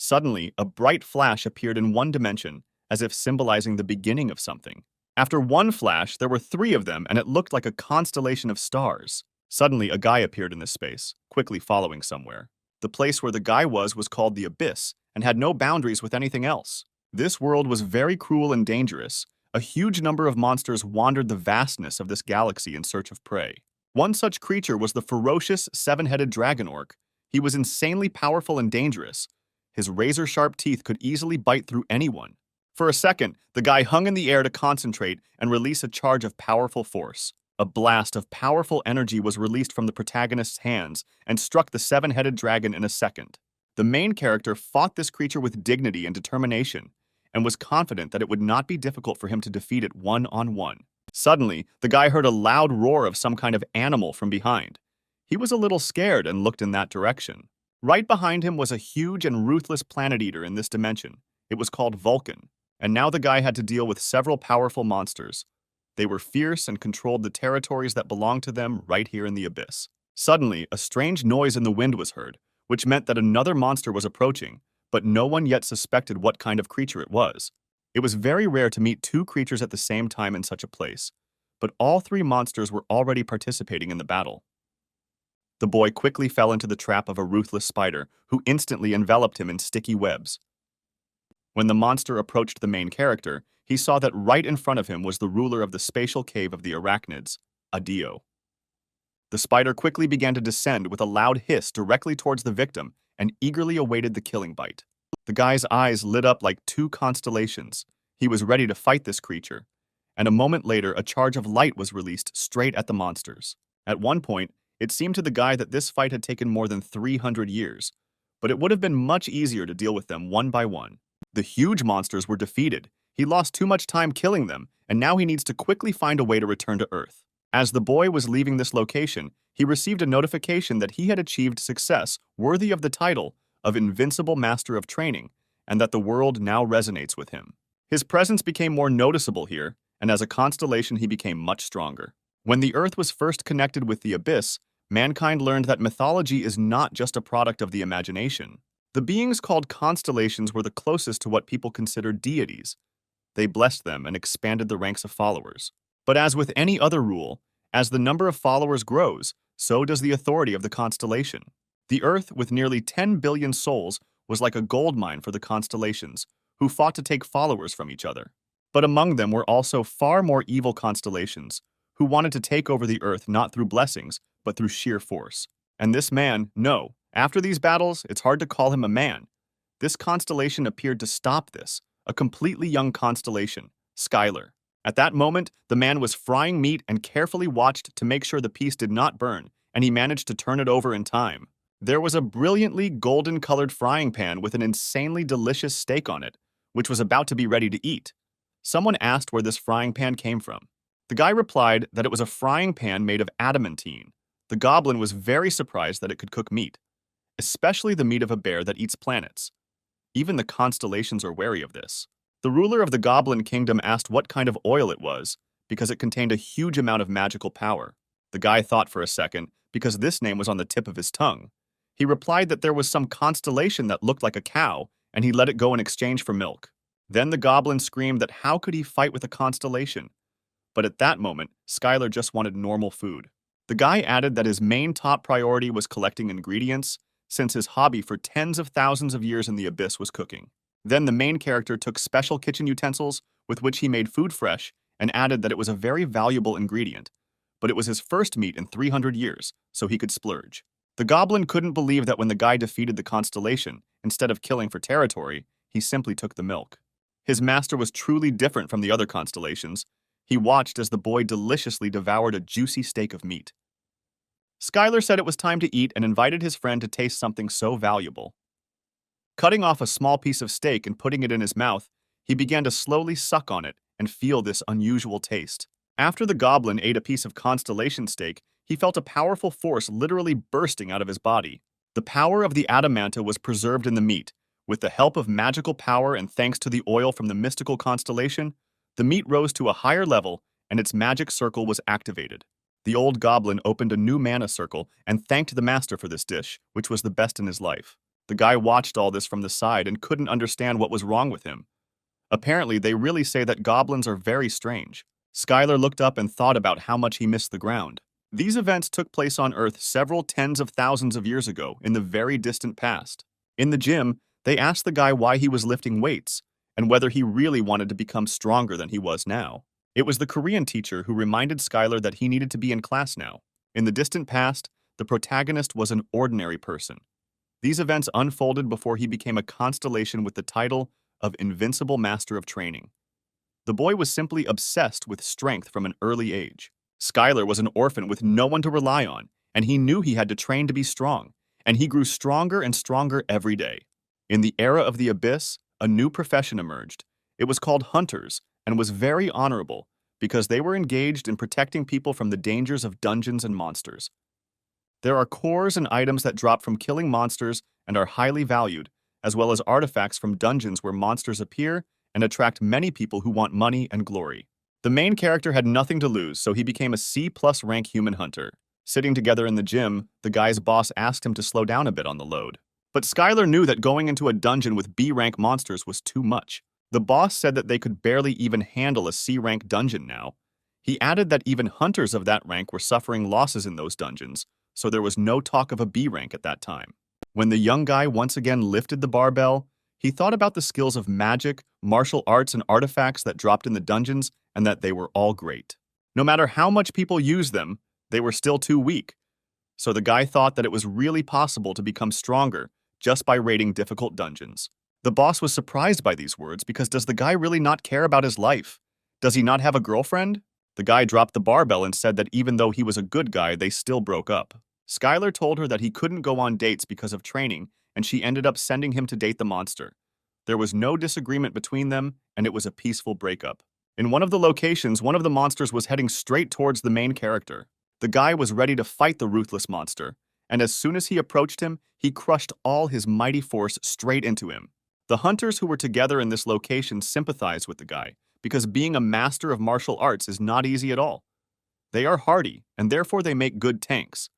Suddenly, a bright flash appeared in one dimension, as if symbolizing the beginning of something. After one flash, there were three of them, and it looked like a constellation of stars. Suddenly, a guy appeared in this space, quickly following somewhere. The place where the guy was called the Abyss, and had no boundaries with anything else. This world was very cruel and dangerous. A huge number of monsters wandered the vastness of this galaxy in search of prey. One such creature was the ferocious, seven-headed dragon orc. He was insanely powerful and dangerous. His razor-sharp teeth could easily bite through anyone. For a second, the guy hung in the air to concentrate and release a charge of powerful force. A blast of powerful energy was released from the protagonist's hands and struck the seven-headed dragon in a second. The main character fought this creature with dignity and determination, and was confident that it would not be difficult for him to defeat it one-on-one. Suddenly, the guy heard a loud roar of some kind of animal from behind. He was a little scared and looked in that direction. Right behind him was a huge and ruthless planet-eater in this dimension. It was called Vulcan, and now the guy had to deal with several powerful monsters. They were fierce and controlled the territories that belonged to them right here in the Abyss. Suddenly, a strange noise in the wind was heard, which meant that another monster was approaching, but no one yet suspected what kind of creature it was. It was very rare to meet two creatures at the same time in such a place, but all three monsters were already participating in the battle. The boy quickly fell into the trap of a ruthless spider, who instantly enveloped him in sticky webs. When the monster approached the main character, he saw that right in front of him was the ruler of the spatial cave of the arachnids, Adio. The spider quickly began to descend with a loud hiss directly towards the victim and eagerly awaited the killing bite. The guy's eyes lit up like two constellations. He was ready to fight this creature, and a moment later a charge of light was released straight at the monsters. At one point, it seemed to the guy that this fight had taken more than 300 years, but it would have been much easier to deal with them one by one. The huge monsters were defeated. He lost too much time killing them, and now he needs to quickly find a way to return to Earth. As the boy was leaving this location, he received a notification that he had achieved success worthy of the title of Invincible Master of Training, and that the world now resonates with him. His presence became more noticeable here, and as a constellation he became much stronger. When the Earth was first connected with the Abyss, mankind learned that mythology is not just a product of the imagination. The beings called constellations were the closest to what people considered deities. They blessed them and expanded the ranks of followers. But as with any other rule, as the number of followers grows, so does the authority of the constellation. The Earth, with nearly 10 billion souls, was like a gold mine for the constellations, who fought to take followers from each other. But among them were also far more evil constellations, who wanted to take over the Earth not through blessings, but through sheer force. And this man, no, after these battles, it's hard to call him a man. This constellation appeared to stop this, a completely young constellation, Skyler. At that moment, the man was frying meat and carefully watched to make sure the piece did not burn, and he managed to turn it over in time. There was a brilliantly golden-colored frying pan with an insanely delicious steak on it, which was about to be ready to eat. Someone asked where this frying pan came from. The guy replied that it was a frying pan made of adamantine. The goblin was very surprised that it could cook meat, especially the meat of a bear that eats planets. Even the constellations are wary of this. The ruler of the Goblin Kingdom asked what kind of oil it was, because it contained a huge amount of magical power. The guy thought for a second, because this name was on the tip of his tongue. He replied that there was some constellation that looked like a cow, and he let it go in exchange for milk. Then the goblin screamed that how could he fight with a constellation? But at that moment, Skyler just wanted normal food. The guy added that his main top priority was collecting ingredients, since his hobby for tens of thousands of years in the Abyss was cooking. Then the main character took special kitchen utensils with which he made food fresh and added that it was a very valuable ingredient, but it was his first meat in 300 years, so he could splurge. The goblin couldn't believe that when the guy defeated the constellation, instead of killing for territory, he simply took the milk. His master was truly different from the other constellations. He watched as the boy deliciously devoured a juicy steak of meat. Skyler said it was time to eat and invited his friend to taste something so valuable. Cutting off a small piece of steak and putting it in his mouth, he began to slowly suck on it and feel this unusual taste. After the goblin ate a piece of constellation steak, he felt a powerful force literally bursting out of his body. The power of the adamanta was preserved in the meat. With the help of magical power and thanks to the oil from the mystical constellation, the meat rose to a higher level and its magic circle was activated. The old goblin opened a new mana circle and thanked the master for this dish, which was the best in his life. The guy watched all this from the side and couldn't understand what was wrong with him. Apparently, they really say that goblins are very strange. Skyler looked up and thought about how much he missed the ground. These events took place on Earth several tens of thousands of years ago in the very distant past. In the gym, they asked the guy why he was lifting weights and whether he really wanted to become stronger than he was now. It was the Korean teacher who reminded Skyler that he needed to be in class now. In the distant past, the protagonist was an ordinary person. These events unfolded before he became a constellation with the title of Invincible Master of Training. The boy was simply obsessed with strength from an early age. Skyler was an orphan with no one to rely on, and he knew he had to train to be strong, and he grew stronger and stronger every day. In the era of the Abyss, a new profession emerged. It was called Hunters, and was very honorable, because they were engaged in protecting people from the dangers of dungeons and monsters. There are cores and items that drop from killing monsters and are highly valued, as well as artifacts from dungeons where monsters appear and attract many people who want money and glory. The main character had nothing to lose, so he became a C+ rank human hunter. Sitting together in the gym, the guy's boss asked him to slow down a bit on the load. But Skyler knew that going into a dungeon with B rank monsters was too much. The boss said that they could barely even handle a C rank dungeon now. He added that even hunters of that rank were suffering losses in those dungeons, so there was no talk of a B rank at that time. When the young guy once again lifted the barbell, he thought about the skills of magic, martial arts, and artifacts that dropped in the dungeons, and that they were all great. No matter how much people used them, they were still too weak. So the guy thought that it was really possible to become stronger just by raiding difficult dungeons. The boss was surprised by these words because does the guy really not care about his life? Does he not have a girlfriend? The guy dropped the barbell and said that even though he was a good guy, they still broke up. Skyler told her that he couldn't go on dates because of training, and she ended up sending him to date the monster. There was no disagreement between them, and it was a peaceful breakup. In one of the locations, one of the monsters was heading straight towards the main character. The guy was ready to fight the ruthless monster, and as soon as he approached him, he crushed all his mighty force straight into him. The hunters who were together in this location sympathized with the guy, because being a master of martial arts is not easy at all. They are hardy, and therefore they make good tanks.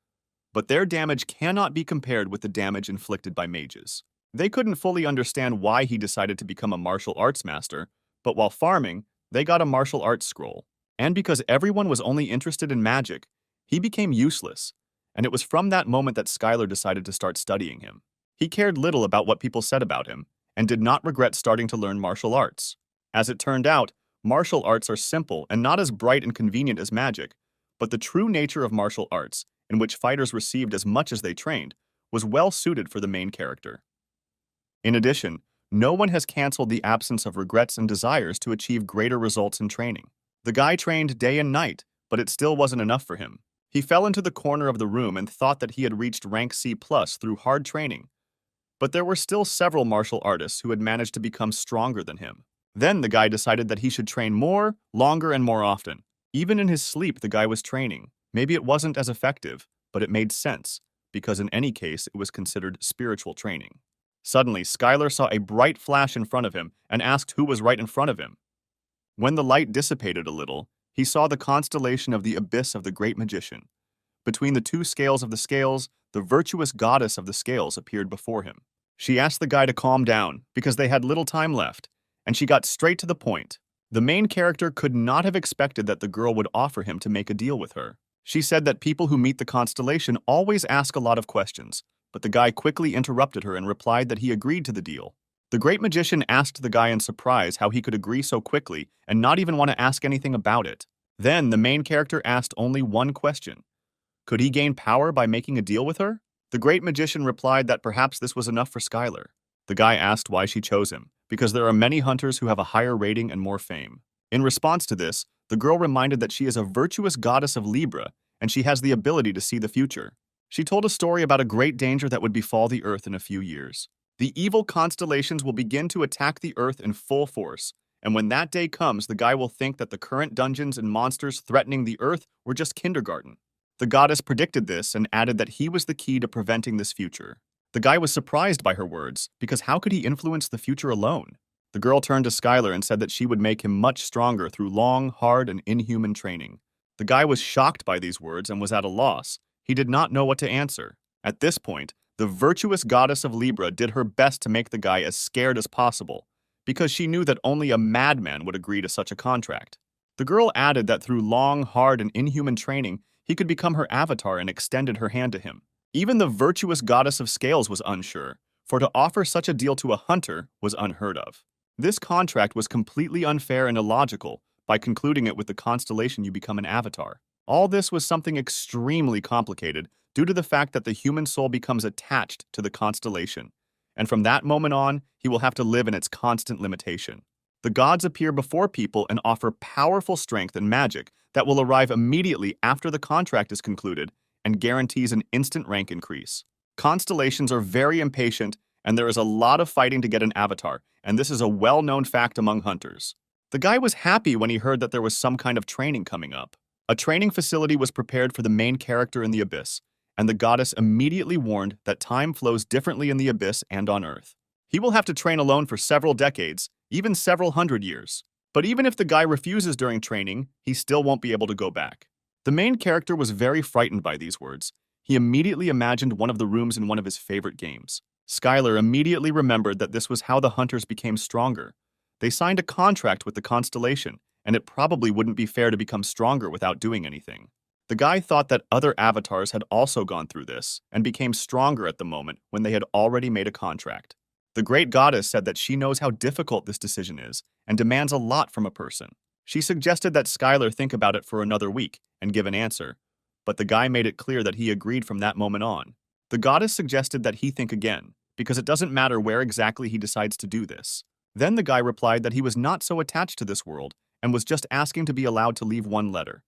But their damage cannot be compared with the damage inflicted by mages. They couldn't fully understand why he decided to become a martial arts master, but while farming, they got a martial arts scroll. And because everyone was only interested in magic, he became useless, and it was from that moment that Skyler decided to start studying him. He cared little about what people said about him, and did not regret starting to learn martial arts. As it turned out, martial arts are simple and not as bright and convenient as magic, but the true nature of martial arts, in which fighters received as much as they trained, was well suited for the main character. In addition, no one has canceled the absence of regrets and desires to achieve greater results in training. The guy trained day and night, but it still wasn't enough for him. He fell into the corner of the room and thought that he had reached rank C+ through hard training. But there were still several martial artists who had managed to become stronger than him. Then the guy decided that he should train more, longer, and more often. Even in his sleep, the guy was training. Maybe it wasn't as effective, but it made sense, because in any case, it was considered spiritual training. Suddenly, Skyler saw a bright flash in front of him and asked who was right in front of him. When the light dissipated a little, he saw the constellation of the abyss of the great magician. Between the two scales of the scales, the virtuous goddess of the scales appeared before him. She asked the guy to calm down, because they had little time left, and she got straight to the point. The main character could not have expected that the girl would offer him to make a deal with her. She said that people who meet the constellation always ask a lot of questions, but the guy quickly interrupted her and replied that he agreed to the deal. The great magician asked the guy in surprise how he could agree so quickly and not even want to ask anything about it. Then the main character asked only one question. Could he gain power by making a deal with her? The great magician replied that perhaps this was enough for Skyler. The guy asked why she chose him, because there are many hunters who have a higher rating and more fame. In response to this, the girl reminded that she is a virtuous goddess of Libra, and she has the ability to see the future. She told a story about a great danger that would befall the Earth in a few years. The evil constellations will begin to attack the Earth in full force, and when that day comes, the guy will think that the current dungeons and monsters threatening the Earth were just kindergarten. The goddess predicted this and added that he was the key to preventing this future. The guy was surprised by her words, because how could he influence the future alone? The girl turned to Skyler and said that she would make him much stronger through long, hard, and inhuman training. The guy was shocked by these words and was at a loss. He did not know what to answer. At this point, The virtuous goddess of Libra did her best to make the guy as scared as possible, because she knew that only a madman would agree to such a contract. The girl added that through long, hard, and inhuman training, he could become her avatar and extended her hand to him. Even the virtuous goddess of scales was unsure, for to offer such a deal to a hunter was unheard of. This contract was completely unfair and illogical. By concluding it with the constellation, you become an avatar. All this was something extremely complicated due to the fact that the human soul becomes attached to the constellation, and from that moment on, he will have to live in its constant limitation. The gods appear before people and offer powerful strength and magic that will arrive immediately after the contract is concluded and guarantees an instant rank increase. Constellations are very impatient, and there is a lot of fighting to get an avatar, and this is a well-known fact among hunters. The guy was happy when he heard that there was some kind of training coming up. A training facility was prepared for the main character in the Abyss, and the goddess immediately warned that time flows differently in the Abyss and on Earth. He will have to train alone for several decades, even several hundred years. But even if the guy refuses during training, he still won't be able to go back. The main character was very frightened by these words. He immediately imagined one of the rooms in one of his favorite games. Skyler immediately remembered that this was how the hunters became stronger. They signed a contract with the Constellation, and it probably wouldn't be fair to become stronger without doing anything. The guy thought that other avatars had also gone through this and became stronger at the moment when they had already made a contract. The great goddess said that she knows how difficult this decision is and demands a lot from a person. She suggested that Skyler think about it for another week and give an answer, but the guy made it clear that he agreed from that moment on. The goddess suggested that he think again, because it doesn't matter where exactly he decides to do this. Then the guy replied that he was not so attached to this world and was just asking to be allowed to leave one letter.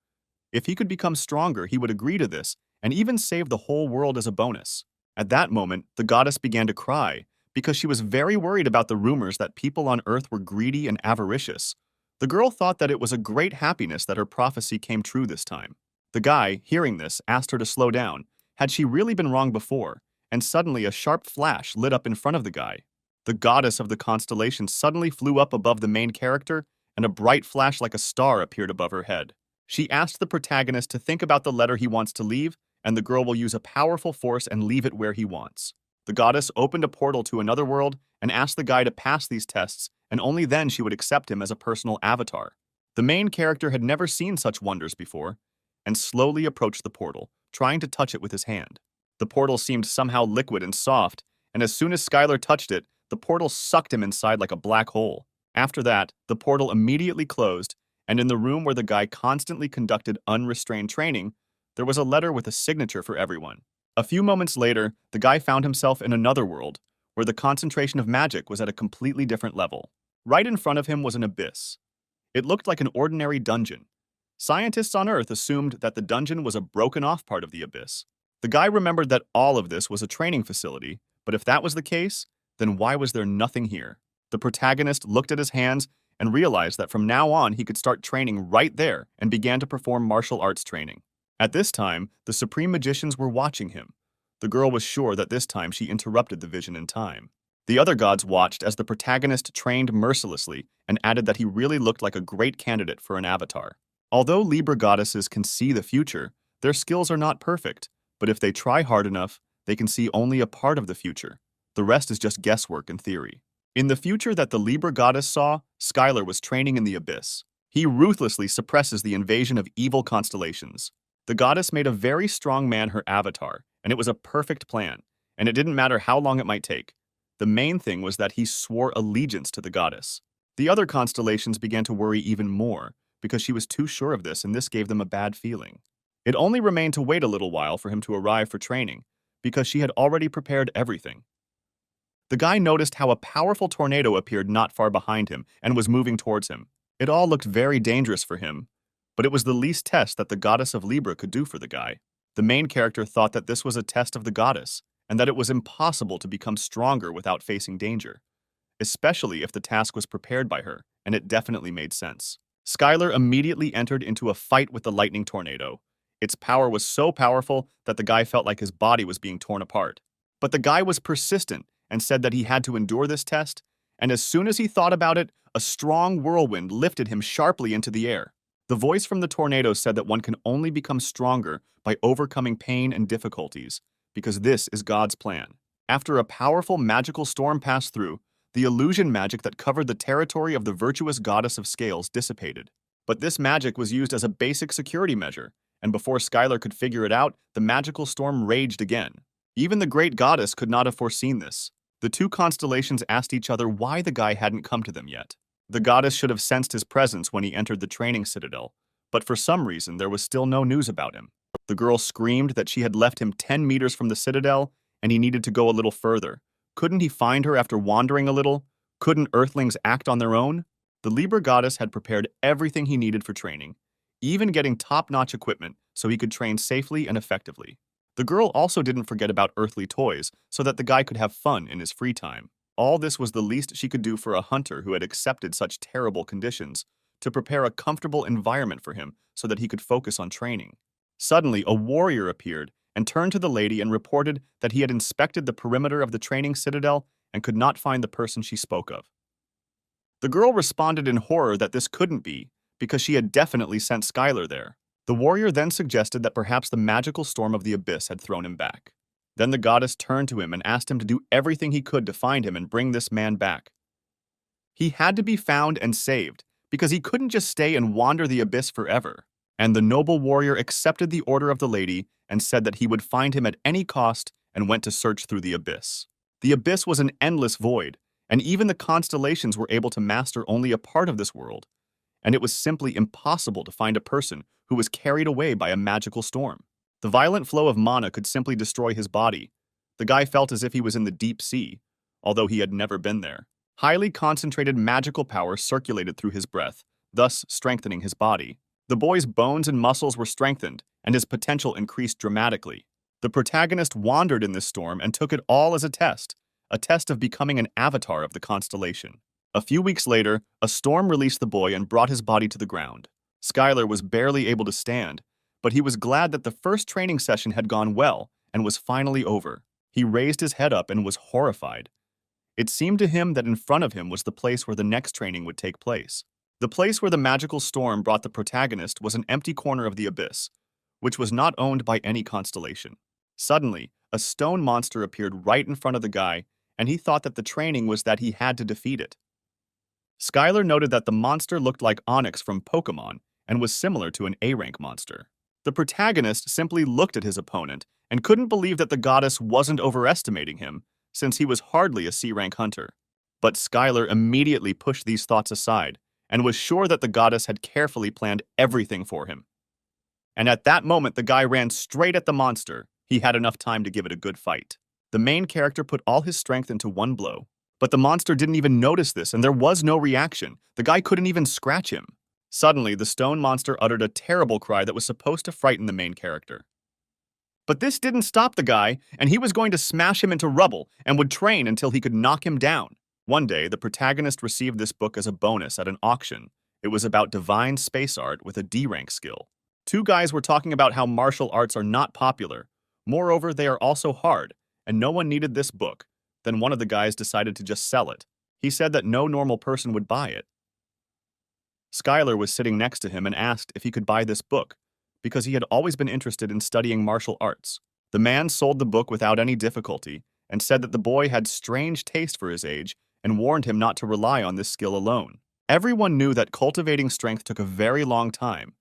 If he could become stronger, he would agree to this and even save the whole world as a bonus. At that moment, the goddess began to cry because she was very worried about the rumors that people on Earth were greedy and avaricious. The girl thought that it was a great happiness that her prophecy came true this time. The guy, hearing this, asked her to slow down. Had she really been wrong before? And suddenly a sharp flash lit up in front of the guy. The goddess of the constellation suddenly flew up above the main character, and a bright flash like a star appeared above her head. She asked the protagonist to think about the letter he wants to leave, and the girl will use a powerful force and leave it where he wants. The goddess opened a portal to another world and asked the guy to pass these tests, and only then she would accept him as a personal avatar. The main character had never seen such wonders before, and slowly approached the portal, trying to touch it with his hand. The portal seemed somehow liquid and soft, and as soon as Skyler touched it, the portal sucked him inside like a black hole. After that, the portal immediately closed, and in the room where the guy constantly conducted unrestrained training, there was a letter with a signature for everyone. A few moments later, the guy found himself in another world, where the concentration of magic was at a completely different level. Right in front of him was an abyss. It looked like an ordinary dungeon. Scientists on Earth assumed that the dungeon was a broken-off part of the abyss. The guy remembered that all of this was a training facility, but if that was the case, then why was there nothing here? The protagonist looked at his hands and realized that from now on he could start training right there and began to perform martial arts training. At this time, the supreme magicians were watching him. The girl was sure that this time she interrupted the vision in time. The other gods watched as the protagonist trained mercilessly and added that he really looked like a great candidate for an avatar. Although Libra goddesses can see the future, their skills are not perfect, but if they try hard enough, they can see only a part of the future. The rest is just guesswork and theory. In the future that the Libra goddess saw, Skyler was training in the abyss. He ruthlessly suppresses the invasion of evil constellations. The goddess made a very strong man her avatar, and it was a perfect plan, and it didn't matter how long it might take. The main thing was that he swore allegiance to the goddess. The other constellations began to worry even more, because she was too sure of this, and this gave them a bad feeling. It only remained to wait a little while for him to arrive for training, because she had already prepared everything. The guy noticed how a powerful tornado appeared not far behind him and was moving towards him. It all looked very dangerous for him, but it was the least test that the goddess of Libra could do for the guy. The main character thought that this was a test of the goddess, and that it was impossible to become stronger without facing danger, especially if the task was prepared by her, and it definitely made sense. Skyler immediately entered into a fight with the lightning tornado. Its power was so powerful that the guy felt like his body was being torn apart. But the guy was persistent and said that he had to endure this test, and as soon as he thought about it, a strong whirlwind lifted him sharply into the air. The voice from the tornado said that one can only become stronger by overcoming pain and difficulties, because this is God's plan. After a powerful magical storm passed through, the illusion magic that covered the territory of the virtuous goddess of scales dissipated. But this magic was used as a basic security measure, and before Skyler could figure it out, the magical storm raged again. Even the great goddess could not have foreseen this. The two constellations asked each other why the guy hadn't come to them yet. The goddess should have sensed his presence when he entered the training citadel, but for some reason there was still no news about him. The girl screamed that she had left him 10 meters from the citadel, and he needed to go a little further. Couldn't he find her after wandering a little? Couldn't Earthlings act on their own? The Libra goddess had prepared everything he needed for training, even getting top-notch equipment so he could train safely and effectively. The girl also didn't forget about earthly toys so that the guy could have fun in his free time. All this was the least she could do for a hunter who had accepted such terrible conditions, to prepare a comfortable environment for him so that he could focus on training. Suddenly, a warrior appeared and turned to the lady and reported that he had inspected the perimeter of the training citadel and could not find the person she spoke of. The girl responded in horror that this couldn't be, because she had definitely sent Skyler there. The warrior then suggested that perhaps the magical storm of the abyss had thrown him back. Then the goddess turned to him and asked him to do everything he could to find him and bring this man back. He had to be found and saved, because he couldn't just stay and wander the abyss forever. And the noble warrior accepted the order of the lady and said that he would find him at any cost and went to search through the abyss. The abyss was an endless void, and even the constellations were able to master only a part of this world, and it was simply impossible to find a person who was carried away by a magical storm. The violent flow of mana could simply destroy his body. The guy felt as if he was in the deep sea, although he had never been there. Highly concentrated magical power circulated through his breath, thus strengthening his body. The boy's bones and muscles were strengthened, and his potential increased dramatically. The protagonist wandered in this storm and took it all as a test of becoming an avatar of the constellation. A few weeks later, a storm released the boy and brought his body to the ground. Skyler was barely able to stand, but he was glad that the first training session had gone well and was finally over. He raised his head up and was horrified. It seemed to him that in front of him was the place where the next training would take place. The place where the magical storm brought the protagonist was an empty corner of the abyss, which was not owned by any constellation. Suddenly, a stone monster appeared right in front of the guy, and he thought that the training was that he had to defeat it. Skyler noted that the monster looked like Onyx from Pokemon and was similar to an A-rank monster. The protagonist simply looked at his opponent and couldn't believe that the goddess wasn't overestimating him, since he was hardly a C-rank hunter. But Skyler immediately pushed these thoughts aside and was sure that the goddess had carefully planned everything for him. And at that moment, the guy ran straight at the monster. He had enough time to give it a good fight. The main character put all his strength into one blow, but the monster didn't even notice this, and there was no reaction. The guy couldn't even scratch him. Suddenly, the stone monster uttered a terrible cry that was supposed to frighten the main character. But this didn't stop the guy, and he was going to smash him into rubble and would train until he could knock him down. One day, the protagonist received this book as a bonus at an auction. It was about divine space art with a D-rank skill. Two guys were talking about how martial arts are not popular. Moreover, they are also hard, and no one needed this book. Then one of the guys decided to just sell it. He said that no normal person would buy it. Skyler was sitting next to him and asked if he could buy this book, because he had always been interested in studying martial arts. The man sold the book without any difficulty and said that the boy had strange taste for his age and warned him not to rely on this skill alone. Everyone knew that cultivating strength took a very long time.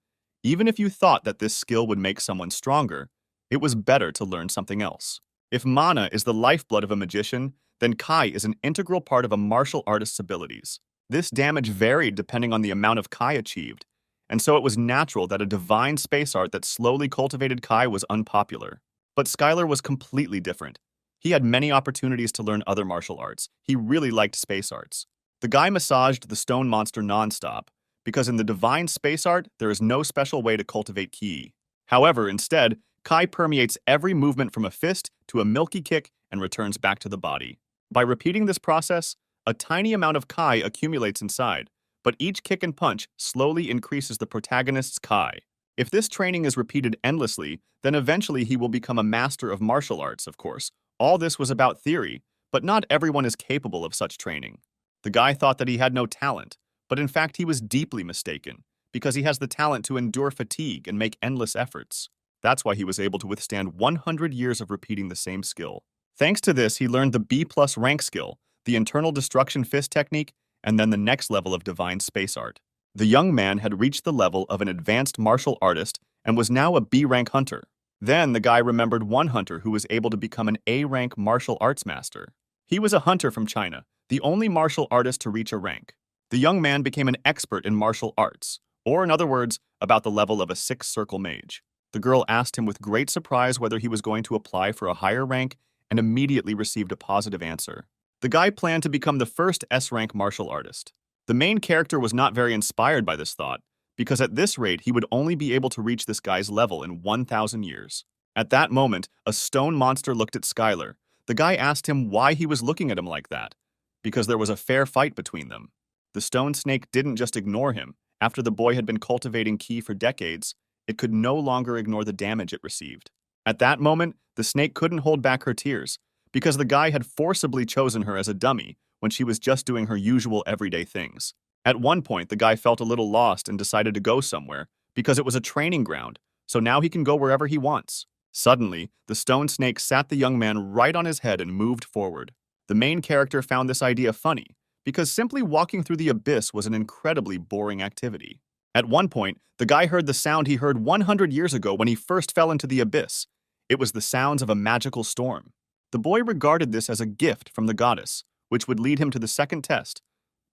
Even if you thought that this skill would make someone stronger, it was better to learn something else. If mana is the lifeblood of a magician, then Kai is an integral part of a martial artist's abilities. This damage varied depending on the amount of Kai achieved, and so it was natural that a divine space art that slowly cultivated Kai was unpopular. But Skyler was completely different. He had many opportunities to learn other martial arts. He really liked space arts. The guy massaged the stone monster nonstop, because in the divine space art, there is no special way to cultivate ki. However, instead, Kai permeates every movement from a fist to a milky kick and returns back to the body. By repeating this process, a tiny amount of Kai accumulates inside, but each kick and punch slowly increases the protagonist's Kai. If this training is repeated endlessly, then eventually he will become a master of martial arts, of course. All this was about theory, but not everyone is capable of such training. The guy thought that he had no talent, but in fact he was deeply mistaken, because he has the talent to endure fatigue and make endless efforts. That's why he was able to withstand 100 years of repeating the same skill. Thanks to this, he learned the B+ rank skill, the internal destruction fist technique, and then the next level of divine space art. The young man had reached the level of an advanced martial artist and was now a B-rank hunter. Then the guy remembered one hunter who was able to become an A-rank martial arts master. He was a hunter from China, the only martial artist to reach a rank. The young man became an expert in martial arts, or in other words, about the level of a six-circle mage. The girl asked him with great surprise whether he was going to apply for a higher rank and immediately received a positive answer. The guy planned to become the first S-rank martial artist. The main character was not very inspired by this thought, because at this rate he would only be able to reach this guy's level in 1,000 years. At that moment, a stone monster looked at Skyler. The guy asked him why he was looking at him like that, because there was a fair fight between them. The stone snake didn't just ignore him. After the boy had been cultivating ki for decades, it could no longer ignore the damage it received. At that moment, the snake couldn't hold back her tears, because the guy had forcibly chosen her as a dummy when she was just doing her usual everyday things. At one point, the guy felt a little lost and decided to go somewhere, because it was a training ground, so now he can go wherever he wants. Suddenly, the stone snake sat the young man right on his head and moved forward. The main character found this idea funny, because simply walking through the abyss was an incredibly boring activity. At one point, the guy heard the sound he heard 100 years ago when he first fell into the abyss. It was the sounds of a magical storm. The boy regarded this as a gift from the goddess, which would lead him to the second test,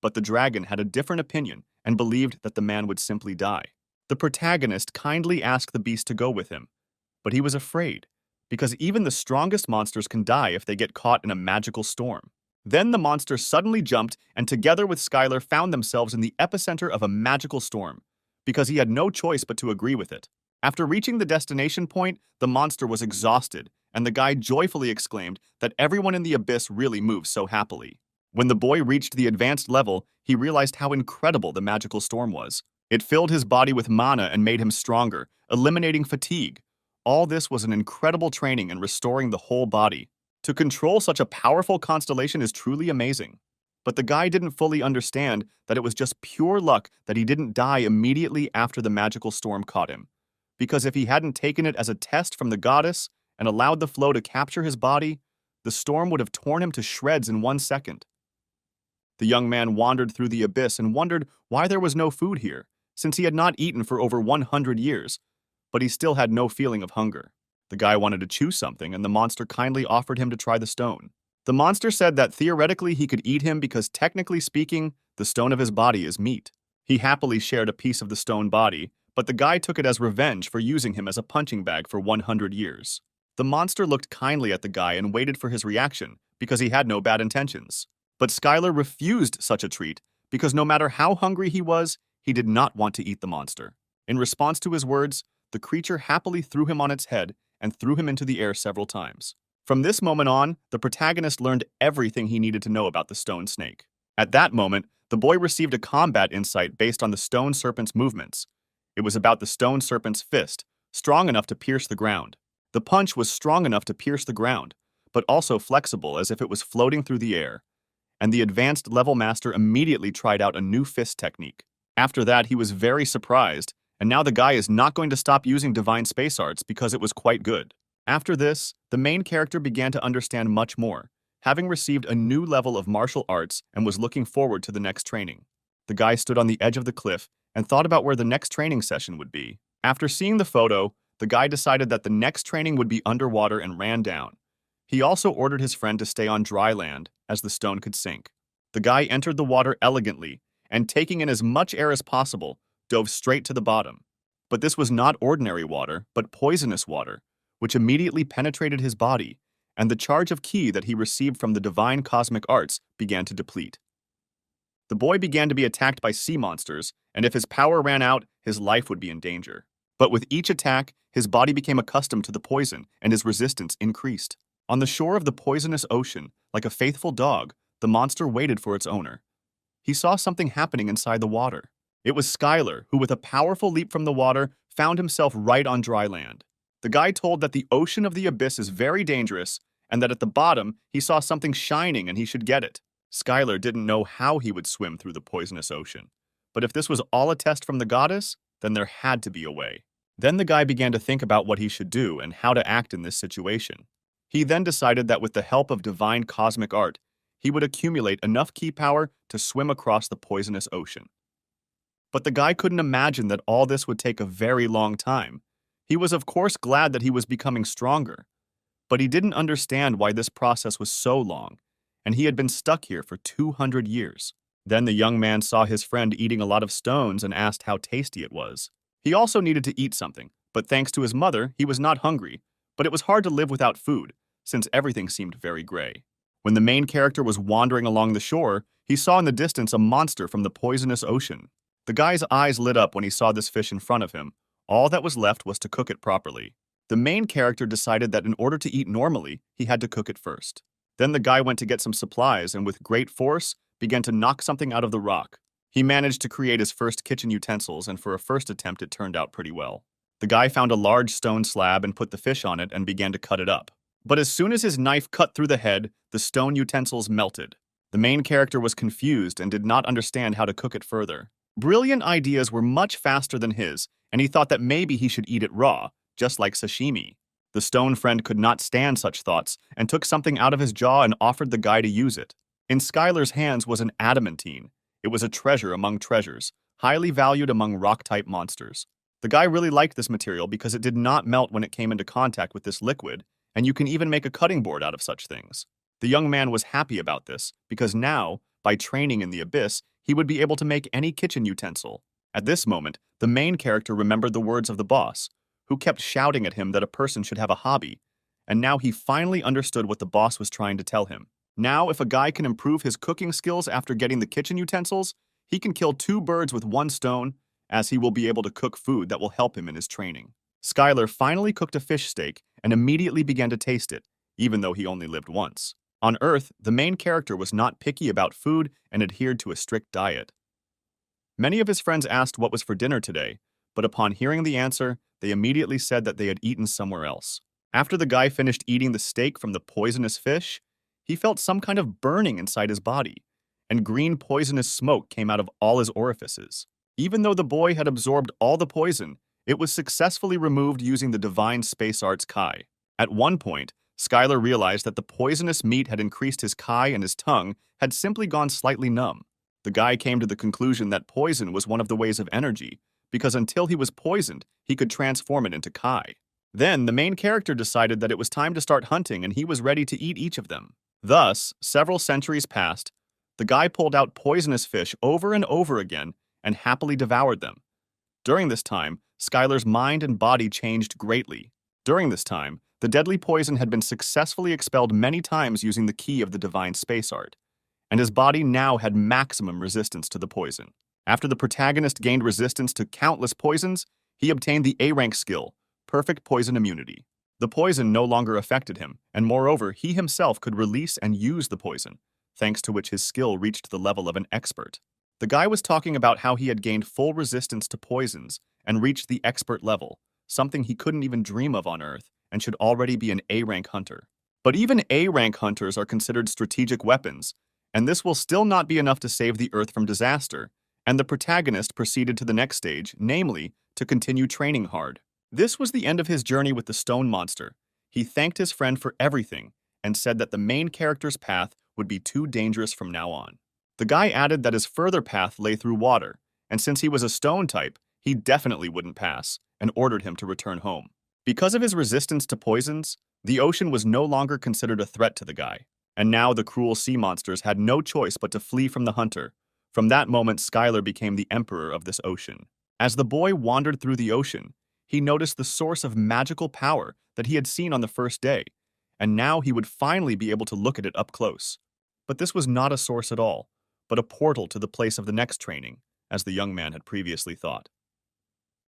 but the dragon had a different opinion and believed that the man would simply die. The protagonist kindly asked the beast to go with him, but he was afraid, because even the strongest monsters can die if they get caught in a magical storm. Then the monster suddenly jumped and together with Skyler found themselves in the epicenter of a magical storm, because he had no choice but to agree with it. After reaching the destination point, the monster was exhausted, and the guy joyfully exclaimed that everyone in the abyss really moves so happily. When the boy reached the advanced level, he realized how incredible the magical storm was. It filled his body with mana and made him stronger, eliminating fatigue. All this was an incredible training in restoring the whole body. To control such a powerful constellation is truly amazing. But the guy didn't fully understand that it was just pure luck that he didn't die immediately after the magical storm caught him. Because if he hadn't taken it as a test from the goddess and allowed the flow to capture his body, the storm would have torn him to shreds in 1 second. The young man wandered through the abyss and wondered why there was no food here, since he had not eaten for over 100 years, but he still had no feeling of hunger. The guy wanted to chew something, and the monster kindly offered him to try the stone. The monster said that theoretically he could eat him because technically speaking, the stone of his body is meat. He happily shared a piece of the stone body, but the guy took it as revenge for using him as a punching bag for 100 years. The monster looked kindly at the guy and waited for his reaction, because he had no bad intentions. But Skyler refused such a treat, because no matter how hungry he was, he did not want to eat the monster. In response to his words, the creature happily threw him on its head and threw him into the air several times. From this moment on, the protagonist learned everything he needed to know about the stone snake. At that moment, the boy received a combat insight based on the stone serpent's movements. It was about the stone serpent's fist, strong enough to pierce the ground. The punch was strong enough to pierce the ground, but also flexible as if it was floating through the air. And the advanced level master immediately tried out a new fist technique. After that, he was very surprised, and now the guy is not going to stop using divine space arts because it was quite good. After this, the main character began to understand much more, having received a new level of martial arts and was looking forward to the next training. The guy stood on the edge of the cliff and thought about where the next training session would be. After seeing the photo, the guy decided that the next training would be underwater and ran down. He also ordered his friend to stay on dry land, as the stone could sink. The guy entered the water elegantly, and taking in as much air as possible, dove straight to the bottom. But this was not ordinary water, but poisonous water, which immediately penetrated his body, and the charge of ki that he received from the divine cosmic arts began to deplete. The boy began to be attacked by sea monsters, and if his power ran out, his life would be in danger. But with each attack, his body became accustomed to the poison, and his resistance increased. On the shore of the poisonous ocean, like a faithful dog, the monster waited for its owner. He saw something happening inside the water. It was Skyler, who with a powerful leap from the water, found himself right on dry land. The guy told that the ocean of the abyss is very dangerous, and that at the bottom, he saw something shining and he should get it. Skyler didn't know how he would swim through the poisonous ocean. But if this was all a test from the goddess, then there had to be a way. Then the guy began to think about what he should do and how to act in this situation. He then decided that with the help of divine cosmic art, he would accumulate enough ki power to swim across the poisonous ocean. But the guy couldn't imagine that all this would take a very long time. He was of course glad that he was becoming stronger, but he didn't understand why this process was so long, and he had been stuck here for 200 years. Then the young man saw his friend eating a lot of stones and asked how tasty it was. He also needed to eat something, but thanks to his mother, he was not hungry. But it was hard to live without food, since everything seemed very gray. When the main character was wandering along the shore, he saw in the distance a monster from the poisonous ocean. The guy's eyes lit up when he saw this fish in front of him. All that was left was to cook it properly. The main character decided that in order to eat normally, he had to cook it first. Then the guy went to get some supplies and with great force began to knock something out of the rock. He managed to create his first kitchen utensils, and for a first attempt it turned out pretty well. The guy found a large stone slab and put the fish on it and began to cut it up. But as soon as his knife cut through the head, the stone utensils melted. The main character was confused and did not understand how to cook it further. Brilliant ideas were much faster than his, and he thought that maybe he should eat it raw, just like sashimi. The stone friend could not stand such thoughts and took something out of his jaw and offered the guy to use it. In Skyler's hands was an adamantine. It was a treasure among treasures, highly valued among rock-type monsters. The guy really liked this material because it did not melt when it came into contact with this liquid, and you can even make a cutting board out of such things. The young man was happy about this because now, by training in the abyss, he would be able to make any kitchen utensil. At this moment, the main character remembered the words of the boss, who kept shouting at him that a person should have a hobby, and now he finally understood what the boss was trying to tell him. Now, if a guy can improve his cooking skills after getting the kitchen utensils, he can kill 2 birds with 1 stone, as he will be able to cook food that will help him in his training. Skyler finally cooked a fish steak and immediately began to taste it, even though he only lived once. On Earth, the main character was not picky about food and adhered to a strict diet. Many of his friends asked what was for dinner today, but upon hearing the answer, they immediately said that they had eaten somewhere else. After the guy finished eating the steak from the poisonous fish, he felt some kind of burning inside his body, and green poisonous smoke came out of all his orifices. Even though the boy had absorbed all the poison, it was successfully removed using the divine space arts Kai. At one point, Skyler realized that the poisonous meat had increased his Kai and his tongue had simply gone slightly numb. The guy came to the conclusion that poison was one of the ways of energy, because until he was poisoned, he could transform it into Kai. Then, the main character decided that it was time to start hunting and he was ready to eat each of them. Thus, several centuries passed. The guy pulled out poisonous fish over and over again and happily devoured them. During this time, Skyler's mind and body changed greatly. During this time, the deadly poison had been successfully expelled many times using the key of the divine space art, and his body now had maximum resistance to the poison. After the protagonist gained resistance to countless poisons, he obtained the A-rank skill, Perfect Poison Immunity. The poison no longer affected him, and moreover, he himself could release and use the poison, thanks to which his skill reached the level of an expert. The guy was talking about how he had gained full resistance to poisons and reached the expert level, something he couldn't even dream of on Earth, and should already be an A-rank hunter. But even A-rank hunters are considered strategic weapons, and this will still not be enough to save the Earth from disaster, and the protagonist proceeded to the next stage, namely, to continue training hard. This was the end of his journey with the stone monster. He thanked his friend for everything, and said that the main character's path would be too dangerous from now on. The guy added that his further path lay through water, and since he was a stone type, he definitely wouldn't pass, and ordered him to return home. Because of his resistance to poisons, the ocean was no longer considered a threat to the guy, and now the cruel sea monsters had no choice but to flee from the hunter. From that moment, Skyler became the emperor of this ocean. As the boy wandered through the ocean, he noticed the source of magical power that he had seen on the first day, and now he would finally be able to look at it up close. But this was not a source at all, but a portal to the place of the next training, as the young man had previously thought.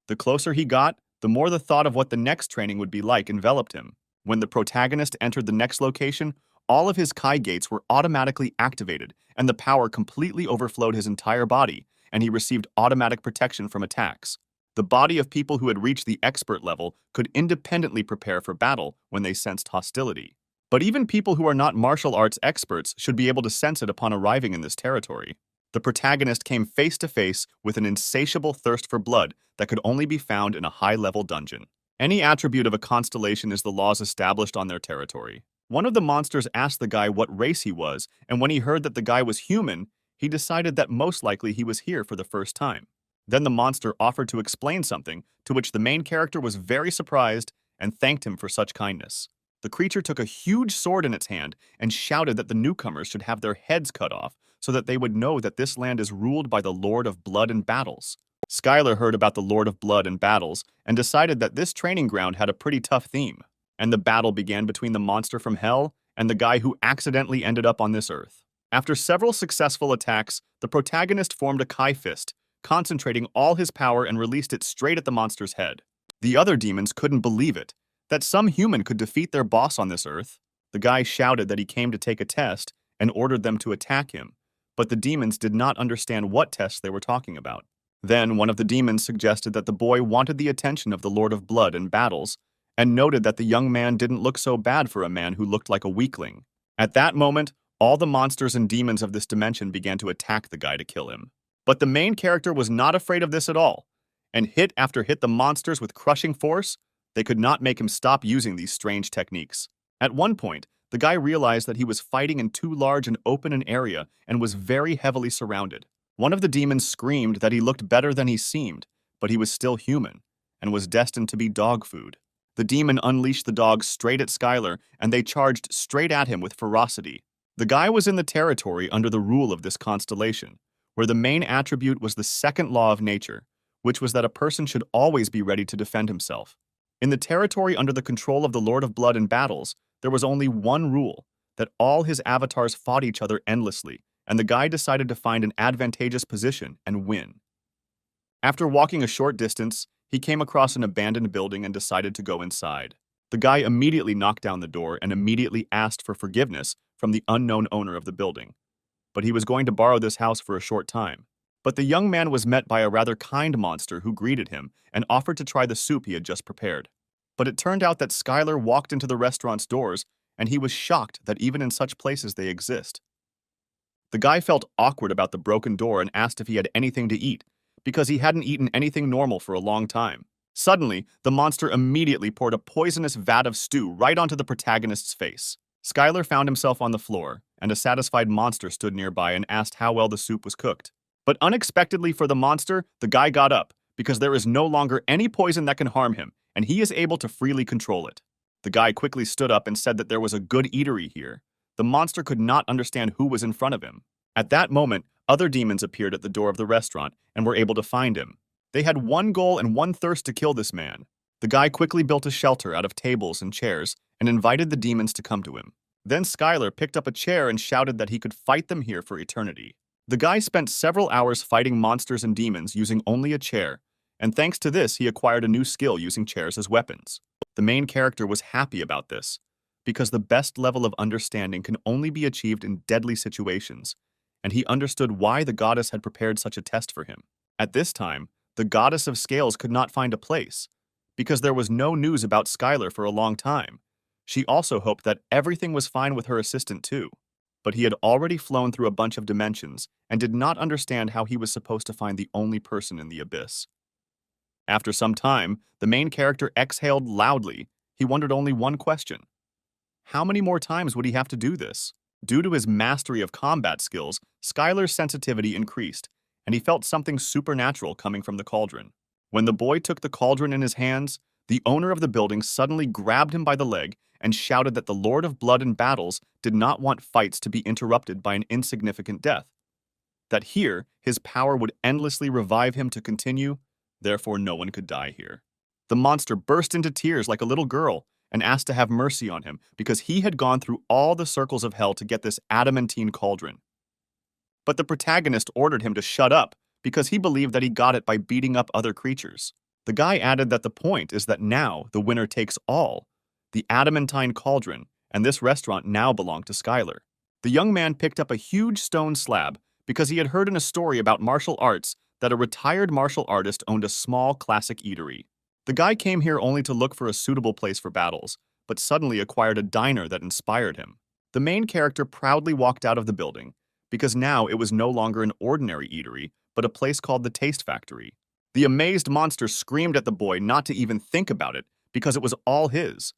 The closer he got, the more the thought of what the next training would be like enveloped him. When the protagonist entered the next location, all of his Kai gates were automatically activated, and the power completely overflowed his entire body, and he received automatic protection from attacks. The body of people who had reached the expert level could independently prepare for battle when they sensed hostility. But even people who are not martial arts experts should be able to sense it upon arriving in this territory. The protagonist came face to face with an insatiable thirst for blood that could only be found in a high-level dungeon. Any attribute of a constellation is the laws established on their territory. One of the monsters asked the guy what race he was, and when he heard that the guy was human, he decided that most likely he was here for the first time. Then the monster offered to explain something, to which the main character was very surprised and thanked him for such kindness. The creature took a huge sword in its hand and shouted that the newcomers should have their heads cut off so that they would know that this land is ruled by the Lord of Blood and Battles. Skyler heard about the Lord of Blood and Battles and decided that this training ground had a pretty tough theme, and the battle began between the monster from Hell and the guy who accidentally ended up on this earth. After several successful attacks, the protagonist formed a Kai fist, concentrating all his power and released it straight at the monster's head. The other demons couldn't believe it, that some human could defeat their boss on this earth. The guy shouted that he came to take a test and ordered them to attack him, but the demons did not understand what test they were talking about. Then one of the demons suggested that the boy wanted the attention of the Lord of Blood and Battles, and noted that the young man didn't look so bad for a man who looked like a weakling. At that moment, all the monsters and demons of this dimension began to attack the guy to kill him. But the main character was not afraid of this at all, and hit after hit the monsters with crushing force. They could not make him stop using these strange techniques. At one point, the guy realized that he was fighting in too large and open an area and was very heavily surrounded. One of the demons screamed that he looked better than he seemed, but he was still human, and was destined to be dog food. The demon unleashed the dogs straight at Skyler, and they charged straight at him with ferocity. The guy was in the territory under the rule of this constellation, where the main attribute was the second law of nature, which was that a person should always be ready to defend himself. In the territory under the control of the Lord of Blood and Battles, there was only one rule, that all his avatars fought each other endlessly, and the guy decided to find an advantageous position and win. After walking a short distance, he came across an abandoned building and decided to go inside. The guy immediately knocked down the door and immediately asked for forgiveness from the unknown owner of the building. But he was going to borrow this house for a short time. But the young man was met by a rather kind monster who greeted him and offered to try the soup he had just prepared. But it turned out that Skyler walked into the restaurant's doors, and he was shocked that even in such places they exist. The guy felt awkward about the broken door and asked if he had anything to eat, because he hadn't eaten anything normal for a long time. Suddenly, the monster immediately poured a poisonous vat of stew right onto the protagonist's face. Skyler found himself on the floor, and a satisfied monster stood nearby and asked how well the soup was cooked. But unexpectedly for the monster, the guy got up, because there is no longer any poison that can harm him, and he is able to freely control it. The guy quickly stood up and said that there was a good eatery here. The monster could not understand who was in front of him. At that moment, other demons appeared at the door of the restaurant and were able to find him. They had one goal and one thirst to kill this man. The guy quickly built a shelter out of tables and chairs and invited the demons to come to him. Then Skyler picked up a chair and shouted that he could fight them here for eternity. The guy spent several hours fighting monsters and demons using only a chair, and thanks to this he acquired a new skill using chairs as weapons. The main character was happy about this, because the best level of understanding can only be achieved in deadly situations, and he understood why the goddess had prepared such a test for him. At this time, the goddess of scales could not find a place, because there was no news about Skyler for a long time. She also hoped that everything was fine with her assistant too, but he had already flown through a bunch of dimensions and did not understand how he was supposed to find the only person in the abyss. After some time, the main character exhaled loudly. He wondered only one question. How many more times would he have to do this? Due to his mastery of combat skills, Skyler's sensitivity increased, and he felt something supernatural coming from the cauldron. When the boy took the cauldron in his hands, the owner of the building suddenly grabbed him by the leg and shouted that the Lord of Blood and Battles did not want fights to be interrupted by an insignificant death. That here, his power would endlessly revive him to continue, therefore no one could die here. The monster burst into tears like a little girl and asked to have mercy on him because he had gone through all the circles of hell to get this adamantine cauldron. But the protagonist ordered him to shut up because he believed that he got it by beating up other creatures. The guy added that the point is that now the winner takes all. The adamantine cauldron and this restaurant now belonged to Skyler. The young man picked up a huge stone slab because he had heard in a story about martial arts that a retired martial artist owned a small classic eatery. The guy came here only to look for a suitable place for battles, but suddenly acquired a diner that inspired him. The main character proudly walked out of the building, because now it was no longer an ordinary eatery, but a place called the Taste Factory. The amazed monster screamed at the boy not to even think about it, because it was all his.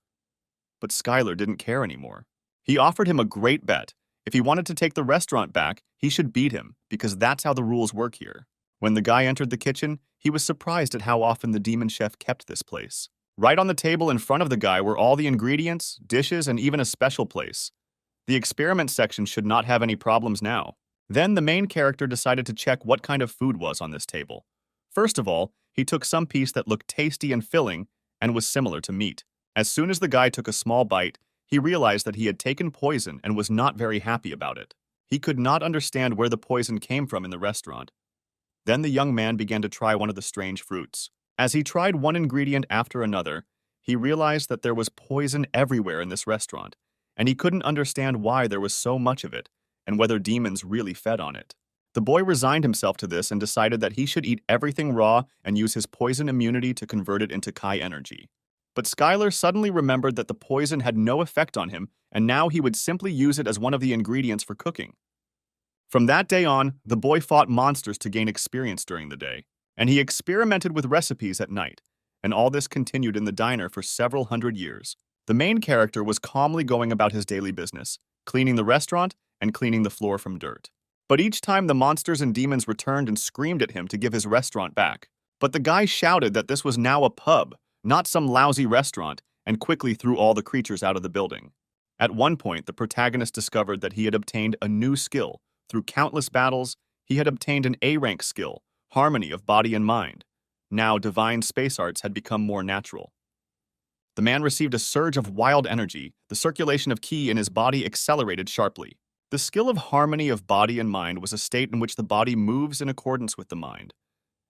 But Skyler didn't care anymore. He offered him a great bet. If he wanted to take the restaurant back, he should beat him, because that's how the rules work here. When the guy entered the kitchen, he was surprised at how often the demon chef kept this place. Right on the table in front of the guy were all the ingredients, dishes, and even a special place. The experiment section should not have any problems now. Then the main character decided to check what kind of food was on this table. First of all, he took some piece that looked tasty and filling and was similar to meat. As soon as the guy took a small bite, he realized that he had taken poison and was not very happy about it. He could not understand where the poison came from in the restaurant. Then the young man began to try one of the strange fruits. As he tried one ingredient after another, he realized that there was poison everywhere in this restaurant, and he couldn't understand why there was so much of it and whether demons really fed on it. The boy resigned himself to this and decided that he should eat everything raw and use his poison immunity to convert it into Kai energy. But Skyler suddenly remembered that the poison had no effect on him, and now he would simply use it as one of the ingredients for cooking. From that day on, the boy fought monsters to gain experience during the day, and he experimented with recipes at night, and all this continued in the diner for several hundred years. The main character was calmly going about his daily business, cleaning the restaurant and cleaning the floor from dirt. But each time the monsters and demons returned and screamed at him to give his restaurant back. But the guy shouted that this was now a pub, not some lousy restaurant, and quickly threw all the creatures out of the building. At one point, the protagonist discovered that he had obtained a new skill. Through countless battles, he had obtained an A-rank skill, harmony of body and mind. Now, divine space arts had become more natural. The man received a surge of wild energy. The circulation of ki in his body accelerated sharply. The skill of harmony of body and mind was a state in which the body moves in accordance with the mind.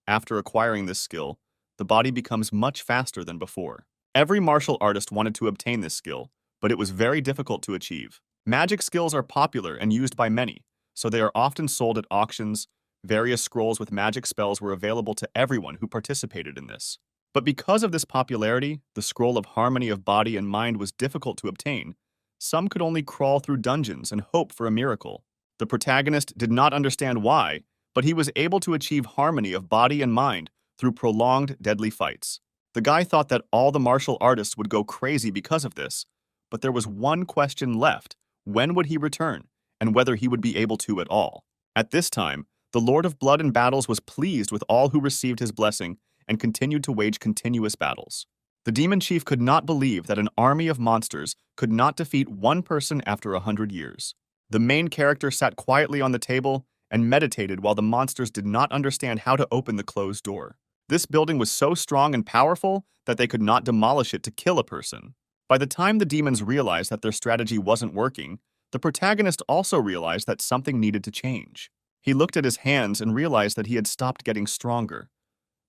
After acquiring this skill, the body becomes much faster than before. Every martial artist wanted to obtain this skill, but it was very difficult to achieve. Magic skills are popular and used by many, so they are often sold at auctions. Various scrolls with magic spells were available to everyone who participated in this. But because of this popularity, the scroll of harmony of body and mind was difficult to obtain. Some could only crawl through dungeons and hope for a miracle. The protagonist did not understand why, but he was able to achieve harmony of body and mind through prolonged, deadly fights. The guy thought that all the martial artists would go crazy because of this, but there was one question left: when would he return, and whether he would be able to at all? At this time, the Lord of Blood and Battles was pleased with all who received his blessing and continued to wage continuous battles. The demon chief could not believe that an army of monsters could not defeat one person after 100 years. The main character sat quietly on the table and meditated while the monsters did not understand how to open the closed door. This building was so strong and powerful that they could not demolish it to kill a person. By the time the demons realized that their strategy wasn't working, the protagonist also realized that something needed to change. He looked at his hands and realized that he had stopped getting stronger,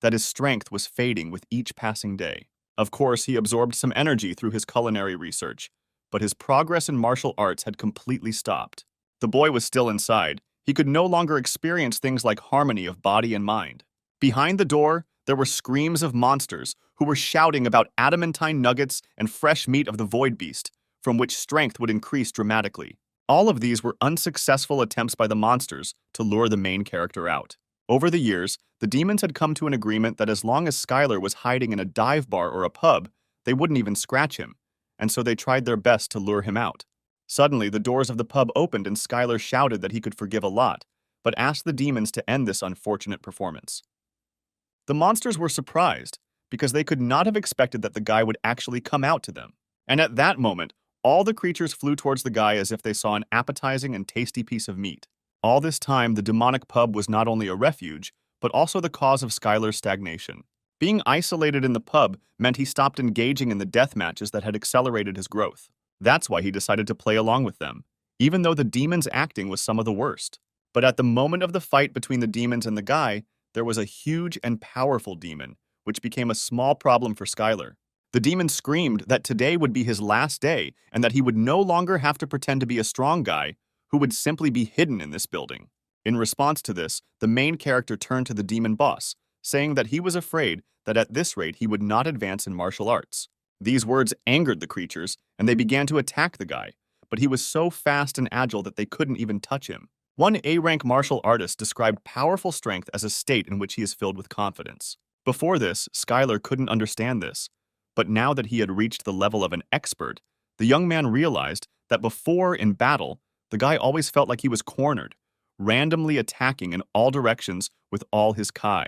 that his strength was fading with each passing day. Of course, he absorbed some energy through his culinary research, but his progress in martial arts had completely stopped. The boy was still inside. He could no longer experience things like harmony of body and mind. Behind the door, there were screams of monsters who were shouting about adamantine nuggets and fresh meat of the void beast, from which strength would increase dramatically. All of these were unsuccessful attempts by the monsters to lure the main character out. Over the years, the demons had come to an agreement that as long as Skyler was hiding in a dive bar or a pub, they wouldn't even scratch him, and so they tried their best to lure him out. Suddenly, the doors of the pub opened and Skyler shouted that he could forgive a lot, but asked the demons to end this unfortunate performance. The monsters were surprised, because they could not have expected that the guy would actually come out to them. And at that moment, all the creatures flew towards the guy as if they saw an appetizing and tasty piece of meat. All this time, the demonic pub was not only a refuge, but also the cause of Skyler's stagnation. Being isolated in the pub meant he stopped engaging in the death matches that had accelerated his growth. That's why he decided to play along with them, even though the demons' acting was some of the worst. But at the moment of the fight between the demons and the guy, there was a huge and powerful demon, which became a small problem for Skyler. The demon screamed that today would be his last day and that he would no longer have to pretend to be a strong guy who would simply be hidden in this building. In response to this, the main character turned to the demon boss, saying that he was afraid that at this rate he would not advance in martial arts. These words angered the creatures, and they began to attack the guy, but he was so fast and agile that they couldn't even touch him. One A-rank martial artist described powerful strength as a state in which he is filled with confidence. Before this, Skyler couldn't understand this, But now that he had reached the level of an expert, the young man realized that before, in battle, the guy always felt like he was cornered, randomly attacking in all directions with all his kai.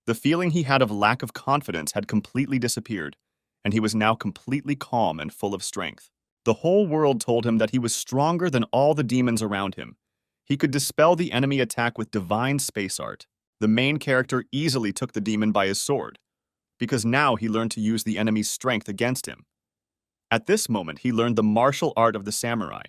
The feeling he had of lack of confidence had completely disappeared, and he was now completely calm and full of strength. The whole world told him that he was stronger than all the demons around him. He could dispel the enemy attack with divine space art. The main character easily took the demon by his sword, because now he learned to use the enemy's strength against him. At this moment, he learned the martial art of the samurai,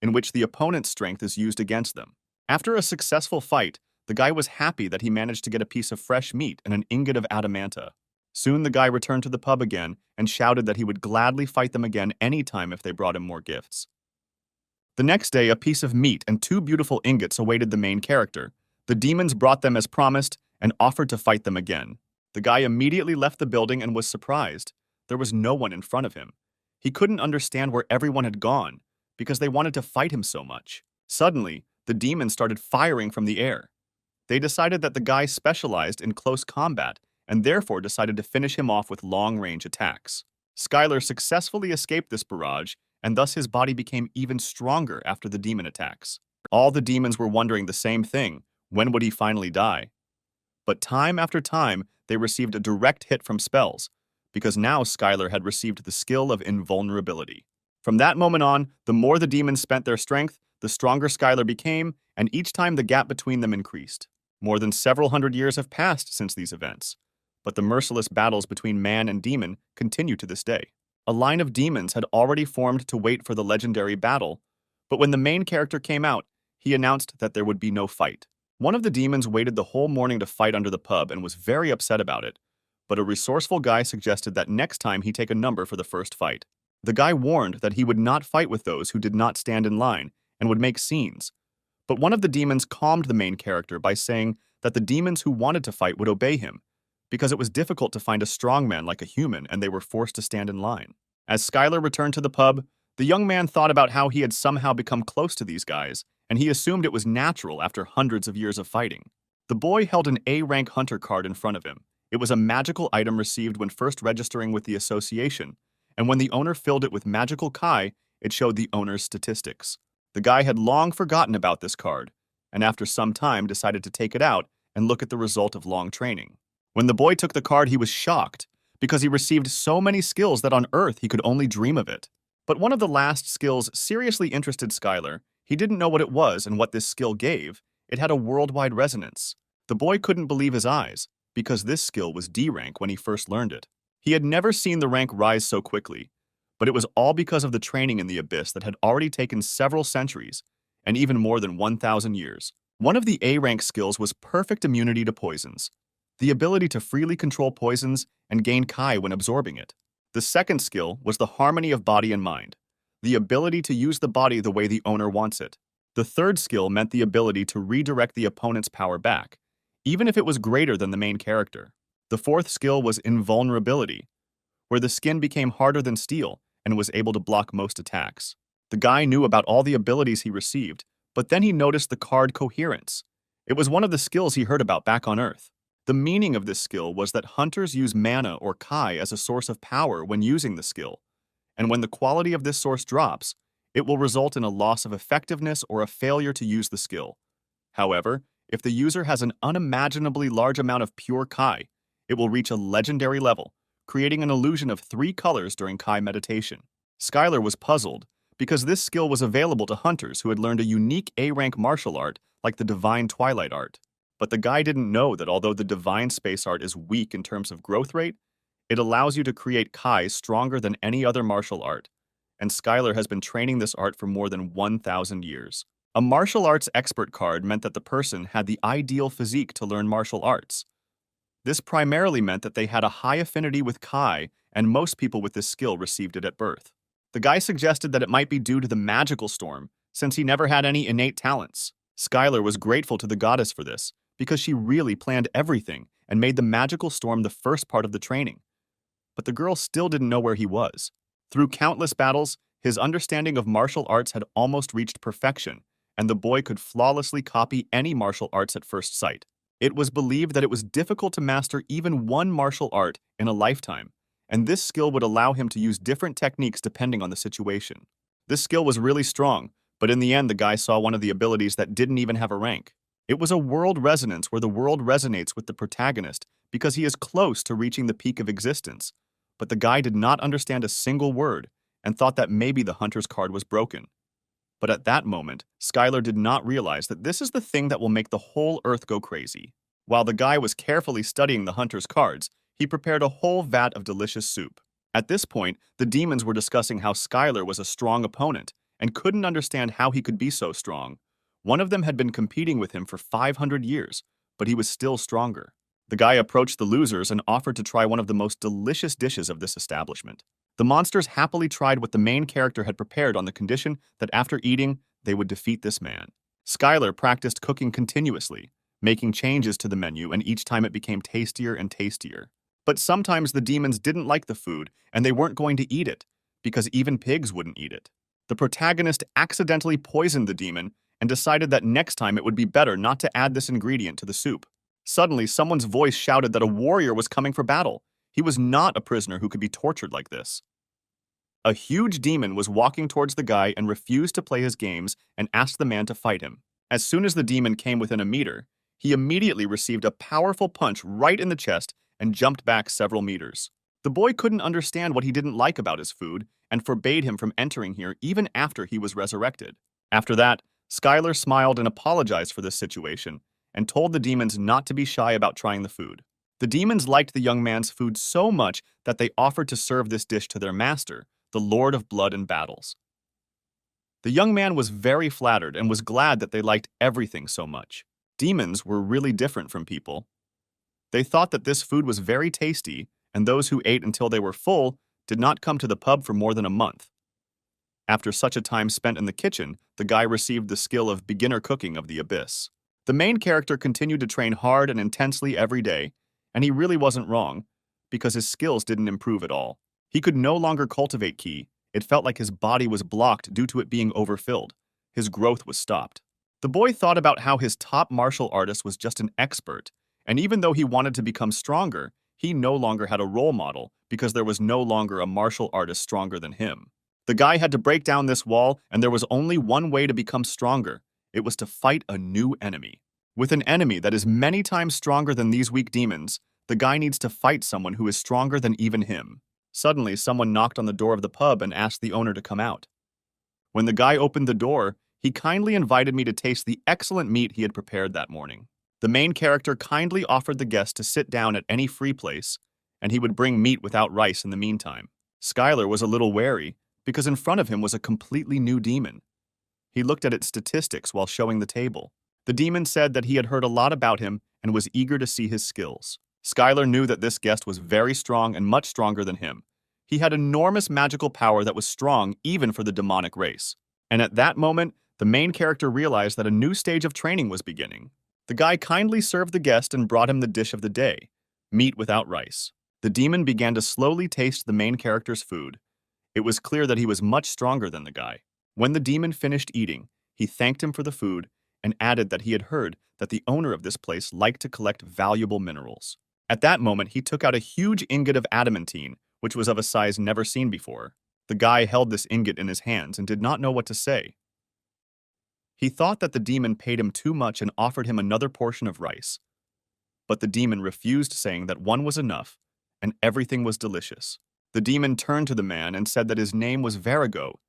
in which the opponent's strength is used against them. After a successful fight, the guy was happy that he managed to get a piece of fresh meat and an ingot of adamanta. Soon the guy returned to the pub again and shouted that he would gladly fight them again anytime if they brought him more gifts. The next day, a piece of meat and 2 beautiful ingots awaited the main character. The demons brought them as promised and offered to fight them again. The guy immediately left the building and was surprised. There was no one in front of him. He couldn't understand where everyone had gone because they wanted to fight him so much. Suddenly, the demons started firing from the air. They decided that the guy specialized in close combat and therefore decided to finish him off with long-range attacks. Skyler successfully escaped this barrage, and thus his body became even stronger after the demon attacks. All the demons were wondering the same thing: when would he finally die? But time after time, they received a direct hit from spells, because now Skyler had received the skill of invulnerability. From that moment on, the more the demons spent their strength, the stronger Skyler became, and each time the gap between them increased. More than several hundred years have passed since these events, but the merciless battles between man and demon continue to this day. A line of demons had already formed to wait for the legendary battle, but when the main character came out, he announced that there would be no fight. One of the demons waited the whole morning to fight under the pub and was very upset about it, but a resourceful guy suggested that next time he take a number for the first fight. The guy warned that he would not fight with those who did not stand in line and would make scenes, but one of the demons calmed the main character by saying that the demons who wanted to fight would obey him, because it was difficult to find a strong man like a human and they were forced to stand in line. As Skyler returned to the pub, the young man thought about how he had somehow become close to these guys, and he assumed it was natural after hundreds of years of fighting. The boy held an A-rank hunter card in front of him. It was a magical item received when first registering with the association, and when the owner filled it with magical kai, it showed the owner's statistics. The guy had long forgotten about this card, and after some time decided to take it out and look at the result of long training. When the boy took the card, he was shocked, because he received so many skills that on Earth he could only dream of it. But one of the last skills seriously interested Skyler. He didn't know what it was and what this skill gave. It had a worldwide resonance. The boy couldn't believe his eyes, because this skill was D rank when he first learned it. He had never seen the rank rise so quickly, but it was all because of the training in the abyss that had already taken several centuries, and even more than 1,000 years. One of the A-rank skills was perfect immunity to poisons, the ability to freely control poisons and gain kai when absorbing it. The second skill was the harmony of body and mind, the ability to use the body the way the owner wants it. The third skill meant the ability to redirect the opponent's power back, even if it was greater than the main character. The fourth skill was invulnerability, where the skin became harder than steel and was able to block most attacks. The guy knew about all the abilities he received, but then he noticed the card coherence. It was one of the skills he heard about back on Earth. The meaning of this skill was that hunters use mana or kai as a source of power when using the skill, and when the quality of this source drops, it will result in a loss of effectiveness or a failure to use the skill. However, if the user has an unimaginably large amount of pure kai, it will reach a legendary level, creating an illusion of 3 colors during kai meditation. Skyler was puzzled, because this skill was available to hunters who had learned a unique A-rank martial art like the Divine Twilight Art. But the guy didn't know that although the Divine Space Art is weak in terms of growth rate, it allows you to create kai stronger than any other martial art, and Skyler has been training this art for more than 1,000 years. A martial arts expert card meant that the person had the ideal physique to learn martial arts. This primarily meant that they had a high affinity with kai, and most people with this skill received it at birth. The guy suggested that it might be due to the magical storm, since he never had any innate talents. Skyler was grateful to the goddess for this, because she really planned everything and made the magical storm the first part of the training. But the girl still didn't know where he was. Through countless battles, his understanding of martial arts had almost reached perfection, and the boy could flawlessly copy any martial arts at first sight. It was believed that it was difficult to master even one martial art in a lifetime, and this skill would allow him to use different techniques depending on the situation. This skill was really strong, but in the end the guy saw one of the abilities that didn't even have a rank. It was a world resonance where the world resonates with the protagonist because he is close to reaching the peak of existence. But the guy did not understand a single word and thought that maybe the hunter's card was broken. But at that moment, Skyler did not realize that this is the thing that will make the whole earth go crazy. While the guy was carefully studying the hunter's cards, he prepared a whole vat of delicious soup. At this point, the demons were discussing how Skyler was a strong opponent and couldn't understand how he could be so strong. One of them had been competing with him for 500 years, but he was still stronger. The guy approached the losers and offered to try one of the most delicious dishes of this establishment. The monsters happily tried what the main character had prepared on the condition that after eating, they would defeat this man. Skyler practiced cooking continuously, making changes to the menu, and each time it became tastier and tastier. But sometimes the demons didn't like the food, and they weren't going to eat it, because even pigs wouldn't eat it. The protagonist accidentally poisoned the demon and decided that next time it would be better not to add this ingredient to the soup. Suddenly, someone's voice shouted that a warrior was coming for battle. He was not a prisoner who could be tortured like this. A huge demon was walking towards the guy and refused to play his games and asked the man to fight him. As soon as the demon came within a meter, he immediately received a powerful punch right in the chest and jumped back several meters. The boy couldn't understand what he didn't like about his food and forbade him from entering here even after he was resurrected. After that, Skyler smiled and apologized for this situation and told the demons not to be shy about trying the food. The demons liked the young man's food so much that they offered to serve this dish to their master, the Lord of Blood and Battles. The young man was very flattered and was glad that they liked everything so much. Demons were really different from people. They thought that this food was very tasty, and those who ate until they were full did not come to the pub for more than a month. After such a time spent in the kitchen, the guy received the skill of beginner cooking of the abyss. The main character continued to train hard and intensely every day, and he really wasn't wrong, because his skills didn't improve at all. He could no longer cultivate ki. It felt like his body was blocked due to it being overfilled. His growth was stopped. The boy thought about how his top martial artist was just an expert, and even though he wanted to become stronger, he no longer had a role model because there was no longer a martial artist stronger than him. The guy had to break down this wall, and there was only one way to become stronger. It was to fight a new enemy. With an enemy that is many times stronger than these weak demons, the guy needs to fight someone who is stronger than even him. Suddenly, someone knocked on the door of the pub and asked the owner to come out. When the guy opened the door, he kindly invited me to taste the excellent meat he had prepared that morning. The main character kindly offered the guest to sit down at any free place, and he would bring meat without rice in the meantime. Skyler was a little wary, because in front of him was a completely new demon. He looked at its statistics while showing the table. The demon said that he had heard a lot about him and was eager to see his skills. Skyler knew that this guest was very strong and much stronger than him. He had enormous magical power that was strong even for the demonic race. And at that moment, the main character realized that a new stage of training was beginning. The guy kindly served the guest and brought him the dish of the day, meat without rice. The demon began to slowly taste the main character's food. It was clear that he was much stronger than the guy. When the demon finished eating, he thanked him for the food and added that he had heard that the owner of this place liked to collect valuable minerals. At that moment, he took out a huge ingot of adamantine, which was of a size never seen before. The guy held this ingot in his hands and did not know what to say. He thought that the demon paid him too much and offered him another portion of rice. But the demon refused, saying that one was enough, and everything was delicious. The demon turned to the man and said that his name was Virago.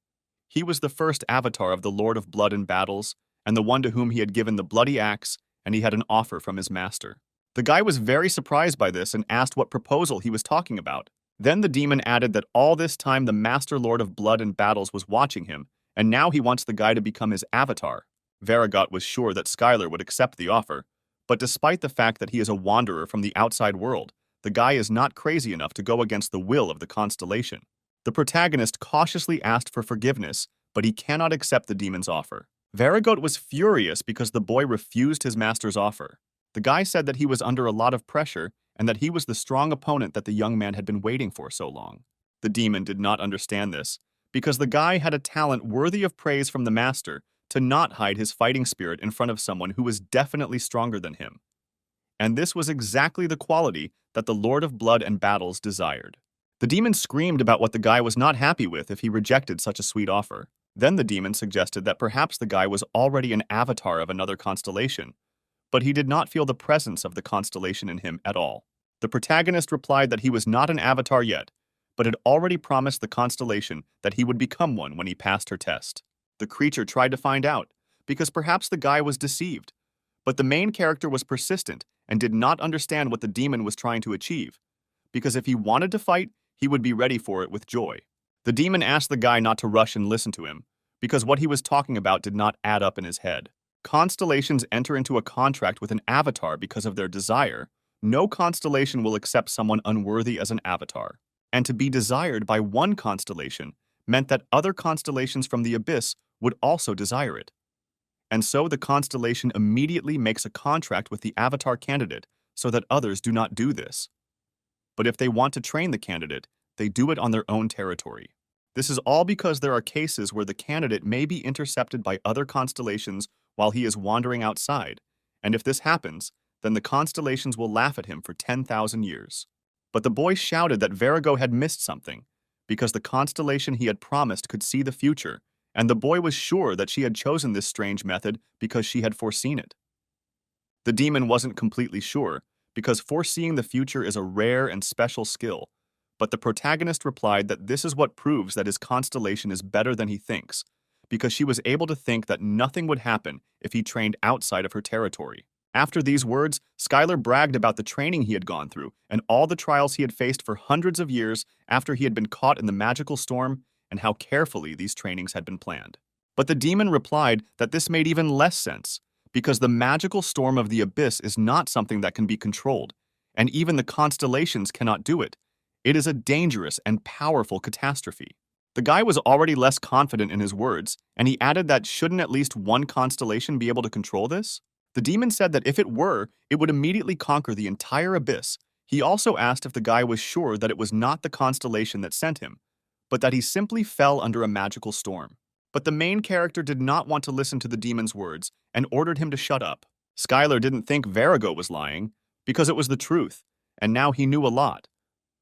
He was the first avatar of the Lord of Blood and Battles, and the one to whom he had given the bloody axe, and he had an offer from his master. The guy was very surprised by this and asked what proposal he was talking about. Then the demon added that all this time the Master Lord of Blood and Battles was watching him, and now he wants the guy to become his avatar. Varagot was sure that Skyler would accept the offer, but despite the fact that he is a wanderer from the outside world, the guy is not crazy enough to go against the will of the Constellation. The protagonist cautiously asked for forgiveness, but he cannot accept the demon's offer. Varagot was furious because the boy refused his master's offer. The guy said that he was under a lot of pressure and that he was the strong opponent that the young man had been waiting for so long. The demon did not understand this, because the guy had a talent worthy of praise from the master to not hide his fighting spirit in front of someone who was definitely stronger than him. And this was exactly the quality that the Lord of Blood and Battles desired. The demon screamed about what the guy was not happy with if he rejected such a sweet offer. Then the demon suggested that perhaps the guy was already an avatar of another constellation, but he did not feel the presence of the constellation in him at all. The protagonist replied that he was not an avatar yet, but had already promised the constellation that he would become one when he passed her test. The creature tried to find out, because perhaps the guy was deceived, but the main character was persistent and did not understand what the demon was trying to achieve, because if he wanted to fight, he would be ready for it with joy. The demon asked the guy not to rush and listen to him, because what he was talking about did not add up in his head. Constellations enter into a contract with an avatar because of their desire. No constellation will accept someone unworthy as an avatar. And to be desired by one constellation meant that other constellations from the abyss would also desire it. And so the constellation immediately makes a contract with the avatar candidate so that others do not do this. But if they want to train the candidate, they do it on their own territory. This is all because there are cases where the candidate may be intercepted by other constellations while he is wandering outside, and if this happens, then the constellations will laugh at him for 10,000 years. But the boy shouted that Virago had missed something, because the constellation he had promised could see the future, and the boy was sure that she had chosen this strange method because she had foreseen it. The demon wasn't completely sure, because foreseeing the future is a rare and special skill, but the protagonist replied that this is what proves that his constellation is better than he thinks, because she was able to think that nothing would happen if he trained outside of her territory. After these words, Skyler bragged about the training he had gone through and all the trials he had faced for hundreds of years after he had been caught in the magical storm and how carefully these trainings had been planned. But the demon replied that this made even less sense, because the magical storm of the abyss is not something that can be controlled, and even the constellations cannot do it. It is a dangerous and powerful catastrophe. The guy was already less confident in his words, and he added that shouldn't at least one constellation be able to control this? The demon said that if it were, it would immediately conquer the entire abyss. He also asked if the guy was sure that it was not the constellation that sent him, but that he simply fell under a magical storm. But the main character did not want to listen to the demon's words and ordered him to shut up. Skyler didn't think Virago was lying, because it was the truth, and now he knew a lot.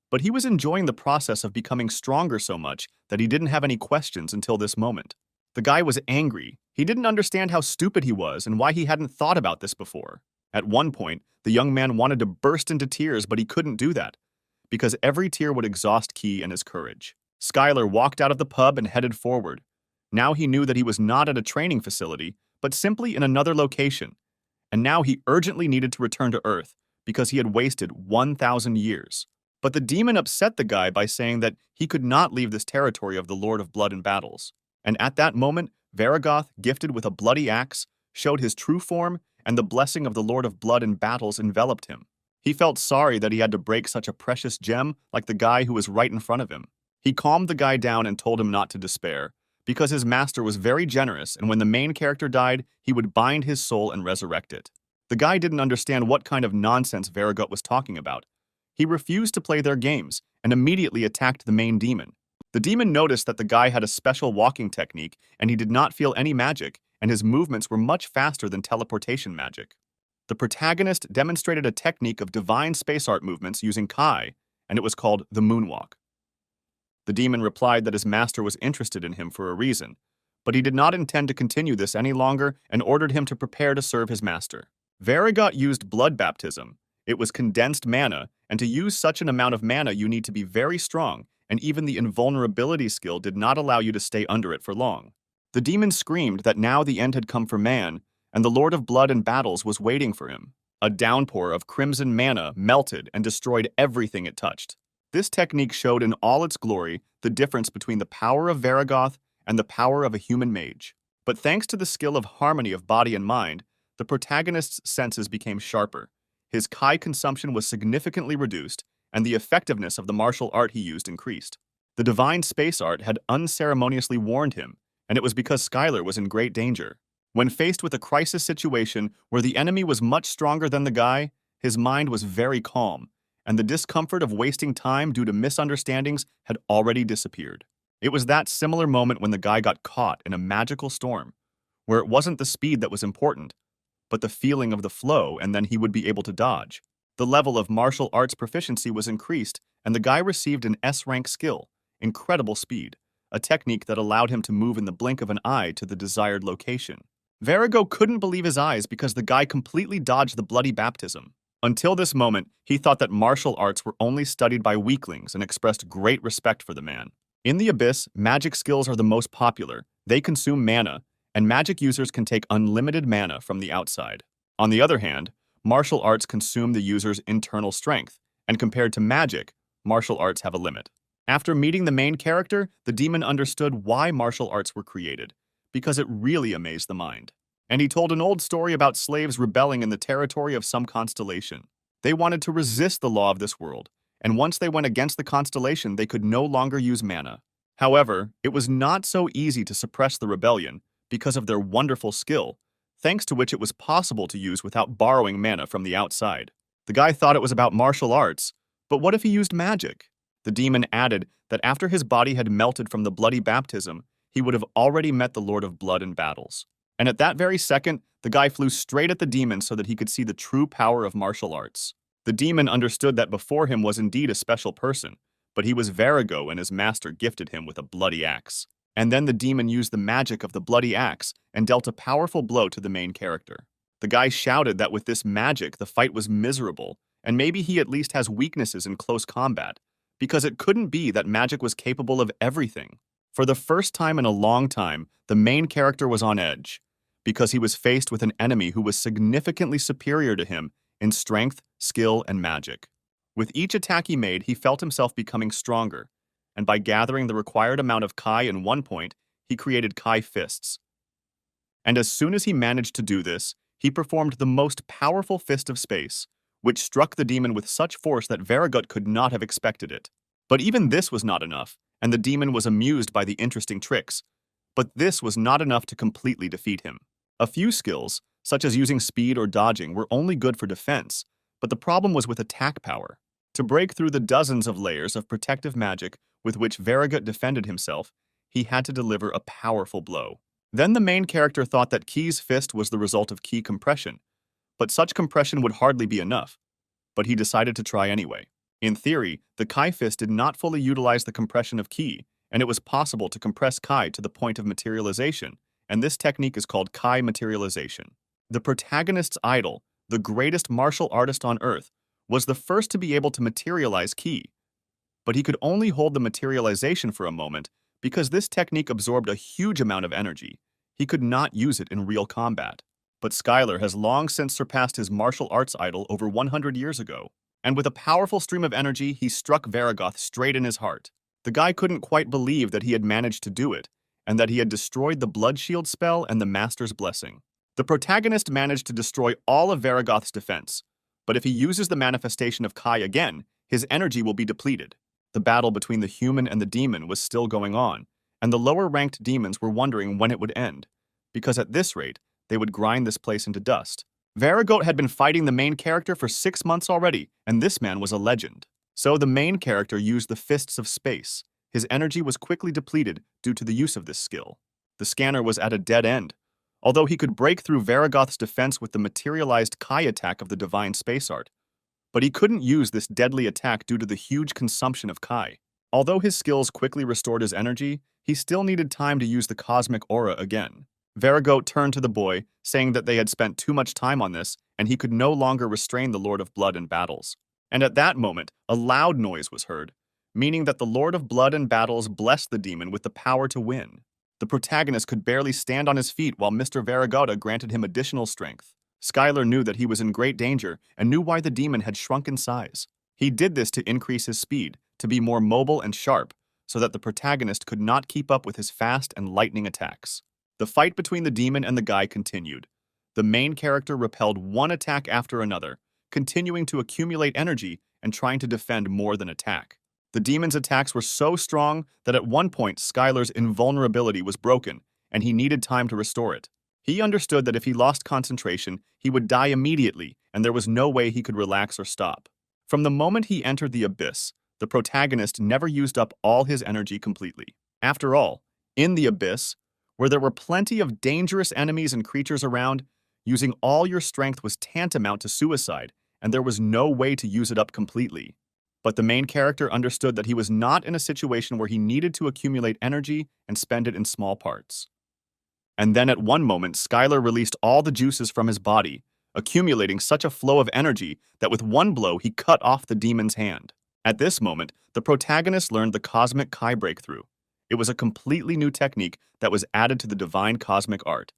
But he was enjoying the process of becoming stronger so much that he didn't have any questions until this moment. The guy was angry. He didn't understand how stupid he was and why he hadn't thought about this before. At one point, the young man wanted to burst into tears, but he couldn't do that, because every tear would exhaust Key and his courage. Skyler walked out of the pub and headed forward. Now he knew that he was not at a training facility, but simply in another location. And now he urgently needed to return to Earth, because he had wasted 1,000 years. But the demon upset the guy by saying that he could not leave this territory of the Lord of Blood and Battles. And at that moment, Varagoth, gifted with a bloody axe, showed his true form, and the blessing of the Lord of Blood and Battles enveloped him. He felt sorry that he had to break such a precious gem like the guy who was right in front of him. He calmed the guy down and told him not to despair, because his master was very generous, and when the main character died, he would bind his soul and resurrect it. The guy didn't understand what kind of nonsense Varagot was talking about. He refused to play their games and immediately attacked the main demon. The demon noticed that the guy had a special walking technique and he did not feel any magic, and his movements were much faster than teleportation magic. The protagonist demonstrated a technique of divine space art movements using Kai, and it was called the moonwalk. The demon replied that his master was interested in him for a reason, but he did not intend to continue this any longer and ordered him to prepare to serve his master. Varagot used blood baptism. It was condensed mana, and to use such an amount of mana you need to be very strong, and even the invulnerability skill did not allow you to stay under it for long. The demon screamed that now the end had come for man, and the Lord of Blood and Battles was waiting for him. A downpour of crimson mana melted and destroyed everything it touched. This technique showed in all its glory the difference between the power of Varagoth and the power of a human mage. But thanks to the skill of harmony of body and mind, the protagonist's senses became sharper. His Kai consumption was significantly reduced, and the effectiveness of the martial art he used increased. The divine space art had unceremoniously warned him, and it was because Skyler was in great danger. When faced with a crisis situation where the enemy was much stronger than the guy, his mind was very calm, and the discomfort of wasting time due to misunderstandings had already disappeared. It was that similar moment when the guy got caught in a magical storm, where it wasn't the speed that was important, but the feeling of the flow, and then he would be able to dodge. The level of martial arts proficiency was increased, and the guy received an S-rank skill, incredible speed, a technique that allowed him to move in the blink of an eye to the desired location. Verigo couldn't believe his eyes because the guy completely dodged the bloody baptism. Until this moment, he thought that martial arts were only studied by weaklings and expressed great respect for the man. In the Abyss, magic skills are the most popular. They consume mana, and magic users can take unlimited mana from the outside. On the other hand, martial arts consume the user's internal strength, and compared to magic, martial arts have a limit. After meeting the main character, the demon understood why martial arts were created, because it really amazed the mind. And he told an old story about slaves rebelling in the territory of some constellation. They wanted to resist the law of this world, and once they went against the constellation, they could no longer use mana. However, it was not so easy to suppress the rebellion because of their wonderful skill, thanks to which it was possible to use without borrowing mana from the outside. The guy thought it was about martial arts, but what if he used magic? The demon added that after his body had melted from the bloody baptism, he would have already met the Lord of Blood in battles. And at that very second, the guy flew straight at the demon so that he could see the true power of martial arts. The demon understood that before him was indeed a special person, but he was Verigo and his master gifted him with a bloody axe. And then the demon used the magic of the bloody axe and dealt a powerful blow to the main character. The guy shouted that with this magic, the fight was miserable, and maybe he at least has weaknesses in close combat, because it couldn't be that magic was capable of everything. For the first time in a long time, the main character was on edge, because he was faced with an enemy who was significantly superior to him in strength, skill, and magic. With each attack he made, he felt himself becoming stronger, and by gathering the required amount of Kai in one point, he created Kai fists. And as soon as he managed to do this, he performed the most powerful fist of space, which struck the demon with such force that Verigut could not have expected it. But even this was not enough, and the demon was amused by the interesting tricks. But this was not enough to completely defeat him. A few skills, such as using speed or dodging, were only good for defense, but the problem was with attack power. To break through the dozens of layers of protective magic with which Verigut defended himself, he had to deliver a powerful blow. Then the main character thought that Ki's fist was the result of Ki compression, but such compression would hardly be enough. But he decided to try anyway. In theory, the Kai fist did not fully utilize the compression of Ki, and it was possible to compress Kai to the point of materialization, and this technique is called Kai materialization. The protagonist's idol, the greatest martial artist on Earth, was the first to be able to materialize Ki. But he could only hold the materialization for a moment because this technique absorbed a huge amount of energy. He could not use it in real combat. But Skyler has long since surpassed his martial arts idol over 100 years ago, and with a powerful stream of energy, he struck Varigoth straight in his heart. The guy couldn't quite believe that he had managed to do it, and that he had destroyed the Blood Shield spell and the Master's Blessing. The protagonist managed to destroy all of Varigoth's defense, but if he uses the manifestation of Kai again, his energy will be depleted. The battle between the human and the demon was still going on, and the lower-ranked demons were wondering when it would end, because at this rate, they would grind this place into dust. Varigot had been fighting the main character for 6 months already, and this man was a legend. So the main character used the Fists of Space. His energy was quickly depleted due to the use of this skill. The scanner was at a dead end. Although he could break through Varigoth's defense with the materialized Kai attack of the Divine Space Art, but he couldn't use this deadly attack due to the huge consumption of Kai. Although his skills quickly restored his energy, he still needed time to use the Cosmic Aura again. Varigot turned to the boy, saying that they had spent too much time on this, and he could no longer restrain the Lord of Blood in battles. And at that moment, a loud noise was heard, meaning that the Lord of Blood in battles blessed the demon with the power to win. The protagonist could barely stand on his feet while Mr. Varigota granted him additional strength. Skyler knew that he was in great danger and knew why the demon had shrunk in size. He did this to increase his speed, to be more mobile and sharp, so that the protagonist could not keep up with his fast and lightning attacks. The fight between the demon and the guy continued. The main character repelled one attack after another, continuing to accumulate energy and trying to defend more than attack. The demon's attacks were so strong that at one point Skyler's invulnerability was broken, and he needed time to restore it. He understood that if he lost concentration, he would die immediately, and there was no way he could relax or stop. From the moment he entered the abyss, the protagonist never used up all his energy completely. After all, in the abyss, where there were plenty of dangerous enemies and creatures around, using all your strength was tantamount to suicide, and there was no way to use it up completely. But the main character understood that he was not in a situation where he needed to accumulate energy and spend it in small parts. And then at one moment, Skyler released all the juices from his body, accumulating such a flow of energy that with one blow he cut off the demon's hand. At this moment, the protagonist learned the cosmic Kai breakthrough. It was a completely new technique that was added to the divine cosmic art.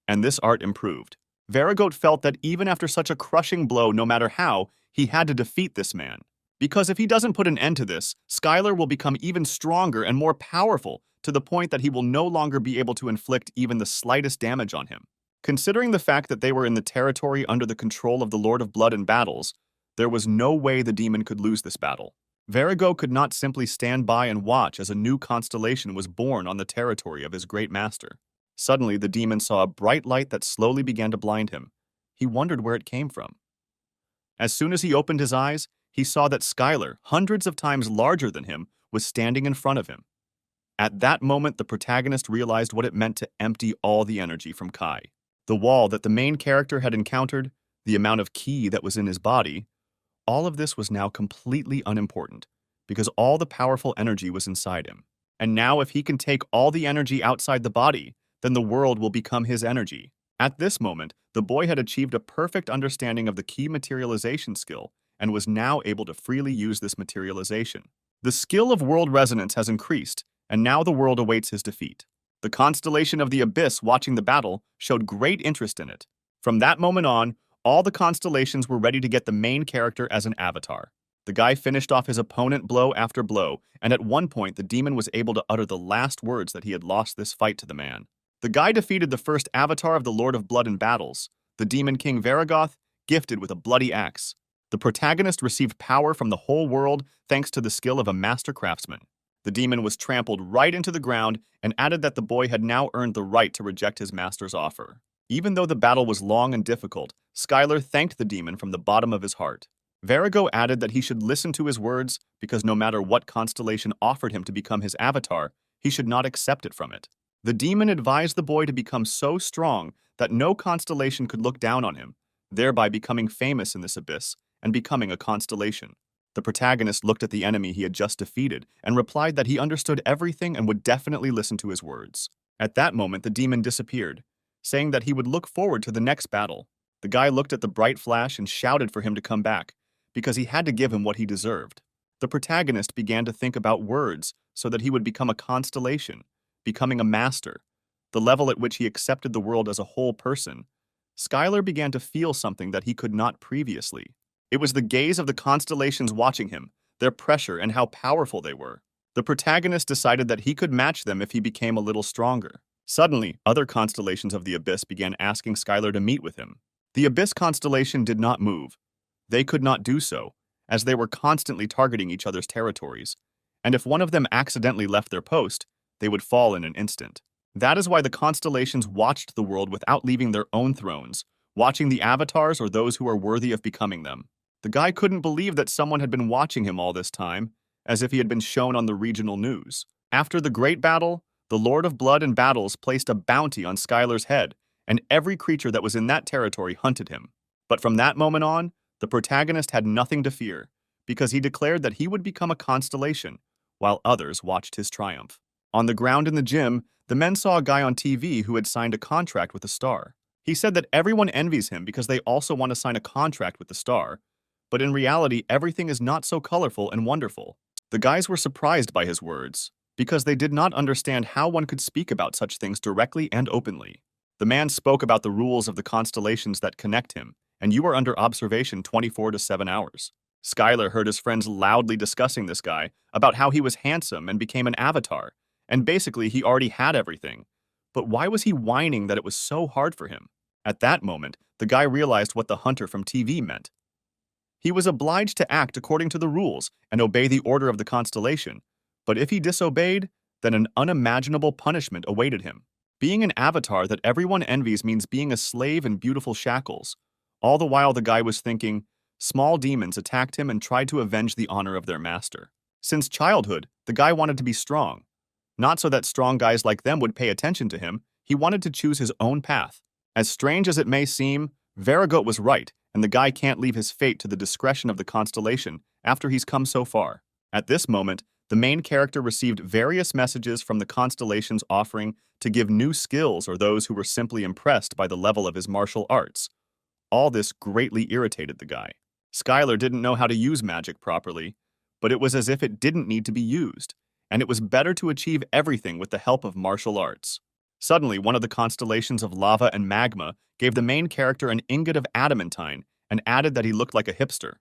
And this art improved. Varigote felt that even after such a crushing blow, no matter how, he had to defeat this man. Because if he doesn't put an end to this, Skyler will become even stronger and more powerful to the point that he will no longer be able to inflict even the slightest damage on him. Considering the fact that they were in the territory under the control of the Lord of Blood and Battles, there was no way the demon could lose this battle. Varigo could not simply stand by and watch as a new constellation was born on the territory of his great master. Suddenly, the demon saw a bright light that slowly began to blind him. He wondered where it came from. As soon as he opened his eyes, he saw that Skyler, hundreds of times larger than him, was standing in front of him. At that moment, the protagonist realized what it meant to empty all the energy from Kai. The wall that the main character had encountered, the amount of ki that was in his body, all of this was now completely unimportant, because all the powerful energy was inside him. And now if he can take all the energy outside the body, then the world will become his energy. At this moment, the boy had achieved a perfect understanding of the ki materialization skill and was now able to freely use this materialization. The skill of world resonance has increased, and now the world awaits his defeat. The constellation of the Abyss watching the battle showed great interest in it. From that moment on, all the constellations were ready to get the main character as an avatar. The guy finished off his opponent blow after blow, and at one point the demon was able to utter the last words that he had lost this fight to the man. The guy defeated the first avatar of the Lord of Blood and Battles, the demon king Varigoth, gifted with a bloody axe. The protagonist received power from the whole world thanks to the skill of a master craftsman. The demon was trampled right into the ground and added that the boy had now earned the right to reject his master's offer. Even though the battle was long and difficult, Skyler thanked the demon from the bottom of his heart. Varigo added that he should listen to his words because no matter what constellation offered him to become his avatar, he should not accept it from it. The demon advised the boy to become so strong that no constellation could look down on him, thereby becoming famous in this abyss and becoming a constellation. The protagonist looked at the enemy he had just defeated and replied that he understood everything and would definitely listen to his words. At that moment, the demon disappeared, saying that he would look forward to the next battle. The guy looked at the bright flash and shouted for him to come back, because he had to give him what he deserved. The protagonist began to think about words so that he would become a constellation, becoming a master, the level at which he accepted the world as a whole person. Skyler began to feel something that he could not previously. It was the gaze of the constellations watching him, their pressure, and how powerful they were. The protagonist decided that he could match them if he became a little stronger. Suddenly, other constellations of the Abyss began asking Skyler to meet with him. The Abyss constellation did not move. They could not do so, as they were constantly targeting each other's territories, and if one of them accidentally left their post, they would fall in an instant. That is why the constellations watched the world without leaving their own thrones, watching the avatars or those who are worthy of becoming them. The guy couldn't believe that someone had been watching him all this time, as if he had been shown on the regional news. After the great battle, the Lord of Blood and Battles placed a bounty on Skyler's head, and every creature that was in that territory hunted him. But from that moment on, the protagonist had nothing to fear, because he declared that he would become a constellation, while others watched his triumph. On the ground in the gym, the men saw a guy on TV who had signed a contract with a star. He said that everyone envies him because they also want to sign a contract with the star, but in reality, everything is not so colorful and wonderful. The guys were surprised by his words, because they did not understand how one could speak about such things directly and openly. The man spoke about the rules of the constellations that connect him, and you are under observation 24 to 7 hours. Skyler heard his friends loudly discussing this guy about how he was handsome and became an avatar, and basically he already had everything. But why was he whining that it was so hard for him? At that moment, the guy realized what the hunter from TV meant. He was obliged to act according to the rules and obey the order of the constellation, but if he disobeyed, then an unimaginable punishment awaited him. Being an avatar that everyone envies means being a slave in beautiful shackles. All the while the guy was thinking, small demons attacked him and tried to avenge the honor of their master. Since childhood, the guy wanted to be strong. Not so that strong guys like them would pay attention to him, he wanted to choose his own path. As strange as it may seem, Varigot was right, and the guy can't leave his fate to the discretion of the constellation after he's come so far. At this moment, the main character received various messages from the constellations offering to give new skills or those who were simply impressed by the level of his martial arts. All this greatly irritated the guy. Skyler didn't know how to use magic properly, but it was as if it didn't need to be used, and it was better to achieve everything with the help of martial arts. Suddenly, one of the constellations of lava and magma gave the main character an ingot of adamantine and added that he looked like a hipster.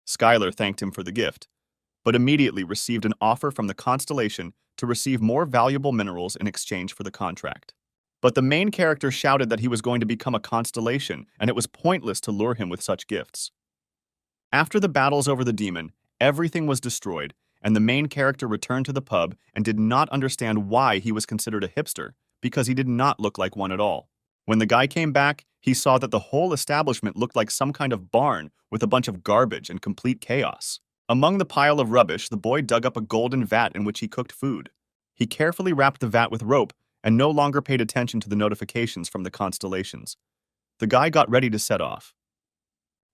Skyler thanked him for the gift, but immediately received an offer from the constellation to receive more valuable minerals in exchange for the contract. But the main character shouted that he was going to become a constellation, and it was pointless to lure him with such gifts. After the battles over the demon, everything was destroyed, and the main character returned to the pub and did not understand why he was considered a hipster, because he did not look like one at all. When the guy came back, he saw that the whole establishment looked like some kind of barn with a bunch of garbage and complete chaos. Among the pile of rubbish, the boy dug up a golden vat in which he cooked food. He carefully wrapped the vat with rope and no longer paid attention to the notifications from the constellations. The guy got ready to set off.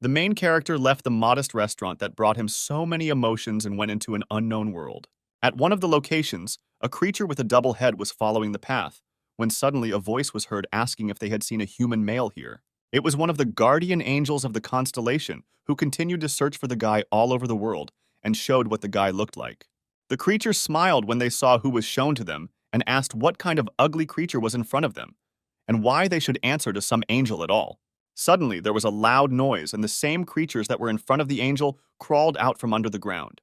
The main character left the modest restaurant that brought him so many emotions and went into an unknown world. At one of the locations, a creature with a double head was following the path, when suddenly a voice was heard asking if they had seen a human male here. It was one of the guardian angels of the constellation, who continued to search for the guy all over the world and showed what the guy looked like. The creature smiled when they saw who was shown to them and asked what kind of ugly creature was in front of them, and why they should answer to some angel at all. Suddenly, there was a loud noise, and the same creatures that were in front of the angel crawled out from under the ground.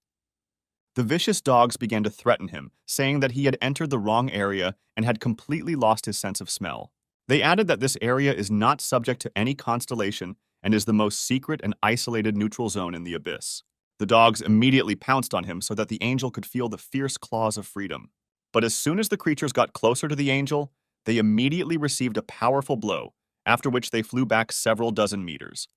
The vicious dogs began to threaten him, saying that he had entered the wrong area and had completely lost his sense of smell. They added that this area is not subject to any constellation and is the most secret and isolated neutral zone in the abyss. The dogs immediately pounced on him so that the angel could feel the fierce claws of freedom. But as soon as the creatures got closer to the angel, they immediately received a powerful blow, after which they flew back several dozen meters.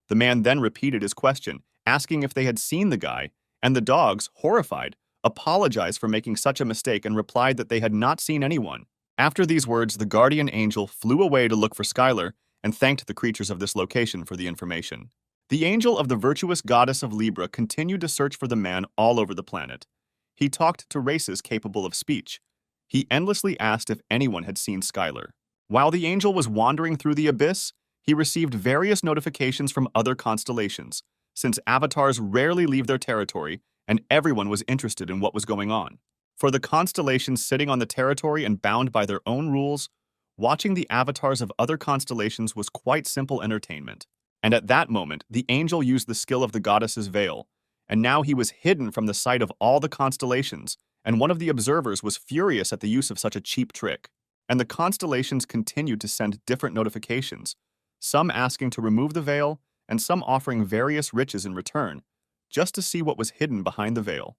The man then repeated his question, asking if they had seen the guy, and the dogs, horrified, apologized for making such a mistake and replied that they had not seen anyone. After these words, the guardian angel flew away to look for Skyler and thanked the creatures of this location for the information. The angel of the virtuous goddess of Libra continued to search for the man all over the planet. He talked to races capable of speech. He endlessly asked if anyone had seen Skyler. While the angel was wandering through the abyss, he received various notifications from other constellations, since avatars rarely leave their territory and everyone was interested in what was going on. For the constellations sitting on the territory and bound by their own rules, watching the avatars of other constellations was quite simple entertainment. And at that moment, the angel used the skill of the goddess's veil, and now he was hidden from the sight of all the constellations, and one of the observers was furious at the use of such a cheap trick. And the constellations continued to send different notifications, some asking to remove the veil, and some offering various riches in return, just to see what was hidden behind the veil.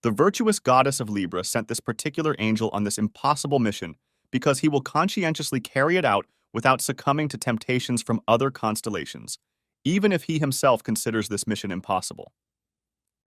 The virtuous goddess of Libra sent this particular angel on this impossible mission because he will conscientiously carry it out without succumbing to temptations from other constellations, even if he himself considers this mission impossible.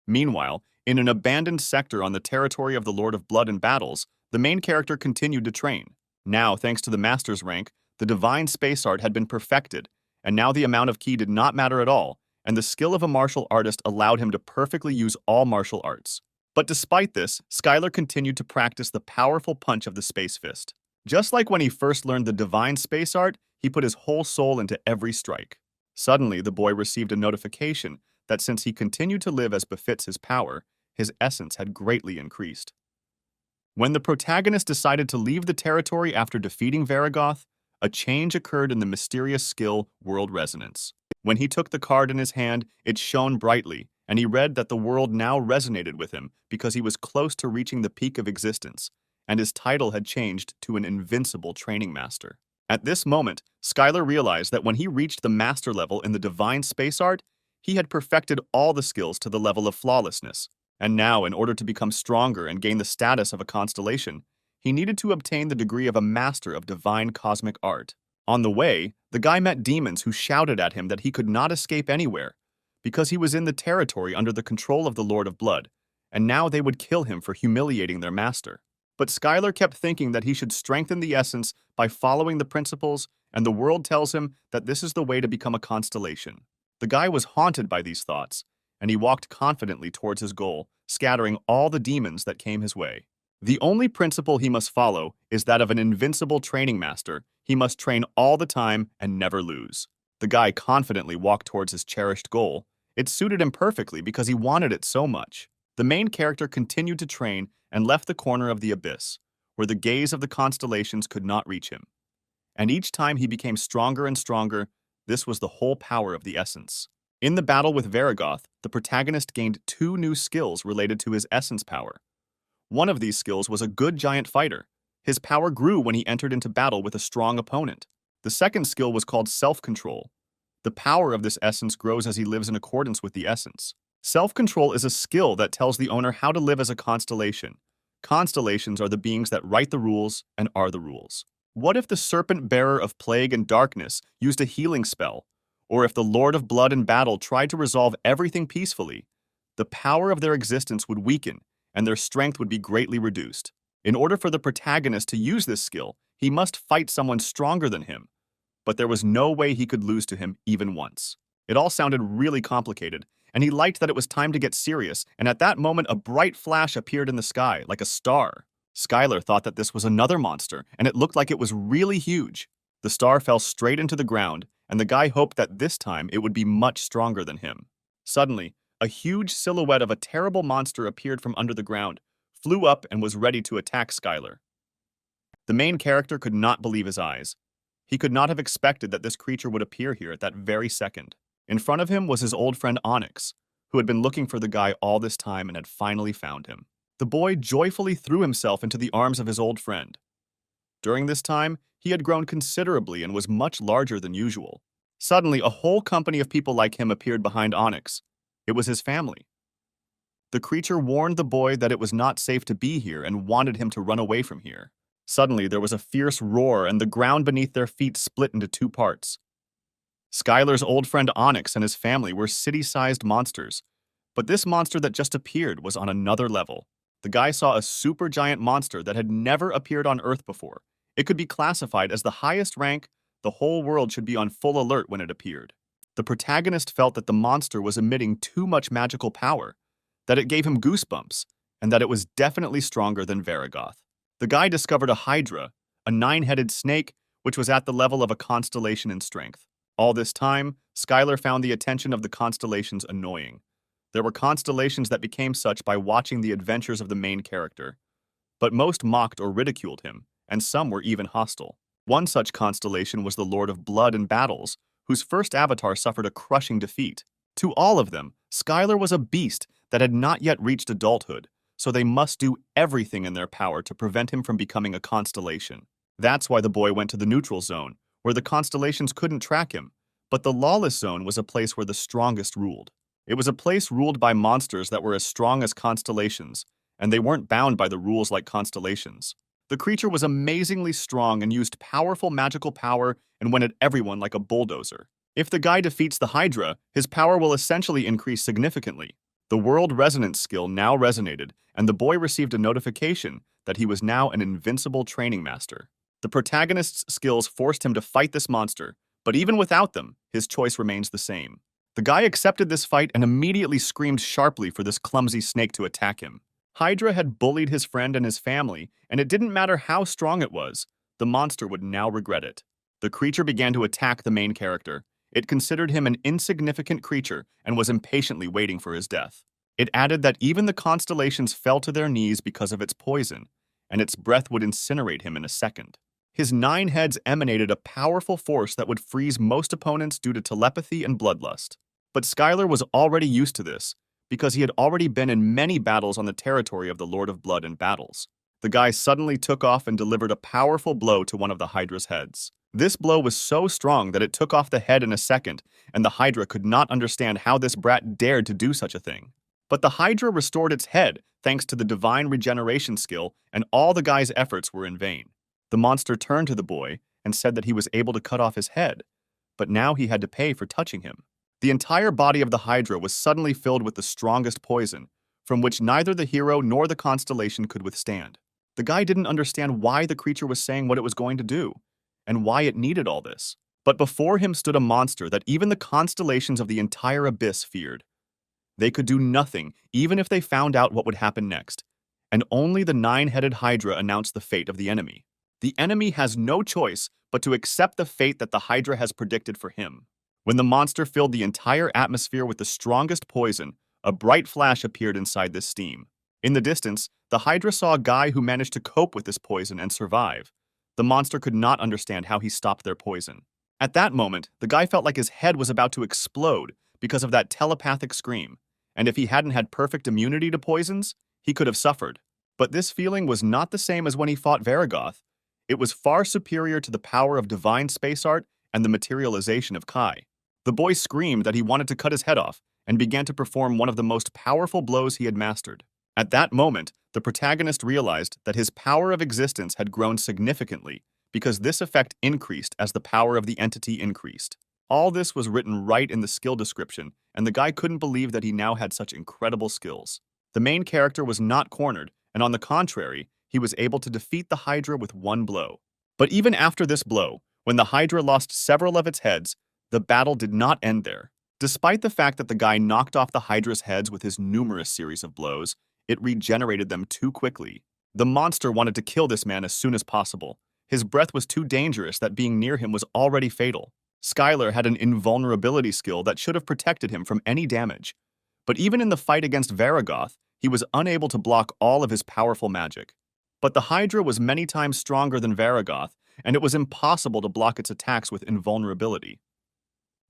Meanwhile, in an abandoned sector on the territory of the Lord of Blood and Battles, the main character continued to train. Now, thanks to the master's rank, the divine space art had been perfected, and now the amount of ki did not matter at all, and the skill of a martial artist allowed him to perfectly use all martial arts. But despite this, Skyler continued to practice the powerful punch of the space fist. Just like when he first learned the divine space art, he put his whole soul into every strike. Suddenly, the boy received a notification that since he continued to live as befits his power, his essence had greatly increased. When the protagonist decided to leave the territory after defeating Varigoth, a change occurred in the mysterious skill World Resonance. When he took the card in his hand, it shone brightly, and he read that the world now resonated with him because he was close to reaching the peak of existence, and his title had changed to an invincible training master. At this moment, Skyler realized that when he reached the master level in the divine space art, he had perfected all the skills to the level of flawlessness. And now, in order to become stronger and gain the status of a constellation, he needed to obtain the degree of a master of divine cosmic art. On the way, the guy met demons who shouted at him that he could not escape anywhere, because he was in the territory under the control of the Lord of Blood, and now they would kill him for humiliating their master. But Skyler kept thinking that he should strengthen the essence by following the principles and the world tells him that this is the way to become a constellation. The guy was haunted by these thoughts, and he walked confidently towards his goal, scattering all the demons that came his way. The only principle he must follow is that of an invincible training master. He must train all the time and never lose. The guy confidently walked towards his cherished goal. It suited him perfectly because he wanted it so much. The main character continued to train and left the corner of the abyss, where the gaze of the constellations could not reach him. And each time he became stronger and stronger. This was the whole power of the essence. In the battle with Varigoth, the protagonist gained 2 new skills related to his essence power. One of these skills was a good giant fighter. His power grew when he entered into battle with a strong opponent. The second skill was called self-control. The power of this essence grows as he lives in accordance with the essence. Self-control is a skill that tells the owner how to live as a constellation. Constellations are the beings that write the rules and are the rules. What if the serpent bearer of plague and darkness used a healing spell? Or if the Lord of Blood in battle tried to resolve everything peacefully? The power of their existence would weaken, and their strength would be greatly reduced. In order for the protagonist to use this skill, he must fight someone stronger than him. But there was no way he could lose to him even once. It all sounded really complicated, and he liked that it was time to get serious, and at that moment a bright flash appeared in the sky, like a star. Skyler thought that this was another monster, and it looked like it was really huge. The star fell straight into the ground, and the guy hoped that this time it would be much stronger than him. Suddenly, a huge silhouette of a terrible monster appeared from under the ground, flew up, and was ready to attack Skyler. The main character could not believe his eyes. He could not have expected that this creature would appear here at that very second. In front of him was his old friend Onyx, who had been looking for the guy all this time and had finally found him. The boy joyfully threw himself into the arms of his old friend. During this time, he had grown considerably and was much larger than usual. Suddenly, a whole company of people like him appeared behind Onyx. It was his family. The creature warned the boy that it was not safe to be here and wanted him to run away from here. Suddenly, there was a fierce roar, and the ground beneath their feet split into 2 parts. Skyler's old friend Onyx and his family were city-sized monsters, but this monster that just appeared was on another level. The guy saw a supergiant monster that had never appeared on Earth before. It could be classified as the highest rank. The whole world should be on full alert when it appeared. The protagonist felt that the monster was emitting too much magical power, that it gave him goosebumps, and that it was definitely stronger than Varigoth. The guy discovered a hydra, a 9-headed snake, which was at the level of a constellation in strength. All this time, Skyler found the attention of the constellations annoying. There were constellations that became such by watching the adventures of the main character, but most mocked or ridiculed him, and some were even hostile. One such constellation was the Lord of Blood and Battles, whose first avatar suffered a crushing defeat. To all of them, Skyler was a beast that had not yet reached adulthood, so they must do everything in their power to prevent him from becoming a constellation. That's why the boy went to the neutral zone, where the constellations couldn't track him, but the lawless zone was a place where the strongest ruled. It was a place ruled by monsters that were as strong as constellations, and they weren't bound by the rules like constellations. The creature was amazingly strong and used powerful magical power and went at everyone like a bulldozer. If the guy defeats the Hydra, his power will essentially increase significantly. The World Resonance skill now resonated, and the boy received a notification that he was now an invincible training master. The protagonist's skills forced him to fight this monster, but even without them, his choice remains the same. The guy accepted this fight and immediately screamed sharply for this clumsy snake to attack him. Hydra had bullied his friend and his family, and it didn't matter how strong it was, the monster would now regret it. The creature began to attack the main character. It considered him an insignificant creature and was impatiently waiting for his death. It added that even the constellations fell to their knees because of its poison, and its breath would incinerate him in a second. His 9 heads emanated a powerful force that would freeze most opponents due to telepathy and bloodlust. But Skyler was already used to this, because he had already been in many battles on the territory of the Lord of Blood and Battles. The guy suddenly took off and delivered a powerful blow to one of the Hydra's heads. This blow was so strong that it took off the head in a second, and the Hydra could not understand how this brat dared to do such a thing. But the Hydra restored its head thanks to the divine regeneration skill, and all the guy's efforts were in vain. The monster turned to the boy and said that he was able to cut off his head, but now he had to pay for touching him. The entire body of the Hydra was suddenly filled with the strongest poison, from which neither the hero nor the constellation could withstand. The guy didn't understand why the creature was saying what it was going to do, and why it needed all this. But before him stood a monster that even the constellations of the entire abyss feared. They could do nothing, even if they found out what would happen next. And only the nine-headed Hydra announced the fate of the enemy. The enemy has no choice but to accept the fate that the Hydra has predicted for him. When the monster filled the entire atmosphere with the strongest poison, a bright flash appeared inside this steam. In the distance, the Hydra saw a guy who managed to cope with this poison and survive. The monster could not understand how he stopped their poison. At that moment, the guy felt like his head was about to explode because of that telepathic scream, and if he hadn't had perfect immunity to poisons, he could have suffered. But this feeling was not the same as when he fought Varagoth. It was far superior to the power of divine space art and the materialization of Kai. The boy screamed that he wanted to cut his head off and began to perform one of the most powerful blows he had mastered. At that moment, the protagonist realized that his power of existence had grown significantly because this effect increased as the power of the entity increased. All this was written right in the skill description, and the guy couldn't believe that he now had such incredible skills. The main character was not cornered, and on the contrary, he was able to defeat the Hydra with one blow. But even after this blow, when the Hydra lost several of its heads, the battle did not end there. Despite the fact that the guy knocked off the Hydra's heads with his numerous series of blows, it regenerated them too quickly. The monster wanted to kill this man as soon as possible. His breath was too dangerous that being near him was already fatal. Skyler had an invulnerability skill that should have protected him from any damage. But even in the fight against Varagoth, he was unable to block all of his powerful magic. But the Hydra was many times stronger than Varagoth, and it was impossible to block its attacks with invulnerability.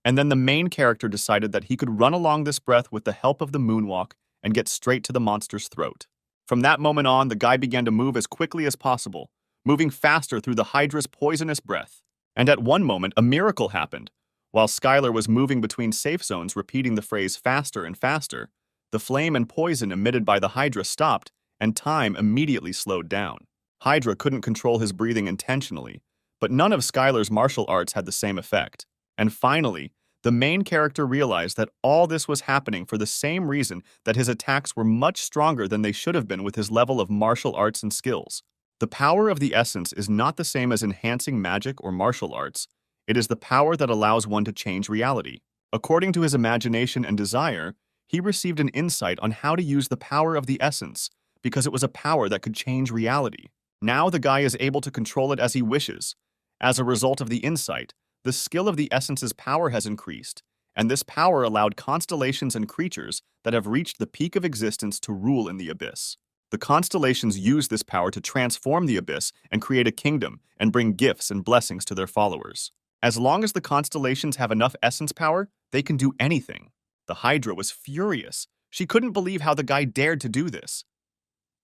And then the main character decided that he could run along this breath with the help of the moonwalk and get straight to the monster's throat. From that moment on, the guy began to move as quickly as possible, moving faster through the Hydra's poisonous breath. And at one moment, a miracle happened. While Skyler was moving between safe zones repeating the phrase faster and faster, the flame and poison emitted by the Hydra stopped, and time immediately slowed down. Hydra couldn't control his breathing intentionally, but none of Skyler's martial arts had the same effect. And finally, the main character realized that all this was happening for the same reason that his attacks were much stronger than they should have been with his level of martial arts and skills. The power of the essence is not the same as enhancing magic or martial arts. It is the power that allows one to change reality. According to his imagination and desire, he received an insight on how to use the power of the essence because it was a power that could change reality. Now the guy is able to control it as he wishes. As a result of the insight, the skill of the essence's power has increased, and this power allowed constellations and creatures that have reached the peak of existence to rule in the abyss. The constellations use this power to transform the abyss and create a kingdom and bring gifts and blessings to their followers. As long as the constellations have enough essence power, they can do anything. The Hydra was furious. She couldn't believe how the guy dared to do this.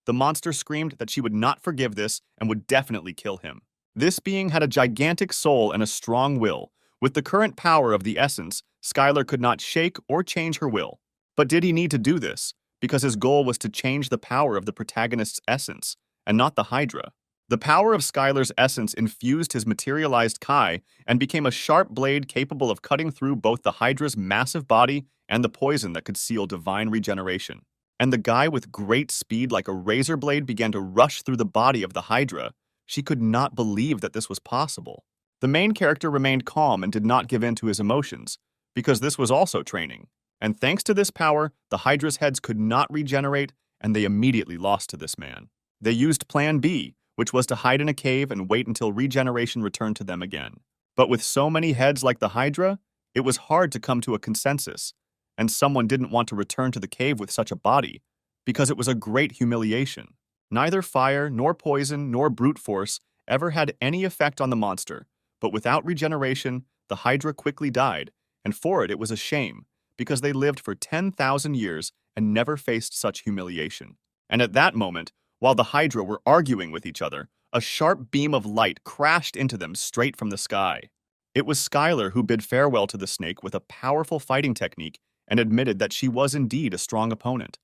The monster screamed that she would not forgive this and would definitely kill him. This being had a gigantic soul and a strong will. With the current power of the essence, Skyler could not shake or change her will. But did he need to do this? Because his goal was to change the power of the protagonist's essence, and not the Hydra. The power of Skyler's essence infused his materialized Kai and became a sharp blade capable of cutting through both the Hydra's massive body and the poison that could seal divine regeneration. And the guy with great speed like a razor blade began to rush through the body of the Hydra. She could not believe that this was possible. The main character remained calm and did not give in to his emotions, because this was also training. And thanks to this power, the Hydra's heads could not regenerate, and they immediately lost to this man. They used Plan B, which was to hide in a cave and wait until regeneration returned to them again. But with so many heads like the Hydra, it was hard to come to a consensus, and someone didn't want to return to the cave with such a body, because it was a great humiliation. Neither fire, nor poison, nor brute force ever had any effect on the monster, but without regeneration, the Hydra quickly died, and for it was a shame, because they lived for 10,000 years and never faced such humiliation. And at that moment, while the Hydra were arguing with each other, a sharp beam of light crashed into them straight from the sky. It was Skyler who bid farewell to the snake with a powerful fighting technique and admitted that she was indeed a strong opponent.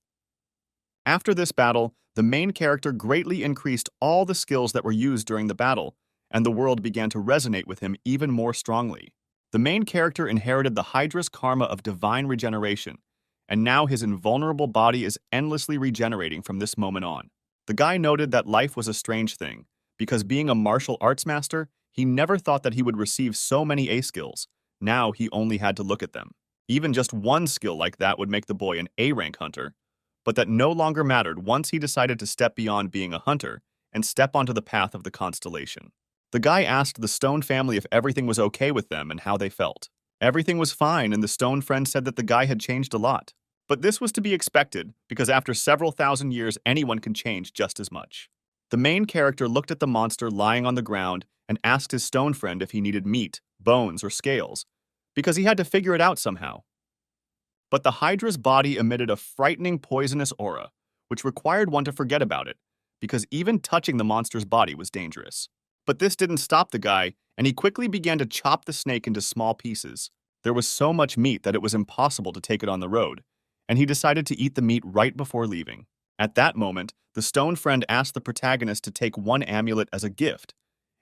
After this battle, the main character greatly increased all the skills that were used during the battle, and the world began to resonate with him even more strongly. The main character inherited the Hydra's karma of divine regeneration, and now his invulnerable body is endlessly regenerating from this moment on. The guy noted that life was a strange thing, because being a martial arts master, He never thought that he would receive so many A skills. Now he only had to look at them. Even just one skill like that would make the boy an A-rank hunter, but that no longer mattered once he decided to step beyond being a hunter and step onto the path of the constellation. The guy asked the Stone family if everything was okay with them and how they felt. Everything was fine, and the Stone friend said that the guy had changed a lot. But this was to be expected, because after several thousand years, anyone can change just as much. The main character looked at the monster lying on the ground and asked his Stone friend if he needed meat, bones, or scales, because he had to figure it out somehow. But the Hydra's body emitted a frightening poisonous aura, which required one to forget about it, because even touching the monster's body was dangerous. But this didn't stop the guy, and he quickly began to chop the snake into small pieces. There was so much meat that it was impossible to take it on the road, and he decided to eat the meat right before leaving. At that moment, the Stone friend asked the protagonist to take one amulet as a gift.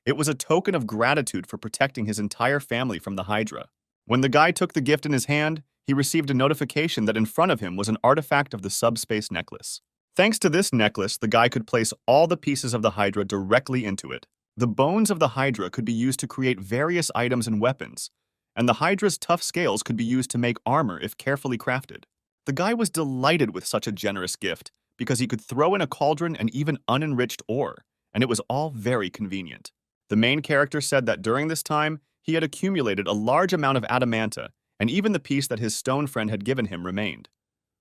It was a token of gratitude for protecting his entire family from the Hydra. When the guy took the gift in his hand, he received a notification that in front of him was an artifact of the subspace necklace. Thanks to this necklace, the guy could place all the pieces of the Hydra directly into it. The bones of the Hydra could be used to create various items and weapons, and the Hydra's tough scales could be used to make armor if carefully crafted. The guy was delighted with such a generous gift because he could throw in a cauldron and even unenriched ore, and it was all very convenient. The main character said that during this time, he had accumulated a large amount of adamanta, and even the piece that his Stone friend had given him remained.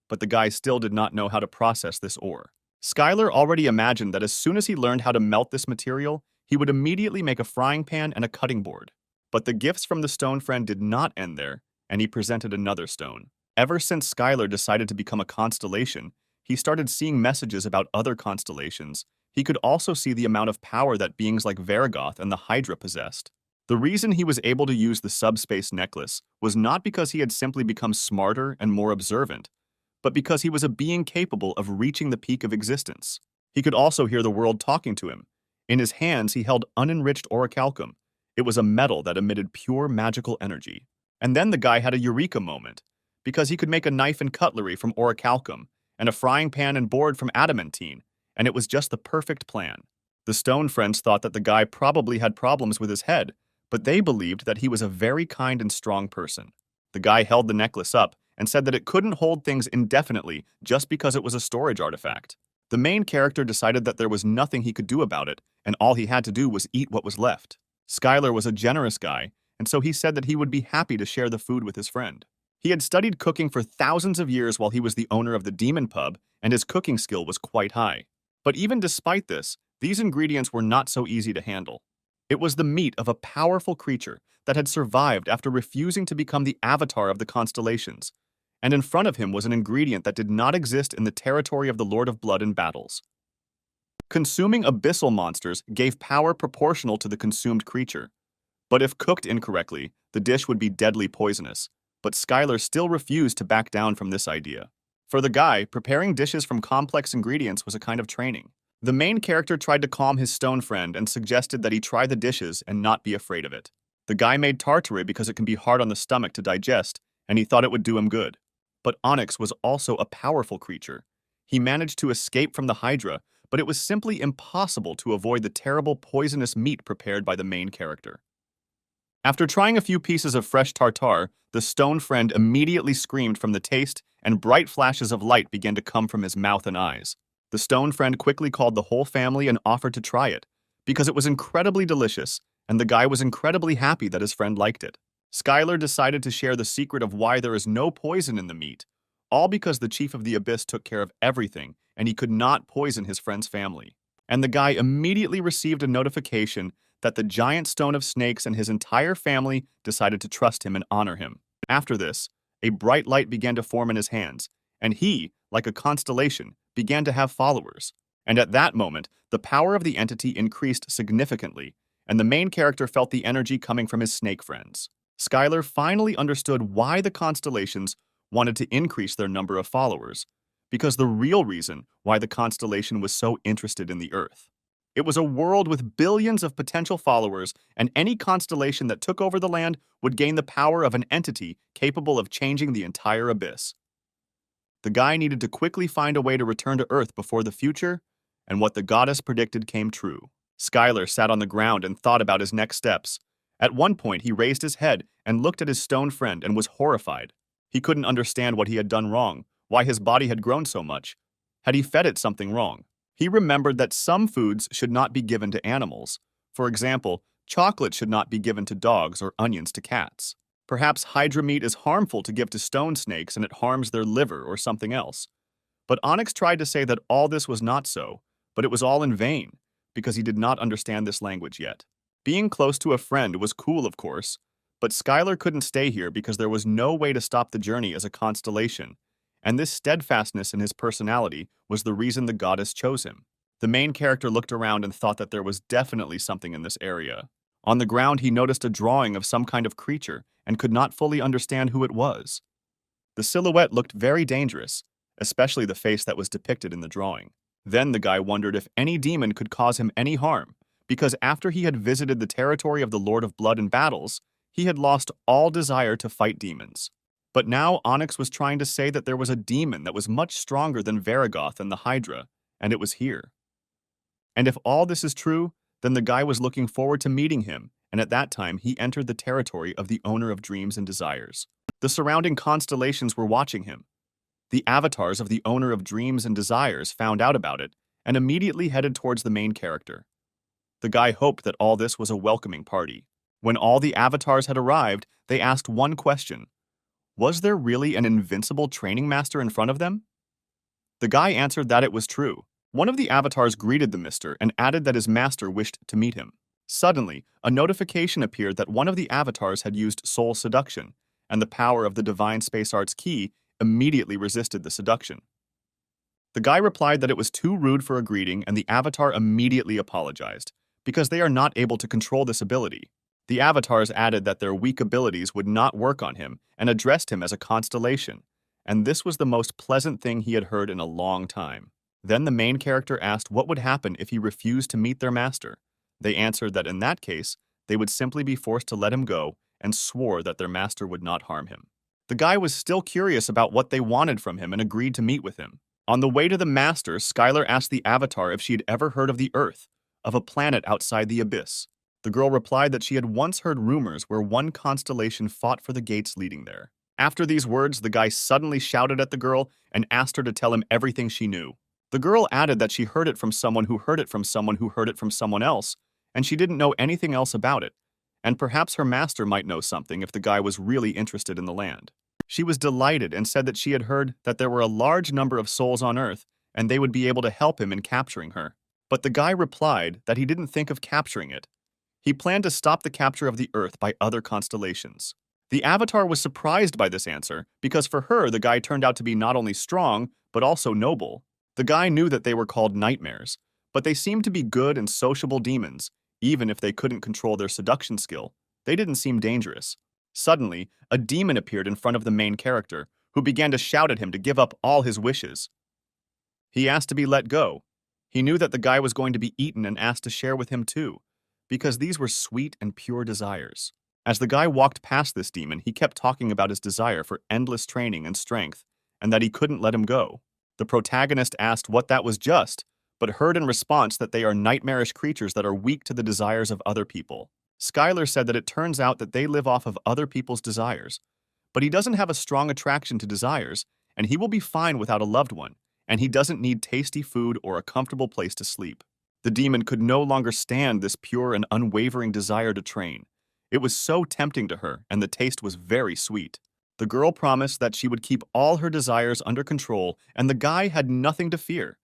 But the guy still did not know how to process this ore. Skyler already imagined that as soon as he learned how to melt this material, he would immediately make a frying pan and a cutting board. But the gifts from the Stone friend did not end there, and he presented another stone. Ever since Skyler decided to become a constellation, he started seeing messages about other constellations. He could also see the amount of power that beings like Varagoth and the Hydra possessed. The reason he was able to use the subspace necklace was not because he had simply become smarter and more observant, but because he was a being capable of reaching the peak of existence. He could also hear the world talking to him. In his hands, he held unenriched orichalcum. It was a metal that emitted pure magical energy. And then the guy had a eureka moment, because he could make a knife and cutlery from orichalcum, and a frying pan and board from adamantine, and it was just the perfect plan. The Stone friends thought that the guy probably had problems with his head, but they believed that he was a very kind and strong person. The guy held the necklace up and said that it couldn't hold things indefinitely just because it was a storage artifact. The main character decided that there was nothing he could do about it, and all he had to do was eat what was left. Skyler was a generous guy, and so he said that he would be happy to share the food with his friend. He had studied cooking for thousands of years while he was the owner of the Demon Pub, and his cooking skill was quite high. But even despite this, these ingredients were not so easy to handle. It was the meat of a powerful creature that had survived after refusing to become the avatar of the Constellations, and in front of him was an ingredient that did not exist in the territory of the Lord of Blood in battles. Consuming abyssal monsters gave power proportional to the consumed creature, but if cooked incorrectly, the dish would be deadly poisonous. But Skyler still refused to back down from this idea. For the guy, preparing dishes from complex ingredients was a kind of training. The main character tried to calm his Stone friend and suggested that he try the dishes and not be afraid of it. The guy made tartare because it can be hard on the stomach to digest, and he thought it would do him good. But Onyx was also a powerful creature. He managed to escape from the Hydra, but it was simply impossible to avoid the terrible poisonous meat prepared by the main character. After trying a few pieces of fresh tartare, the Stone friend immediately screamed from the taste, and bright flashes of light began to come from his mouth and eyes. The Stone friend quickly called the whole family and offered to try it, because it was incredibly delicious, and the guy was incredibly happy that his friend liked it. Skyler decided to share the secret of why there is no poison in the meat, all because the Chief of the Abyss took care of everything, and he could not poison his friend's family. And the guy immediately received a notification that the giant stone of snakes and his entire family decided to trust him and honor him. After this, a bright light began to form in his hands, and he, like a constellation, began to have followers. And at that moment, the power of the entity increased significantly, and the main character felt the energy coming from his snake friends. Skyler finally understood why the Constellations wanted to increase their number of followers, because the real reason why the Constellation was so interested in the Earth. It was a world with billions of potential followers, and any constellation that took over the land would gain the power of an entity capable of changing the entire abyss. The guy needed to quickly find a way to return to Earth before the future, and what the goddess predicted came true. Skyler sat on the ground and thought about his next steps. At one point, he raised his head and looked at his stone friend and was horrified. He couldn't understand what he had done wrong, why his body had grown so much. Had he fed it something wrong? He remembered that some foods should not be given to animals. For example, chocolate should not be given to dogs or onions to cats. Perhaps hydra meat is harmful to give to stone snakes and it harms their liver or something else. But Onyx tried to say that all this was not so, but it was all in vain, because he did not understand this language yet. Being close to a friend was cool, of course, but Skyler couldn't stay here because there was no way to stop the journey as a constellation, and this steadfastness in his personality was the reason the goddess chose him. The main character looked around and thought that there was definitely something in this area. On the ground, he noticed a drawing of some kind of creature and could not fully understand who it was. The silhouette looked very dangerous, especially the face that was depicted in the drawing. Then the guy wondered if any demon could cause him any harm, because after he had visited the territory of the Lord of Blood in battles, he had lost all desire to fight demons. But now Onyx was trying to say that there was a demon that was much stronger than Varigoth and the Hydra, and it was here. And if all this is true, then the guy was looking forward to meeting him, and at that time he entered the territory of the owner of dreams and desires. The surrounding constellations were watching him. The avatars of the owner of dreams and desires found out about it and immediately headed towards the main character. The guy hoped that all this was a welcoming party. When all the avatars had arrived, they asked one question. Was there really an invincible training master in front of them? The guy answered that it was true. One of the avatars greeted the mister and added that his master wished to meet him. Suddenly, a notification appeared that one of the avatars had used soul seduction, and the power of the divine space arts key immediately resisted the seduction. The guy replied that it was too rude for a greeting, and the avatar immediately apologized, because they are not able to control this ability. The avatars added that their weak abilities would not work on him and addressed him as a constellation, and this was the most pleasant thing he had heard in a long time. Then the main character asked what would happen if he refused to meet their master. They answered that in that case, they would simply be forced to let him go and swore that their master would not harm him. The guy was still curious about what they wanted from him and agreed to meet with him. On the way to the master, Skyler asked the avatar if she had ever heard of the Earth, of a planet outside the abyss. The girl replied that she had once heard rumors where one constellation fought for the gates leading there. After these words, the guy suddenly shouted at the girl and asked her to tell him everything she knew. The girl added that she heard it from someone who heard it from someone who heard it from someone else, and she didn't know anything else about it, and perhaps her master might know something if the guy was really interested in the land. She was delighted and said that she had heard that there were a large number of souls on Earth, and they would be able to help him in capturing her. But the guy replied that he didn't think of capturing it. He planned to stop the capture of the Earth by other constellations. The avatar was surprised by this answer, because for her the guy turned out to be not only strong, but also noble. The guy knew that they were called nightmares, but they seemed to be good and sociable demons. Even if they couldn't control their seduction skill, they didn't seem dangerous. Suddenly, a demon appeared in front of the main character, who began to shout at him to give up all his wishes. He asked to be let go. He knew that the guy was going to be eaten and asked to share with him too, because these were sweet and pure desires. As the guy walked past this demon, he kept talking about his desire for endless training and strength, and that he couldn't let him go. The protagonist asked what that was just, but heard in response that they are nightmarish creatures that are weak to the desires of other people. Skyler said that it turns out that they live off of other people's desires, but he doesn't have a strong attraction to desires, and he will be fine without a loved one, and he doesn't need tasty food or a comfortable place to sleep. The demon could no longer stand this pure and unwavering desire to train. It was so tempting to her, and the taste was very sweet. The girl promised that she would keep all her desires under control, and the guy had nothing to fear.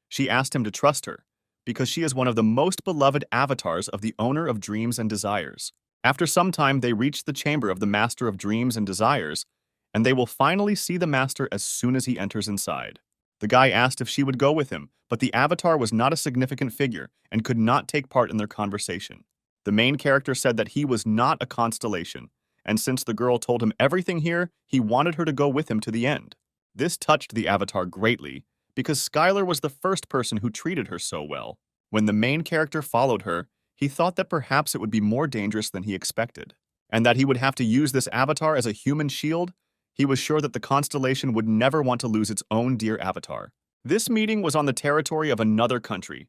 She asked him to trust her, because she is one of the most beloved avatars of the owner of dreams and desires. After some time, they reached the chamber of the master of dreams and desires, and they will finally see the master as soon as he enters inside. The guy asked if she would go with him, but the avatar was not a significant figure and could not take part in their conversation. The main character said that he was not a constellation, and since the girl told him everything here, he wanted her to go with him to the end. This touched the avatar greatly, because Skyler was the first person who treated her so well. When the main character followed her, he thought that perhaps it would be more dangerous than he expected, and that he would have to use this avatar as a human shield. He was sure that the constellation would never want to lose its own dear avatar. This meeting was on the territory of another country,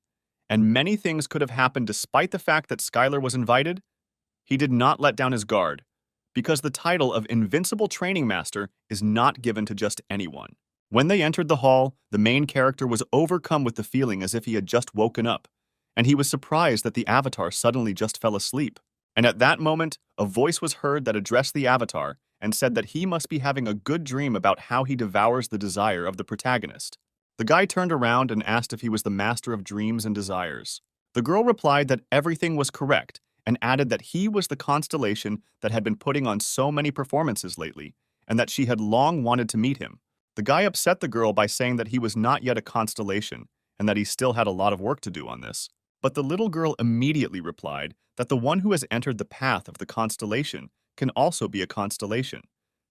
and many things could have happened despite the fact that Skyler was invited, he did not let down his guard, because the title of Invincible Training Master is not given to just anyone. When they entered the hall, the main character was overcome with the feeling as if he had just woken up, and he was surprised that the avatar suddenly just fell asleep. And at that moment, a voice was heard that addressed the avatar and said that he must be having a good dream about how he devours the desire of the protagonist. The guy turned around and asked if he was the master of dreams and desires. The girl replied that everything was correct and added that he was the constellation that had been putting on so many performances lately, and that she had long wanted to meet him. The guy upset the girl by saying that he was not yet a constellation and that he still had a lot of work to do on this. But the little girl immediately replied that the one who has entered the path of the constellation can also be a constellation,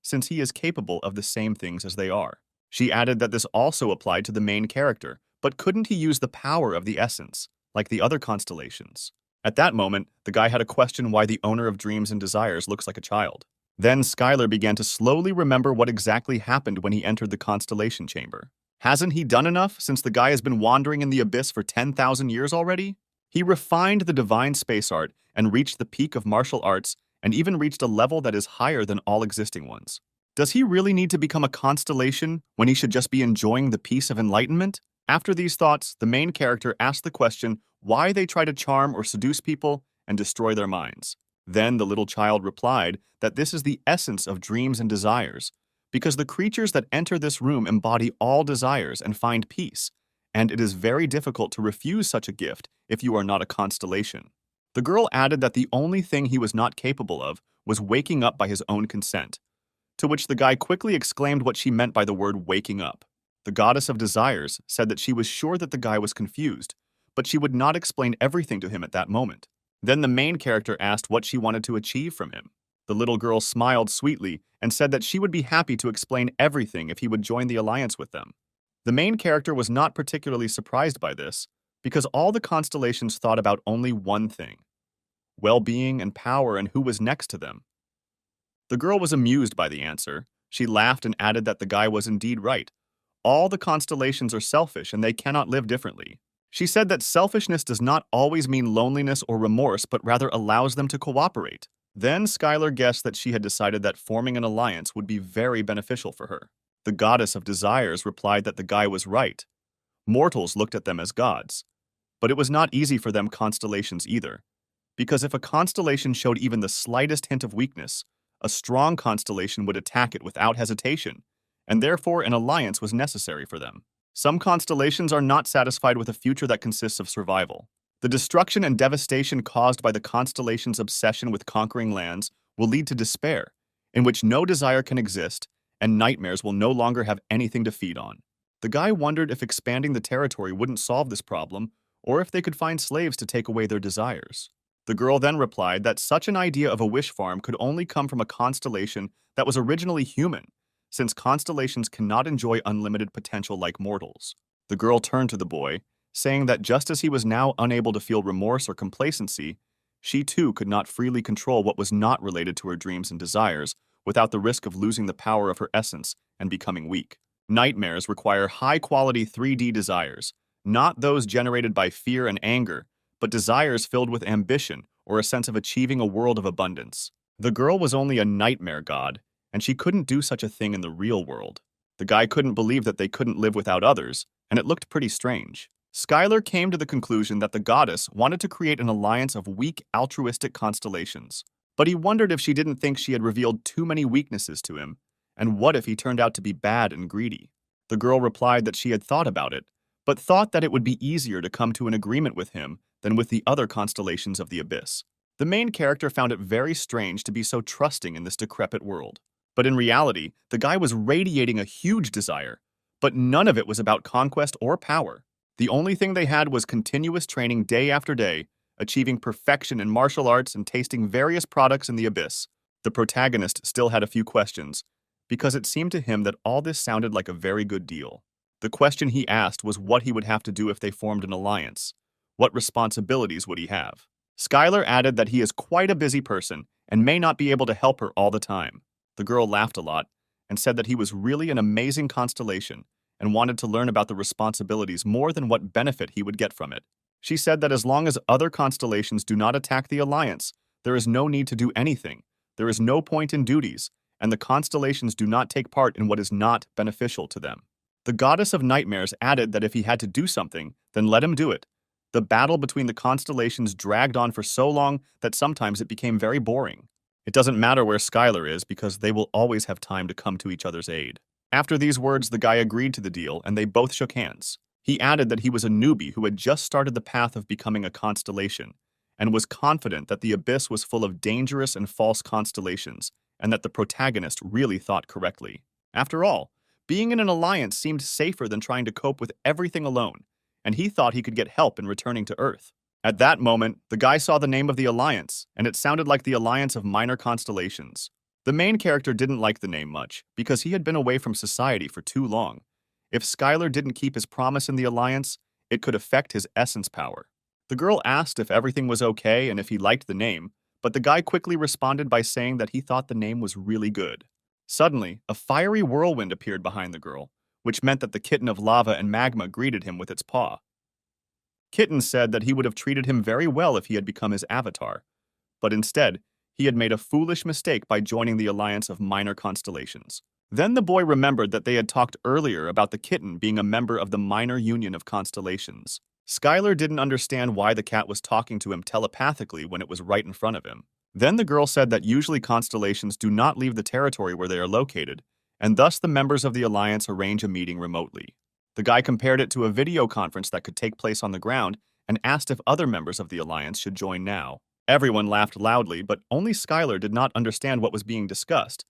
since he is capable of the same things as they are. She added that this also applied to the main character, but couldn't he use the power of the essence, like the other constellations? At that moment, the guy had a question why the owner of dreams and desires looks like a child. Then Skyler began to slowly remember what exactly happened when he entered the constellation chamber. Hasn't he done enough since the guy has been wandering in the abyss for 10,000 years already? He refined the divine space art and reached the peak of martial arts and even reached a level that is higher than all existing ones. Does he really need to become a constellation when he should just be enjoying the peace of enlightenment? After these thoughts, the main character asked the question why they try to charm or seduce people and destroy their minds. Then the little child replied that this is the essence of dreams and desires, because the creatures that enter this room embody all desires and find peace, and it is very difficult to refuse such a gift if you are not a constellation. The girl added that the only thing he was not capable of was waking up by his own consent, to which the guy quickly exclaimed what she meant by the word waking up. The goddess of desires said that she was sure that the guy was confused, but she would not explain everything to him at that moment. Then the main character asked what she wanted to achieve from him. The little girl smiled sweetly and said that she would be happy to explain everything if he would join the alliance with them. The main character was not particularly surprised by this, because all the constellations thought about only one thing: well-being and power and who was next to them. The girl was amused by the answer. She laughed and added that the guy was indeed right. All the constellations are selfish and they cannot live differently. She said that selfishness does not always mean loneliness or remorse, but rather allows them to cooperate. Then Skyler guessed that she had decided that forming an alliance would be very beneficial for her. The goddess of desires replied that the guy was right. Mortals looked at them as gods. But it was not easy for them constellations either, because if a constellation showed even the slightest hint of weakness, a strong constellation would attack it without hesitation, and therefore an alliance was necessary for them. Some constellations are not satisfied with a future that consists of survival. The destruction and devastation caused by the constellation's obsession with conquering lands will lead to despair, in which no desire can exist, and nightmares will no longer have anything to feed on. The guy wondered if expanding the territory wouldn't solve this problem, or if they could find slaves to take away their desires. The girl then replied that such an idea of a wish farm could only come from a constellation that was originally human, since constellations cannot enjoy unlimited potential like mortals. The girl turned to the boy, saying that just as he was now unable to feel remorse or complacency, she too could not freely control what was not related to her dreams and desires without the risk of losing the power of her essence and becoming weak. Nightmares require high-quality 3D desires, not those generated by fear and anger, but desires filled with ambition or a sense of achieving a world of abundance. The girl was only a nightmare god, and she couldn't do such a thing in the real world. The guy couldn't believe that they couldn't live without others, and it looked pretty strange. Skyler came to the conclusion that the goddess wanted to create an alliance of weak, altruistic constellations. But he wondered if she didn't think she had revealed too many weaknesses to him, and what if he turned out to be bad and greedy? The girl replied that she had thought about it, but thought that it would be easier to come to an agreement with him than with the other constellations of the abyss. The main character found it very strange to be so trusting in this decrepit world. But in reality, the guy was radiating a huge desire, but none of it was about conquest or power. The only thing they had was continuous training day after day, achieving perfection in martial arts and tasting various products in the abyss. The protagonist still had a few questions, because it seemed to him that all this sounded like a very good deal. The question he asked was what he would have to do if they formed an alliance. What responsibilities would he have? Skyler added that he is quite a busy person and may not be able to help her all the time. The girl laughed a lot and said that he was really an amazing constellation and wanted to learn about the responsibilities more than what benefit he would get from it. She said that as long as other constellations do not attack the Alliance, there is no need to do anything, there is no point in duties, and the constellations do not take part in what is not beneficial to them. The goddess of nightmares added that if he had to do something, then let him do it. The battle between the constellations dragged on for so long that sometimes it became very boring. It doesn't matter where Skyler is because they will always have time to come to each other's aid. After these words, the guy agreed to the deal and they both shook hands. He added that he was a newbie who had just started the path of becoming a constellation and was confident that the abyss was full of dangerous and false constellations and that the protagonist really thought correctly. After all, being in an alliance seemed safer than trying to cope with everything alone, and he thought he could get help in returning to Earth. At that moment, the guy saw the name of the alliance, and it sounded like the Alliance of Minor Constellations. The main character didn't like the name much, because he had been away from society for too long. If Skyler didn't keep his promise in the alliance, it could affect his essence power. The girl asked if everything was okay and if he liked the name, but the guy quickly responded by saying that he thought the name was really good. Suddenly, a fiery whirlwind appeared behind the girl, which meant that the kitten of lava and magma greeted him with its paw. Kitten said that he would have treated him very well if he had become his avatar, but instead, he had made a foolish mistake by joining the Alliance of Minor Constellations. Then the boy remembered that they had talked earlier about the kitten being a member of the Minor Union of Constellations. Skyler didn't understand why the cat was talking to him telepathically when it was right in front of him. Then the girl said that usually constellations do not leave the territory where they are located, and thus the members of the Alliance arrange a meeting remotely. The guy compared it to a video conference that could take place on the ground and asked if other members of the Alliance should join now. Everyone laughed loudly, but only Skyler did not understand what was being discussed.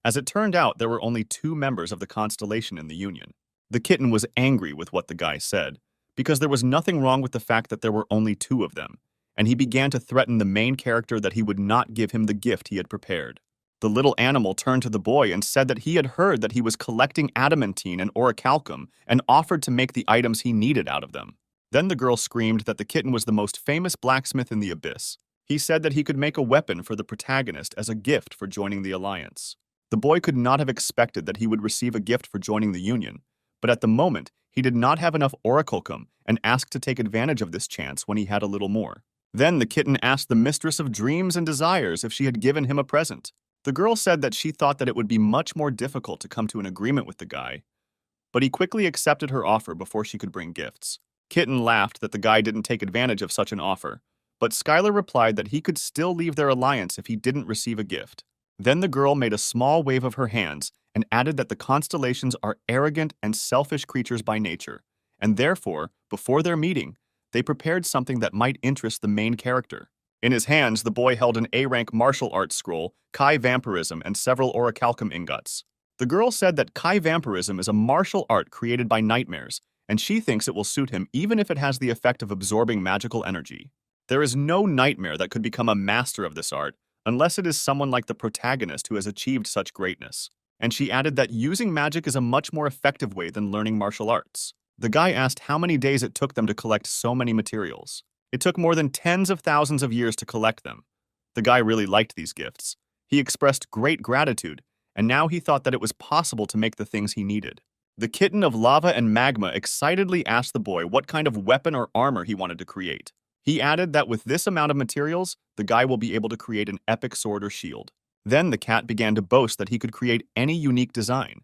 As it turned out, there were only 2 members of the constellation in the Union. The kitten was angry with what the guy said, because there was nothing wrong with the fact that there were only 2 of them, and he began to threaten the main character that he would not give him the gift he had prepared. The little animal turned to the boy and said that he had heard that he was collecting adamantine and orichalcum and offered to make the items he needed out of them. Then the girl screamed that the kitten was the most famous blacksmith in the abyss. He said that he could make a weapon for the protagonist as a gift for joining the alliance. The boy could not have expected that he would receive a gift for joining the Union, but at the moment, he did not have enough orichalcum and asked to take advantage of this chance when he had a little more. Then the kitten asked the mistress of dreams and desires if she had given him a present. The girl said that she thought that it would be much more difficult to come to an agreement with the guy, but he quickly accepted her offer before she could bring gifts. Kitten laughed that the guy didn't take advantage of such an offer, but Skyler replied that he could still leave their alliance if he didn't receive a gift. Then the girl made a small wave of her hands and added that the constellations are arrogant and selfish creatures by nature, and therefore, before their meeting, they prepared something that might interest the main character. In his hands, the boy held an A-rank martial arts scroll, Kai Vampirism, and several orichalcum ingots. The girl said that Kai Vampirism is a martial art created by nightmares, and she thinks it will suit him even if it has the effect of absorbing magical energy. There is no nightmare that could become a master of this art, unless it is someone like the protagonist who has achieved such greatness. And she added that using magic is a much more effective way than learning martial arts. The guy asked how many days it took them to collect so many materials. It took more than tens of thousands of years to collect them. The guy really liked these gifts. He expressed great gratitude, and now he thought that it was possible to make the things he needed. The kitten of lava and magma excitedly asked the boy what kind of weapon or armor he wanted to create. He added that with this amount of materials, the guy will be able to create an epic sword or shield. Then the cat began to boast that he could create any unique design.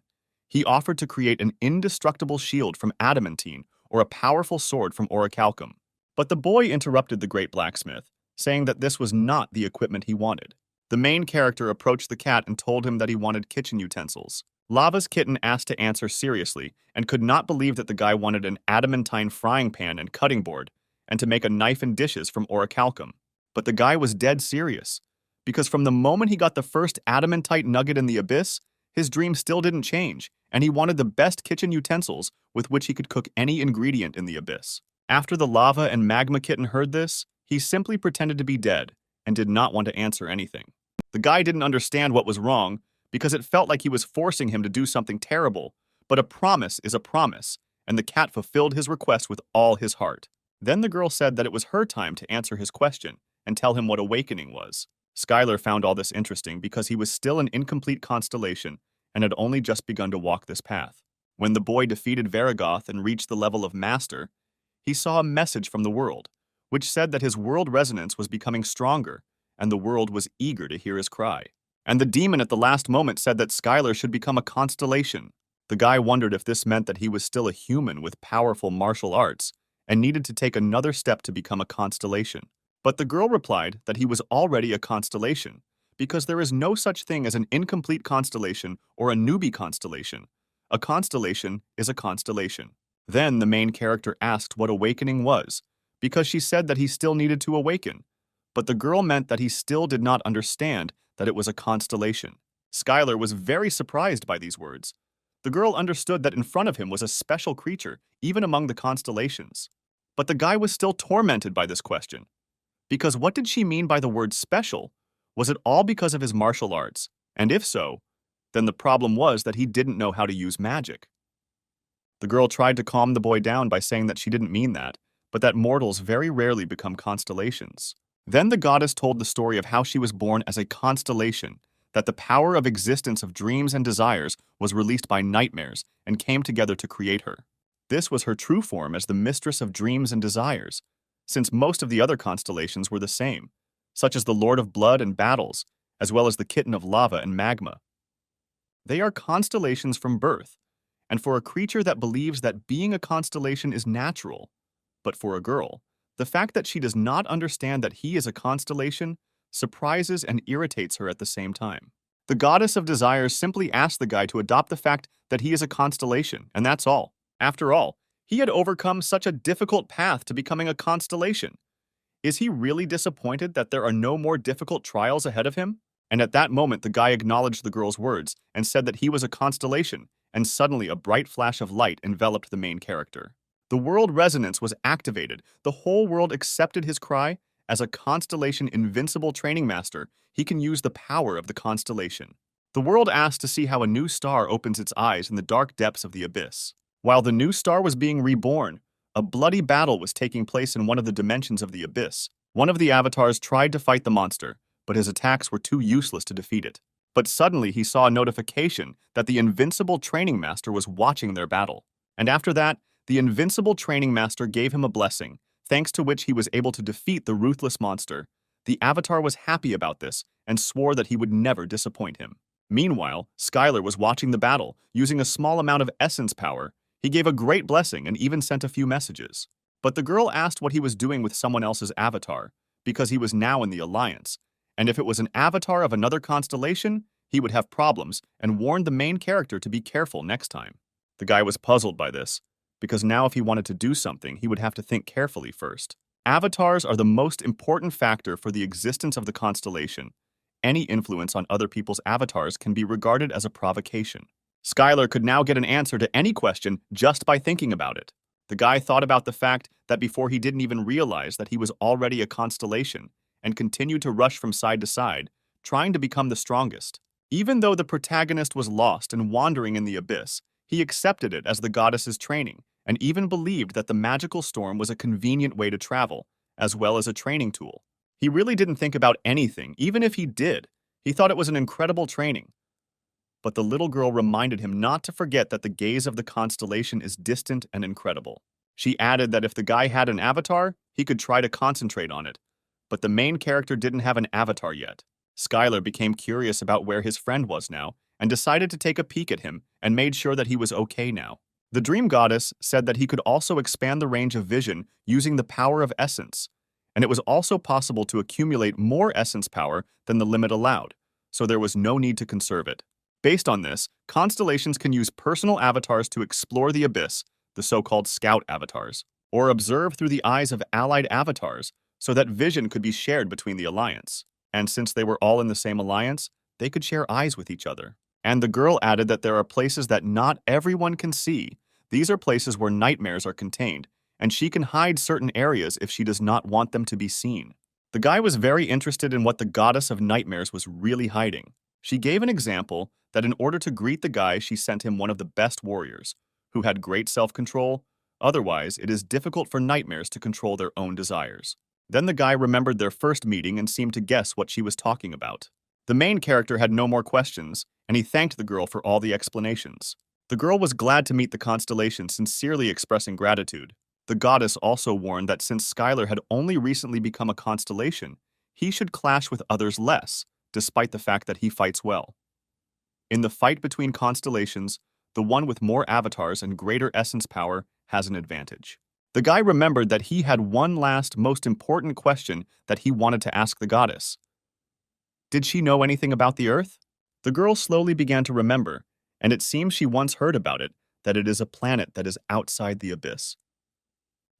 He offered to create an indestructible shield from adamantine or a powerful sword from orichalcum. But the boy interrupted the great blacksmith, saying that this was not the equipment he wanted. The main character approached the cat and told him that he wanted kitchen utensils. Lava's kitten asked to answer seriously and could not believe that the guy wanted an adamantine frying pan and cutting board and to make a knife and dishes from orichalcum. But the guy was dead serious, because from the moment he got the first adamantite nugget in the abyss, his dream still didn't change, and he wanted the best kitchen utensils with which he could cook any ingredient in the abyss. After the lava and magma kitten heard this, he simply pretended to be dead and did not want to answer anything. The guy didn't understand what was wrong because it felt like he was forcing him to do something terrible, but a promise is a promise, and the cat fulfilled his request with all his heart. Then the girl said that it was her time to answer his question and tell him what awakening was. Skyler found all this interesting because he was still an incomplete constellation and had only just begun to walk this path. When the boy defeated Varigoth and reached the level of master, he saw a message from the world, which said that his world resonance was becoming stronger, and the world was eager to hear his cry. And the demon at the last moment said that Skyler should become a constellation. The guy wondered if this meant that he was still a human with powerful martial arts and needed to take another step to become a constellation. But the girl replied that he was already a constellation, because there is no such thing as an incomplete constellation or a newbie constellation. A constellation is a constellation. Then the main character asked what awakening was, because she said that he still needed to awaken. But the girl meant that he still did not understand that it was a constellation. Skyler was very surprised by these words. The girl understood that in front of him was a special creature, even among the constellations. But the guy was still tormented by this question. Because what did she mean by the word special? Was it all because of his martial arts? And if so, then the problem was that he didn't know how to use magic. The girl tried to calm the boy down by saying that she didn't mean that, but that mortals very rarely become constellations. Then the goddess told the story of how she was born as a constellation, that the power of existence of dreams and desires was released by nightmares and came together to create her. This was her true form as the mistress of dreams and desires, since most of the other constellations were the same, such as the Lord of Blood and Battles, as well as the Kitten of Lava and Magma. They are constellations from birth, and for a creature that believes that being a constellation is natural, but for a girl, the fact that she does not understand that he is a constellation surprises and irritates her at the same time. The goddess of desires simply asked the guy to adopt the fact that he is a constellation, and that's all. After all, he had overcome such a difficult path to becoming a constellation. Is he really disappointed that there are no more difficult trials ahead of him? And at that moment, the guy acknowledged the girl's words and said that he was a constellation, and suddenly a bright flash of light enveloped the main character. The world resonance was activated. The whole world accepted his cry. As a constellation invincible training master, he can use the power of the constellation. The world asked to see how a new star opens its eyes in the dark depths of the abyss. While the new star was being reborn, a bloody battle was taking place in one of the dimensions of the abyss. One of the avatars tried to fight the monster, but his attacks were too useless to defeat it. But suddenly he saw a notification that the invincible training master was watching their battle. And after that, the invincible training master gave him a blessing, thanks to which he was able to defeat the ruthless monster. The avatar was happy about this and swore that he would never disappoint him. Meanwhile, Skyler was watching the battle, using a small amount of essence power. He gave a great blessing and even sent a few messages. But the girl asked what he was doing with someone else's avatar, because he was now in the Alliance, and if it was an avatar of another constellation, he would have problems, and warned the main character to be careful next time. The guy was puzzled by this, because now if he wanted to do something, he would have to think carefully first. Avatars are the most important factor for the existence of the constellation. Any influence on other people's avatars can be regarded as a provocation. Skyler could now get an answer to any question just by thinking about it. The guy thought about the fact that before he didn't even realize that he was already a constellation, and continued to rush from side to side, trying to become the strongest. Even though the protagonist was lost and wandering in the abyss, he accepted it as the goddess's training, and even believed that the magical storm was a convenient way to travel, as well as a training tool. He really didn't think about anything, even if he did. He thought it was an incredible training. But the little girl reminded him not to forget that the gaze of the constellation is distant and incredible. She added that if the guy had an avatar, he could try to concentrate on it. But the main character didn't have an avatar yet. Skyler became curious about where his friend was now, and decided to take a peek at him and made sure that he was okay now. The dream goddess said that he could also expand the range of vision using the power of essence, and it was also possible to accumulate more essence power than the limit allowed, so there was no need to conserve it. Based on this, constellations can use personal avatars to explore the abyss, the so-called scout avatars, or observe through the eyes of allied avatars, so that vision could be shared between the alliance. And since they were all in the same alliance, they could share eyes with each other. And the girl added that there are places that not everyone can see. These are places where nightmares are contained, and she can hide certain areas if she does not want them to be seen. The guy was very interested in what the goddess of nightmares was really hiding. She gave an example that in order to greet the guy, she sent him one of the best warriors, who had great self-control. Otherwise, it is difficult for nightmares to control their own desires. Then the guy remembered their first meeting and seemed to guess what she was talking about. The main character had no more questions, and he thanked the girl for all the explanations. The girl was glad to meet the constellation, sincerely expressing gratitude. The goddess also warned that since Skyler had only recently become a constellation, he should clash with others less, despite the fact that he fights well. In the fight between constellations, the one with more avatars and greater essence power has an advantage. The guy remembered that he had one last, most important question that he wanted to ask the goddess. Did she know anything about the Earth? The girl slowly began to remember, and it seems she once heard about it, that it is a planet that is outside the abyss.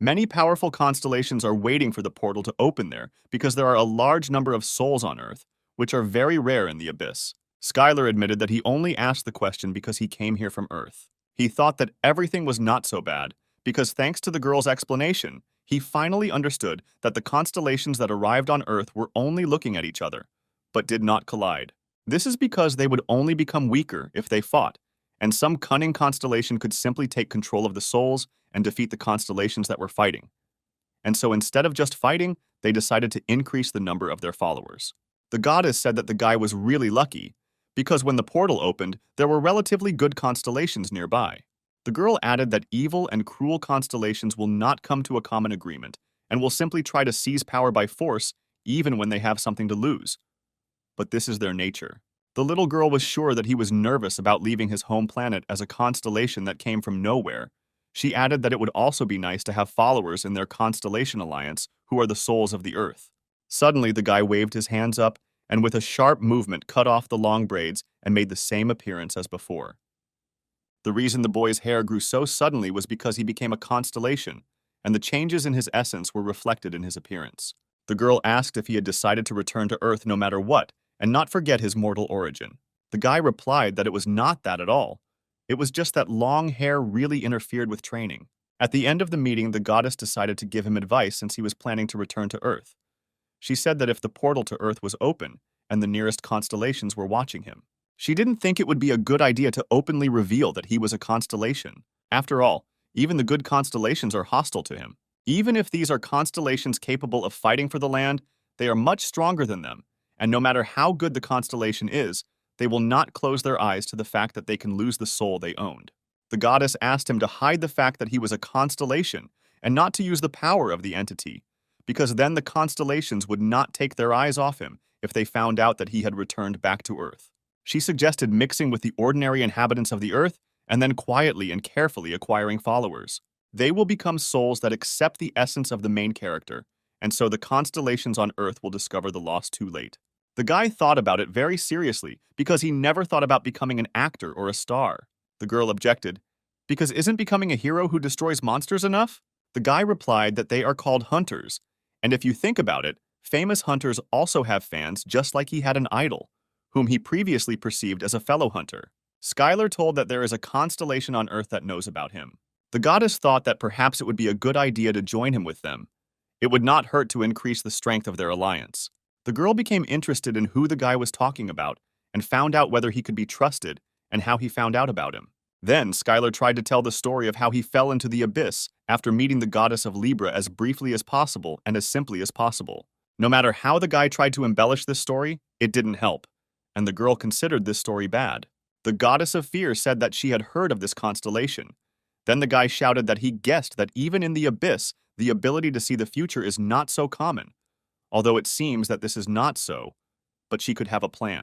Many powerful constellations are waiting for the portal to open there because there are a large number of souls on Earth, which are very rare in the abyss. Skyler admitted that he only asked the question because he came here from Earth. He thought that everything was not so bad because thanks to the girl's explanation, he finally understood that the constellations that arrived on Earth were only looking at each other, but did not collide. This is because they would only become weaker if they fought, and some cunning constellation could simply take control of the souls and defeat the constellations that were fighting. And so instead of just fighting, they decided to increase the number of their followers. The goddess said that the guy was really lucky, because when the portal opened, there were relatively good constellations nearby. The girl added that evil and cruel constellations will not come to a common agreement, and will simply try to seize power by force, even when they have something to lose. But this is their nature. The little girl was sure that he was nervous about leaving his home planet as a constellation that came from nowhere. She added that it would also be nice to have followers in their constellation alliance who are the souls of the Earth. Suddenly, the guy waved his hands up and with a sharp movement cut off the long braids and made the same appearance as before. The reason the boy's hair grew so suddenly was because he became a constellation, and the changes in his essence were reflected in his appearance. The girl asked if he had decided to return to Earth no matter what, and not forget his mortal origin. The guy replied that it was not that at all. It was just that long hair really interfered with training. At the end of the meeting, the goddess decided to give him advice since he was planning to return to Earth. She said that if the portal to Earth was open, and the nearest constellations were watching him, she didn't think it would be a good idea to openly reveal that he was a constellation. After all, even the good constellations are hostile to him. Even if these are constellations capable of fighting for the land, they are much stronger than them, and no matter how good the constellation is, they will not close their eyes to the fact that they can lose the soul they owned. The goddess asked him to hide the fact that he was a constellation and not to use the power of the entity, because then the constellations would not take their eyes off him if they found out that he had returned back to Earth. She suggested mixing with the ordinary inhabitants of the Earth and then quietly and carefully acquiring followers. They will become souls that accept the essence of the main character, and so the constellations on Earth will discover the loss too late. The guy thought about it very seriously because he never thought about becoming an actor or a star. The girl objected, because isn't becoming a hero who destroys monsters enough? The guy replied that they are called hunters, and if you think about it, famous hunters also have fans just like he had an idol, whom he previously perceived as a fellow hunter. Skyler told that there is a constellation on Earth that knows about him. The goddess thought that perhaps it would be a good idea to join him with them. It would not hurt to increase the strength of their alliance. The girl became interested in who the guy was talking about and found out whether he could be trusted and how he found out about him. Then Skyler tried to tell the story of how he fell into the abyss after meeting the goddess of Libra as briefly as possible and as simply as possible. No matter how the guy tried to embellish this story, it didn't help, and the girl considered this story bad. The goddess of fear said that she had heard of this constellation. Then the guy shouted that he guessed that even in the abyss, the ability to see the future is not so common, although it seems that this is not so, but she could have a plan.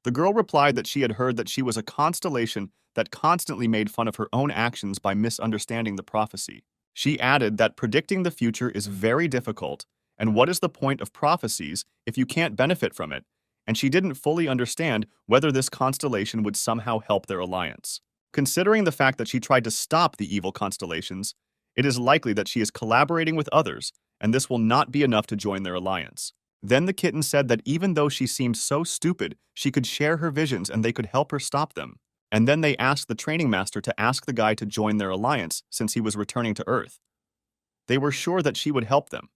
The girl replied that she had heard that she was a constellation that constantly made fun of her own actions by misunderstanding the prophecy. She added that predicting the future is very difficult, and what is the point of prophecies if you can't benefit from it? And she didn't fully understand whether this constellation would somehow help their alliance. Considering the fact that she tried to stop the evil constellations, it is likely that she is collaborating with others, and this will not be enough to join their alliance. Then the kitten said that even though she seemed so stupid, she could share her visions and they could help her stop them. And then they asked the training master to ask the guy to join their alliance since he was returning to Earth. They were sure that she would help them,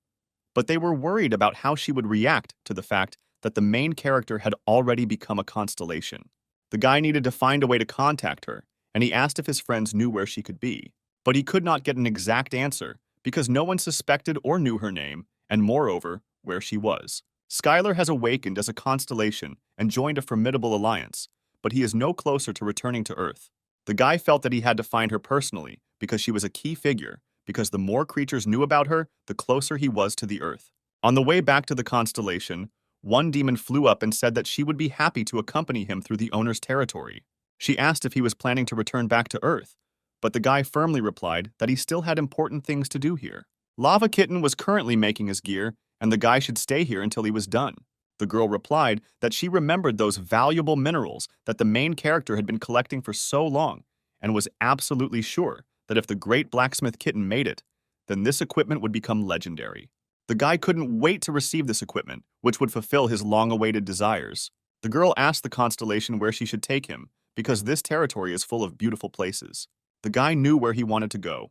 but they were worried about how she would react to the fact that the main character had already become a constellation. The guy needed to find a way to contact her, and he asked if his friends knew where she could be. But he could not get an exact answer because no one suspected or knew her name, and moreover, where she was. Skyler has awakened as a constellation and joined a formidable alliance, but he is no closer to returning to Earth. The guy felt that he had to find her personally because she was a key figure, because the more creatures knew about her, the closer he was to the Earth. On the way back to the Constellation, one demon flew up and said that she would be happy to accompany him through the owner's territory. She asked if he was planning to return back to Earth, but the guy firmly replied that he still had important things to do here. Lava Kitten was currently making his gear, and the guy should stay here until he was done. The girl replied that she remembered those valuable minerals that the main character had been collecting for so long, and was absolutely sure that if the great blacksmith kitten made it, then this equipment would become legendary. The guy couldn't wait to receive this equipment, which would fulfill his long-awaited desires. The girl asked the Constellation where she should take him, because this territory is full of beautiful places. The guy knew where he wanted to go.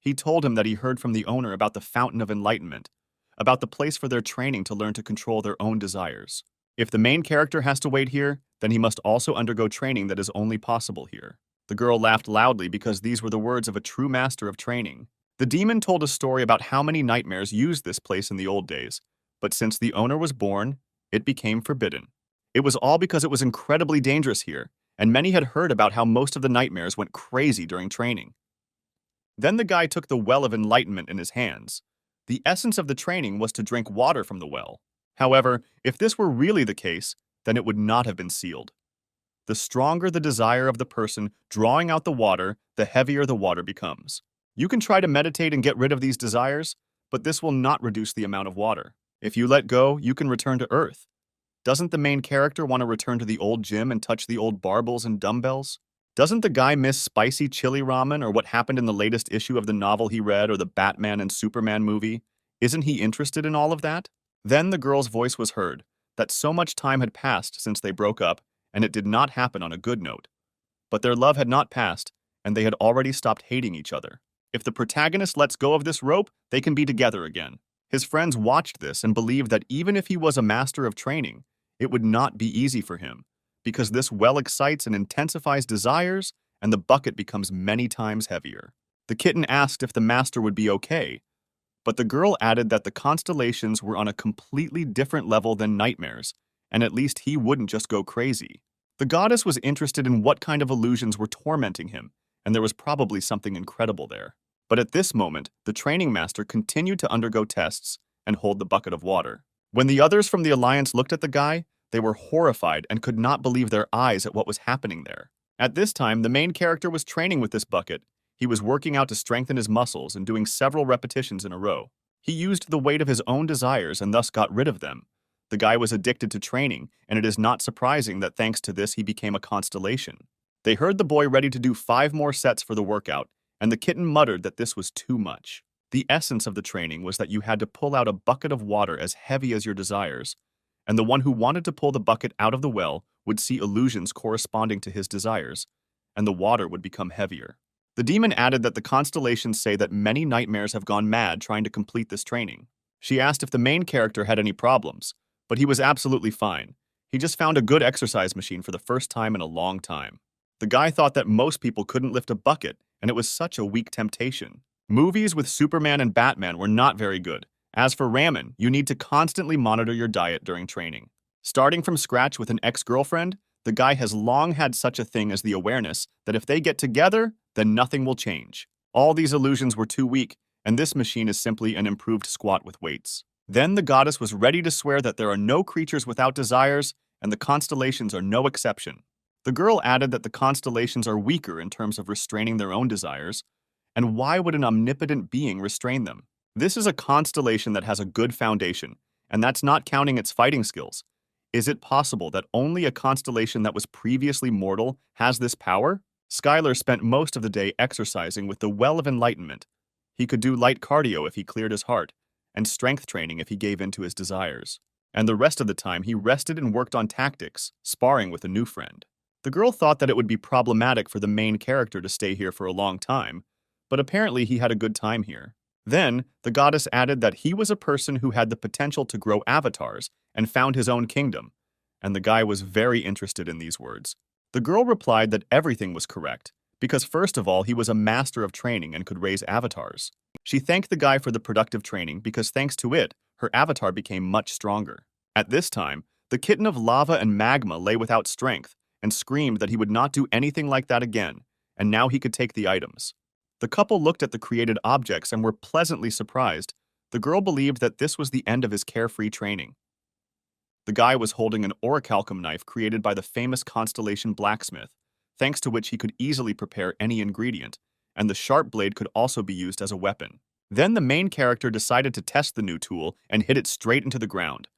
He told him that he heard from the owner about the Fountain of Enlightenment, about the place for their training to learn to control their own desires. If the main character has to wait here, then he must also undergo training that is only possible here. The girl laughed loudly because these were the words of a true master of training. The demon told a story about how many nightmares used this place in the old days, but since the owner was born, it became forbidden. It was all because it was incredibly dangerous here, and many had heard about how most of the nightmares went crazy during training. Then the guy took the Well of Enlightenment in his hands. The essence of the training was to drink water from the well. However, if this were really the case, then it would not have been sealed. The stronger the desire of the person drawing out the water, the heavier the water becomes. You can try to meditate and get rid of these desires, but this will not reduce the amount of water. If you let go, you can return to Earth. Doesn't the main character want to return to the old gym and touch the old barbells and dumbbells? Doesn't the guy miss spicy chili ramen or what happened in the latest issue of the novel he read or the Batman and Superman movie? Isn't he interested in all of that? Then the girl's voice was heard, that so much time had passed since they broke up, and it did not happen on a good note. But their love had not passed, and they had already stopped hating each other. If the protagonist lets go of this rope, they can be together again. His friends watched this and believed that even if he was a master of training, it would not be easy for him, because this well excites and intensifies desires, and the bucket becomes many times heavier. The kitten asked if the master would be okay, but the girl added that the constellations were on a completely different level than nightmares, and at least he wouldn't just go crazy. The goddess was interested in what kind of illusions were tormenting him, and there was probably something incredible there. But at this moment, the training master continued to undergo tests and hold the bucket of water. When the others from the Alliance looked at the guy, they were horrified and could not believe their eyes at what was happening there. At this time, the main character was training with this bucket. He was working out to strengthen his muscles and doing several repetitions in a row. He used the weight of his own desires and thus got rid of them. The guy was addicted to training, and it is not surprising that thanks to this he became a constellation. They heard the boy ready to do 5 more sets for the workout, and the kitten muttered that this was too much. The essence of the training was that you had to pull out a bucket of water as heavy as your desires, and the one who wanted to pull the bucket out of the well would see illusions corresponding to his desires, and the water would become heavier. The demon added that the constellations say that many nightmares have gone mad trying to complete this training. She asked if the main character had any problems, but he was absolutely fine. He just found a good exercise machine for the first time in a long time. The guy thought that most people couldn't lift a bucket, and it was such a weak temptation. Movies with Superman and Batman were not very good. As for ramen, you need to constantly monitor your diet during training. Starting from scratch with an ex-girlfriend, the guy has long had such a thing as the awareness that if they get together, then nothing will change. All these illusions were too weak, and this machine is simply an improved squat with weights. Then the goddess was ready to swear that there are no creatures without desires, and the constellations are no exception. The girl added that the constellations are weaker in terms of restraining their own desires, and why would an omnipotent being restrain them? This is a constellation that has a good foundation, and that's not counting its fighting skills. Is it possible that only a constellation that was previously mortal has this power? Skyler spent most of the day exercising with the Well of Enlightenment. He could do light cardio if he cleared his heart, and strength training if he gave in to his desires. And the rest of the time he rested and worked on tactics, sparring with a new friend. The girl thought that it would be problematic for the main character to stay here for a long time, but apparently he had a good time here. Then, the goddess added that he was a person who had the potential to grow avatars and found his own kingdom, and the guy was very interested in these words. The girl replied that everything was correct, because first of all, he was a master of training and could raise avatars. She thanked the guy for the productive training because thanks to it, her avatar became much stronger. At this time, the kitten of lava and magma lay without strength and screamed that he would not do anything like that again, and now he could take the items. The couple looked at the created objects and were pleasantly surprised. The girl believed that this was the end of his carefree training. The guy was holding an orichalcum knife created by the famous Constellation blacksmith, thanks to which he could easily prepare any ingredient, and the sharp blade could also be used as a weapon. Then the main character decided to test the new tool and hit it straight into the ground.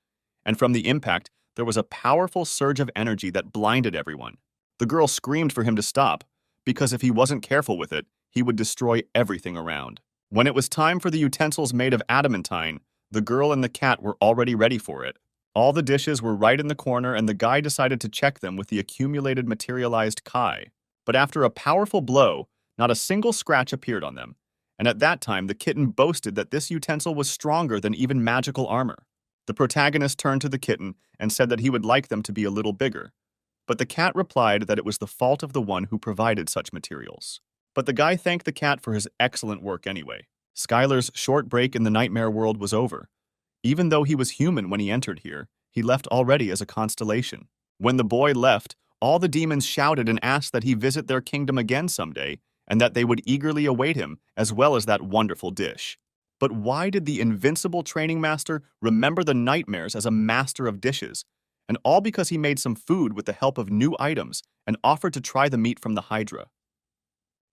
And from the impact, there was a powerful surge of energy that blinded everyone. The girl screamed for him to stop, because if he wasn't careful with it, he would destroy everything around. When it was time for the utensils made of adamantine, the girl and the cat were already ready for it. All the dishes were right in the corner, and the guy decided to check them with the accumulated materialized kai. But after a powerful blow, not a single scratch appeared on them. And at that time, the kitten boasted that this utensil was stronger than even magical armor. The protagonist turned to the kitten and said that he would like them to be a little bigger. But the cat replied that it was the fault of the one who provided such materials. But the guy thanked the cat for his excellent work anyway. Skyler's short break in the nightmare world was over. Even though he was human when he entered here, he left already as a constellation. When the boy left, all the demons shouted and asked that he visit their kingdom again someday, and that they would eagerly await him, as well as that wonderful dish. But why did the invincible training master remember the nightmares as a master of dishes? And all because he made some food with the help of new items and offered to try the meat from the Hydra.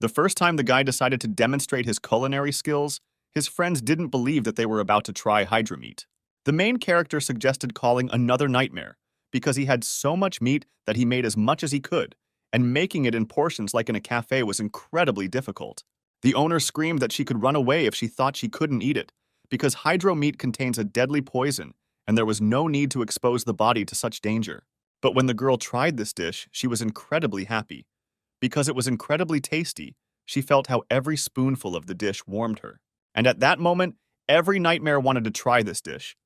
The first time the guy decided to demonstrate his culinary skills, his friends didn't believe that they were about to try Hydra meat. The main character suggested calling another nightmare, because he had so much meat that he made as much as he could, and making it in portions like in a cafe was incredibly difficult. The owner screamed that she could run away if she thought she couldn't eat it, because hydro meat contains a deadly poison, and there was no need to expose the body to such danger. But when the girl tried this dish, she was incredibly happy. Because it was incredibly tasty, she felt how every spoonful of the dish warmed her. And at that moment, every nightmare wanted to try this dish.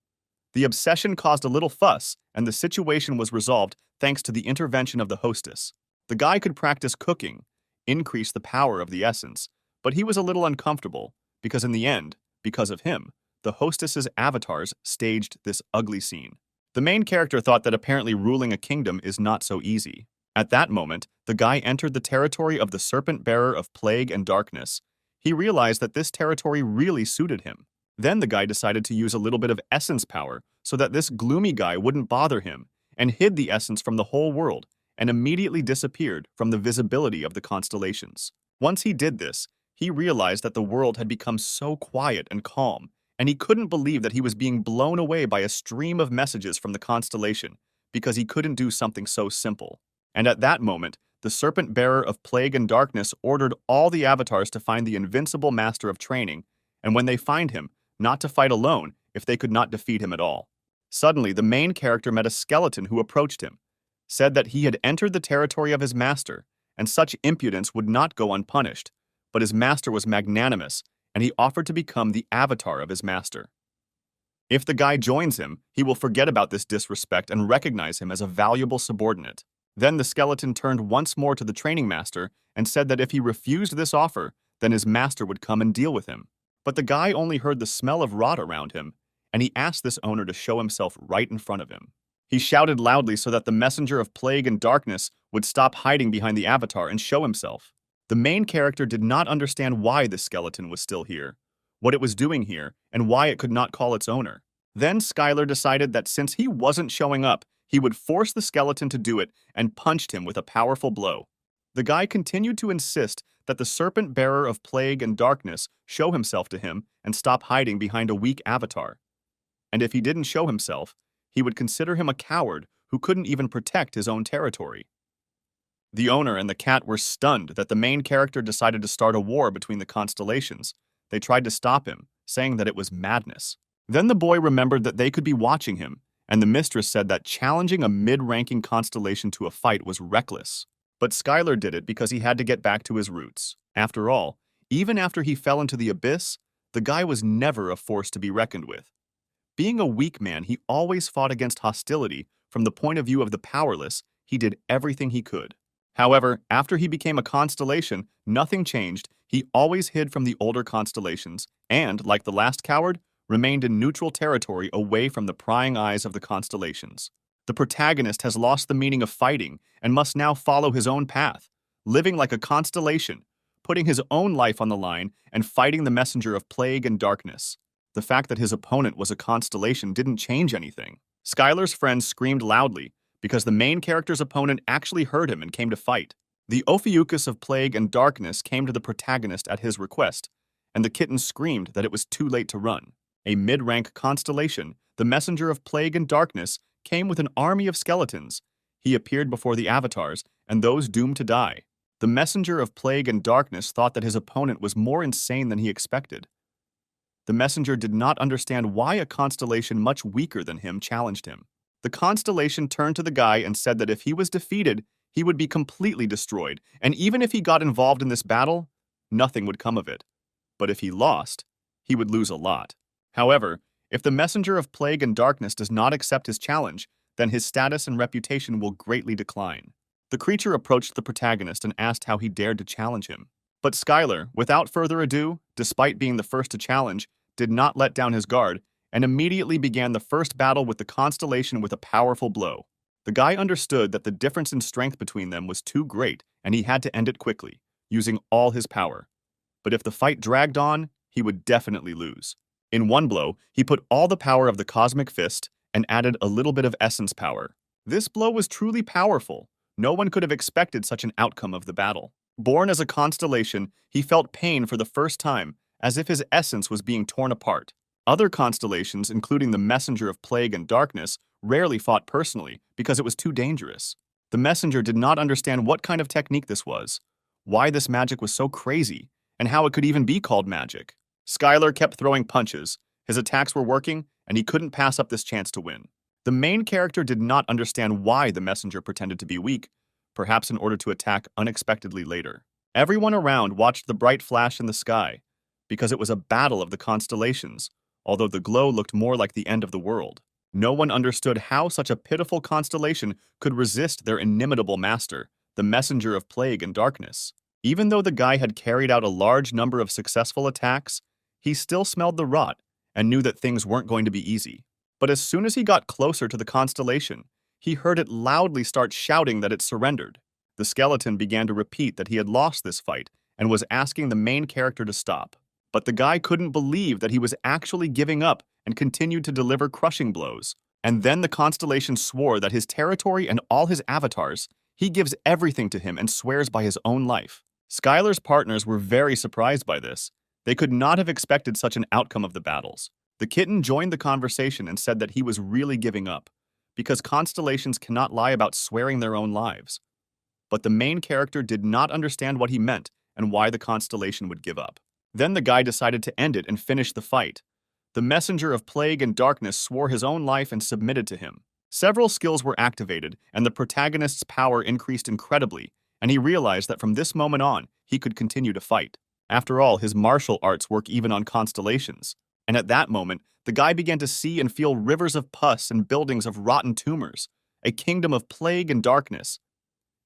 The obsession caused a little fuss, and the situation was resolved thanks to the intervention of the hostess. The guy could practice cooking, increase the power of the essence, but he was a little uncomfortable, because in the end, because of him, the hostess's avatars staged this ugly scene. The main character thought that apparently ruling a kingdom is not so easy. At that moment, the guy entered the territory of the serpent-bearer of plague and darkness. He realized that this territory really suited him. Then the guy decided to use a little bit of essence power so that this gloomy guy wouldn't bother him, and hid the essence from the whole world, and immediately disappeared from the visibility of the constellations. Once he did this, he realized that the world had become so quiet and calm, and he couldn't believe that he was being blown away by a stream of messages from the constellation, because he couldn't do something so simple. And at that moment, the serpent-bearer of plague and darkness ordered all the avatars to find the invincible master of training, and when they find him, not to fight alone if they could not defeat him at all. Suddenly, the main character met a skeleton who approached him, said that he had entered the territory of his master, and such impudence would not go unpunished, but his master was magnanimous, and he offered to become the avatar of his master. If the guy joins him, he will forget about this disrespect and recognize him as a valuable subordinate. Then the skeleton turned once more to the training master and said that if he refused this offer, then his master would come and deal with him. But the guy only heard the smell of rot around him, and he asked this owner to show himself right in front of him. He shouted loudly so that the messenger of plague and darkness would stop hiding behind the avatar and show himself. The main character did not understand why the skeleton was still here, what it was doing here, and why it could not call its owner. Then Skyler decided that since he wasn't showing up, he would force the skeleton to do it and punched him with a powerful blow. The guy continued to insist that the serpent-bearer of plague and darkness show himself to him and stop hiding behind a weak avatar. And if he didn't show himself, he would consider him a coward who couldn't even protect his own territory. The owner and the cat were stunned that the main character decided to start a war between the constellations. They tried to stop him, saying that it was madness. Then the boy remembered that they could be watching him, and the mistress said that challenging a mid-ranking constellation to a fight was reckless. But Skyler did it because he had to get back to his roots. After all, even after he fell into the abyss, the guy was never a force to be reckoned with. Being a weak man, he always fought against hostility. From the point of view of the powerless, he did everything he could. However, after he became a constellation, nothing changed. He always hid from the older constellations and, like the last coward, remained in neutral territory away from the prying eyes of the constellations. The protagonist has lost the meaning of fighting and must now follow his own path, living like a constellation, putting his own life on the line and fighting the messenger of plague and darkness. The fact that his opponent was a constellation didn't change anything. Skyler's friends screamed loudly because the main character's opponent actually heard him and came to fight. The Ophiuchus of plague and darkness came to the protagonist at his request, and the kitten screamed that it was too late to run. A mid-rank constellation, the messenger of plague and darkness, came with an army of skeletons. He appeared before the avatars and those doomed to die. The messenger of plague and darkness thought that his opponent was more insane than he expected. The messenger did not understand why a constellation much weaker than him challenged him. The constellation turned to the guy and said that if he was defeated, he would be completely destroyed, and even if he got involved in this battle, nothing would come of it. But if he lost, he would lose a lot. However, if the messenger of plague and darkness does not accept his challenge, then his status and reputation will greatly decline. The creature approached the protagonist and asked how he dared to challenge him. But Skyler, without further ado, despite being the first to challenge, did not let down his guard and immediately began the first battle with the constellation with a powerful blow. The guy understood that the difference in strength between them was too great and he had to end it quickly, using all his power. But if the fight dragged on, he would definitely lose. In one blow, he put all the power of the cosmic fist and added a little bit of essence power. This blow was truly powerful. No one could have expected such an outcome of the battle. Born as a constellation, he felt pain for the first time, as if his essence was being torn apart. Other constellations, including the messenger of plague and darkness, rarely fought personally because it was too dangerous. The messenger did not understand what kind of technique this was, why this magic was so crazy, and how it could even be called magic. Skyler kept throwing punches. His attacks were working, and he couldn't pass up this chance to win. The main character did not understand why the messenger pretended to be weak, perhaps in order to attack unexpectedly later. Everyone around watched the bright flash in the sky, because it was a battle of the constellations, although the glow looked more like the end of the world. No one understood how such a pitiful constellation could resist their inimitable master, the messenger of plague and darkness. Even though the guy had carried out a large number of successful attacks, he still smelled the rot and knew that things weren't going to be easy. But as soon as he got closer to the constellation, he heard it loudly start shouting that it surrendered. The skeleton began to repeat that he had lost this fight and was asking the main character to stop. But the guy couldn't believe that he was actually giving up and continued to deliver crushing blows. And then the constellation swore that his territory and all his avatars, he gives everything to him and swears by his own life. Skyler's partners were very surprised by this. They could not have expected such an outcome of the battles. The kitten joined the conversation and said that he was really giving up, because constellations cannot lie about swearing their own lives. But the main character did not understand what he meant and why the constellation would give up. Then the guy decided to end it and finish the fight. The messenger of plague and darkness swore his own life and submitted to him. Several skills were activated, and the protagonist's power increased incredibly, and he realized that from this moment on, he could continue to fight. After all, his martial arts work even on constellations. And at that moment, the guy began to see and feel rivers of pus and buildings of rotten tumors, a kingdom of plague and darkness.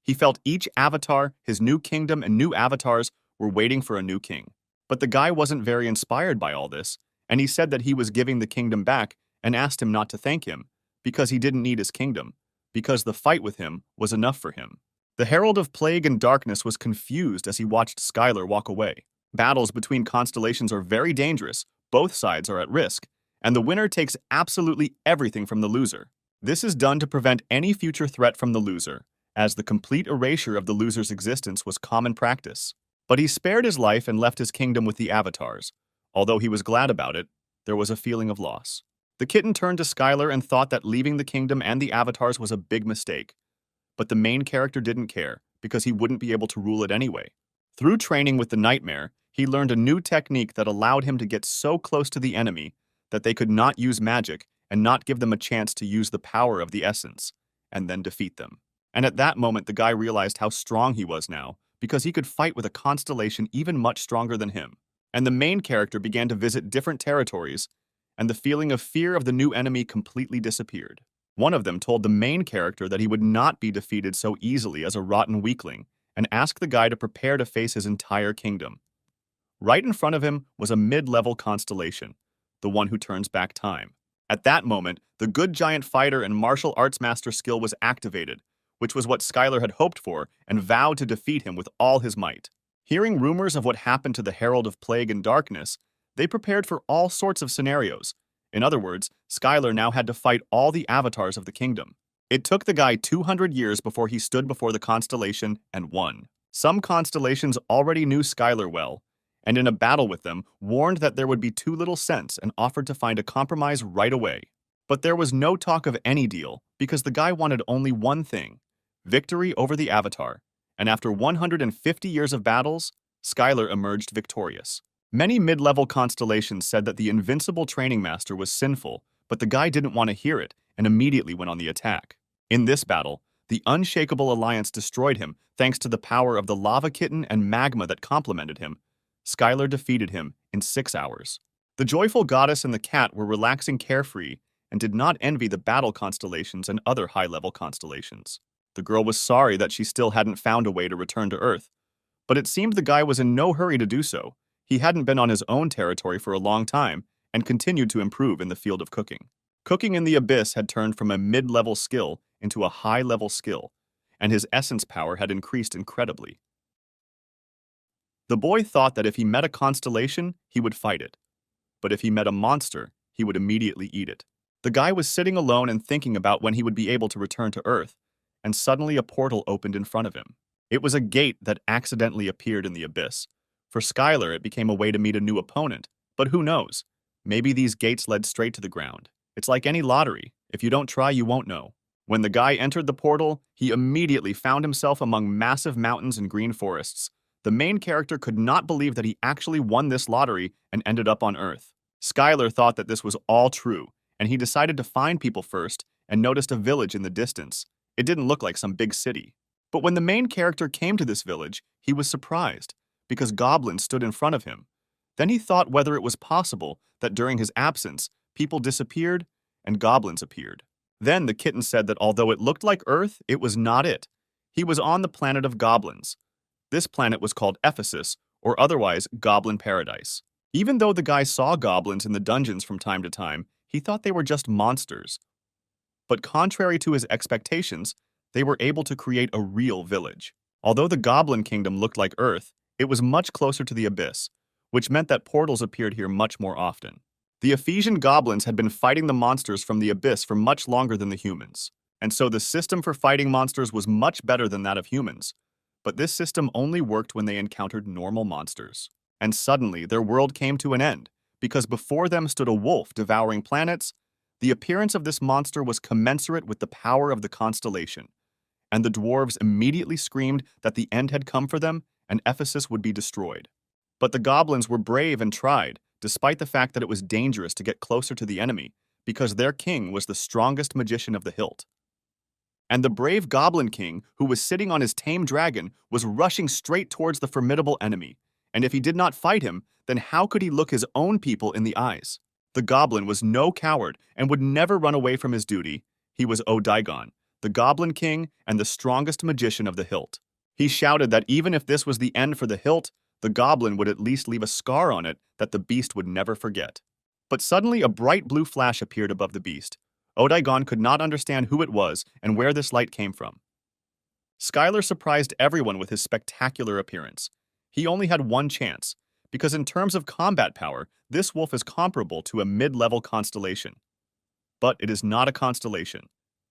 He felt each avatar, his new kingdom, and new avatars were waiting for a new king. But the guy wasn't very inspired by all this, and he said that he was giving the kingdom back and asked him not to thank him, because he didn't need his kingdom, because the fight with him was enough for him. The Herald of Plague and Darkness was confused as he watched Skyler walk away. Battles between constellations are very dangerous, both sides are at risk, and the winner takes absolutely everything from the loser. This is done to prevent any future threat from the loser, as the complete erasure of the loser's existence was common practice. But he spared his life and left his kingdom with the avatars. Although he was glad about it, there was a feeling of loss. The kitten turned to Skyler and thought that leaving the kingdom and the avatars was a big mistake. But the main character didn't care, because he wouldn't be able to rule it anyway. Through training with the nightmare, he learned a new technique that allowed him to get so close to the enemy that they could not use magic and not give them a chance to use the power of the essence, and then defeat them. And at that moment, the guy realized how strong he was now, because he could fight with a constellation even much stronger than him. And the main character began to visit different territories, and the feeling of fear of the new enemy completely disappeared. One of them told the main character that he would not be defeated so easily as a rotten weakling, and asked the guy to prepare to face his entire kingdom. Right in front of him was a mid-level constellation, the one who turns back time. At that moment, the good giant fighter and martial arts master skill was activated, which was what Skyler had hoped for and vowed to defeat him with all his might. Hearing rumors of what happened to the Herald of Plague and Darkness, they prepared for all sorts of scenarios. In other words, Skyler now had to fight all the avatars of the kingdom. It took the guy 200 years before he stood before the constellation and won. Some constellations already knew Skyler well, and in a battle with them, warned that there would be too little sense and offered to find a compromise right away. But there was no talk of any deal, because the guy wanted only one thing: victory over the Avatar. And after 150 years of battles, Skyler emerged victorious. Many mid-level constellations said that the invincible training master was sinful, but the guy didn't want to hear it and immediately went on the attack. In this battle, the Unshakable Alliance destroyed him thanks to the power of the lava kitten and magma that complemented him. Skyler defeated him in 6 hours. The joyful goddess and the cat were relaxing carefree and did not envy the battle constellations and other high-level constellations. The girl was sorry that she still hadn't found a way to return to Earth, but it seemed the guy was in no hurry to do so. He hadn't been on his own territory for a long time and continued to improve in the field of cooking. Cooking in the Abyss had turned from a mid-level skill into a high-level skill, and his essence power had increased incredibly. The boy thought that if he met a constellation, he would fight it, but if he met a monster, he would immediately eat it. The guy was sitting alone and thinking about when he would be able to return to Earth, and suddenly a portal opened in front of him. It was a gate that accidentally appeared in the Abyss. For Skyler, it became a way to meet a new opponent, but who knows? Maybe these gates led straight to the ground. It's like any lottery. If you don't try, you won't know. When the guy entered the portal, he immediately found himself among massive mountains and green forests. The main character could not believe that he actually won this lottery and ended up on Earth. Skyler thought that this was all true, and he decided to find people first and noticed a village in the distance. It didn't look like some big city. But when the main character came to this village, he was surprised, because goblins stood in front of him. Then he thought whether it was possible that during his absence, people disappeared and goblins appeared. Then the kitten said that although it looked like Earth, it was not it. He was on the planet of goblins. This planet was called Ephesus, or otherwise Goblin Paradise. Even though the guy saw goblins in the dungeons from time to time, he thought they were just monsters. But contrary to his expectations, they were able to create a real village. Although the Goblin Kingdom looked like Earth, it was much closer to the Abyss, which meant that portals appeared here much more often. The Ephesian goblins had been fighting the monsters from the Abyss for much longer than the humans, and so the system for fighting monsters was much better than that of humans. But this system only worked when they encountered normal monsters. And suddenly, their world came to an end, because before them stood a wolf devouring planets. The appearance of this monster was commensurate with the power of the constellation, and the dwarves immediately screamed that the end had come for them and Ephesus would be destroyed. But the goblins were brave and tried, despite the fact that it was dangerous to get closer to the enemy, because their king was the strongest magician of the hilt. And the brave Goblin King, who was sitting on his tame dragon, was rushing straight towards the formidable enemy, and if he did not fight him, then how could he look his own people in the eyes? The goblin was no coward and would never run away from his duty. He was Odaigon, the Goblin King and the strongest magician of the hilt. He shouted that even if this was the end for the hilt, the goblin would at least leave a scar on it that the beast would never forget. But suddenly a bright blue flash appeared above the beast. Odaigon could not understand who it was and where this light came from. Skyler surprised everyone with his spectacular appearance. He only had one chance, because in terms of combat power, this wolf is comparable to a mid-level constellation. But it is not a constellation,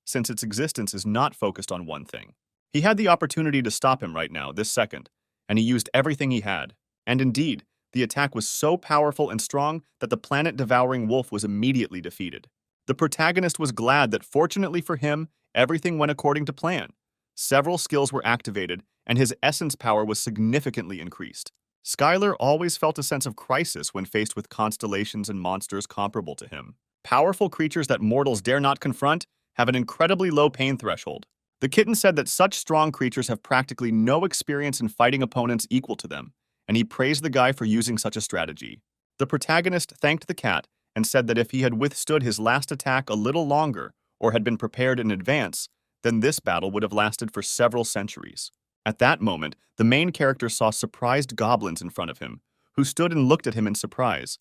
since its existence is not focused on one thing. He had the opportunity to stop him right now, this second, and he used everything he had. And indeed, the attack was so powerful and strong that the planet-devouring wolf was immediately defeated. The protagonist was glad that fortunately for him, everything went according to plan. Several skills were activated, and his essence power was significantly increased. Skyler always felt a sense of crisis when faced with constellations and monsters comparable to him. Powerful creatures that mortals dare not confront have an incredibly low pain threshold. The kitten said that such strong creatures have practically no experience in fighting opponents equal to them, and he praised the guy for using such a strategy. The protagonist thanked the cat and said that if he had withstood his last attack a little longer or had been prepared in advance, then this battle would have lasted for several centuries. At that moment, the main character saw surprised goblins in front of him, who stood and looked at him in surprise.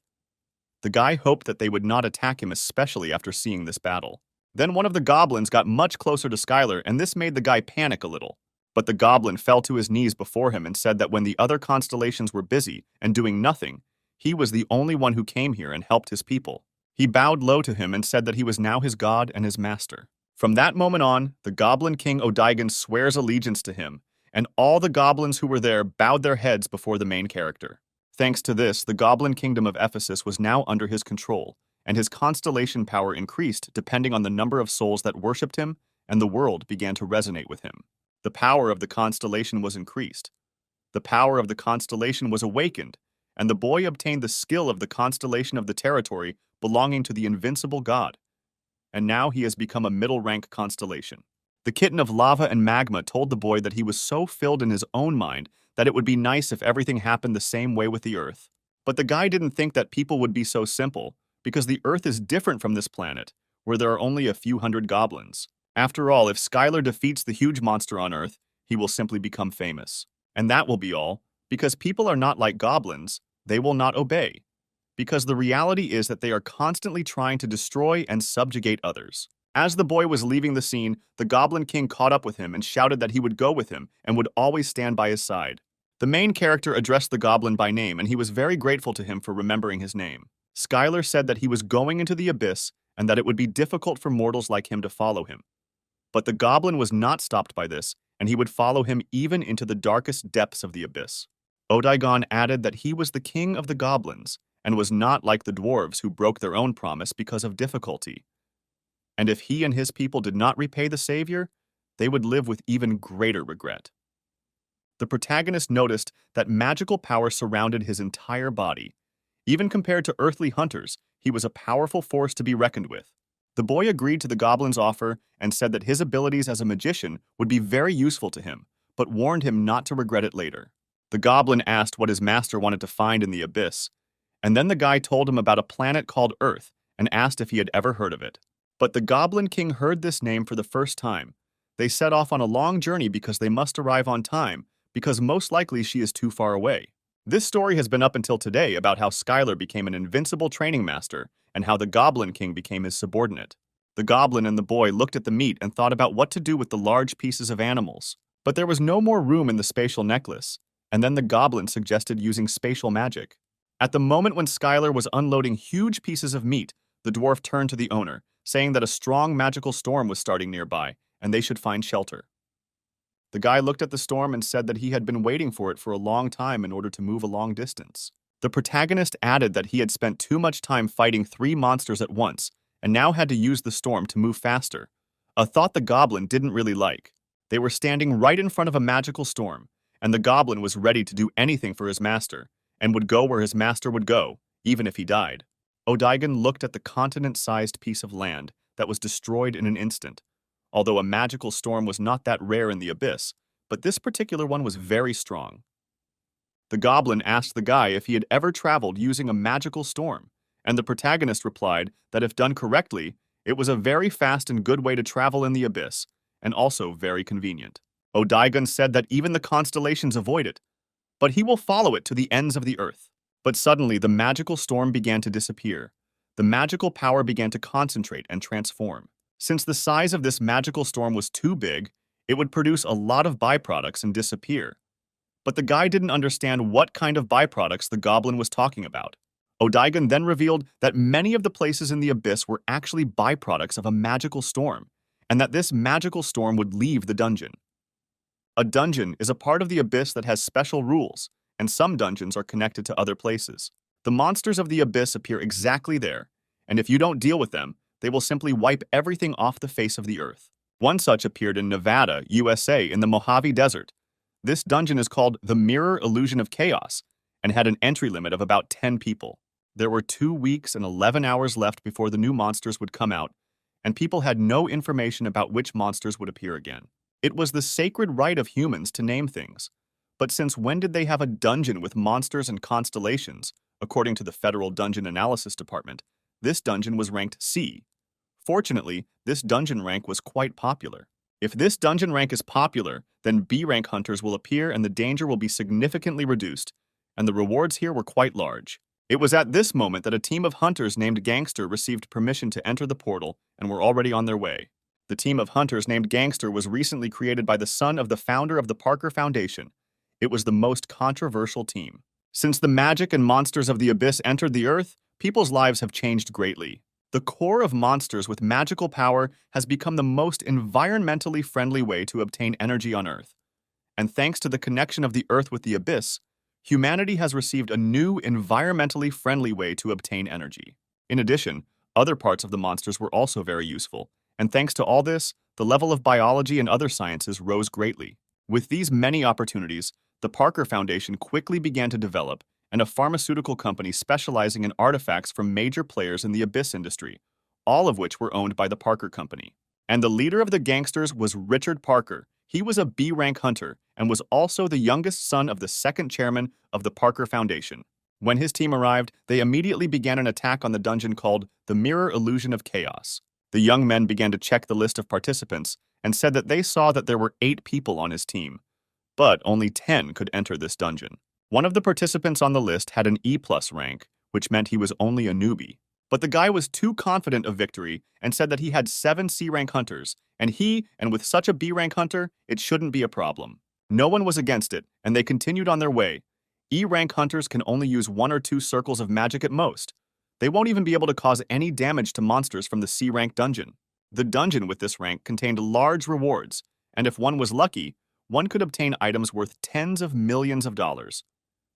The guy hoped that they would not attack him, especially after seeing this battle. Then one of the goblins got much closer to Skyler, and this made the guy panic a little. But the goblin fell to his knees before him and said that when the other constellations were busy and doing nothing, he was the only one who came here and helped his people. He bowed low to him and said that he was now his god and his master. From that moment on, the Goblin King Odaigan swears allegiance to him, and all the goblins who were there bowed their heads before the main character. Thanks to this, the Goblin Kingdom of Ephesus was now under his control, and his constellation power increased depending on the number of souls that worshipped him, and the world began to resonate with him. The power of the constellation was increased. The power of the constellation was awakened, and the boy obtained the skill of the constellation of the territory belonging to the invincible god. And now he has become a middle-rank constellation. The kitten of lava and magma told the boy that he was so filled in his own mind that it would be nice if everything happened the same way with the Earth. But the guy didn't think that people would be so simple, because the Earth is different from this planet, where there are only a few hundred goblins. After all, if Skyler defeats the huge monster on Earth, he will simply become famous. And that will be all, because people are not like goblins, they will not obey. Because the reality is that they are constantly trying to destroy and subjugate others. As the boy was leaving the scene, the Goblin King caught up with him and shouted that he would go with him and would always stand by his side. The main character addressed the goblin by name, and he was very grateful to him for remembering his name. Skyler said that he was going into the abyss and that it would be difficult for mortals like him to follow him. But the goblin was not stopped by this, and he would follow him even into the darkest depths of the abyss. Odaigan added that he was the king of the goblins, and was not like the dwarves who broke their own promise because of difficulty. And if he and his people did not repay the savior, they would live with even greater regret. The protagonist noticed that magical power surrounded his entire body. Even compared to earthly hunters, he was a powerful force to be reckoned with. The boy agreed to the goblin's offer and said that his abilities as a magician would be very useful to him, but warned him not to regret it later. The goblin asked what his master wanted to find in the abyss, and then the guy told him about a planet called Earth and asked if he had ever heard of it. But the Goblin King heard this name for the first time. They set off on a long journey because they must arrive on time, because most likely she is too far away. This story has been up until today about how Skyler became an invincible training master and how the Goblin King became his subordinate. The goblin and the boy looked at the meat and thought about what to do with the large pieces of animals. But there was no more room in the spatial necklace, and then the goblin suggested using spatial magic. At the moment when Skyler was unloading huge pieces of meat, the dwarf turned to the owner, saying that a strong magical storm was starting nearby, and they should find shelter. The guy looked at the storm and said that he had been waiting for it for a long time in order to move a long distance. The protagonist added that he had spent too much time fighting 3 monsters at once, and now had to use the storm to move faster, a thought the goblin didn't really like. They were standing right in front of a magical storm, and the goblin was ready to do anything for his master, and would go where his master would go, even if he died. Odaigan looked at the continent-sized piece of land that was destroyed in an instant. Although a magical storm was not that rare in the abyss, but this particular one was very strong. The goblin asked the guy if he had ever traveled using a magical storm, and the protagonist replied that if done correctly, it was a very fast and good way to travel in the abyss, and also very convenient. Odaigan said that even the constellations avoid it, but he will follow it to the ends of the earth. But suddenly, the magical storm began to disappear. The magical power began to concentrate and transform. Since the size of this magical storm was too big, it would produce a lot of byproducts and disappear. But the guy didn't understand what kind of byproducts the goblin was talking about. Odaigan then revealed that many of the places in the abyss were actually byproducts of a magical storm, and that this magical storm would leave the dungeon. A dungeon is a part of the abyss that has special rules, and some dungeons are connected to other places. The monsters of the abyss appear exactly there, and if you don't deal with them, they will simply wipe everything off the face of the earth. One such appeared in Nevada, USA, in the Mojave Desert. This dungeon is called the Mirror Illusion of Chaos, and had an entry limit of about 10 people. There were 2 weeks and 11 hours left before the new monsters would come out, and people had no information about which monsters would appear again. It was the sacred right of humans to name things. But since when did they have a dungeon with monsters and constellations? According to the Federal Dungeon Analysis Department, this dungeon was ranked C. Fortunately, this dungeon rank was quite popular. If this dungeon rank is popular, then B rank hunters will appear and the danger will be significantly reduced, and the rewards here were quite large. It was at this moment that a team of hunters named Gangster received permission to enter the portal and were already on their way. The team of hunters named Gangster was recently created by the son of the founder of the Parker Foundation. It was the most controversial team. Since the magic and monsters of the abyss entered the Earth, people's lives have changed greatly. The core of monsters with magical power has become the most environmentally friendly way to obtain energy on Earth. And thanks to the connection of the Earth with the abyss, humanity has received a new environmentally friendly way to obtain energy. In addition, other parts of the monsters were also very useful, and thanks to all this, the level of biology and other sciences rose greatly. With these many opportunities, the Parker Foundation quickly began to develop, and a pharmaceutical company specializing in artifacts from major players in the abyss industry, all of which were owned by the Parker Company. And the leader of the gangsters was Richard Parker. He was a B-rank hunter and was also the youngest son of the second chairman of the Parker Foundation. When his team arrived, they immediately began an attack on the dungeon called the Mirror Illusion of Chaos. The young men began to check the list of participants and said that they saw that there were 8 people on his team, but only 10 could enter this dungeon. One of the participants on the list had an E+ rank, which meant he was only a newbie. But the guy was too confident of victory and said that he had 7 C-rank hunters, and with such a B-rank hunter, it shouldn't be a problem. No one was against it, and they continued on their way. E-rank hunters can only use 1 or 2 circles of magic at most. They won't even be able to cause any damage to monsters from the C-rank dungeon. The dungeon with this rank contained large rewards, and if one was lucky, one could obtain items worth tens of millions of dollars.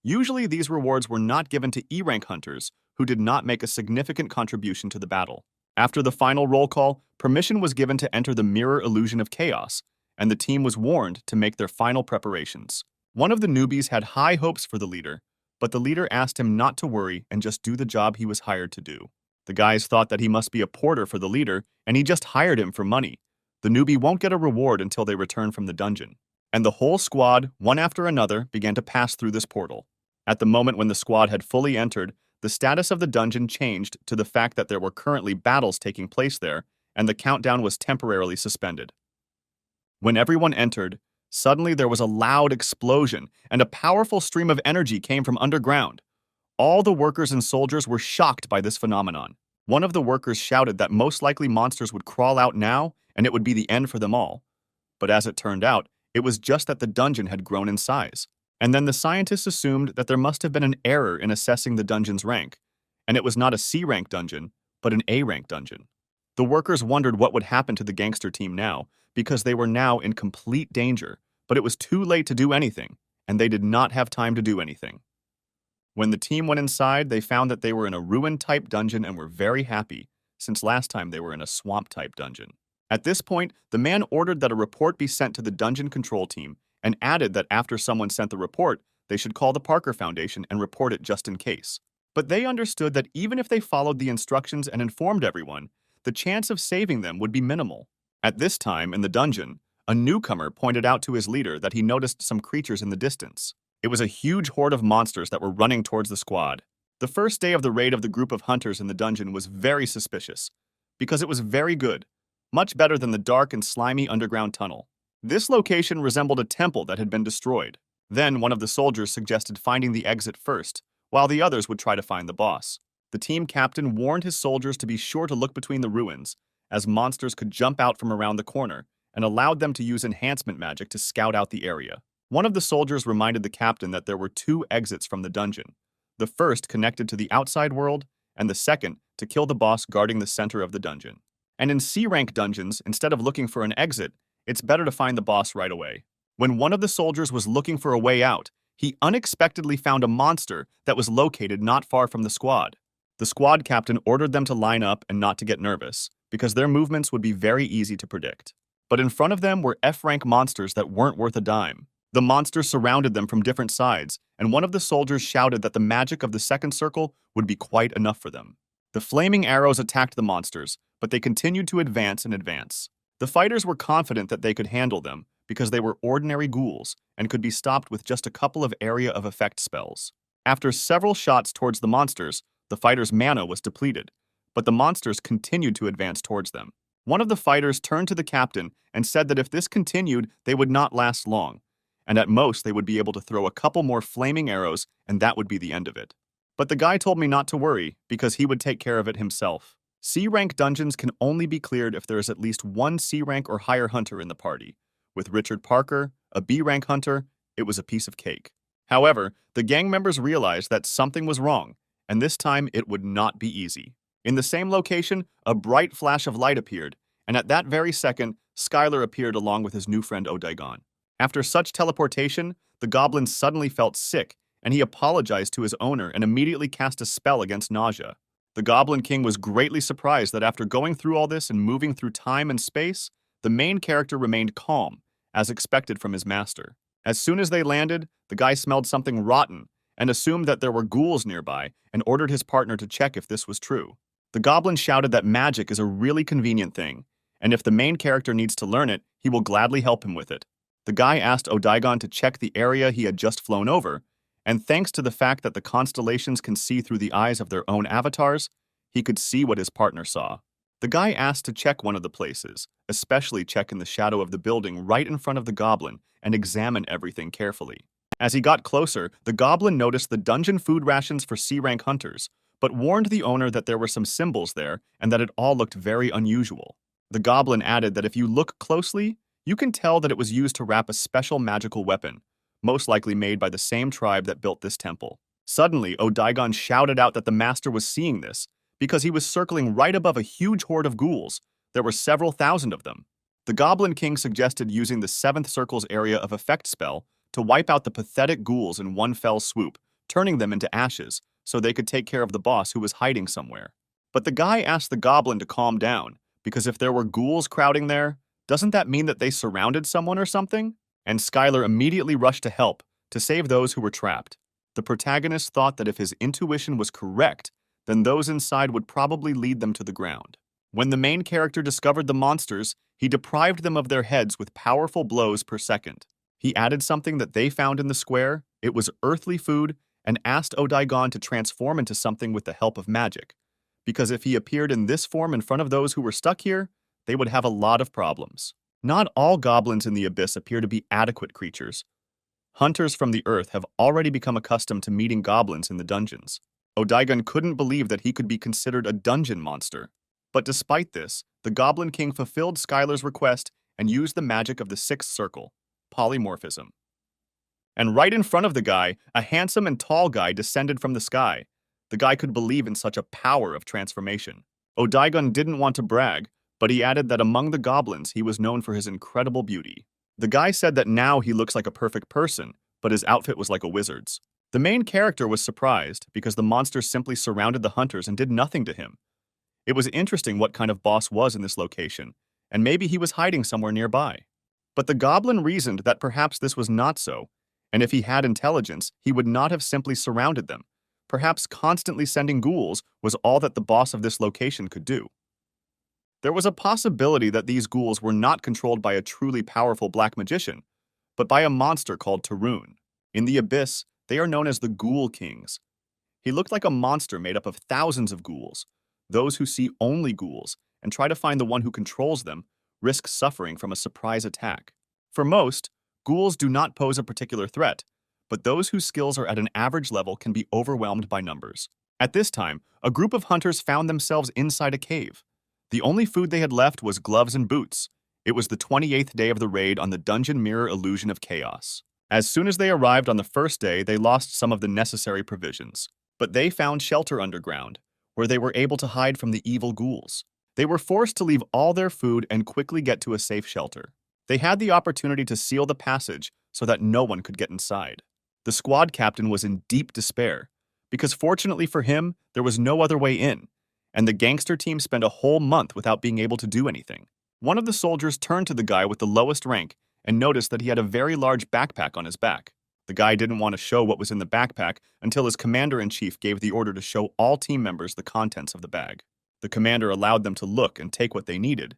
Usually, these rewards were not given to E-rank hunters who did not make a significant contribution to the battle. After the final roll call, permission was given to enter the Mirror Illusion of Chaos, and the team was warned to make their final preparations. One of the newbies had high hopes for the leader, but the leader asked him not to worry and just do the job he was hired to do. The guys thought that he must be a porter for the leader, and he just hired him for money. The newbie won't get a reward until they return from the dungeon. And the whole squad, one after another, began to pass through this portal. At the moment when the squad had fully entered, the status of the dungeon changed to the fact that there were currently battles taking place there, and the countdown was temporarily suspended. When everyone entered, suddenly there was a loud explosion, and a powerful stream of energy came from underground. All the workers and soldiers were shocked by this phenomenon. One of the workers shouted that most likely monsters would crawl out now, and it would be the end for them all. But as it turned out, it was just that the dungeon had grown in size. And then the scientists assumed that there must have been an error in assessing the dungeon's rank, and it was not a C-rank dungeon, but an A-rank dungeon. The workers wondered what would happen to the gangster team now, because they were now in complete danger, but it was too late to do anything, and they did not have time to do anything. When the team went inside, they found that they were in a ruin-type dungeon and were very happy, since last time they were in a swamp-type dungeon. At this point, the man ordered that a report be sent to the dungeon control team, and added that after someone sent the report, they should call the Parker Foundation and report it just in case. But they understood that even if they followed the instructions and informed everyone, the chance of saving them would be minimal. At this time, in the dungeon, a newcomer pointed out to his leader that he noticed some creatures in the distance. It was a huge horde of monsters that were running towards the squad. The first day of the raid of the group of hunters in the dungeon was very suspicious, because it was very good, much better than the dark and slimy underground tunnel. This location resembled a temple that had been destroyed. Then one of the soldiers suggested finding the exit first, while the others would try to find the boss. The team captain warned his soldiers to be sure to look between the ruins, as monsters could jump out from around the corner, and allowed them to use enhancement magic to scout out the area. One of the soldiers reminded the captain that there were 2 exits from the dungeon, the first connected to the outside world, and the second to kill the boss guarding the center of the dungeon. And in C-rank dungeons, instead of looking for an exit, it's better to find the boss right away. When one of the soldiers was looking for a way out, he unexpectedly found a monster that was located not far from the squad. The squad captain ordered them to line up and not to get nervous, because their movements would be very easy to predict. But in front of them were F-rank monsters that weren't worth a dime. The monsters surrounded them from different sides, and one of the soldiers shouted that the magic of the second circle would be quite enough for them. The flaming arrows attacked the monsters, but they continued to advance and advance. The fighters were confident that they could handle them because they were ordinary ghouls and could be stopped with just a couple of area of effect spells. After several shots towards the monsters, the fighters' mana was depleted, but the monsters continued to advance towards them. One of the fighters turned to the captain and said that if this continued, they would not last long, and at most they would be able to throw a couple more flaming arrows and that would be the end of it. But the guy told me not to worry because he would take care of it himself. C-rank dungeons can only be cleared if there is at least one C-rank or higher hunter in the party. With Richard Parker, a B-rank hunter, it was a piece of cake. However, the gang members realized that something was wrong, and this time it would not be easy. In the same location, a bright flash of light appeared, and at that very second, Skyler appeared along with his new friend Odaigon. After such teleportation, the goblin suddenly felt sick, and he apologized to his owner and immediately cast a spell against nausea. The Goblin King was greatly surprised that after going through all this and moving through time and space, the main character remained calm, as expected from his master. As soon as they landed, the guy smelled something rotten and assumed that there were ghouls nearby and ordered his partner to check if this was true. The goblin shouted that magic is a really convenient thing, and if the main character needs to learn it, he will gladly help him with it. The guy asked Odaigon to check the area he had just flown over, and thanks to the fact that the constellations can see through the eyes of their own avatars, he could see what his partner saw. The guy asked to check one of the places, especially check in the shadow of the building right in front of the goblin and examine everything carefully. As he got closer, the goblin noticed the dungeon food rations for C-rank hunters, but warned the owner that there were some symbols there and that it all looked very unusual. The goblin added that if you look closely, you can tell that it was used to wrap a special magical weapon, most likely made by the same tribe that built this temple. Suddenly, Odaigon shouted out that the master was seeing this, because he was circling right above a huge horde of ghouls. There were several thousand of them. The Goblin King suggested using the 7th Circle's area of effect spell to wipe out the pathetic ghouls in one fell swoop, turning them into ashes, so they could take care of the boss who was hiding somewhere. But the guy asked the goblin to calm down, because if there were ghouls crowding there, doesn't that mean that they surrounded someone or something? And Skyler immediately rushed to help, to save those who were trapped. The protagonist thought that if his intuition was correct, then those inside would probably lead them to the ground. When the main character discovered the monsters, he deprived them of their heads with powerful blows per second. He added something that they found in the square, it was earthly food, and asked Odaigon to transform into something with the help of magic. Because if he appeared in this form in front of those who were stuck here, they would have a lot of problems. Not all goblins in the abyss appear to be adequate creatures. Hunters from the earth have already become accustomed to meeting goblins in the dungeons. Odaigon couldn't believe that he could be considered a dungeon monster. But despite this, the Goblin King fulfilled Skyler's request and used the magic of the 6th circle, polymorphism. And right in front of the guy, a handsome and tall guy descended from the sky. The guy could believe in such a power of transformation. Odaigon didn't want to brag, but he added that among the goblins he was known for his incredible beauty. The guy said that now he looks like a perfect person, but his outfit was like a wizard's. The main character was surprised because the monsters simply surrounded the hunters and did nothing to him. It was interesting what kind of boss was in this location, and maybe he was hiding somewhere nearby. But the goblin reasoned that perhaps this was not so, and if he had intelligence, he would not have simply surrounded them. Perhaps constantly sending ghouls was all that the boss of this location could do. There was a possibility that these ghouls were not controlled by a truly powerful black magician, but by a monster called Tarun. In the abyss, they are known as the Ghoul Kings. He looked like a monster made up of thousands of ghouls. Those who see only ghouls and try to find the one who controls them risk suffering from a surprise attack. For most, ghouls do not pose a particular threat, but those whose skills are at an average level can be overwhelmed by numbers. At this time, a group of hunters found themselves inside a cave. The only food they had left was gloves and boots. It was the 28th day of the raid on the Dungeon Mirror Illusion of Chaos. As soon as they arrived on the first day, they lost some of the necessary provisions. But they found shelter underground, where they were able to hide from the evil ghouls. They were forced to leave all their food and quickly get to a safe shelter. They had the opportunity to seal the passage so that no one could get inside. The squad captain was in deep despair, because fortunately for him, there was no other way in, and the gangster team spent a whole month without being able to do anything. One of the soldiers turned to the guy with the lowest rank and noticed that he had a very large backpack on his back. The guy didn't want to show what was in the backpack until his commander-in-chief gave the order to show all team members the contents of the bag. The commander allowed them to look and take what they needed,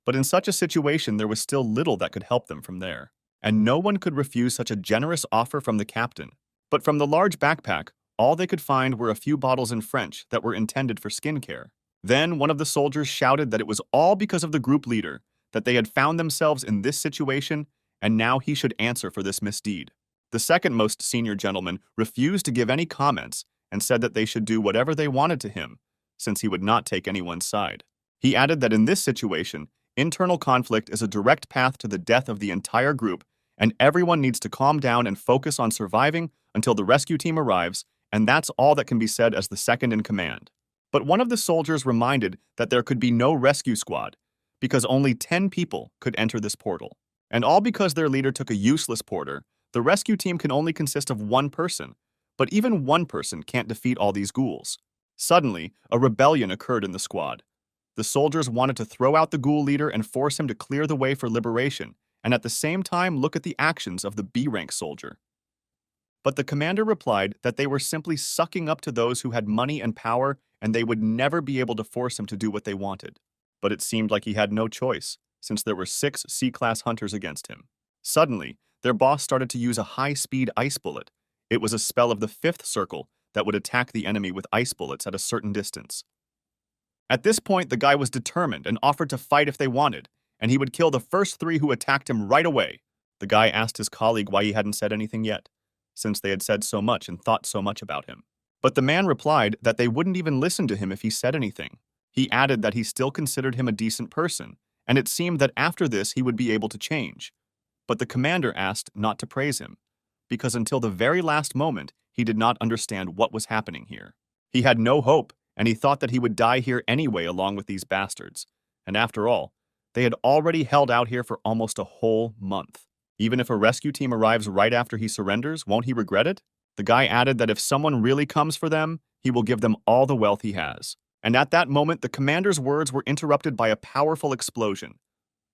but in such a situation there was still little that could help them from there. And no one could refuse such a generous offer from the captain. But from the large backpack, all they could find were a few bottles in French that were intended for skincare. Then one of the soldiers shouted that it was all because of the group leader, that they had found themselves in this situation, and now he should answer for this misdeed. The second most senior gentleman refused to give any comments and said that they should do whatever they wanted to him, since he would not take anyone's side. He added that in this situation, internal conflict is a direct path to the death of the entire group, and everyone needs to calm down and focus on surviving until the rescue team arrives, and that's all that can be said as the second in command. But one of the soldiers reminded that there could be no rescue squad, because only 10 people could enter this portal. And all because their leader took a useless porter, the rescue team can only consist of one person, but even one person can't defeat all these ghouls. Suddenly, a rebellion occurred in the squad. The soldiers wanted to throw out the ghoul leader and force him to clear the way for liberation, and at the same time look at the actions of the B-rank soldier. But the commander replied that they were simply sucking up to those who had money and power, and they would never be able to force him to do what they wanted. But it seemed like he had no choice, since there were 6 C-class hunters against him. Suddenly, their boss started to use a high-speed ice bullet. It was a spell of the 5th circle that would attack the enemy with ice bullets at a certain distance. At this point, the guy was determined and offered to fight if they wanted, and he would kill the first 3 who attacked him right away. The guy asked his colleague why he hadn't said anything yet, since they had said so much and thought so much about him. But the man replied that they wouldn't even listen to him if he said anything. He added that he still considered him a decent person, and it seemed that after this he would be able to change. But the commander asked not to praise him, because until the very last moment, he did not understand what was happening here. He had no hope, and he thought that he would die here anyway along with these bastards. And after all, they had already held out here for almost a whole month. Even if a rescue team arrives right after he surrenders, won't he regret it? The guy added that if someone really comes for them, he will give them all the wealth he has. And at that moment, the commander's words were interrupted by a powerful explosion.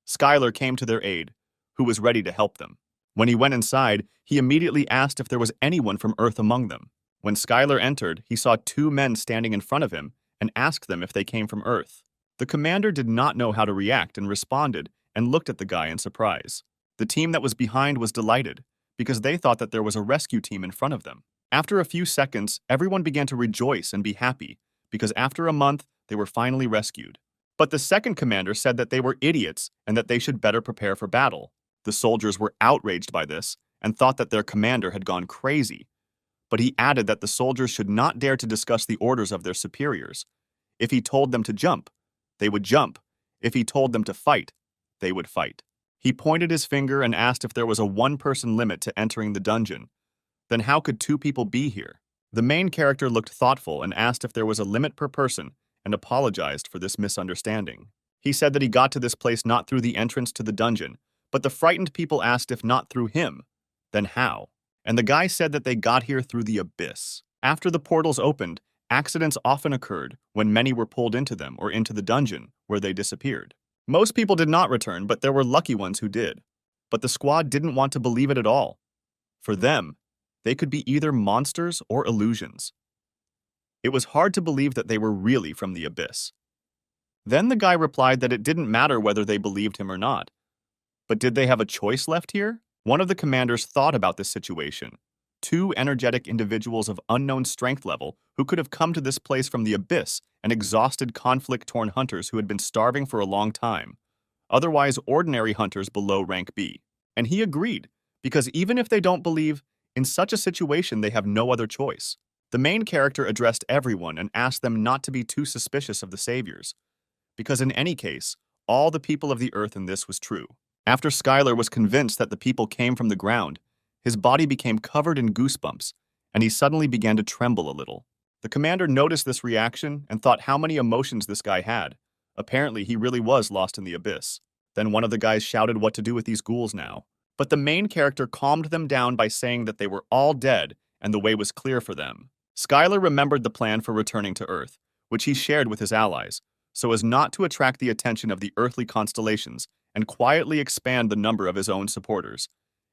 Skyler came to their aid, who was ready to help them. When he went inside, he immediately asked if there was anyone from Earth among them. When Skyler entered, he saw 2 men standing in front of him and asked them if they came from Earth. The commander did not know how to react and responded and looked at the guy in surprise. The team that was behind was delighted, because they thought that there was a rescue team in front of them. After a few seconds, everyone began to rejoice and be happy, because after a month, they were finally rescued. But the second commander said that they were idiots and that they should better prepare for battle. The soldiers were outraged by this and thought that their commander had gone crazy. But he added that the soldiers should not dare to discuss the orders of their superiors. If he told them to jump, they would jump. If he told them to fight, they would fight. He pointed his finger and asked if there was a 1-person limit to entering the dungeon. Then how could 2 people be here? The main character looked thoughtful and asked if there was a limit per person and apologized for this misunderstanding. He said that he got to this place not through the entrance to the dungeon, but the frightened people asked if not through him, then how? And the guy said that they got here through the abyss. After the portals opened, accidents often occurred when many were pulled into them or into the dungeon, where they disappeared. Most people did not return, but there were lucky ones who did. But the squad didn't want to believe it at all. For them, they could be either monsters or illusions. It was hard to believe that they were really from the abyss. Then the guy replied that it didn't matter whether they believed him or not. But did they have a choice left here? One of the commanders thought about this situation. 2 energetic individuals of unknown strength level who could have come to this place from the abyss and exhausted conflict-torn hunters who had been starving for a long time, otherwise ordinary hunters below rank B. And he agreed, because even if they don't believe, in such a situation they have no other choice. The main character addressed everyone and asked them not to be too suspicious of the saviors, because in any case, all the people of the earth in this was true. After Skyler was convinced that the people came from the ground, his body became covered in goosebumps, and he suddenly began to tremble a little. The commander noticed this reaction and thought how many emotions this guy had. Apparently, he really was lost in the abyss. Then one of the guys shouted what to do with these ghouls now. But the main character calmed them down by saying that they were all dead and the way was clear for them. Skyler remembered the plan for returning to Earth, which he shared with his allies, so as not to attract the attention of the earthly constellations and quietly expand the number of his own supporters.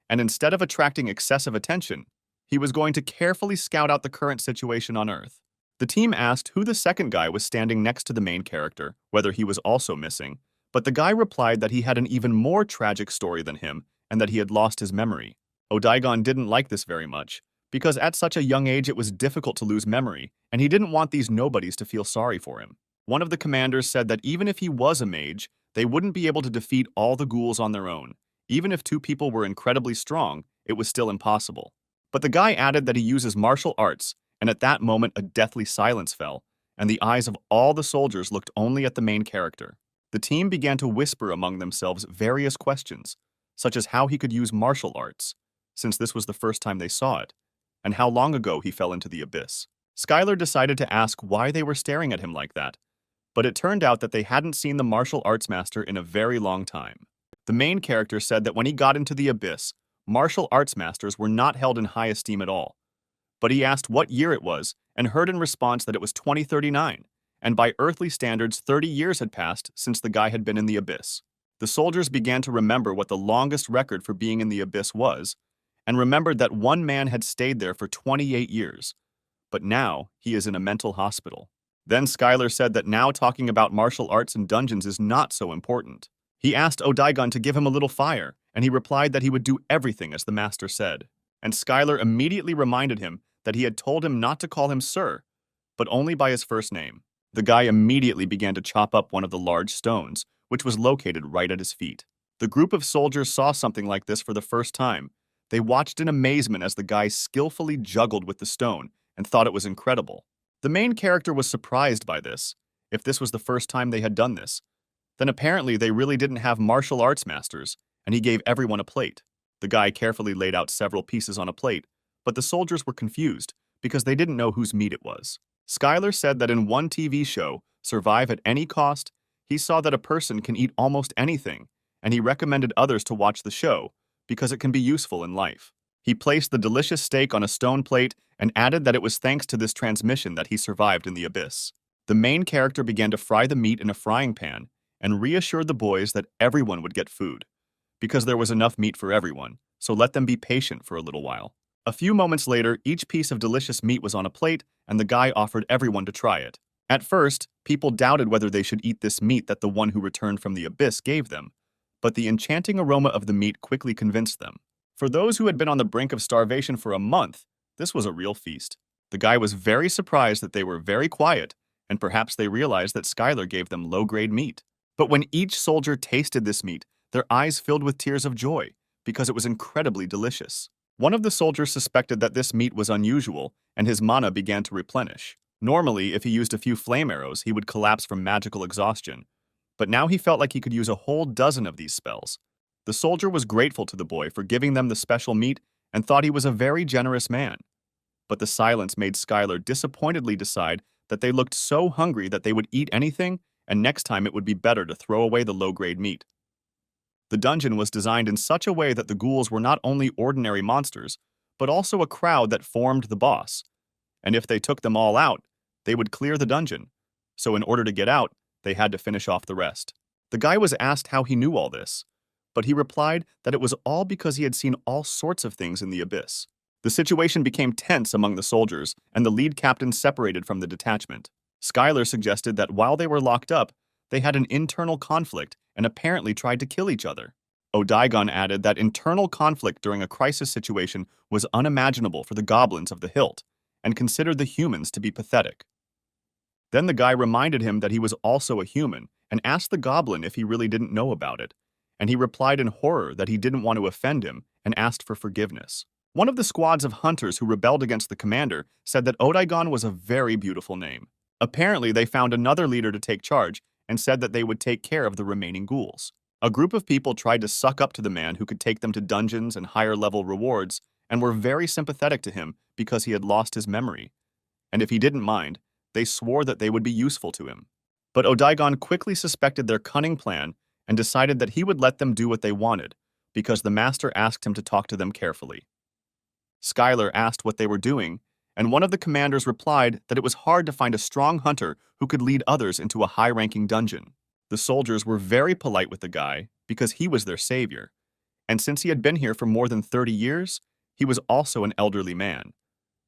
And instead of attracting excessive attention, he was going to carefully scout out the current situation on Earth. The team asked who the second guy was standing next to the main character, whether he was also missing, but the guy replied that he had an even more tragic story than him and that he had lost his memory. Odaigon didn't like this very much, because at such a young age it was difficult to lose memory, and he didn't want these nobodies to feel sorry for him. One of the commanders said that even if he was a mage, they wouldn't be able to defeat all the ghouls on their own. Even if 2 people were incredibly strong, it was still impossible. But the guy added that he uses martial arts, and at that moment a deathly silence fell, and the eyes of all the soldiers looked only at the main character. The team began to whisper among themselves various questions, such as how he could use martial arts, since this was the first time they saw it, and how long ago he fell into the abyss. Skyler decided to ask why they were staring at him like that, but it turned out that they hadn't seen the martial arts master in a very long time. The main character said that when he got into the abyss, martial arts masters were not held in high esteem at all. But he asked what year it was and heard in response that it was 2039, and by earthly standards 30 years had passed since the guy had been in the abyss. The soldiers began to remember what the longest record for being in the abyss was, and remembered that one man had stayed there for 28 years, but now he is in a mental hospital. Then Skyler said that now talking about martial arts and dungeons is not so important. He asked Odaigon to give him a little fire, and he replied that he would do everything as the master said. And Skyler immediately reminded him that he had told him not to call him Sir, but only by his first name. The guy immediately began to chop up one of the large stones, which was located right at his feet. The group of soldiers saw something like this for the first time. They watched in amazement as the guy skillfully juggled with the stone and thought it was incredible. The main character was surprised by this. If this was the first time they had done this, then apparently they really didn't have martial arts masters, and he gave everyone a plate. The guy carefully laid out several pieces on a plate, but the soldiers were confused because they didn't know whose meat it was. Skyler said that in one TV show, Survive at Any Cost, he saw that a person can eat almost anything, and he recommended others to watch the show because it can be useful in life. He placed the delicious steak on a stone plate and added that it was thanks to this transmission that he survived in the abyss. The main character began to fry the meat in a frying pan and reassured the boys that everyone would get food, because there was enough meat for everyone, so let them be patient for a little while. A few moments later, each piece of delicious meat was on a plate, and the guy offered everyone to try it. At first, people doubted whether they should eat this meat that the one who returned from the abyss gave them, but the enchanting aroma of the meat quickly convinced them. For those who had been on the brink of starvation for a month, this was a real feast. The guy was very surprised that they were very quiet, and perhaps they realized that Skyler gave them low-grade meat. But when each soldier tasted this meat, their eyes filled with tears of joy, because it was incredibly delicious. One of the soldiers suspected that this meat was unusual, and his mana began to replenish. Normally, if he used a few flame arrows, he would collapse from magical exhaustion. But now he felt like he could use a whole dozen of these spells. The soldier was grateful to the boy for giving them the special meat and thought he was a very generous man. But the silence made Skyler disappointedly decide that they looked so hungry that they would eat anything, and next time it would be better to throw away the low-grade meat. The dungeon was designed in such a way that the ghouls were not only ordinary monsters, but also a crowd that formed the boss. And if they took them all out, they would clear the dungeon. So in order to get out, they had to finish off the rest. The guy was asked how he knew all this, but he replied that it was all because he had seen all sorts of things in the abyss. The situation became tense among the soldiers, and the lead captain separated from the detachment. Skyler suggested that while they were locked up, they had an internal conflict and apparently tried to kill each other. Odaigon added that internal conflict during a crisis situation was unimaginable for the goblins of the hilt, and considered the humans to be pathetic. Then the guy reminded him that he was also a human, and asked the goblin if he really didn't know about it, and he replied in horror that he didn't want to offend him and asked for forgiveness. One of the squads of hunters who rebelled against the commander said that Odaigon was a very beautiful name. Apparently, they found another leader to take charge and said that they would take care of the remaining ghouls. A group of people tried to suck up to the man who could take them to dungeons and higher-level rewards and were very sympathetic to him because he had lost his memory. And if he didn't mind, they swore that they would be useful to him. But Odaigon quickly suspected their cunning plan and decided that he would let them do what they wanted, because the master asked him to talk to them carefully. Skyler asked what they were doing, and one of the commanders replied that it was hard to find a strong hunter who could lead others into a high-ranking dungeon. The soldiers were very polite with the guy because he was their savior, and since he had been here for more than 30 years, he was also an elderly man.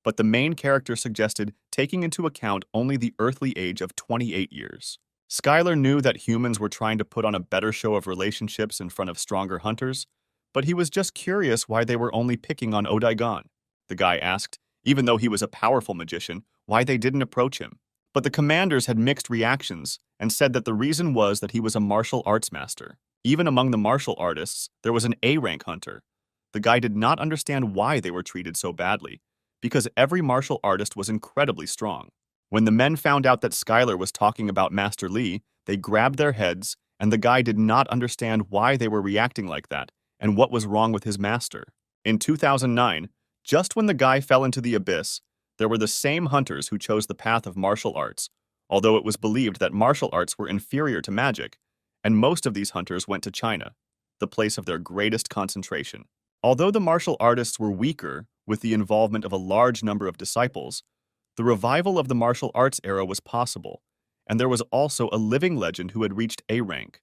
But the main character suggested taking into account only the earthly age of 28 years. Skyler knew that humans were trying to put on a better show of relationships in front of stronger hunters, but he was just curious why they were only picking on Odaigon. The guy asked, even though he was a powerful magician, why they didn't approach him. But the commanders had mixed reactions and said that the reason was that he was a martial arts master. Even among the martial artists, there was an A-rank hunter. The guy did not understand why they were treated so badly, because every martial artist was incredibly strong. When the men found out that Skyler was talking about Master Lee, they grabbed their heads, and the guy did not understand why they were reacting like that and what was wrong with his master. In 2009, just when the guy fell into the abyss, there were the same hunters who chose the path of martial arts, although it was believed that martial arts were inferior to magic, and most of these hunters went to China, the place of their greatest concentration. Although the martial artists were weaker, with the involvement of a large number of disciples, the revival of the martial arts era was possible, and there was also a living legend who had reached A rank,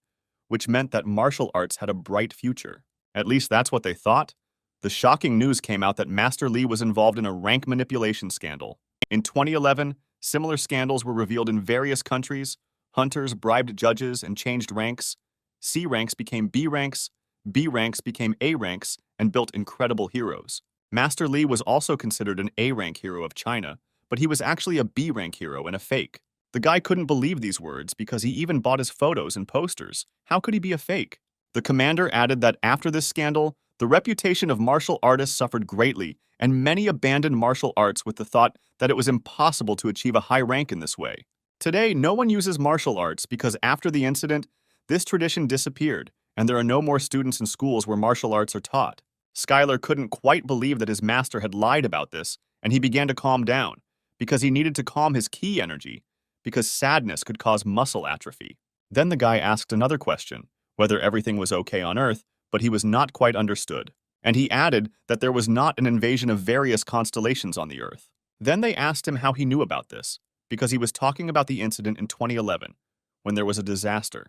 which meant that martial arts had a bright future. At least that's what they thought. The shocking news came out that Master Lee was involved in a rank manipulation scandal. In 2011, similar scandals were revealed in various countries. Hunters bribed judges and changed ranks. C ranks became B ranks, B ranks became A ranks, and built incredible heroes. Master Lee was also considered an A rank hero of China, but he was actually a B rank hero and a fake. The guy couldn't believe these words because he even bought his photos and posters. How could he be a fake? The commander added that after this scandal, the reputation of martial artists suffered greatly, and many abandoned martial arts with the thought that it was impossible to achieve a high rank in this way. Today, no one uses martial arts because after the incident, this tradition disappeared, and there are no more students in schools where martial arts are taught. Skyler couldn't quite believe that his master had lied about this, and he began to calm down, because he needed to calm his ki energy, because sadness could cause muscle atrophy. Then the guy asked another question, whether everything was okay on Earth, but he was not quite understood. And he added that there was not an invasion of various constellations on the Earth. Then they asked him how he knew about this, because he was talking about the incident in 2011, when there was a disaster.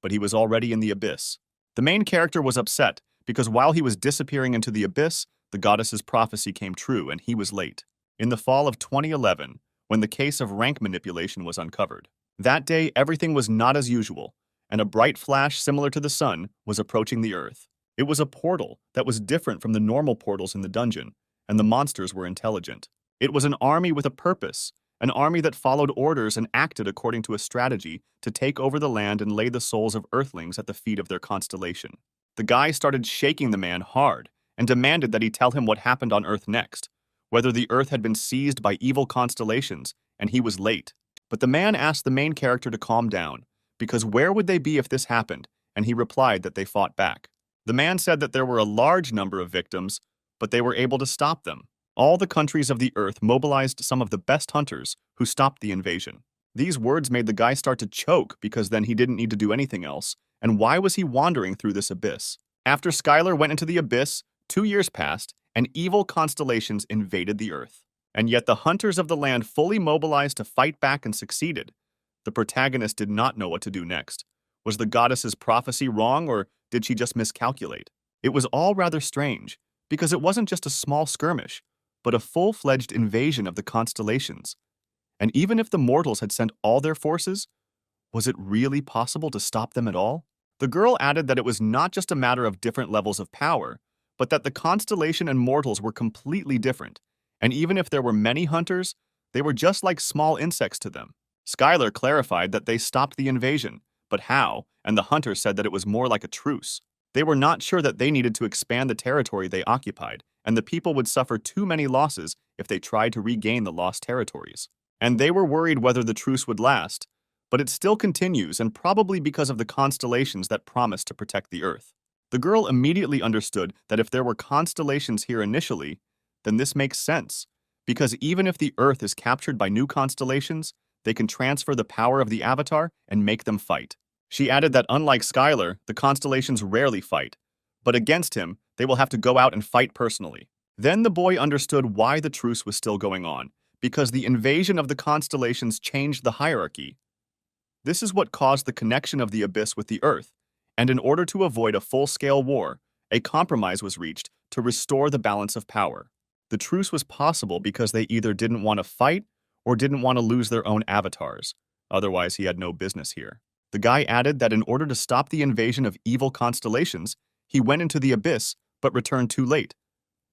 But he was already in the abyss. The main character was upset, because while he was disappearing into the abyss, the goddess's prophecy came true and he was late. In the fall of 2011, when the case of rank manipulation was uncovered. That day, everything was not as usual, and a bright flash similar to the sun was approaching the Earth. It was a portal that was different from the normal portals in the dungeon, and the monsters were intelligent. It was an army with a purpose, an army that followed orders and acted according to a strategy to take over the land and lay the souls of Earthlings at the feet of their constellation. The guy started shaking the man hard and demanded that he tell him what happened on Earth next, whether the Earth had been seized by evil constellations, and he was late. But the man asked the main character to calm down, because where would they be if this happened, and he replied that they fought back. The man said that there were a large number of victims, but they were able to stop them. All the countries of the Earth mobilized some of the best hunters who stopped the invasion. These words made the guy start to choke because then he didn't need to do anything else, and why was he wandering through this abyss? After Skyler went into the abyss, 2 years passed, and evil constellations invaded the Earth. And yet the hunters of the land fully mobilized to fight back and succeeded. The protagonist did not know what to do next. Was the goddess's prophecy wrong, or did she just miscalculate? It was all rather strange, because it wasn't just a small skirmish, but a full-fledged invasion of the constellations. And even if the mortals had sent all their forces, was it really possible to stop them at all? The girl added that it was not just a matter of different levels of power, but that the constellation and mortals were completely different, and even if there were many hunters, they were just like small insects to them. Skyler clarified that they stopped the invasion, but how, and the hunters said that it was more like a truce. They were not sure that they needed to expand the territory they occupied, and the people would suffer too many losses if they tried to regain the lost territories. And they were worried whether the truce would last, but it still continues, and probably because of the constellations that promise to protect the Earth. The girl immediately understood that if there were constellations here initially, then this makes sense, because even if the Earth is captured by new constellations, they can transfer the power of the Avatar and make them fight. She added that unlike Skyler, the constellations rarely fight, but against him, they will have to go out and fight personally. Then the boy understood why the truce was still going on, because the invasion of the constellations changed the hierarchy. This is what caused the connection of the abyss with the Earth, and in order to avoid a full-scale war, a compromise was reached to restore the balance of power. The truce was possible because they either didn't want to fight or didn't want to lose their own avatars. Otherwise, he had no business here. The guy added that in order to stop the invasion of evil constellations, he went into the abyss but returned too late.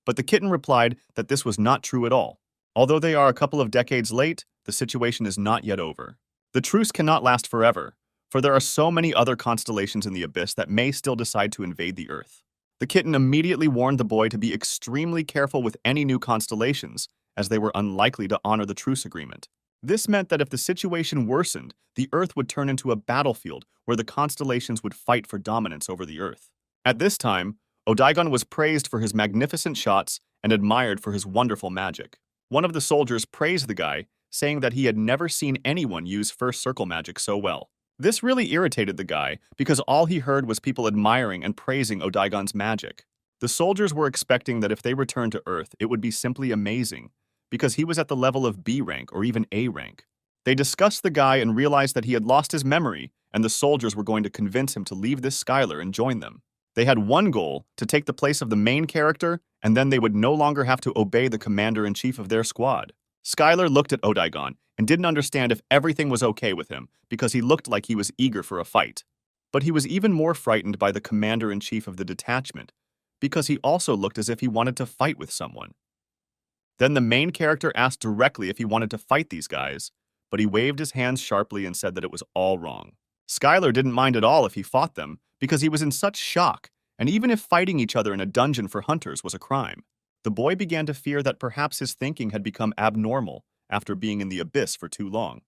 But the kitten replied that this was not true at all. Although they are a couple of decades late, the situation is not yet over. The truce cannot last forever, for there are so many other constellations in the abyss that may still decide to invade the Earth. The kitten immediately warned the boy to be extremely careful with any new constellations, as they were unlikely to honor the truce agreement. This meant that if the situation worsened, the Earth would turn into a battlefield where the constellations would fight for dominance over the Earth. At this time, Odaigon was praised for his magnificent shots and admired for his wonderful magic. One of the soldiers praised the guy, saying that he had never seen anyone use first circle magic so well. This really irritated the guy because all he heard was people admiring and praising Odaigon's magic. The soldiers were expecting that if they returned to Earth, it would be simply amazing, because he was at the level of B rank or even A rank. They discussed the guy and realized that he had lost his memory, and the soldiers were going to convince him to leave this Skyler and join them. They had one goal, to take the place of the main character, and then they would no longer have to obey the commander-in-chief of their squad. Skyler looked at Odaigon and didn't understand if everything was okay with him because he looked like he was eager for a fight. But he was even more frightened by the commander-in-chief of the detachment because he also looked as if he wanted to fight with someone. Then the main character asked directly if he wanted to fight these guys, but he waved his hands sharply and said that it was all wrong. Skyler didn't mind at all if he fought them because he was in such shock, and even if fighting each other in a dungeon for hunters was a crime. The boy began to fear that perhaps his thinking had become abnormal after being in the abyss for too long.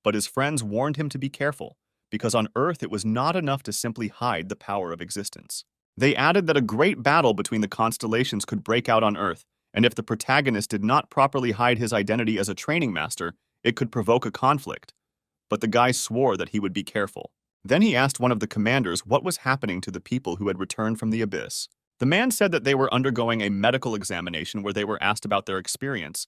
But his friends warned him to be careful, because on Earth it was not enough to simply hide the power of existence. They added that a great battle between the constellations could break out on Earth, and if the protagonist did not properly hide his identity as a training master, it could provoke a conflict. But the guy swore that he would be careful. Then he asked one of the commanders what was happening to the people who had returned from the abyss. The man said that they were undergoing a medical examination where they were asked about their experience,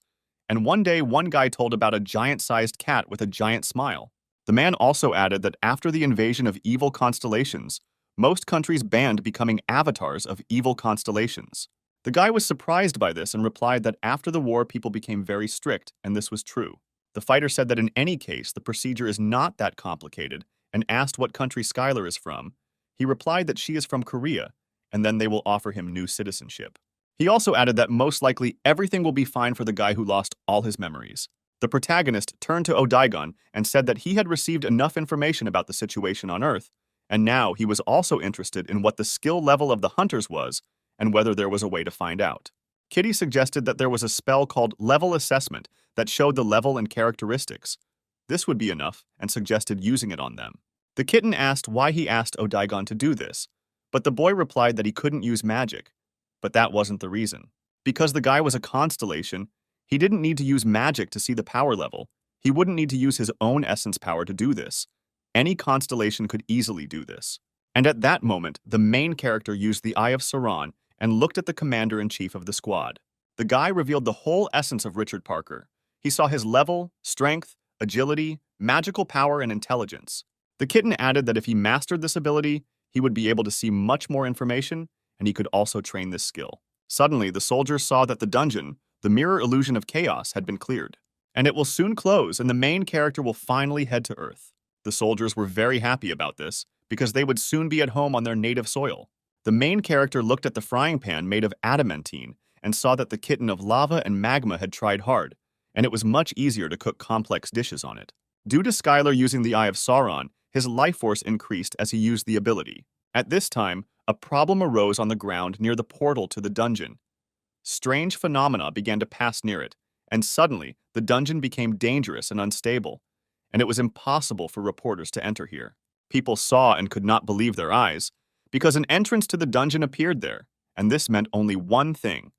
and one day one guy told about a giant-sized cat with a giant smile. The man also added that after the invasion of evil constellations, most countries banned becoming avatars of evil constellations. The guy was surprised by this and replied that after the war people became very strict, and this was true. The fighter said that in any case, the procedure is not that complicated, and asked what country Skyler is from. He replied that she is from Korea, and then they will offer him new citizenship. He also added that most likely everything will be fine for the guy who lost all his memories. The protagonist turned to Odaigon and said that he had received enough information about the situation on Earth, and now he was also interested in what the skill level of the hunters was and whether there was a way to find out. Kitty suggested that there was a spell called Level Assessment that showed the level and characteristics. This would be enough, and suggested using it on them. The kitten asked why he asked Odaigon to do this, but the boy replied that he couldn't use magic. But that wasn't the reason. Because the guy was a constellation, he didn't need to use magic to see the power level. He wouldn't need to use his own essence power to do this. Any constellation could easily do this. And at that moment, the main character used the Eye of Sauron and looked at the commander-in-chief of the squad. The guy revealed the whole essence of Richard Parker. He saw his level, strength, agility, magical power, and intelligence. The kitten added that if he mastered this ability, he would be able to see much more information, and he could also train this skill. Suddenly, the soldiers saw that the dungeon, the mirror illusion of chaos, had been cleared. And it will soon close, and the main character will finally head to Earth. The soldiers were very happy about this, because they would soon be at home on their native soil. The main character looked at the frying pan made of adamantine and saw that the kitten of lava and magma had tried hard, and it was much easier to cook complex dishes on it. Due to Skyler using the Eye of Sauron, his life force increased as he used the ability. At this time, a problem arose on the ground near the portal to the dungeon. Strange phenomena began to pass near it, and suddenly the dungeon became dangerous and unstable, and it was impossible for reporters to enter here. People saw and could not believe their eyes, because an entrance to the dungeon appeared there, and this meant only one thing,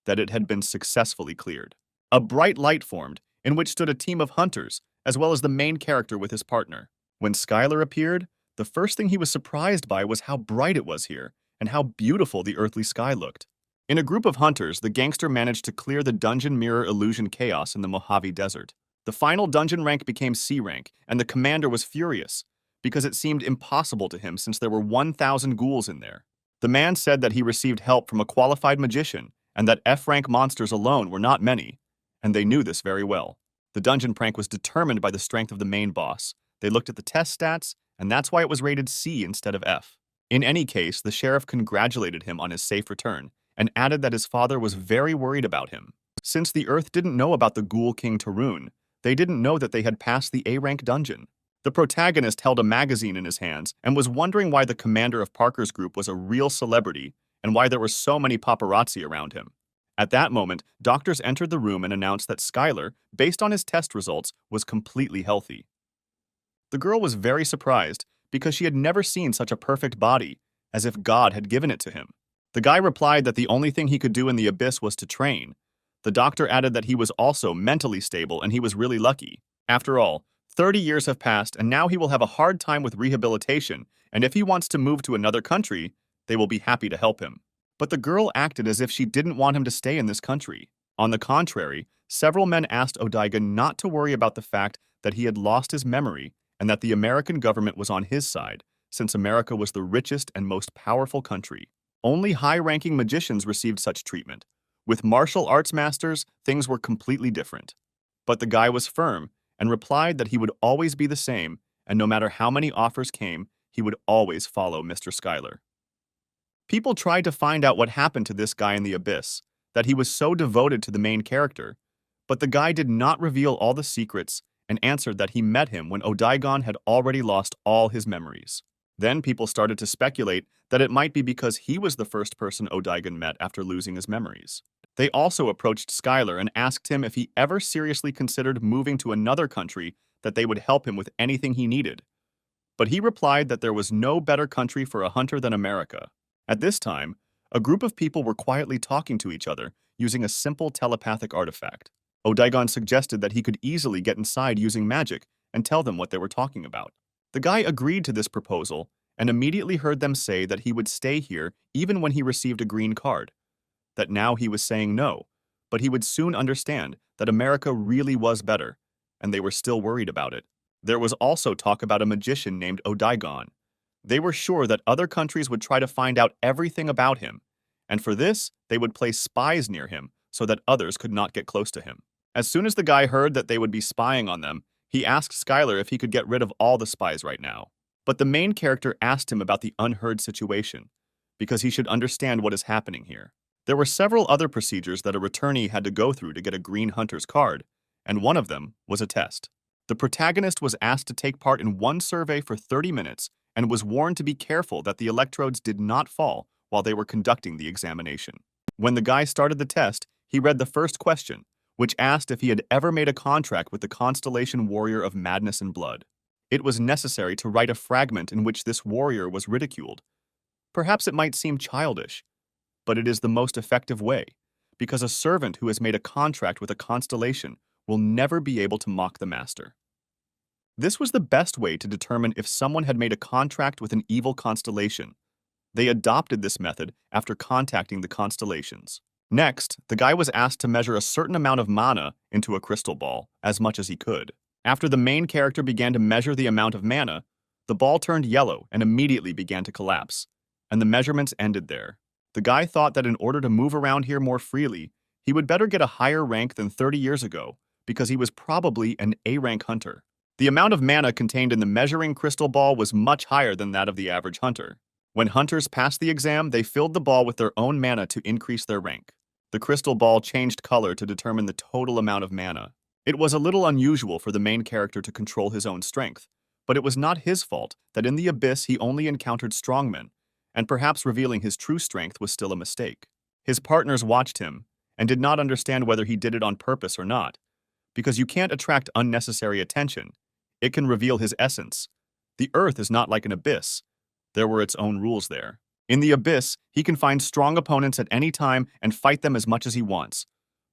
that it had been successfully cleared. A bright light formed, in which stood a team of hunters, as well as the main character with his partner. When Skyler appeared, the first thing he was surprised by was how bright it was here, and how beautiful the earthly sky looked. In a group of hunters, the gangster managed to clear the dungeon mirror illusion chaos in the Mojave Desert. The final dungeon rank became C rank, and the commander was furious, because it seemed impossible to him since there were 1,000 ghouls in there. The man said that he received help from a qualified magician, and that F-rank monsters alone were not many, and they knew this very well. The dungeon prank was determined by the strength of the main boss. They looked at the test stats, and that's why it was rated C instead of F. In any case, the sheriff congratulated him on his safe return, and added that his father was very worried about him. Since the Earth didn't know about the Ghoul King Tarun, they didn't know that they had passed the A-rank dungeon. The protagonist held a magazine in his hands and was wondering why the commander of Parker's group was a real celebrity and why there were so many paparazzi around him. At that moment, doctors entered the room and announced that Skyler, based on his test results, was completely healthy. The girl was very surprised because she had never seen such a perfect body, as if God had given it to him. The guy replied that the only thing he could do in the abyss was to train. The doctor added that he was also mentally stable and he was really lucky. After all, 30 years have passed and now he will have a hard time with rehabilitation, and if he wants to move to another country, they will be happy to help him. But the girl acted as if she didn't want him to stay in this country. On the contrary, several men asked Odaiga not to worry about the fact that he had lost his memory and that the American government was on his side, since America was the richest and most powerful country. Only high-ranking magicians received such treatment. With martial arts masters, things were completely different. But the guy was firm and replied that he would always be the same, and no matter how many offers came, he would always follow Mr. Skyler. People tried to find out what happened to this guy in the abyss, that he was so devoted to the main character, but the guy did not reveal all the secrets and answered that he met him when Odaigon had already lost all his memories. Then people started to speculate that it might be because he was the first person Odaigon met after losing his memories. They also approached Skyler and asked him if he ever seriously considered moving to another country that they would help him with anything he needed. But he replied that there was no better country for a hunter than America. At this time, a group of people were quietly talking to each other using a simple telepathic artifact. Odaigon suggested that he could easily get inside using magic and tell them what they were talking about. The guy agreed to this proposal and immediately heard them say that he would stay here even when he received a green card. That now he was saying no, but he would soon understand that America really was better, and they were still worried about it. There was also talk about a magician named Odaigon. They were sure that other countries would try to find out everything about him, and for this, they would place spies near him so that others could not get close to him. As soon as the guy heard that they would be spying on them, he asked Skyler if he could get rid of all the spies right now. But the main character asked him about the unheard situation, because he should understand what is happening here. There were several other procedures that a returnee had to go through to get a Green Hunter's card, and one of them was a test. The protagonist was asked to take part in one survey for 30 minutes and was warned to be careful that the electrodes did not fall while they were conducting the examination. When the guy started the test, he read the first question, which asked if he had ever made a contract with the Constellation warrior of madness and blood. It was necessary to write a fragment in which this warrior was ridiculed. Perhaps it might seem childish, but it is the most effective way, because a servant who has made a contract with a constellation will never be able to mock the master. This was the best way to determine if someone had made a contract with an evil constellation. They adopted this method after contacting the constellations. Next, the guy was asked to measure a certain amount of mana into a crystal ball, as much as he could. After the main character began to measure the amount of mana, the ball turned yellow and immediately began to collapse, and the measurements ended there. The guy thought that in order to move around here more freely, he would better get a higher rank than 30 years ago, because he was probably an A-rank hunter. The amount of mana contained in the measuring crystal ball was much higher than that of the average hunter. When hunters passed the exam, they filled the ball with their own mana to increase their rank. The crystal ball changed color to determine the total amount of mana. It was a little unusual for the main character to control his own strength, but it was not his fault that in the abyss he only encountered strongmen, and perhaps revealing his true strength was still a mistake. His partners watched him and did not understand whether he did it on purpose or not, because you can't attract unnecessary attention. It can reveal his essence. The earth is not like an abyss. There were its own rules there. In the abyss, he can find strong opponents at any time and fight them as much as he wants.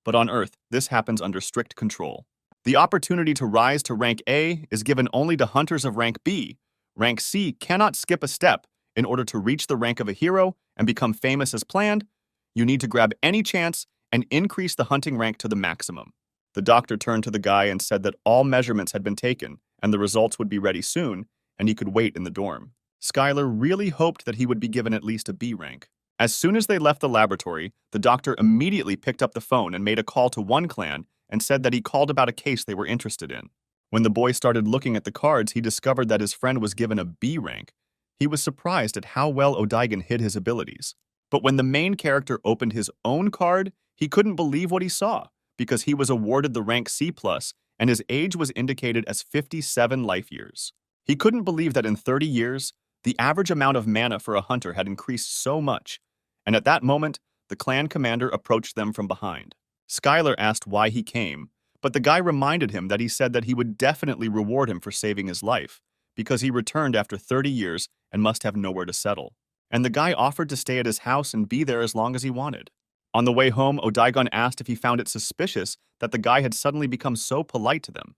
But on Earth, this happens under strict control. The opportunity to rise to rank A is given only to hunters of rank B. Rank C cannot skip a step. In order to reach the rank of a hero and become famous as planned, you need to grab any chance and increase the hunting rank to the maximum. The doctor turned to the guy and said that all measurements had been taken and the results would be ready soon, and he could wait in the dorm. Skyler really hoped that he would be given at least a B rank. As soon as they left the laboratory, the doctor immediately picked up the phone and made a call to one clan and said that he called about a case they were interested in. When the boy started looking at the cards, he discovered that his friend was given a B rank. He was surprised at how well Odaigon hid his abilities. But when the main character opened his own card, he couldn't believe what he saw, because he was awarded the rank C+, and his age was indicated as 57 life years. He couldn't believe that in 30 years, the average amount of mana for a hunter had increased so much, and at that moment, the clan commander approached them from behind. Skyler asked why he came, but the guy reminded him that he said that he would definitely reward him for saving his life, because he returned after 30 years and must have nowhere to settle. And the guy offered to stay at his house and be there as long as he wanted. On the way home, Odaigon asked if he found it suspicious that the guy had suddenly become so polite to them.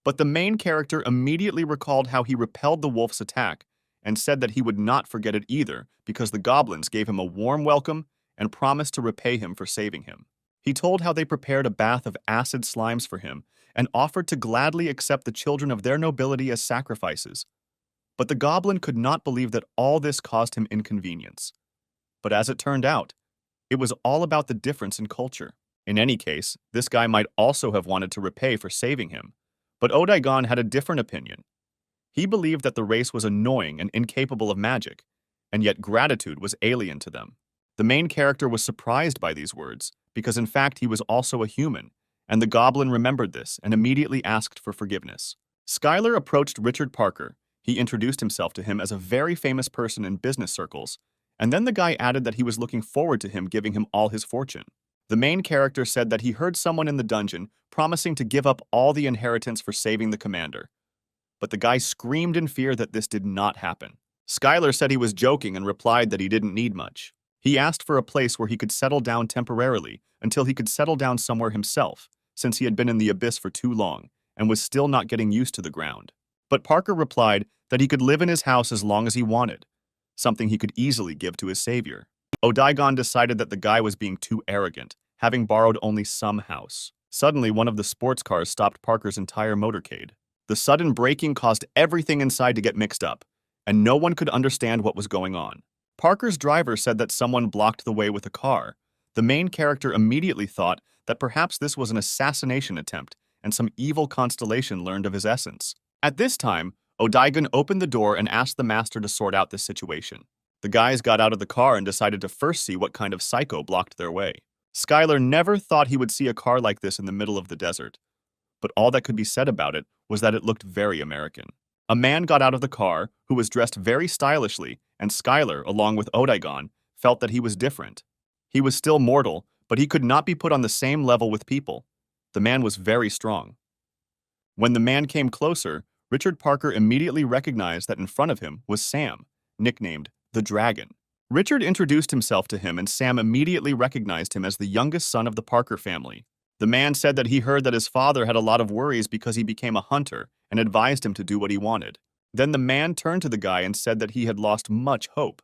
But the main character immediately recalled how he repelled the wolf's attack and said that he would not forget it either because the goblins gave him a warm welcome and promised to repay him for saving him. He told how they prepared a bath of acid slimes for him and offered to gladly accept the children of their nobility as sacrifices. But the goblin could not believe that all this caused him inconvenience. But as it turned out, it was all about the difference in culture. In any case, this guy might also have wanted to repay for saving him, but Odaigon had a different opinion. He believed that the race was annoying and incapable of magic, and yet gratitude was alien to them. The main character was surprised by these words, because in fact he was also a human, and the goblin remembered this and immediately asked for forgiveness. Skyler approached Richard Parker. He introduced himself to him as a very famous person in business circles, and then the guy added that he was looking forward to him giving him all his fortune. The main character said that he heard someone in the dungeon promising to give up all the inheritance for saving the commander. But the guy screamed in fear that this did not happen. Skyler said he was joking and replied that he didn't need much. He asked for a place where he could settle down temporarily until he could settle down somewhere himself, since he had been in the abyss for too long and was still not getting used to the ground. But Parker replied that he could live in his house as long as he wanted, something he could easily give to his savior. Odaigon decided that the guy was being too arrogant, having borrowed only some house. Suddenly, one of the sports cars stopped Parker's entire motorcade. The sudden braking caused everything inside to get mixed up, and no one could understand what was going on. Parker's driver said that someone blocked the way with a car. The main character immediately thought that perhaps this was an assassination attempt, and some evil Constellation learned of his essence. At this time, Odaigon opened the door and asked the master to sort out the situation. The guys got out of the car and decided to first see what kind of psycho blocked their way. Skyler never thought he would see a car like this in the middle of the desert, but all that could be said about it was that it looked very American. A man got out of the car who was dressed very stylishly, and Skyler, along with Odaigon, felt that he was different. He was still mortal, but he could not be put on the same level with people. The man was very strong. When the man came closer, Richard Parker immediately recognized that in front of him was Sam, nicknamed the Dragon. Richard introduced himself to him, and Sam immediately recognized him as the youngest son of the Parker family. The man said that he heard that his father had a lot of worries because he became a hunter and advised him to do what he wanted. Then the man turned to the guy and said that he had lost much hope,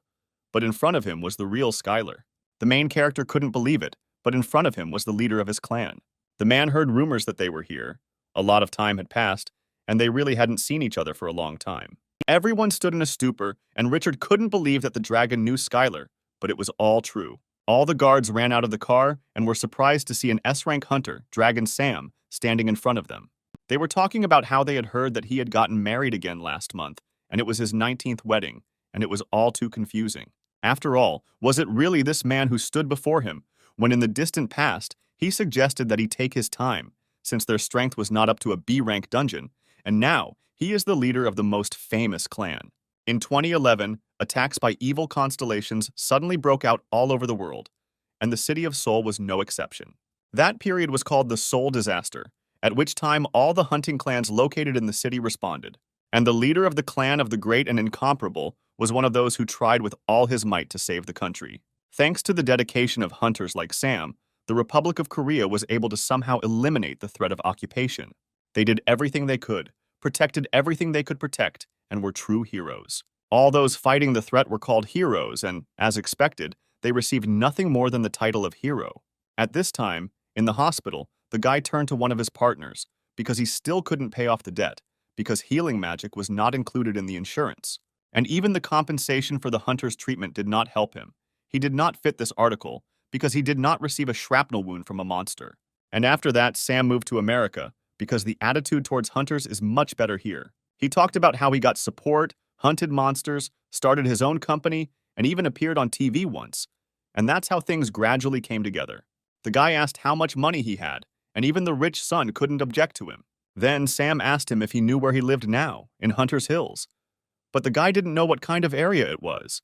but in front of him was the real Skyler. The main character couldn't believe it, but in front of him was the leader of his clan. The man heard rumors that they were here. A lot of time had passed, and they really hadn't seen each other for a long time. Everyone stood in a stupor, and Richard couldn't believe that the dragon knew Skyler, but it was all true. All the guards ran out of the car and were surprised to see an S-rank hunter, Dragon Sam, standing in front of them. They were talking about how they had heard that he had gotten married again last month, and it was his 19th wedding, and it was all too confusing. After all, was it really this man who stood before him, when in the distant past, he suggested that he take his time, since their strength was not up to a B-rank dungeon, and now he is the leader of the most famous clan. In 2011, attacks by evil constellations suddenly broke out all over the world, and the city of Seoul was no exception. That period was called the Seoul Disaster, at which time all the hunting clans located in the city responded, and the leader of the clan of the Great and Incomparable was one of those who tried with all his might to save the country. Thanks to the dedication of hunters like Sam, the Republic of Korea was able to somehow eliminate the threat of occupation. They did everything they could, protected everything they could protect, and were true heroes. All those fighting the threat were called heroes, and, as expected, they received nothing more than the title of hero. At this time, in the hospital, the guy turned to one of his partners, because he still couldn't pay off the debt, because healing magic was not included in the insurance. And even the compensation for the hunter's treatment did not help him. He did not fit this article, because he did not receive a shrapnel wound from a monster. And after that, Sam moved to America, because the attitude towards hunters is much better here. He talked about how he got support, hunted monsters, started his own company, and even appeared on TV once. And that's how things gradually came together. The guy asked how much money he had, and even the rich son couldn't object to him. Then Sam asked him if he knew where he lived now, in Hunter's Hills. But the guy didn't know what kind of area it was.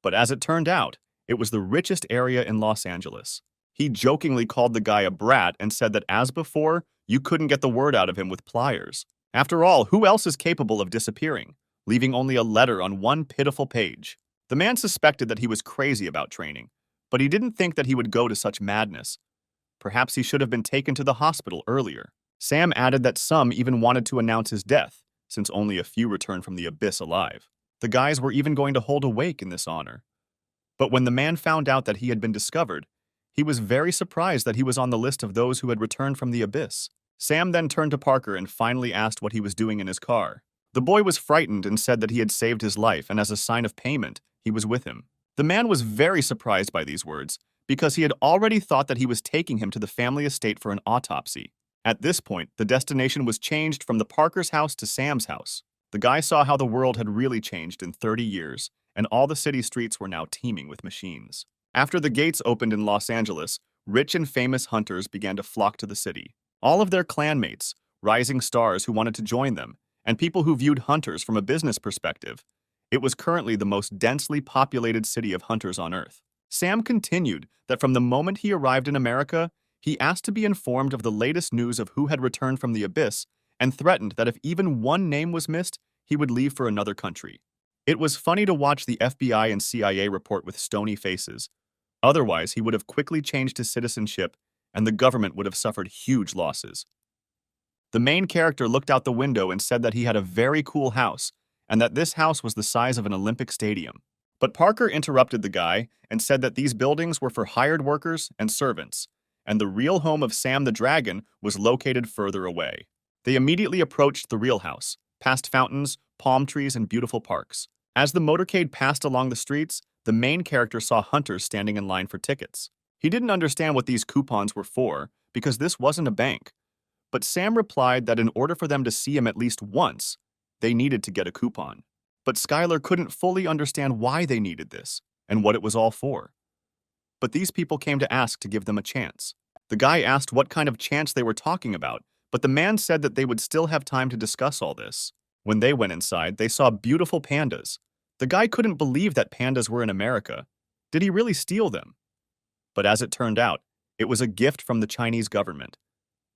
But as it turned out, It was the richest area in Los Angeles. He jokingly called the guy a brat and said that as before, you couldn't get the word out of him with pliers. After all, who else is capable of disappearing, leaving only a letter on one pitiful page? The man suspected that he was crazy about training, but he didn't think that he would go to such madness. Perhaps he should have been taken to the hospital earlier. Sam added that some even wanted to announce his death, since only a few returned from the abyss alive. The guys were even going to hold a wake in this honor. But when the man found out that he had been discovered, he was very surprised that he was on the list of those who had returned from the abyss. Sam then turned to Parker and finally asked what he was doing in his car. The boy was frightened and said that he had saved his life, and as a sign of payment, he was with him. The man was very surprised by these words, because he had already thought that he was taking him to the family estate for an autopsy. At this point, the destination was changed from the Parker's house to Sam's house. The guy saw how the world had really changed in 30 years, and all the city streets were now teeming with machines. After the gates opened in Los Angeles, rich and famous hunters began to flock to the city. All of their clanmates, rising stars who wanted to join them, and people who viewed hunters from a business perspective. It was currently the most densely populated city of hunters on Earth. Sam continued that from the moment he arrived in America, he asked to be informed of the latest news of who had returned from the abyss and threatened that if even one name was missed, he would leave for another country. It was funny to watch the FBI and CIA report with stony faces. Otherwise, he would have quickly changed his citizenship, and the government would have suffered huge losses. The main character looked out the window and said that he had a very cool house, and that this house was the size of an Olympic stadium. But Parker interrupted the guy and said that these buildings were for hired workers and servants, and the real home of Sam the Dragon was located further away. They immediately approached the real house, past fountains, palm trees, and beautiful parks. As the motorcade passed along the streets, the main character saw hunters standing in line for tickets. He didn't understand what these coupons were for, because this wasn't a bank. But Sam replied that in order for them to see him at least once, they needed to get a coupon. But Skyler couldn't fully understand why they needed this, and what it was all for. But these people came to ask to give them a chance. The guy asked what kind of chance they were talking about, but the man said that they would still have time to discuss all this. When they went inside, they saw beautiful pandas. The guy couldn't believe that pandas were in America. Did he really steal them? But as it turned out, it was a gift from the Chinese government.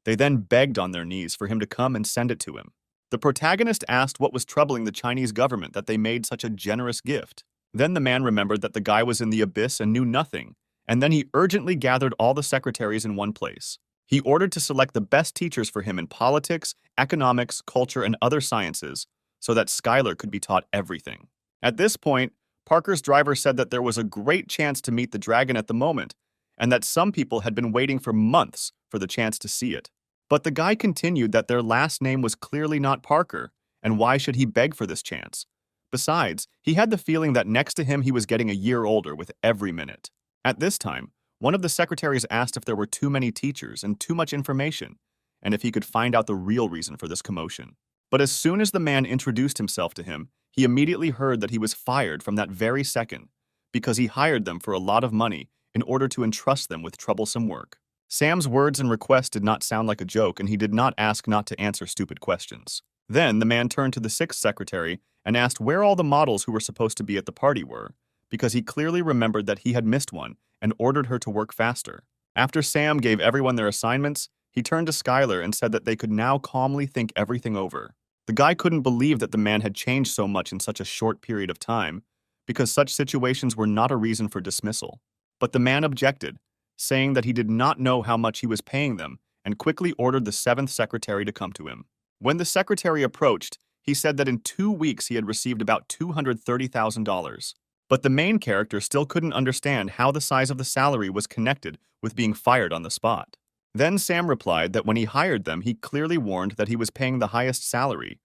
They then begged on their knees for him to come and send it to him. The protagonist asked what was troubling the Chinese government that they made such a generous gift. Then the man remembered that the guy was in the abyss and knew nothing, and then he urgently gathered all the secretaries in one place. He ordered to select the best teachers for him in politics, economics, culture, and other sciences, so that Skyler could be taught everything. At this point, Parker's driver said that there was a great chance to meet the dragon at the moment, and that some people had been waiting for months for the chance to see it. But the guy continued that their last name was clearly not Parker, and why should he beg for this chance? Besides, he had the feeling that next to him he was getting a year older with every minute. At this time, one of the secretaries asked if there were too many teachers and too much information, and if he could find out the real reason for this commotion. But as soon as the man introduced himself to him, he immediately heard that he was fired from that very second, because he hired them for a lot of money in order to entrust them with troublesome work. Sam's words and request did not sound like a joke, and he did not ask not to answer stupid questions. Then the man turned to the sixth secretary and asked where all the models who were supposed to be at the party were, because he clearly remembered that he had missed one and ordered her to work faster. After Sam gave everyone their assignments, he turned to Skyler and said that they could now calmly think everything over. The guy couldn't believe that the man had changed so much in such a short period of time, because such situations were not a reason for dismissal. But the man objected, saying that he did not know how much he was paying them, and quickly ordered the seventh secretary to come to him. When the secretary approached, he said that in 2 weeks he had received about $230,000. But the main character still couldn't understand how the size of the salary was connected with being fired on the spot. Then Sam replied that when he hired them, he clearly warned that he was paying the highest salary.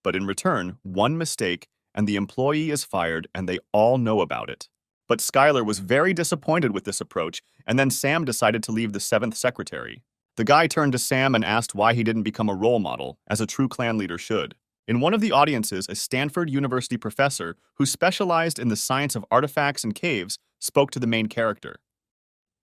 But in return, one mistake, and the employee is fired, and they all know about it. But Skyler was very disappointed with this approach, and then Sam decided to leave the seventh secretary. The guy turned to Sam and asked why he didn't become a role model, as a true clan leader should. In one of the audiences, a Stanford University professor who specialized in the science of artifacts and caves spoke to the main character.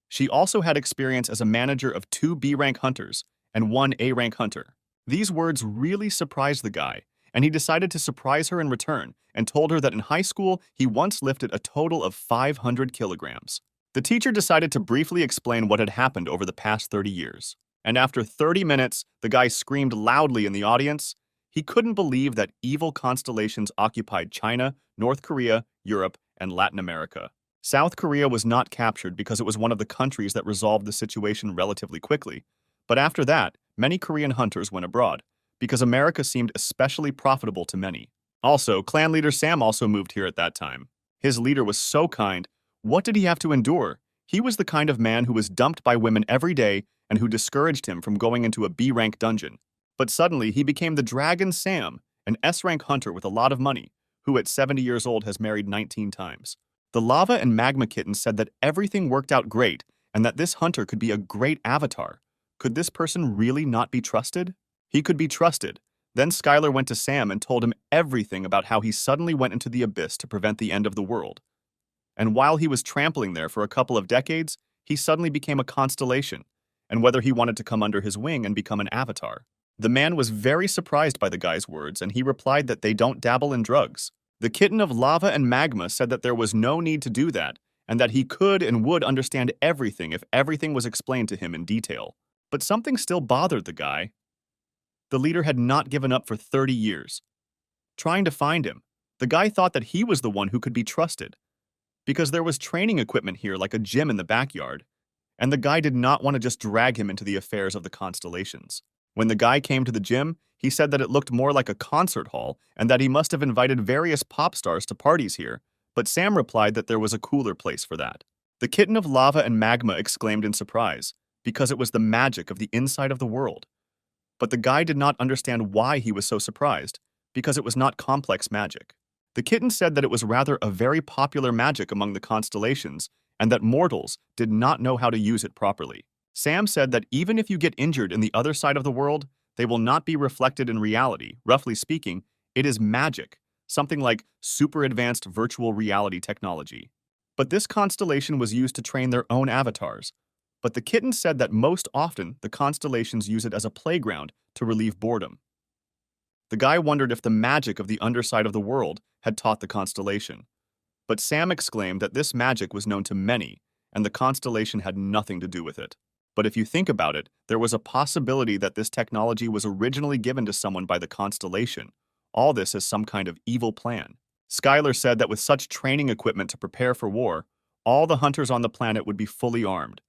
She also had experience as a manager of 2 B-rank hunters and 1 A-rank hunter. These words really surprised the guy, and he decided to surprise her in return and told her that in high school he once lifted a total of 500 kilograms. The teacher decided to briefly explain what had happened over the past 30 years. And after 30 minutes, the guy screamed loudly in the audience. He couldn't believe that evil constellations occupied China, North Korea, Europe, and Latin America. South Korea was not captured because it was one of the countries that resolved the situation relatively quickly. But after that, many Korean hunters went abroad, because America seemed especially profitable to many. Also, clan leader Sam also moved here at that time. His leader was so kind. What did he have to endure? He was the kind of man who was dumped by women every day and who discouraged him from going into a B-rank dungeon. But suddenly, he became the Dragon Sam, an S-rank hunter with a lot of money, who at 70 years old has married 19 times. The Lava and Magma Kitten said that everything worked out great and that this hunter could be a great avatar. Could this person really not be trusted? He could be trusted. Then Skyler went to Sam and told him everything about how he suddenly went into the abyss to prevent the end of the world. And while he was trampling there for a couple of decades, he suddenly became a constellation, and whether he wanted to come under his wing and become an avatar. The man was very surprised by the guy's words, and he replied that they don't dabble in drugs. The kitten of Lava and Magma said that there was no need to do that, and that he could and would understand everything if everything was explained to him in detail. But something still bothered the guy. The leader had not given up for 30 years. Trying to find him, the guy thought that he was the one who could be trusted, because there was training equipment here like a gym in the backyard, and the guy did not want to just drag him into the affairs of the constellations. When the guy came to the gym, he said that it looked more like a concert hall and that he must have invited various pop stars to parties here, but Sam replied that there was a cooler place for that. The kitten of Lava and Magma exclaimed in surprise, because it was the magic of the inside of the world. But the guy did not understand why he was so surprised, because it was not complex magic. The kitten said that it was rather a very popular magic among the constellations and that mortals did not know how to use it properly. Sam said that even if you get injured in the other side of the world, they will not be reflected in reality. Roughly speaking, it is magic, something like super advanced virtual reality technology. But this constellation was used to train their own avatars. But the kitten said that most often the constellations use it as a playground to relieve boredom. The guy wondered if the magic of the underside of the world had taught the constellation. But Sam exclaimed that this magic was known to many, and the constellation had nothing to do with it. But if you think about it, there was a possibility that this technology was originally given to someone by the constellation. All this as some kind of evil plan. Skyler said that with such training equipment to prepare for war, all the hunters on the planet would be fully armed.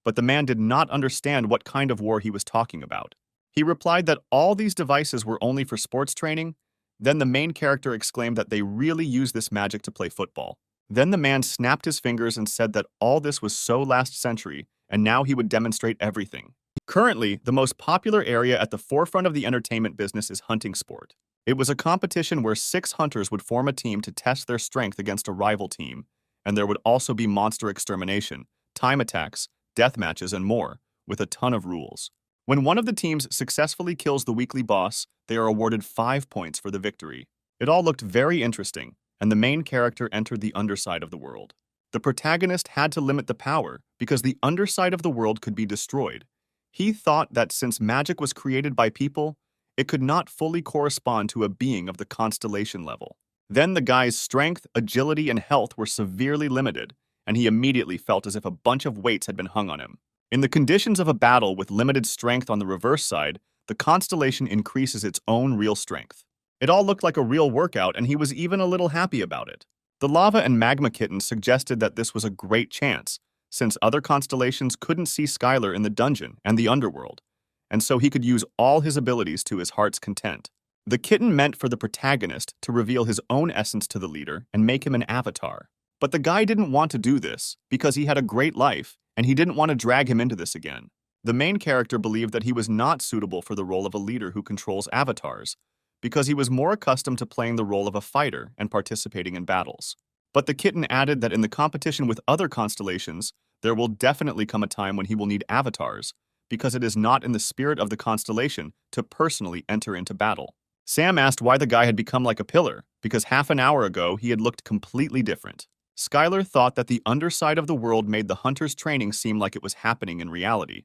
But the man did not understand what kind of war he was talking about. He replied that all these devices were only for sports training. Then the main character exclaimed that they really use this magic to play football. Then the man snapped his fingers and said that all this was so last century, and now he would demonstrate everything. Currently, the most popular area at the forefront of the entertainment business is hunting sport. It was a competition where 6 hunters would form a team to test their strength against a rival team, and there would also be monster extermination, time attacks, death matches, and more, with a ton of rules. When one of the teams successfully kills the weekly boss, they are awarded 5 points for the victory. It all looked very interesting, and the main character entered the underside of the world. The protagonist had to limit the power because the underside of the world could be destroyed. He thought that since magic was created by people, it could not fully correspond to a being of the constellation level. Then the guy's strength, agility, and health were severely limited, and he immediately felt as if a bunch of weights had been hung on him. In the conditions of a battle with limited strength on the reverse side, the constellation increases its own real strength. It all looked like a real workout, and he was even a little happy about it. The Lava and Magma Kitten suggested that this was a great chance, since other constellations couldn't see Skyler in the dungeon and the underworld, and so he could use all his abilities to his heart's content. The kitten meant for the protagonist to reveal his own essence to the leader and make him an avatar. But the guy didn't want to do this because he had a great life, and he didn't want to drag him into this again. The main character believed that he was not suitable for the role of a leader who controls avatars, because he was more accustomed to playing the role of a fighter and participating in battles. But the kitten added that in the competition with other constellations, there will definitely come a time when he will need avatars, because it is not in the spirit of the constellation to personally enter into battle. Sam asked why the guy had become like a pillar, because half an hour ago he had looked completely different. Skyler thought that the underside of the world made the hunter's training seem like it was happening in reality.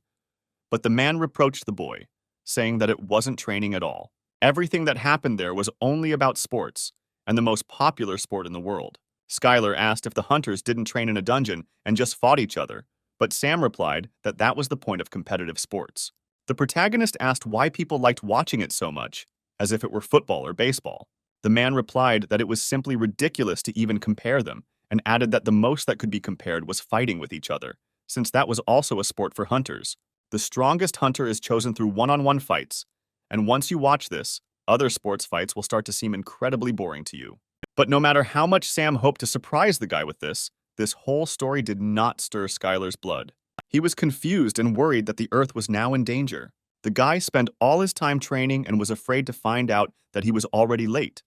But the man reproached the boy, saying that it wasn't training at all. Everything that happened there was only about sports, and the most popular sport in the world. Skyler asked if the hunters didn't train in a dungeon and just fought each other, but Sam replied that that was the point of competitive sports. The protagonist asked why people liked watching it so much, as if it were football or baseball. The man replied that it was simply ridiculous to even compare them, and added that the most that could be compared was fighting with each other, since that was also a sport for hunters. The strongest hunter is chosen through one-on-one fights, and once you watch this, other sports fights will start to seem incredibly boring to you. But no matter how much Sam hoped to surprise the guy with this whole story did not stir Skyler's blood. He was confused and worried that the Earth was now in danger. The guy spent all his time training and was afraid to find out that he was already late.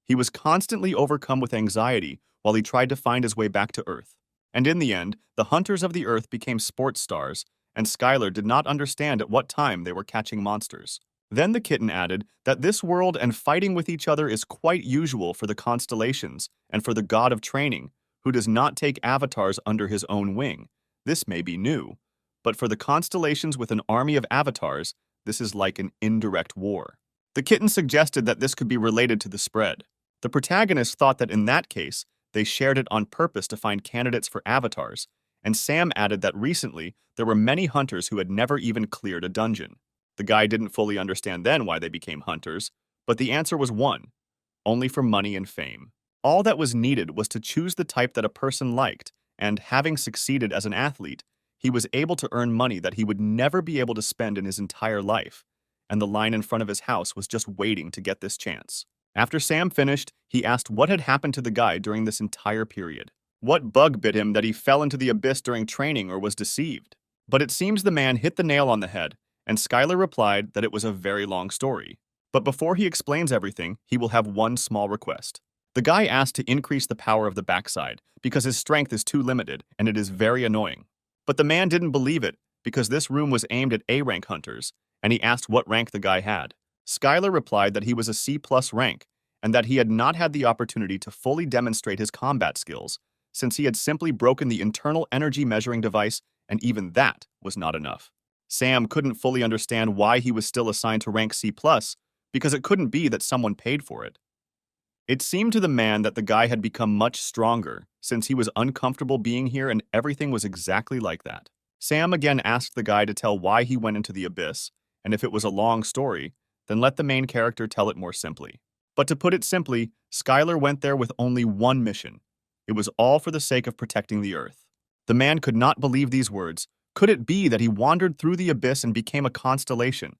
He was constantly overcome with anxiety while he tried to find his way back to Earth. And in the end, the hunters of the Earth became sports stars, and Skyler did not understand at what time they were catching monsters. Then the kitten added that this world and fighting with each other is quite usual for the Constellations and for the god of training, who does not take avatars under his own wing. This may be new, but for the Constellations with an army of avatars, this is like an indirect war. The kitten suggested that this could be related to the spread. The protagonist thought that in that case, they shared it on purpose to find candidates for avatars, and Sam added that recently there were many hunters who had never even cleared a dungeon. The guy didn't fully understand then why they became hunters, but the answer was one: only for money and fame. All that was needed was to choose the type that a person liked, and having succeeded as an athlete, he was able to earn money that he would never be able to spend in his entire life, and the line in front of his house was just waiting to get this chance. After Sam finished, he asked what had happened to the guy during this entire period. What bug bit him that he fell into the abyss during training or was deceived? But it seems the man hit the nail on the head, and Skyler replied that it was a very long story. But before he explains everything, he will have one small request. The guy asked to increase the power of the backside because his strength is too limited and it is very annoying. But the man didn't believe it because this room was aimed at A-rank hunters, and he asked what rank the guy had. Skyler replied that he was a C+ rank and that he had not had the opportunity to fully demonstrate his combat skills since he had simply broken the internal energy measuring device, and even that was not enough. Sam couldn't fully understand why he was still assigned to rank C+, because it couldn't be that someone paid for it. It seemed to the man that the guy had become much stronger, since he was uncomfortable being here and everything was exactly like that. Sam again asked the guy to tell why he went into the abyss, and if it was a long story, then let the main character tell it more simply. But to put it simply, Skyler went there with only one mission. It was all for the sake of protecting the Earth. The man could not believe these words. Could it be that he wandered through the abyss and became a constellation,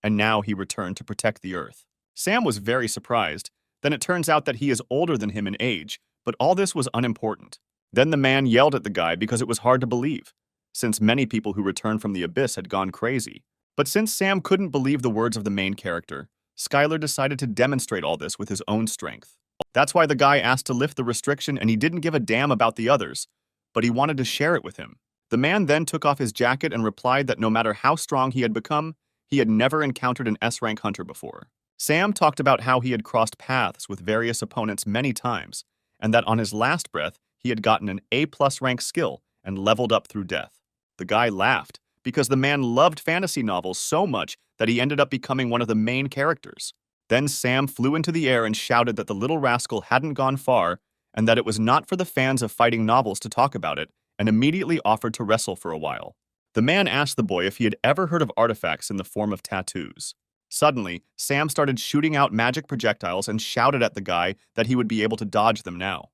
and now he returned to protect the Earth? Sam was very surprised. Then it turns out that he is older than him in age, but all this was unimportant. Then the man yelled at the guy because it was hard to believe, since many people who returned from the abyss had gone crazy. But since Sam couldn't believe the words of the main character, Skyler decided to demonstrate all this with his own strength. That's why the guy asked to lift the restriction, and he didn't give a damn about the others, but he wanted to share it with him. The man then took off his jacket and replied that no matter how strong he had become, he had never encountered an S-rank hunter before. Sam talked about how he had crossed paths with various opponents many times, and that on his last breath, he had gotten an A+ rank skill and leveled up through death. The guy laughed, because the man loved fantasy novels so much that he ended up becoming one of the main characters. Then Sam flew into the air and shouted that the little rascal hadn't gone far, and that it was not for the fans of fighting novels to talk about it, and immediately offered to wrestle for a while. The man asked the boy if he had ever heard of artifacts in the form of tattoos. Suddenly, Sam started shooting out magic projectiles and shouted at the guy that he would be able to dodge them now.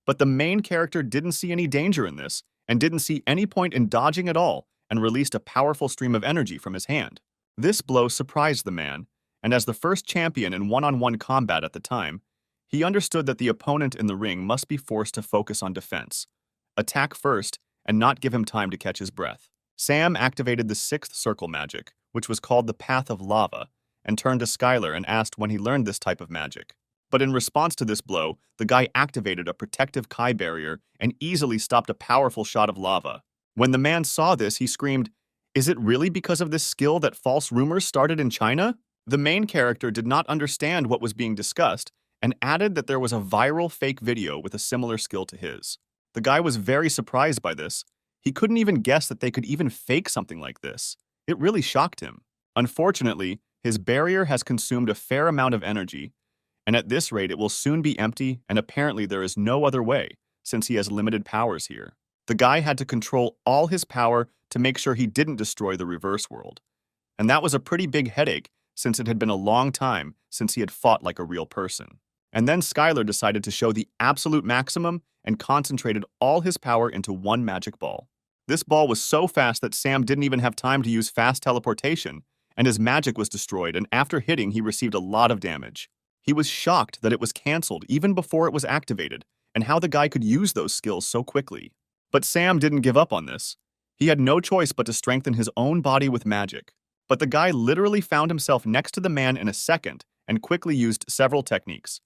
But the main character didn't see any danger in this, and didn't see any point in dodging at all, and released a powerful stream of energy from his hand. This blow surprised the man, and as the first champion in one-on-one combat at the time, he understood that the opponent in the ring must be forced to focus on defense, attack first, and not give him time to catch his breath. Sam activated the 6th circle magic, which was called the Path of Lava, and turned to Skyler and asked when he learned this type of magic. But in response to this blow, the guy activated a protective Kai barrier and easily stopped a powerful shot of lava. When the man saw this, he screamed, "Is it really because of this skill that false rumors started in China?" The main character did not understand what was being discussed and added that there was a viral fake video with a similar skill to his. The guy was very surprised by this. He couldn't even guess that they could even fake something like this. It really shocked him. Unfortunately, His barrier has consumed a fair amount of energy, and at this rate it will soon be empty, and apparently there is no other way, since he has limited powers here. The guy had to control all his power to make sure he didn't destroy the reverse world. And that was a pretty big headache, since it had been a long time since he had fought like a real person. And then Skyler decided to show the absolute maximum and concentrated all his power into one magic ball. This ball was so fast that Sam didn't even have time to use fast teleportation, and his magic was destroyed, and after hitting, he received a lot of damage. He was shocked that it was cancelled even before it was activated, and how the guy could use those skills so quickly. But Sam didn't give up on this. He had no choice but to strengthen his own body with magic. But the guy literally found himself next to the man in a second and quickly used several techniques.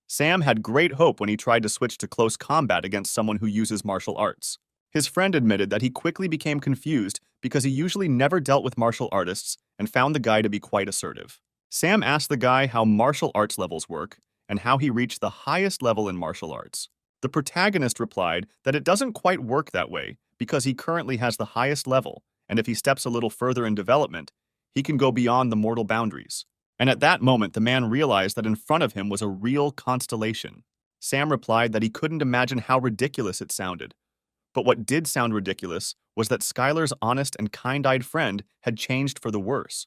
Sam had great hope when he tried to switch to close combat against someone who uses martial arts. His friend admitted that he quickly became confused because he usually never dealt with martial artists and found the guy to be quite assertive. Sam asked the guy how martial arts levels work and how he reached the highest level in martial arts. The protagonist replied that it doesn't quite work that way because he currently has the highest level, and if he steps a little further in development, he can go beyond the mortal boundaries. And at that moment, the man realized that in front of him was a real constellation. Sam replied that he couldn't imagine how ridiculous it sounded. But what did sound ridiculous was that Skyler's honest and kind-eyed friend had changed for the worse.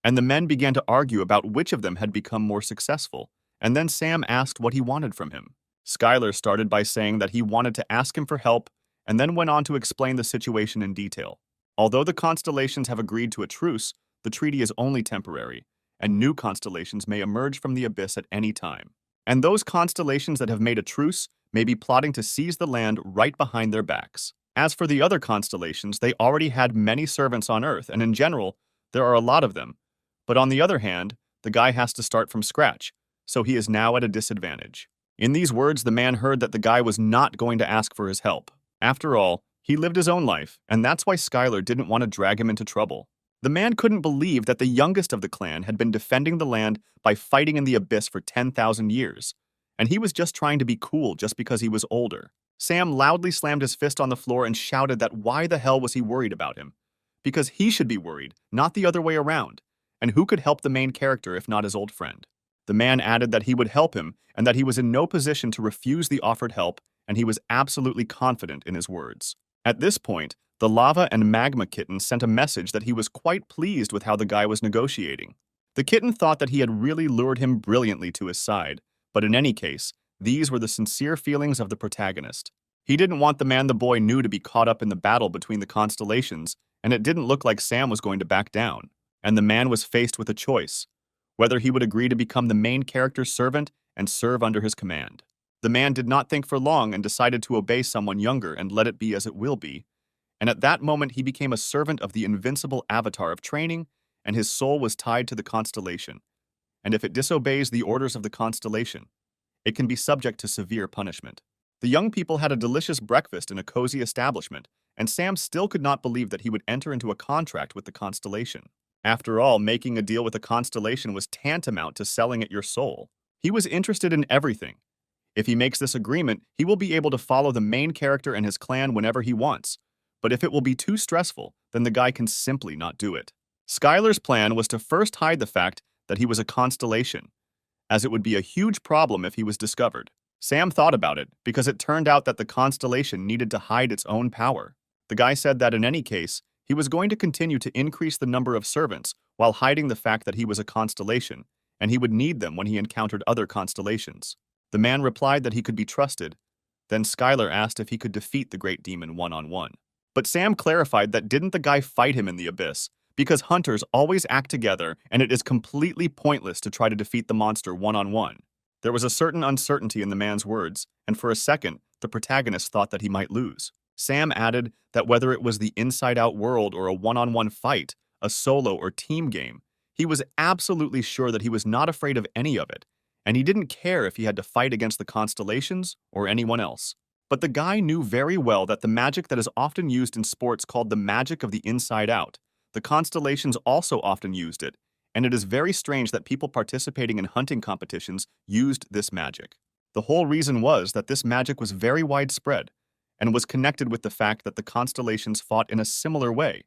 And the men began to argue about which of them had become more successful, and then Sam asked what he wanted from him. Skyler started by saying that he wanted to ask him for help, and then went on to explain the situation in detail. Although the constellations have agreed to a truce, the treaty is only temporary, and new constellations may emerge from the abyss at any time. And those constellations that have made a truce may be plotting to seize the land right behind their backs. As for the other constellations, they already had many servants on Earth, and in general, there are a lot of them. But on the other hand, the guy has to start from scratch, so he is now at a disadvantage. In these words, the man heard that the guy was not going to ask for his help. After all, he lived his own life, and that's why Skyler didn't want to drag him into trouble. The man couldn't believe that the youngest of the clan had been defending the land by fighting in the abyss for 10,000 years, and he was just trying to be cool just because he was older. Sam loudly slammed his fist on the floor and shouted that why the hell was he worried about him? Because he should be worried, not the other way around. And who could help the main character if not his old friend? The man added that he would help him and that he was in no position to refuse the offered help, and he was absolutely confident in his words. At this point, the lava and magma kitten sent a message that he was quite pleased with how the guy was negotiating. The kitten thought that he had really lured him brilliantly to his side, but in any case, these were the sincere feelings of the protagonist. He didn't want the man the boy knew to be caught up in the battle between the constellations, and it didn't look like Sam was going to back down. And the man was faced with a choice, whether he would agree to become the main character's servant and serve under his command. The man did not think for long and decided to obey someone younger and let it be as it will be. And at that moment, he became a servant of the invincible avatar of training, and his soul was tied to the constellation. And if it disobeys the orders of the constellation, it can be subject to severe punishment. The young people had a delicious breakfast in a cozy establishment, and Sam still could not believe that he would enter into a contract with the constellation. After all, making a deal with a constellation was tantamount to selling it your soul. He was interested in everything. If he makes this agreement, he will be able to follow the main character and his clan whenever he wants. But if it will be too stressful, then the guy can simply not do it. Skyler's plan was to first hide the fact that he was a constellation, as it would be a huge problem if he was discovered. Sam thought about it because it turned out that the constellation needed to hide its own power. The guy said that in any case, he was going to continue to increase the number of servants while hiding the fact that he was a constellation, and he would need them when he encountered other constellations. The man replied that he could be trusted. Then Skyler asked if he could defeat the great demon one-on-one. But Sam clarified that didn't the guy fight him in the abyss, because hunters always act together and it is completely pointless to try to defeat the monster one-on-one. There was a certain uncertainty in the man's words, and for a second, the protagonist thought that he might lose. Sam added that whether it was the inside-out world or a one-on-one fight, a solo or team game, he was absolutely sure that he was not afraid of any of it, and he didn't care if he had to fight against the constellations or anyone else. But the guy knew very well that the magic that is often used in sports called the magic of the inside out, the constellations also often used it, and it is very strange that people participating in hunting competitions used this magic. The whole reason was that this magic was very widespread, and was connected with the fact that the constellations fought in a similar way,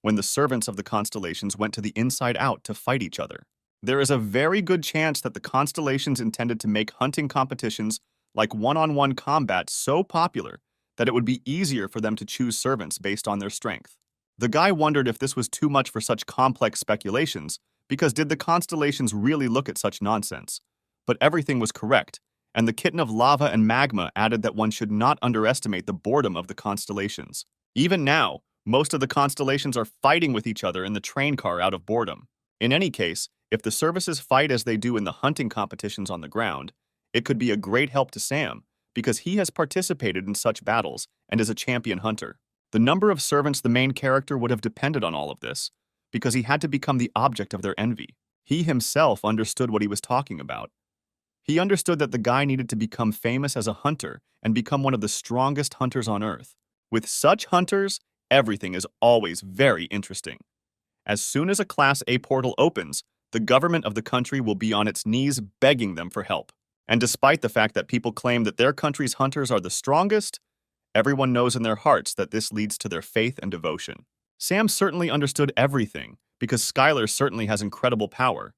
when the servants of the constellations went to the inside out to fight each other. There is a very good chance that the constellations intended to make hunting competitions like one-on-one combat so popular that it would be easier for them to choose servants based on their strength. The guy wondered if this was too much for such complex speculations, because did the constellations really look at such nonsense? But everything was correct, and the kitten of lava and magma added that one should not underestimate the boredom of the constellations. Even now, most of the constellations are fighting with each other in the train car out of boredom. In any case, if the services fight as they do in the hunting competitions on the ground, it could be a great help to Sam, because he has participated in such battles and is a champion hunter. The number of servants the main character would have depended on all of this, because he had to become the object of their envy. He himself understood what he was talking about. He understood that the guy needed to become famous as a hunter and become one of the strongest hunters on Earth. With such hunters, everything is always very interesting. As soon as a Class A portal opens, the government of the country will be on its knees begging them for help. And despite the fact that people claim that their country's hunters are the strongest, everyone knows in their hearts that this leads to their faith and devotion. Sam certainly understood everything, because Skyler certainly has incredible power.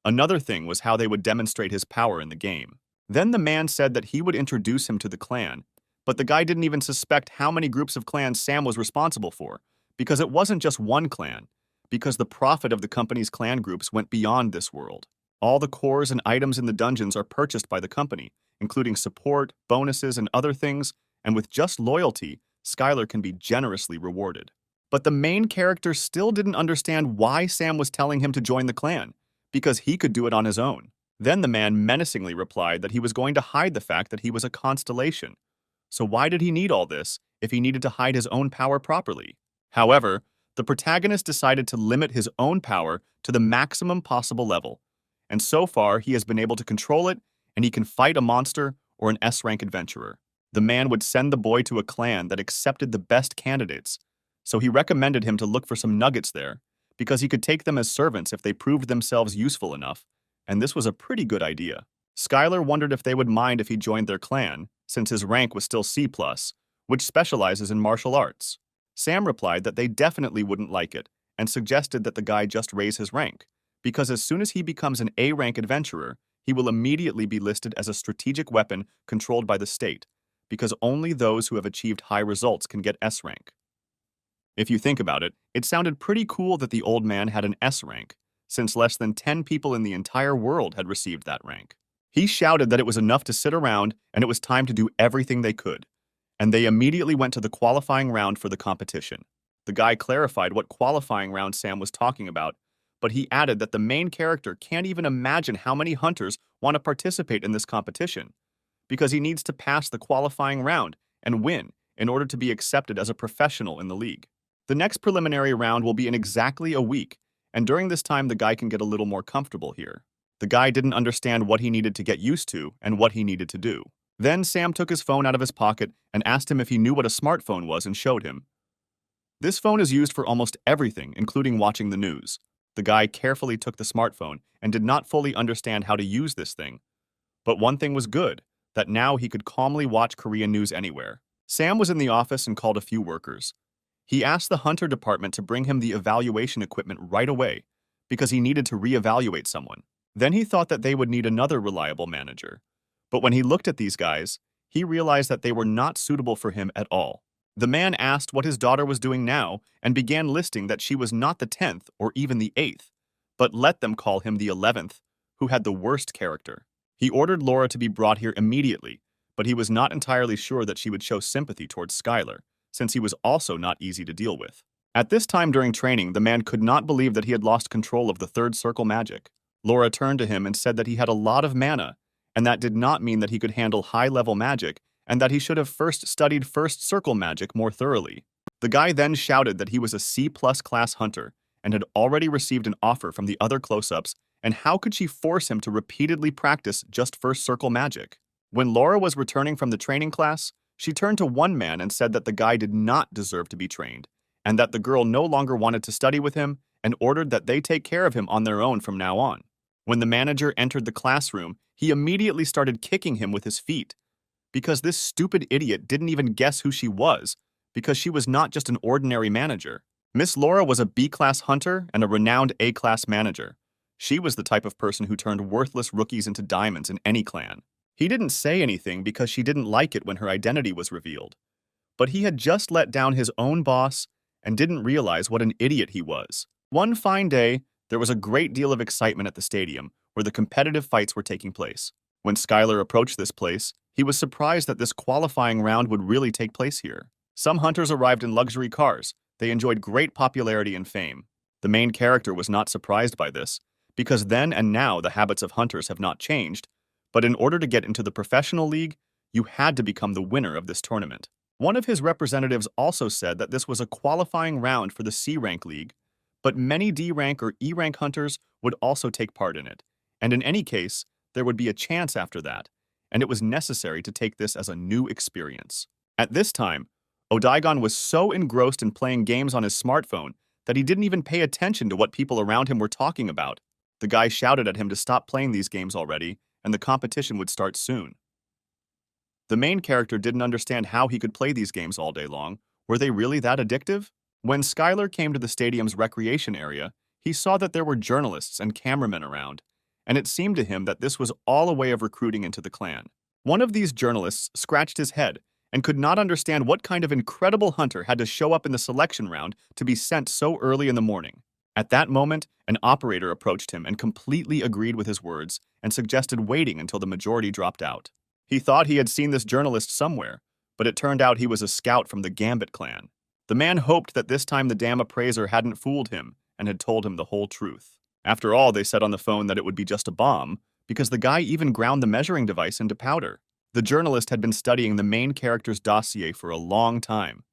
Another thing was how they would demonstrate his power in the game. Then the man said that he would introduce him to the clan, but the guy didn't even suspect how many groups of clans Sam was responsible for, because it wasn't just one clan, because the profit of the company's clan groups went beyond this world. All the cores and items in the dungeons are purchased by the company, including support, bonuses, and other things, and with just loyalty, Skyler can be generously rewarded. But the main character still didn't understand why Sam was telling him to join the clan, because he could do it on his own. Then the man menacingly replied that he was going to hide the fact that he was a constellation. So why did he need all this if he needed to hide his own power properly? However, the protagonist decided to limit his own power to the maximum possible level, and so far he has been able to control it, and he can fight a monster or an S-rank adventurer. The man would send the boy to a clan that accepted the best candidates, so he recommended him to look for some nuggets there, because he could take them as servants if they proved themselves useful enough, and this was a pretty good idea. Skyler wondered if they would mind if he joined their clan, since his rank was still C+, which specializes in martial arts. Sam replied that they definitely wouldn't like it, and suggested that the guy just raise his rank, because as soon as he becomes an A-rank adventurer, he will immediately be listed as a strategic weapon controlled by the state, because only those who have achieved high results can get S rank. If you think about it, it sounded pretty cool that the old man had an S rank, since less than 10 people in the entire world had received that rank. He shouted that it was enough to sit around and it was time to do everything they could, and they immediately went to the qualifying round for the competition. The guy clarified what qualifying round Sam was talking about, but he added that the main character can't even imagine how many hunters want to participate in this competition, because he needs to pass the qualifying round and win in order to be accepted as a professional in the league. The next preliminary round will be in exactly a week, and during this time the guy can get a little more comfortable here. The guy didn't understand what he needed to get used to and what he needed to do. Then Sam took his phone out of his pocket and asked him if he knew what a smartphone was and showed him. This phone is used for almost everything, including watching the news. The guy carefully took the smartphone and did not fully understand how to use this thing. But one thing was good, that now he could calmly watch Korean news anywhere. Sam was in the office and called a few workers. He asked the hunter department to bring him the evaluation equipment right away, because he needed to re-evaluate someone. Then he thought that they would need another reliable manager. But when he looked at these guys, he realized that they were not suitable for him at all. The man asked what his daughter was doing now and began listing that she was not the 10th or even the 8th, but let them call him the 11th, who had the worst character. He ordered Laura to be brought here immediately, but he was not entirely sure that she would show sympathy towards Skyler, since he was also not easy to deal with. At this time during training, the man could not believe that he had lost control of the third circle magic. Laura turned to him and said that he had a lot of mana, and that did not mean that he could handle high-level magic, and that he should have first studied first circle magic more thoroughly. The guy then shouted that he was a C+ class hunter, and had already received an offer from the other close-ups, and how could she force him to repeatedly practice just first circle magic? When Laura was returning from the training class, she turned to one man and said that the guy did not deserve to be trained, and that the girl no longer wanted to study with him, and ordered that they take care of him on their own from now on. When the manager entered the classroom, he immediately started kicking him with his feet, because this stupid idiot didn't even guess who she was, because she was not just an ordinary manager. Miss Laura was a B-class hunter and a renowned A-class manager. She was the type of person who turned worthless rookies into diamonds in any clan. He didn't say anything because she didn't like it when her identity was revealed. But he had just let down his own boss and didn't realize what an idiot he was. One fine day, there was a great deal of excitement at the stadium where the competitive fights were taking place. When Skyler approached this place, he was surprised that this qualifying round would really take place here. Some hunters arrived in luxury cars. They enjoyed great popularity and fame. The main character was not surprised by this, because then and now the habits of hunters have not changed, but in order to get into the professional league, you had to become the winner of this tournament. One of his representatives also said that this was a qualifying round for the C-rank league, but many D-rank or E-rank hunters would also take part in it, and in any case, there would be a chance after that, and it was necessary to take this as a new experience. At this time, Odaigon was so engrossed in playing games on his smartphone that he didn't even pay attention to what people around him were talking about. The guy shouted at him to stop playing these games already, and the competition would start soon. The main character didn't understand how he could play these games all day long. Were they really that addictive? When Skyler came to the stadium's recreation area, he saw that there were journalists and cameramen around, and it seemed to him that this was all a way of recruiting into the clan. One of these journalists scratched his head and could not understand what kind of incredible hunter had to show up in the selection round to be sent so early in the morning. At that moment, an operator approached him and completely agreed with his words and suggested waiting until the majority dropped out. He thought he had seen this journalist somewhere, but it turned out he was a scout from the Gambit clan. The man hoped that this time the damn appraiser hadn't fooled him and had told him the whole truth. After all, they said on the phone that it would be just a bomb, because the guy even ground the measuring device into powder. The journalist had been studying the main character's dossier for a long time.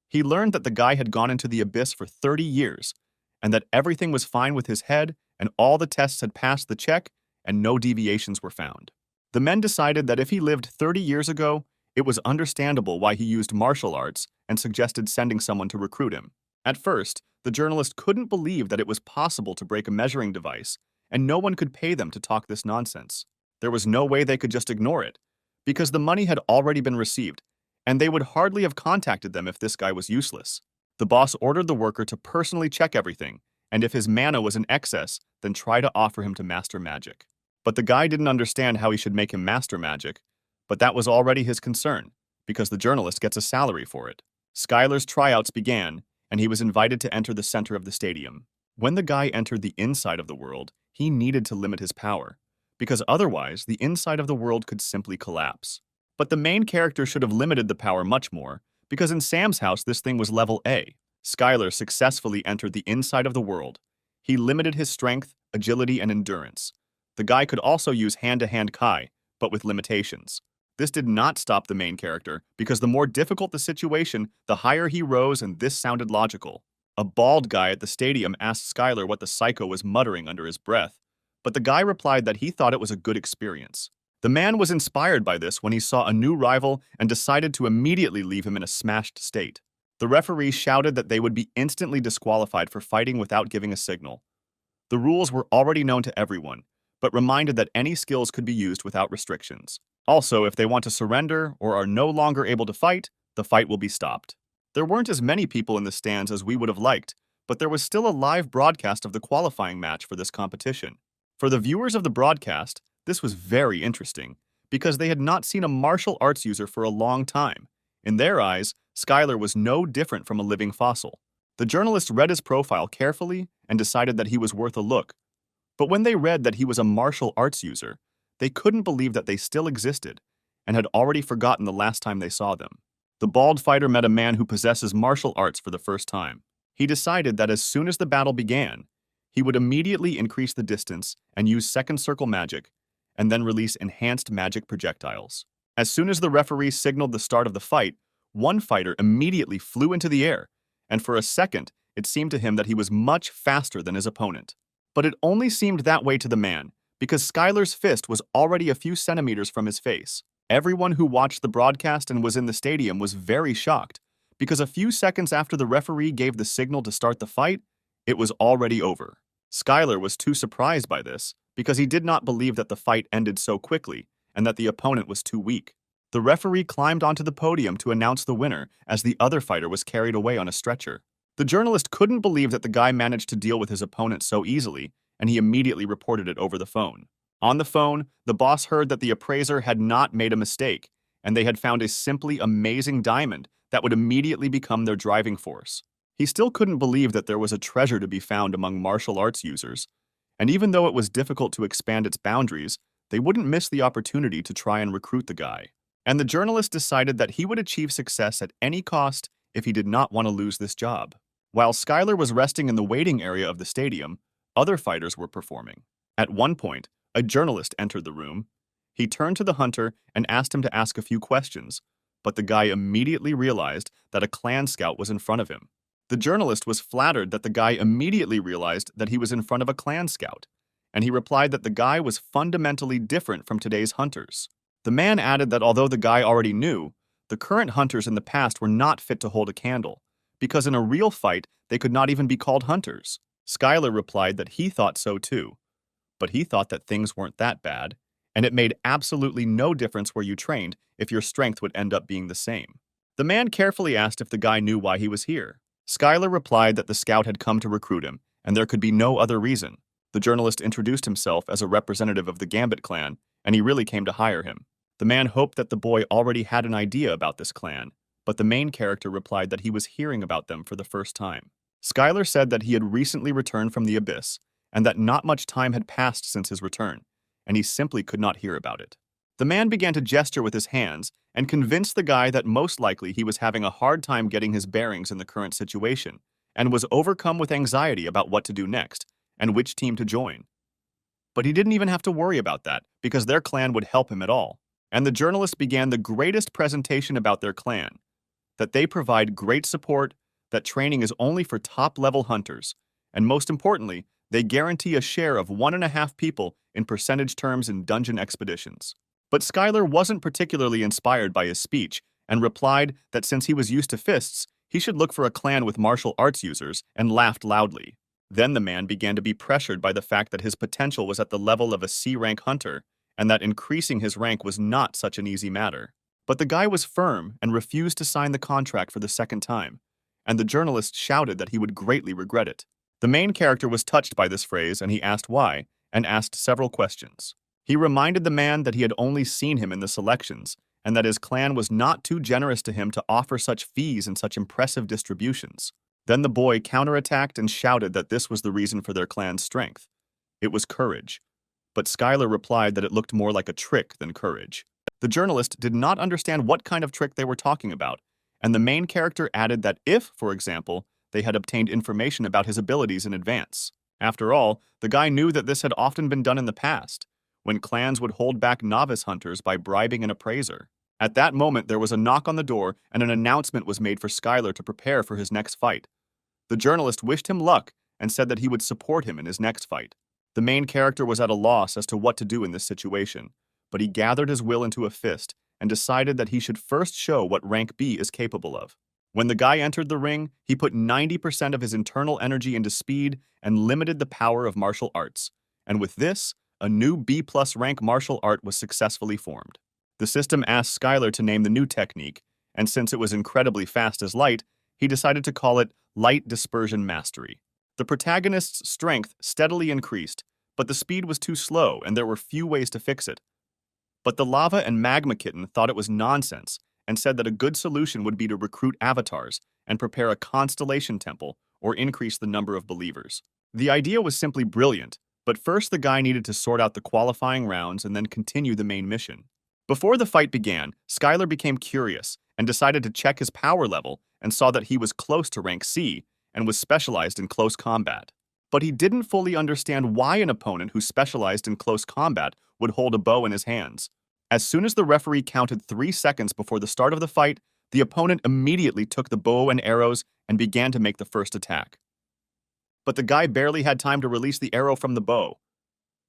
He learned that the guy had gone into the abyss for 30 years, and that everything was fine with his head, and all the tests had passed the check, and no deviations were found. The men decided that if he lived 30 years ago, it was understandable why he used martial arts and suggested sending someone to recruit him. At first, the journalist couldn't believe that it was possible to break a measuring device, and no one could pay them to talk this nonsense. There was no way they could just ignore it, because the money had already been received, and they would hardly have contacted them if this guy was useless. The boss ordered the worker to personally check everything, and if his mana was in excess, then try to offer him to master magic. But the guy didn't understand how he should make him master magic, but that was already his concern, because the journalist gets a salary for it. Skyler's tryouts began, and he was invited to enter the center of the stadium. When the guy entered the inside of the world, he needed to limit his power, because otherwise the inside of the world could simply collapse. But the main character should have limited the power much more, because in Sam's house this thing was level A. Skyler successfully entered the inside of the world. He limited his strength, agility, and endurance. The guy could also use hand-to-hand Kai, but with limitations. This did not stop the main character, because the more difficult the situation, the higher he rose, and this sounded logical. A bald guy at the stadium asked Skyler what the psycho was muttering under his breath, but the guy replied that he thought it was a good experience. The man was inspired by this when he saw a new rival and decided to immediately leave him in a smashed state. The referee shouted that they would be instantly disqualified for fighting without giving a signal. The rules were already known to everyone, but reminded that any skills could be used without restrictions. Also, if they want to surrender or are no longer able to fight, the fight will be stopped. There weren't as many people in the stands as we would have liked, but there was still a live broadcast of the qualifying match for this competition. For the viewers of the broadcast, this was very interesting, because they had not seen a martial arts user for a long time. In their eyes, Skyler was no different from a living fossil. The journalist read his profile carefully and decided that he was worth a look. But when they read that he was a martial arts user, they couldn't believe that they still existed and had already forgotten the last time they saw them. The bald fighter met a man who possesses martial arts for the first time. He decided that as soon as the battle began, he would immediately increase the distance and use second circle magic, and then release enhanced magic projectiles. As soon as the referee signaled the start of the fight, one fighter immediately flew into the air, and for a second, it seemed to him that he was much faster than his opponent. But it only seemed that way to the man, because Skyler's fist was already a few centimeters from his face. Everyone who watched the broadcast and was in the stadium was very shocked, because a few seconds after the referee gave the signal to start the fight, it was already over. Skyler was too surprised by this, because he did not believe that the fight ended so quickly and that the opponent was too weak. The referee climbed onto the podium to announce the winner as the other fighter was carried away on a stretcher. The journalist couldn't believe that the guy managed to deal with his opponent so easily, and he immediately reported it over the phone. On the phone, the boss heard that the appraiser had not made a mistake, and they had found a simply amazing diamond that would immediately become their driving force. He still couldn't believe that there was a treasure to be found among martial arts users, and even though it was difficult to expand its boundaries, they wouldn't miss the opportunity to try and recruit the guy. And the journalist decided that he would achieve success at any cost if he did not want to lose this job. While Skyler was resting in the waiting area of the stadium, other fighters were performing. At one point, a journalist entered the room. He turned to the hunter and asked him to ask a few questions, but the guy immediately realized that a clan scout was in front of him. The journalist was flattered that the guy immediately realized that he was in front of a clan scout, and he replied that the guy was fundamentally different from today's hunters. The man added that although the guy already knew, the current hunters in the past were not fit to hold a candle, because in a real fight, they could not even be called hunters. Skyler replied that he thought so too, but he thought that things weren't that bad, and it made absolutely no difference where you trained if your strength would end up being the same. The man carefully asked if the guy knew why he was here. Skyler replied that the scout had come to recruit him, and there could be no other reason. The journalist introduced himself as a representative of the Gambit clan, and he really came to hire him. The man hoped that the boy already had an idea about this clan, but the main character replied that he was hearing about them for the first time. Skyler said that he had recently returned from the Abyss, and that not much time had passed since his return, and he simply could not hear about it. The man began to gesture with his hands and convinced the guy that most likely he was having a hard time getting his bearings in the current situation, and was overcome with anxiety about what to do next and which team to join. But he didn't even have to worry about that, because their clan would help him at all. And the journalist began the greatest presentation about their clan, that they provide great support, that training is only for top-level hunters, and most importantly, they guarantee a share of 1.5 people in percentage terms in dungeon expeditions. But Skyler wasn't particularly inspired by his speech and replied that since he was used to fists, he should look for a clan with martial arts users, and laughed loudly. Then the man began to be pressured by the fact that his potential was at the level of a C-rank hunter, and that increasing his rank was not such an easy matter. But the guy was firm and refused to sign the contract for the second time, and the journalist shouted that he would greatly regret it. The main character was touched by this phrase, and he asked why, and asked several questions. He reminded the man that he had only seen him in the selections, and that his clan was not too generous to him to offer such fees and such impressive distributions. Then the boy counterattacked and shouted that this was the reason for their clan's strength. It was courage. But Skyler replied that it looked more like a trick than courage. The journalist did not understand what kind of trick they were talking about, and the main character added that if, for example, they had obtained information about his abilities in advance. After all, the guy knew that this had often been done in the past, when clans would hold back novice hunters by bribing an appraiser. At that moment, there was a knock on the door, and an announcement was made for Skyler to prepare for his next fight. The journalist wished him luck and said that he would support him in his next fight. The main character was at a loss as to what to do in this situation, but he gathered his will into a fist and decided that he should first show what rank B is capable of. When the guy entered the ring, he put 90% of his internal energy into speed and limited the power of martial arts, and with this, a new B+ rank martial art was successfully formed. The system asked Skyler to name the new technique, and since it was incredibly fast as light, he decided to call it Light Dispersion Mastery. The protagonist's strength steadily increased, but the speed was too slow and there were few ways to fix it. But the Lava and Magma Kitten thought it was nonsense and said that a good solution would be to recruit avatars and prepare a Constellation temple or increase the number of believers. The idea was simply brilliant, but first the guy needed to sort out the qualifying rounds and then continue the main mission. Before the fight began, Skyler became curious and decided to check his power level and saw that he was close to rank C and was specialized in close combat. But he didn't fully understand why an opponent who specialized in close combat would hold a bow in his hands. As soon as the referee counted 3 seconds before the start of the fight, the opponent immediately took the bow and arrows and began to make the first attack. But the guy barely had time to release the arrow from the bow.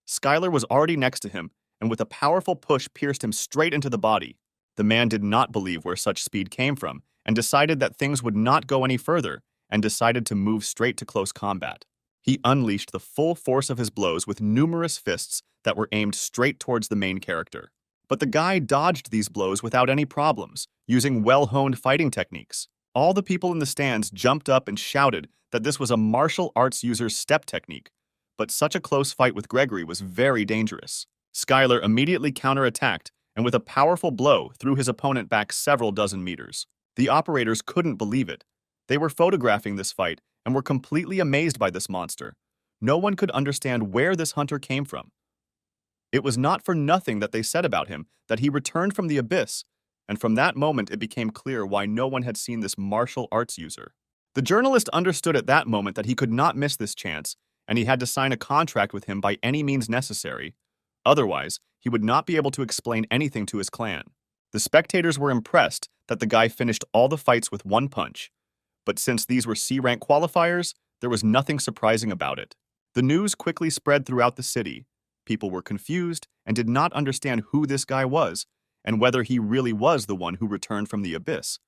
Skyler was already next to him, and with a powerful push pierced him straight into the body. The man did not believe where such speed came from, and decided that things would not go any further, and decided to move straight to close combat. He unleashed the full force of his blows with numerous fists that were aimed straight towards the main character. But the guy dodged these blows without any problems, using well-honed fighting techniques. All the people in the stands jumped up and shouted that this was a martial arts user's step technique, but such a close fight with Gregory was very dangerous. Skyler immediately counterattacked and with a powerful blow threw his opponent back several dozen meters. The operators couldn't believe it. They were photographing this fight and were completely amazed by this monster. No one could understand where this hunter came from. It was not for nothing that they said about him that he returned from the abyss, and from that moment it became clear why no one had seen this martial arts user. The journalist understood at that moment that he could not miss this chance, and he had to sign a contract with him by any means necessary. Otherwise, he would not be able to explain anything to his clan. The spectators were impressed that the guy finished all the fights with one punch, but since these were C-rank qualifiers, there was nothing surprising about it. The news quickly spread throughout the city. People were confused and did not understand who this guy was and whether he really was the one who returned from the abyss.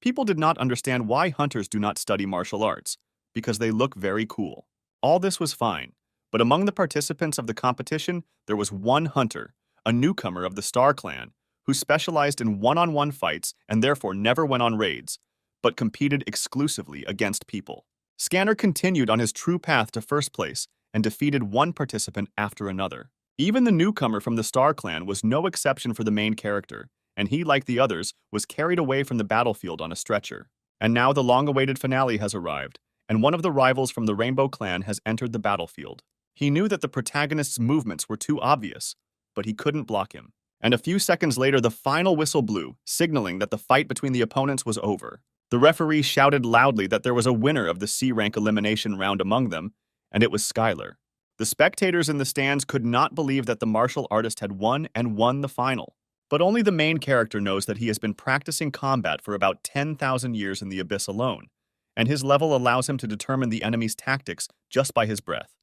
People did not understand why hunters do not study martial arts, because they look very cool. All this was fine, but among the participants of the competition, there was one hunter, a newcomer of the Star Clan, who specialized in one-on-one fights and therefore never went on raids, but competed exclusively against people. Scanner continued on his true path to first place and defeated one participant after another. Even the newcomer from the Star Clan was no exception for the main character, and he, like the others, was carried away from the battlefield on a stretcher. And now the long-awaited finale has arrived, and one of the rivals from the Rainbow Clan has entered the battlefield. He knew that the protagonist's movements were too obvious, but he couldn't block him. And a few seconds later, the final whistle blew, signaling that the fight between the opponents was over. The referee shouted loudly that there was a winner of the C-rank elimination round among them, and it was Skyler. The spectators in the stands could not believe that the martial artist had won and won the final. But only the main character knows that he has been practicing combat for about 10,000 years in the abyss alone, and his level allows him to determine the enemy's tactics just by his breath.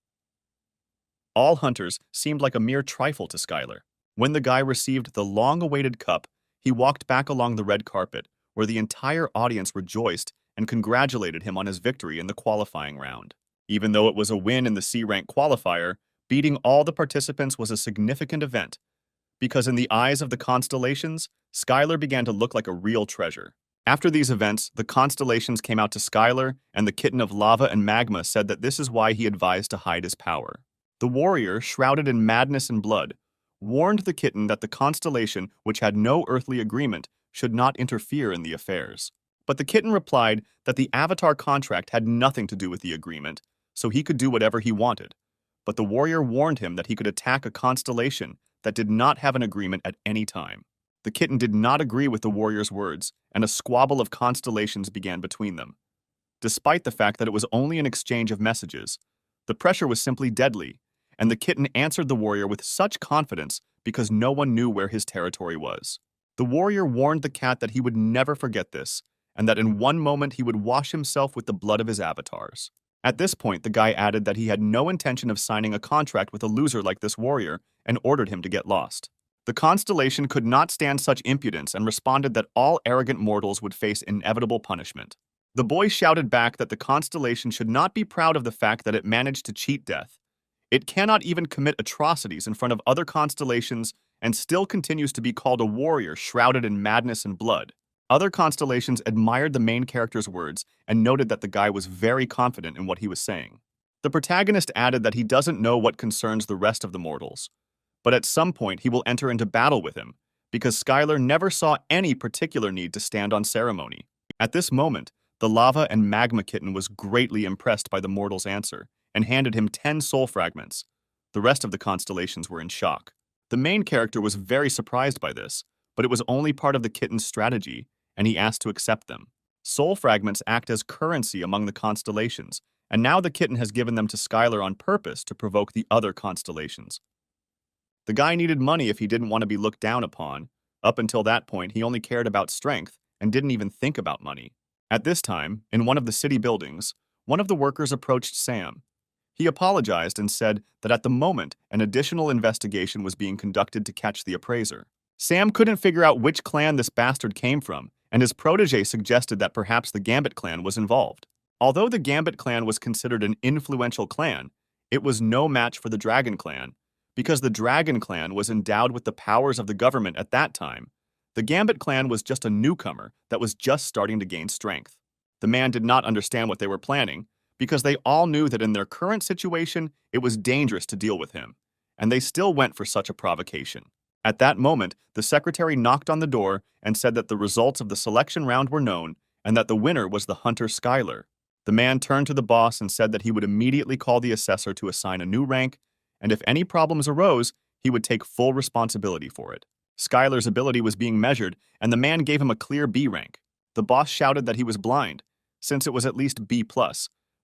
All hunters seemed like a mere trifle to Skyler. When the guy received the long-awaited cup, he walked back along the red carpet, where the entire audience rejoiced and congratulated him on his victory in the qualifying round. Even though it was a win in the C-rank qualifier, beating all the participants was a significant event, because in the eyes of the Constellations, Skyler began to look like a real treasure. After these events, the Constellations came out to Skyler, and the kitten of lava and magma said that this is why he advised to hide his power. The warrior, shrouded in madness and blood, warned the kitten that the Constellation, which had no earthly agreement, should not interfere in the affairs. But the kitten replied that the Avatar contract had nothing to do with the agreement, so he could do whatever he wanted. But the warrior warned him that he could attack a constellation that did not have an agreement at any time. The kitten did not agree with the warrior's words, and a squabble of constellations began between them. Despite the fact that it was only an exchange of messages, the pressure was simply deadly, and the kitten answered the warrior with such confidence because no one knew where his territory was. The warrior warned the cat that he would never forget this, and that in one moment he would wash himself with the blood of his avatars. At this point, the guy added that he had no intention of signing a contract with a loser like this warrior and ordered him to get lost. The Constellation could not stand such impudence and responded that all arrogant mortals would face inevitable punishment. The boy shouted back that the Constellation should not be proud of the fact that it managed to cheat death. It cannot even commit atrocities in front of other constellations and still continues to be called a warrior shrouded in madness and blood. Other constellations admired the main character's words and noted that the guy was very confident in what he was saying. The protagonist added that he doesn't know what concerns the rest of the mortals, but at some point he will enter into battle with him, because Skyler never saw any particular need to stand on ceremony. At this moment, the lava and magma kitten was greatly impressed by the mortal's answer and handed him 10 soul fragments. The rest of the constellations were in shock. The main character was very surprised by this, but it was only part of the kitten's strategy, and he asked to accept them. Soul fragments act as currency among the constellations, and now the kitten has given them to Skyler on purpose to provoke the other constellations. The guy needed money if he didn't want to be looked down upon. Up until that point, he only cared about strength and didn't even think about money. At this time, in one of the city buildings, one of the workers approached Sam. He apologized and said that at the moment, an additional investigation was being conducted to catch the appraiser. Sam couldn't figure out which clan this bastard came from, and his protege suggested that perhaps the Gambit clan was involved. Although the Gambit clan was considered an influential clan, it was no match for the Dragon clan, because the Dragon clan was endowed with the powers of the government at that time. The Gambit clan was just a newcomer that was just starting to gain strength. The man did not understand what they were planning, because they all knew that in their current situation, it was dangerous to deal with him, and they still went for such a provocation. At that moment, the secretary knocked on the door and said that the results of the selection round were known and that the winner was the hunter Skyler. The man turned to the boss and said that he would immediately call the assessor to assign a new rank, and if any problems arose, he would take full responsibility for it. Skyler's ability was being measured, and the man gave him a clear B rank. The boss shouted that he was blind, since it was at least B+,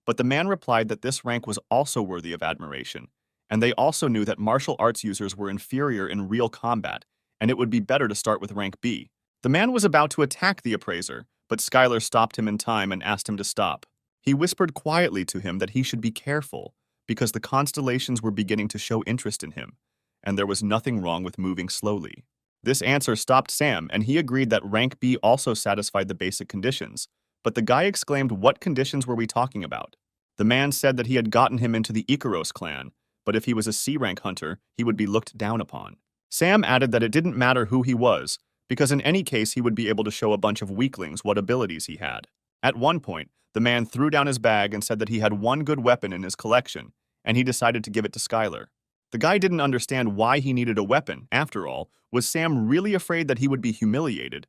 but the man replied that this rank was also worthy of admiration, and they also knew that martial arts users were inferior in real combat, and it would be better to start with rank B. The man was about to attack the appraiser, but Skyler stopped him in time and asked him to stop. He whispered quietly to him that he should be careful, because the constellations were beginning to show interest in him, and there was nothing wrong with moving slowly. This answer stopped Sam, and he agreed that rank B also satisfied the basic conditions, but the guy exclaimed, "What conditions were we talking about?" The man said that he had gotten him into the Icaros clan, but if he was a C-rank hunter, he would be looked down upon. Sam added that it didn't matter who he was, because in any case he would be able to show a bunch of weaklings what abilities he had. At one point, the man threw down his bag and said that he had one good weapon in his collection, and he decided to give it to Skyler. The guy didn't understand why he needed a weapon. After all, was Sam really afraid that he would be humiliated?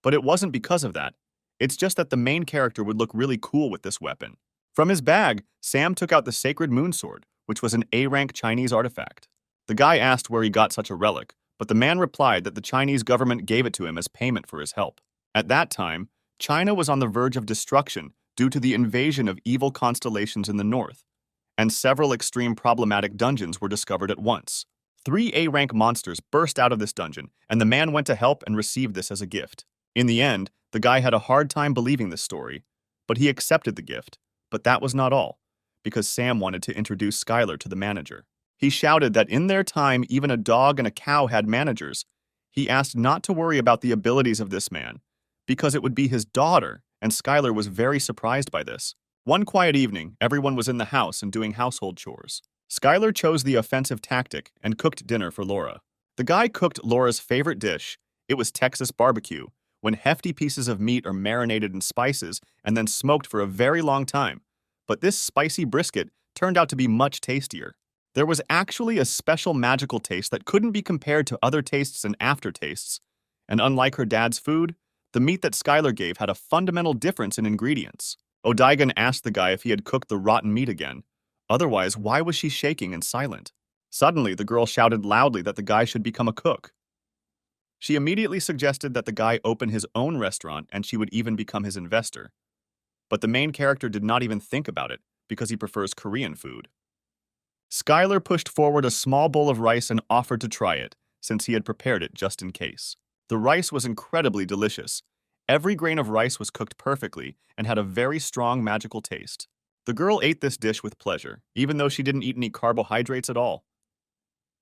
But it wasn't because of that. It's just that the main character would look really cool with this weapon. From his bag, Sam took out the sacred moon sword, which was an A-rank Chinese artifact. The guy asked where he got such a relic, but the man replied that the Chinese government gave it to him as payment for his help. At that time, China was on the verge of destruction due to the invasion of evil constellations in the north, and several extreme problematic dungeons were discovered at once. 3 A-rank monsters burst out of this dungeon, and the man went to help and received this as a gift. In the end, the guy had a hard time believing this story, but he accepted the gift. But that was not all, because Sam wanted to introduce Skyler to the manager. He shouted that in their time, even a dog and a cow had managers. He asked not to worry about the abilities of this man, because it would be his daughter, and Skyler was very surprised by this. One quiet evening, everyone was in the house and doing household chores. Skyler chose the offensive tactic and cooked dinner for Laura. The guy cooked Laura's favorite dish. It was Texas barbecue, when hefty pieces of meat are marinated in spices and then smoked for a very long time. But this spicy brisket turned out to be much tastier. There was actually a special magical taste that couldn't be compared to other tastes and aftertastes. And unlike her dad's food, the meat that Skyler gave had a fundamental difference in ingredients. Odaigan asked the guy if he had cooked the rotten meat again. Otherwise, why was she shaking and silent? Suddenly, the girl shouted loudly that the guy should become a cook. She immediately suggested that the guy open his own restaurant and she would even become his investor. But the main character did not even think about it, because he prefers Korean food. Skyler pushed forward a small bowl of rice and offered to try it, since he had prepared it just in case. The rice was incredibly delicious. Every grain of rice was cooked perfectly and had a very strong magical taste. The girl ate this dish with pleasure, even though she didn't eat any carbohydrates at all.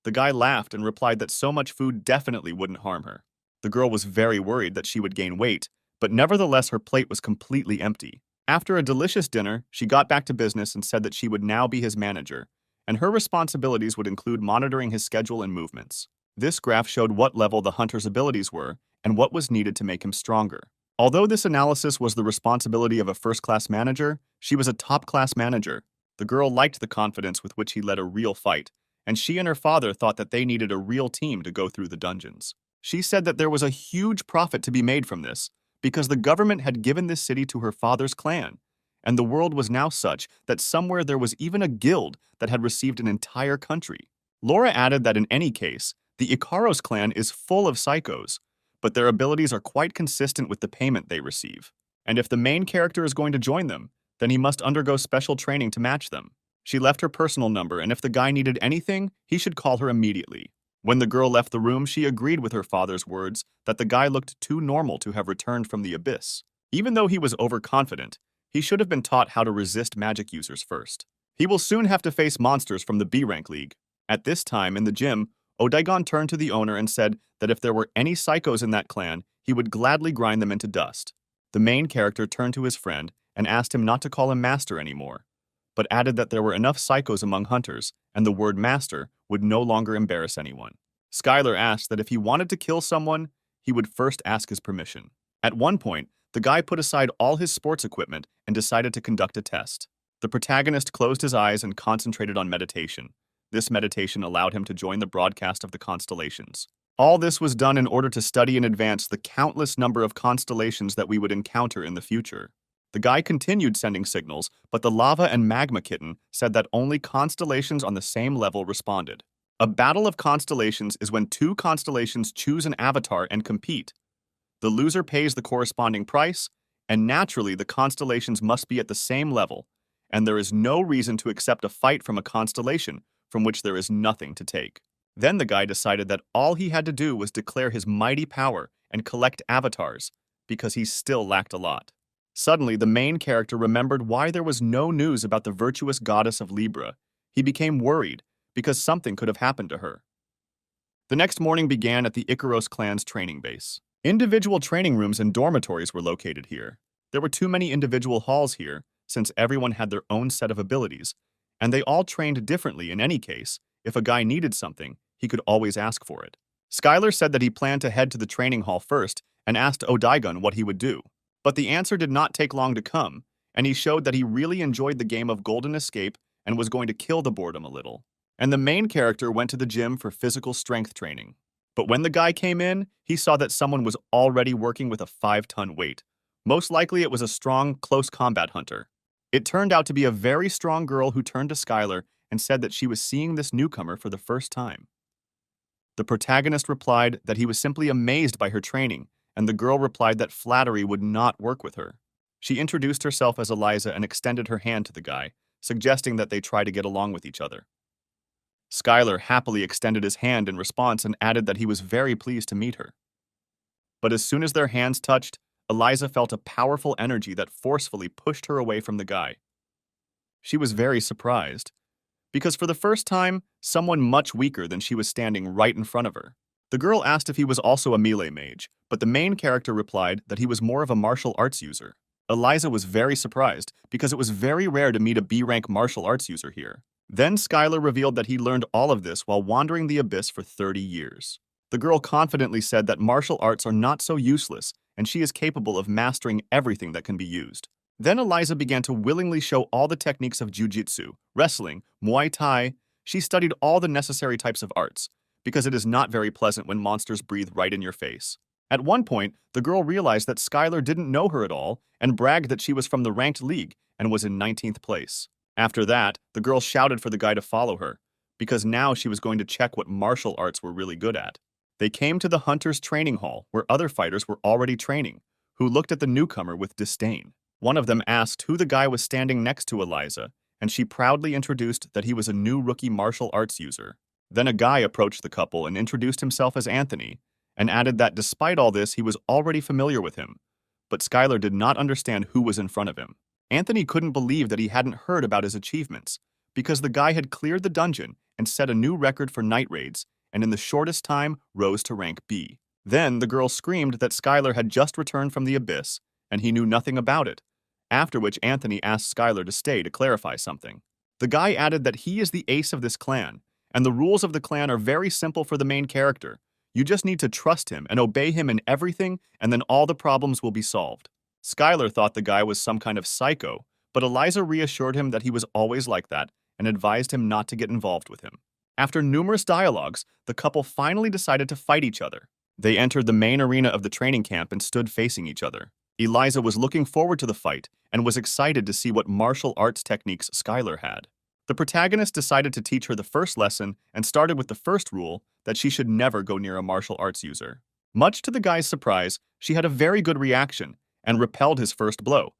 The guy laughed and replied that so much food definitely wouldn't harm her. The girl was very worried that she would gain weight, but nevertheless her plate was completely empty. After a delicious dinner, she got back to business and said that she would now be his manager, and her responsibilities would include monitoring his schedule and movements. This graph showed what level the hunter's abilities were and what was needed to make him stronger. Although this analysis was the responsibility of a first-class manager, she was a top-class manager. The girl liked the confidence with which he led a real fight, and she and her father thought that they needed a real team to go through the dungeons. She said that there was a huge profit to be made from this, because the government had given this city to her father's clan, and the world was now such that somewhere there was even a guild that had received an entire country. Laura added that in any case, the Icaros clan is full of psychos, but their abilities are quite consistent with the payment they receive. And if the main character is going to join them, then he must undergo special training to match them. She left her personal number, and if the guy needed anything, he should call her immediately. When the girl left the room, she agreed with her father's words that the guy looked too normal to have returned from the abyss. Even though he was overconfident, he should have been taught how to resist magic users first. He will soon have to face monsters from the B-rank league. At this time, in the gym, Odaigon turned to the owner and said that if there were any psychos in that clan, he would gladly grind them into dust. The main character turned to his friend and asked him not to call him master anymore, but added that there were enough psychos among hunters, and the word master would no longer embarrass anyone. Skyler asked that if he wanted to kill someone, he would first ask his permission. At one point, the guy put aside all his sports equipment and decided to conduct a test. The protagonist closed his eyes and concentrated on meditation. This meditation allowed him to join the broadcast of the constellations. All this was done in order to study in advance the countless number of constellations that we would encounter in the future. The guy continued sending signals, but the lava and magma kitten said that only constellations on the same level responded. A battle of constellations is when two constellations choose an avatar and compete. The loser pays the corresponding price, and naturally the constellations must be at the same level, and there is no reason to accept a fight from a constellation from which there is nothing to take. Then the guy decided that all he had to do was declare his mighty power and collect avatars, because he still lacked a lot. Suddenly, the main character remembered why there was no news about the virtuous goddess of Libra. He became worried, because something could have happened to her. The next morning began at the Icaros clan's training base. Individual training rooms and dormitories were located here. There were too many individual halls here, since everyone had their own set of abilities, and they all trained differently in any case. If a guy needed something, he could always ask for it. Skyler said that he planned to head to the training hall first and asked Odaigun what he would do. But the answer did not take long to come, and he showed that he really enjoyed the game of Golden Escape and was going to kill the boredom a little. And the main character went to the gym for physical strength training. But when the guy came in, he saw that someone was already working with a 5-ton weight. Most likely it was a strong, close combat hunter. It turned out to be a very strong girl who turned to Skyler and said that she was seeing this newcomer for the first time. The protagonist replied that he was simply amazed by her training, and the girl replied that flattery would not work with her. She introduced herself as Eliza and extended her hand to the guy, suggesting that they try to get along with each other. Skyler happily extended his hand in response and added that he was very pleased to meet her. But as soon as their hands touched, Eliza felt a powerful energy that forcefully pushed her away from the guy. She was very surprised, because for the first time, someone much weaker than she was standing right in front of her. The girl asked if he was also a melee mage, but the main character replied that he was more of a martial arts user. Eliza was very surprised, because it was very rare to meet a B-rank martial arts user here. Then Skyler revealed that he learned all of this while wandering the abyss for 30 years. The girl confidently said that martial arts are not so useless, and she is capable of mastering everything that can be used. Then Eliza began to willingly show all the techniques of jiu-jitsu, wrestling, Muay Thai. She studied all the necessary types of arts, because it is not very pleasant when monsters breathe right in your face. At one point, the girl realized that Skyler didn't know her at all and bragged that she was from the ranked league and was in 19th place. After that, the girl shouted for the guy to follow her, because now she was going to check what martial arts were really good at. They came to the hunter's training hall, where other fighters were already training, who looked at the newcomer with disdain. One of them asked who the guy was standing next to Eliza, and she proudly introduced that he was a new rookie martial arts user. Then a guy approached the couple and introduced himself as Anthony, and added that despite all this, he was already familiar with him. But Skyler did not understand who was in front of him. Anthony couldn't believe that he hadn't heard about his achievements, because the guy had cleared the dungeon and set a new record for night raids, and in the shortest time rose to rank B. Then the girl screamed that Skyler had just returned from the abyss, and he knew nothing about it, after which Anthony asked Skyler to stay to clarify something. The guy added that he is the ace of this clan, and the rules of the clan are very simple for the main character. You just need to trust him and obey him in everything, and then all the problems will be solved. Skyler thought the guy was some kind of psycho, but Eliza reassured him that he was always like that and advised him not to get involved with him. After numerous dialogues, the couple finally decided to fight each other. They entered the main arena of the training camp and stood facing each other. Eliza was looking forward to the fight and was excited to see what martial arts techniques Skyler had. The protagonist decided to teach her the first lesson and started with the first rule that she should never go near a martial arts user. Much to the guy's surprise, she had a very good reaction and repelled his first blow.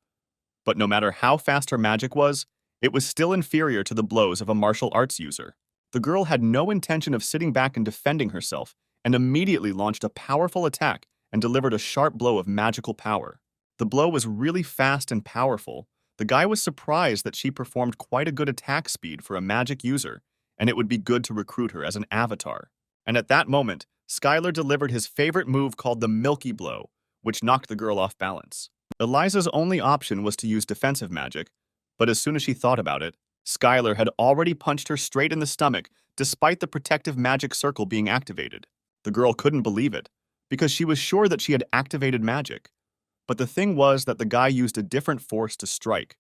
But no matter how fast her magic was, it was still inferior to the blows of a martial arts user. The girl had no intention of sitting back and defending herself, and immediately launched a powerful attack and delivered a sharp blow of magical power. The blow was really fast and powerful. The guy was surprised that she performed quite a good attack speed for a magic user, and it would be good to recruit her as an avatar. And at that moment, Skyler delivered his favorite move called the Milky Blow, which knocked the girl off balance. Eliza's only option was to use defensive magic, but as soon as she thought about it, Skyler had already punched her straight in the stomach, despite the protective magic circle being activated. The girl couldn't believe it, because she was sure that she had activated magic. But the thing was that the guy used a different force to strike,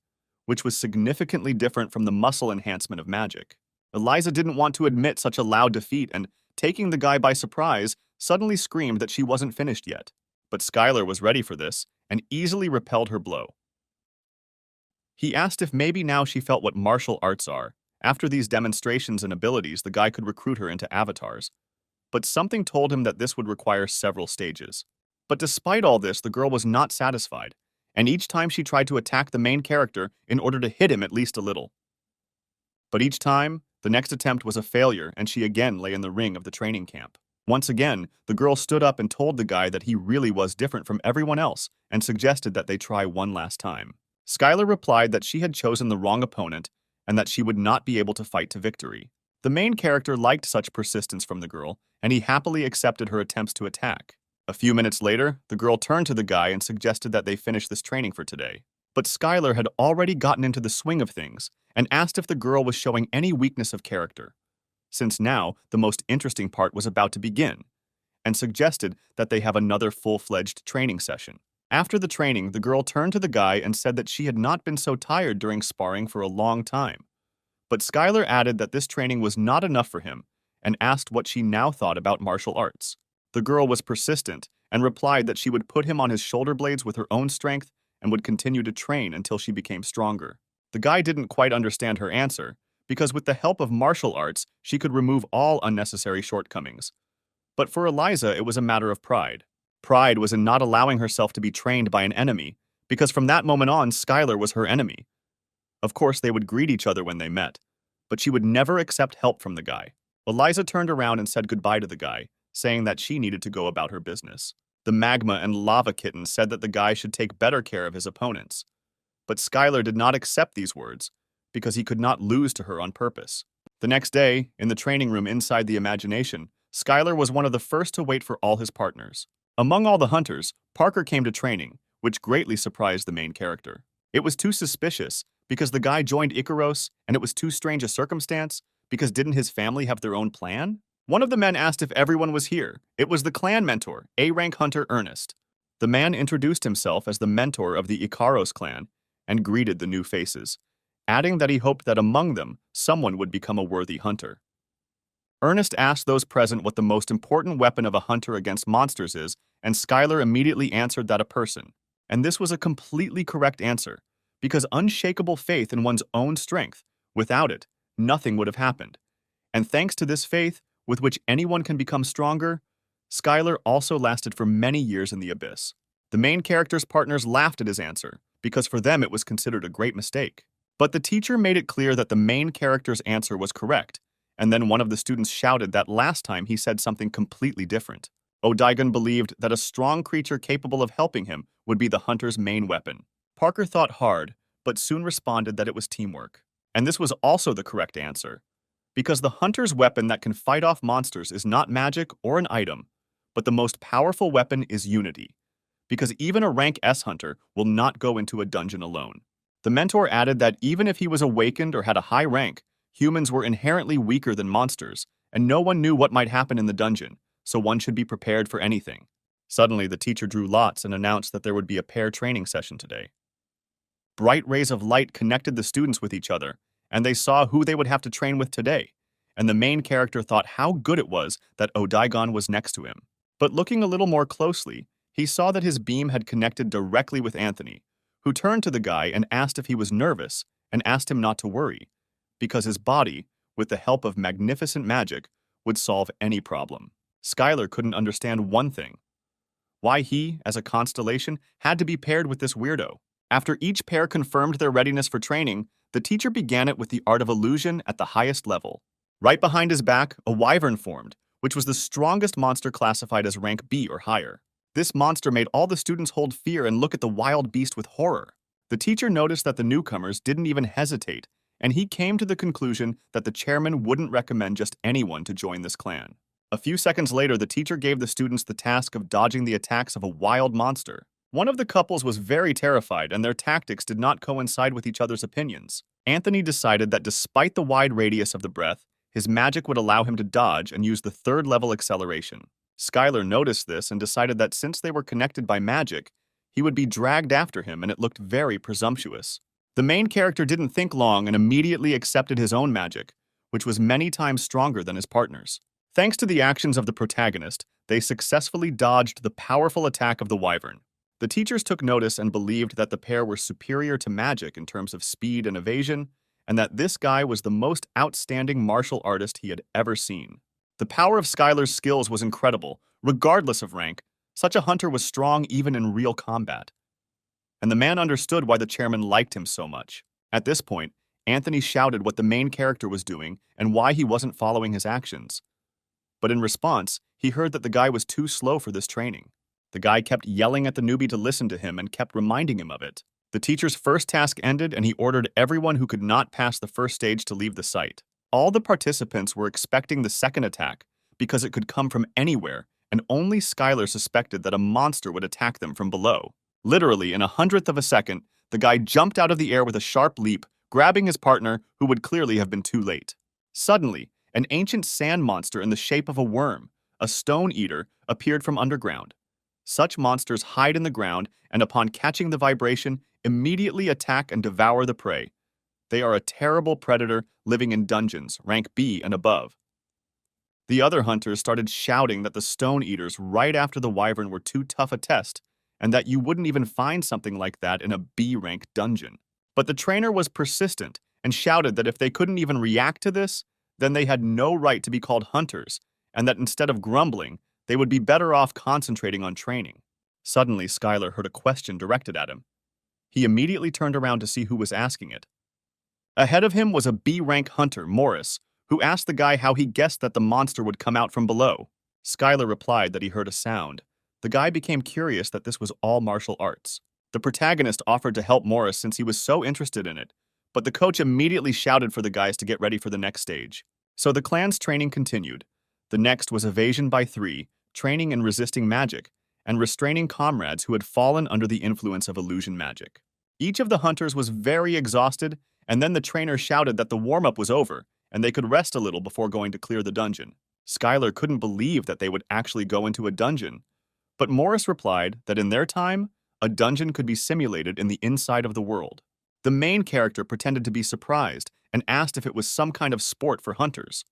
which was significantly different from the muscle enhancement of magic. Eliza didn't want to admit such a loud defeat and, taking the guy by surprise, suddenly screamed that she wasn't finished yet. But Skyler was ready for this and easily repelled her blow. He asked if maybe now she felt what martial arts are. After these demonstrations and abilities, the guy could recruit her into avatars. But something told him that this would require several stages. But despite all this, the girl was not satisfied, and each time she tried to attack the main character in order to hit him at least a little. But each time, the next attempt was a failure, and she again lay in the ring of the training camp. Once again, the girl stood up and told the guy that he really was different from everyone else and suggested that they try one last time. Skyler replied that she had chosen the wrong opponent and that she would not be able to fight to victory. The main character liked such persistence from the girl, and he happily accepted her attempts to attack. A few minutes later, the girl turned to the guy and suggested that they finish this training for today. But Skyler had already gotten into the swing of things and asked if the girl was showing any weakness of character, since now the most interesting part was about to begin, and suggested that they have another full-fledged training session. After the training, the girl turned to the guy and said that she had not been so tired during sparring for a long time. But Skyler added that this training was not enough for him and asked what she now thought about martial arts. The girl was persistent and replied that she would put him on his shoulder blades with her own strength and would continue to train until she became stronger. The guy didn't quite understand her answer, because with the help of martial arts, she could remove all unnecessary shortcomings. But for Eliza, it was a matter of pride. Pride was in not allowing herself to be trained by an enemy, because from that moment on, Skyler was her enemy. Of course, they would greet each other when they met, but she would never accept help from the guy. Eliza turned around and said goodbye to the guy, saying that she needed to go about her business. The magma and lava kitten said that the guy should take better care of his opponents. But Skyler did not accept these words, because he could not lose to her on purpose. The next day, in the training room inside the imagination, Skyler was one of the first to wait for all his partners. Among all the hunters, Parker came to training, which greatly surprised the main character. It was too suspicious, because the guy joined Icaros, and it was too strange a circumstance, because didn't his family have their own plan? One of the men asked if everyone was here. It was the clan mentor, A-rank hunter Ernest. The man introduced himself as the mentor of the Icaros clan and greeted the new faces, adding that he hoped that among them, someone would become a worthy hunter. Ernest asked those present what the most important weapon of a hunter against monsters is, and Skyler immediately answered that a person. And this was a completely correct answer, because unshakable faith in one's own strength, without it, nothing would have happened. And thanks to this faith, with which anyone can become stronger, Skyler also lasted for many years in the abyss. The main character's partners laughed at his answer, because for them it was considered a great mistake. But the teacher made it clear that the main character's answer was correct, and then one of the students shouted that last time he said something completely different. Odaigon believed that a strong creature capable of helping him would be the hunter's main weapon. Parker thought hard, but soon responded that it was teamwork. And this was also the correct answer, because the hunter's weapon that can fight off monsters is not magic or an item, but the most powerful weapon is unity, because even a rank S hunter will not go into a dungeon alone. The mentor added that even if he was awakened or had a high rank, humans were inherently weaker than monsters, and no one knew what might happen in the dungeon, so one should be prepared for anything. Suddenly, the teacher drew lots and announced that there would be a pair training session today. Bright rays of light connected the students with each other, and they saw who they would have to train with today, and the main character thought how good it was that Odaigon was next to him. But looking a little more closely, he saw that his beam had connected directly with Anthony, who turned to the guy and asked if he was nervous, and asked him not to worry, because his body, with the help of magnificent magic, would solve any problem. Skyler couldn't understand one thing: why he, as a constellation, had to be paired with this weirdo. After each pair confirmed their readiness for training, the teacher began it with the art of illusion at the highest level. Right behind his back, a wyvern formed, which was the strongest monster classified as rank B or higher. This monster made all the students hold fear and look at the wild beast with horror. The teacher noticed that the newcomers didn't even hesitate, and he came to the conclusion that the chairman wouldn't recommend just anyone to join this clan. A few seconds later, the teacher gave the students the task of dodging the attacks of a wild monster. One of the couples was very terrified, and their tactics did not coincide with each other's opinions. Anthony decided that despite the wide radius of the breath, his magic would allow him to dodge and use the third-level acceleration. Skyler noticed this and decided that since they were connected by magic, he would be dragged after him, and it looked very presumptuous. The main character didn't think long and immediately accepted his own magic, which was many times stronger than his partner's. Thanks to the actions of the protagonist, they successfully dodged the powerful attack of the wyvern. The teachers took notice and believed that the pair were superior to magic in terms of speed and evasion, and that this guy was the most outstanding martial artist he had ever seen. The power of Skyler's skills was incredible, regardless of rank. Such a hunter was strong even in real combat. And the man understood why the chairman liked him so much. At this point, Anthony shouted what the main character was doing and why he wasn't following his actions. But in response, he heard that the guy was too slow for this training. The guy kept yelling at the newbie to listen to him and kept reminding him of it. The teacher's first task ended, and he ordered everyone who could not pass the first stage to leave the site. All the participants were expecting the second attack because it could come from anywhere, and only Skyler suspected that a monster would attack them from below. Literally, in 1/100th of a second, the guy jumped out of the air with a sharp leap, grabbing his partner, who would clearly have been too late. Suddenly, an ancient sand monster in the shape of a worm, a stone eater, appeared from underground. Such monsters hide in the ground and, upon catching the vibration, immediately attack and devour the prey. They are a terrible predator living in dungeons, rank B and above. The other hunters started shouting that the stone eaters right after the wyvern were too tough a test, and that you wouldn't even find something like that in a B-rank dungeon. But the trainer was persistent and shouted that if they couldn't even react to this, then they had no right to be called hunters, and that instead of grumbling, they would be better off concentrating on training. Suddenly, Skyler heard a question directed at him. He immediately turned around to see who was asking it. Ahead of him was a B-rank hunter, Morris, who asked the guy how he guessed that the monster would come out from below. Skyler replied that he heard a sound. The guy became curious that this was all martial arts. The protagonist offered to help Morris since he was so interested in it, but the coach immediately shouted for the guys to get ready for the next stage. So the clan's training continued. The next was evasion by 3, training in resisting magic, and restraining comrades who had fallen under the influence of illusion magic. Each of the hunters was very exhausted, and then the trainer shouted that the warm-up was over, and they could rest a little before going to clear the dungeon. Skyler couldn't believe that they would actually go into a dungeon, but Morris replied that in their time, a dungeon could be simulated in the inside of the world. The main character pretended to be surprised and asked if it was some kind of sport for hunters.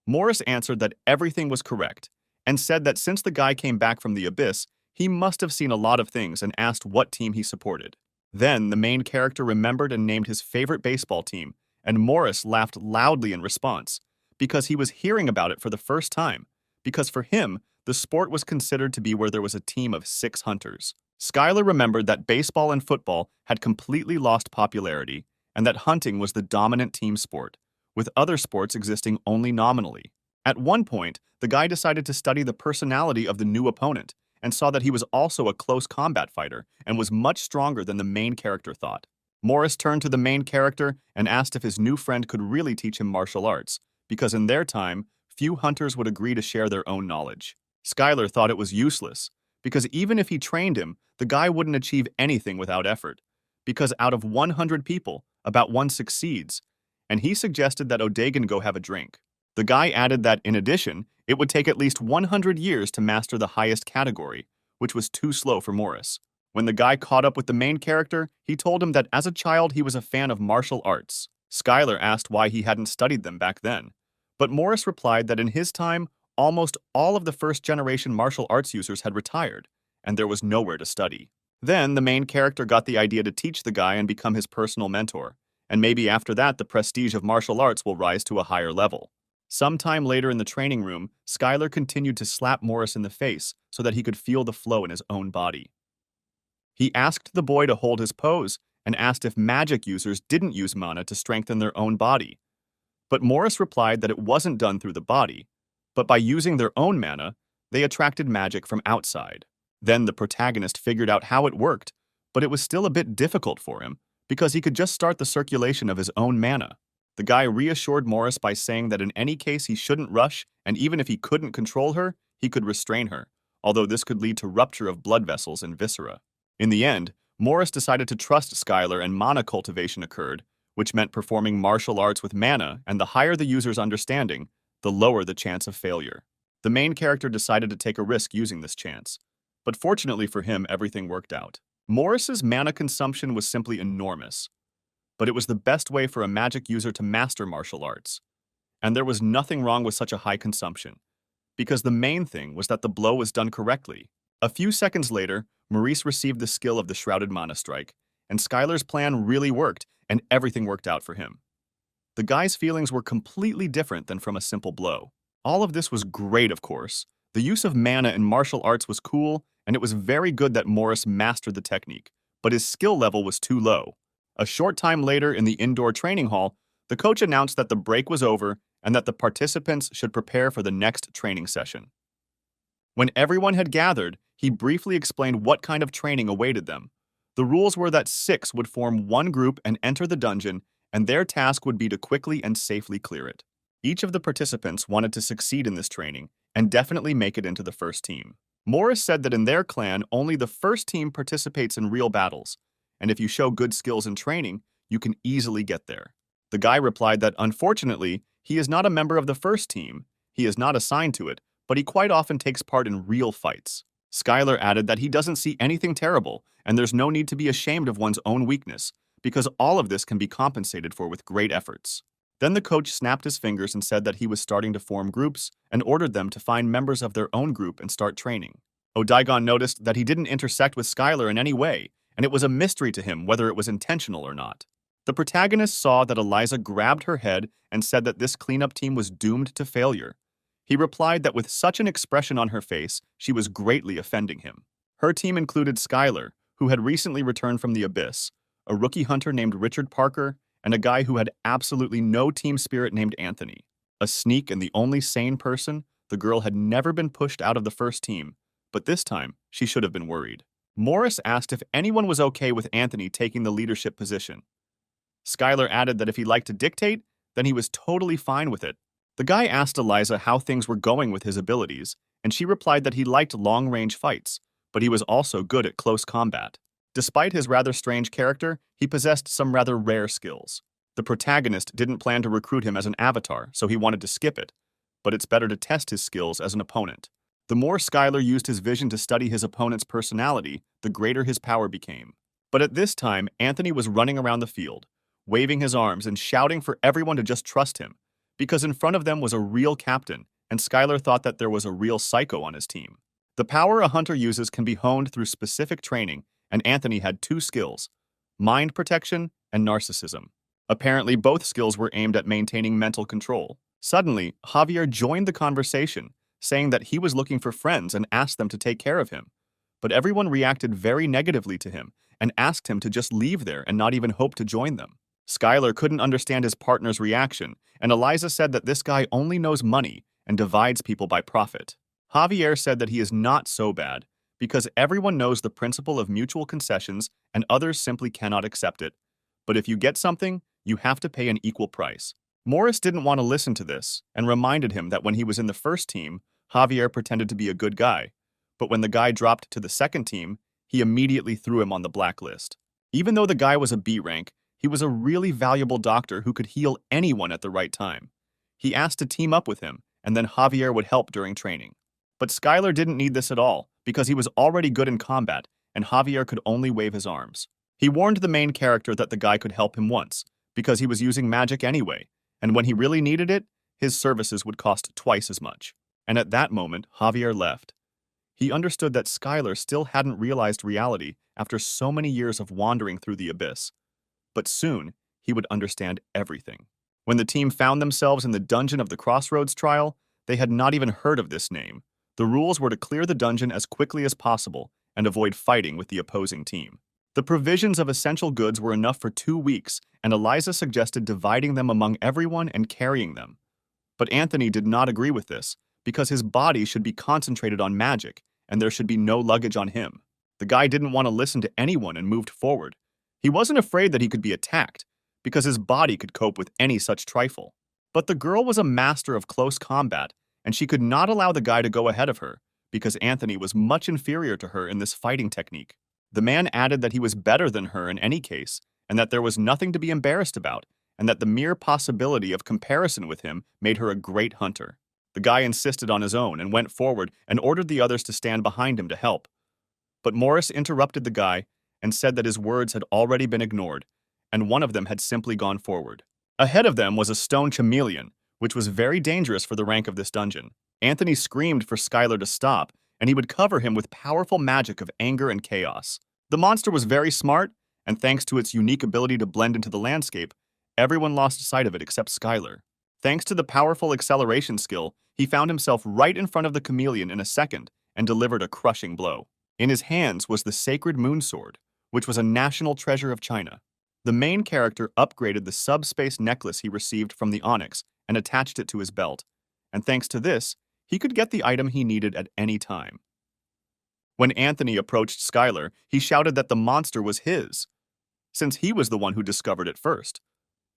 Morris answered that everything was correct, and said that since the guy came back from the abyss, he must have seen a lot of things, and asked what team he supported. Then the main character remembered and named his favorite baseball team, and Morris laughed loudly in response, because he was hearing about it for the first time, because for him, the sport was considered to be where there was a team of 6 hunters. Skyler remembered that baseball and football had completely lost popularity, and that hunting was the dominant team sport, with other sports existing only nominally. At one point, the guy decided to study the personality of the new opponent, and saw that he was also a close combat fighter and was much stronger than the main character thought. Morris turned to the main character and asked if his new friend could really teach him martial arts, because in their time, few hunters would agree to share their own knowledge. Skyler thought it was useless, because even if he trained him, the guy wouldn't achieve anything without effort, because out of 100 people, about 1 succeeds, and he suggested that Odegan go have a drink. The guy added that, in addition, it would take at least 100 years to master the highest category, which was too slow for Morris. When the guy caught up with the main character, he told him that as a child he was a fan of martial arts. Skyler asked why he hadn't studied them back then, but Morris replied that in his time, almost all of the first-generation martial arts users had retired, and there was nowhere to study. Then the main character got the idea to teach the guy and become his personal mentor, and maybe after that the prestige of martial arts will rise to a higher level. Sometime later in the training room, Skyler continued to slap Morris in the face so that he could feel the flow in his own body. He asked the boy to hold his pose and asked if magic users didn't use mana to strengthen their own body. But Morris replied that it wasn't done through the body, but by using their own mana, they attracted magic from outside. Then the protagonist figured out how it worked, but it was still a bit difficult for him because he could just start the circulation of his own mana. The guy reassured Morris by saying that in any case he shouldn't rush, and even if he couldn't control her, he could restrain her, although this could lead to rupture of blood vessels and viscera. In the end, Morris decided to trust Skyler, and mana cultivation occurred, which meant performing martial arts with mana, and the higher the user's understanding, the lower the chance of failure. The main character decided to take a risk using this chance. But fortunately for him, everything worked out. Morris's mana consumption was simply enormous, but it was the best way for a magic user to master martial arts. And there was nothing wrong with such a high consumption, because the main thing was that the blow was done correctly. A few seconds later, Maurice received the skill of the Shrouded Mana Strike, and Skyler's plan really worked, and everything worked out for him. The guy's feelings were completely different than from a simple blow. All of this was great, of course. The use of mana in martial arts was cool, and it was very good that Morris mastered the technique, but his skill level was too low. A short time later in the indoor training hall, the coach announced that the break was over and that the participants should prepare for the next training session. When everyone had gathered, he briefly explained what kind of training awaited them. The rules were that 6 would form one group and enter the dungeon, and their task would be to quickly and safely clear it. Each of the participants wanted to succeed in this training and definitely make it into the first team. Morris said that in their clan, only the first team participates in real battles, and if you show good skills in training, you can easily get there. The guy replied that unfortunately, he is not a member of the first team, he is not assigned to it, but he quite often takes part in real fights. Skyler added that he doesn't see anything terrible, and there's no need to be ashamed of one's own weakness, because all of this can be compensated for with great efforts. Then the coach snapped his fingers and said that he was starting to form groups and ordered them to find members of their own group and start training. Odaigon noticed that he didn't intersect with Skyler in any way, and it was a mystery to him whether it was intentional or not. The protagonist saw that Eliza grabbed her head and said that this cleanup team was doomed to failure. He replied that with such an expression on her face, she was greatly offending him. Her team included Skyler, who had recently returned from the Abyss, a rookie hunter named Richard Parker, and a guy who had absolutely no team spirit named Anthony. A sneak and the only sane person, the girl had never been pushed out of the first team, but this time she should have been worried. Morris asked if anyone was okay with Anthony taking the leadership position. Skyler added that if he liked to dictate, then he was totally fine with it. The guy asked Eliza how things were going with his abilities, and she replied that he liked long-range fights, but he was also good at close combat. Despite his rather strange character, he possessed some rather rare skills. The protagonist didn't plan to recruit him as an avatar, so he wanted to skip it, but it's better to test his skills as an opponent. The more Skyler used his vision to study his opponent's personality, the greater his power became. But at this time, Anthony was running around the field, waving his arms and shouting for everyone to just trust him, because in front of them was a real captain, and Skyler thought that there was a real psycho on his team. The power a hunter uses can be honed through specific training, and Anthony had 2 skills: mind protection and narcissism. Apparently, both skills were aimed at maintaining mental control. Suddenly, Javier joined the conversation, saying that he was looking for friends and asked them to take care of him. But everyone reacted very negatively to him and asked him to just leave there and not even hope to join them. Skyler couldn't understand his partner's reaction, and Eliza said that this guy only knows money and divides people by profit. Javier said that he is not so bad, because everyone knows the principle of mutual concessions and others simply cannot accept it. But if you get something, you have to pay an equal price. Morris didn't want to listen to this and reminded him that when he was in the first team, Javier pretended to be a good guy. But when the guy dropped to the second team, he immediately threw him on the blacklist. Even though the guy was a B rank, he was a really valuable doctor who could heal anyone at the right time. He asked to team up with him, and then Javier would help during training. But Skyler didn't need this at all, because he was already good in combat, and Javier could only wave his arms. He warned the main character that the guy could help him once, because he was using magic anyway, and when he really needed it, his services would cost twice as much. And at that moment, Javier left. He understood that Skyler still hadn't realized reality after so many years of wandering through the abyss. But soon, he would understand everything. When the team found themselves in the dungeon of the Crossroads trial, they had not even heard of this name. The rules were to clear the dungeon as quickly as possible and avoid fighting with the opposing team. The provisions of essential goods were enough for 2 weeks, and Eliza suggested dividing them among everyone and carrying them. But Anthony did not agree with this, because his body should be concentrated on magic, and there should be no luggage on him. The guy didn't want to listen to anyone and moved forward. He wasn't afraid that he could be attacked, because his body could cope with any such trifle. But the girl was a master of close combat, and she could not allow the guy to go ahead of her, because Anthony was much inferior to her in this fighting technique. The man added that he was better than her in any case, and that there was nothing to be embarrassed about, and that the mere possibility of comparison with him made her a great hunter. The guy insisted on his own and went forward and ordered the others to stand behind him to help. But Morris interrupted the guy and said that his words had already been ignored, and one of them had simply gone forward. Ahead of them was a stone chameleon, which was very dangerous for the rank of this dungeon. Anthony screamed for Skyler to stop, and he would cover him with powerful magic of anger and chaos. The monster was very smart, and thanks to its unique ability to blend into the landscape, everyone lost sight of it except Skyler. Thanks to the powerful acceleration skill, he found himself right in front of the chameleon in a second and delivered a crushing blow. In his hands was the sacred moon sword, which was a national treasure of China. The main character upgraded the subspace necklace he received from the Onyx and attached it to his belt, and thanks to this, he could get the item he needed at any time. When Anthony approached Skyler, he shouted that the monster was his, since he was the one who discovered it first.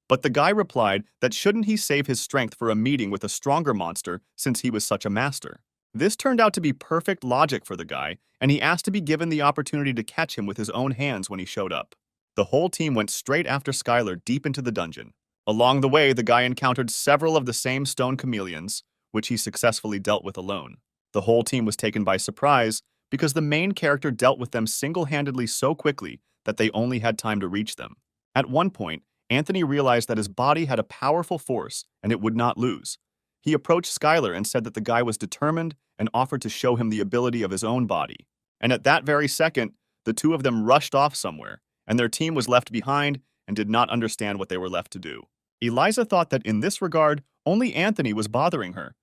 But the guy replied that shouldn't he save his strength for a meeting with a stronger monster since he was such a master. This turned out to be perfect logic for the guy, and he asked to be given the opportunity to catch him with his own hands when he showed up. The whole team went straight after Skyler deep into the dungeon. Along the way, the guy encountered several of the same stone chameleons, which he successfully dealt with alone. The whole team was taken by surprise because the main character dealt with them single-handedly so quickly that they only had time to reach them. At one point, Anthony realized that his body had a powerful force and it would not lose. He approached Skyler and said that the guy was determined and offered to show him the ability of his own body. And at that very second, the two of them rushed off somewhere, and their team was left behind and did not understand what they were left to do. Eliza thought that in this regard, only Anthony was bothering her.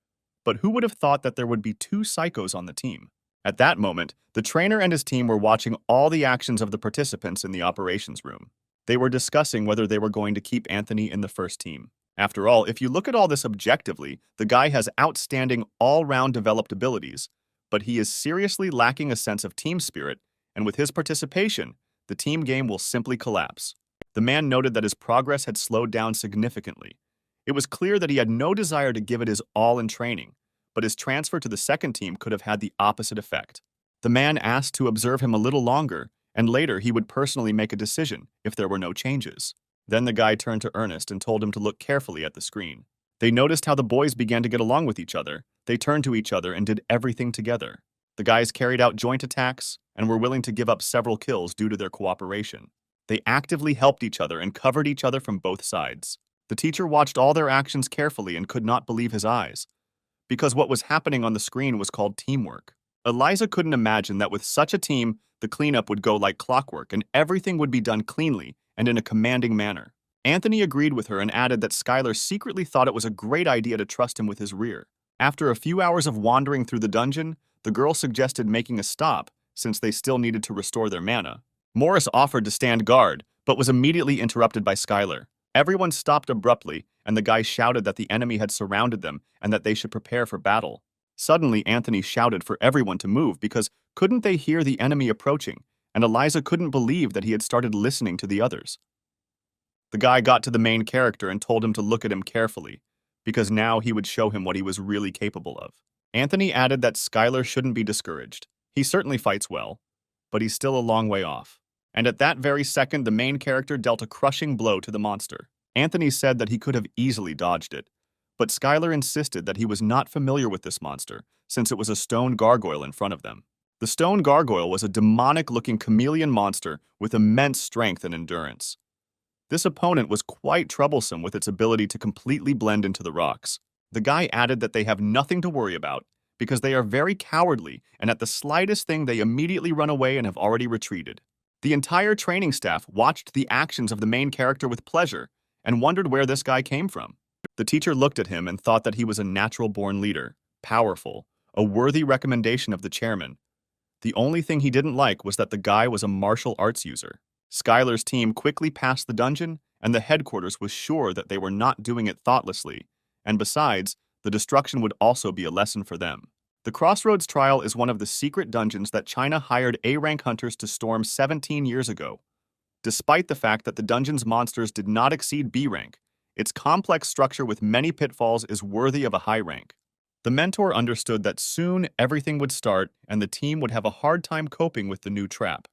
But who would have thought that there would be two psychos on the team? At that moment, the trainer and his team were watching all the actions of the participants in the operations room. They were discussing whether they were going to keep Anthony in the first team. After all, if you look at all this objectively, the guy has outstanding all-round developed abilities, but he is seriously lacking a sense of team spirit, and with his participation, the team game will simply collapse. The man noted that his progress had slowed down significantly. It was clear that he had no desire to give it his all in training, but his transfer to the second team could have had the opposite effect. The man asked to observe him a little longer, and later he would personally make a decision if there were no changes. Then the guy turned to Ernest and told him to look carefully at the screen. They noticed how the boys began to get along with each other. They turned to each other and did everything together. The guys carried out joint attacks and were willing to give up several kills due to their cooperation. They actively helped each other and covered each other from both sides. The teacher watched all their actions carefully and could not believe his eyes, because what was happening on the screen was called teamwork. Eliza couldn't imagine that with such a team, the cleanup would go like clockwork and everything would be done cleanly and in a commanding manner. Anthony agreed with her and added that Skyler secretly thought it was a great idea to trust him with his rear. After a few hours of wandering through the dungeon, the girl suggested making a stop since they still needed to restore their mana. Morris offered to stand guard, but was immediately interrupted by Skyler. Everyone stopped abruptly, and the guy shouted that the enemy had surrounded them and that they should prepare for battle. Suddenly, Anthony shouted for everyone to move because couldn't they hear the enemy approaching, and Eliza couldn't believe that he had started listening to the others. The guy got to the main character and told him to look at him carefully, because now he would show him what he was really capable of. Anthony added that Skyler shouldn't be discouraged. He certainly fights well, but he's still a long way off. And at that very second, the main character dealt a crushing blow to the monster. Anthony said that he could have easily dodged it, but Skyler insisted that he was not familiar with this monster, since it was a stone gargoyle in front of them. The stone gargoyle was a demonic-looking chameleon monster with immense strength and endurance. This opponent was quite troublesome with its ability to completely blend into the rocks. The guy added that they have nothing to worry about because they are very cowardly, and at the slightest thing they immediately run away and have already retreated. The entire training staff watched the actions of the main character with pleasure and wondered where this guy came from. The teacher looked at him and thought that he was a natural-born leader, powerful, a worthy recommendation of the chairman. The only thing he didn't like was that the guy was a martial arts user. Skyler's team quickly passed the dungeon, and the headquarters was sure that they were not doing it thoughtlessly, and besides, the destruction would also be a lesson for them. The Crossroads Trial is one of the secret dungeons that China hired A-rank hunters to storm 17 years ago. Despite the fact that the dungeon's monsters did not exceed B rank, its complex structure with many pitfalls is worthy of a high rank. The mentor understood that soon everything would start and the team would have a hard time coping with the new trap.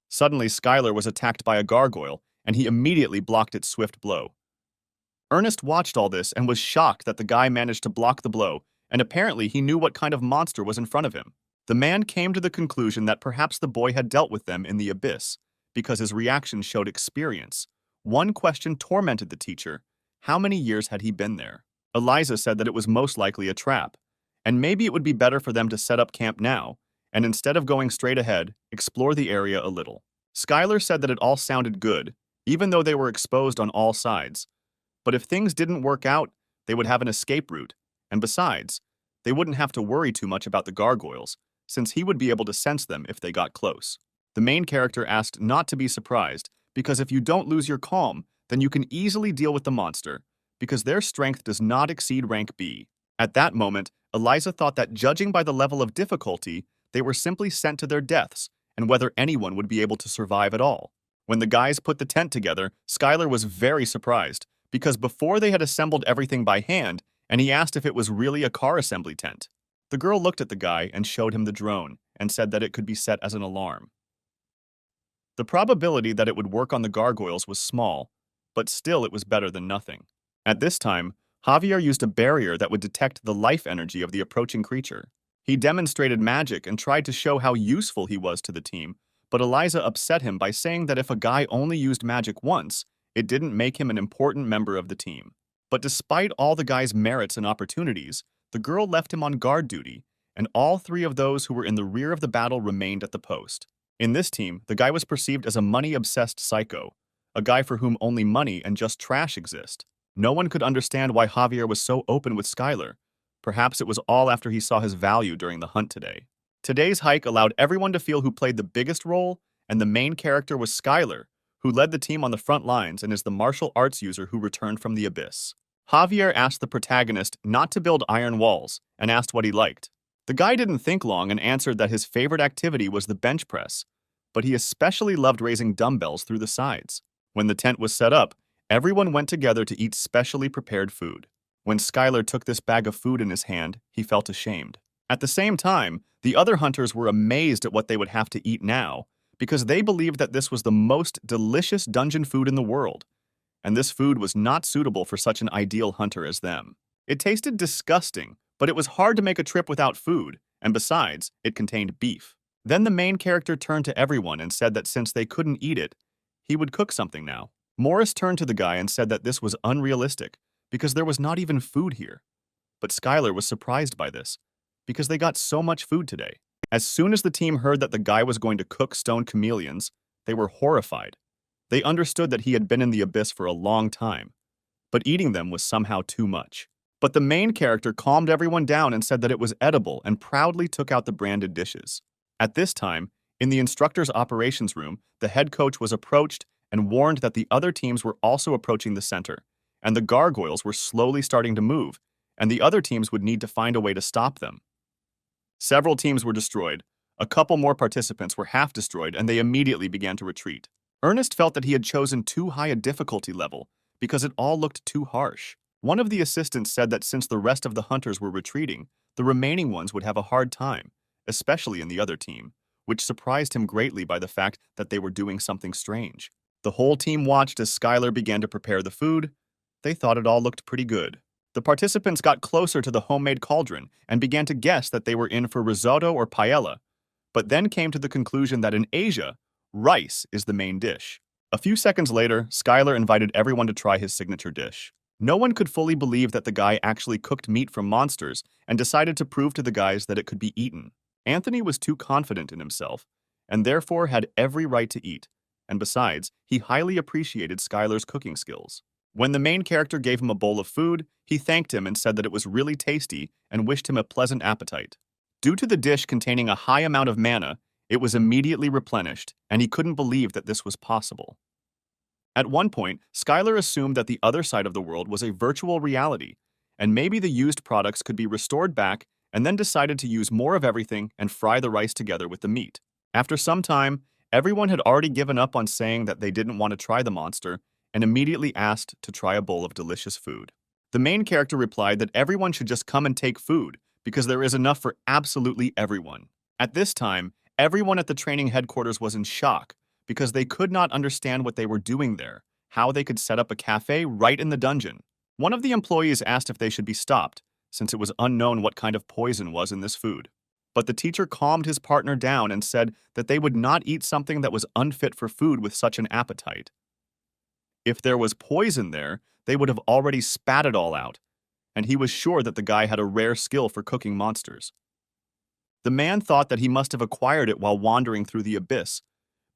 Suddenly, Skyler was attacked by a gargoyle, and he immediately blocked its swift blow. Ernest watched all this and was shocked that the guy managed to block the blow, and apparently he knew what kind of monster was in front of him. The man came to the conclusion that perhaps the boy had dealt with them in the abyss, because his reaction showed experience. One question tormented the teacher: how many years had he been there? Eliza said that it was most likely a trap, and maybe it would be better for them to set up camp now, and instead of going straight ahead, explore the area a little. Skyler said that it all sounded good, even though they were exposed on all sides. But if things didn't work out, they would have an escape route, and besides, they wouldn't have to worry too much about the gargoyles, since he would be able to sense them if they got close. The main character asked not to be surprised, because if you don't lose your calm, then you can easily deal with the monster, because their strength does not exceed rank B. At that moment, Eliza thought that judging by the level of difficulty, they were simply sent to their deaths, and whether anyone would be able to survive at all. When the guys put the tent together, Skyler was very surprised, because before they had assembled everything by hand, and he asked if it was really a car assembly tent. The girl looked at the guy and showed him the drone, and said that it could be set as an alarm. The probability that it would work on the gargoyles was small, but still it was better than nothing. At this time, Javier used a barrier that would detect the life energy of the approaching creature. He demonstrated magic and tried to show how useful he was to the team, but Eliza upset him by saying that if a guy only used magic once, it didn't make him an important member of the team. But despite all the guy's merits and opportunities, the girl left him on guard duty, and all three of those who were in the rear of the battle remained at the post. In this team, the guy was perceived as a money-obsessed psycho, a guy for whom only money and just trash exist. No one could understand why Javier was so open with Skyler. Perhaps it was all after he saw his value during the hunt today. Today's hike allowed everyone to feel who played the biggest role, and the main character was Skyler, who led the team on the front lines and is the martial arts user who returned from the abyss. Javier asked the protagonist not to build iron walls and asked what he liked. The guy didn't think long and answered that his favorite activity was the bench press, but he especially loved raising dumbbells through the sides. When the tent was set up, everyone went together to eat specially prepared food. When Skyler took this bag of food in his hand, he felt ashamed. At the same time, the other hunters were amazed at what they would have to eat now, because they believed that this was the most delicious dungeon food in the world, and this food was not suitable for such an ideal hunter as them. It tasted disgusting, but it was hard to make a trip without food, and besides, it contained beef. Then the main character turned to everyone and said that since they couldn't eat it, he would cook something now. Morris turned to the guy and said that this was unrealistic, because there was not even food here. But Skyler was surprised by this, because they got so much food today. As soon as the team heard that the guy was going to cook stone chameleons, they were horrified. They understood that he had been in the abyss for a long time, but eating them was somehow too much. But the main character calmed everyone down and said that it was edible and proudly took out the branded dishes. At this time, in the instructor's operations room, the head coach was approached and warned that the other teams were also approaching the center, and the gargoyles were slowly starting to move, and the other teams would need to find a way to stop them. Several teams were destroyed. A couple more participants were half destroyed, and they immediately began to retreat. Ernest felt that he had chosen too high a difficulty level because it all looked too harsh. One of the assistants said that since the rest of the hunters were retreating, the remaining ones would have a hard time, especially in the other team, which surprised him greatly by the fact that they were doing something strange. The whole team watched as Skyler began to prepare the food. They thought it all looked pretty good. The participants got closer to the homemade cauldron and began to guess that they were in for risotto or paella, but then came to the conclusion that in Asia, rice is the main dish. A few seconds later, Skyler invited everyone to try his signature dish. No one could fully believe that the guy actually cooked meat from monsters and decided to prove to the guys that it could be eaten. Anthony was too confident in himself and therefore had every right to eat, and besides, he highly appreciated Skyler's cooking skills. When the main character gave him a bowl of food, he thanked him and said that it was really tasty and wished him a pleasant appetite. Due to the dish containing a high amount of mana, it was immediately replenished, and he couldn't believe that this was possible. At one point, Skyler assumed that the other side of the world was a virtual reality, and maybe the used products could be restored back, and then decided to use more of everything and fry the rice together with the meat. After some time, everyone had already given up on saying that they didn't want to try the monster, and immediately asked to try a bowl of delicious food. The main character replied that everyone should just come and take food, because there is enough for absolutely everyone. At this time, everyone at the training headquarters was in shock, because they could not understand what they were doing there, how they could set up a cafe right in the dungeon. One of the employees asked if they should be stopped, since it was unknown what kind of poison was in this food. But the teacher calmed his partner down and said that they would not eat something that was unfit for food with such an appetite. If there was poison there, they would have already spat it all out, and he was sure that the guy had a rare skill for cooking monsters. The man thought that he must have acquired it while wandering through the abyss,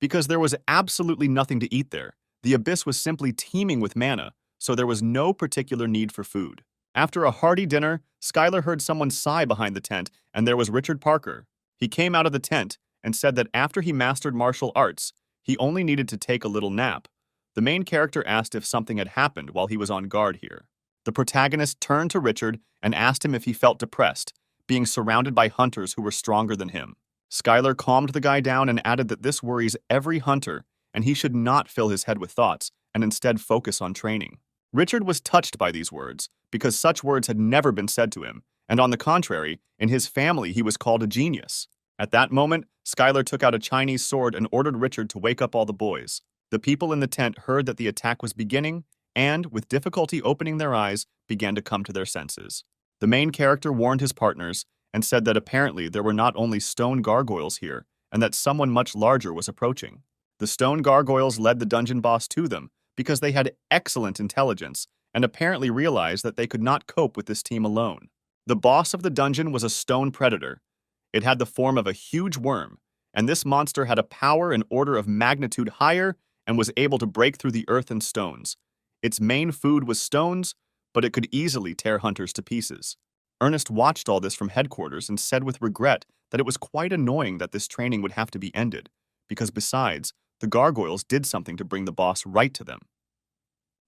because there was absolutely nothing to eat there. The abyss was simply teeming with mana, so there was no particular need for food. After a hearty dinner, Skyler heard someone sigh behind the tent, and there was Richard Parker. He came out of the tent and said that after he mastered martial arts, he only needed to take a little nap. The main character asked if something had happened while he was on guard here. The protagonist turned to Richard and asked him if he felt depressed, being surrounded by hunters who were stronger than him. Skyler calmed the guy down and added that this worries every hunter, and he should not fill his head with thoughts and instead focus on training. Richard was touched by these words, because such words had never been said to him, and on the contrary, in his family he was called a genius. At that moment, Skyler took out a Chinese sword and ordered Richard to wake up all the boys. The people in the tent heard that the attack was beginning, and, with difficulty opening their eyes, began to come to their senses. The main character warned his partners and said that apparently there were not only stone gargoyles here, and that someone much larger was approaching. The stone gargoyles led the dungeon boss to them because they had excellent intelligence and apparently realized that they could not cope with this team alone. The boss of the dungeon was a stone predator. It had the form of a huge worm, and this monster had a power and order of magnitude higher and was able to break through the earth and stones. Its main food was stones, but it could easily tear hunters to pieces. Ernest watched all this from headquarters and said with regret that it was quite annoying that this training would have to be ended, because besides, the gargoyles did something to bring the boss right to them.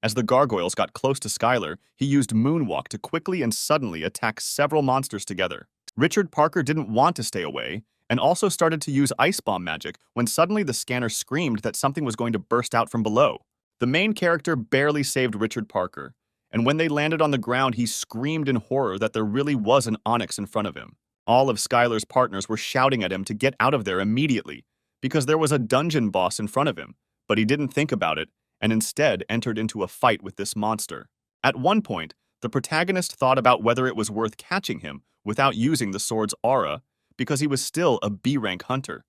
As the gargoyles got close to Skyler, he used Moonwalk to quickly and suddenly attack several monsters together. Richard Parker didn't want to stay away, and also started to use Ice Bomb magic when suddenly the scanner screamed that something was going to burst out from below. The main character barely saved Richard Parker, and when they landed on the ground, he screamed in horror that there really was an onyx in front of him. All of Skyler's partners were shouting at him to get out of there immediately, because there was a dungeon boss in front of him, but he didn't think about it, and instead entered into a fight with this monster. At one point, the protagonist thought about whether it was worth catching him without using the sword's aura, because he was still a B-rank hunter.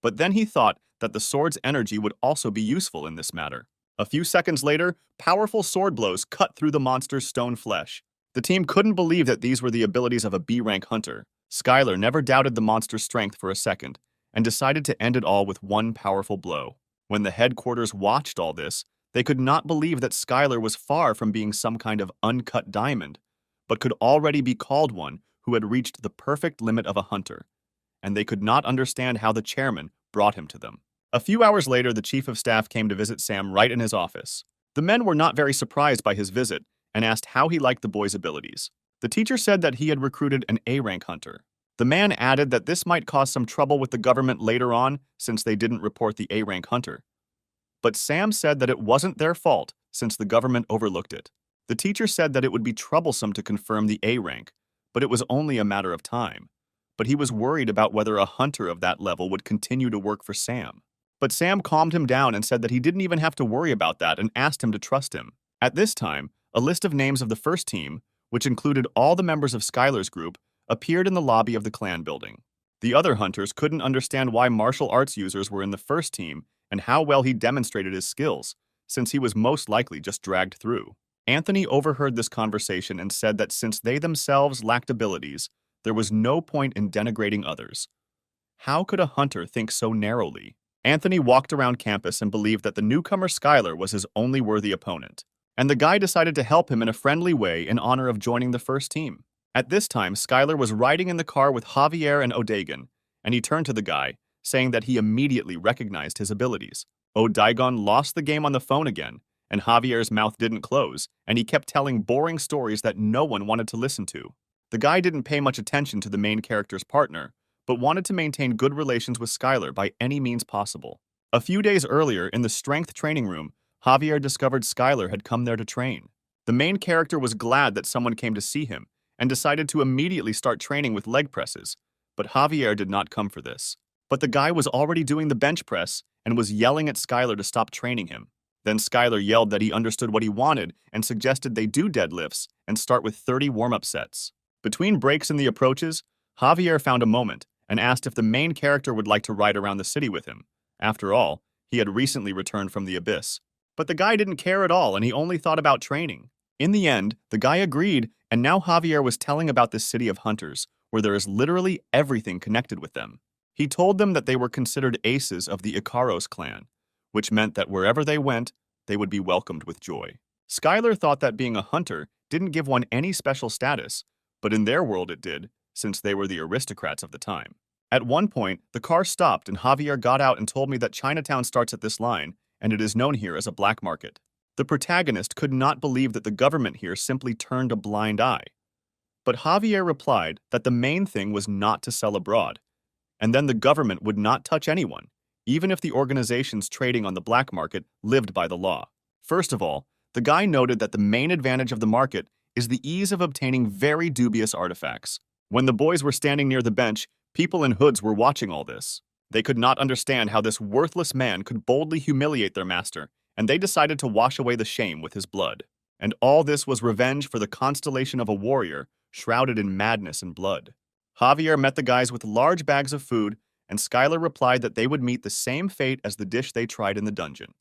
But then he thought that the sword's energy would also be useful in this matter. A few seconds later, powerful sword blows cut through the monster's stone flesh. The team couldn't believe that these were the abilities of a B-rank hunter. Skyler never doubted the monster's strength for a second, and decided to end it all with one powerful blow. When the headquarters watched all this, they could not believe that Skyler was far from being some kind of uncut diamond, but could already be called one who had reached the perfect limit of a hunter, and they could not understand how the chairman brought him to them. A few hours later, the chief of staff came to visit Sam right in his office. The men were not very surprised by his visit and asked how he liked the boy's abilities. The teacher said that he had recruited an A-rank hunter. The man added that this might cause some trouble with the government later on since they didn't report the A-rank hunter. But Sam said that it wasn't their fault since the government overlooked it. The teacher said that it would be troublesome to confirm the A-rank, but it was only a matter of time. But he was worried about whether a hunter of that level would continue to work for Sam. But Sam calmed him down and said that he didn't even have to worry about that and asked him to trust him. At this time, a list of names of the first team, which included all the members of Skyler's group, appeared in the lobby of the clan building. The other hunters couldn't understand why martial arts users were in the first team and how well he demonstrated his skills, since he was most likely just dragged through. Anthony overheard this conversation and said that since they themselves lacked abilities, there was no point in denigrating others. How could a hunter think so narrowly? Anthony walked around campus and believed that the newcomer Skyler was his only worthy opponent, and the guy decided to help him in a friendly way in honor of joining the first team. At this time, Skyler was riding in the car with Javier and Odegon, and he turned to the guy, saying that he immediately recognized his abilities. Odegon lost the game on the phone again, and Javier's mouth didn't close, and he kept telling boring stories that no one wanted to listen to. The guy didn't pay much attention to the main character's partner, but wanted to maintain good relations with Skyler by any means possible. A few days earlier, in the strength training room, Javier discovered Skyler had come there to train. The main character was glad that someone came to see him, and decided to immediately start training with leg presses, but Javier did not come for this. But the guy was already doing the bench press and was yelling at Skyler to stop training him. Then Skyler yelled that he understood what he wanted and suggested they do deadlifts and start with 30 warm-up sets. Between breaks in the approaches, Javier found a moment and asked if the main character would like to ride around the city with him. After all, he had recently returned from the abyss. But the guy didn't care at all and he only thought about training. In the end, the guy agreed, and now Javier was telling about this city of hunters, where there is literally everything connected with them. He told them that they were considered aces of the Icaros clan, which meant that wherever they went, they would be welcomed with joy. Skyler thought that being a hunter didn't give one any special status, but in their world it did, since they were the aristocrats of the time. At one point, the car stopped and Javier got out and told me that Chinatown starts at this line, and it is known here as a black market. The protagonist could not believe that the government here simply turned a blind eye. But Javier replied that the main thing was not to sell abroad, and then the government would not touch anyone, even if the organizations trading on the black market lived by the law. First of all, the guy noted that the main advantage of the market is the ease of obtaining very dubious artifacts. When the boys were standing near the bench, people in hoods were watching all this. They could not understand how this worthless man could boldly humiliate their master, and they decided to wash away the shame with his blood. And all this was revenge for the constellation of a warrior shrouded in madness and blood. Javier met the guys with large bags of food, and Skyler replied that they would meet the same fate as the dish they tried in the dungeon.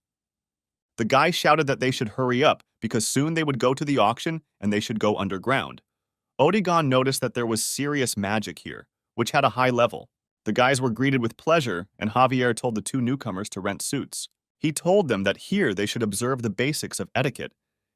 The guy shouted that they should hurry up because soon they would go to the auction and they should go underground. Odigon noticed that there was serious magic here, which had a high level. The guys were greeted with pleasure, and Javier told the two newcomers to rent suits. He told them that here they should observe the basics of etiquette,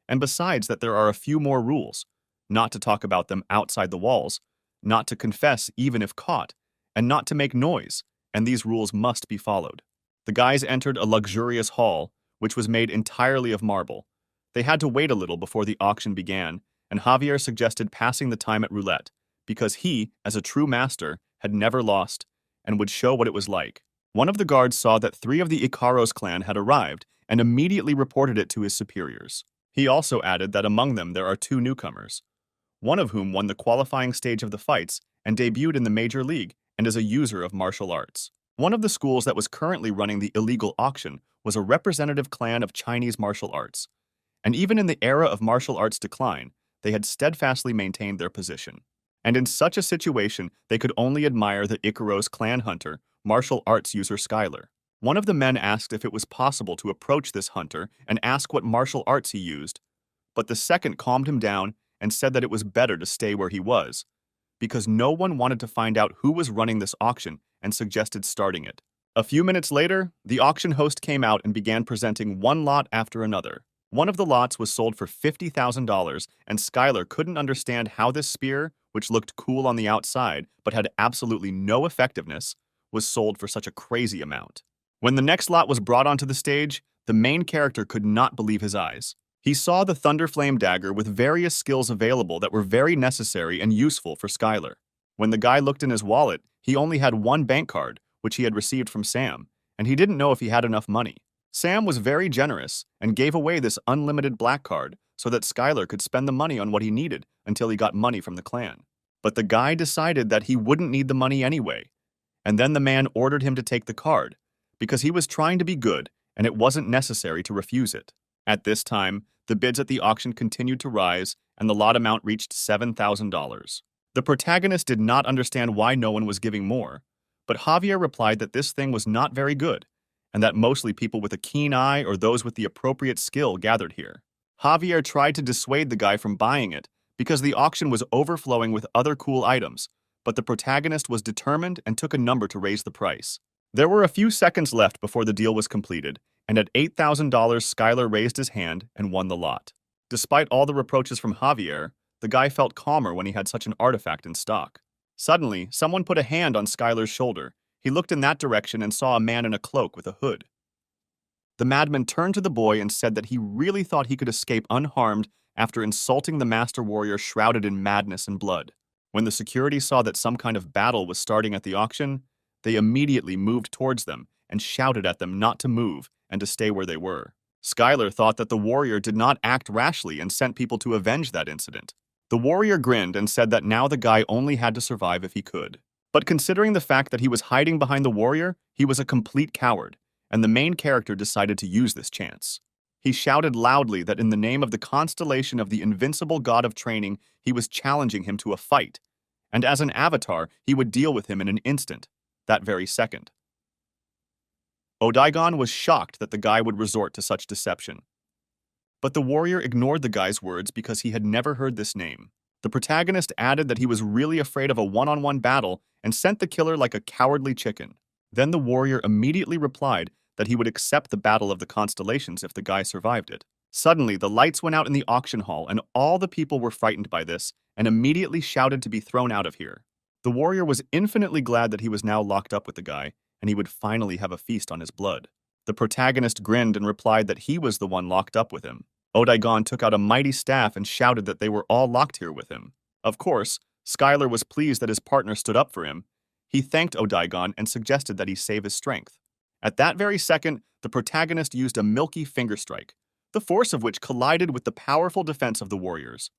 and besides that there are a few more rules: not to talk about them outside the walls, not to confess even if caught, and not to make noise, and these rules must be followed. The guys entered a luxurious hall, which was made entirely of marble. They had to wait a little before the auction began, and Javier suggested passing the time at roulette, because he, as a true master, had never lost, and would show what it was like. One of the guards saw that 3 of the Icaros clan had arrived, and immediately reported it to his superiors. He also added that among them there are 2 newcomers, one of whom won the qualifying stage of the fights and debuted in the major league and is a user of martial arts. One of the schools that was currently running the illegal auction was a representative clan of Chinese martial arts, and even in the era of martial arts decline, they had steadfastly maintained their position. And in such a situation, they could only admire the Icaros clan hunter, martial arts user Skyler. One of the men asked if it was possible to approach this hunter and ask what martial arts he used, but the second calmed him down and said that it was better to stay where he was, because no one wanted to find out who was running this auction and suggested starting it. A few minutes later, the auction host came out and began presenting one lot after another. One of the lots was sold for $50,000, and Skyler couldn't understand how this spear, which looked cool on the outside but had absolutely no effectiveness, was sold for such a crazy amount. When the next lot was brought onto the stage, the main character could not believe his eyes. He saw the Thunderflame dagger with various skills available that were very necessary and useful for Skyler. When the guy looked in his wallet, he only had 1 bank card, which he had received from Sam, and he didn't know if he had enough money. Sam was very generous and gave away this unlimited black card so that Skyler could spend the money on what he needed until he got money from the clan. But the guy decided that he wouldn't need the money anyway, and then the man ordered him to take the card, because he was trying to be good and it wasn't necessary to refuse it. At this time, the bids at the auction continued to rise, and the lot amount reached $7,000. The protagonist did not understand why no one was giving more, but Javier replied that this thing was not very good, and that mostly people with a keen eye or those with the appropriate skill gathered here. Javier tried to dissuade the guy from buying it, because the auction was overflowing with other cool items, but the protagonist was determined and took a number to raise the price. There were a few seconds left before the deal was completed, and at $8,000 Skyler raised his hand and won the lot. Despite all the reproaches from Javier, the guy felt calmer when he had such an artifact in stock. Suddenly, someone put a hand on Skyler's shoulder. He looked in that direction and saw a man in a cloak with a hood. The madman turned to the boy and said that he really thought he could escape unharmed after insulting the master warrior shrouded in madness and blood. When the security saw that some kind of battle was starting at the auction, they immediately moved towards them and shouted at them not to move and to stay where they were. Skyler thought that the warrior did not act rashly and sent people to avenge that incident. The warrior grinned and said that now the guy only had to survive if he could. But considering the fact that he was hiding behind the warrior, he was a complete coward, and the main character decided to use this chance. He shouted loudly that in the name of the constellation of the invincible god of training, he was challenging him to a fight, and as an avatar, he would deal with him in an instant, that very second. Odaigon was shocked that the guy would resort to such deception. But the warrior ignored the guy's words because he had never heard this name. The protagonist added that he was really afraid of a one-on-one battle and sent the killer like a cowardly chicken. Then the warrior immediately replied that he would accept the Battle of the Constellations if the guy survived it. Suddenly, the lights went out in the auction hall and all the people were frightened by this and immediately shouted to be thrown out of here. The warrior was infinitely glad that he was now locked up with the guy and he would finally have a feast on his blood. The protagonist grinned and replied that he was the one locked up with him. Odaigon took out a mighty staff and shouted that they were all locked here with him. Of course, Skyler was pleased that his partner stood up for him. He thanked Odaigon and suggested that he save his strength. At that very second, the protagonist used a milky finger strike, the force of which collided with the powerful defense of the warriors.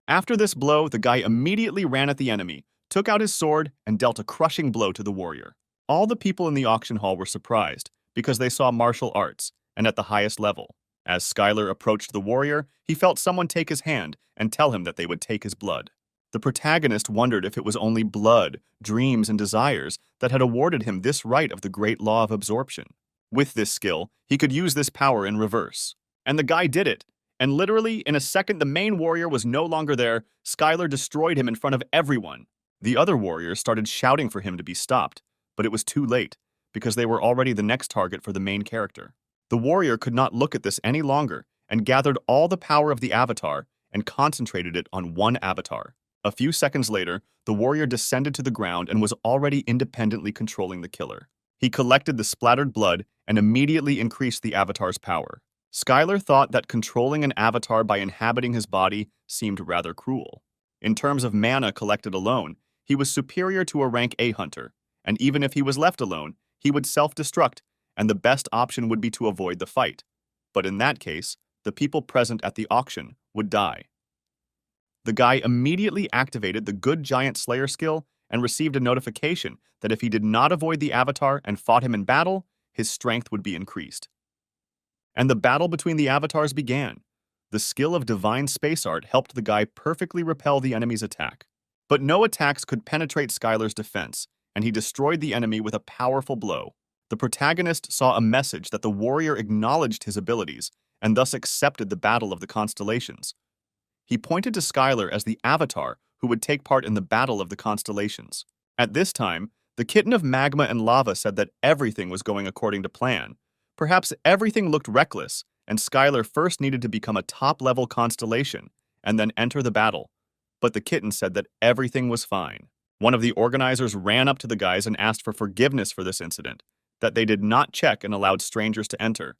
After this blow, the guy immediately ran at the enemy, took out his sword, and dealt a crushing blow to the warrior. All the people in the auction hall were surprised because they saw martial arts, and at the highest level. As Skyler approached the warrior, he felt someone take his hand and tell him that they would take his blood. The protagonist wondered if it was only blood, dreams, and desires that had awarded him this right of the great law of absorption. With this skill, he could use this power in reverse. And the guy did it. And literally, in a second the main warrior was no longer there, Skyler destroyed him in front of everyone. The other warriors started shouting for him to be stopped, but it was too late, because they were already the next target for the main character. The warrior could not look at this any longer and gathered all the power of the avatar and concentrated it on one avatar. A few seconds later, the warrior descended to the ground and was already independently controlling the killer. He collected the splattered blood and immediately increased the avatar's power. Skyler thought that controlling an avatar by inhabiting his body seemed rather cruel. In terms of mana collected alone, he was superior to a rank A hunter, and even if he was left alone, he would self-destruct, and the best option would be to avoid the fight. But in that case, the people present at the auction would die. The guy immediately activated the Good Giant Slayer skill and received a notification that if he did not avoid the avatar and fought him in battle, his strength would be increased. And the battle between the avatars began. The skill of Divine Space Art helped the guy perfectly repel the enemy's attack. But no attacks could penetrate Skyler's defense, and he destroyed the enemy with a powerful blow. The protagonist saw a message that the warrior acknowledged his abilities and thus accepted the Battle of the Constellations. He pointed to Skyler as the avatar who would take part in the Battle of the Constellations. At this time, the kitten of magma and lava said that everything was going according to plan. Perhaps everything looked reckless, and Skyler first needed to become a top-level constellation and then enter the battle. But the kitten said that everything was fine. One of the organizers ran up to the guys and asked for forgiveness for this incident, that they did not check and allowed strangers to enter.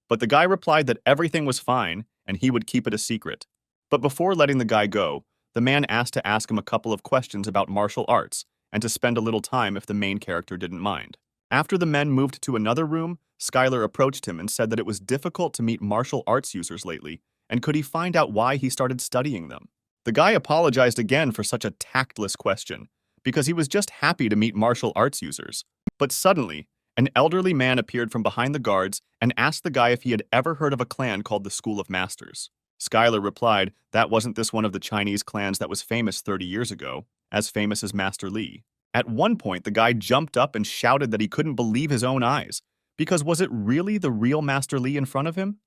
But the guy replied that everything was fine and he would keep it a secret. But before letting the guy go, the man asked to ask him a couple of questions about martial arts and to spend a little time if the main character didn't mind. After the men moved to another room, Skyler approached him and said that it was difficult to meet martial arts users lately, and could he find out why he started studying them? The guy apologized again for such a tactless question, because he was just happy to meet martial arts users. But suddenly, an elderly man appeared from behind the guards and asked the guy if he had ever heard of a clan called the School of Masters. Skyler replied that wasn't this one of the Chinese clans that was famous 30 years ago, as famous as Master Li. At one point, the guy jumped up and shouted that he couldn't believe his own eyes, because was it really the real Master Li in front of him?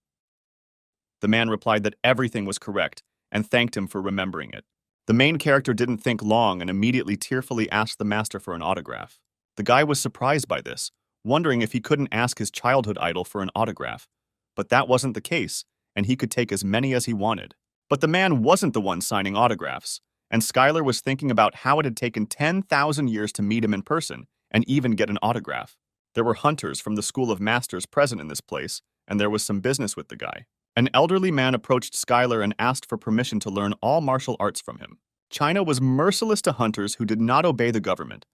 The man replied that everything was correct and thanked him for remembering it. The main character didn't think long and immediately tearfully asked the master for an autograph. The guy was surprised by this, wondering if he couldn't ask his childhood idol for an autograph. But that wasn't the case, and he could take as many as he wanted. But the man wasn't the one signing autographs, and Skyler was thinking about how it had taken 10,000 years to meet him in person and even get an autograph. There were hunters from the School of Masters present in this place, and there was some business with the guy. An elderly man approached Skyler and asked for permission to learn all martial arts from him. China was merciless to hunters who did not obey the government,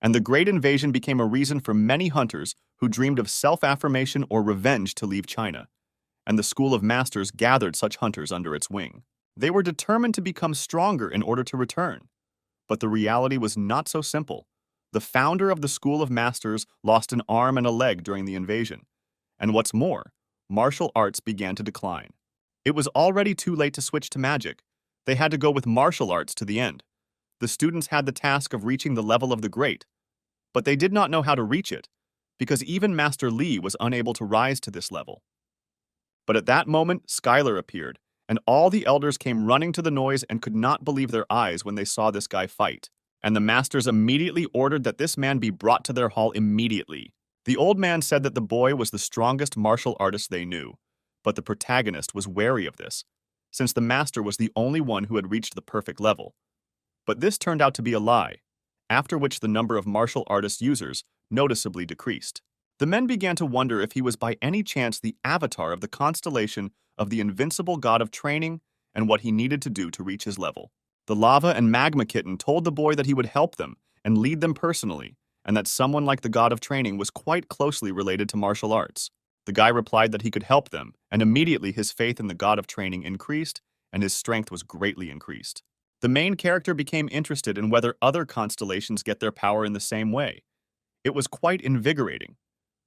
and the Great Invasion became a reason for many hunters who dreamed of self-affirmation or revenge to leave China, and the School of Masters gathered such hunters under its wing. They were determined to become stronger in order to return. But the reality was not so simple. The founder of the School of Masters lost an arm and a leg during the invasion. And what's more, martial arts began to decline. It was already too late to switch to magic. They had to go with martial arts to the end. The students had the task of reaching the level of the great, but they did not know how to reach it, because even Master Li was unable to rise to this level. But at that moment, Skyler appeared, and all the elders came running to the noise and could not believe their eyes when they saw this guy fight. And the masters immediately ordered that this man be brought to their hall immediately. The old man said that the boy was the strongest martial artist they knew, but the protagonist was wary of this, since the master was the only one who had reached the perfect level. But this turned out to be a lie, after which the number of martial artist users noticeably decreased. The men began to wonder if he was by any chance the avatar of the constellation of the invincible god of training and what he needed to do to reach his level. The lava and magma kitten told the boy that he would help them and lead them personally, and that someone like the god of training was quite closely related to martial arts. The guy replied that he could help them, and immediately his faith in the god of training increased, and his strength was greatly increased. The main character became interested in whether other constellations get their power in the same way. It was quite invigorating,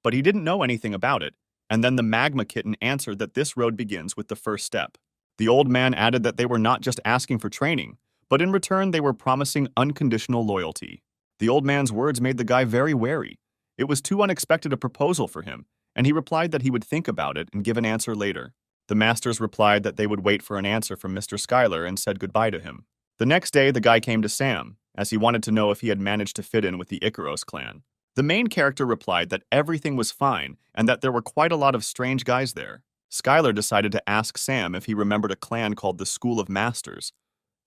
but he didn't know anything about it, and then the magma kitten answered that this road begins with the first step. The old man added that they were not just asking for training, but in return they were promising unconditional loyalty. The old man's words made the guy very wary. It was too unexpected a proposal for him, and he replied that he would think about it and give an answer later. The masters replied that they would wait for an answer from Mr. Skyler and said goodbye to him. The next day, the guy came to Sam, as he wanted to know if he had managed to fit in with the Icaros clan. The main character replied that everything was fine and that there were quite a lot of strange guys there. Skyler decided to ask Sam if he remembered a clan called the School of Masters.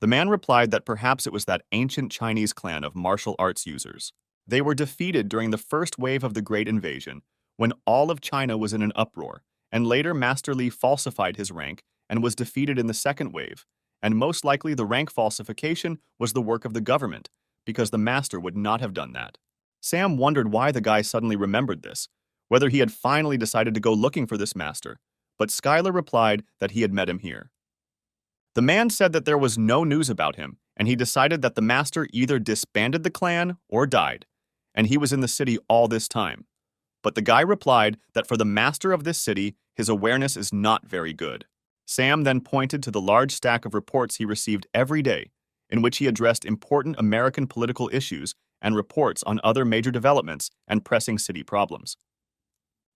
The man replied that perhaps it was that ancient Chinese clan of martial arts users. They were defeated during the first wave of the Great Invasion, when all of China was in an uproar, and later Master Li falsified his rank and was defeated in the second wave, and most likely the rank falsification was the work of the government, because the master would not have done that. Sam wondered why the guy suddenly remembered this, whether he had finally decided to go looking for this master, but Skyler replied that he had met him here. The man said that there was no news about him, and he decided that the master either disbanded the clan or died, and he was in the city all this time. But the guy replied that for the master of this city, his awareness is not very good. Sam then pointed to the large stack of reports he received every day, in which he addressed important American political issues and reports on other major developments and pressing city problems.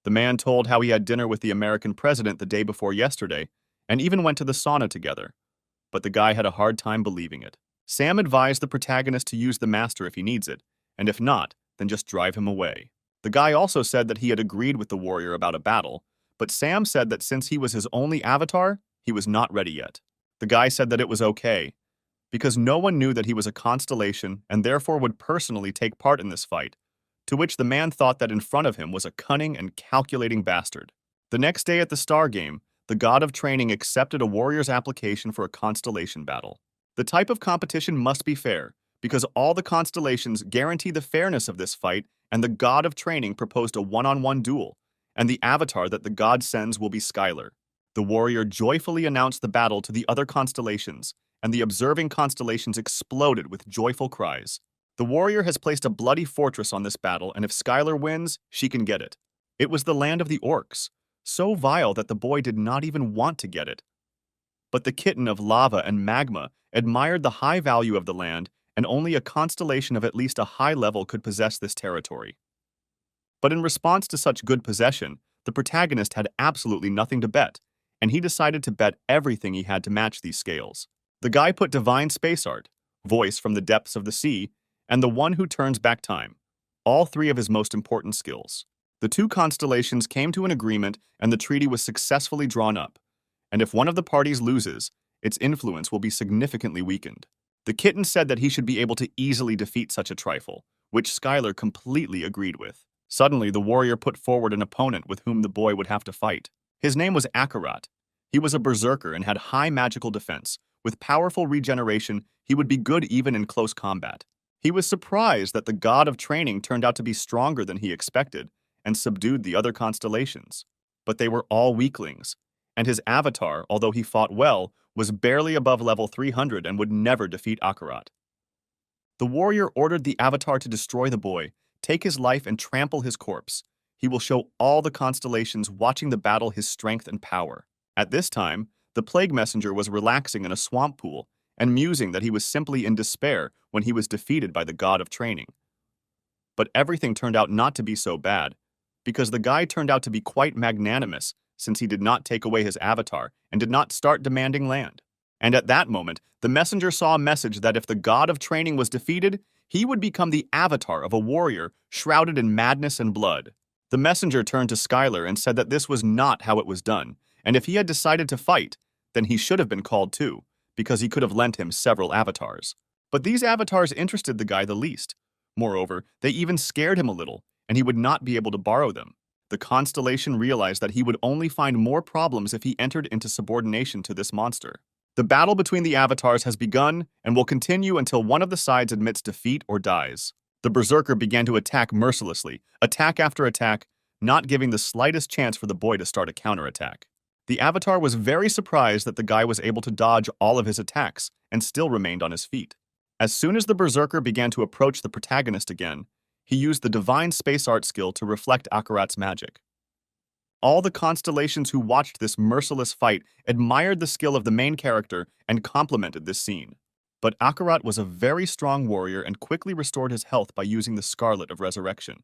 The man told how he had dinner with the American president the day before yesterday, and even went to the sauna together. But the guy had a hard time believing it. Sam advised the protagonist to use the master if he needs it, and if not, then just drive him away. The guy also said that he had agreed with the warrior about a battle, but Sam said that since he was his only avatar, he was not ready yet. The guy said that it was okay, because no one knew that he was a constellation and therefore would personally take part in this fight, to which the man thought that in front of him was a cunning and calculating bastard. The next day at the Star Game, the god of training accepted a warrior's application for a constellation battle. The type of competition must be fair, because all the constellations guarantee the fairness of this fight, and the god of training proposed a one-on-one duel, and the avatar that the god sends will be Skyler. The warrior joyfully announced the battle to the other constellations, and the observing constellations exploded with joyful cries. The warrior has placed a bloody fortress on this battle, and if Skyler wins, she can get it. It was the land of the orcs, so vile that the boy did not even want to get it. But the kitten of lava and magma admired the high value of the land, and only a constellation of at least a high level could possess this territory. But in response to such good possession, the protagonist had absolutely nothing to bet, and he decided to bet everything he had to match these scales. The guy put divine space art, voice from the depths of the sea, and the one who turns back time, all three of his most important skills. The two constellations came to an agreement, and the treaty was successfully drawn up, and if one of the parties loses, its influence will be significantly weakened. The kitten said that he should be able to easily defeat such a trifle, which Skyler completely agreed with. Suddenly, the warrior put forward an opponent with whom the boy would have to fight. His name was Akarat. He was a berserker and had high magical defense. With powerful regeneration, he would be good even in close combat. He was surprised that the god of training turned out to be stronger than he expected and subdued the other constellations. But they were all weaklings, and his avatar, although he fought well, was barely above level 300 and would never defeat Akarat. The warrior ordered the avatar to destroy the boy, take his life and trample his corpse. he will show all the constellations watching the battle his strength and power. At this time, the plague messenger was relaxing in a swamp pool and musing that he was simply in despair when he was defeated by the god of training. But everything turned out not to be so bad, because the guy turned out to be quite magnanimous since he did not take away his avatar and did not start demanding land. And at that moment, the messenger saw a message that if the god of training was defeated, he would become the avatar of a warrior shrouded in madness and blood. The messenger turned to Skyler and said that this was not how it was done, and if he had decided to fight, then he should have been called too, because he could have lent him several avatars. But these avatars interested the guy the least. Moreover, they even scared him a little, and he would not be able to borrow them. The Constellation realized that he would only find more problems if he entered into subordination to this monster. The battle between the avatars has begun and will continue until one of the sides admits defeat or dies. The Berserker began to attack mercilessly, attack after attack, not giving the slightest chance for the boy to start a counterattack. The Avatar was very surprised that the guy was able to dodge all of his attacks and still remained on his feet. As soon as the Berserker began to approach the protagonist again, he used the Divine Space Art skill to reflect Akarat's magic. All the constellations who watched this merciless fight admired the skill of the main character and complimented this scene. But Akarat was a very strong warrior and quickly restored his health by using the Scarlet of Resurrection.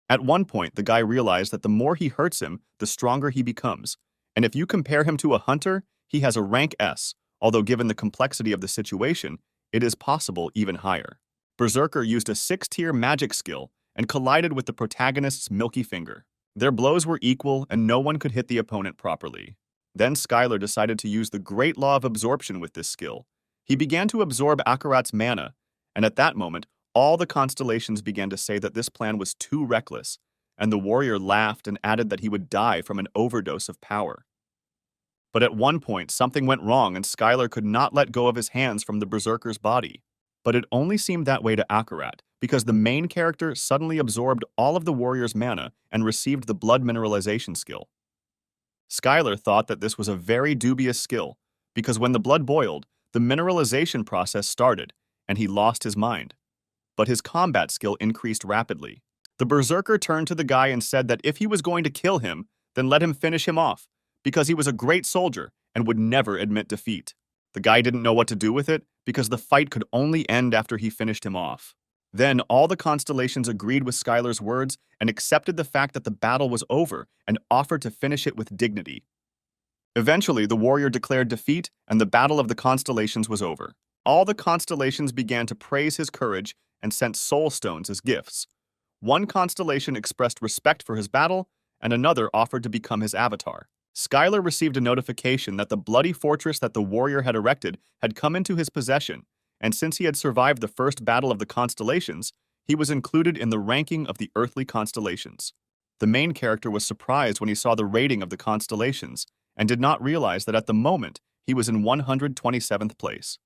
At one point, the guy realized that the more he hurts him, the stronger he becomes, and if you compare him to a hunter, he has a rank S, although given the complexity of the situation, it is possible even higher. Berserker used a 6-tier magic skill and collided with the protagonist's milky finger. Their blows were equal and no one could hit the opponent properly. Then Skyler decided to use the Great Law of Absorption with this skill. He began to absorb Akarat's mana, and at that moment, all the constellations began to say that this plan was too reckless, and the warrior laughed and added that he would die from an overdose of power. But at one point, something went wrong and Skyler could not let go of his hands from the Berserker's body. But it only seemed that way to Akarat, because the main character suddenly absorbed all of the warrior's mana and received the blood mineralization skill. Skyler thought that this was a very dubious skill, because when the blood boiled, the mineralization process started, and he lost his mind. But his combat skill increased rapidly. The Berserker turned to the guy and said that if he was going to kill him, then let him finish him off, because he was a great soldier and would never admit defeat. The guy didn't know what to do with it, because the fight could only end after he finished him off. Then all the constellations agreed with Skyler's words and accepted the fact that the battle was over and offered to finish it with dignity. Eventually, the warrior declared defeat and the battle of the constellations was over. All the constellations began to praise his courage and sent soul stones as gifts. One constellation expressed respect for his battle, and another offered to become his avatar. Skyler received a notification that the bloody fortress that the warrior had erected had come into his possession, and since he had survived the first battle of the constellations, he was included in the ranking of the earthly constellations. The main character was surprised when he saw the rating of the constellations, and did not realize that at the moment he was in 127th place.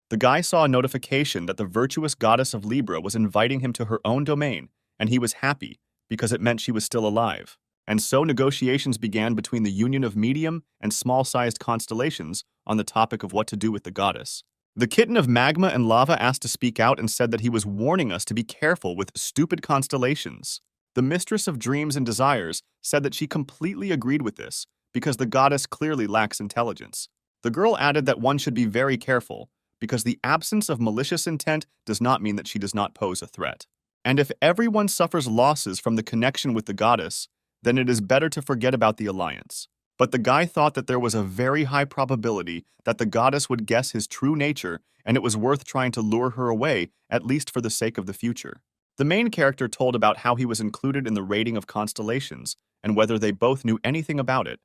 The guy saw a notification that the virtuous goddess of Libra was inviting him to her own domain, and he was happy because it meant she was still alive. And so negotiations began between the union of medium and small-sized constellations on the topic of what to do with the goddess. The kitten of magma and lava asked to speak out and said that he was warning us to be careful with stupid constellations. The mistress of dreams and desires said that she completely agreed with this, because the goddess clearly lacks intelligence. The girl added that one should be very careful, because the absence of malicious intent does not mean that she does not pose a threat. And if everyone suffers losses from the connection with the goddess, then it is better to forget about the alliance. But the guy thought that there was a very high probability that the goddess would guess his true nature, and it was worth trying to lure her away, at least for the sake of the future. The main character told about how he was included in the rating of constellations, and whether they both knew anything about it.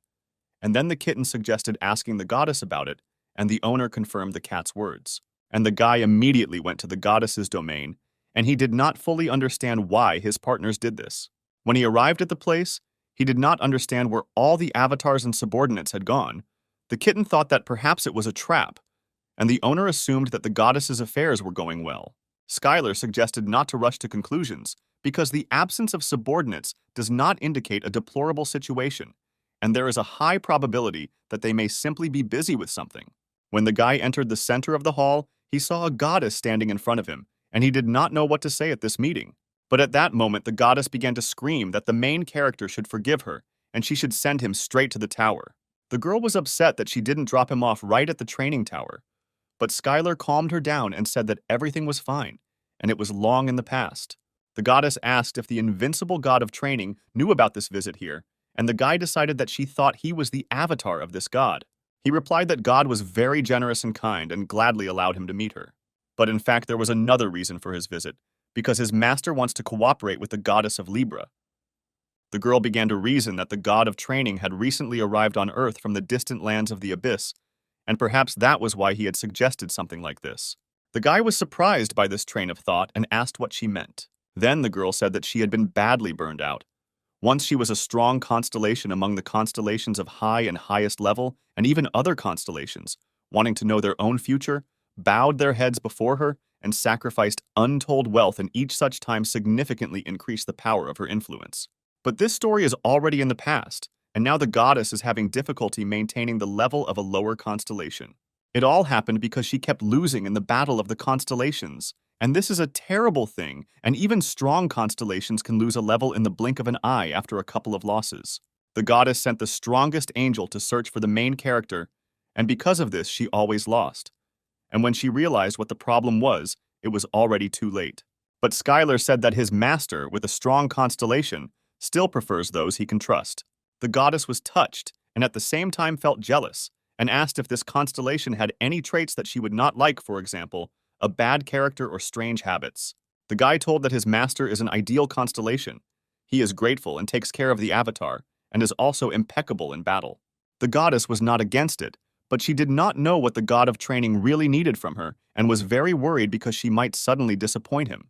And then the kitten suggested asking the goddess about it, and the owner confirmed the cat's words. And the guy immediately went to the goddess's domain, and he did not fully understand why his partners did this. When he arrived at the place, he did not understand where all the avatars and subordinates had gone. The kitten thought that perhaps it was a trap, and the owner assumed that the goddess's affairs were going well. Skyler suggested not to rush to conclusions, because the absence of subordinates does not indicate a deplorable situation, and there is a high probability that they may simply be busy with something. When the guy entered the center of the hall, he saw a goddess standing in front of him, and he did not know what to say at this meeting. But at that moment, the goddess began to scream that the main character should forgive her and she should send him straight to the tower. The girl was upset that she didn't drop him off right at the training tower, but Skyler calmed her down and said that everything was fine, and it was long in the past. The goddess asked if the invincible god of training knew about this visit here, and the guy decided that she thought he was the avatar of this god. He replied that God was very generous and kind and gladly allowed him to meet her. But in fact, there was another reason for his visit, because his master wants to cooperate with the goddess of Libra. The girl began to reason that the god of training had recently arrived on Earth from the distant lands of the abyss, and perhaps that was why he had suggested something like this. The guy was surprised by this train of thought and asked what she meant. Then the girl said that she had been badly burned out. Once she was a strong constellation among the constellations of high and highest level, and even other constellations, wanting to know their own future, bowed their heads before her and sacrificed untold wealth, and each such time significantly increased the power of her influence. But this story is already in the past, and now the goddess is having difficulty maintaining the level of a lower constellation. It all happened because she kept losing in the battle of the constellations. And this is a terrible thing, and even strong constellations can lose a level in the blink of an eye after a couple of losses. The goddess sent the strongest angel to search for the main character, and because of this, she always lost. And when she realized what the problem was, it was already too late. But Skyler said that his master, with a strong constellation, still prefers those he can trust. The goddess was touched, and at the same time felt jealous, and asked if this constellation had any traits that she would not like, for example, a bad character or strange habits. The guy told that his master is an ideal constellation. He is grateful and takes care of the avatar, and is also impeccable in battle. The goddess was not against it, but she did not know what the god of training really needed from her, and was very worried because she might suddenly disappoint him.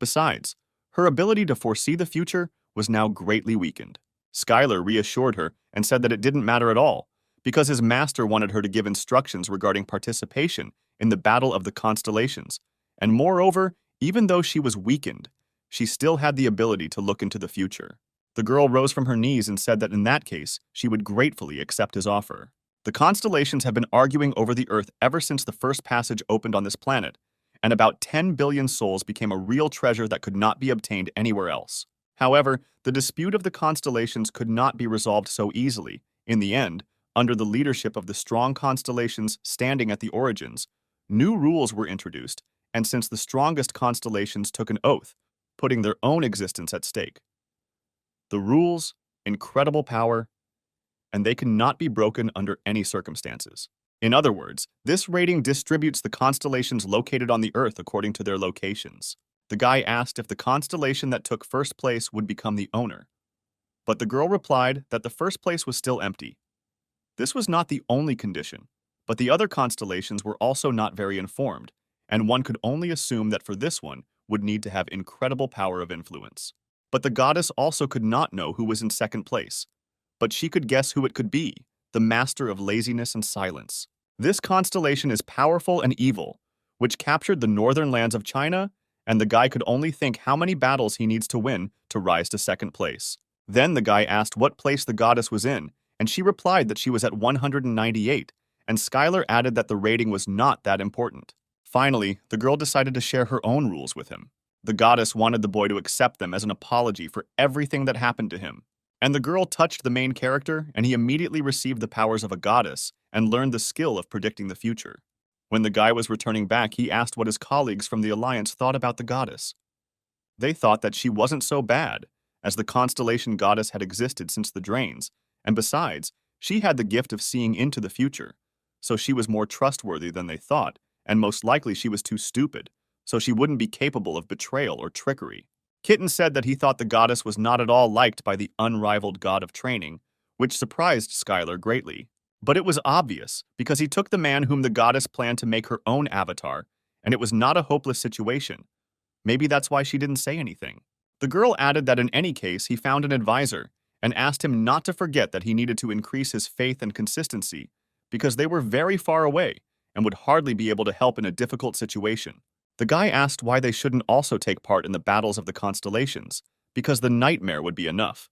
Besides, her ability to foresee the future was now greatly weakened. Skyler reassured her and said that it didn't matter at all, because his master wanted her to give instructions regarding participation in the battle of the constellations, and moreover, even though she was weakened, she still had the ability to look into the future. The girl rose from her knees and said that in that case, she would gratefully accept his offer. The constellations have been arguing over the Earth ever since the first passage opened on this planet, and about 10 billion souls became a real treasure that could not be obtained anywhere else. However, the dispute of the constellations could not be resolved so easily. In the end, under the leadership of the strong constellations standing at the origins, new rules were introduced, and since the strongest constellations took an oath, putting their own existence at stake. The rules, incredible power, and they cannot be broken under any circumstances. In other words, this rating distributes the constellations located on the Earth according to their locations. The guy asked if the constellation that took first place would become the owner, but the girl replied that the first place was still empty. This was not the only condition, but the other constellations were also not very informed, and one could only assume that for this one would need to have incredible power of influence. But the goddess also could not know who was in second place, but she could guess who it could be, the master of laziness and silence. This constellation is powerful and evil, which captured the northern lands of China, and the guy could only think how many battles he needs to win to rise to second place. Then the guy asked what place the goddess was in, and she replied that she was at 198, and Skyler added that the rating was not that important. Finally, the girl decided to share her own rules with him. The goddess wanted the boy to accept them as an apology for everything that happened to him. And the girl touched the main character, and he immediately received the powers of a goddess and learned the skill of predicting the future. When the guy was returning back, he asked what his colleagues from the Alliance thought about the goddess. They thought that she wasn't so bad, as the constellation goddess had existed since the Drains, and besides, she had the gift of seeing into the future, so she was more trustworthy than they thought, and most likely she was too stupid, so she wouldn't be capable of betrayal or trickery. Kitten said that he thought the goddess was not at all liked by the unrivaled god of training, which surprised Skyler greatly. But it was obvious, because he took the man whom the goddess planned to make her own avatar, and it was not a hopeless situation. Maybe that's why she didn't say anything. The girl added that in any case he found an advisor, and asked him not to forget that he needed to increase his faith and consistency, because they were very far away, and would hardly be able to help in a difficult situation. The guy asked why they shouldn't also take part in the battles of the constellations, because the nightmare would be enough.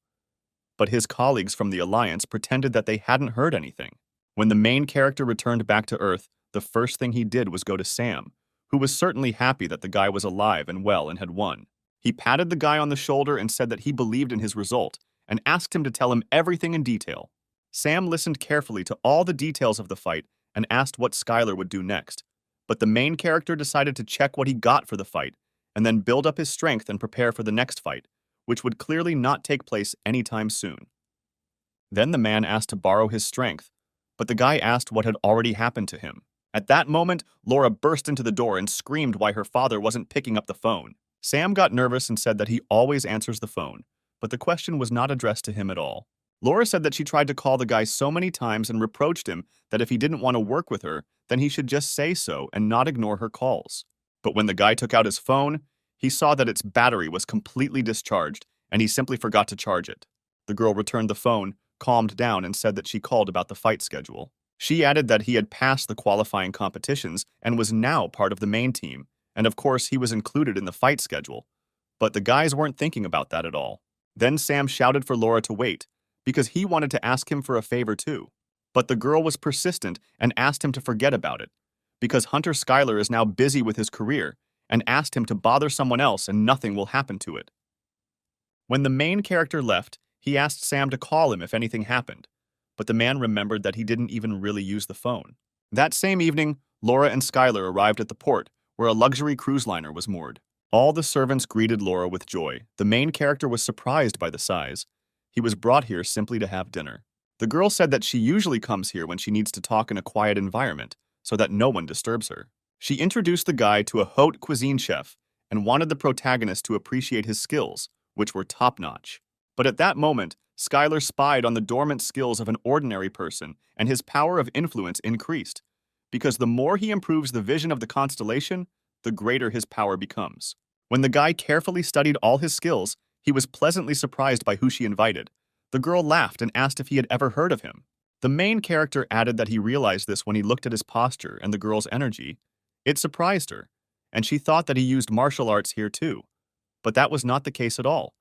But his colleagues from the Alliance pretended that they hadn't heard anything. When the main character returned back to Earth, the first thing he did was go to Sam, who was certainly happy that the guy was alive and well and had won. He patted the guy on the shoulder and said that he believed in his result and asked him to tell him everything in detail. Sam listened carefully to all the details of the fight and asked what Skyler would do next. But the main character decided to check what he got for the fight and then build up his strength and prepare for the next fight, which would clearly not take place anytime soon. Then the man asked to borrow his strength, but the guy asked what had already happened to him. At that moment, Laura burst into the door and screamed why her father wasn't picking up the phone. Sam got nervous and said that he always answers the phone, but the question was not addressed to him at all. Laura said that she tried to call the guy so many times and reproached him that if he didn't want to work with her, then he should just say so and not ignore her calls. But when the guy took out his phone, he saw that its battery was completely discharged and he simply forgot to charge it. The girl returned the phone, calmed down, and said that she called about the fight schedule. She added that he had passed the qualifying competitions and was now part of the main team, and of course he was included in the fight schedule. But the guys weren't thinking about that at all. Then Sam shouted for Laura to wait, because he wanted to ask him for a favor too. But the girl was persistent and asked him to forget about it, because Hunter Skyler is now busy with his career, and asked him to bother someone else and nothing will happen to it. When the main character left, he asked Sam to call him if anything happened, but the man remembered that he didn't even really use the phone. That same evening, Laura and Skyler arrived at the port, where a luxury cruise liner was moored. All the servants greeted Laura with joy. The main character was surprised by the size. He was brought here simply to have dinner. The girl said that she usually comes here when she needs to talk in a quiet environment, so that no one disturbs her. She introduced the guy to a haute cuisine chef and wanted the protagonist to appreciate his skills, which were top-notch. But at that moment, Skyler spied on the dormant skills of an ordinary person, and his power of influence increased, because the more he improves the vision of the constellation, the greater his power becomes. When the guy carefully studied all his skills, he was pleasantly surprised by who she invited. The girl laughed and asked if he had ever heard of him. The main character added that he realized this when he looked at his posture and the girl's energy. It surprised her, and she thought that he used martial arts here too. But that was not the case at all,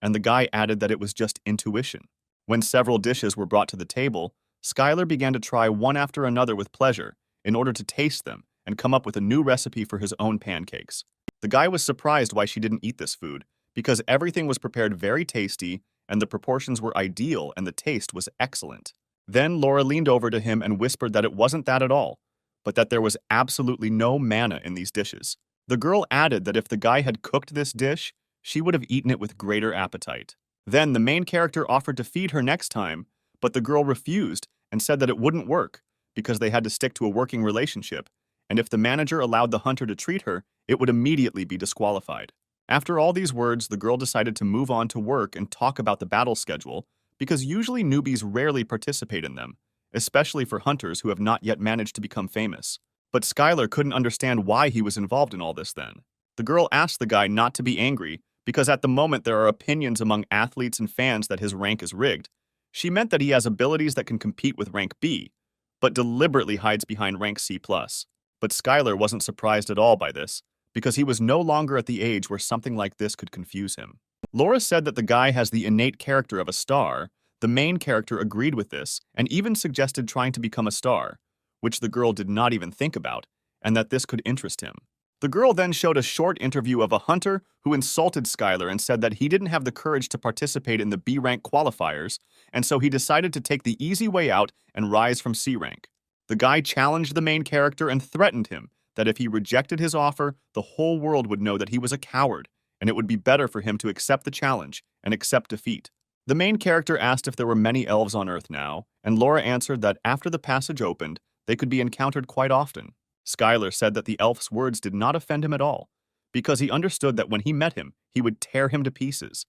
and the guy added that it was just intuition. When several dishes were brought to the table, Skyler began to try one after another with pleasure in order to taste them and come up with a new recipe for his own pancakes. The guy was surprised why she didn't eat this food, because everything was prepared very tasty and the proportions were ideal and the taste was excellent. Then Laura leaned over to him and whispered that it wasn't that at all, but that there was absolutely no manna in these dishes. The girl added that if the guy had cooked this dish, she would have eaten it with greater appetite. Then the main character offered to feed her next time, but the girl refused and said that it wouldn't work because they had to stick to a working relationship, and if the manager allowed the hunter to treat her, it would immediately be disqualified. After all these words, the girl decided to move on to work and talk about the battle schedule, because usually newbies rarely participate in them, especially for hunters who have not yet managed to become famous. But Skyler couldn't understand why he was involved in all this then. The girl asked the guy not to be angry, because at the moment there are opinions among athletes and fans that his rank is rigged. She meant that he has abilities that can compete with rank B, but deliberately hides behind rank C+. But Skyler wasn't surprised at all by this, because he was no longer at the age where something like this could confuse him. Laura said that the guy has the innate character of a star. The main character agreed with this and even suggested trying to become a star, which the girl did not even think about, and that this could interest him. The girl then showed a short interview of a hunter who insulted Skyler and said that he didn't have the courage to participate in the B rank qualifiers, and so he decided to take the easy way out and rise from C rank. The guy challenged the main character and threatened him that if he rejected his offer, the whole world would know that he was a coward, and it would be better for him to accept the challenge and accept defeat. The main character asked if there were many elves on Earth now, and Laura answered that after the passage opened, they could be encountered quite often. Skyler said that the elf's words did not offend him at all, because he understood that when he met him, he would tear him to pieces.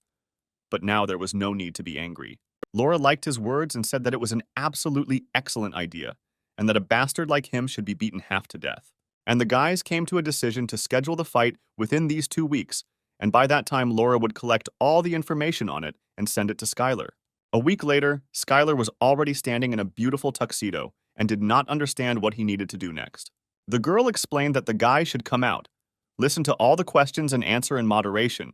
But now there was no need to be angry. Laura liked his words and said that it was an absolutely excellent idea, and that a bastard like him should be beaten half to death. And the guys came to a decision to schedule the fight within these 2 weeks, and by that time Laura would collect all the information on it and send it to Skyler. A week later, Skyler was already standing in a beautiful tuxedo and did not understand what he needed to do next. The girl explained that the guy should come out, listen to all the questions and answer in moderation,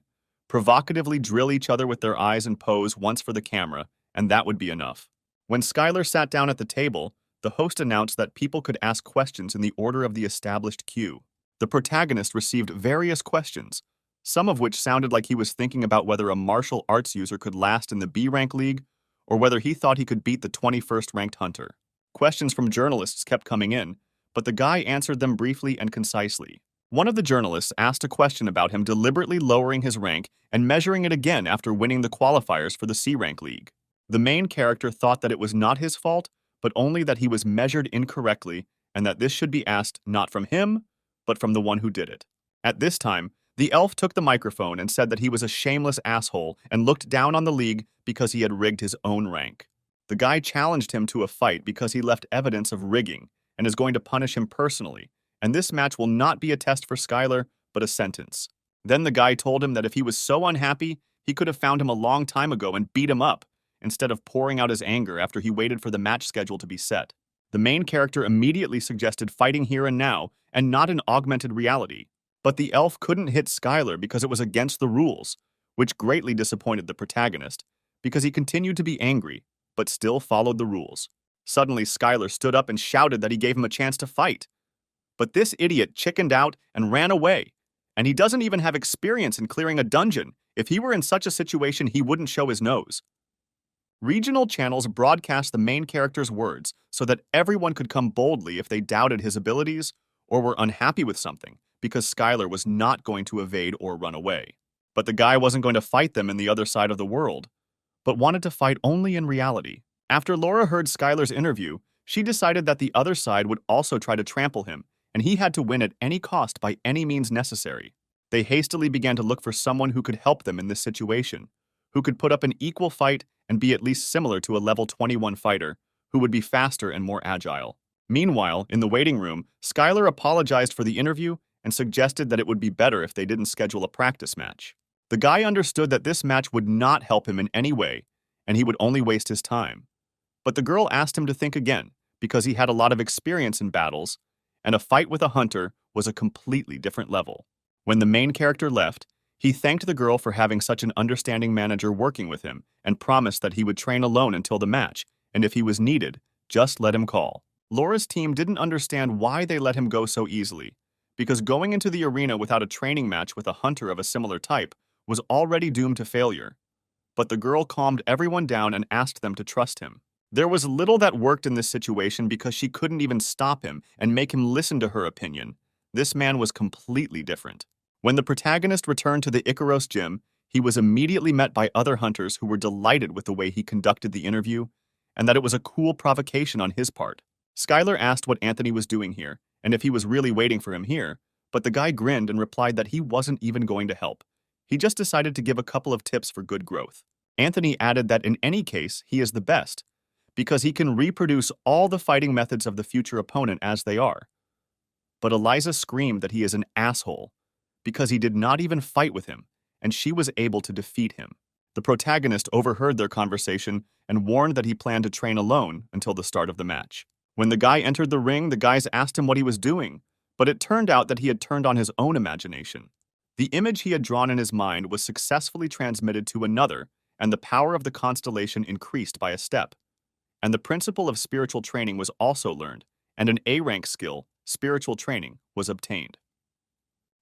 provocatively drill each other with their eyes and pose once for the camera, and that would be enough. When Skyler sat down at the table, the host announced that people could ask questions in the order of the established queue. The protagonist received various questions, some of which sounded like he was thinking about whether a martial arts user could last in the B rank league or whether he thought he could beat the 21st ranked hunter. Questions from journalists kept coming in, but the guy answered them briefly and concisely. One of the journalists asked a question about him deliberately lowering his rank and measuring it again after winning the qualifiers for the C rank league. The main character thought that it was not his fault, but only that he was measured incorrectly and that this should be asked not from him, but from the one who did it. At this time, the elf took the microphone and said that he was a shameless asshole and looked down on the league because he had rigged his own rank. The guy challenged him to a fight because he left evidence of rigging and is going to punish him personally, and this match will not be a test for Skyler, but a sentence. Then the guy told him that if he was so unhappy, he could have found him a long time ago and beat him up, instead of pouring out his anger after he waited for the match schedule to be set. The main character immediately suggested fighting here and now, and not in augmented reality. But the elf couldn't hit Skyler because it was against the rules, which greatly disappointed the protagonist, because he continued to be angry, but still followed the rules. Suddenly, Skyler stood up and shouted that he gave him a chance to fight. But this idiot chickened out and ran away, and he doesn't even have experience in clearing a dungeon. If he were in such a situation, he wouldn't show his nose. Regional channels broadcast the main character's words so that everyone could come boldly if they doubted his abilities or were unhappy with something, because Skyler was not going to evade or run away. But the guy wasn't going to fight them in the other side of the world, but wanted to fight only in reality. After Laura heard Skyler's interview, she decided that the other side would also try to trample him, and he had to win at any cost by any means necessary. They hastily began to look for someone who could help them in this situation, who could put up an equal fight and be at least similar to a level 21 fighter, who would be faster and more agile. Meanwhile, in the waiting room, Skyler apologized for the interview and suggested that it would be better if they didn't schedule a practice match. The guy understood that this match would not help him in any way, and he would only waste his time. But the girl asked him to think again, because he had a lot of experience in battles, and a fight with a hunter was a completely different level. When the main character left, he thanked the girl for having such an understanding manager working with him and promised that he would train alone until the match, and if he was needed, just let him call. Laura's team didn't understand why they let him go so easily, because going into the arena without a training match with a hunter of a similar type was already doomed to failure. But the girl calmed everyone down and asked them to trust him. There was little that worked in this situation because she couldn't even stop him and make him listen to her opinion. This man was completely different. When the protagonist returned to the Icaros gym, he was immediately met by other hunters who were delighted with the way he conducted the interview and that it was a cool provocation on his part. Skyler asked what Anthony was doing here and if he was really waiting for him here, but the guy grinned and replied that he wasn't even going to help. He just decided to give a couple of tips for good growth. Anthony added that in any case, he is the best, because he can reproduce all the fighting methods of the future opponent as they are. But Eliza screamed that he is an asshole, because he did not even fight with him, and she was able to defeat him. The protagonist overheard their conversation and warned that he planned to train alone until the start of the match. When the guy entered the ring, the guys asked him what he was doing, but it turned out that he had turned on his own imagination. The image he had drawn in his mind was successfully transmitted to another, and the power of the constellation increased by a step. And the principle of spiritual training was also learned, and an A-rank skill, spiritual training, was obtained.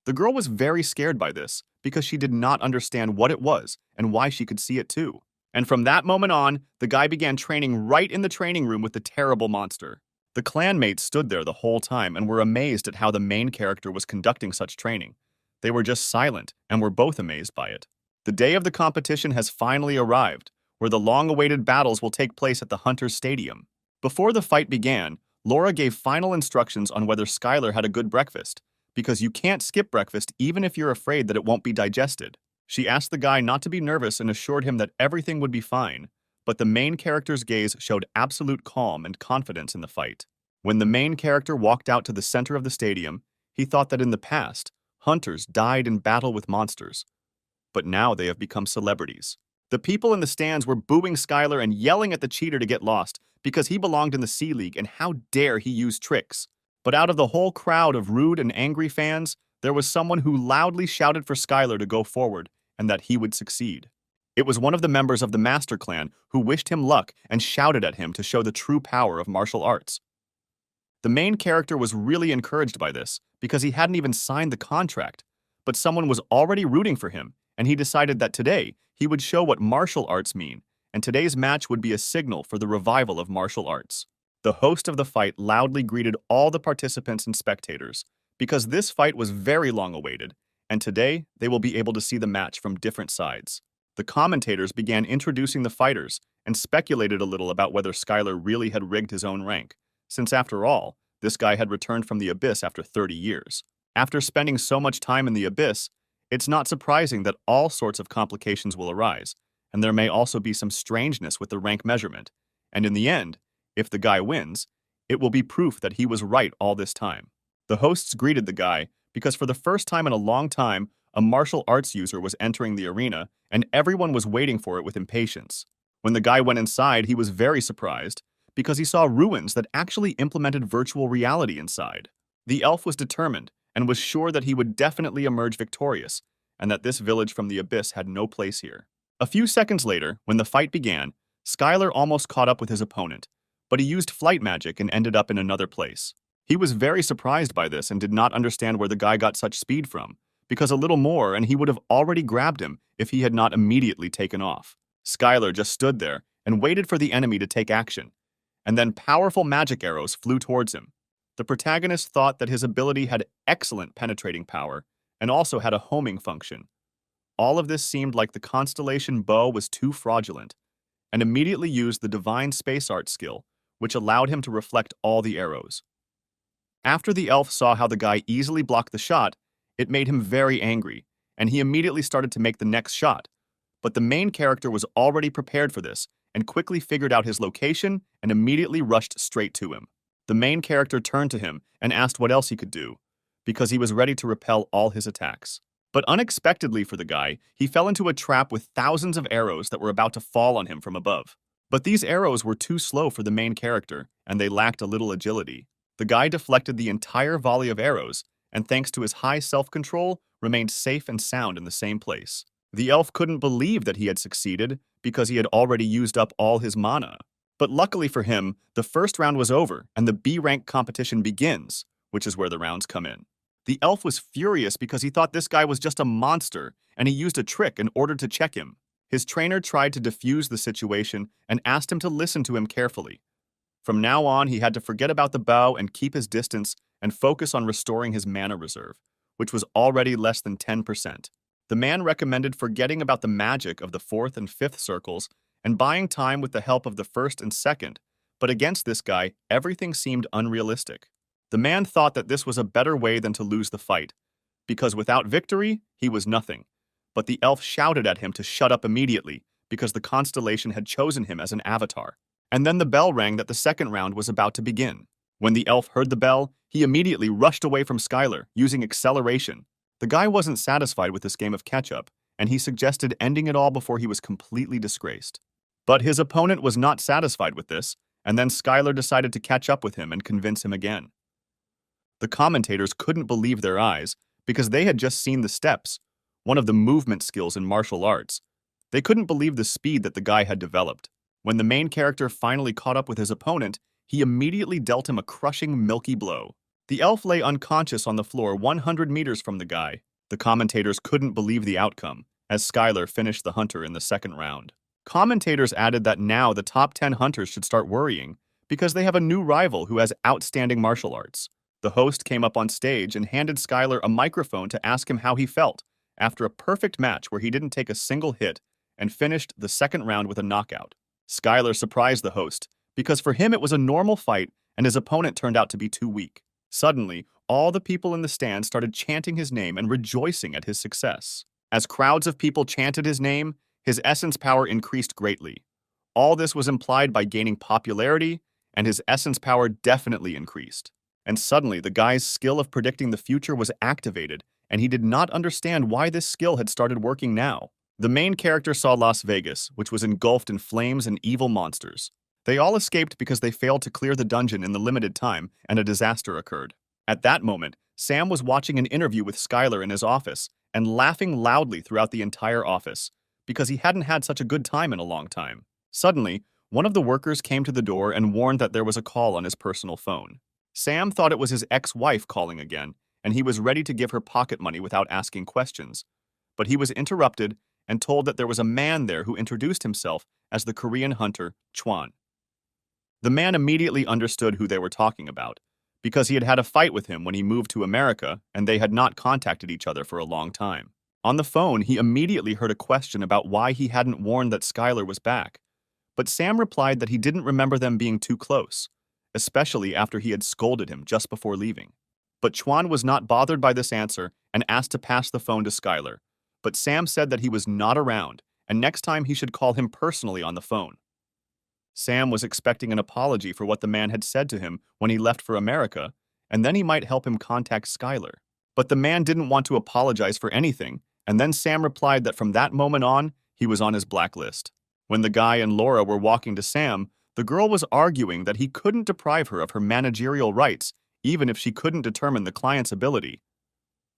The girl was very scared by this because she did not understand what it was and why she could see it too. And from that moment on, the guy began training right in the training room with the terrible monster. The clanmates stood there the whole time and were amazed at how the main character was conducting such training. They were just silent and were both amazed by it. The day of the competition has finally arrived, where the long-awaited battles will take place at the Hunters Stadium. Before the fight began, Laura gave final instructions on whether Skyler had a good breakfast, because you can't skip breakfast even if you're afraid that it won't be digested. She asked the guy not to be nervous and assured him that everything would be fine, but the main character's gaze showed absolute calm and confidence in the fight. When the main character walked out to the center of the stadium, he thought that in the past, hunters died in battle with monsters, but now they have become celebrities. The people in the stands were booing Skyler and yelling at the cheater to get lost because he belonged in the C League and how dare he use tricks. But out of the whole crowd of rude and angry fans, there was someone who loudly shouted for Skyler to go forward and that he would succeed. It was one of the members of the Master Clan who wished him luck and shouted at him to show the true power of martial arts. The main character was really encouraged by this because he hadn't even signed the contract, but someone was already rooting for him, and he decided that today he would show what martial arts mean, and today's match would be a signal for the revival of martial arts. The host of the fight loudly greeted all the participants and spectators, because this fight was very long awaited, and today they will be able to see the match from different sides. The commentators began introducing the fighters and speculated a little about whether Skyler really had rigged his own rank, since after all, this guy had returned from the abyss after 30 years. After spending so much time in the abyss, it's not surprising that all sorts of complications will arise, and there may also be some strangeness with the rank measurement. And in the end, if the guy wins, it will be proof that he was right all this time. The hosts greeted the guy because for the first time in a long time, a martial arts user was entering the arena, and everyone was waiting for it with impatience. When the guy went inside, he was very surprised because he saw ruins that actually implemented virtual reality inside. The elf was determined and was sure that he would definitely emerge victorious, and that this village from the abyss had no place here. A few seconds later, when the fight began, Skyler almost caught up with his opponent, but he used flight magic and ended up in another place. He was very surprised by this and did not understand where the guy got such speed from, because a little more and he would have already grabbed him if he had not immediately taken off. Skyler just stood there and waited for the enemy to take action, and then powerful magic arrows flew towards him. The protagonist thought that his ability had excellent penetrating power and also had a homing function. All of this seemed like the Constellation bow was too fraudulent, and immediately used the divine space art skill, which allowed him to reflect all the arrows. After the elf saw how the guy easily blocked the shot, it made him very angry, and he immediately started to make the next shot. But the main character was already prepared for this and quickly figured out his location and immediately rushed straight to him. The main character turned to him and asked what else he could do, because he was ready to repel all his attacks. But unexpectedly for the guy, he fell into a trap with thousands of arrows that were about to fall on him from above. But these arrows were too slow for the main character, and they lacked a little agility. The guy deflected the entire volley of arrows, and thanks to his high self-control, remained safe and sound in the same place. The elf couldn't believe that he had succeeded because he had already used up all his mana. But luckily for him, the first round was over and the B-rank competition begins, which is where the rounds come in. The elf was furious because he thought this guy was just a monster and he used a trick in order to check him. His trainer tried to defuse the situation and asked him to listen to him carefully. From now on, he had to forget about the bow and keep his distance and focus on restoring his mana reserve, which was already less than 10%. The man recommended forgetting about the magic of the 4th and 5th circles and buying time with the help of the 1st and 2nd, but against this guy, everything seemed unrealistic. The man thought that this was a better way than to lose the fight, because without victory, he was nothing. But the elf shouted at him to shut up immediately, because the Constellation had chosen him as an avatar. And then the bell rang that the second round was about to begin. When the elf heard the bell, he immediately rushed away from Skyler, using acceleration. The guy wasn't satisfied with this game of catch-up, and he suggested ending it all before he was completely disgraced. But his opponent was not satisfied with this, and then Skyler decided to catch up with him and convince him again. The commentators couldn't believe their eyes, because they had just seen the steps, one of the movement skills in martial arts. They couldn't believe the speed that the guy had developed. When the main character finally caught up with his opponent, he immediately dealt him a crushing milky blow. The elf lay unconscious on the floor 100 meters from the guy. The commentators couldn't believe the outcome, as Skyler finished the hunter in the second round. Commentators added that now the top 10 hunters should start worrying, because they have a new rival who has outstanding martial arts. The host came up on stage and handed Skyler a microphone to ask him how he felt after a perfect match where he didn't take a single hit and finished the second round with a knockout. Skyler surprised the host, because for him it was a normal fight and his opponent turned out to be too weak. Suddenly, all the people in the stand started chanting his name and rejoicing at his success. As crowds of people chanted his name, his essence power increased greatly. All this was implied by gaining popularity, and his essence power definitely increased. And suddenly, the guy's skill of predicting the future was activated, and he did not understand why this skill had started working now. The main character saw Las Vegas, which was engulfed in flames and evil monsters. They all escaped because they failed to clear the dungeon in the limited time, and a disaster occurred. At that moment, Sam was watching an interview with Skyler in his office and laughing loudly throughout the entire office, because he hadn't had such a good time in a long time. Suddenly, one of the workers came to the door and warned that there was a call on his personal phone. Sam thought it was his ex-wife calling again, and he was ready to give her pocket money without asking questions. But he was interrupted and told that there was a man there who introduced himself as the Korean hunter, Chwan. The man immediately understood who they were talking about, because he had had a fight with him when he moved to America and they had not contacted each other for a long time. On the phone, he immediately heard a question about why he hadn't warned that Skyler was back, but Sam replied that he didn't remember them being too close, especially after he had scolded him just before leaving. But Chwan was not bothered by this answer and asked to pass the phone to Skyler, but Sam said that he was not around and next time he should call him personally on the phone. Sam was expecting an apology for what the man had said to him when he left for America, and then he might help him contact Skyler. But the man didn't want to apologize for anything, and then Sam replied that from that moment on, he was on his blacklist. When the guy and Laura were walking to Sam, the girl was arguing that he couldn't deprive her of her managerial rights even if she couldn't determine the client's ability.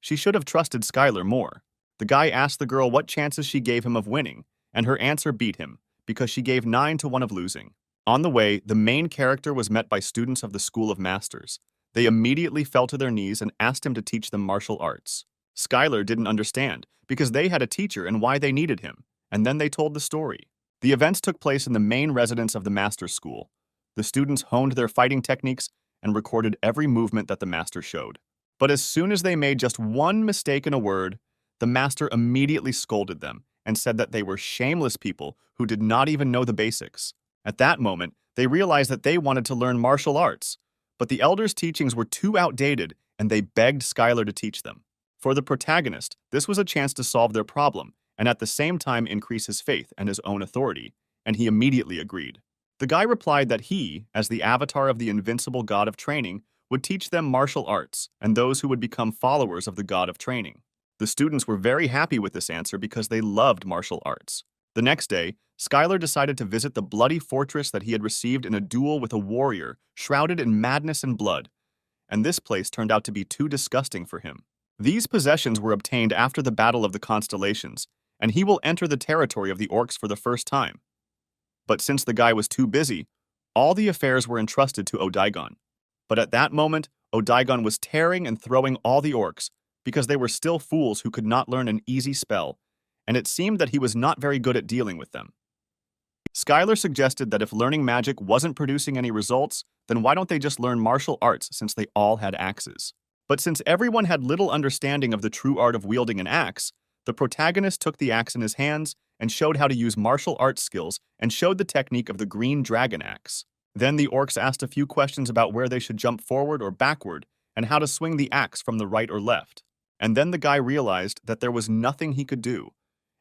She should have trusted Skyler more. The guy asked the girl what chances she gave him of winning, and her answer beat him, because she gave 9 to 1 of losing. On the way, the main character was met by students of the School of Masters. They immediately fell to their knees and asked him to teach them martial arts. Skyler didn't understand, because they had a teacher and why they needed him, and then they told the story. The events took place in the main residence of the Master's School. The students honed their fighting techniques and recorded every movement that the Master showed. But as soon as they made just one mistake in a word, the Master immediately scolded them and said that they were shameless people who did not even know the basics. At that moment, they realized that they wanted to learn martial arts, but the elders' teachings were too outdated and they begged Skyler to teach them. For the protagonist, this was a chance to solve their problem and at the same time increase his faith and his own authority, and he immediately agreed. The guy replied that he, as the avatar of the invincible god of training, would teach them martial arts and those who would become followers of the god of training. The students were very happy with this answer because they loved martial arts. The next day, Skyler decided to visit the bloody fortress that he had received in a duel with a warrior shrouded in madness and blood, and this place turned out to be too disgusting for him. These possessions were obtained after the Battle of the Constellations, and he will enter the territory of the orcs for the first time. But since the guy was too busy, all the affairs were entrusted to Odaigon. But at that moment, Odaigon was tearing and throwing all the orcs, because they were still fools who could not learn an easy spell, and it seemed that he was not very good at dealing with them. Skyler suggested that if learning magic wasn't producing any results, then why don't they just learn martial arts since they all had axes? But since everyone had little understanding of the true art of wielding an axe, the protagonist took the axe in his hands and showed how to use martial arts skills and showed the technique of the green dragon axe. Then the orcs asked a few questions about where they should jump forward or backward and how to swing the axe from the right or left. And then the guy realized that there was nothing he could do,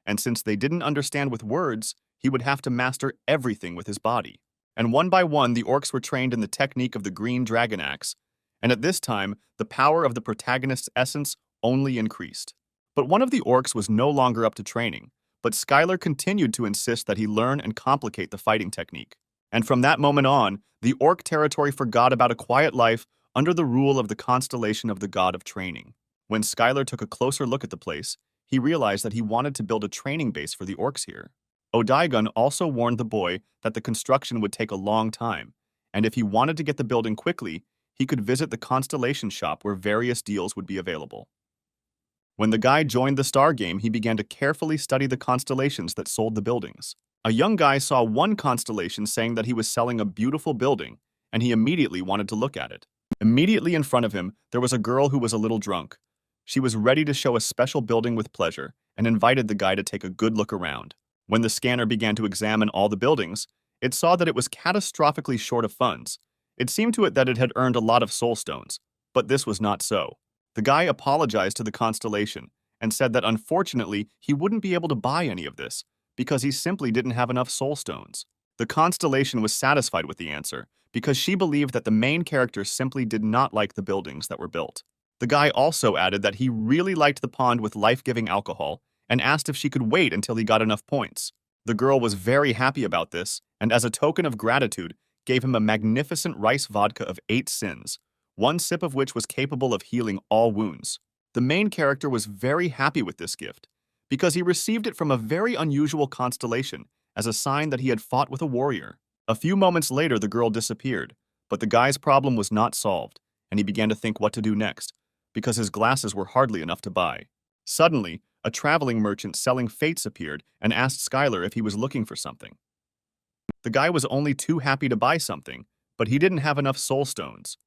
and since they didn't understand with words, he would have to master everything with his body. And one by one, the orcs were trained in the technique of the green dragon axe, and at this time, the power of the protagonist's essence only increased. But one of the orcs was no longer up to training, but Skyler continued to insist that he learn and complicate the fighting technique. And from that moment on, the orc territory forgot about a quiet life under the rule of the constellation of the god of training. When Skyler took a closer look at the place, he realized that he wanted to build a training base for the orcs here. Odaigon also warned the boy that the construction would take a long time, and if he wanted to get the building quickly, he could visit the Constellation shop where various deals would be available. When the guy joined the Star game, he began to carefully study the constellations that sold the buildings. A young guy saw one constellation saying that he was selling a beautiful building, and he immediately wanted to look at it. Immediately in front of him, there was a girl who was a little drunk. She was ready to show a special building with pleasure and invited the guy to take a good look around. When the scanner began to examine all the buildings, it saw that it was catastrophically short of funds. It seemed to it that it had earned a lot of soul stones, but this was not so. The guy apologized to the constellation and said that unfortunately he wouldn't be able to buy any of this because he simply didn't have enough soul stones. The constellation was satisfied with the answer because she believed that the main character simply did not like the buildings that were built. The guy also added that he really liked the pond with life-giving alcohol and asked if she could wait until he got enough points. The girl was very happy about this and as a token of gratitude gave him a magnificent rice vodka of 8 sins, one sip of which was capable of healing all wounds. The main character was very happy with this gift because he received it from a very unusual constellation as a sign that he had fought with a warrior. A few moments later, the girl disappeared, but the guy's problem was not solved, and he began to think what to do next, because his glasses were hardly enough to buy. Suddenly, a traveling merchant selling fates appeared and asked Skyler if he was looking for something. The guy was only too happy to buy something, but he didn't have enough soul stones.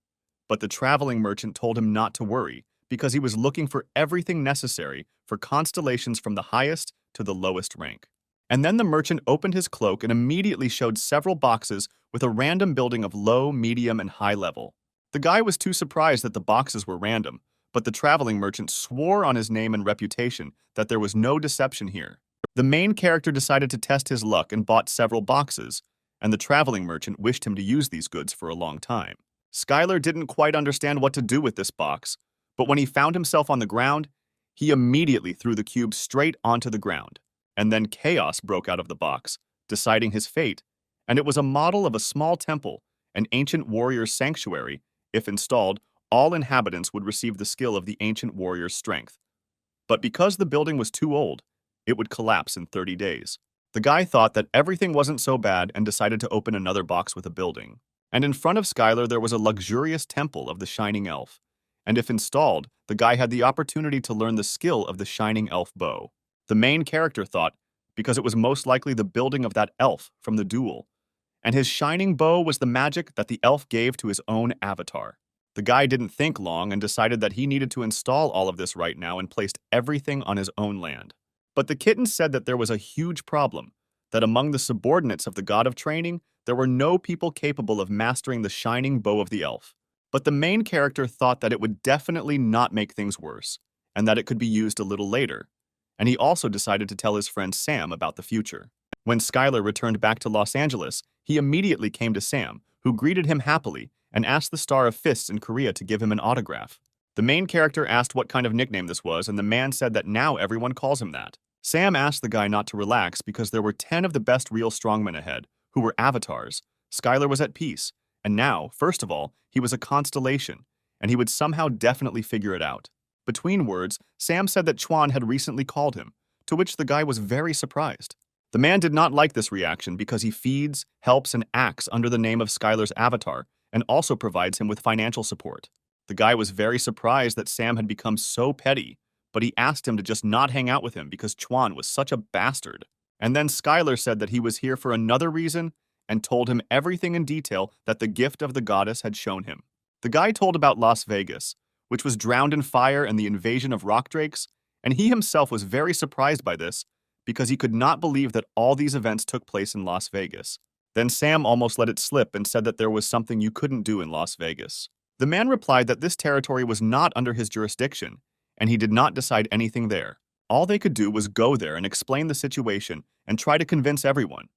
But the traveling merchant told him not to worry, because he was looking for everything necessary for constellations from the highest to the lowest rank. And then the merchant opened his cloak and immediately showed several boxes with a random building of low, medium, and high level. The guy was too surprised that the boxes were random, but the traveling merchant swore on his name and reputation that there was no deception here. The main character decided to test his luck and bought several boxes, and the traveling merchant wished him to use these goods for a long time. Skyler didn't quite understand what to do with this box, but when he found himself on the ground, he immediately threw the cube straight onto the ground. And then chaos broke out of the box, deciding his fate, and it was a model of a small temple, an ancient warrior's sanctuary. If installed, all inhabitants would receive the skill of the ancient warrior's strength. But because the building was too old, it would collapse in 30 days. The guy thought that everything wasn't so bad and decided to open another box with a building. And in front of Skyler there was a luxurious temple of the Shining Elf. And if installed, the guy had the opportunity to learn the skill of the Shining Elf bow. The main character thought, because it was most likely the building of that elf from the duel, and his shining bow was the magic that the elf gave to his own avatar. The guy didn't think long and decided that he needed to install all of this right now and placed everything on his own land. But the kitten said that there was a huge problem, that among the subordinates of the god of training, there were no people capable of mastering the shining bow of the elf. But the main character thought that it would definitely not make things worse, and that it could be used a little later. And he also decided to tell his friend Sam about the future. When Skyler returned back to Los Angeles, he immediately came to Sam, who greeted him happily and asked the Star of Fists in Korea to give him an autograph. The main character asked what kind of nickname this was, and the man said that now everyone calls him that. Sam asked the guy not to relax because there were 10 of the best real strongmen ahead, who were avatars. Skyler was at peace, and now, first of all, he was a constellation, and he would somehow definitely figure it out. Between words, Sam said that Chuan had recently called him, to which the guy was very surprised. The man did not like this reaction because he feeds, helps, and acts under the name of Skyler's avatar, and also provides him with financial support. The guy was very surprised that Sam had become so petty, but he asked him to just not hang out with him because Chuan was such a bastard. And then Skyler said that he was here for another reason and told him everything in detail that the gift of the goddess had shown him. The guy told about Las Vegas, which was drowned in fire and the invasion of rock drakes, and he himself was very surprised by this because he could not believe that all these events took place in Las Vegas. Then Sam almost let it slip and said that there was something you couldn't do in Las Vegas. The man replied that this territory was not under his jurisdiction, and he did not decide anything there. All they could do was go there and explain the situation and try to convince everyone.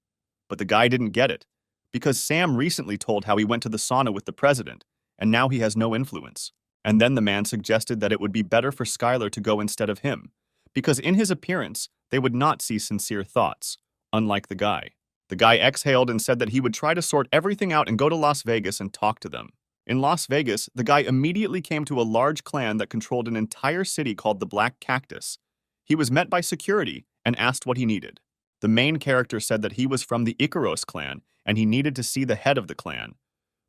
But the guy didn't get it, because Sam recently told how he went to the sauna with the president, and now he has no influence. And then the man suggested that it would be better for Skyler to go instead of him, because in his appearance, they would not see sincere thoughts, unlike the guy. The guy exhaled and said that he would try to sort everything out and go to Las Vegas and talk to them. In Las Vegas, the guy immediately came to a large clan that controlled an entire city called the Black Cactus. He was met by security and asked what he needed. The main character said that he was from the Icaros clan and he needed to see the head of the clan.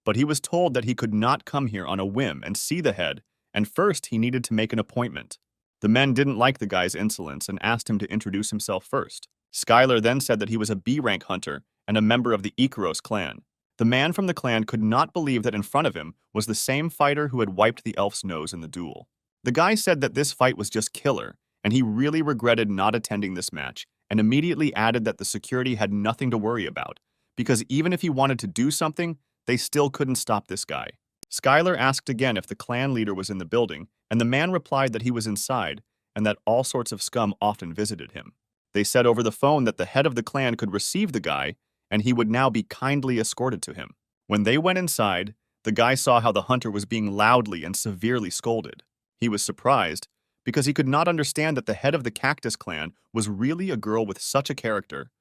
But he was told that he could not come here on a whim and see the head, and first he needed to make an appointment. The men didn't like the guy's insolence and asked him to introduce himself first. Skyler then said that he was a B-rank hunter and a member of the Icaros clan. The man from the clan could not believe that in front of him was the same fighter who had wiped the elf's nose in the duel. The guy said that this fight was just killer, and he really regretted not attending this match, and immediately added that the security had nothing to worry about, because even if he wanted to do something, they still couldn't stop this guy. Skyler asked again if the clan leader was in the building, and the man replied that he was inside, and that all sorts of scum often visited him. They said over the phone that the head of the clan could receive the guy, and he would now be kindly escorted to him. When they went inside, the guy saw how the hunter was being loudly and severely scolded. He was surprised, because he could not understand that the head of the Cactus clan was really a girl with such a character.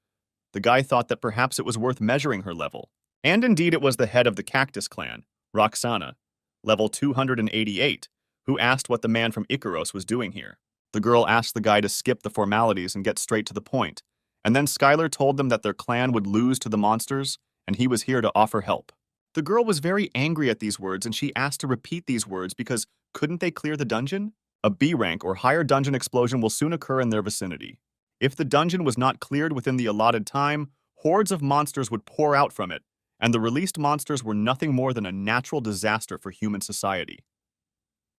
The guy thought that perhaps it was worth measuring her level. And indeed it was the head of the Cactus clan, Roxana, level 288, who asked what the man from Icaros was doing here. The girl asked the guy to skip the formalities and get straight to the point, and then Skyler told them that their clan would lose to the monsters, and he was here to offer help. The girl was very angry at these words, and she asked to repeat these words because couldn't they clear the dungeon? A B rank or higher dungeon explosion will soon occur in their vicinity. If the dungeon was not cleared within the allotted time, hordes of monsters would pour out from it, and the released monsters were nothing more than a natural disaster for human society.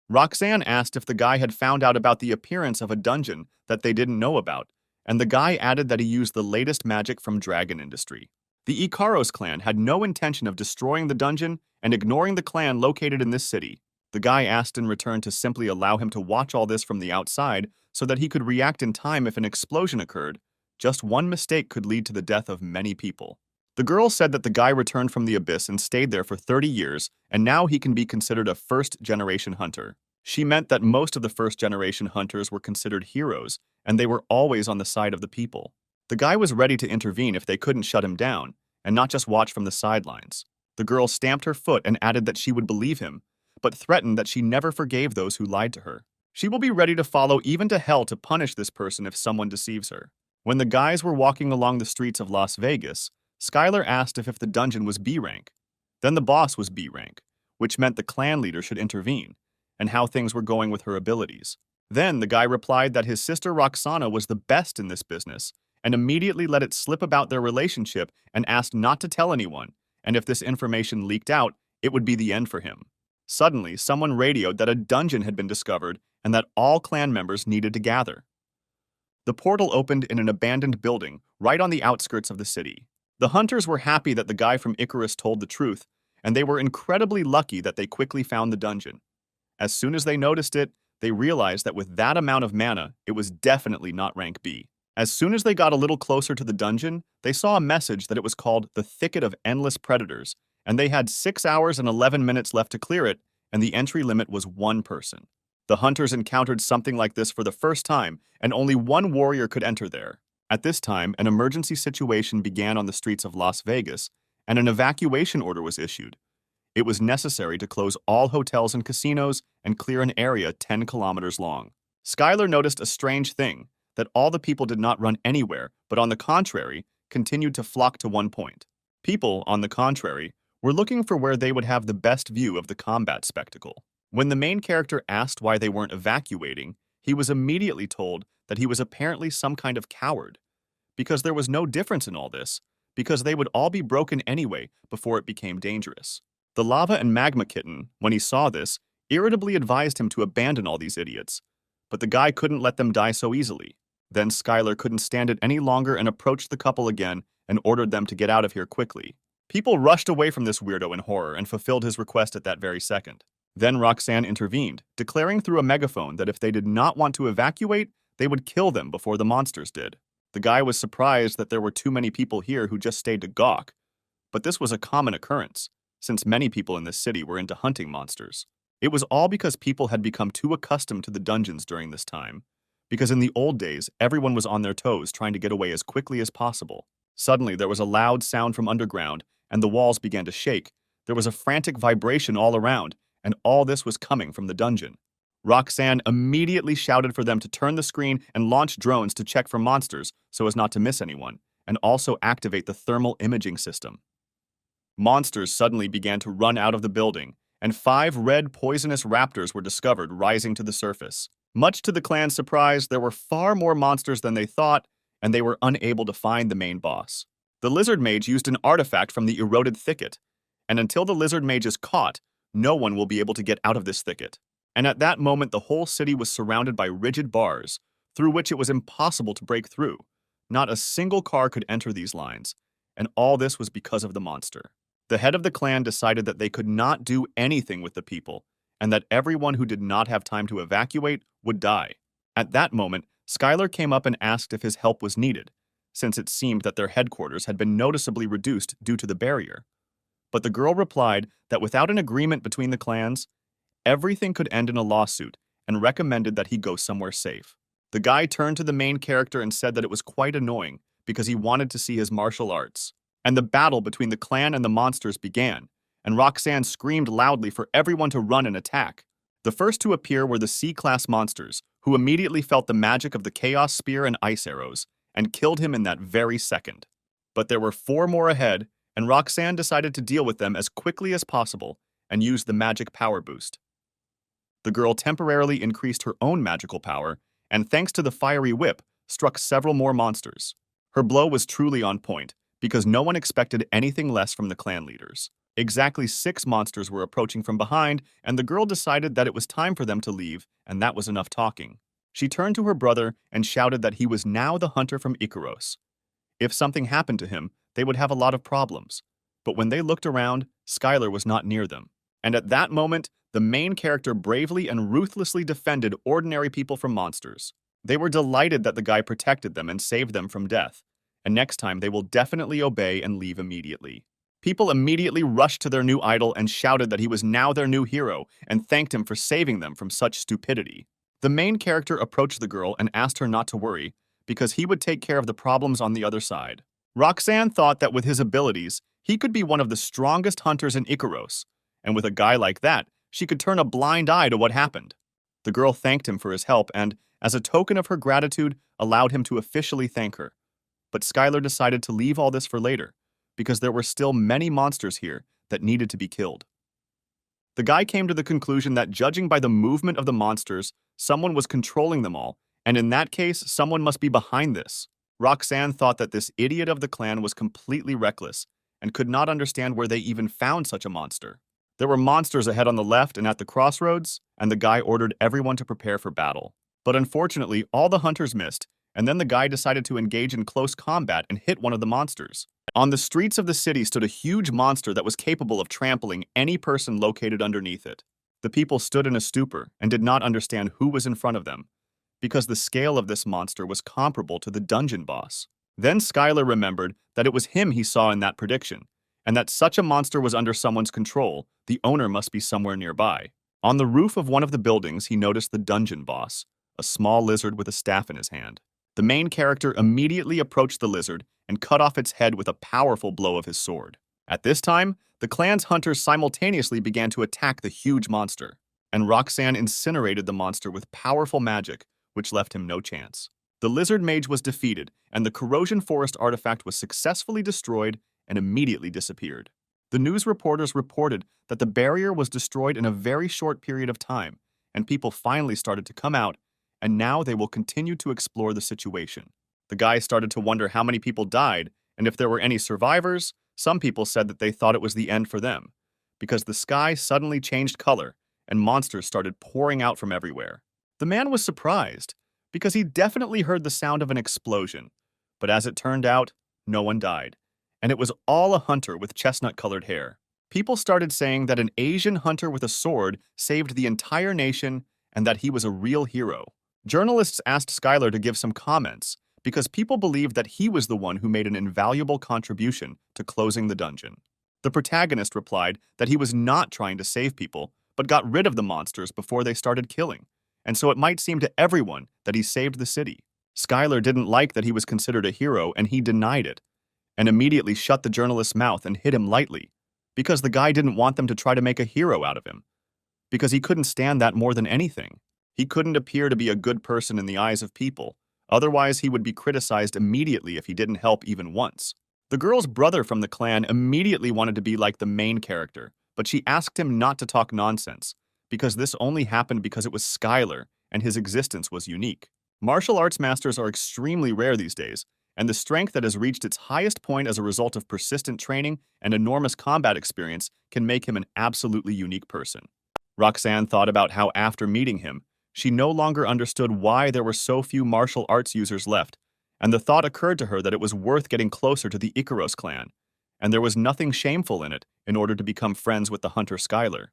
Roxanne asked if the guy had found out about the appearance of a dungeon that they didn't know about, and the guy added that he used the latest magic from Dragon Industry. The Ikaros clan had no intention of destroying the dungeon and ignoring the clan located in this city. The guy asked in return to simply allow him to watch all this from the outside so that he could react in time if an explosion occurred. Just one mistake could lead to the death of many people. The girl said that the guy returned from the abyss and stayed there for 30 years, and now he can be considered a first-generation hunter. She meant that most of the first-generation hunters were considered heroes, and they were always on the side of the people. The guy was ready to intervene if they couldn't shut him down, and not just watch from the sidelines. The girl stamped her foot and added that she would believe him, but threatened that she never forgave those who lied to her. She will be ready to follow even to hell to punish this person if someone deceives her. When the guys were walking along the streets of Las Vegas, Skyler asked if the dungeon was B rank. Then the boss was B rank, which meant the clan leader should intervene, and how things were going with her abilities. Then the guy replied that his sister Roxana was the best in this business, and immediately let it slip about their relationship and asked not to tell anyone, and if this information leaked out, it would be the end for him. Suddenly, someone radioed that a dungeon had been discovered and that all clan members needed to gather. The portal opened in an abandoned building right on the outskirts of the city. The hunters were happy that the guy from Icarus told the truth, and they were incredibly lucky that they quickly found the dungeon. As soon as they noticed it, they realized that with that amount of mana, it was definitely not rank B. As soon as they got a little closer to the dungeon, they saw a message that it was called the Thicket of Endless Predators, and they had 6 hours and 11 minutes left to clear it, and the entry limit was 1 person. The hunters encountered something like this for the first time, and only one warrior could enter there. At this time, an emergency situation began on the streets of Las Vegas, and an evacuation order was issued. It was necessary to close all hotels and casinos and clear an area 10 kilometers long. Skyler noticed a strange thing, that all the people did not run anywhere, but on the contrary, continued to flock to one point. People, on the contrary, were looking for where they would have the best view of the combat spectacle. When the main character asked why they weren't evacuating, he was immediately told that he was apparently some kind of coward, because there was no difference in all this, because they would all be broken anyway before it became dangerous. The lava and magma kitten, when he saw this, irritably advised him to abandon all these idiots, but the guy couldn't let them die so easily. Then Skyler couldn't stand it any longer and approached the couple again and ordered them to get out of here quickly. People rushed away from this weirdo in horror and fulfilled his request at that very second. Then Roxanne intervened, declaring through a megaphone that if they did not want to evacuate, they would kill them before the monsters did. The guy was surprised that there were too many people here who just stayed to gawk, but this was a common occurrence, since many people in this city were into hunting monsters. It was all because people had become too accustomed to the dungeons during this time, because in the old days, everyone was on their toes trying to get away as quickly as possible. Suddenly, there was a loud sound from underground, and the walls began to shake. There was a frantic vibration all around, and all this was coming from the dungeon. Roxanne immediately shouted for them to turn the screen and launch drones to check for monsters so as not to miss anyone, and also activate the thermal imaging system. Monsters suddenly began to run out of the building, and 5 red poisonous raptors were discovered rising to the surface. Much to the clan's surprise, there were far more monsters than they thought, and they were unable to find the main boss. The lizard mage used an artifact from the eroded thicket, and until the lizard mage is caught, no one will be able to get out of this thicket. And at that moment, the whole city was surrounded by rigid bars, through which it was impossible to break through. Not a single car could enter these lines, and all this was because of the monster. The head of the clan decided that they could not do anything with the people, and that everyone who did not have time to evacuate would die. At that moment, Skyler came up and asked if his help was needed, since it seemed that their headquarters had been noticeably reduced due to the barrier. But the girl replied that without an agreement between the clans, everything could end in a lawsuit, and recommended that he go somewhere safe. The guy turned to the main character and said that it was quite annoying because he wanted to see his martial arts. And the battle between the clan and the monsters began, and Roxanne screamed loudly for everyone to run and attack. The first to appear were the C-class monsters, who immediately felt the magic of the Chaos Spear and Ice Arrows, and killed him in that very second. But there were 4 more ahead, and Roxanne decided to deal with them as quickly as possible and use the magic power boost. The girl temporarily increased her own magical power, and thanks to the fiery whip, struck several more monsters. Her blow was truly on point, because no one expected anything less from the clan leaders. Exactly 6 monsters were approaching from behind, and the girl decided that it was time for them to leave, and that was enough talking. She turned to her brother and shouted that he was now the hunter from Icaros. If something happened to him, they would have a lot of problems. But when they looked around, Skyler was not near them. And at that moment, the main character bravely and ruthlessly defended ordinary people from monsters. They were delighted that the guy protected them and saved them from death, and next time they will definitely obey and leave immediately. People immediately rushed to their new idol and shouted that he was now their new hero and thanked him for saving them from such stupidity. The main character approached the girl and asked her not to worry, because he would take care of the problems on the other side. Roxanne thought that with his abilities, he could be one of the strongest hunters in Icaros, and with a guy like that, she could turn a blind eye to what happened. The girl thanked him for his help and, as a token of her gratitude, allowed him to officially thank her. But Skyler decided to leave all this for later, because there were still many monsters here that needed to be killed. The guy came to the conclusion that judging by the movement of the monsters, someone was controlling them all, and in that case, someone must be behind this. Roxanne thought that this idiot of the clan was completely reckless and could not understand where they even found such a monster. There were monsters ahead on the left and at the crossroads, and the guy ordered everyone to prepare for battle. But unfortunately, all the hunters missed, and then the guy decided to engage in close combat and hit one of the monsters. On the streets of the city stood a huge monster that was capable of trampling any person located underneath it. The people stood in a stupor and did not understand who was in front of them, because the scale of this monster was comparable to the dungeon boss. Then Skyler remembered that it was him he saw in that prediction, and that such a monster was under someone's control, the owner must be somewhere nearby. On the roof of one of the buildings, he noticed the dungeon boss, a small lizard with a staff in his hand. The main character immediately approached the lizard and cut off its head with a powerful blow of his sword. At this time, the clan's hunters simultaneously began to attack the huge monster, and Roxanne incinerated the monster with powerful magic, which left him no chance. The lizard mage was defeated, and the corrosion forest artifact was successfully destroyed and immediately disappeared. The news reporters reported that the barrier was destroyed in a very short period of time, and people finally started to come out, and now they will continue to explore the situation. The guy started to wonder how many people died, and if there were any survivors. Some people said that they thought it was the end for them, because the sky suddenly changed color, and monsters started pouring out from everywhere. The man was surprised, because he definitely heard the sound of an explosion, but as it turned out, no one died, and it was all a hunter with chestnut-colored hair. People started saying that an Asian hunter with a sword saved the entire nation and that he was a real hero. Journalists asked Skyler to give some comments, because people believed that he was the one who made an invaluable contribution to closing the dungeon. The protagonist replied that he was not trying to save people, but got rid of the monsters before they started killing, and so it might seem to everyone that he saved the city. Skyler didn't like that he was considered a hero, and he denied it, and immediately shut the journalist's mouth and hit him lightly, because the guy didn't want them to try to make a hero out of him, because he couldn't stand that more than anything. He couldn't appear to be a good person in the eyes of people, otherwise he would be criticized immediately if he didn't help even once. The girl's brother from the clan immediately wanted to be like the main character, but she asked him not to talk nonsense, because this only happened because it was Skyler, and his existence was unique. Martial arts masters are extremely rare these days, and the strength that has reached its highest point as a result of persistent training and enormous combat experience can make him an absolutely unique person. Roxanne thought about how after meeting him, she no longer understood why there were so few martial arts users left, and the thought occurred to her that it was worth getting closer to the Icaros clan, and there was nothing shameful in it in order to become friends with the hunter Skyler.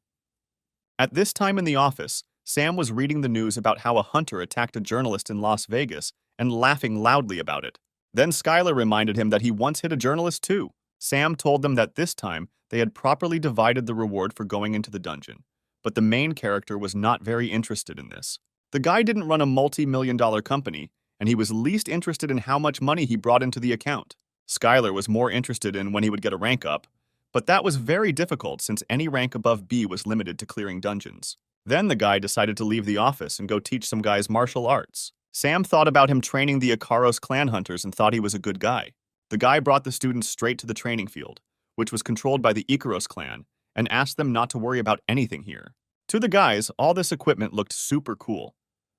At this time in the office, Sam was reading the news about how a hunter attacked a journalist in Las Vegas and laughing loudly about it. Then Skyler reminded him that he once hit a journalist too. Sam told them that this time they had properly divided the reward for going into the dungeon, but the main character was not very interested in this. The guy didn't run a multi-million-dollar company, and he was least interested in how much money he brought into the account. Skyler was more interested in when he would get a rank up, but that was very difficult since any rank above B was limited to clearing dungeons. Then the guy decided to leave the office and go teach some guys martial arts. Sam thought about him training the Icaros clan hunters and thought he was a good guy. The guy brought the students straight to the training field, which was controlled by the Icaros clan, and asked them not to worry about anything here. To the guys, all this equipment looked super cool.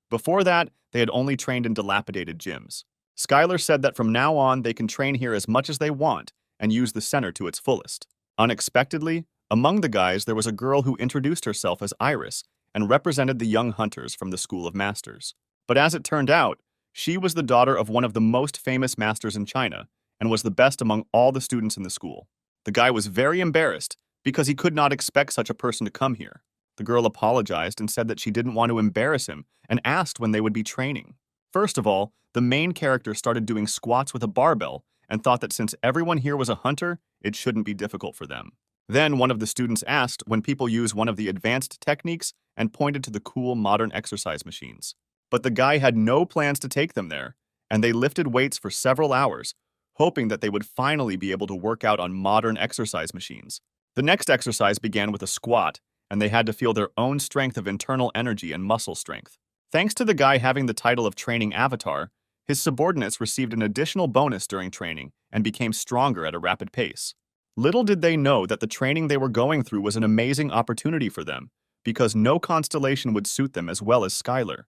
Before that, they had only trained in dilapidated gyms. Skyler said that from now on, they can train here as much as they want and use the center to its fullest. Unexpectedly, among the guys, there was a girl who introduced herself as Iris and represented the young hunters from the School of Masters. But as it turned out, she was the daughter of one of the most famous masters in China and was the best among all the students in the school. The guy was very embarrassed because he could not expect such a person to come here. The girl apologized and said that she didn't want to embarrass him and asked when they would be training. First of all, the main character started doing squats with a barbell and thought that since everyone here was a hunter, it shouldn't be difficult for them. Then one of the students asked when people use one of the advanced techniques and pointed to the cool modern exercise machines. But the guy had no plans to take them there, and they lifted weights for several hours, hoping that they would finally be able to work out on modern exercise machines. The next exercise began with a squat, and they had to feel their own strength of internal energy and muscle strength. Thanks to the guy having the title of training avatar, his subordinates received an additional bonus during training and became stronger at a rapid pace. Little did they know that the training they were going through was an amazing opportunity for them, because no constellation would suit them as well as Skyler.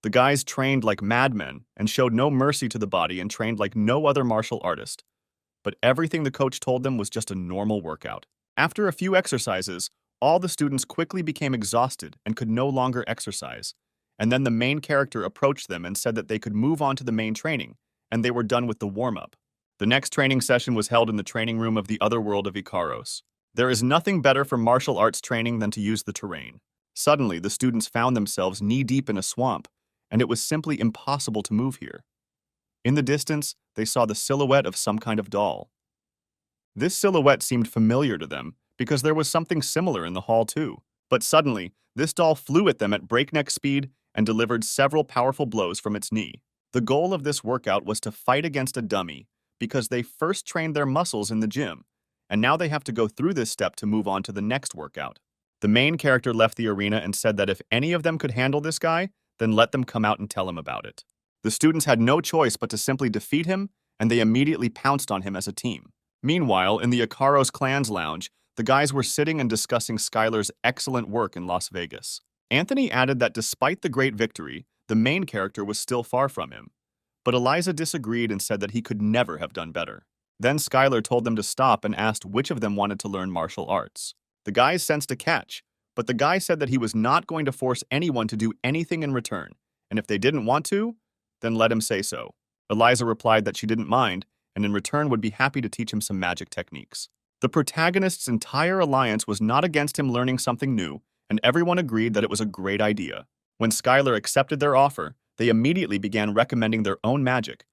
The guys trained like madmen and showed no mercy to the body and trained like no other martial artist. But everything the coach told them was just a normal workout. After a few exercises, all the students quickly became exhausted and could no longer exercise. And then the main character approached them and said that they could move on to the main training, and they were done with the warm-up. The next training session was held in the training room of the other world of Ikaros. There is nothing better for martial arts training than to use the terrain. Suddenly, the students found themselves knee-deep in a swamp, and it was simply impossible to move here. In the distance, they saw the silhouette of some kind of doll. This silhouette seemed familiar to them because there was something similar in the hall too. But suddenly, this doll flew at them at breakneck speed and delivered several powerful blows from its knee. The goal of this workout was to fight against a dummy because they first trained their muscles in the gym, and now they have to go through this step to move on to the next workout. The main character left the arena and said that if any of them could handle this guy, then let them come out and tell him about it. The students had no choice but to simply defeat him, and they immediately pounced on him as a team. Meanwhile, in the Ikaros Clans Lounge, the guys were sitting and discussing Skyler's excellent work in Las Vegas. Anthony added that despite the great victory, the main character was still far from him. But Eliza disagreed and said that he could never have done better. Then Skyler told them to stop and asked which of them wanted to learn martial arts. The guys sensed a catch, but the guy said that he was not going to force anyone to do anything in return, and if they didn't want to, then let him say so. Eliza replied that she didn't mind, and in return would be happy to teach him some magic techniques. The protagonist's entire alliance was not against him learning something new, and everyone agreed that it was a great idea. When Skyler accepted their offer, they immediately began recommending their own magic.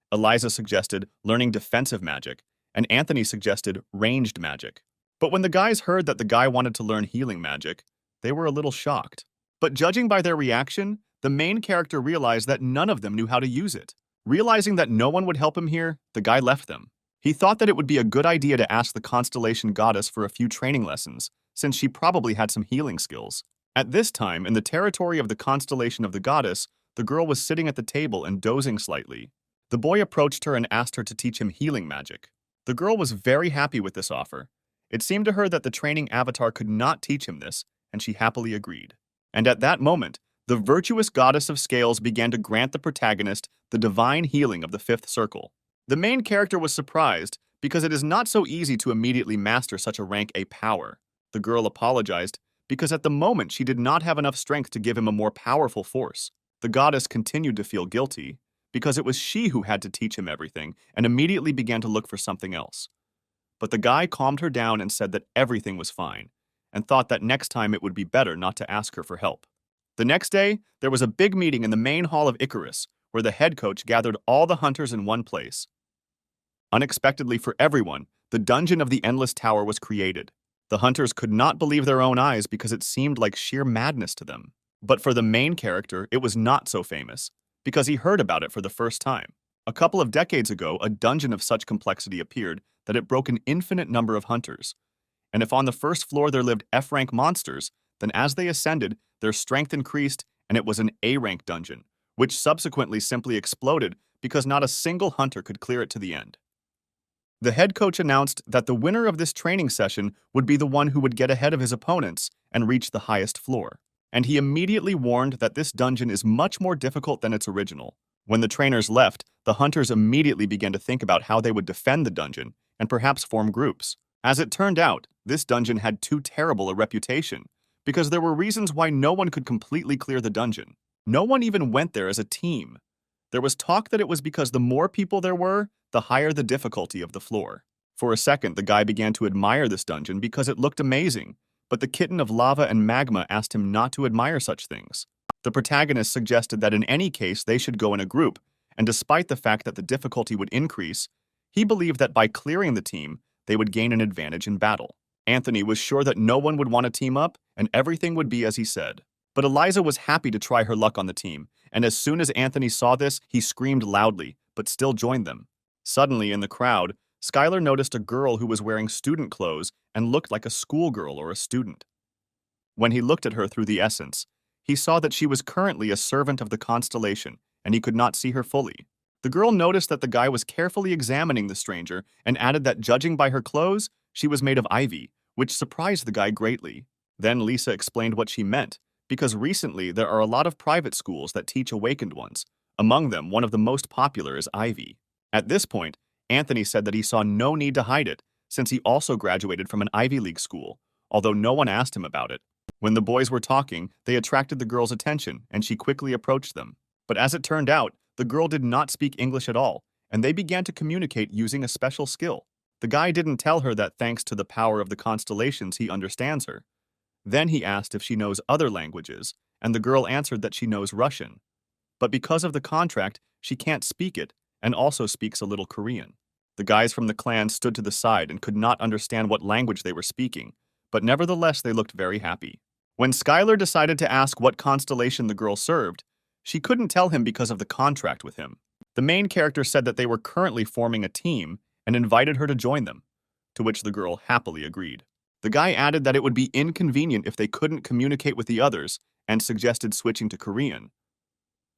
Eliza suggested learning defensive magic, and Anthony suggested ranged magic. But when the guys heard that the guy wanted to learn healing magic, they were a little shocked. But judging by their reaction, the main character realized that none of them knew how to use it. Realizing that no one would help him here, the guy left them. He thought that it would be a good idea to ask the Constellation goddess for a few training lessons, since she probably had some healing skills. At this time, in the territory of the Constellation of the goddess, the girl was sitting at the table and dozing slightly. The boy approached her and asked her to teach him healing magic. The girl was very happy with this offer. It seemed to her that the training avatar could not teach him this, and she happily agreed. And at that moment, the virtuous goddess of scales began to grant the protagonist the divine healing of the fifth circle. The main character was surprised because it is not so easy to immediately master such a rank A power. The girl apologized because at the moment she did not have enough strength to give him a more powerful force. The goddess continued to feel guilty because it was she who had to teach him everything and immediately began to look for something else. But the guy calmed her down and said that everything was fine and thought that next time it would be better not to ask her for help. The next day, there was a big meeting in the main hall of Icarus where the head coach gathered all the hunters in one place. Unexpectedly for everyone, the dungeon of the Endless Tower was created. The hunters could not believe their own eyes because it seemed like sheer madness to them. But for the main character, it was not so famous, because he heard about it for the first time. A couple of decades ago, a dungeon of such complexity appeared that it broke an infinite number of hunters. And if on the first floor there lived F-rank monsters, then as they ascended, their strength increased and it was an A-rank dungeon, which subsequently simply exploded because not a single hunter could clear it to the end. The head coach announced that the winner of this training session would be the one who would get ahead of his opponents and reach the highest floor. And he immediately warned that this dungeon is much more difficult than its original. When the trainers left, the hunters immediately began to think about how they would defend the dungeon and perhaps form groups. As it turned out, this dungeon had too terrible a reputation because there were reasons why no one could completely clear the dungeon. No one even went there as a team. There was talk that it was because the more people there were, the higher the difficulty of the floor. For a second, the guy began to admire this dungeon because it looked amazing, but the kitten of lava and magma asked him not to admire such things. The protagonist suggested that in any case they should go in a group, and despite the fact that the difficulty would increase, he believed that by clearing the team, they would gain an advantage in battle. Anthony was sure that no one would want to team up, and everything would be as he said. But Eliza was happy to try her luck on the team, and as soon as Anthony saw this, he screamed loudly, but still joined them. Suddenly, in the crowd, Skyler noticed a girl who was wearing student clothes and looked like a schoolgirl or a student. When he looked at her through the essence, he saw that she was currently a servant of the Constellation, and he could not see her fully. The girl noticed that the guy was carefully examining the stranger and added that judging by her clothes, she was made of ivy, which surprised the guy greatly. Then Lisa explained what she meant, because recently there are a lot of private schools that teach awakened ones. Among them, one of the most popular is Ivy. At this point, Anthony said that he saw no need to hide it, since he also graduated from an Ivy League school, although no one asked him about it. When the boys were talking, they attracted the girl's attention, and she quickly approached them. But as it turned out, the girl did not speak English at all, and they began to communicate using a special skill. The guy didn't tell her that thanks to the power of the constellations he understands her. Then he asked if she knows other languages, and the girl answered that she knows Russian. But because of the contract, she can't speak it, and also speaks a little Korean. The guys from the clan stood to the side and could not understand what language they were speaking, but nevertheless they looked very happy. When Skyler decided to ask what constellation the girl served, she couldn't tell him because of the contract with him. The main character said that they were currently forming a team and invited her to join them, to which the girl happily agreed. The guy added that it would be inconvenient if they couldn't communicate with the others and suggested switching to Korean.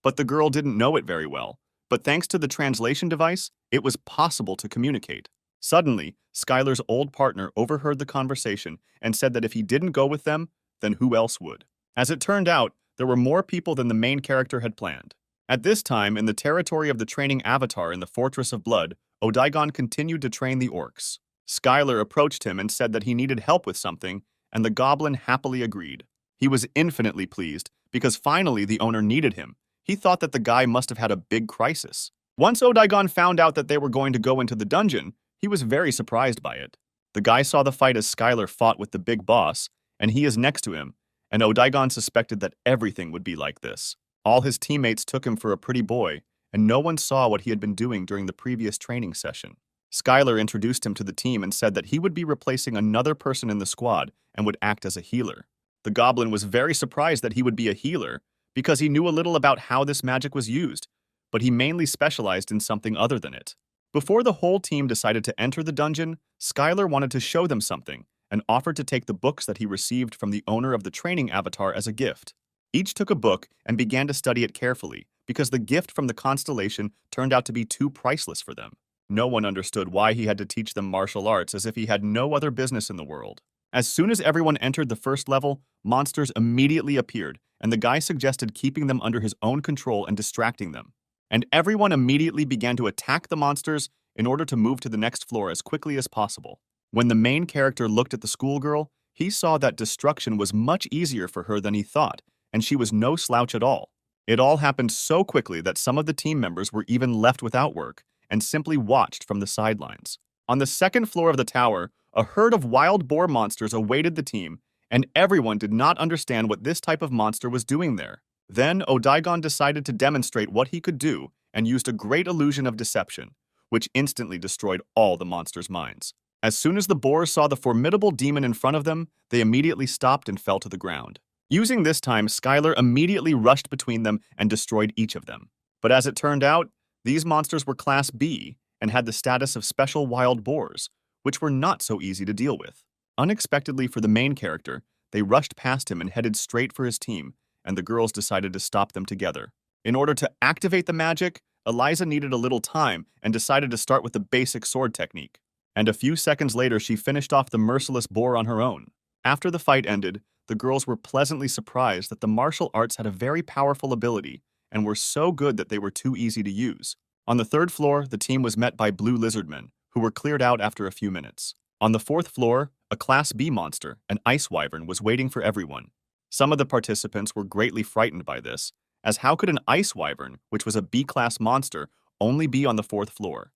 But the girl didn't know it very well, but thanks to the translation device, it was possible to communicate. Suddenly, Skyler's old partner overheard the conversation and said that if he didn't go with them, then who else would? As it turned out, there were more people than the main character had planned. At this time, in the territory of the training avatar in the Fortress of Blood, Odaigon continued to train the orcs. Skyler approached him and said that he needed help with something, and the goblin happily agreed. He was infinitely pleased, because finally the owner needed him. He thought that the guy must have had a big crisis. Once Odaigon found out that they were going to go into the dungeon, he was very surprised by it. The guy saw the fight as Skyler fought with the big boss, and he is next to him, and Odaigon suspected that everything would be like this. All his teammates took him for a pretty boy, and no one saw what he had been doing during the previous training session. Skyler introduced him to the team and said that he would be replacing another person in the squad and would act as a healer. The goblin was very surprised that he would be a healer, because he knew a little about how this magic was used, but he mainly specialized in something other than it. Before the whole team decided to enter the dungeon, Skyler wanted to show them something and offered to take the books that he received from the owner of the training avatar as a gift. Each took a book and began to study it carefully, because the gift from the constellation turned out to be too priceless for them. No one understood why he had to teach them martial arts as if he had no other business in the world. As soon as everyone entered the first level, monsters immediately appeared, and the guy suggested keeping them under his own control and distracting them. And everyone immediately began to attack the monsters in order to move to the next floor as quickly as possible. When the main character looked at the schoolgirl, he saw that destruction was much easier for her than he thought, and she was no slouch at all. It all happened so quickly that some of the team members were even left without work and simply watched from the sidelines. On the second floor of the tower, a herd of wild boar monsters awaited the team, and everyone did not understand what this type of monster was doing there. Then Odaigon decided to demonstrate what he could do and used a great illusion of deception, which instantly destroyed all the monsters' minds. As soon as the boars saw the formidable demon in front of them, they immediately stopped and fell to the ground. Using this time, Skyler immediately rushed between them and destroyed each of them. But as it turned out, these monsters were Class B and had the status of special wild boars, which were not so easy to deal with. Unexpectedly for the main character, they rushed past him and headed straight for his team, and the girls decided to stop them together. In order to activate the magic, Eliza needed a little time and decided to start with the basic sword technique. and a few seconds later she finished off the merciless boar on her own. After the fight ended, the girls were pleasantly surprised that the martial arts had a very powerful ability and were so good that they were too easy to use. On the third floor, the team was met by blue lizardmen, who were cleared out after a few minutes. On the fourth floor, a Class B monster, an ice wyvern, was waiting for everyone. Some of the participants were greatly frightened by this, as how could an ice wyvern, which was a B-class monster, only be on the fourth floor?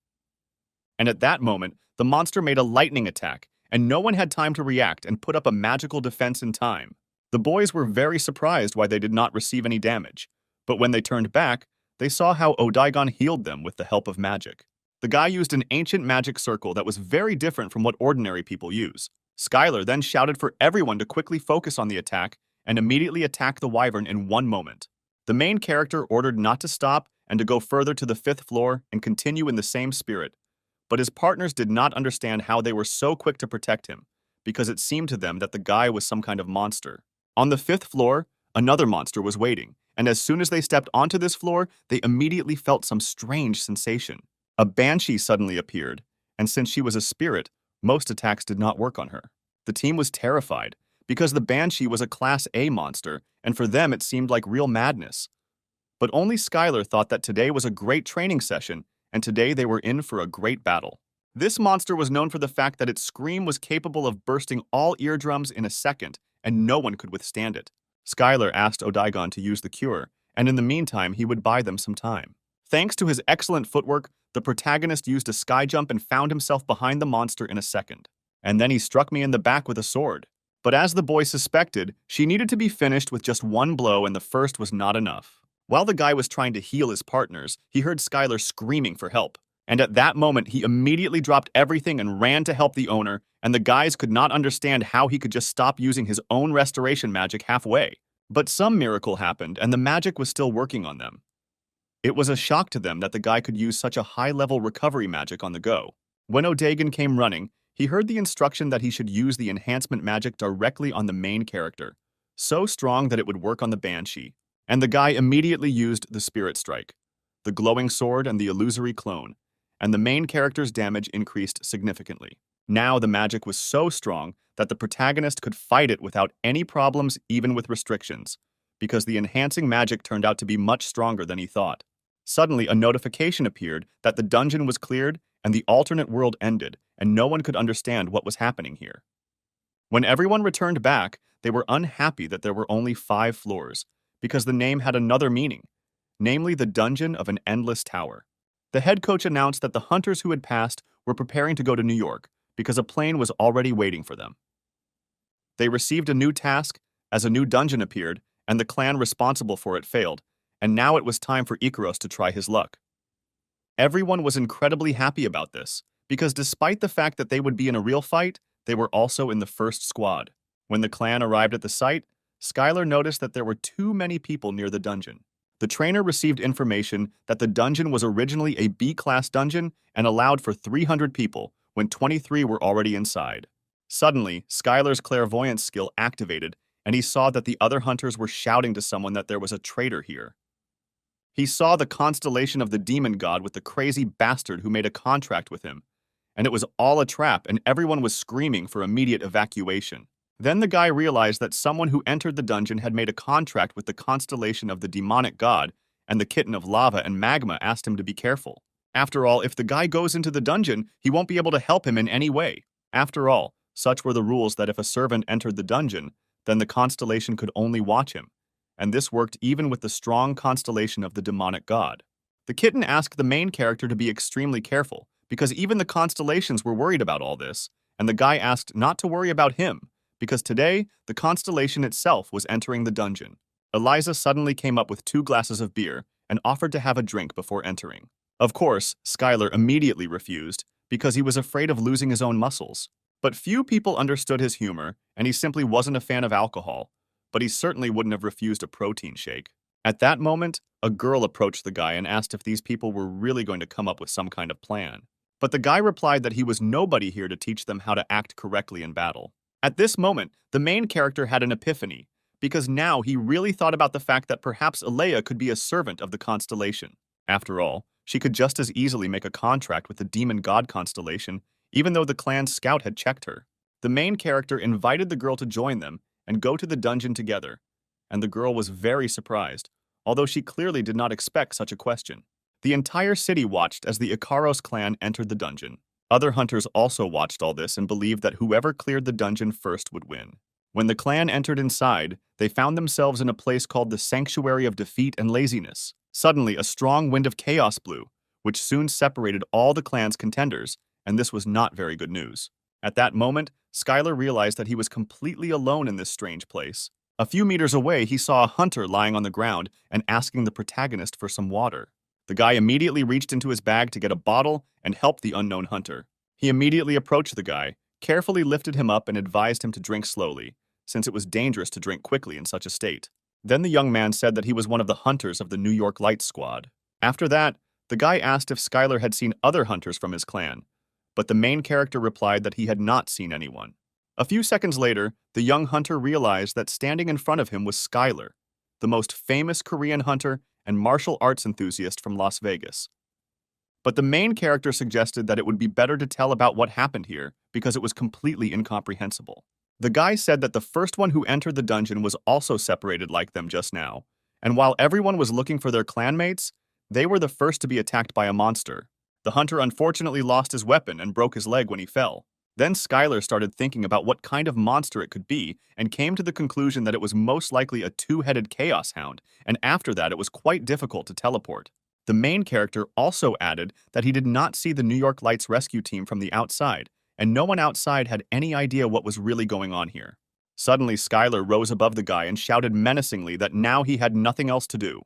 And at that moment, the monster made a lightning attack, and no one had time to react and put up a magical defense in time. The boys were very surprised why they did not receive any damage, but when they turned back, they saw how Odaigon healed them with the help of magic. The guy used an ancient magic circle that was very different from what ordinary people use. Skyler then shouted for everyone to quickly focus on the attack and immediately attack the wyvern in one moment. The main character ordered not to stop and to go further to the fifth floor and continue in the same spirit, but his partners did not understand how they were so quick to protect him, because it seemed to them that the guy was some kind of monster. On the fifth floor, another monster was waiting, and as soon as they stepped onto this floor, they immediately felt some strange sensation. A banshee suddenly appeared, and since she was a spirit, most attacks did not work on her. The team was terrified, because the banshee was a Class A monster, and for them it seemed like real madness. But only Skyler thought that today was a great training session, and today they were in for a great battle. This monster was known for the fact that its scream was capable of bursting all eardrums in a second, and no one could withstand it. Skyler asked Odaigon to use the cure, and in the meantime he would buy them some time. Thanks to his excellent footwork, the protagonist used a sky jump and found himself behind the monster in a second. And then he struck me in the back with a sword. But as the boy suspected, she needed to be finished with just one blow, and the first was not enough. While the guy was trying to heal his partners, he heard Skyler screaming for help. And at that moment, he immediately dropped everything and ran to help the owner, and the guys could not understand how he could just stop using his own restoration magic halfway. But some miracle happened, and the magic was still working on them. It was a shock to them that the guy could use such a high-level recovery magic on the go. When Odaigon came running, he heard the instruction that he should use the enhancement magic directly on the main character, so strong that it would work on the banshee. And the guy immediately used the spirit strike, the glowing sword and the illusory clone, and the main character's damage increased significantly. Now the magic was so strong that the protagonist could fight it without any problems, even with restrictions, because the enhancing magic turned out to be much stronger than he thought. Suddenly, a notification appeared that the dungeon was cleared and the alternate world ended, and no one could understand what was happening here. When everyone returned back, they were unhappy that there were only 5 floors, because the name had another meaning, namely the Dungeon of an Endless Tower. The head coach announced that the hunters who had passed were preparing to go to New York, because a plane was already waiting for them. They received a new task as a new dungeon appeared, and the clan responsible for it failed, and now it was time for Ikaros to try his luck. Everyone was incredibly happy about this, because despite the fact that they would be in a real fight, they were also in the first squad. When the clan arrived at the site, Skyler noticed that there were too many people near the dungeon. The trainer received information that the dungeon was originally a B-class dungeon and allowed for 300 people, when 23 were already inside. Suddenly, Skyler's clairvoyance skill activated, and he saw that the other hunters were shouting to someone that there was a traitor here. He saw the constellation of the demon god with the crazy bastard who made a contract with him, and it was all a trap, and everyone was screaming for immediate evacuation. Then the guy realized that someone who entered the dungeon had made a contract with the constellation of the demonic god, and the kitten of lava and magma asked him to be careful. After all, if the guy goes into the dungeon, he won't be able to help him in any way. After all, such were the rules that if a servant entered the dungeon, then the constellation could only watch him, and this worked even with the strong constellation of the demonic god. The kitten asked the main character to be extremely careful, because even the constellations were worried about all this, and the guy asked not to worry about him, because today, the constellation itself was entering the dungeon. Eliza suddenly came up with 2 glasses of beer and offered to have a drink before entering. Of course, Skyler immediately refused, because he was afraid of losing his own muscles. But few people understood his humor, and he simply wasn't a fan of alcohol, but he certainly wouldn't have refused a protein shake. At that moment, a girl approached the guy and asked if these people were really going to come up with some kind of plan. But the guy replied that he was nobody here to teach them how to act correctly in battle. At this moment, the main character had an epiphany, because now he really thought about the fact that perhaps Alea could be a servant of the constellation. After all, she could just as easily make a contract with the demon god constellation, even though the clan's scout had checked her. The main character invited the girl to join them and go to the dungeon together, and the girl was very surprised, although she clearly did not expect such a question. The entire city watched as the Ikaros clan entered the dungeon. Other hunters also watched all this and believed that whoever cleared the dungeon first would win. When the clan entered inside, they found themselves in a place called the Sanctuary of Defeat and Laziness. Suddenly, a strong wind of chaos blew, which soon separated all the clan's contenders, and this was not very good news. At that moment, Skyler realized that he was completely alone in this strange place. A few meters away, he saw a hunter lying on the ground and asking the protagonist for some water. The guy immediately reached into his bag to get a bottle and helped the unknown hunter. He immediately approached the guy, carefully lifted him up and advised him to drink slowly, since it was dangerous to drink quickly in such a state. Then the young man said that he was one of the hunters of the New York Lights squad. After that, the guy asked if Skyler had seen other hunters from his clan, but the main character replied that he had not seen anyone. A few seconds later, the young hunter realized that standing in front of him was Skyler, the most famous Korean hunter and martial arts enthusiast from Las Vegas. But the main character suggested that it would be better to tell about what happened here because it was completely incomprehensible. The guy said that the first one who entered the dungeon was also separated like them just now, and while everyone was looking for their clanmates, they were the first to be attacked by a monster. The hunter unfortunately lost his weapon and broke his leg when he fell. Then Skyler started thinking about what kind of monster it could be and came to the conclusion that it was most likely a two-headed chaos hound, and after that it was quite difficult to teleport. The main character also added that he did not see the New York Lights rescue team from the outside, and no one outside had any idea what was really going on here. Suddenly, Skyler rose above the guy and shouted menacingly that now he had nothing else to do.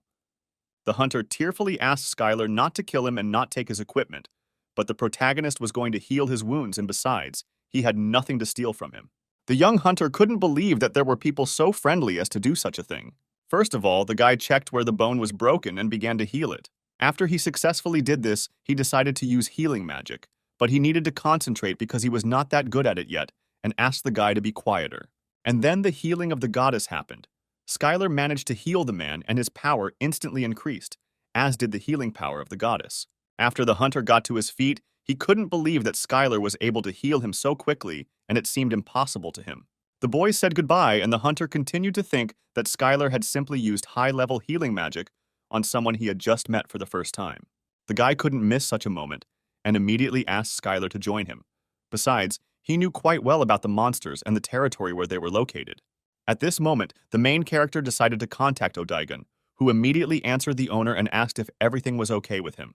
The hunter tearfully asked Skyler not to kill him and not take his equipment, but the protagonist was going to heal his wounds, and besides, he had nothing to steal from him. The young hunter couldn't believe that there were people so friendly as to do such a thing. First of all, the guy checked where the bone was broken and began to heal it. After he successfully did this, he decided to use healing magic, but he needed to concentrate because he was not that good at it yet, and asked the guy to be quieter. And then the healing of the goddess happened. Skyler managed to heal the man, and his power instantly increased, as did the healing power of the goddess. After the hunter got to his feet, he couldn't believe that Skyler was able to heal him so quickly, and it seemed impossible to him. The boys said goodbye, and the hunter continued to think that Skyler had simply used high-level healing magic on someone he had just met for the first time. The guy couldn't miss such a moment, and immediately asked Skyler to join him. Besides, he knew quite well about the monsters and the territory where they were located. At this moment, the main character decided to contact Odaigon, who immediately answered the owner and asked if everything was okay with him.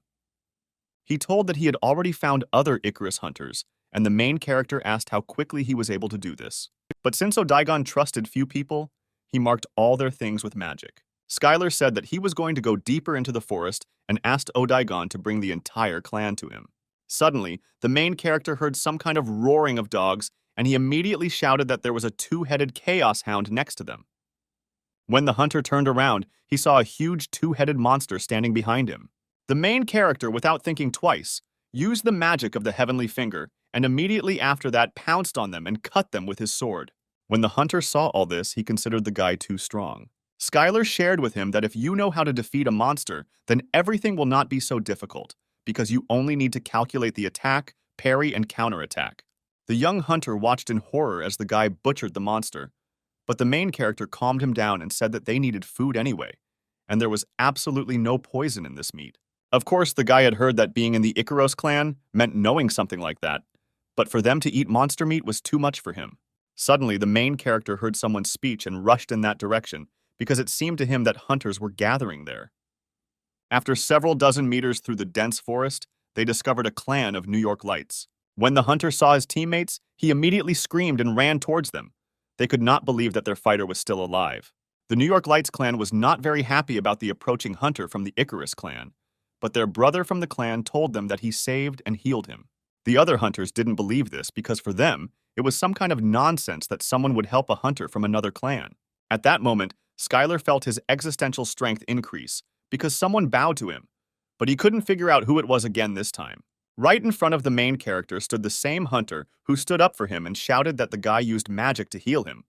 He told that he had already found other Icarus hunters, and the main character asked how quickly he was able to do this. But since Odaigon trusted few people, he marked all their things with magic. Skyler said that he was going to go deeper into the forest and asked Odaigon to bring the entire clan to him. Suddenly, the main character heard some kind of roaring of dogs, and he immediately shouted that there was a two-headed chaos hound next to them. When the hunter turned around, he saw a huge two-headed monster standing behind him. The main character, without thinking twice, used the magic of the heavenly finger, and immediately after that pounced on them and cut them with his sword. When the hunter saw all this, he considered the guy too strong. Skyler shared with him that if you know how to defeat a monster, then everything will not be so difficult, because you only need to calculate the attack, parry, and counterattack. The young hunter watched in horror as the guy butchered the monster, but the main character calmed him down and said that they needed food anyway, and there was absolutely no poison in this meat. Of course, the guy had heard that being in the Ikaros clan meant knowing something like that, but for them to eat monster meat was too much for him. Suddenly, the main character heard someone's speech and rushed in that direction, because it seemed to him that hunters were gathering there. After several dozen meters through the dense forest, they discovered a clan of New York Lights. When the hunter saw his teammates, he immediately screamed and ran towards them. They could not believe that their fighter was still alive. The New York Lights clan was not very happy about the approaching hunter from the Icarus clan, but their brother from the clan told them that he saved and healed him. The other hunters didn't believe this because for them, it was some kind of nonsense that someone would help a hunter from another clan. At that moment, Skyler felt his existential strength increase because someone bowed to him, but he couldn't figure out who it was again this time. Right in front of the main character stood the same hunter who stood up for him and shouted that the guy used magic to heal him,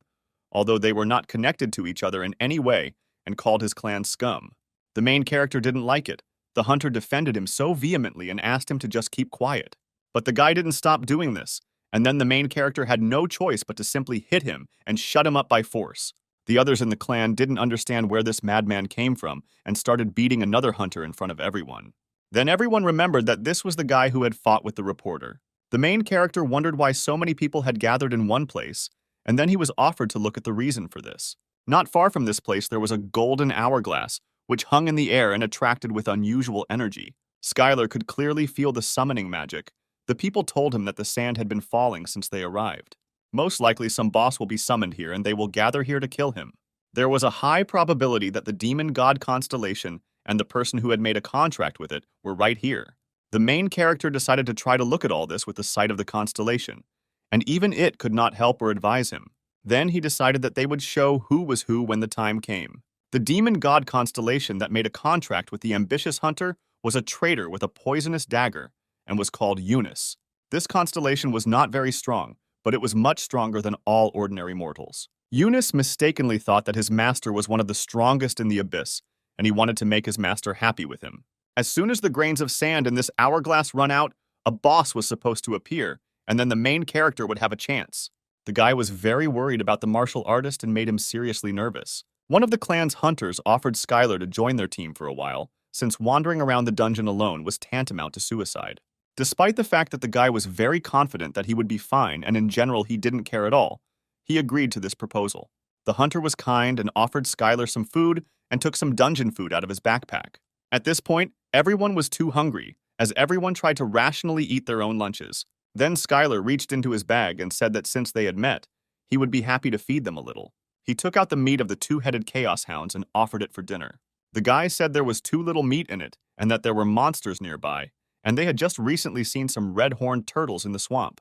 although they were not connected to each other in any way, and called his clan scum. The main character didn't like it. The hunter defended him so vehemently and asked him to just keep quiet. But the guy didn't stop doing this, and then the main character had no choice but to simply hit him and shut him up by force. The others in the clan didn't understand where this madman came from and started beating another hunter in front of everyone. Then everyone remembered that this was the guy who had fought with the reporter. The main character wondered why so many people had gathered in one place, and then he was offered to look at the reason for this. Not far from this place there was a golden hourglass, which hung in the air and attracted with unusual energy. Skyler could clearly feel the summoning magic. The people told him that the sand had been falling since they arrived. Most likely some boss will be summoned here and they will gather here to kill him. There was a high probability that the demon god Constellation and the person who had made a contract with it were right here. The main character decided to try to look at all this with the sight of the constellation, and even it could not help or advise him. Then he decided that they would show who was who when the time came. The demon god Constellation that made a contract with the ambitious hunter was a traitor with a poisonous dagger and was called Eunice. This constellation was not very strong, but it was much stronger than all ordinary mortals. Eunice mistakenly thought that his master was one of the strongest in the abyss, and he wanted to make his master happy with him. As soon as the grains of sand in this hourglass run out, a boss was supposed to appear, and then the main character would have a chance. The guy was very worried about the martial artist and made him seriously nervous. One of the clan's hunters offered Skyler to join their team for a while, since wandering around the dungeon alone was tantamount to suicide. Despite the fact that the guy was very confident that he would be fine and in general he didn't care at all, he agreed to this proposal. The hunter was kind and offered Skyler some food and took some dungeon food out of his backpack. At this point, everyone was too hungry, as everyone tried to rationally eat their own lunches. Then Skyler reached into his bag and said that since they had met, he would be happy to feed them a little. He took out the meat of the two-headed chaos hounds and offered it for dinner. The guy said there was too little meat in it and that there were monsters nearby, and they had just recently seen some red-horned turtles in the swamp.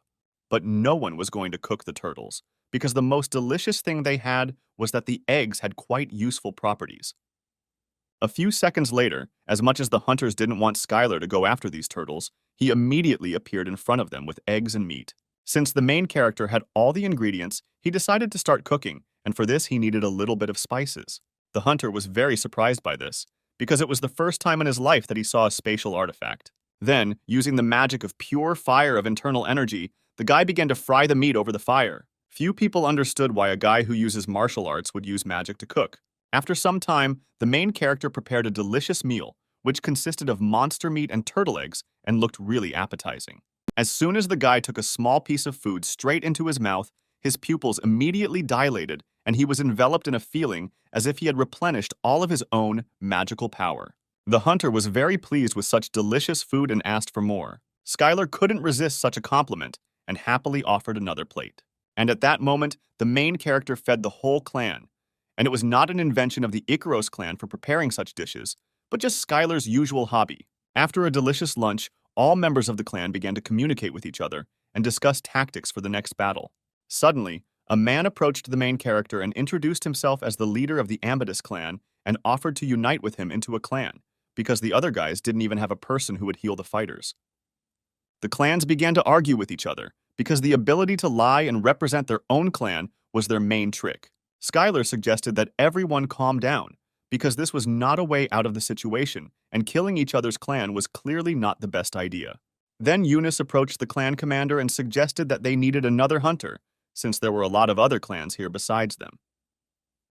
But no one was going to cook the turtles, because the most delicious thing they had was that the eggs had quite useful properties. A few seconds later, as much as the hunters didn't want Skyler to go after these turtles, he immediately appeared in front of them with eggs and meat. Since the main character had all the ingredients, he decided to start cooking, and for this he needed a little bit of spices. The hunter was very surprised by this, because it was the first time in his life that he saw a spatial artifact. Then, using the magic of pure fire of internal energy, the guy began to fry the meat over the fire. Few people understood why a guy who uses martial arts would use magic to cook. After some time, the main character prepared a delicious meal, which consisted of monster meat and turtle eggs and looked really appetizing. As soon as the guy took a small piece of food straight into his mouth, his pupils immediately dilated and he was enveloped in a feeling as if he had replenished all of his own magical power. The hunter was very pleased with such delicious food and asked for more. Skyler couldn't resist such a compliment and happily offered another plate. And at that moment, the main character fed the whole clan. And it was not an invention of the Icaros clan for preparing such dishes, but just Skyler's usual hobby. After a delicious lunch, all members of the clan began to communicate with each other and discuss tactics for the next battle. Suddenly, a man approached the main character and introduced himself as the leader of the Ambidus clan and offered to unite with him into a clan, because the other guys didn't even have a person who would heal the fighters. The clans began to argue with each other, because the ability to lie and represent their own clan was their main trick. Skyler suggested that everyone calm down, because this was not a way out of the situation, and killing each other's clan was clearly not the best idea. Then Eunice approached the clan commander and suggested that they needed another hunter, since there were a lot of other clans here besides them.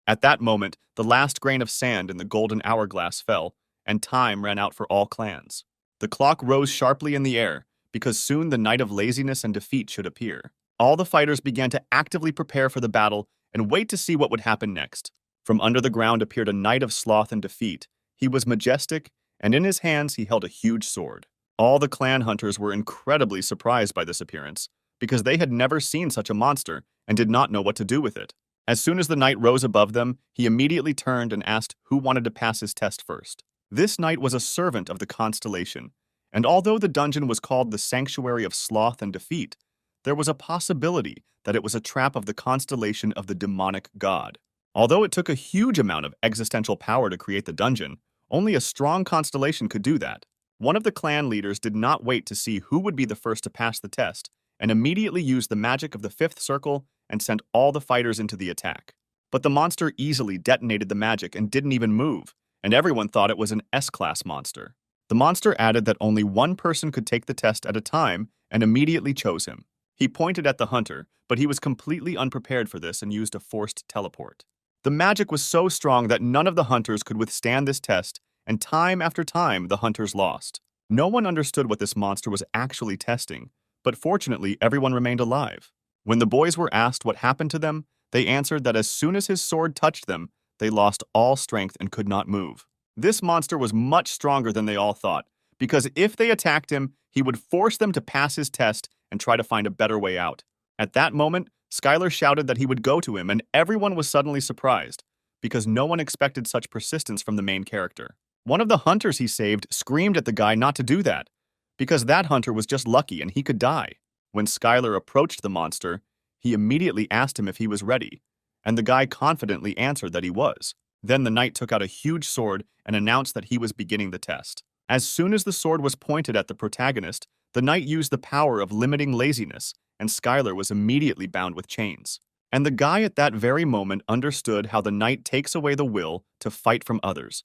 At that moment, the last grain of sand in the golden hourglass fell, and time ran out for all clans. The clock rose sharply in the air, because soon the night of laziness and defeat should appear. All the fighters began to actively prepare for the battle and wait to see what would happen next. From under the ground appeared a knight of sloth and defeat. He was majestic, and in his hands he held a huge sword. All the clan hunters were incredibly surprised by this appearance, because they had never seen such a monster and did not know what to do with it. As soon as the knight rose above them, he immediately turned and asked who wanted to pass his test first. This knight was a servant of the Constellation, and although the dungeon was called the Sanctuary of Sloth and Defeat, there was a possibility that it was a trap of the constellation of the demonic god. Although it took a huge amount of existential power to create the dungeon, only a strong constellation could do that. One of the clan leaders did not wait to see who would be the first to pass the test, and immediately used the magic of the fifth circle and sent all the fighters into the attack. But the monster easily detonated the magic and didn't even move, and everyone thought it was an S-class monster. The monster added that only one person could take the test at a time and immediately chose him. He pointed at the hunter, but he was completely unprepared for this and used a forced teleport. The magic was so strong that none of the hunters could withstand this test, and time after time the hunters lost. No one understood what this monster was actually testing, but fortunately everyone remained alive. When the boys were asked what happened to them, they answered that as soon as his sword touched them, they lost all strength and could not move. This monster was much stronger than they all thought, because if they attacked him, he would force them to pass his test and try to find a better way out. At that moment, Skyler shouted that he would go to him, and everyone was suddenly surprised, because no one expected such persistence from the main character. One of the hunters he saved screamed at the guy not to do that, because that hunter was just lucky and he could die. When Skyler approached the monster, he immediately asked him if he was ready, and the guy confidently answered that he was. Then the knight took out a huge sword and announced that he was beginning the test. As soon as the sword was pointed at the protagonist, the knight used the power of limiting laziness, and Skyler was immediately bound with chains. And the guy at that very moment understood how the knight takes away the will to fight from others,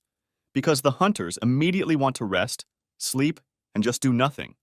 because the hunters immediately want to rest, sleep, and just do nothing.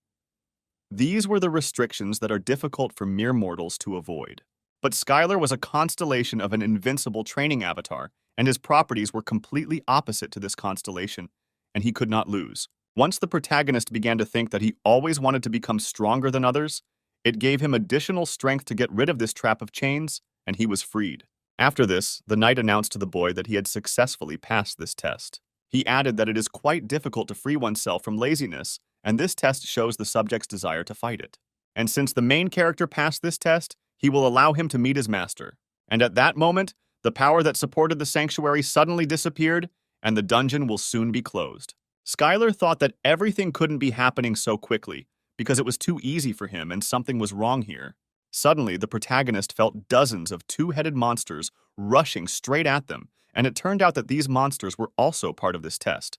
These were the restrictions that are difficult for mere mortals to avoid. But Skyler was a constellation of an invincible training avatar, and his properties were completely opposite to this constellation, and he could not lose. Once the protagonist began to think that he always wanted to become stronger than others, it gave him additional strength to get rid of this trap of chains, and he was freed. After this, the knight announced to the boy that he had successfully passed this test. He added that it is quite difficult to free oneself from laziness, and this test shows the subject's desire to fight it. And since the main character passed this test, he will allow him to meet his master. And at that moment, the power that supported the sanctuary suddenly disappeared, and the dungeon will soon be closed. Skyler thought that everything couldn't be happening so quickly, because it was too easy for him and something was wrong here. Suddenly, the protagonist felt dozens of two-headed monsters rushing straight at them, and it turned out that these monsters were also part of this test.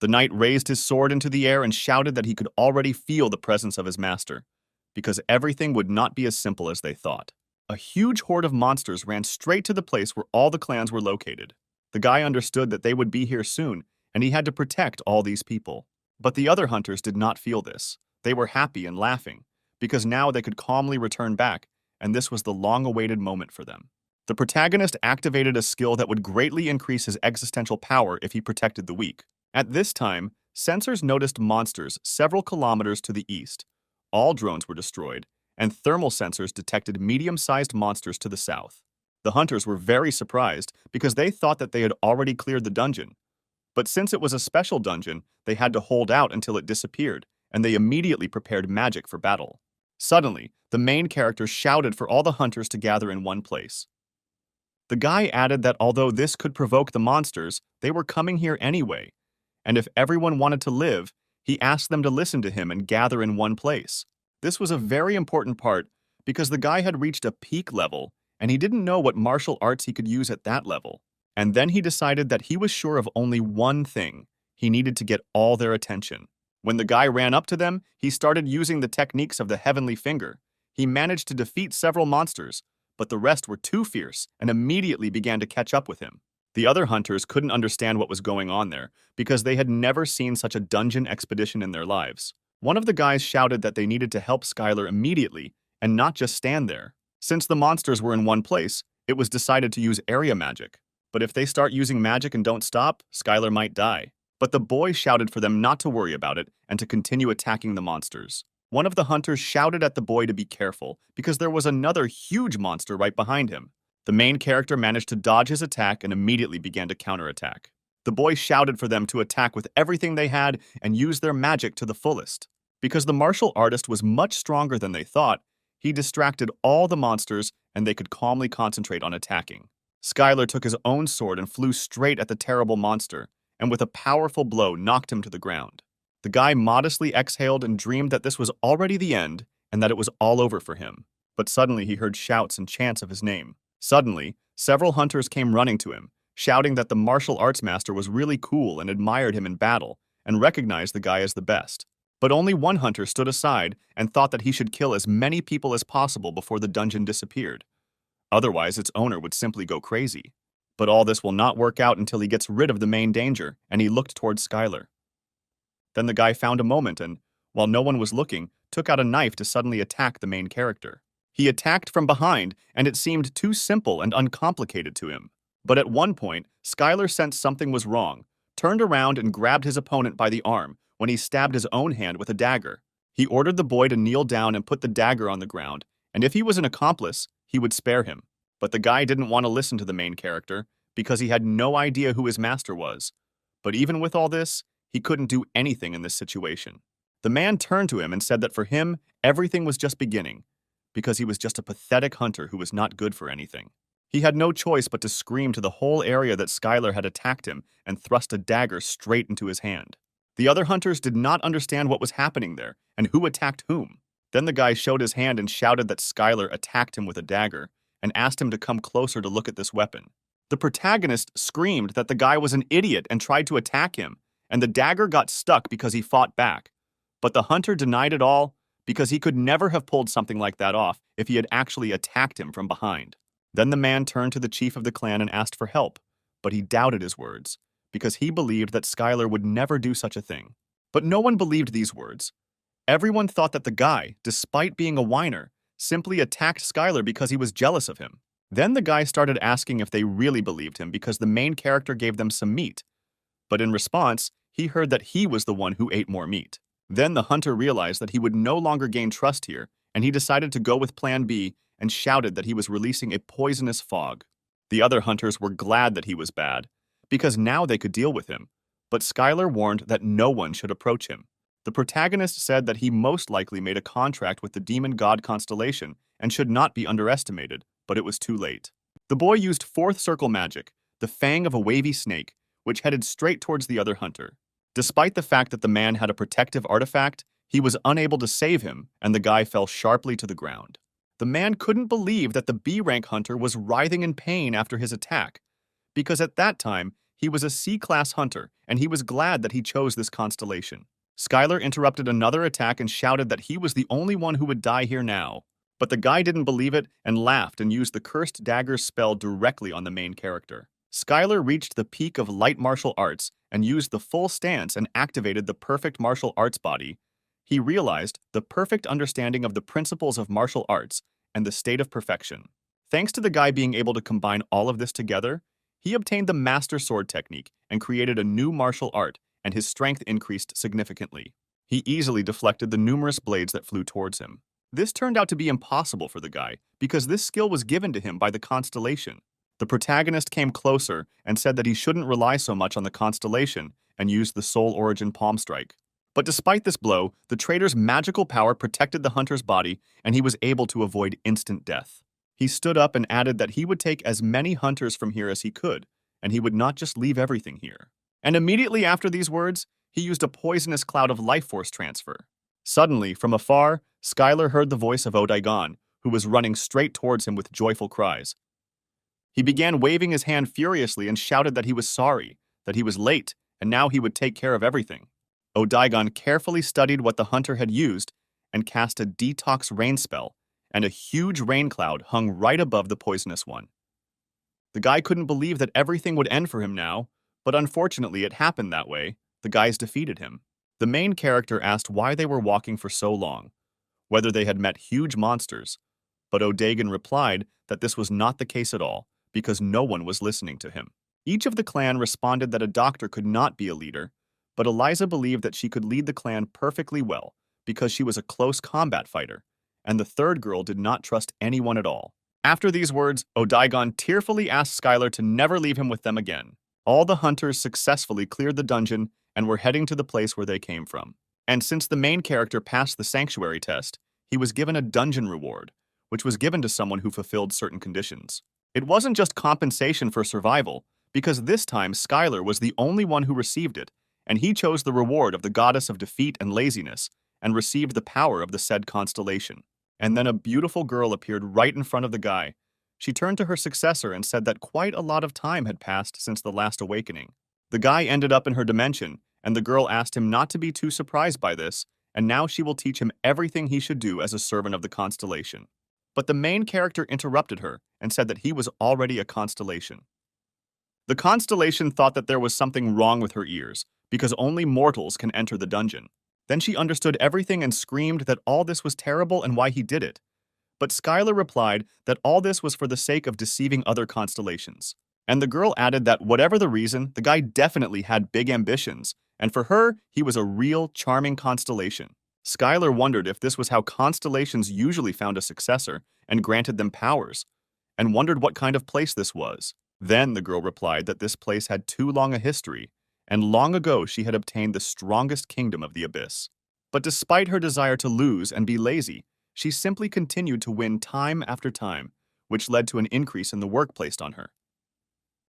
The knight raised his sword into the air and shouted that he could already feel the presence of his master, because everything would not be as simple as they thought. A huge horde of monsters ran straight to the place where all the clans were located. The guy understood that they would be here soon, and he had to protect all these people. But the other hunters did not feel this. They were happy and laughing, because now they could calmly return back, and this was the long-awaited moment for them. The protagonist activated a skill that would greatly increase his existential power if he protected the weak. At this time, sensors noticed monsters several kilometers to the east. All drones were destroyed, and thermal sensors detected medium-sized monsters to the south. The hunters were very surprised because they thought that they had already cleared the dungeon. But since it was a special dungeon, they had to hold out until it disappeared, and they immediately prepared magic for battle. Suddenly, the main character shouted for all the hunters to gather in one place. The guy added that although this could provoke the monsters, they were coming here anyway, and if everyone wanted to live, he asked them to listen to him and gather in one place. This was a very important part because the guy had reached a peak level, and he didn't know what martial arts he could use at that level. And then he decided that he was sure of only one thing. He needed to get all their attention. When the guy ran up to them, he started using the techniques of the heavenly finger. He managed to defeat several monsters, but the rest were too fierce and immediately began to catch up with him. The other hunters couldn't understand what was going on there because they had never seen such a dungeon expedition in their lives. One of the guys shouted that they needed to help Skyler immediately and not just stand there. Since the monsters were in one place, it was decided to use area magic. But if they start using magic and don't stop, Skyler might die. But the boy shouted for them not to worry about it and to continue attacking the monsters. One of the hunters shouted at the boy to be careful because there was another huge monster right behind him. The main character managed to dodge his attack and immediately began to counterattack. The boy shouted for them to attack with everything they had and use their magic to the fullest. Because the martial artist was much stronger than they thought, he distracted all the monsters and they could calmly concentrate on attacking. Skyler took his own sword and flew straight at the terrible monster, and with a powerful blow knocked him to the ground. The guy modestly exhaled and dreamed that this was already the end and that it was all over for him. But suddenly he heard shouts and chants of his name. Suddenly, several hunters came running to him, shouting that the martial arts master was really cool and admired him in battle and recognized the guy as the best. But only one hunter stood aside and thought that he should kill as many people as possible before the dungeon disappeared. Otherwise, its owner would simply go crazy. But all this will not work out until he gets rid of the main danger, and he looked towards Skyler. Then the guy found a moment and, while no one was looking, took out a knife to suddenly attack the main character. He attacked from behind, and it seemed too simple and uncomplicated to him. But at one point, Skyler sensed something was wrong, turned around and grabbed his opponent by the arm when he stabbed his own hand with a dagger. He ordered the boy to kneel down and put the dagger on the ground, and if he was an accomplice, he would spare him. But the guy didn't want to listen to the main character because he had no idea who his master was. But even with all this, he couldn't do anything in this situation. The man turned to him and said that for him, everything was just beginning, because he was just a pathetic hunter who was not good for anything. He had no choice but to scream to the whole area that Skyler had attacked him and thrust a dagger straight into his hand. The other hunters did not understand what was happening there and who attacked whom. Then the guy showed his hand and shouted that Skyler attacked him with a dagger and asked him to come closer to look at this weapon. The protagonist screamed that the guy was an idiot and tried to attack him, and the dagger got stuck because he fought back. But the hunter denied it all because he could never have pulled something like that off if he had actually attacked him from behind. Then the man turned to the chief of the clan and asked for help, but he doubted his words because he believed that Skyler would never do such a thing. But no one believed these words. Everyone thought that the guy, despite being a whiner, simply attacked Skyler because he was jealous of him. Then the guy started asking if they really believed him because the main character gave them some meat. But in response, he heard that he was the one who ate more meat. Then the hunter realized that he would no longer gain trust here, and he decided to go with Plan B and shouted that he was releasing a poisonous fog. The other hunters were glad that he was bad, because now they could deal with him. But Skyler warned that no one should approach him. The protagonist said that he most likely made a contract with the demon god Constellation and should not be underestimated, but it was too late. The boy used fourth circle magic, the fang of a wavy snake, which headed straight towards the other hunter. Despite the fact that the man had a protective artifact, he was unable to save him, and the guy fell sharply to the ground. The man couldn't believe that the B-rank hunter was writhing in pain after his attack, because at that time, he was a C-class hunter, and he was glad that he chose this constellation. Skyler interrupted another attack and shouted that he was the only one who would die here now. But the guy didn't believe it and laughed and used the cursed dagger spell directly on the main character. Skyler reached the peak of light martial arts and used the full stance and activated the perfect martial arts body. He realized the perfect understanding of the principles of martial arts and the state of perfection. Thanks to the guy being able to combine all of this together, he obtained the master sword technique and created a new martial art, and his strength increased significantly. He easily deflected the numerous blades that flew towards him. This turned out to be impossible for the guy because this skill was given to him by the Constellation. The protagonist came closer and said that he shouldn't rely so much on the Constellation and used the Soul Origin Palm Strike. But despite this blow, the traitor's magical power protected the hunter's body and he was able to avoid instant death. He stood up and added that he would take as many hunters from here as he could, and he would not just leave everything here. And immediately after these words, he used a poisonous cloud of life force transfer. Suddenly, from afar, Skyler heard the voice of Odaigon, who was running straight towards him with joyful cries. He began waving his hand furiously and shouted that he was sorry, that he was late, and now he would take care of everything. Odaigon carefully studied what the hunter had used and cast a detox rain spell, and a huge rain cloud hung right above the poisonous one. The guy couldn't believe that everything would end for him now, but unfortunately it happened that way. The guys defeated him. The main character asked why they were walking for so long, whether they had met huge monsters, but Odaigon replied that this was not the case at all, because no one was listening to him. Each of the clan responded that a doctor could not be a leader, but Eliza believed that she could lead the clan perfectly well because she was a close combat fighter, and the third girl did not trust anyone at all. After these words, Odaigon tearfully asked Skyler to never leave him with them again. All the hunters successfully cleared the dungeon and were heading to the place where they came from. And since the main character passed the sanctuary test, he was given a dungeon reward, which was given to someone who fulfilled certain conditions. It wasn't just compensation for survival, because this time Skyler was the only one who received it, and he chose the reward of the goddess of defeat and laziness, and received the power of the said constellation. And then a beautiful girl appeared right in front of the guy. She turned to her successor and said that quite a lot of time had passed since the last awakening. The guy ended up in her dimension, and the girl asked him not to be too surprised by this, and now she will teach him everything he should do as a servant of the constellation. But the main character interrupted her and said that he was already a constellation. The constellation thought that there was something wrong with her ears, because only mortals can enter the dungeon. Then she understood everything and screamed that all this was terrible and why he did it. But Skyler replied that all this was for the sake of deceiving other constellations. And the girl added that whatever the reason, the guy definitely had big ambitions, and for her, he was a real charming constellation. Skyler wondered if this was how constellations usually found a successor and granted them powers, and wondered what kind of place this was. Then the girl replied that this place had too long a history, and long ago she had obtained the strongest kingdom of the abyss. But despite her desire to lose and be lazy, she simply continued to win time after time, which led to an increase in the work placed on her.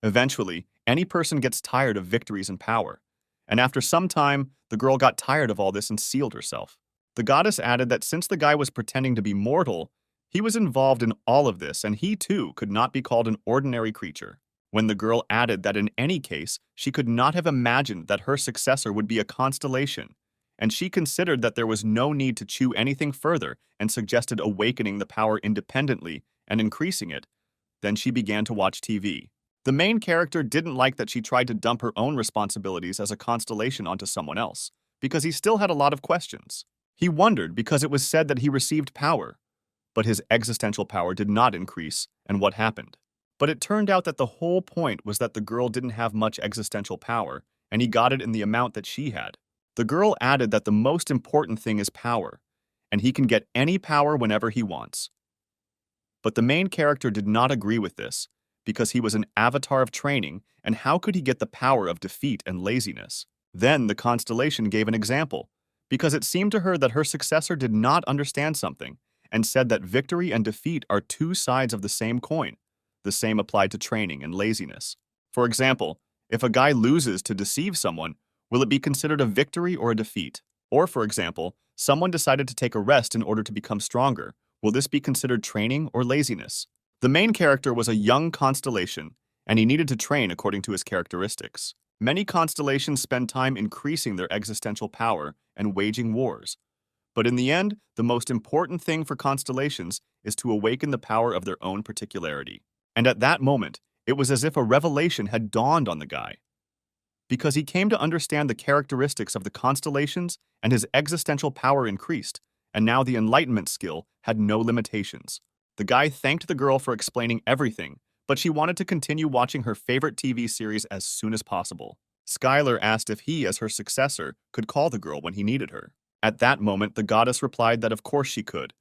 Eventually, any person gets tired of victories and power, and after some time, the girl got tired of all this and sealed herself. The goddess added that since the guy was pretending to be mortal, he was involved in all of this and he too could not be called an ordinary creature. When the girl added that in any case, she could not have imagined that her successor would be a constellation, and she considered that there was no need to chew anything further and suggested awakening the power independently and increasing it, then she began to watch TV. The main character didn't like that she tried to dump her own responsibilities as a constellation onto someone else, because he still had a lot of questions. He wondered because it was said that he received power, but his existential power did not increase, and what happened? But it turned out that the whole point was that the girl didn't have much existential power, and he got it in the amount that she had. The girl added that the most important thing is power, and he can get any power whenever he wants. But the main character did not agree with this, because he was an avatar of training, and how could he get the power of defeat and laziness? Then the constellation gave an example, because it seemed to her that her successor did not understand something, and said that victory and defeat are two sides of the same coin. The same applied to training and laziness. For example, if a guy loses to deceive someone, will it be considered a victory or a defeat? Or, for example, someone decided to take a rest in order to become stronger. Will this be considered training or laziness? The main character was a young constellation, and he needed to train according to his characteristics. Many constellations spend time increasing their existential power and waging wars. But in the end, the most important thing for constellations is to awaken the power of their own particularity. And at that moment, it was as if a revelation had dawned on the guy. Because he came to understand the characteristics of the constellations and his existential power increased, and now the enlightenment skill had no limitations. The guy thanked the girl for explaining everything, but she wanted to continue watching her favorite TV series as soon as possible. Skyler asked if he, as her successor, could call the girl when he needed her. At that moment, the goddess replied that of course she could,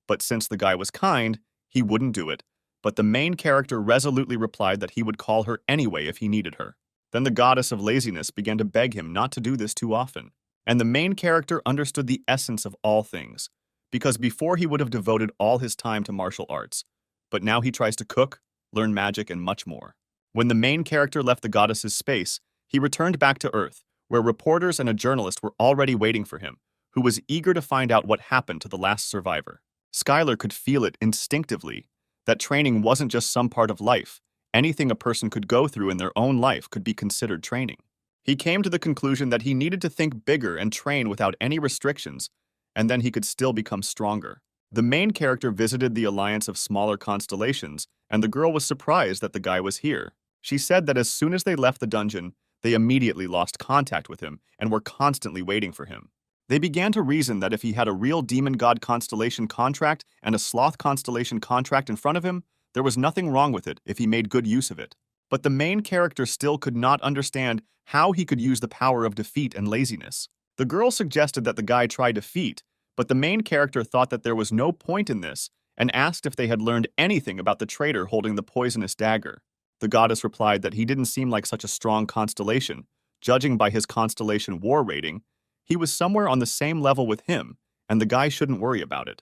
but since the guy was kind, he wouldn't do it. But the main character resolutely replied that he would call her anyway if he needed her. Then the goddess of laziness began to beg him not to do this too often. And the main character understood the essence of all things, because before he would have devoted all his time to martial arts, but now he tries to cook, learn magic, and much more. When the main character left the goddess's space, he returned back to Earth, where reporters and a journalist were already waiting for him, who was eager to find out what happened to the last survivor. Skyler could feel it instinctively, that training wasn't just some part of life. Anything a person could go through in their own life could be considered training. He came to the conclusion that he needed to think bigger and train without any restrictions, and then he could still become stronger. The main character visited the alliance of smaller constellations, and the girl was surprised that the guy was here. She said that as soon as they left the dungeon, they immediately lost contact with him and were constantly waiting for him. They began to reason that if he had a real demon god constellation contract and a sloth constellation contract in front of him, there was nothing wrong with it if he made good use of it. But the main character still could not understand how he could use the power of defeat and laziness. The girl suggested that the guy try defeat, but the main character thought that there was no point in this and asked if they had learned anything about the traitor holding the poisonous dagger. The goddess replied that he didn't seem like such a strong constellation. Judging by his constellation war rating, he was somewhere on the same level with him, and the guy shouldn't worry about it.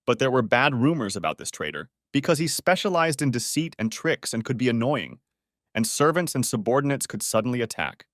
But there were bad rumors about this traitor, because he specialized in deceit and tricks and could be annoying, and servants and subordinates could suddenly attack.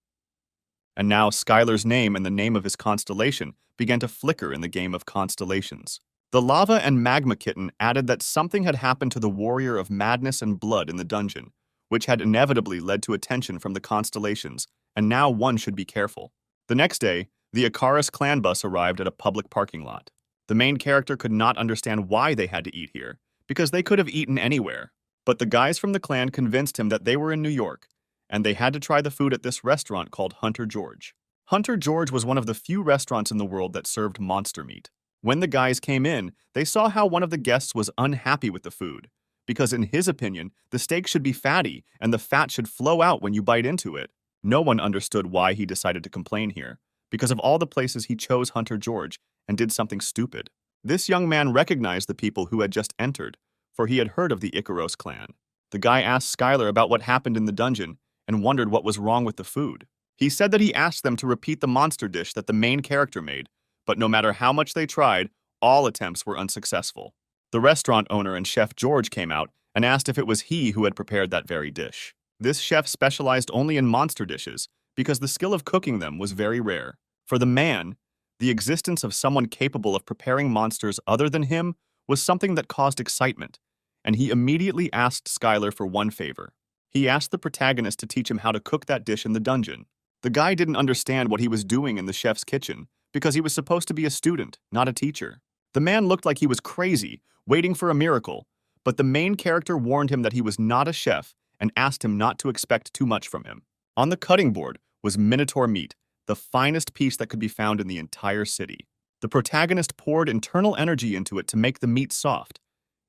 And now Skyler's name and the name of his constellation began to flicker in the game of Constellations. The lava and magma kitten added that something had happened to the warrior of madness and blood in the dungeon, which had inevitably led to attention from the Constellations, and now one should be careful. The next day, the Icarus clan bus arrived at a public parking lot. The main character could not understand why they had to eat here, because they could have eaten anywhere. But the guys from the clan convinced him that they were in New York, and they had to try the food at this restaurant called Hunter George. Hunter George was one of the few restaurants in the world that served monster meat. When the guys came in, they saw how one of the guests was unhappy with the food, because in his opinion, the steak should be fatty and the fat should flow out when you bite into it. No one understood why he decided to complain here, because of all the places he chose Hunter George and did something stupid. This young man recognized the people who had just entered, for he had heard of the Icaros clan. The guy asked Skyler about what happened in the dungeon and wondered what was wrong with the food. He said that he asked them to repeat the monster dish that the main character made, but no matter how much they tried, all attempts were unsuccessful. The restaurant owner and chef George came out and asked if it was he who had prepared that very dish. This chef specialized only in monster dishes because the skill of cooking them was very rare. For the man, the existence of someone capable of preparing monsters other than him was something that caused excitement, and he immediately asked Skyler for one favor. He asked the protagonist to teach him how to cook that dish in the dungeon. The guy didn't understand what he was doing in the chef's kitchen because he was supposed to be a student, not a teacher. The man looked like he was crazy, waiting for a miracle, but the main character warned him that he was not a chef and asked him not to expect too much from him. On the cutting board was minotaur meat, the finest piece that could be found in the entire city. The protagonist poured internal energy into it to make the meat soft.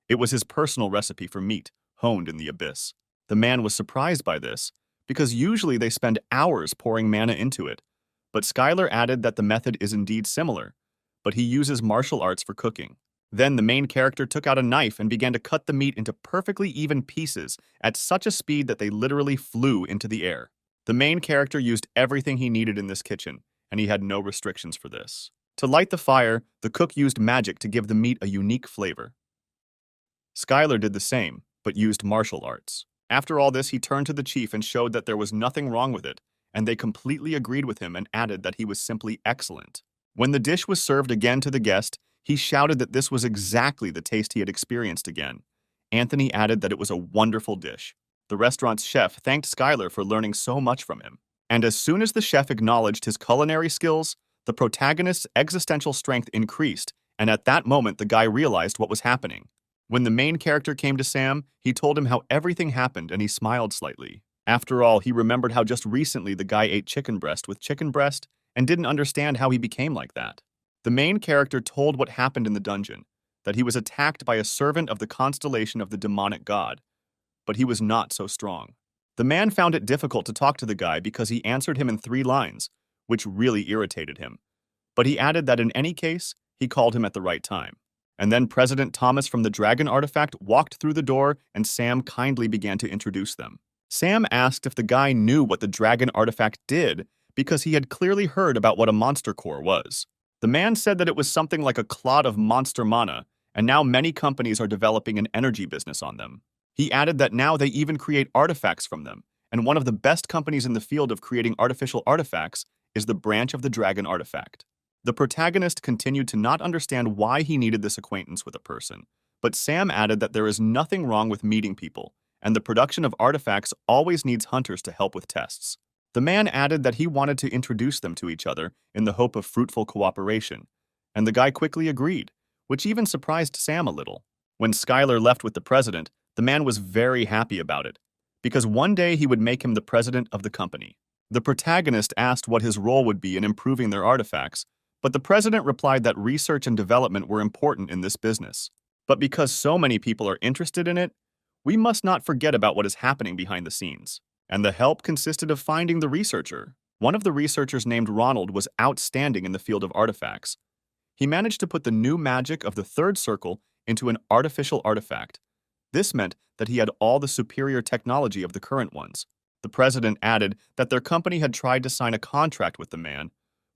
It was his personal recipe for meat, honed in the abyss. The man was surprised by this, because usually they spend hours pouring mana into it. But Skyler added that the method is indeed similar, but he uses martial arts for cooking. Then the main character took out a knife and began to cut the meat into perfectly even pieces at such a speed that they literally flew into the air. The main character used everything he needed in this kitchen, and he had no restrictions for this. To light the fire, the cook used magic to give the meat a unique flavor. Skyler did the same, but used martial arts. After all this, he turned to the chief and showed that there was nothing wrong with it, and they completely agreed with him and added that he was simply excellent. When the dish was served again to the guest, he shouted that this was exactly the taste he had experienced again. Anthony added that it was a wonderful dish. The restaurant's chef thanked Skyler for learning so much from him. And as soon as the chef acknowledged his culinary skills, the protagonist's existential strength increased, and at that moment the guy realized what was happening. When the main character came to Sam, he told him how everything happened and he smiled slightly. After all, he remembered how just recently the guy ate chicken breast with chicken breast and didn't understand how he became like that. The main character told what happened in the dungeon, that he was attacked by a servant of the constellation of the demonic god, but he was not so strong. The man found it difficult to talk to the guy because he answered him in 3 lines, which really irritated him. But he added that in any case, he called him at the right time. And then President Thomas from the Dragon Artifact walked through the door and Sam kindly began to introduce them. Sam asked if the guy knew what the Dragon Artifact did because he had clearly heard about what a monster core was. The man said that it was something like a clot of monster mana, and now many companies are developing an energy business on them. He added that now they even create artifacts from them, and one of the best companies in the field of creating artificial artifacts is the branch of the Dragon Artifact. The protagonist continued to not understand why he needed this acquaintance with a person, but Sam added that there is nothing wrong with meeting people, and the production of artifacts always needs hunters to help with tests. The man added that he wanted to introduce them to each other in the hope of fruitful cooperation, and the guy quickly agreed, which even surprised Sam a little. When Skyler left with the president, the man was very happy about it, because one day he would make him the president of the company. The protagonist asked what his role would be in improving their artifacts, but the president replied that research and development were important in this business. But because so many people are interested in it, we must not forget about what is happening behind the scenes. And the help consisted of finding the researcher. One of the researchers named Ronald was outstanding in the field of artifacts. He managed to put the new magic of the third circle into an artificial artifact. This meant that he had all the superior technology of the current ones. The president added that their company had tried to sign a contract with the man,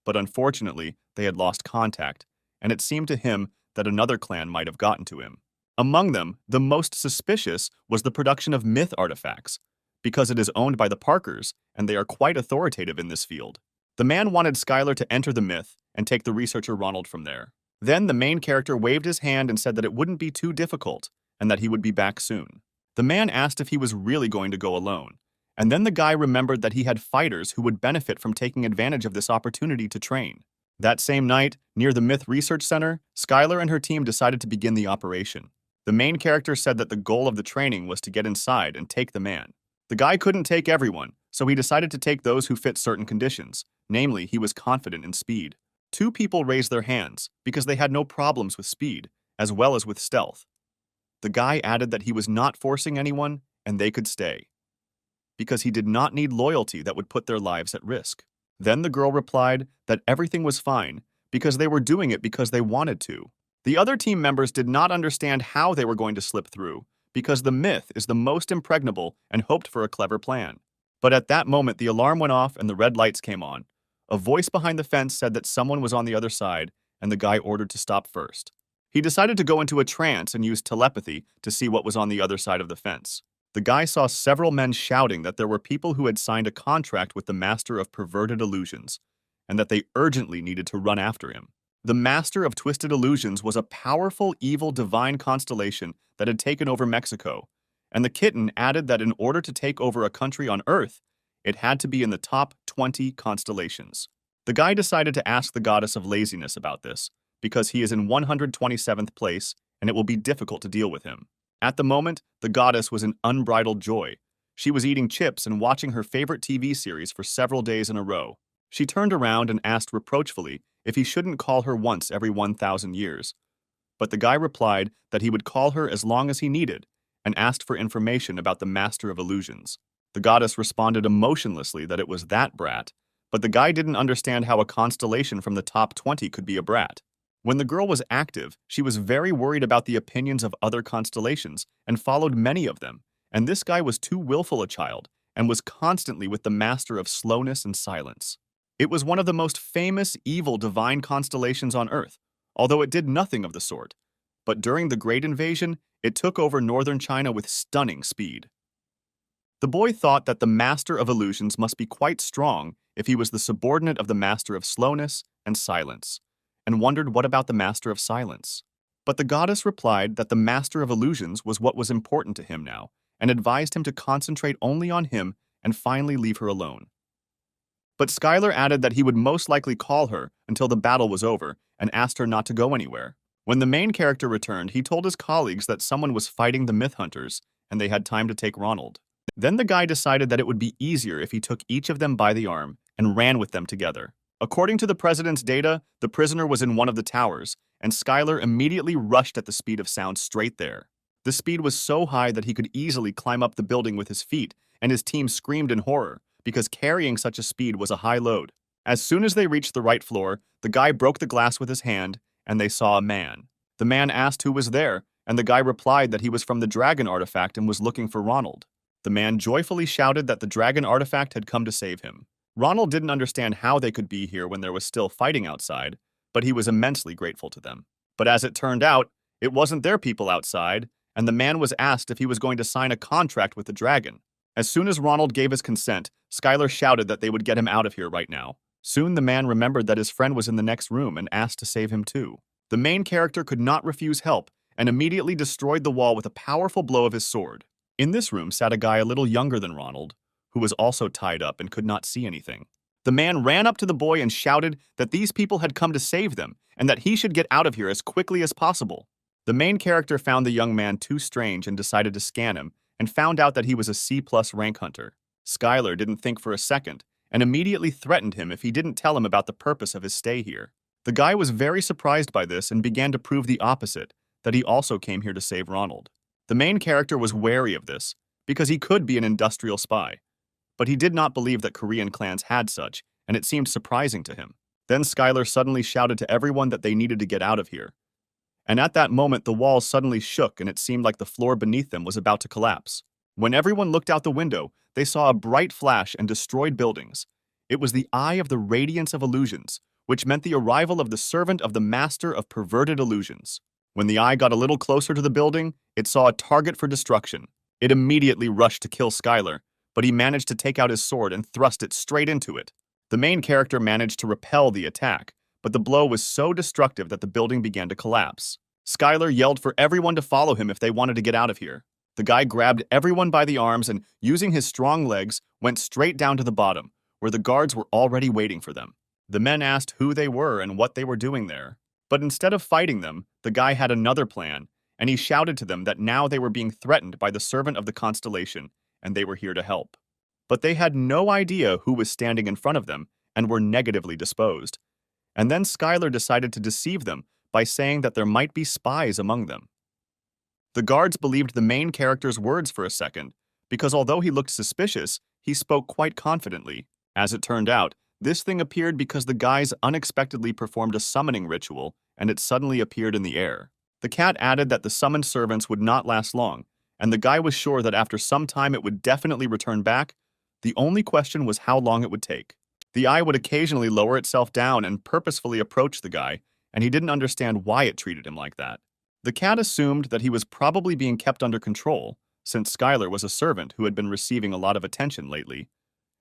but unfortunately, they had lost contact, and it seemed to him that another clan might have gotten to him. Among them, the most suspicious was the production of myth artifacts, because it is owned by the Parkers, and they are quite authoritative in this field. The man wanted Skyler to enter the myth and take the researcher Ronald from there. Then the main character waved his hand and said that it wouldn't be too difficult, and that he would be back soon. The man asked if he was really going to go alone, and then the guy remembered that he had fighters who would benefit from taking advantage of this opportunity to train. That same night, near the Myth Research Center, Skyler and her team decided to begin the operation. The main character said that the goal of the training was to get inside and take the man. The guy couldn't take everyone, so he decided to take those who fit certain conditions, Namely, he was confident in speed. Two people raised their hands because they had no problems with speed, as well as with stealth. The guy added that he was not forcing anyone and they could stay, because he did not need loyalty that would put their lives at risk. Then the girl replied that everything was fine because they were doing it because they wanted to. The other team members did not understand how they were going to slip through because the myth is the most impregnable and hoped for a clever plan. But at that moment, the alarm went off and the red lights came on. A voice behind the fence said that someone was on the other side, and the guy ordered to stop first. He decided to go into a trance and use telepathy to see what was on the other side of the fence. The guy saw several men shouting that there were people who had signed a contract with the Master of Perverted Illusions, and that they urgently needed to run after him. The Master of Twisted Illusions was a powerful, evil, divine constellation that had taken over Mexico, and the kitten added that in order to take over a country on Earth, it had to be in the top 20 constellations. The guy decided to ask the goddess of laziness about this, because he is in 127th place and it will be difficult to deal with him. At the moment, the goddess was in unbridled joy. She was eating chips and watching her favorite TV series for several days in a row. She turned around and asked reproachfully if he shouldn't call her once every 1,000 years. But the guy replied that he would call her as long as he needed and asked for information about the Master of Illusions. The goddess responded emotionlessly that it was that brat, but the guy didn't understand how a constellation from the top 20 could be a brat. When the girl was active, she was very worried about the opinions of other constellations and followed many of them, and this guy was too willful a child and was constantly with the Master of Slowness and Silence. It was one of the most famous evil divine constellations on Earth, although it did nothing of the sort. But during the Great Invasion, it took over northern China with stunning speed. The boy thought that the Master of Illusions must be quite strong if he was the subordinate of the Master of Slowness and Silence, and wondered what about the Master of Silence. But the goddess replied that the Master of Illusions was what was important to him now, and advised him to concentrate only on him and finally leave her alone. But Skyler added that he would most likely call her until the battle was over and asked her not to go anywhere. When the main character returned, he told his colleagues that someone was fighting the Myth Hunters and they had time to take Ronald. Then the guy decided that it would be easier if he took each of them by the arm and ran with them together. According to the president's data, the prisoner was in one of the towers, and Skyler immediately rushed at the speed of sound straight there. The speed was so high that he could easily climb up the building with his feet, and his team screamed in horror, because carrying such a speed was a high load. As soon as they reached the right floor, the guy broke the glass with his hand, and they saw a man. The man asked who was there, and the guy replied that he was from the dragon artifact and was looking for Ronald. The man joyfully shouted that the dragon artifact had come to save him. Ronald didn't understand how they could be here when there was still fighting outside, but he was immensely grateful to them. But as it turned out, it wasn't their people outside, and the man was asked if he was going to sign a contract with the dragon. As soon as Ronald gave his consent, Skyler shouted that they would get him out of here right now. Soon the man remembered that his friend was in the next room and asked to save him too. The main character could not refuse help and immediately destroyed the wall with a powerful blow of his sword. In this room sat a guy a little younger than Ronald, who was also tied up and could not see anything. The man ran up to the boy and shouted that these people had come to save them and that he should get out of here as quickly as possible. The main character found the young man too strange and decided to scan him and found out that he was a C+ rank hunter. Skyler didn't think for a second and immediately threatened him if he didn't tell him about the purpose of his stay here. The guy was very surprised by this and began to prove the opposite, that he also came here to save Ronald. The main character was wary of this, because he could be an industrial spy. But he did not believe that Korean clans had such, and it seemed surprising to him. Then Skyler suddenly shouted to everyone that they needed to get out of here. And at that moment, the walls suddenly shook and it seemed like the floor beneath them was about to collapse. When everyone looked out the window, they saw a bright flash and destroyed buildings. It was the eye of the radiance of illusions, which meant the arrival of the servant of the Master of Perverted Illusions. When the eye got a little closer to the building, it saw a target for destruction. It immediately rushed to kill Skyler, but he managed to take out his sword and thrust it straight into it. The main character managed to repel the attack, but the blow was so destructive that the building began to collapse. Skyler yelled for everyone to follow him if they wanted to get out of here. The guy grabbed everyone by the arms and, using his strong legs, went straight down to the bottom, where the guards were already waiting for them. The men asked who they were and what they were doing there. But instead of fighting them, the guy had another plan, and he shouted to them that now they were being threatened by the servant of the Constellation, and they were here to help. But they had no idea who was standing in front of them, and were negatively disposed. And then Skyler decided to deceive them by saying that there might be spies among them. The guards believed the main character's words for a second, because although he looked suspicious, he spoke quite confidently. As it turned out, this thing appeared because the guys unexpectedly performed a summoning ritual, and it suddenly appeared in the air. The cat added that the summoned servants would not last long, and the guy was sure that after some time it would definitely return back. The only question was how long it would take. The eye would occasionally lower itself down and purposefully approach the guy, and he didn't understand why it treated him like that. The cat assumed that he was probably being kept under control, since Skyler was a servant who had been receiving a lot of attention lately.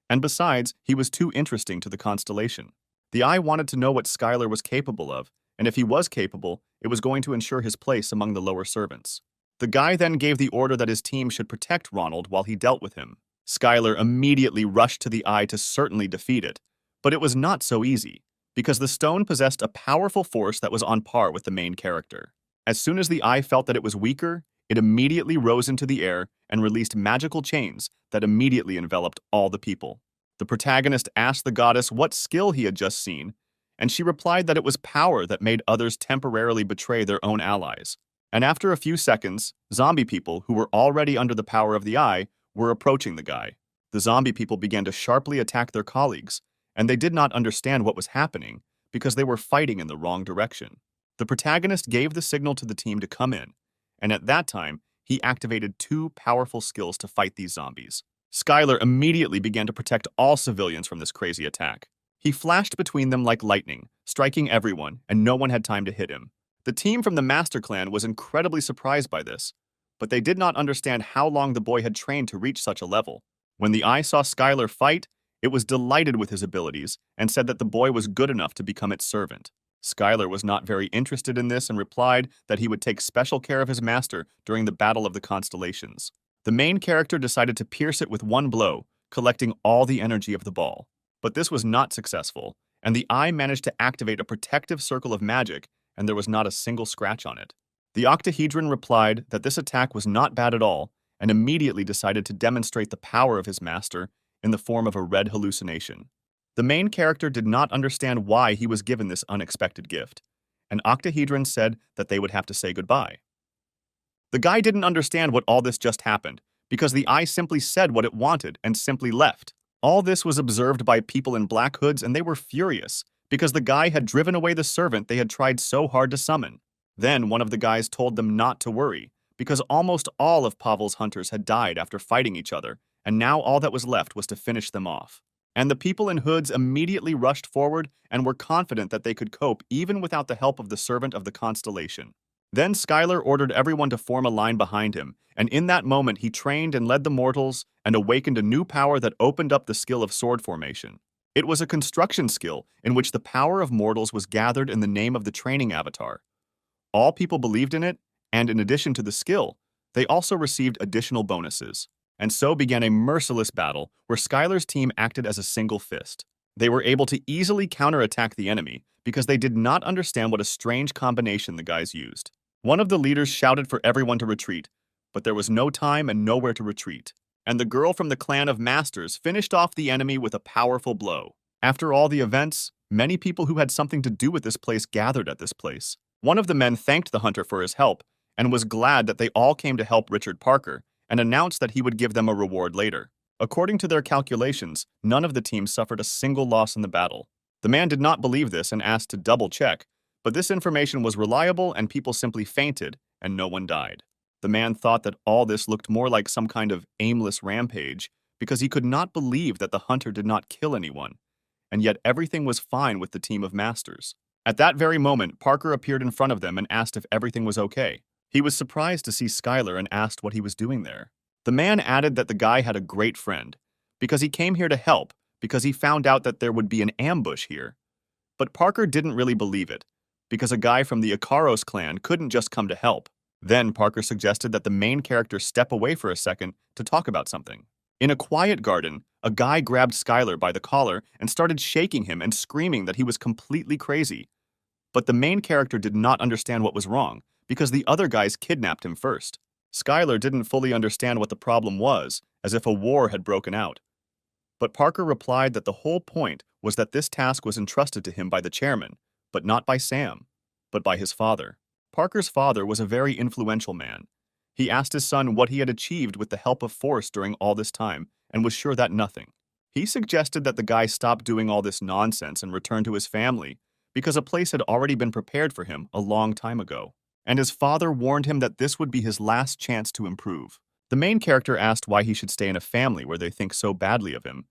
And besides, he was too interesting to the Constellation. The eye wanted to know what Skyler was capable of, and if he was capable, it was going to ensure his place among the lower servants. The guy then gave the order that his team should protect Ronald while he dealt with him. Skyler immediately rushed to the eye to certainly defeat it, but it was not so easy, because the stone possessed a powerful force that was on par with the main character. As soon as the eye felt that it was weaker, it immediately rose into the air and released magical chains that immediately enveloped all the people. The protagonist asked the goddess what skill he had just seen, and she replied that it was power that made others temporarily betray their own allies. And after a few seconds, zombie people who were already under the power of the eye were approaching the guy. The zombie people began to sharply attack their colleagues, and they did not understand what was happening because they were fighting in the wrong direction. The protagonist gave the signal to the team to come in, and at that time, he activated two powerful skills to fight these zombies. Skyler immediately began to protect all civilians from this crazy attack. He flashed between them like lightning, striking everyone, and no one had time to hit him. The team from the Master Clan was incredibly surprised by this, but they did not understand how long the boy had trained to reach such a level. When the eye saw Skyler fight, it was delighted with his abilities and said that the boy was good enough to become its servant. Skyler was not very interested in this and replied that he would take special care of his master during the Battle of the Constellations. The main character decided to pierce it with one blow, collecting all the energy of the ball. But this was not successful, and the eye managed to activate a protective circle of magic, and there was not a single scratch on it. The octahedron replied that this attack was not bad at all, and immediately decided to demonstrate the power of his master in the form of a red hallucination. The main character did not understand why he was given this unexpected gift, and octahedron said that they would have to say goodbye. The guy didn't understand what all this just happened, because the eye simply said what it wanted and simply left. All this was observed by people in black hoods, and they were furious, because the guy had driven away the servant they had tried so hard to summon. Then one of the guys told them not to worry, because almost all of Pavel's hunters had died after fighting each other, and now all that was left was to finish them off. And the people in hoods immediately rushed forward and were confident that they could cope even without the help of the servant of the Constellation. Then Skyler ordered everyone to form a line behind him, and in that moment he trained and led the mortals and awakened a new power that opened up the skill of sword formation. It was a construction skill in which the power of mortals was gathered in the name of the training avatar. All people believed in it, and in addition to the skill, they also received additional bonuses. And so began a merciless battle where Skyler's team acted as a single fist. They were able to easily counterattack the enemy because they did not understand what a strange combination the guys used. One of the leaders shouted for everyone to retreat, but there was no time and nowhere to retreat. And the girl from the clan of masters finished off the enemy with a powerful blow. After all the events, many people who had something to do with this place gathered at this place. One of the men thanked the hunter for his help and was glad that they all came to help Richard Parker, and announced that he would give them a reward later. According to their calculations, none of the teams suffered a single loss in the battle. The man did not believe this and asked to double-check, but this information was reliable and people simply fainted and no one died. The man thought that all this looked more like some kind of aimless rampage because he could not believe that the hunter did not kill anyone, and yet everything was fine with the team of masters. At that very moment, Parker appeared in front of them and asked if everything was okay. He was surprised to see Skyler and asked what he was doing there. The man added that the guy had a great friend, because he came here to help, because he found out that there would be an ambush here. But Parker didn't really believe it, because a guy from the Ikaros clan couldn't just come to help. Then Parker suggested that the main character step away for a second to talk about something. In a quiet garden, a guy grabbed Skyler by the collar and started shaking him and screaming that he was completely crazy. But the main character did not understand what was wrong, because the other guys kidnapped him first. Skyler didn't fully understand what the problem was, as if a war had broken out. But Parker replied that the whole point was that this task was entrusted to him by the chairman, but not by Sam, but by his father. Parker's father was a very influential man. He asked his son what he had achieved with the help of force during all this time and was sure that nothing. He suggested that the guy stop doing all this nonsense and return to his family because a place had already been prepared for him a long time ago. And his father warned him that this would be his last chance to improve. The main character asked why he should stay in a family where they think so badly of him,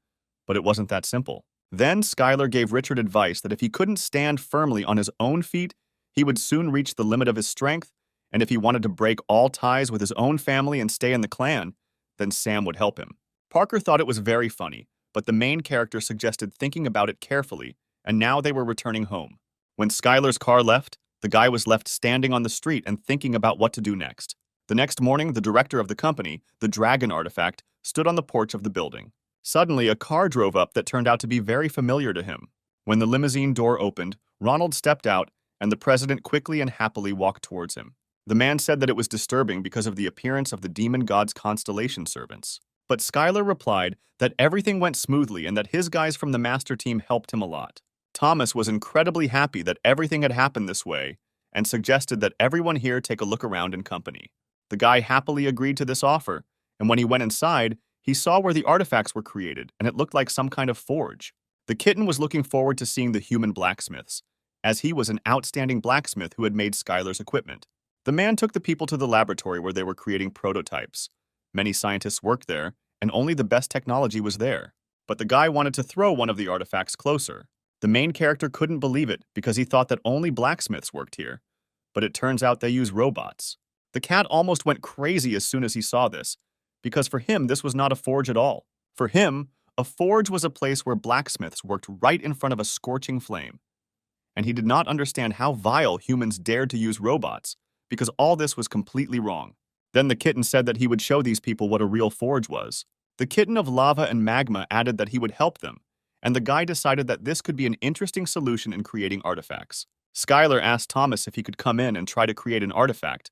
but it wasn't that simple. Then Skyler gave Richard advice that if he couldn't stand firmly on his own feet, he would soon reach the limit of his strength, and if he wanted to break all ties with his own family and stay in the clan, then Sam would help him. Parker thought it was very funny, but the main character suggested thinking about it carefully, and now they were returning home. When Skyler's car left, the guy was left standing on the street and thinking about what to do next. The next morning, the director of the company, the Dragon Artifact, stood on the porch of the building. Suddenly, a car drove up that turned out to be very familiar to him. When the limousine door opened, Ronald stepped out, and the president quickly and happily walked towards him. The man said that it was disturbing because of the appearance of the demon god's Constellation servants. But Skyler replied that everything went smoothly and that his guys from the master team helped him a lot. Thomas was incredibly happy that everything had happened this way and suggested that everyone here take a look around in company. The guy happily agreed to this offer, and when he went inside, he saw where the artifacts were created, and it looked like some kind of forge. The kitten was looking forward to seeing the human blacksmiths, as he was an outstanding blacksmith who had made Skyler's equipment. The man took the people to the laboratory where they were creating prototypes. Many scientists worked there, and only the best technology was there. But the guy wanted to throw one of the artifacts closer. The main character couldn't believe it because he thought that only blacksmiths worked here. But it turns out they use robots. The cat almost went crazy as soon as he saw this, because for him this was not a forge at all. For him, a forge was a place where blacksmiths worked right in front of a scorching flame. And he did not understand how vile humans dared to use robots, because all this was completely wrong. Then the kitten said that he would show these people what a real forge was. The kitten of lava and magma added that he would help them, and the guy decided that this could be an interesting solution in creating artifacts. Skyler asked Thomas if he could come in and try to create an artifact,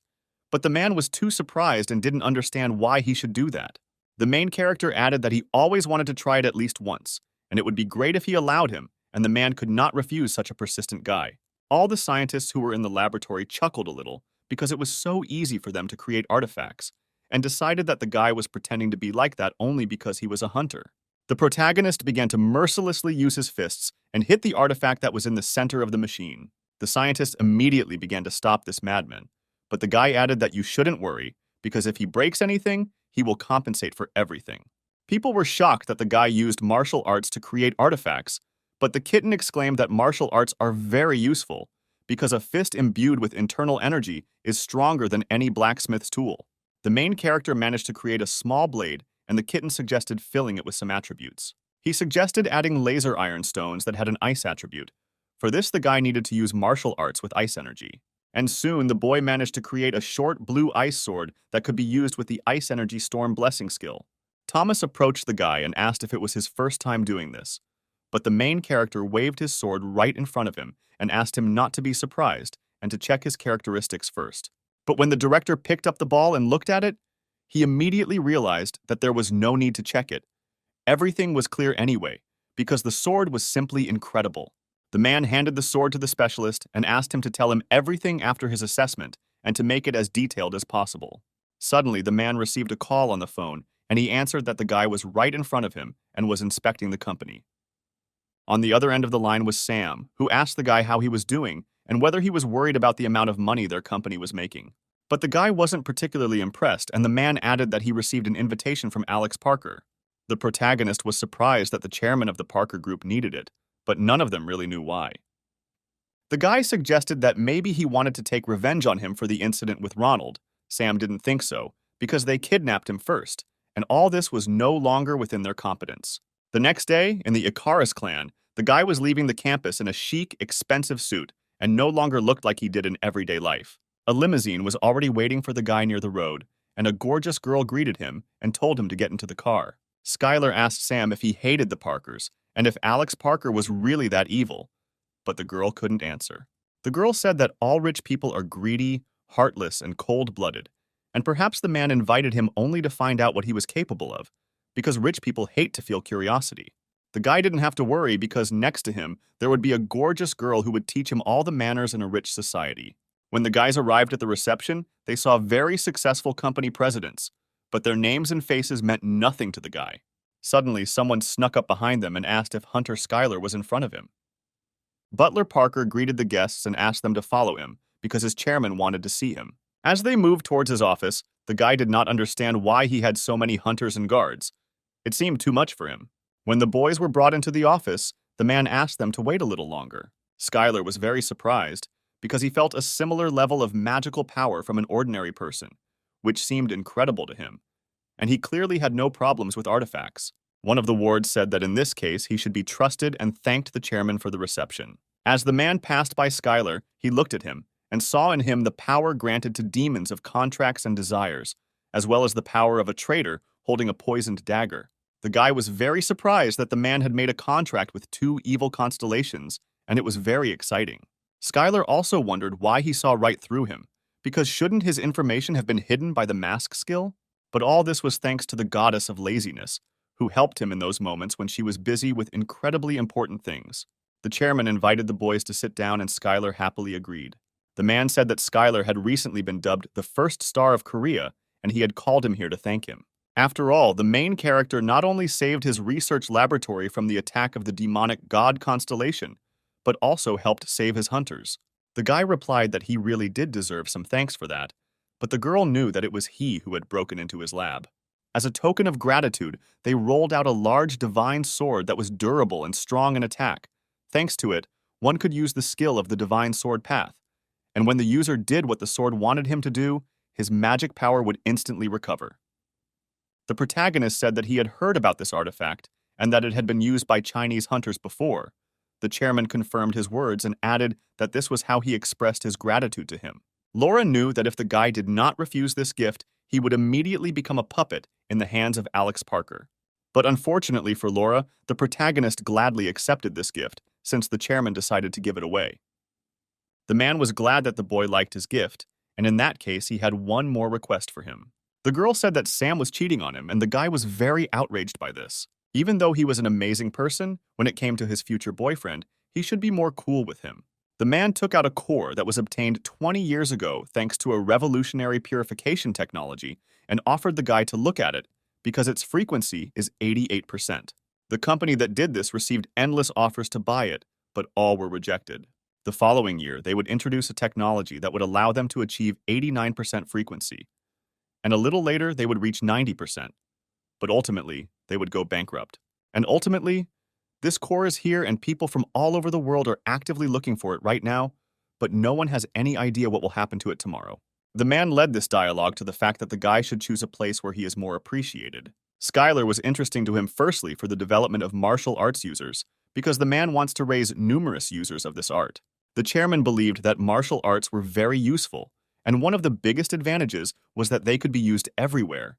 but the man was too surprised and didn't understand why he should do that. The main character added that he always wanted to try it at least once, and it would be great if he allowed him, and the man could not refuse such a persistent guy. All the scientists who were in the laboratory chuckled a little because it was so easy for them to create artifacts, and decided that the guy was pretending to be like that only because he was a hunter. The protagonist began to mercilessly use his fists and hit the artifact that was in the center of the machine. The scientists immediately began to stop this madman, but the guy added that you shouldn't worry, because if he breaks anything, he will compensate for everything. People were shocked that the guy used martial arts to create artifacts, but the kitten exclaimed that martial arts are very useful, because a fist imbued with internal energy is stronger than any blacksmith's tool. The main character managed to create a small blade, and the kitten suggested filling it with some attributes. He suggested adding laser iron stones that had an ice attribute. For this, the guy needed to use martial arts with ice energy. And soon, the boy managed to create a short blue ice sword that could be used with the ice energy storm blessing skill. Thomas approached the guy and asked if it was his first time doing this. But the main character waved his sword right in front of him and asked him not to be surprised and to check his characteristics first. But when the director picked up the ball and looked at it, he immediately realized that there was no need to check it. Everything was clear anyway, because the sword was simply incredible. The man handed the sword to the specialist and asked him to tell him everything after his assessment and to make it as detailed as possible. Suddenly, the man received a call on the phone, and he answered that the guy was right in front of him and was inspecting the company. On the other end of the line was Sam, who asked the guy how he was doing and whether he was worried about the amount of money their company was making. But the guy wasn't particularly impressed, and the man added that he received an invitation from Alex Parker. The protagonist was surprised that the chairman of the Parker group needed it, but none of them really knew why. The guy suggested that maybe he wanted to take revenge on him for the incident with Ronald. Sam didn't think so, because they kidnapped him first, and all this was no longer within their competence. The next day, in the Icarus clan, the guy was leaving the campus in a chic, expensive suit and no longer looked like he did in everyday life. A limousine was already waiting for the guy near the road, and a gorgeous girl greeted him and told him to get into the car. Skyler asked Sam if he hated the Parkers and if Alex Parker was really that evil, but the girl couldn't answer. The girl said that all rich people are greedy, heartless, and cold-blooded, and perhaps the man invited him only to find out what he was capable of, because rich people hate to feel curiosity. The guy didn't have to worry because next to him, there would be a gorgeous girl who would teach him all the manners in a rich society. When the guys arrived at the reception, they saw very successful company presidents, but their names and faces meant nothing to the guy. Suddenly, someone snuck up behind them and asked if Hunter Skyler was in front of him. Butler Parker greeted the guests and asked them to follow him because his chairman wanted to see him. As they moved towards his office, the guy did not understand why he had so many hunters and guards. It seemed too much for him. When the boys were brought into the office, the man asked them to wait a little longer. Skyler was very surprised because he felt a similar level of magical power from an ordinary person, which seemed incredible to him, and he clearly had no problems with artifacts. One of the wards said that in this case he should be trusted and thanked the chairman for the reception. As the man passed by Skyler, he looked at him and saw in him the power granted to demons of contracts and desires, as well as the power of a traitor holding a poisoned dagger. The guy was very surprised that the man had made a contract with 2 evil constellations, and it was very exciting. Skyler also wondered why he saw right through him, because shouldn't his information have been hidden by the mask skill? But all this was thanks to the goddess of laziness, who helped him in those moments when she was busy with incredibly important things. The chairman invited the boys to sit down and Skyler happily agreed. The man said that Skyler had recently been dubbed the first star of Korea, and he had called him here to thank him. After all, the main character not only saved his research laboratory from the attack of the demonic god Constellation, but also helped save his hunters. The guy replied that he really did deserve some thanks for that, but the girl knew that it was he who had broken into his lab. As a token of gratitude, they rolled out a large divine sword that was durable and strong in attack. Thanks to it, one could use the skill of the divine sword path, and when the user did what the sword wanted him to do, his magic power would instantly recover. The protagonist said that he had heard about this artifact and that it had been used by Chinese hunters before. The chairman confirmed his words and added that this was how he expressed his gratitude to him. Laura knew that if the guy did not refuse this gift, he would immediately become a puppet in the hands of Alex Parker. But unfortunately for Laura, the protagonist gladly accepted this gift, since the chairman decided to give it away. The man was glad that the boy liked his gift, and in that case he had one more request for him. The girl said that Sam was cheating on him, and the guy was very outraged by this. Even though he was an amazing person, when it came to his future boyfriend, he should be more cool with him. The man took out a core that was obtained 20 years ago thanks to a revolutionary purification technology and offered the guy to look at it because its frequency is 88%. The company that did this received endless offers to buy it, but all were rejected. The following year, they would introduce a technology that would allow them to achieve 89% frequency, and a little later they would reach 90%, but ultimately they would go bankrupt. And ultimately, this core is here and people from all over the world are actively looking for it right now, but no one has any idea what will happen to it tomorrow. The man led this dialogue to the fact that the guy should choose a place where he is more appreciated. Skyler was interesting to him firstly for the development of martial arts users, because the man wants to raise numerous users of this art. The chairman believed that martial arts were very useful, and one of the biggest advantages was that they could be used everywhere.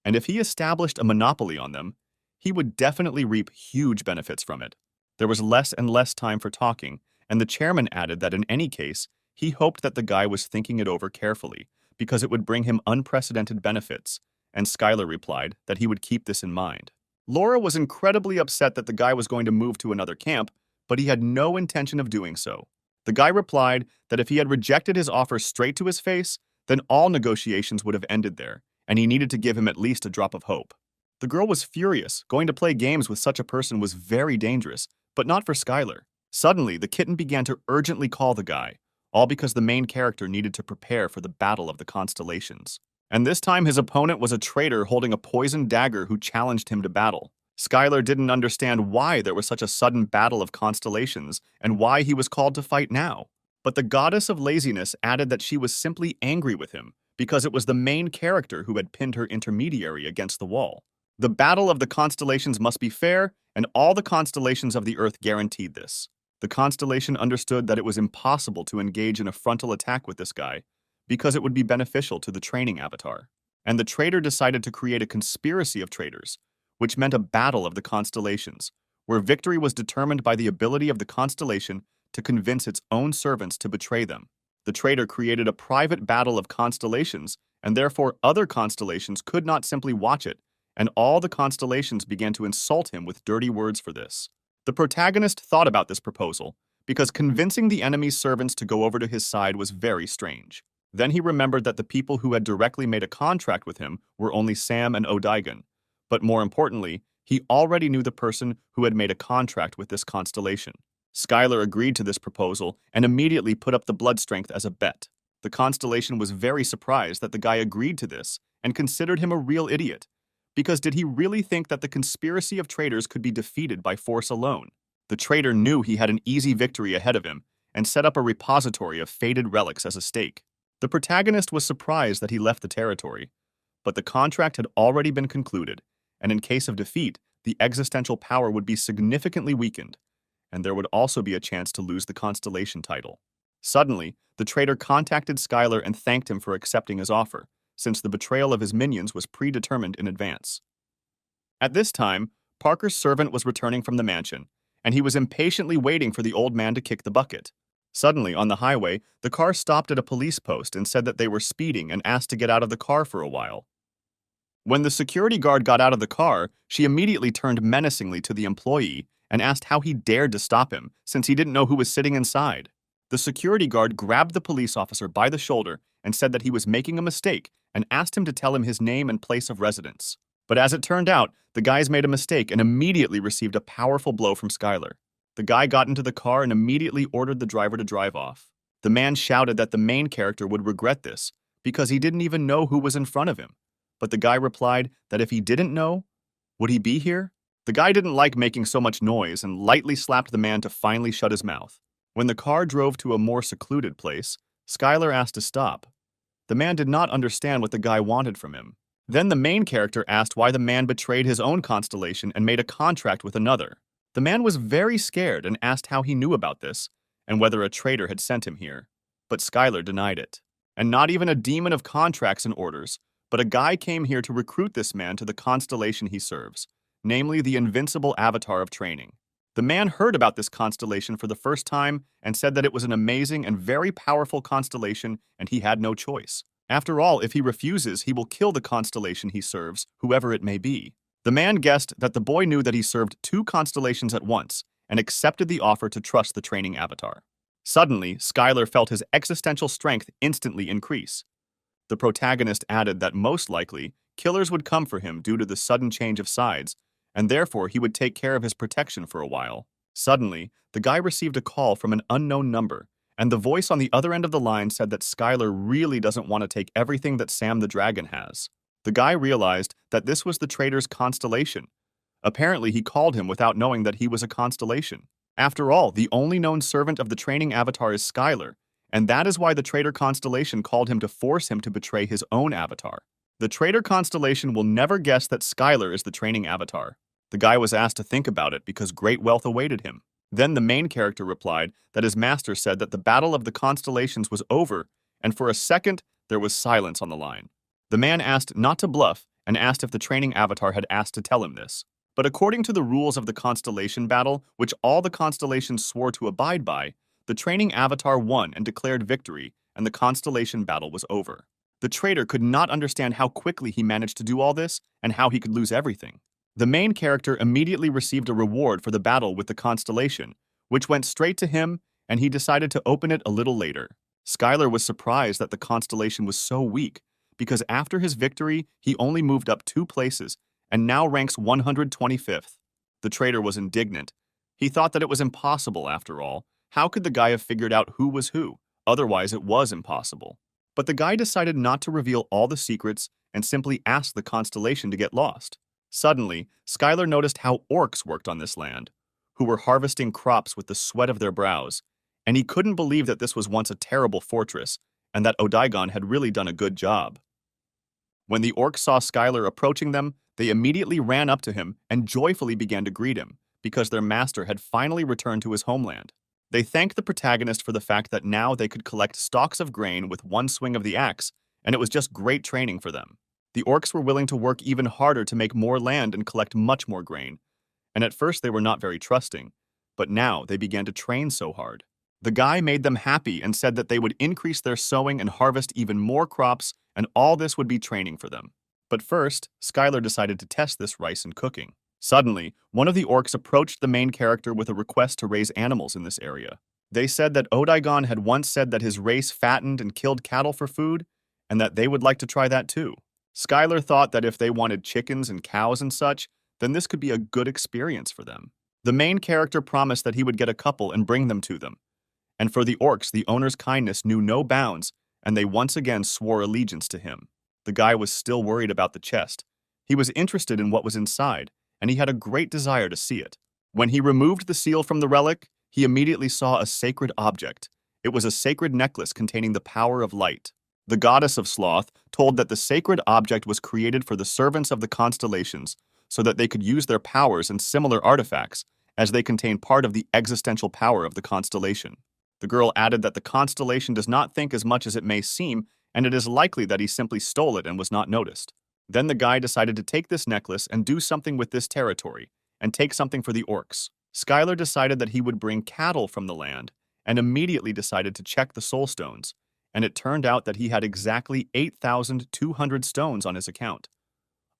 And if he established a monopoly on them, he would definitely reap huge benefits from it. There was less and less time for talking, and the chairman added that in any case, he hoped that the guy was thinking it over carefully, because it would bring him unprecedented benefits, and Skyler replied that he would keep this in mind. Laura was incredibly upset that the guy was going to move to another camp, but he had no intention of doing so. The guy replied that if he had rejected his offer straight to his face, then all negotiations would have ended there, and he needed to give him at least a drop of hope. The girl was furious. Going to play games with such a person was very dangerous, but not for Skyler. Suddenly, the kitten began to urgently call the guy, all because the main character needed to prepare for the battle of the Constellations. And this time his opponent was a traitor holding a poisoned dagger who challenged him to battle. Skyler didn't understand why there was such a sudden battle of constellations and why he was called to fight now. But the goddess of laziness added that she was simply angry with him because it was the main character who had pinned her intermediary against the wall. The battle of the constellations must be fair, and all the constellations of the Earth guaranteed this. The constellation understood that it was impossible to engage in a frontal attack with this guy because it would be beneficial to the training avatar. And the traitor decided to create a conspiracy of traitors, which meant a battle of the constellations, where victory was determined by the ability of the constellation to convince its own servants to betray them. The traitor created a private battle of constellations, and therefore other constellations could not simply watch it, and all the constellations began to insult him with dirty words for this. The protagonist thought about this proposal, because convincing the enemy's servants to go over to his side was very strange. Then he remembered that the people who had directly made a contract with him were only Sam and Odaigan. But more importantly, he already knew the person who had made a contract with this constellation. Skyler agreed to this proposal and immediately put up the blood strength as a bet. The constellation was very surprised that the guy agreed to this and considered him a real idiot. Because did he really think that the conspiracy of traitors could be defeated by force alone? The traitor knew he had an easy victory ahead of him and set up a repository of faded relics as a stake. The protagonist was surprised that he left the territory, but the contract had already been concluded, and in case of defeat, the existential power would be significantly weakened, and there would also be a chance to lose the Constellation title. Suddenly, the traitor contacted Skyler and thanked him for accepting his offer, since the betrayal of his minions was predetermined in advance. At this time, Parker's servant was returning from the mansion, and he was impatiently waiting for the old man to kick the bucket. Suddenly, on the highway, the car stopped at a police post and said that they were speeding and asked to get out of the car for a while. When the security guard got out of the car, she immediately turned menacingly to the employee and asked how he dared to stop him, since he didn't know who was sitting inside. The security guard grabbed the police officer by the shoulder and said that he was making a mistake and asked him to tell him his name and place of residence. But as it turned out, the guys made a mistake and immediately received a powerful blow from Skyler. The guy got into the car and immediately ordered the driver to drive off. The man shouted that the main character would regret this because he didn't even know who was in front of him. But the guy replied that if he didn't know, would he be here? The guy didn't like making so much noise and lightly slapped the man to finally shut his mouth. When the car drove to a more secluded place, Skyler asked to stop. The man did not understand what the guy wanted from him. Then the main character asked why the man betrayed his own constellation and made a contract with another. The man was very scared and asked how he knew about this and whether a traitor had sent him here. But Skyler denied it. And not even a demon of contracts and orders, but a guy came here to recruit this man to the constellation he serves, namely the invincible avatar of training. The man heard about this constellation for the first time and said that it was an amazing and very powerful constellation and he had no choice. After all, if he refuses, he will kill the constellation he serves, whoever it may be. The man guessed that the boy knew that he served 2 constellations at once and accepted the offer to trust the training avatar. Suddenly, Skyler felt his existential strength instantly increase. The protagonist added that most likely, killers would come for him due to the sudden change of sides, and therefore he would take care of his protection for a while. Suddenly, the guy received a call from an unknown number, and the voice on the other end of the line said that Skyler really doesn't want to take everything that Sam the Dragon has. The guy realized that this was the traitor's constellation. Apparently, he called him without knowing that he was a constellation. After all, the only known servant of the training avatar is Skyler, and that is why the traitor constellation called him to force him to betray his own avatar. The traitor constellation will never guess that Skyler is the training avatar. The guy was asked to think about it because great wealth awaited him. Then the main character replied that his master said that the battle of the constellations was over, and for a second, there was silence on the line. The man asked not to bluff and asked if the training avatar had asked to tell him this. But according to the rules of the constellation battle, which all the constellations swore to abide by, the training avatar won and declared victory, and the constellation battle was over. The traitor could not understand how quickly he managed to do all this and how he could lose everything. The main character immediately received a reward for the battle with the constellation, which went straight to him, and he decided to open it a little later. Skyler was surprised that the constellation was so weak, because after his victory, he only moved up 2 places and now ranks 125th. The traitor was indignant. He thought that it was impossible after all. How could the guy have figured out who was who? Otherwise, it was impossible. But the guy decided not to reveal all the secrets and simply asked the constellation to get lost. Suddenly, Skyler noticed how orcs worked on this land, who were harvesting crops with the sweat of their brows, and he couldn't believe that this was once a terrible fortress and that Odaigan had really done a good job. When the orcs saw Skyler approaching them, they immediately ran up to him and joyfully began to greet him because their master had finally returned to his homeland. They thanked the protagonist for the fact that now they could collect stalks of grain with one swing of the axe, and it was just great training for them. The orcs were willing to work even harder to make more land and collect much more grain, and at first they were not very trusting, but now they began to train so hard. The guy made them happy and said that they would increase their sowing and harvest even more crops, and all this would be training for them. But first, Skyler decided to test this rice in cooking. Suddenly, one of the orcs approached the main character with a request to raise animals in this area. They said that Odigon had once said that his race fattened and killed cattle for food, and that they would like to try that too. Skyler thought that if they wanted chickens and cows and such, then this could be a good experience for them. The main character promised that he would get a couple and bring them to them. And for the orcs, the owner's kindness knew no bounds, and they once again swore allegiance to him. The guy was still worried about the chest. He was interested in what was inside, and he had a great desire to see it. When he removed the seal from the relic, he immediately saw a sacred object. It was a sacred necklace containing the power of light. The goddess of sloth told that the sacred object was created for the servants of the constellations so that they could use their powers and similar artifacts, as they contain part of the existential power of the constellation. The girl added that the constellation does not think as much as it may seem, and it is likely that he simply stole it and was not noticed. Then the guy decided to take this necklace and do something with this territory, and take something for the orcs. Skyler decided that he would bring cattle from the land, and immediately decided to check the soul stones, and it turned out that he had exactly 8,200 stones on his account.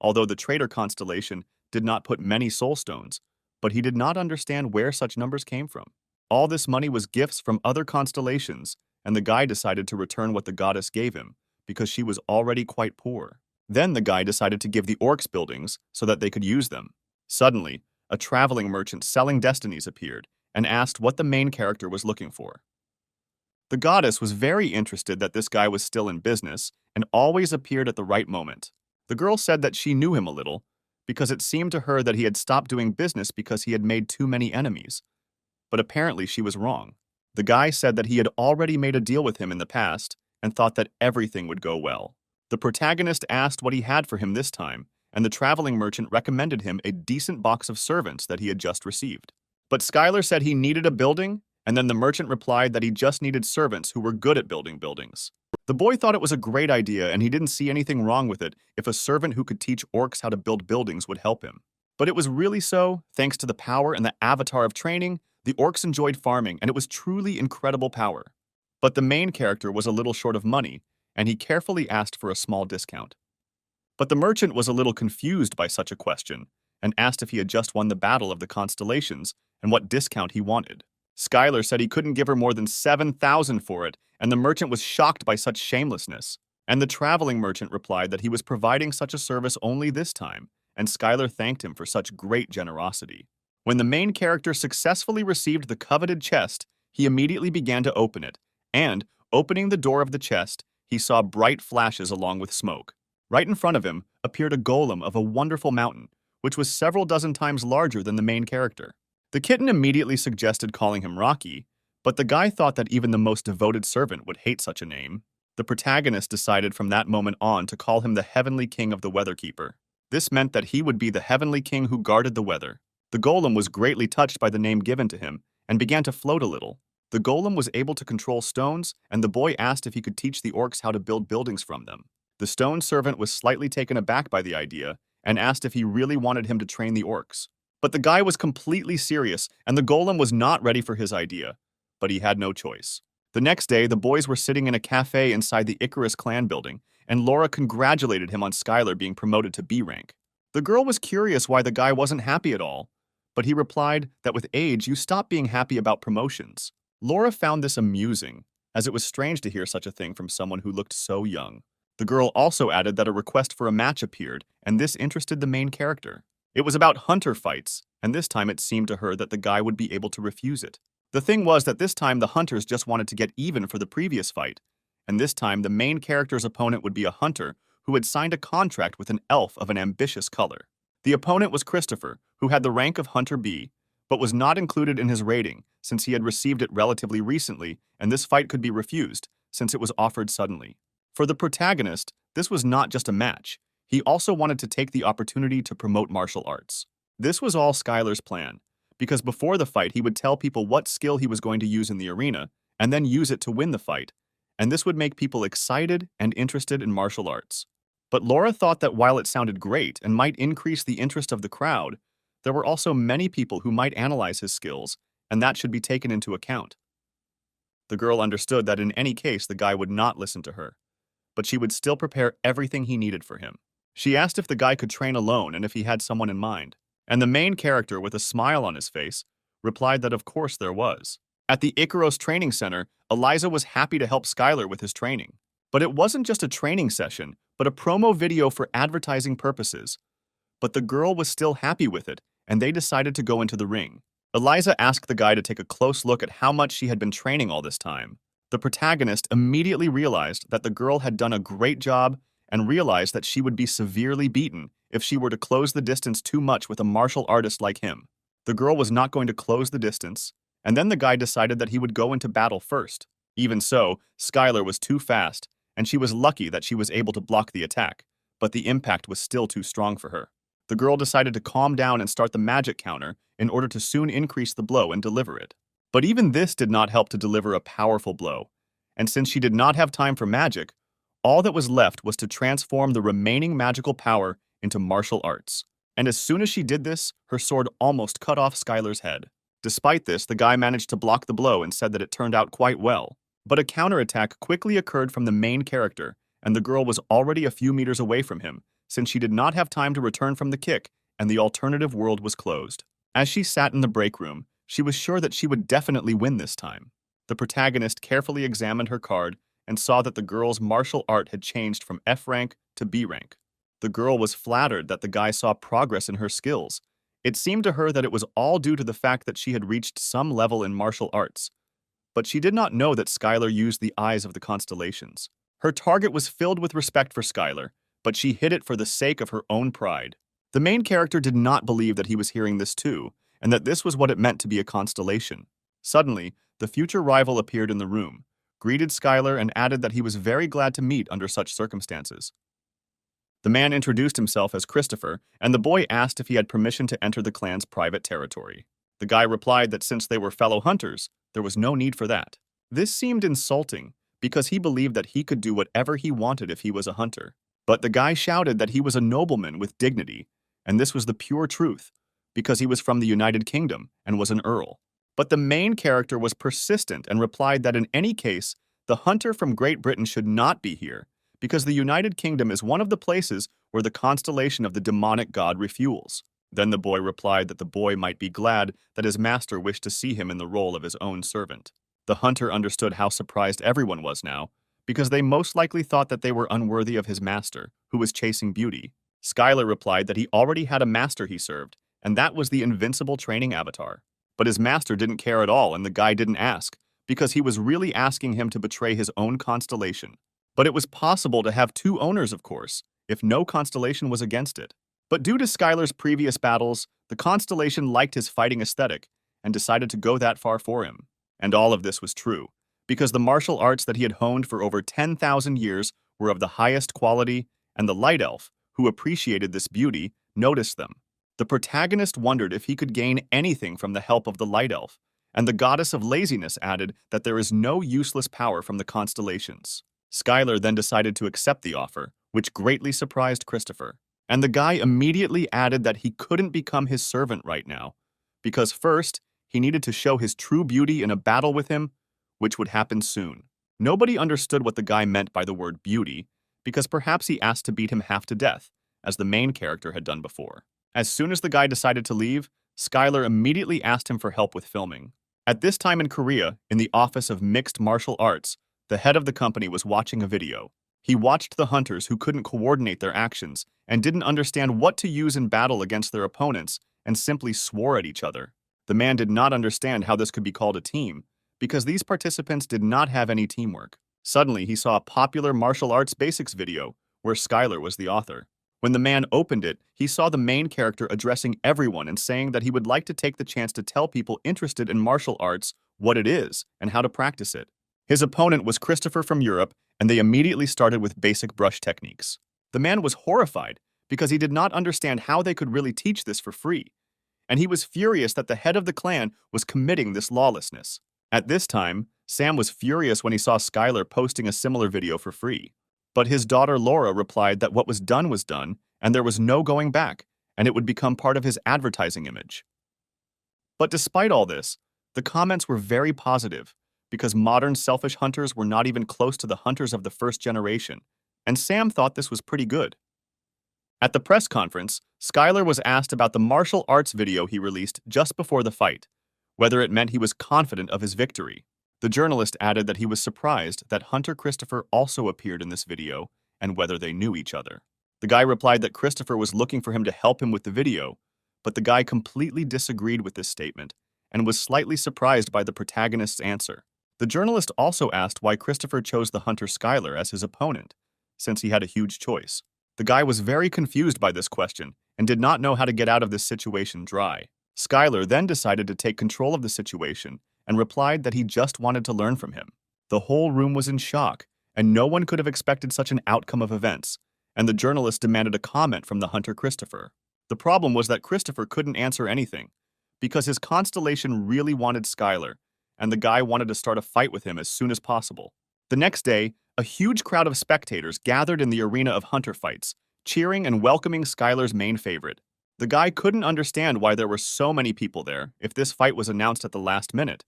Although the traitor constellation did not put many soul stones, but he did not understand where such numbers came from. All this money was gifts from other constellations, and the guy decided to return what the goddess gave him, because she was already quite poor. Then the guy decided to give the orcs buildings so that they could use them. Suddenly, a traveling merchant selling destinies appeared and asked what the main character was looking for. The goddess was very interested that this guy was still in business and always appeared at the right moment. The girl said that she knew him a little, because it seemed to her that he had stopped doing business because he had made too many enemies. But apparently she was wrong. The guy said that he had already made a deal with him in the past and thought that everything would go well. The protagonist asked what he had for him this time, and the traveling merchant recommended him a decent box of servants that he had just received. But Skyler said he needed a building, and then the merchant replied that he just needed servants who were good at building buildings. The boy thought it was a great idea, and he didn't see anything wrong with it if a servant who could teach orcs how to build buildings would help him. But it was really so, thanks to the power and the avatar of training, the orcs enjoyed farming, and it was truly incredible power. But the main character was a little short of money, and he carefully asked for a small discount. But the merchant was a little confused by such a question, and asked if he had just won the battle of the constellations and what discount he wanted. Skyler said he couldn't give her more than 7,000 for it, and the merchant was shocked by such shamelessness. And the traveling merchant replied that he was providing such a service only this time, and Skyler thanked him for such great generosity. When the main character successfully received the coveted chest, he immediately began to open it, and, opening the door of the chest, he saw bright flashes along with smoke. Right in front of him appeared a golem of a wonderful mountain, which was several dozen times larger than the main character. The kitten immediately suggested calling him Rocky, but the guy thought that even the most devoted servant would hate such a name. The protagonist decided from that moment on to call him the Heavenly King of the Weatherkeeper. This meant that he would be the Heavenly King who guarded the weather. The golem was greatly touched by the name given to him and began to float a little. The golem was able to control stones, and the boy asked if he could teach the orcs how to build buildings from them. The stone servant was slightly taken aback by the idea and asked if he really wanted him to train the orcs. But the guy was completely serious, and the golem was not ready for his idea, but he had no choice. The next day, the boys were sitting in a cafe inside the Icarus clan building, and Laura congratulated him on Skyler being promoted to B rank. The girl was curious why the guy wasn't happy at all, but he replied that with age, you stop being happy about promotions. Laura found this amusing, as it was strange to hear such a thing from someone who looked so young. The girl also added that a request for a match appeared, and this interested the main character. It was about hunter fights, and this time it seemed to her that the guy would be able to refuse it. The thing was that this time the hunters just wanted to get even for the previous fight, and this time the main character's opponent would be a hunter who had signed a contract with an elf of an ambitious color. The opponent was Christopher, who had the rank of Hunter B, but was not included in his rating since he had received it relatively recently, and this fight could be refused since it was offered suddenly. For the protagonist, this was not just a match. He also wanted to take the opportunity to promote martial arts. This was all Skyler's plan, because before the fight he would tell people what skill he was going to use in the arena, and then use it to win the fight, and this would make people excited and interested in martial arts. But Laura thought that while it sounded great and might increase the interest of the crowd, there were also many people who might analyze his skills, and that should be taken into account. The girl understood that in any case the guy would not listen to her, but she would still prepare everything he needed for him. She asked if the guy could train alone and if he had someone in mind. And the main character, with a smile on his face, replied that of course there was. At the Icaros Training Center, Eliza was happy to help Skyler with his training. But it wasn't just a training session, but a promo video for advertising purposes. But the girl was still happy with it, and they decided to go into the ring. Eliza asked the guy to take a close look at how much she had been training all this time. The protagonist immediately realized that the girl had done a great job and realized that she would be severely beaten if she were to close the distance too much with a martial artist like him. The girl was not going to close the distance, and then the guy decided that he would go into battle first. Even so, Skyler was too fast, and she was lucky that she was able to block the attack, but the impact was still too strong for her. The girl decided to calm down and start the magic counter in order to soon increase the blow and deliver it. But even this did not help to deliver a powerful blow, and since she did not have time for magic, all that was left was to transform the remaining magical power into martial arts. And as soon as she did this, her sword almost cut off Skyler's head. Despite this, the guy managed to block the blow and said that it turned out quite well. But a counterattack quickly occurred from the main character, and the girl was already a few meters away from him, since she did not have time to return from the kick, and the alternative world was closed. As she sat in the break room, she was sure that she would definitely win this time. The protagonist carefully examined her card and saw that the girl's martial art had changed from F rank to B rank. The girl was flattered that the guy saw progress in her skills. It seemed to her that it was all due to the fact that she had reached some level in martial arts. But she did not know that Skyler used the eyes of the Constellations. Her target was filled with respect for Skyler, but she hid it for the sake of her own pride. The main character did not believe that he was hearing this too, and that this was what it meant to be a constellation. Suddenly, the future rival appeared in the room, greeted Skyler, and added that he was very glad to meet under such circumstances. The man introduced himself as Christopher, and the boy asked if he had permission to enter the clan's private territory. The guy replied that since they were fellow hunters, there was no need for that. This seemed insulting, because he believed that he could do whatever he wanted if he was a hunter. But the guy shouted that he was a nobleman with dignity, and this was the pure truth, because he was from the United Kingdom and was an earl. But the main character was persistent and replied that in any case, the hunter from Great Britain should not be here, because the United Kingdom is one of the places where the constellation of the demonic god refuels. Then the boy replied that the boy might be glad that his master wished to see him in the role of his own servant. The hunter understood how surprised everyone was now, because they most likely thought that they were unworthy of his master, who was chasing beauty. Skyler replied that he already had a master he served, and that was the invincible training avatar. But his master didn't care at all, and the guy didn't ask, because he was really asking him to betray his own constellation. But it was possible to have two owners, of course, if no constellation was against it. But due to Skyler's previous battles, the constellation liked his fighting aesthetic and decided to go that far for him. And all of this was true, because the martial arts that he had honed for over 10,000 years were of the highest quality, and the light elf, who appreciated this beauty, noticed them. The protagonist wondered if he could gain anything from the help of the light elf, and the goddess of laziness added that there is no useless power from the constellations. Skyler then decided to accept the offer, which greatly surprised Christopher. And the guy immediately added that he couldn't become his servant right now, because first, he needed to show his true beauty in a battle with him, which would happen soon. Nobody understood what the guy meant by the word beauty, because perhaps he asked to beat him half to death, as the main character had done before. As soon as the guy decided to leave, Skyler immediately asked him for help with filming. At this time in Korea, in the Office of Mixed Martial Arts, the head of the company was watching a video. He watched the hunters who couldn't coordinate their actions and didn't understand what to use in battle against their opponents and simply swore at each other. The man did not understand how this could be called a team, because these participants did not have any teamwork. Suddenly, he saw a popular martial arts basics video where Skyler was the author. When the man opened it, he saw the main character addressing everyone and saying that he would like to take the chance to tell people interested in martial arts what it is and how to practice it. His opponent was Christopher from Europe, and they immediately started with basic brush techniques. The man was horrified because he did not understand how they could really teach this for free, and he was furious that the head of the clan was committing this lawlessness. At this time, Sam was furious when he saw Skyler posting a similar video for free. But his daughter Laura replied that what was done, and there was no going back, and it would become part of his advertising image. But despite all this, the comments were very positive, because modern selfish hunters were not even close to the hunters of the first generation, and Sam thought this was pretty good. At the press conference, Skyler was asked about the martial arts video he released just before the fight, whether it meant he was confident of his victory. The journalist added that he was surprised that Hunter Christopher also appeared in this video and whether they knew each other. The guy replied that Christopher was looking for him to help him with the video, but the guy completely disagreed with this statement and was slightly surprised by the protagonist's answer. The journalist also asked why Christopher chose the hunter Skyler as his opponent, since he had a huge choice. The guy was very confused by this question and did not know how to get out of this situation dry. Skyler then decided to take control of the situation and replied that he just wanted to learn from him. The whole room was in shock, and no one could have expected such an outcome of events, and the journalist demanded a comment from the hunter Christopher. The problem was that Christopher couldn't answer anything, because his constellation really wanted Skyler, and the guy wanted to start a fight with him as soon as possible. The next day, a huge crowd of spectators gathered in the arena of hunter fights, cheering and welcoming Skyler's main favorite. The guy couldn't understand why there were so many people there if this fight was announced at the last minute,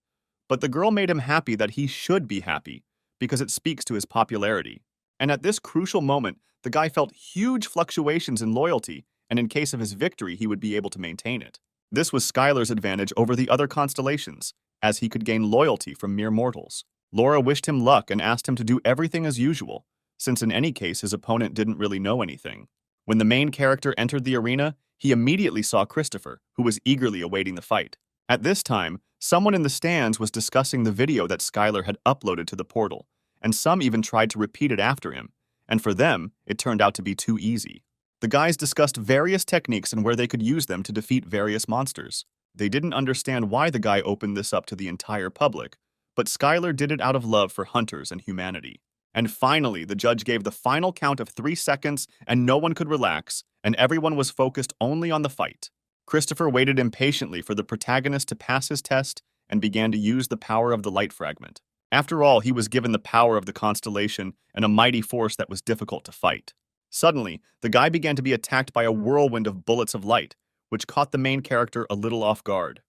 but the girl made him happy that he should be happy, because it speaks to his popularity. And at this crucial moment, the guy felt huge fluctuations in loyalty, and in case of his victory, he would be able to maintain it. This was Skyler's advantage over the other constellations, as he could gain loyalty from mere mortals. Laura wished him luck and asked him to do everything as usual, since in any case his opponent didn't really know anything. When the main character entered the arena, he immediately saw Christopher, who was eagerly awaiting the fight. At this time, someone in the stands was discussing the video that Skyler had uploaded to the portal, and some even tried to repeat it after him, and for them, it turned out to be too easy. The guys discussed various techniques and where they could use them to defeat various monsters. They didn't understand why the guy opened this up to the entire public, but Skyler did it out of love for hunters and humanity. And finally, the judge gave the final count of 3 seconds, and no one could relax, and everyone was focused only on the fight. Christopher waited impatiently for the protagonist to pass his test and began to use the power of the light fragment. After all, he was given the power of the constellation and a mighty force that was difficult to fight. Suddenly, the guy began to be attacked by a whirlwind of bullets of light, which caught the main character a little off guard.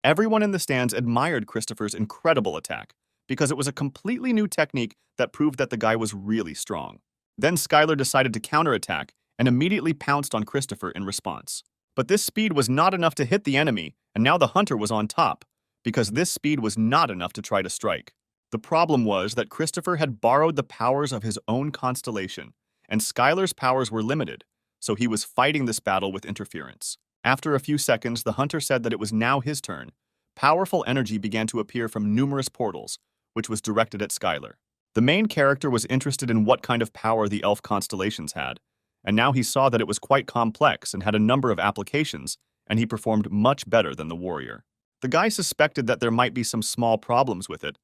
Everyone in the stands admired Christopher's incredible attack, because it was a completely new technique that proved that the guy was really strong. Then Skyler decided to counterattack and immediately pounced on Christopher in response. But this speed was not enough to hit the enemy, and now the hunter was on top, because this speed was not enough to try to strike. The problem was that Christopher had borrowed the powers of his own constellation, and Skyler's powers were limited, so he was fighting this battle with interference. After a few seconds, the hunter said that it was now his turn. Powerful energy began to appear from numerous portals, which was directed at Skyler. The main character was interested in what kind of power the elf constellations had, and now he saw that it was quite complex and had a number of applications, and he performed much better than the warrior. The guy suspected that there might be some small problems with it,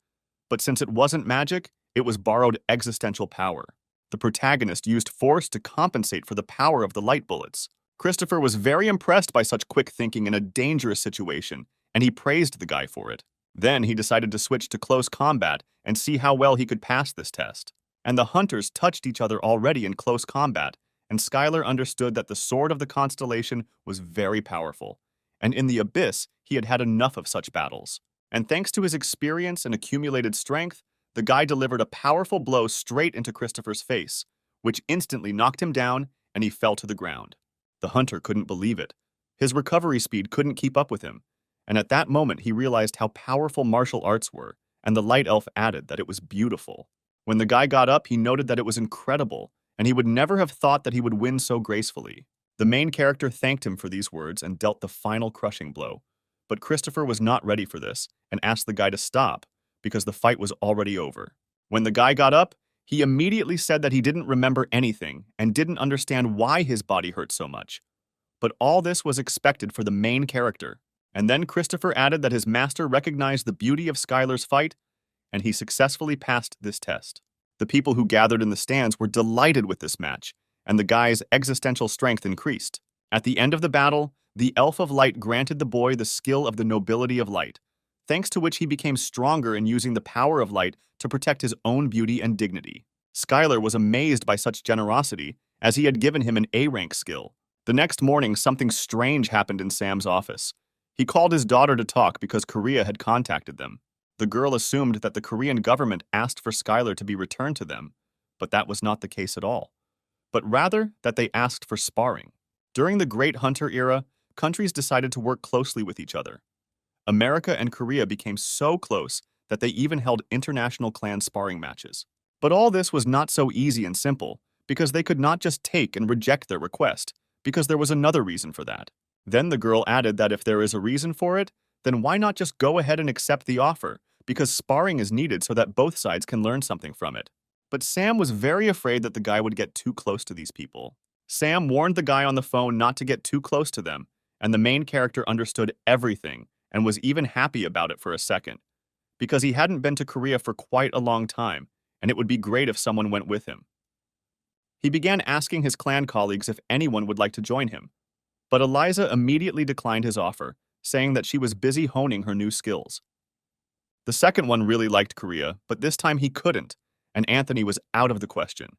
but since it wasn't magic, it was borrowed existential power. The protagonist used force to compensate for the power of the light bullets. Christopher was very impressed by such quick thinking in a dangerous situation, and he praised the guy for it. Then he decided to switch to close combat and see how well he could pass this test. And the hunters touched each other already in close combat, and Skyler understood that the sword of the constellation was very powerful. And in the abyss, he had had enough of such battles. And thanks to his experience and accumulated strength, the guy delivered a powerful blow straight into Christopher's face, which instantly knocked him down, and he fell to the ground. The hunter couldn't believe it. His recovery speed couldn't keep up with him, and at that moment he realized how powerful martial arts were, and the light elf added that it was beautiful. When the guy got up, he noted that it was incredible, and he would never have thought that he would win so gracefully. The main character thanked him for these words and dealt the final crushing blow. But Christopher was not ready for this and asked the guy to stop, because the fight was already over. When the guy got up, he immediately said that he didn't remember anything and didn't understand why his body hurt so much. But all this was expected for the main character. And then Christopher added that his master recognized the beauty of Skyler's fight, and he successfully passed this test. The people who gathered in the stands were delighted with this match, and the guy's existential strength increased. At the end of the battle, the Elf of Light granted the boy the skill of the nobility of light, thanks to which he became stronger in using the power of light to protect his own beauty and dignity. Skyler was amazed by such generosity, as he had given him an A-rank skill. The next morning, something strange happened in Sam's office. He called his daughter to talk because Korea had contacted them. The girl assumed that the Korean government asked for Skyler to be returned to them, but that was not the case at all. but rather that they asked for sparring. During the Great Hunter era, countries decided to work closely with each other. America and Korea became so close that they even held international clan sparring matches. But all this was not so easy and simple, because they could not just take and reject their request, because there was another reason for that. Then the girl added that if there is a reason for it, then why not just go ahead and accept the offer, because sparring is needed so that both sides can learn something from it. But Sam was very afraid that the guy would get too close to these people. Sam warned the guy on the phone not to get too close to them, and the main character understood everything and was even happy about it for a second, because he hadn't been to Korea for quite a long time, and it would be great if someone went with him. He began asking his clan colleagues if anyone would like to join him, but Eliza immediately declined his offer, saying that she was busy honing her new skills. The second one really liked Korea, but this time he couldn't, and Anthony was out of the question.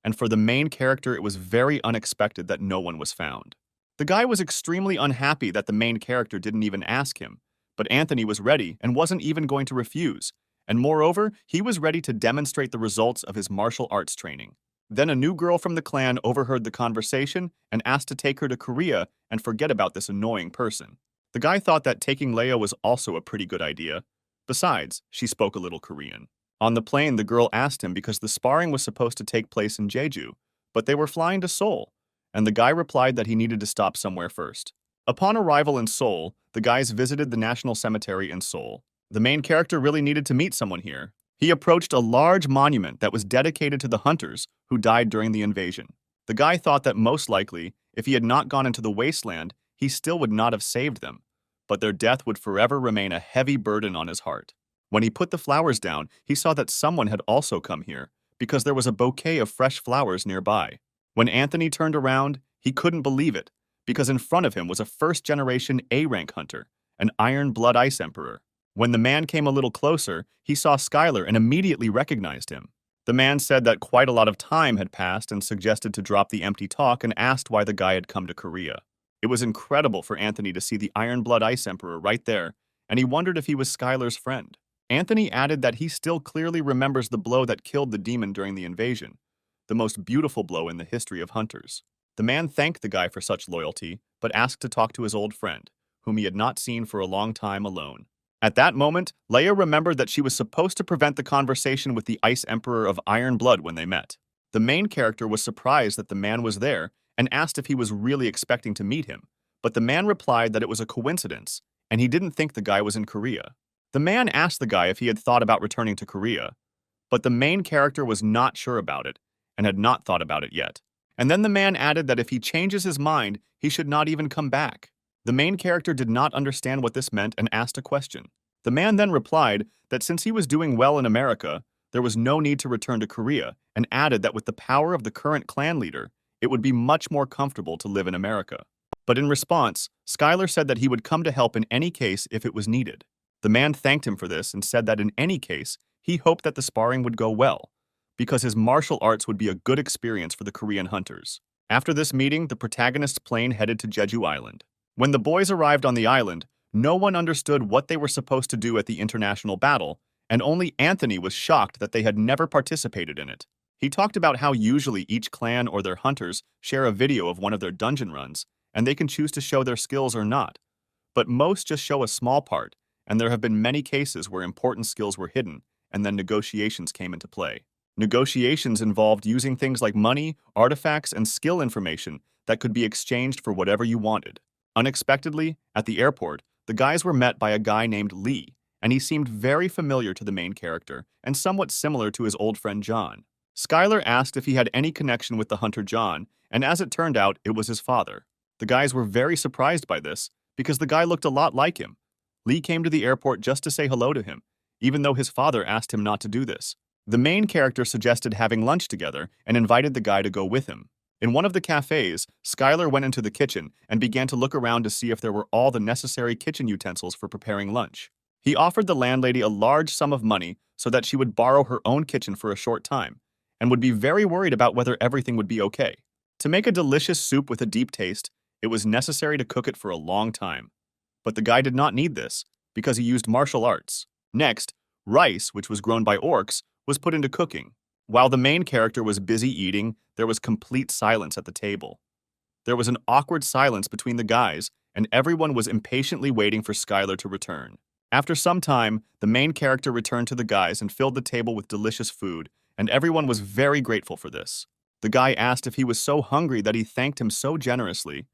And for the main character, it was very unexpected that no one was found. The guy was extremely unhappy that the main character didn't even ask him, but Anthony was ready and wasn't even going to refuse, and moreover, he was ready to demonstrate the results of his martial arts training. Then a new girl from the clan overheard the conversation and asked to take her to Korea and forget about this annoying person. The guy thought that taking Leia was also a pretty good idea. Besides, she spoke a little Korean. On the plane, the girl asked him because the sparring was supposed to take place in Jeju, but they were flying to Seoul, and the guy replied that he needed to stop somewhere first. Upon arrival in Seoul, the guys visited the National Cemetery in Seoul. The main character really needed to meet someone here. He approached a large monument that was dedicated to the hunters who died during the invasion. The guy thought that most likely, if he had not gone into the wasteland, he still would not have saved them, but their death would forever remain a heavy burden on his heart. When he put the flowers down, he saw that someone had also come here, because there was a bouquet of fresh flowers nearby. When Anthony turned around, he couldn't believe it, because in front of him was a first-generation A-rank hunter, an Iron Blood Ice Emperor. When the man came a little closer, he saw Skyler and immediately recognized him. The man said that quite a lot of time had passed and suggested to drop the empty talk and asked why the guy had come to Korea. It was incredible for Anthony to see the Iron Blood Ice Emperor right there, and he wondered if he was Skyler's friend. Anthony added that he still clearly remembers the blow that killed the demon during the invasion, the most beautiful blow in the history of hunters. The man thanked the guy for such loyalty, but asked to talk to his old friend, whom he had not seen for a long time alone. At that moment, Leia remembered that she was supposed to prevent the conversation with the Ice Emperor of Iron Blood when they met. The main character was surprised that the man was there and asked if he was really expecting to meet him, but the man replied that it was a coincidence, and he didn't think the guy was in Korea. The man asked the guy if he had thought about returning to Korea, but the main character was not sure about it and had not thought about it yet. And then the man added that if he changes his mind, he should not even come back. The main character did not understand what this meant and asked a question. The man then replied that since he was doing well in America, there was no need to return to Korea, and added that with the power of the current clan leader, it would be much more comfortable to live in America. But in response, Skyler said that he would come to help in any case if it was needed. The man thanked him for this and said that in any case, he hoped that the sparring would go well, because his martial arts would be a good experience for the Korean hunters. After this meeting, the protagonist's plane headed to Jeju Island. When the boys arrived on the island, no one understood what they were supposed to do at the international battle, and only Anthony was shocked that they had never participated in it. He talked about how usually each clan or their hunters share a video of one of their dungeon runs, and they can choose to show their skills or not. But most just show a small part, and there have been many cases where important skills were hidden, and then negotiations came into play. Negotiations involved using things like money, artifacts, and skill information that could be exchanged for whatever you wanted. Unexpectedly, at the airport, the guys were met by a guy named Lee, and he seemed very familiar to the main character and somewhat similar to his old friend John. Skyler asked if he had any connection with the hunter John, and as it turned out, it was his father. The guys were very surprised by this, because the guy looked a lot like him. Lee came to the airport just to say hello to him, even though his father asked him not to do this. The main character suggested having lunch together and invited the guy to go with him. In one of the cafes, Skyler went into the kitchen and began to look around to see if there were all the necessary kitchen utensils for preparing lunch. He offered the landlady a large sum of money so that she would borrow her own kitchen for a short time, and would be very worried about whether everything would be okay. To make a delicious soup with a deep taste, it was necessary to cook it for a long time. But the guy did not need this, because he used martial arts. Next, rice, which was grown by orcs, was put into cooking. While the main character was busy eating, there was complete silence at the table. There was an awkward silence between the guys, and everyone was impatiently waiting for Skyler to return. After some time, the main character returned to the guys and filled the table with delicious food, and everyone was very grateful for this. The guy asked if he was so hungry that he thanked him so generously,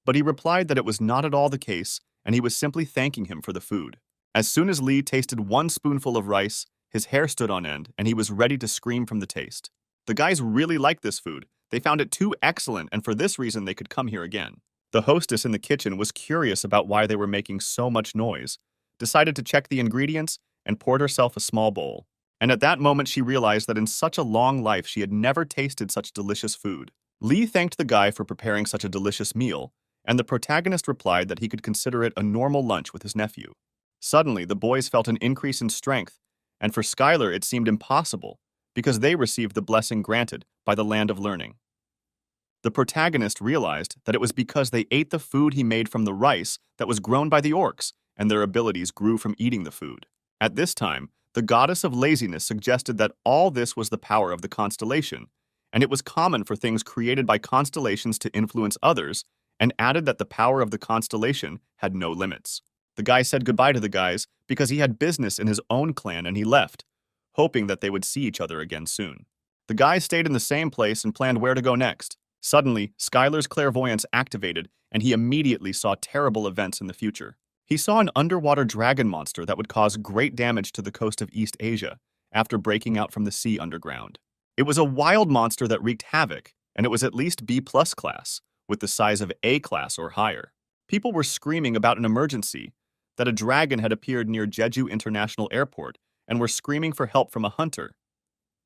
but he replied that it was not at all the case, and he was simply thanking him for the food. As soon as Lee tasted one spoonful of rice, his hair stood on end, and he was ready to scream from the taste. The guys really liked this food. They found it too excellent, and for this reason they could come here again. The hostess in the kitchen was curious about why they were making so much noise, decided to check the ingredients, and poured herself a small bowl. And at that moment she realized that in such a long life she had never tasted such delicious food. Lee thanked the guy for preparing such a delicious meal, and the protagonist replied that he could consider it a normal lunch with his nephew. Suddenly, the boys felt an increase in strength, and for Skyler it seemed impossible, because they received the blessing granted by the land of learning. The protagonist realized that it was because they ate the food he made from the rice that was grown by the orcs, and their abilities grew from eating the food. At this time, the goddess of laziness suggested that all this was the power of the constellation, and it was common for things created by constellations to influence others, and added that the power of the constellation had no limits. The guy said goodbye to the guys because he had business in his own clan and he left, hoping that they would see each other again soon. The guys stayed in the same place and planned where to go next. Suddenly, Skyler's clairvoyance activated and he immediately saw terrible events in the future. He saw an underwater dragon monster that would cause great damage to the coast of East Asia after breaking out from the sea underground. It was a wild monster that wreaked havoc, and it was at least B+ class, with the size of A class or higher. People were screaming about an emergency, that a dragon had appeared near Jeju International Airport, and were screaming for help from a hunter.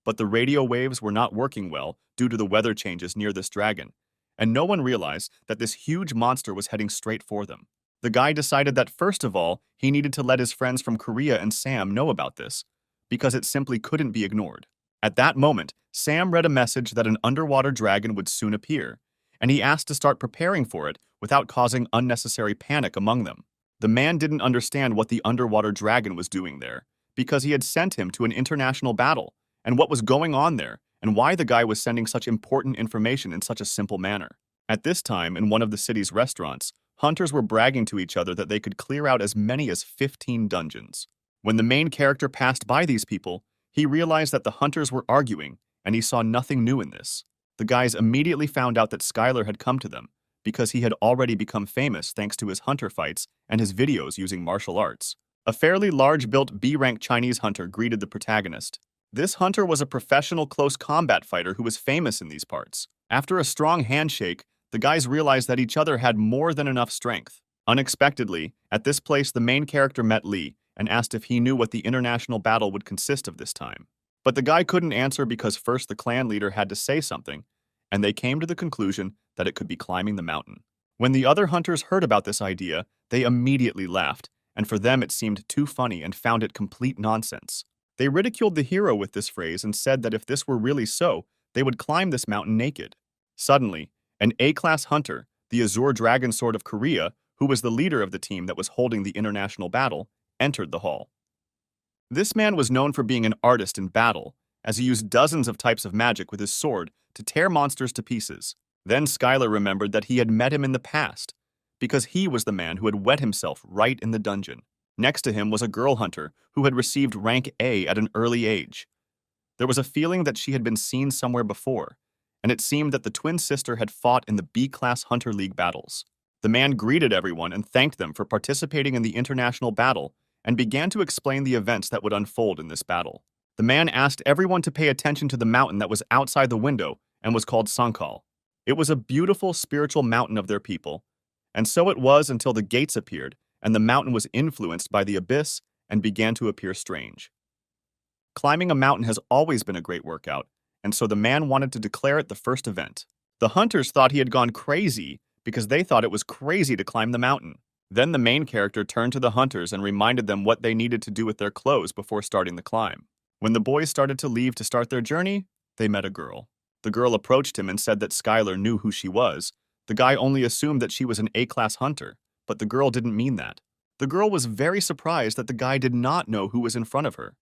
But the radio waves were not working well due to the weather changes near this dragon, and no one realized that this huge monster was heading straight for them. The guy decided that first of all, he needed to let his friends from Korea and Sam know about this, because it simply couldn't be ignored. At that moment, Sam read a message that an underwater dragon would soon appear, and he asked to start preparing for it without causing unnecessary panic among them. The man didn't understand what the underwater dragon was doing there, because he had sent him to an international battle, and what was going on there, and why the guy was sending such important information in such a simple manner. At this time, in one of the city's restaurants, hunters were bragging to each other that they could clear out as many as 15 dungeons. When the main character passed by these people, he realized that the hunters were arguing, and he saw nothing new in this. The guys immediately found out that Skyler had come to them, because he had already become famous thanks to his hunter fights and his videos using martial arts. A fairly large-built B-rank Chinese hunter greeted the protagonist. This hunter was a professional close combat fighter who was famous in these parts. After a strong handshake, the guys realized that each other had more than enough strength. Unexpectedly, at this place the main character met Lee and asked if he knew what the international battle would consist of this time. But the guy couldn't answer because first the clan leader had to say something, and they came to the conclusion that it could be climbing the mountain. When the other hunters heard about this idea, they immediately laughed, and for them it seemed too funny and found it complete nonsense. They ridiculed the hero with this phrase and said that if this were really so, they would climb this mountain naked. Suddenly, an A-class hunter, the Azure Dragon Sword of Korea, who was the leader of the team that was holding the international battle, entered the hall. This man was known for being an artist in battle, as he used dozens of types of magic with his sword to tear monsters to pieces. Then Skyler remembered that he had met him in the past, because he was the man who had wet himself right in the dungeon. Next to him was a girl hunter who had received rank A at an early age. There was a feeling that she had been seen somewhere before, and it seemed that the twin sister had fought in the B-class Hunter League battles. The man greeted everyone and thanked them for participating in the international battle and began to explain the events that would unfold in this battle. The man asked everyone to pay attention to the mountain that was outside the window and was called Sankal. It was a beautiful spiritual mountain of their people, and so it was until the gates appeared and the mountain was influenced by the abyss and began to appear strange. Climbing a mountain has always been a great workout, and so the man wanted to declare it the first event. The hunters thought he had gone crazy because they thought it was crazy to climb the mountain. Then the main character turned to the hunters and reminded them what they needed to do with their clothes before starting the climb. When the boys started to leave to start their journey, they met a girl. The girl approached him and said that Skyler knew who she was. The guy only assumed that she was an A-class hunter, but the girl didn't mean that. The girl was very surprised that the guy did not know who was in front of her.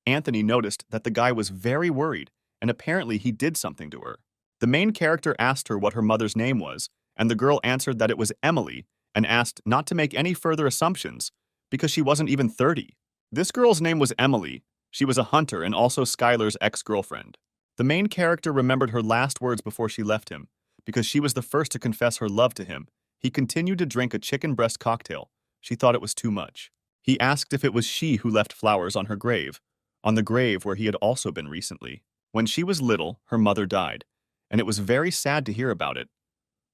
Anthony noticed that the guy was very worried, and apparently he did something to her. The main character asked her what her mother's name was, and the girl answered that it was Emily, and asked not to make any further assumptions, because she wasn't even 30. This girl's name was Emily. She was a hunter and also Skyler's ex-girlfriend. The main character remembered her last words before she left him, because she was the first to confess her love to him. He continued to drink a chicken breast cocktail. She thought it was too much. He asked if it was she who left flowers on her grave, on the grave where he had also been recently. When she was little, her mother died, and it was very sad to hear about it.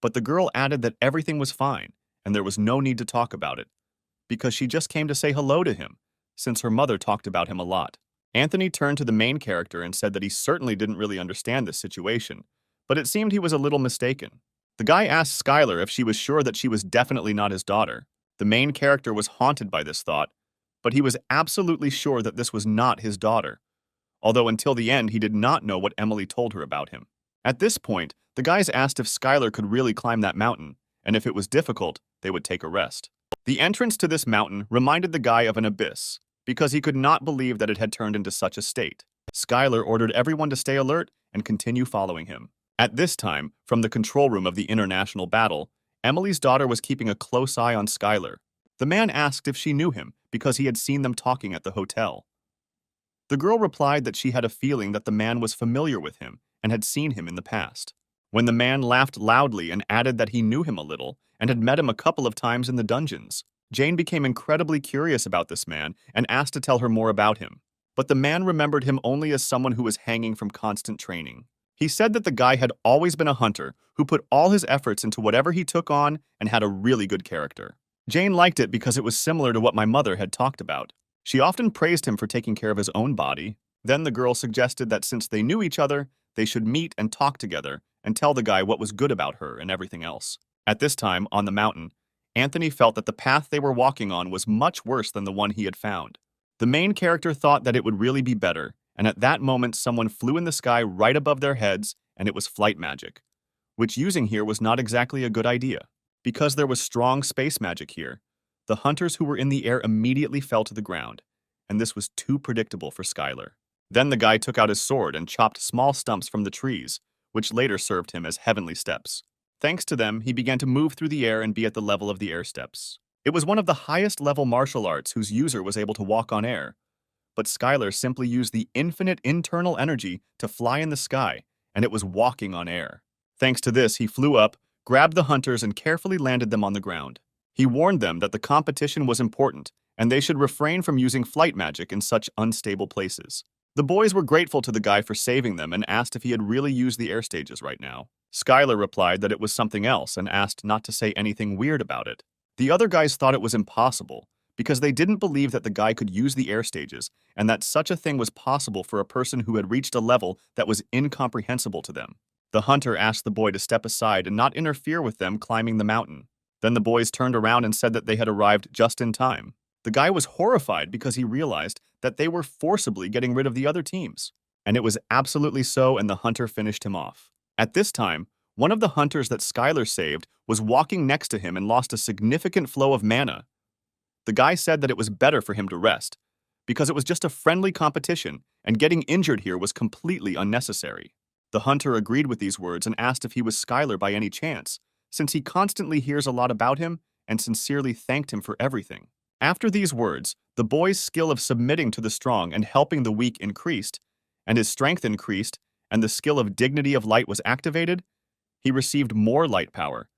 But the girl added that everything was fine, and there was no need to talk about it, because she just came to say hello to him, since her mother talked about him a lot. Anthony turned to the main character and said that he certainly didn't really understand this situation, but it seemed he was a little mistaken. The guy asked Skyler if she was sure that she was definitely not his daughter. The main character was haunted by this thought, but he was absolutely sure that this was not his daughter, although until the end he did not know what Emily told her about him. At this point, the guys asked if Skyler could really climb that mountain, and if it was difficult, they would take a rest. The entrance to this mountain reminded the guy of an abyss, because he could not believe that it had turned into such a state. Skyler ordered everyone to stay alert and continue following him. At this time, from the control room of the international battle, Emily's daughter was keeping a close eye on Skyler. The man asked if she knew him because he had seen them talking at the hotel. The girl replied that she had a feeling that the man was familiar with him and had seen him in the past. When the man laughed loudly and added that he knew him a little and had met him a couple of times in the dungeons, Jane became incredibly curious about this man and asked to tell her more about him. But the man remembered him only as someone who was hanging from constant training. He said that the guy had always been a hunter who put all his efforts into whatever he took on and had a really good character. Jane liked it because it was similar to what my mother had talked about. She often praised him for taking care of his own body. Then the girl suggested that since they knew each other, they should meet and talk together and tell the guy what was good about her and everything else. At this time, on the mountain, Anthony felt that the path they were walking on was much worse than the one he had found. The main character thought that it would really be better, and at that moment someone flew in the sky right above their heads, and it was flight magic, which using here was not exactly a good idea. Because there was strong space magic here, the hunters who were in the air immediately fell to the ground, and this was too predictable for Skyler. Then the guy took out his sword and chopped small stumps from the trees, which later served him as heavenly steps. Thanks to them, he began to move through the air and be at the level of the air steps. It was one of the highest level martial arts whose user was able to walk on air, but Skyler simply used the infinite internal energy to fly in the sky, and it was walking on air. Thanks to this, he flew up, grabbed the hunters, and carefully landed them on the ground. He warned them that the competition was important, and they should refrain from using flight magic in such unstable places. The boys were grateful to the guy for saving them and asked if he had really used the air stages right now. Skyler replied that it was something else and asked not to say anything weird about it. The other guys thought it was impossible, because they didn't believe that the guy could use the air stages and that such a thing was possible for a person who had reached a level that was incomprehensible to them. The hunter asked the boy to step aside and not interfere with them climbing the mountain. Then the boys turned around and said that they had arrived just in time. The guy was horrified because he realized that they were forcibly getting rid of the other teams. And it was absolutely so, and the hunter finished him off. At this time, one of the hunters that Skyler saved was walking next to him and lost a significant flow of mana. The guy said that it was better for him to rest, because it was just a friendly competition, and getting injured here was completely unnecessary. The hunter agreed with these words and asked if he was Skyler by any chance, since he constantly hears a lot about him, and sincerely thanked him for everything. After these words, the boy's skill of submitting to the strong and helping the weak increased, and his strength increased, and the skill of dignity of light was activated. He received more light power,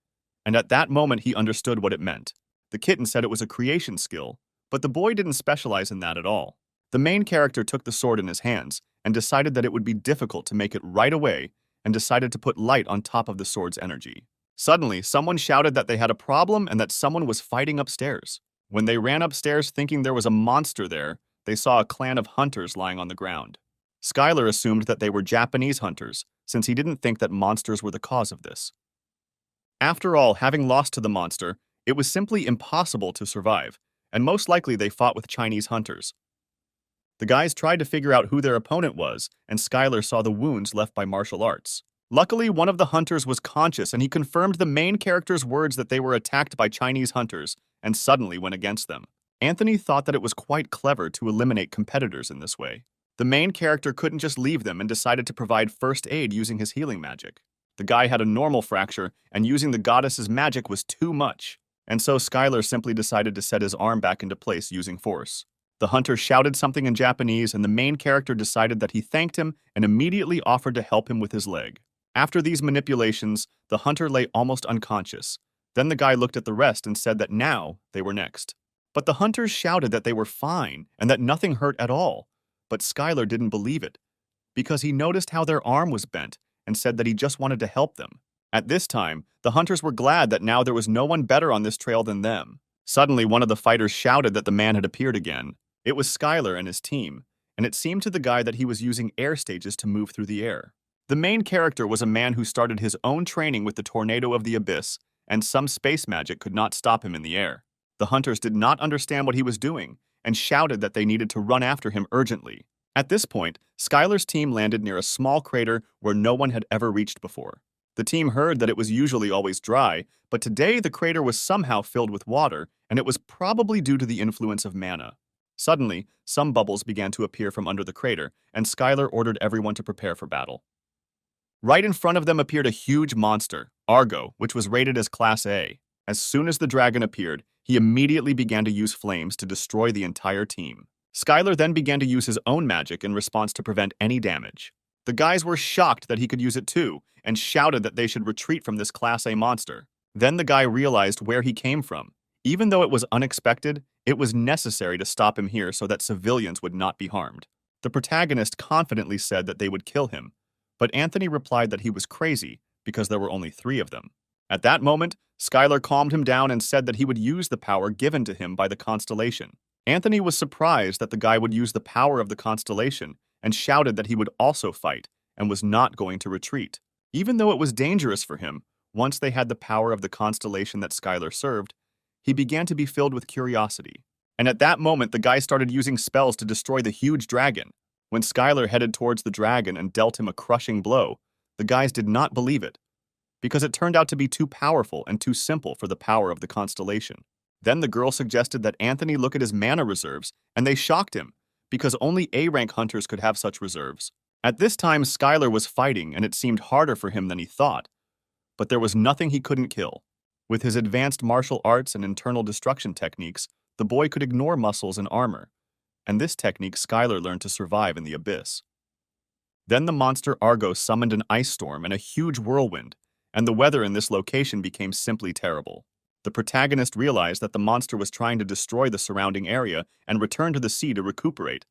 and at that moment he understood what it meant. The kitten said it was a creation skill, but the boy didn't specialize in that at all. The main character took the sword in his hands and decided that it would be difficult to make it right away and decided to put light on top of the sword's energy. Suddenly, someone shouted that they had a problem and that someone was fighting upstairs. When they ran upstairs thinking there was a monster there, they saw a clan of hunters lying on the ground. Skyler assumed that they were Japanese hunters, since he didn't think that monsters were the cause of this. After all, having lost to the monster, it was simply impossible to survive, and most likely they fought with Chinese hunters. The guys tried to figure out who their opponent was, and Skyler saw the wounds left by martial arts. Luckily, one of the hunters was conscious, and he confirmed the main character's words that they were attacked by Chinese hunters, and suddenly went against them. Anthony thought that it was quite clever to eliminate competitors in this way. The main character couldn't just leave them and decided to provide first aid using his healing magic. The guy had a normal fracture, and using the goddess's magic was too much. And so Skyler simply decided to set his arm back into place using force. The hunter shouted something in Japanese, and the main character decided that he thanked him and immediately offered to help him with his leg. After these manipulations, the hunter lay almost unconscious. Then the guy looked at the rest and said that now they were next. But the hunters shouted that they were fine and that nothing hurt at all. But Skyler didn't believe it, because he noticed how their arm was bent and said that he just wanted to help them. At this time, the hunters were glad that now there was no one better on this trail than them. Suddenly, one of the fighters shouted that the man had appeared again. It was Skyler and his team, and it seemed to the guy that he was using air stages to move through the air. The main character was a man who started his own training with the tornado of the abyss, and some space magic could not stop him in the air. The hunters did not understand what he was doing and shouted that they needed to run after him urgently. At this point, Skyler's team landed near a small crater where no one had ever reached before. The team heard that it was usually always dry, but today the crater was somehow filled with water, and it was probably due to the influence of mana. Suddenly, some bubbles began to appear from under the crater, and Skyler ordered everyone to prepare for battle. Right in front of them appeared a huge monster, Argo, which was rated as Class A. As soon as the dragon appeared, he immediately began to use flames to destroy the entire team. Skyler then began to use his own magic in response to prevent any damage. The guys were shocked that he could use it too, and shouted that they should retreat from this Class A monster. Then the guy realized where he came from. Even though it was unexpected, it was necessary to stop him here so that civilians would not be harmed. The protagonist confidently said that they would kill him, but Anthony replied that he was crazy because there were only 3 of them. At that moment, Skyler calmed him down and said that he would use the power given to him by the Constellation. Anthony was surprised that the guy would use the power of the Constellation and shouted that he would also fight and was not going to retreat. Even though it was dangerous for him, once they had the power of the Constellation that Skyler served, he began to be filled with curiosity. And at that moment, the guy started using spells to destroy the huge dragon. When Skyler headed towards the dragon and dealt him a crushing blow, the guys did not believe it, because it turned out to be too powerful and too simple for the power of the Constellation. Then the girl suggested that Anthony look at his mana reserves, and they shocked him, because only A-rank hunters could have such reserves. At this time, Skyler was fighting, and it seemed harder for him than he thought. But there was nothing he couldn't kill. With his advanced martial arts and internal destruction techniques, the boy could ignore muscles and armor, and this technique Skyler learned to survive in the abyss. Then the monster Argo summoned an ice storm and a huge whirlwind, and the weather in this location became simply terrible. The protagonist realized that the monster was trying to destroy the surrounding area and return to the sea to recuperate,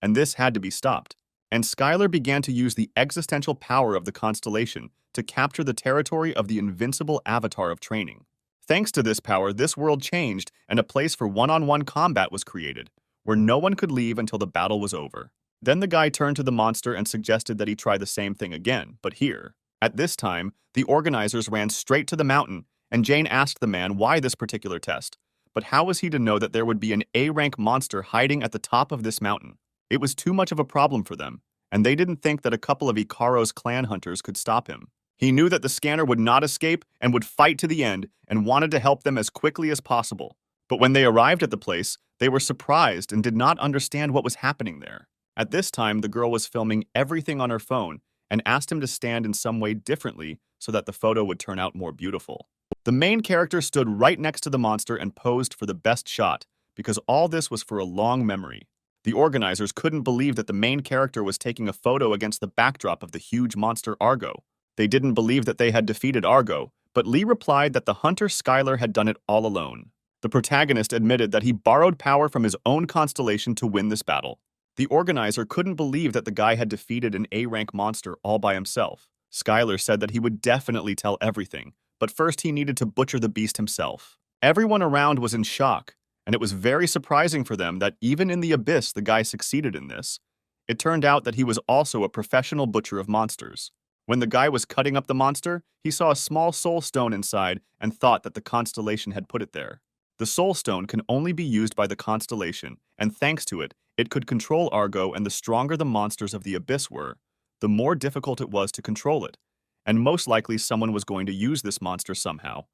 and this had to be stopped. And Skyler began to use the existential power of the Constellation to capture the territory of the invincible avatar of training. Thanks to this power, this world changed, and a place for one-on-one combat was created, where no one could leave until the battle was over. Then the guy turned to the monster and suggested that he try the same thing again, but here. At this time, the organizers ran straight to the mountain, and Jane asked the man why this particular test. But how was he to know that there would be an A-rank monster hiding at the top of this mountain? It was too much of a problem for them, and they didn't think that a couple of Ikaro's clan hunters could stop him. He knew that the scanner would not escape and would fight to the end and wanted to help them as quickly as possible. But when they arrived at the place, they were surprised and did not understand what was happening there. At this time, the girl was filming everything on her phone and asked him to stand in some way differently so that the photo would turn out more beautiful. The main character stood right next to the monster and posed for the best shot, because all this was for a long memory. The organizers couldn't believe that the main character was taking a photo against the backdrop of the huge monster Argo. They didn't believe that they had defeated Argo, but Lee replied that the hunter Skyler had done it all alone. The protagonist admitted that he borrowed power from his own constellation to win this battle. The organizer couldn't believe that the guy had defeated an A-rank monster all by himself. Skyler said that he would definitely tell everything, but first he needed to butcher the beast himself. Everyone around was in shock, and it was very surprising for them that even in the abyss the guy succeeded in this. It turned out that he was also a professional butcher of monsters. When the guy was cutting up the monster, he saw a small soul stone inside and thought that the constellation had put it there. The soul stone can only be used by the constellation, and thanks to it, it could control Argo, and the stronger the monsters of the abyss were, the more difficult it was to control it, and most likely someone was going to use this monster somehow.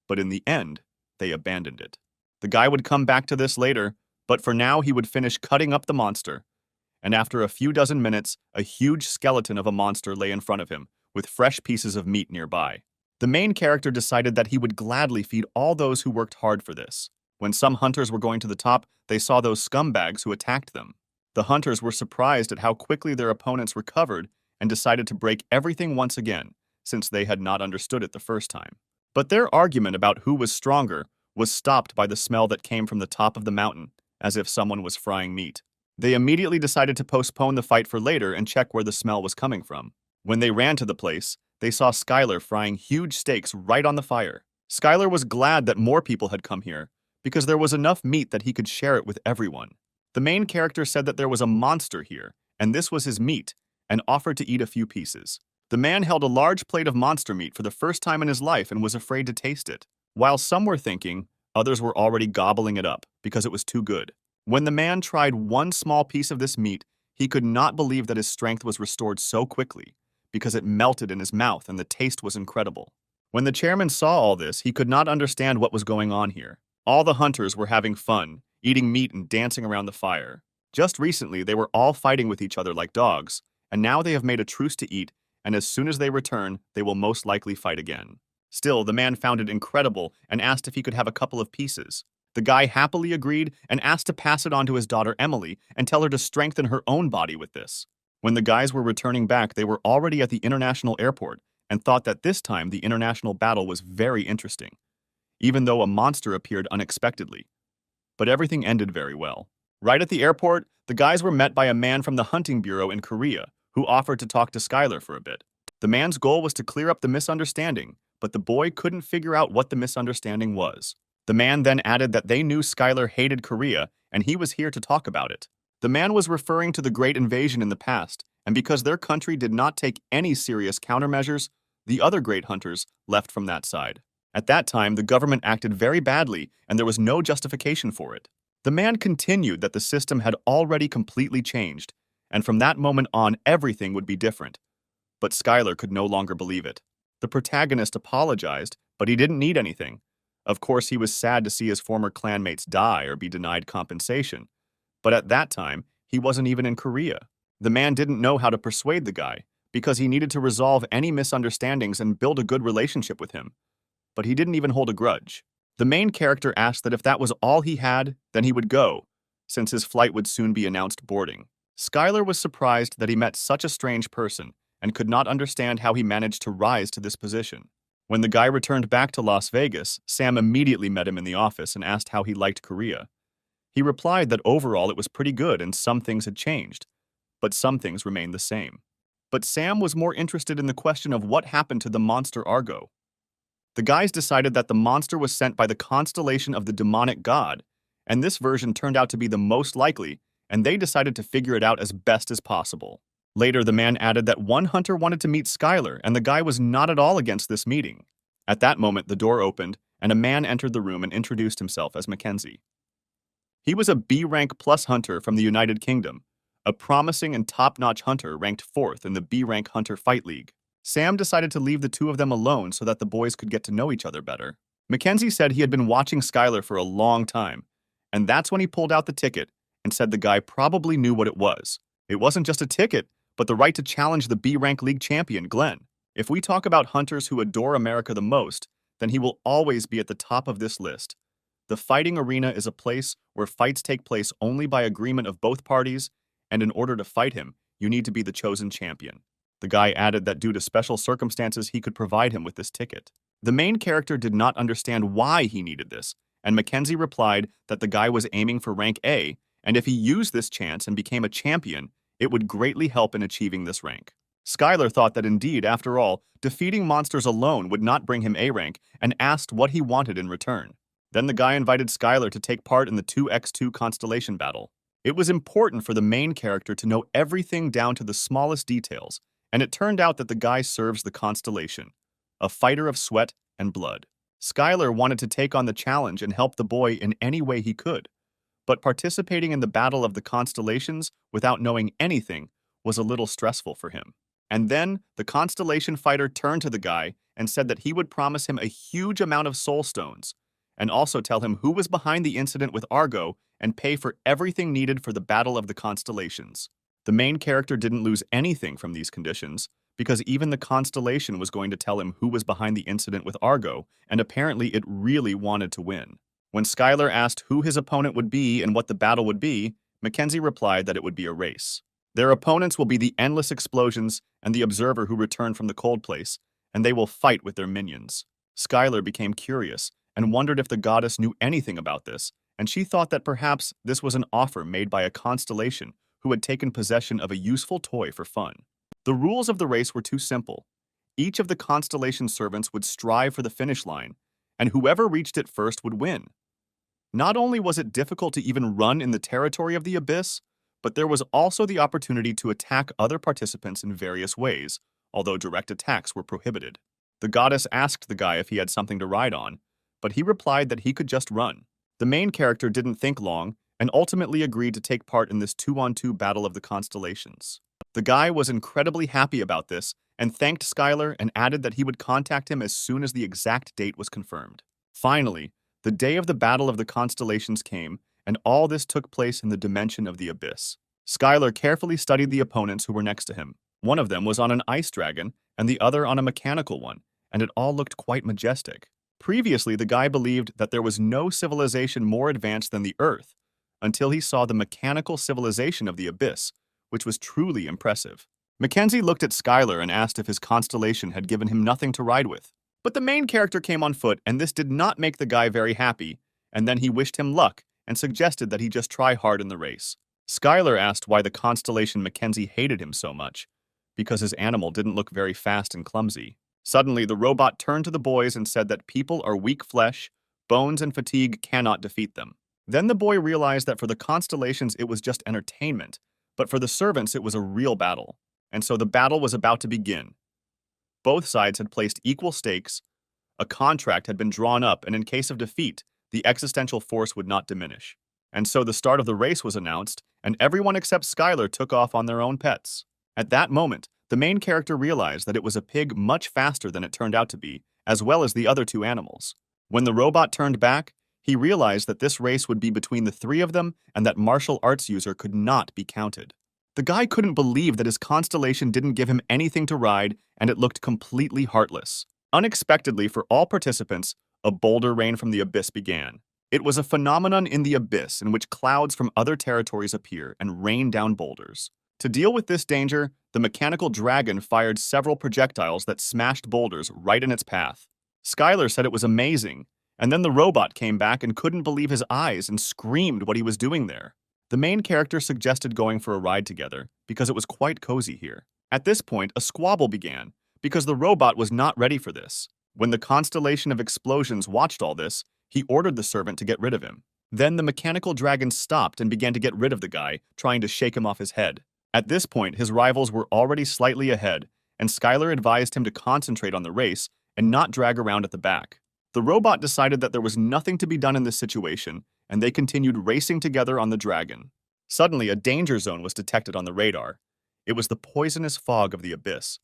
But in the end, they abandoned it. The guy would come back to this later, but for now he would finish cutting up the monster, and after a few dozen minutes, a huge skeleton of a monster lay in front of him, with fresh pieces of meat nearby. The main character decided that he would gladly feed all those who worked hard for this. When some hunters were going to the top, they saw those scumbags who attacked them. The hunters were surprised at how quickly their opponents recovered and decided to break everything once again, since they had not understood it the first time. But their argument about who was stronger was stopped by the smell that came from the top of the mountain, as if someone was frying meat. They immediately decided to postpone the fight for later and check where the smell was coming from. When they ran to the place, they saw Skyler frying huge steaks right on the fire. Skyler was glad that more people had come here, because there was enough meat that he could share it with everyone. The main character said that there was a monster here, and this was his meat, and offered to eat a few pieces. The man held a large plate of monster meat for the first time in his life and was afraid to taste it. While some were thinking, others were already gobbling it up because it was too good. When the man tried one small piece of this meat, he could not believe that his strength was restored so quickly, because it melted in his mouth and the taste was incredible. When the chairman saw all this, he could not understand what was going on here. All the hunters were having fun, eating meat and dancing around the fire. Just recently, they were all fighting with each other like dogs, and now they have made a truce to eat, and as soon as they return, they will most likely fight again. Still, the man found it incredible and asked if he could have a couple of pieces. The guy happily agreed and asked to pass it on to his daughter Emily and tell her to strengthen her own body with this. When the guys were returning back, they were already at the international airport and thought that this time the international battle was very interesting, even though a monster appeared unexpectedly. But everything ended very well. Right at the airport, the guys were met by a man from the hunting bureau in Korea who offered to talk to Skyler for a bit. The man's goal was to clear up the misunderstanding, but the boy couldn't figure out what the misunderstanding was. The man then added that they knew Skyler hated Korea and he was here to talk about it. The man was referring to the Great Invasion in the past, and because their country did not take any serious countermeasures, the other great hunters left from that side. At that time, the government acted very badly and there was no justification for it. The man continued that the system had already completely changed, and from that moment on, everything would be different. But Skyler could no longer believe it. The protagonist apologized, but he didn't need anything. Of course, he was sad to see his former clanmates die or be denied compensation. But at that time, he wasn't even in Korea. The man didn't know how to persuade the guy, because he needed to resolve any misunderstandings and build a good relationship with him. But he didn't even hold a grudge. The main character asked that if that was all he had, then he would go, since his flight would soon be announced boarding. Skyler was surprised that he met such a strange person and could not understand how he managed to rise to this position. When the guy returned back to Las Vegas, Sam immediately met him in the office and asked how he liked Korea. He replied that overall it was pretty good and some things had changed, but some things remained the same. But Sam was more interested in the question of what happened to the monster Argo. The guys decided that the monster was sent by the constellation of the demonic god, and this version turned out to be the most likely, and they decided to figure it out as best as possible. Later, the man added that one hunter wanted to meet Skyler, and the guy was not at all against this meeting. At that moment, the door opened, and a man entered the room and introduced himself as Mackenzie. He was a B-rank plus hunter from the United Kingdom, a promising and top-notch hunter ranked 4th in the B-rank Hunter Fight League. Sam decided to leave the two of them alone so that the boys could get to know each other better. Mackenzie said he had been watching Skyler for a long time, and that's when he pulled out the ticket and said the guy probably knew what it was. It wasn't just a ticket, but the right to challenge the B-rank league champion, Glenn. If we talk about hunters who adore America the most, then he will always be at the top of this list. The fighting arena is a place where fights take place only by agreement of both parties, and in order to fight him, you need to be the chosen champion. The guy added that due to special circumstances, he could provide him with this ticket. The main character did not understand why he needed this, and Mackenzie replied that the guy was aiming for rank A, and if he used this chance and became a champion, it would greatly help in achieving this rank. Skyler thought that indeed, after all, defeating monsters alone would not bring him A rank and asked what he wanted in return. Then the guy invited Skyler to take part in the 2x2 Constellation battle. It was important for the main character to know everything down to the smallest details, and it turned out that the guy serves the Constellation, a fighter of sweat and blood. Skyler wanted to take on the challenge and help the boy in any way he could, but participating in the Battle of the Constellations without knowing anything was a little stressful for him. And then the Constellation fighter turned to the guy and said that he would promise him a huge amount of soul stones, and also tell him who was behind the incident with Argo and pay for everything needed for the Battle of the Constellations. The main character didn't lose anything from these conditions, because even the Constellation was going to tell him who was behind the incident with Argo, and apparently it really wanted to win. When Skyler asked who his opponent would be and what the battle would be, Mackenzie replied that it would be a race. Their opponents will be the endless explosions and the observer who returned from the cold place, and they will fight with their minions. Skyler became curious and wondered if the goddess knew anything about this, and she thought that perhaps this was an offer made by a constellation who had taken possession of a useful toy for fun. The rules of the race were too simple. Each of the constellation servants would strive for the finish line, and whoever reached it first would win. Not only was it difficult to even run in the territory of the abyss, but there was also the opportunity to attack other participants in various ways, although direct attacks were prohibited. The goddess asked the guy if he had something to ride on, but he replied that he could just run. The main character didn't think long and ultimately agreed to take part in this 2-on-2 battle of the constellations. The guy was incredibly happy about this and thanked Skyler and added that he would contact him as soon as the exact date was confirmed. Finally, the day of the Battle of the Constellations came, and all this took place in the dimension of the abyss. Skyler carefully studied the opponents who were next to him. One of them was on an ice dragon, and the other on a mechanical one, and it all looked quite majestic. Previously, the guy believed that there was no civilization more advanced than the Earth, until he saw the mechanical civilization of the abyss, which was truly impressive. Mackenzie looked at Skyler and asked if his constellation had given him nothing to ride with. But the main character came on foot, and this did not make the guy very happy, and then he wished him luck and suggested that he just try hard in the race. Skyler asked why the constellation Mackenzie hated him so much, because his animal didn't look very fast and clumsy. Suddenly, the robot turned to the boys and said that people are weak flesh, bones and fatigue cannot defeat them. Then the boy realized that for the constellations it was just entertainment, but for the servants it was a real battle. And so the battle was about to begin. Both sides had placed equal stakes, a contract had been drawn up, and in case of defeat, the existential force would not diminish. And so the start of the race was announced, and everyone except Skyler took off on their own pets. At that moment, the main character realized that it was a pig much faster than it turned out to be, as well as the other two animals. When the robot turned back, he realized that this race would be between the three of them and that martial arts user could not be counted. The guy couldn't believe that his constellation didn't give him anything to ride, and it looked completely heartless. Unexpectedly for all participants, a boulder rain from the abyss began. It was a phenomenon in the abyss in which clouds from other territories appear and rain down boulders. To deal with this danger, the mechanical dragon fired several projectiles that smashed boulders right in its path. Skyler said it was amazing, and then the robot came back and couldn't believe his eyes and screamed what he was doing there. The main character suggested going for a ride together because it was quite cozy here. At this point, a squabble began because the robot was not ready for this. When the constellation of explosions watched all this, he ordered the servant to get rid of him. Then the mechanical dragon stopped and began to get rid of the guy, trying to shake him off his head. At this point, his rivals were already slightly ahead, and Skyler advised him to concentrate on the race and not drag around at the back. The robot decided that there was nothing to be done in this situation, and they continued racing together on the dragon. Suddenly, a danger zone was detected on the radar. It was the poisonous fog of the abyss.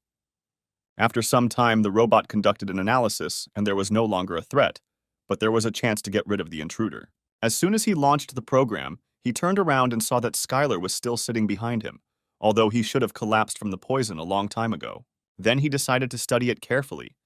After some time, the robot conducted an analysis, and there was no longer a threat, but there was a chance to get rid of the intruder. As soon as he launched the program, he turned around and saw that Skyler was still sitting behind him, although he should have collapsed from the poison a long time ago. Then he decided to study it carefully,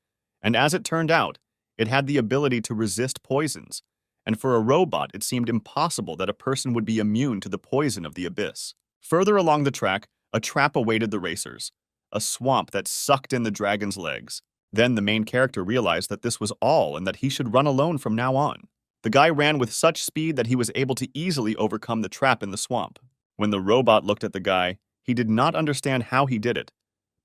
and as it turned out, it had the ability to resist poisons, and for a robot it seemed impossible that a person would be immune to the poison of the abyss. Further along the track, a trap awaited the racers, a swamp that sucked in the dragon's legs. Then the main character realized that this was all and that he should run alone from now on. The guy ran with such speed that he was able to easily overcome the trap in the swamp. When the robot looked at the guy, he did not understand how he did it,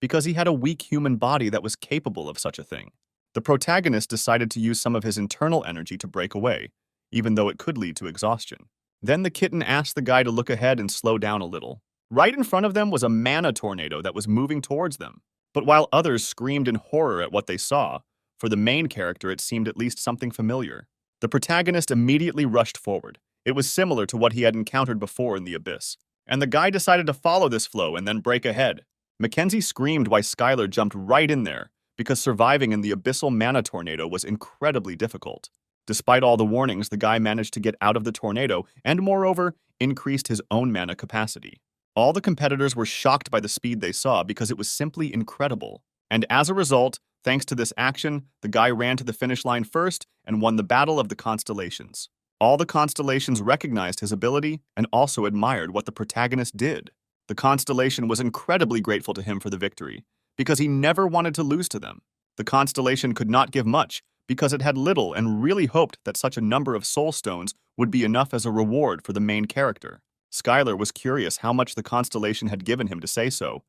because he had a weak human body that was capable of such a thing. The protagonist decided to use some of his internal energy to break away, even though it could lead to exhaustion. Then the kitten asked the guy to look ahead and slow down a little. Right in front of them was a mana tornado that was moving towards them. But while others screamed in horror at what they saw, for the main character it seemed at least something familiar. The protagonist immediately rushed forward. It was similar to what he had encountered before in the abyss, and the guy decided to follow this flow and then break ahead. Mackenzie screamed while Skyler jumped right in there, because surviving in the abyssal mana tornado was incredibly difficult. Despite all the warnings, the guy managed to get out of the tornado and, moreover, increased his own mana capacity. All the competitors were shocked by the speed they saw because it was simply incredible. And as a result, thanks to this action, the guy ran to the finish line first and won the Battle of the Constellations. All the constellations recognized his ability and also admired what the protagonist did. The constellation was incredibly grateful to him for the victory, because he never wanted to lose to them. The constellation could not give much, because it had little and really hoped that such a number of soul stones would be enough as a reward for the main character. Skyler was curious how much the constellation had given him to say so,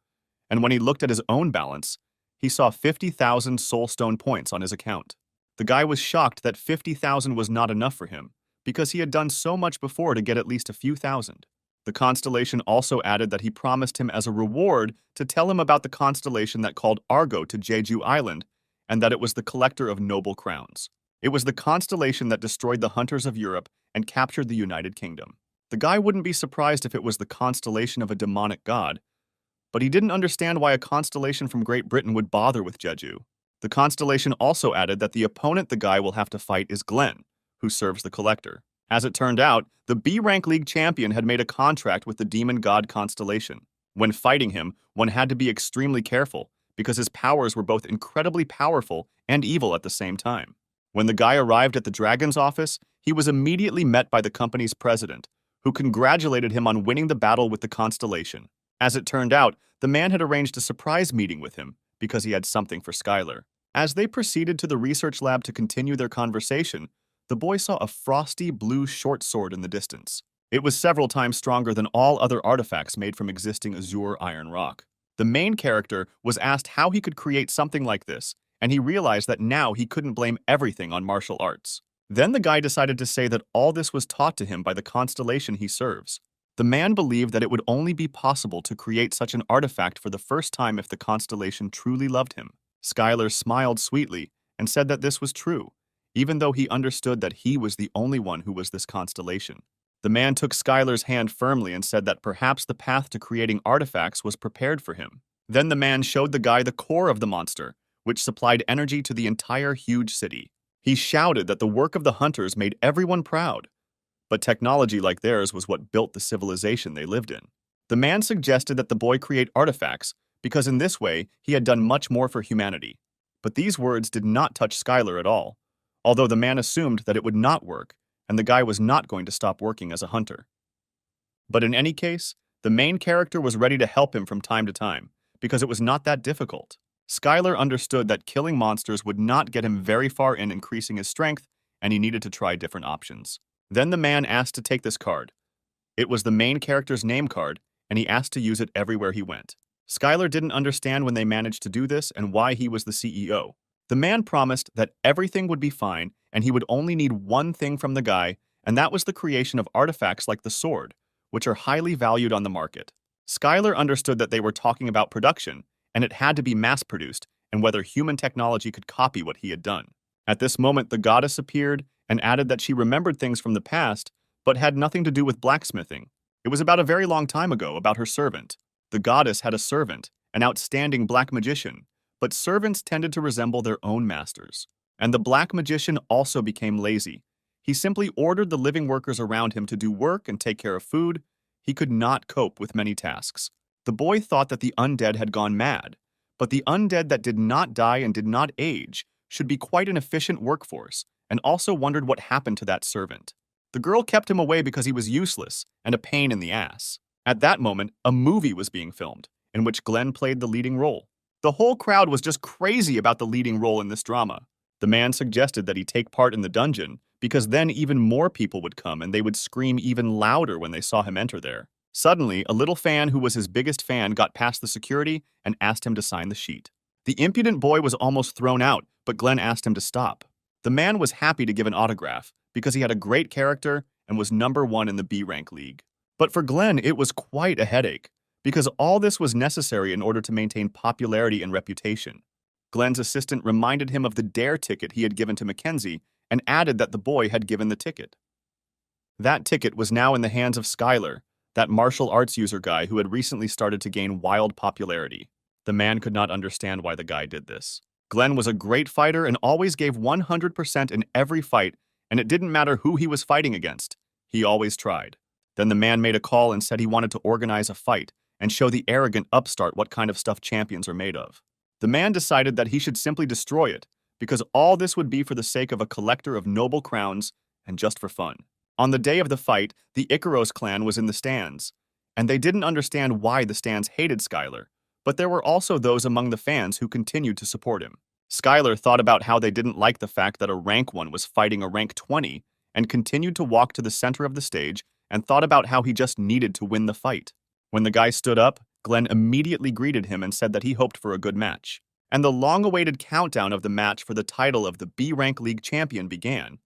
and when he looked at his own balance, he saw 50,000 soulstone points on his account. The guy was shocked that 50,000 was not enough for him, because he had done so much before to get at least a few thousand. The constellation also added that he promised him as a reward to tell him about the constellation that called Argo to Jeju Island, and that it was the collector of noble crowns. It was the constellation that destroyed the hunters of Europe and captured the United Kingdom. The guy wouldn't be surprised if it was the constellation of a demonic god, but he didn't understand why a constellation from Great Britain would bother with Jeju. The constellation also added that the opponent the guy will have to fight is Glenn, who serves the collector. As it turned out, the B-rank league champion had made a contract with the demon god Constellation. When fighting him, one had to be extremely careful, because his powers were both incredibly powerful and evil at the same time. When the guy arrived at the dragon's office, he was immediately met by the company's president, who congratulated him on winning the battle with the constellation. As it turned out, the man had arranged a surprise meeting with him because he had something for Skyler. As they proceeded to the research lab to continue their conversation, the boy saw a frosty blue short sword in the distance. It was several times stronger than all other artifacts made from existing azure iron rock. The main character was asked how he could create something like this, and he realized that now he couldn't blame everything on martial arts. Then the guy decided to say that all this was taught to him by the constellation he serves. The man believed that it would only be possible to create such an artifact for the first time if the constellation truly loved him. Skyler smiled sweetly and said that this was true, even though he understood that he was the only one who was this constellation. The man took Skyler's hand firmly and said that perhaps the path to creating artifacts was prepared for him. Then the man showed the guy the core of the monster, which supplied energy to the entire huge city. He shouted that the work of the hunters made everyone proud, but technology like theirs was what built the civilization they lived in. The man suggested that the boy create artifacts because in this way he had done much more for humanity. But these words did not touch Skyler at all, although the man assumed that it would not work and the guy was not going to stop working as a hunter. But in any case, the main character was ready to help him from time to time because it was not that difficult. Skyler understood that killing monsters would not get him very far in increasing his strength, and he needed to try different options. Then the man asked to take this card. It was the main character's name card, and he asked to use it everywhere he went. Skyler didn't understand when they managed to do this and why he was the CEO. The man promised that everything would be fine, and he would only need one thing from the guy, and that was the creation of artifacts like the sword, which are highly valued on the market. Skyler understood that they were talking about production, and it had to be mass-produced, and whether human technology could copy what he had done. At this moment, the goddess appeared and added that she remembered things from the past, but had nothing to do with blacksmithing. It was about a very long time ago, about her servant. The goddess had a servant, an outstanding black magician, but servants tended to resemble their own masters. And the black magician also became lazy. He simply ordered the living workers around him to do work and take care of food. He could not cope with many tasks. The boy thought that the undead had gone mad, but the undead that did not die and did not age should be quite an efficient workforce, and also wondered what happened to that servant. The girl kept him away because he was useless and a pain in the ass. At that moment, a movie was being filmed, in which Glenn played the leading role. The whole crowd was just crazy about the leading role in this drama. The man suggested that he take part in the dungeon, because then even more people would come and they would scream even louder when they saw him enter there. Suddenly, a little fan who was his biggest fan got past the security and asked him to sign the sheet. The impudent boy was almost thrown out, but Glenn asked him to stop. The man was happy to give an autograph because he had a great character and was #1 in the B-rank league. But for Glenn, it was quite a headache, because all this was necessary in order to maintain popularity and reputation. Glenn's assistant reminded him of the dare ticket he had given to Mackenzie and added that the boy had given the ticket. That ticket was now in the hands of Skyler, that martial arts user guy who had recently started to gain wild popularity. The man could not understand why the guy did this. Glenn was a great fighter and always gave 100% in every fight, and it didn't matter who he was fighting against. He always tried. Then the man made a call and said he wanted to organize a fight, and show the arrogant upstart what kind of stuff champions are made of. The man decided that he should simply destroy it, because all this would be for the sake of a collector of noble crowns and just for fun. On the day of the fight, the Icaros clan was in the stands, and they didn't understand why the stands hated Skyler, but there were also those among the fans who continued to support him. Skyler thought about how they didn't like the fact that a rank 1 was fighting a rank 20 and continued to walk to the center of the stage and thought about how he just needed to win the fight. When the guy stood up, Glenn immediately greeted him and said that he hoped for a good match. And the long-awaited countdown of the match for the title of the B-Rank League champion began.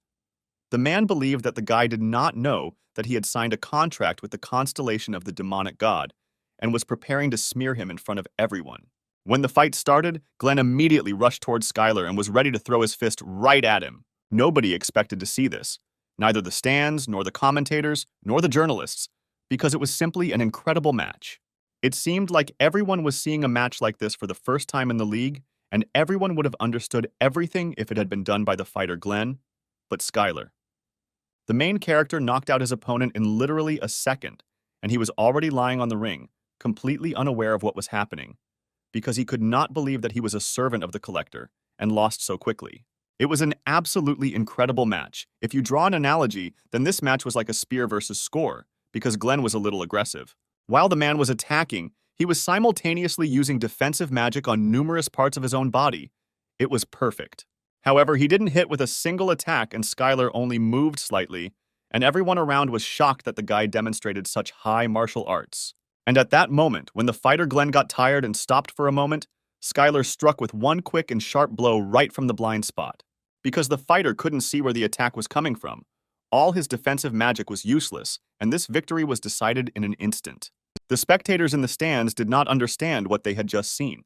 The man believed that the guy did not know that he had signed a contract with the Constellation of the demonic god and was preparing to smear him in front of everyone. When the fight started, Glenn immediately rushed towards Skyler and was ready to throw his fist right at him. Nobody expected to see this, neither the stands, nor the commentators, nor the journalists, because it was simply an incredible match. It seemed like everyone was seeing a match like this for the first time in the league, and everyone would have understood everything if it had been done by the fighter Glenn, but Skyler. The main character knocked out his opponent in literally a second, and he was already lying on the ring, completely unaware of what was happening, because he could not believe that he was a servant of the collector and lost so quickly. It was an absolutely incredible match. If you draw an analogy, then this match was like a spear versus score, because Glenn was a little aggressive. While the man was attacking, he was simultaneously using defensive magic on numerous parts of his own body. It was perfect. However, he didn't hit with a single attack and Skyler only moved slightly, and everyone around was shocked that the guy demonstrated such high martial arts. And at that moment, when the fighter Glenn got tired and stopped for a moment, Skyler struck with one quick and sharp blow right from the blind spot. Because the fighter couldn't see where the attack was coming from, all his defensive magic was useless, and this victory was decided in an instant. The spectators in the stands did not understand what they had just seen.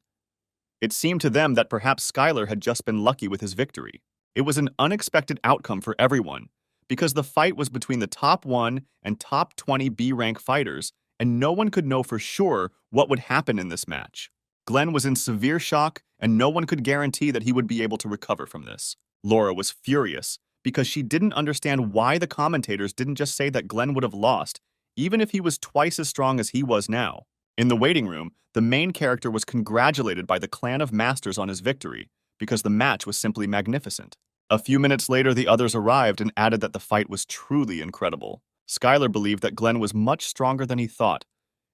It seemed to them that perhaps Skyler had just been lucky with his victory. It was an unexpected outcome for everyone, because the fight was between the top 1 and top 20 B-rank fighters, and no one could know for sure what would happen in this match. Glenn was in severe shock, and no one could guarantee that he would be able to recover from this. Laura was furious, because she didn't understand why the commentators didn't just say that Glenn would have lost, even if he was twice as strong as he was now. In the waiting room, the main character was congratulated by the clan of masters on his victory, because the match was simply magnificent. A few minutes later, the others arrived and added that the fight was truly incredible. Skyler believed that Glenn was much stronger than he thought,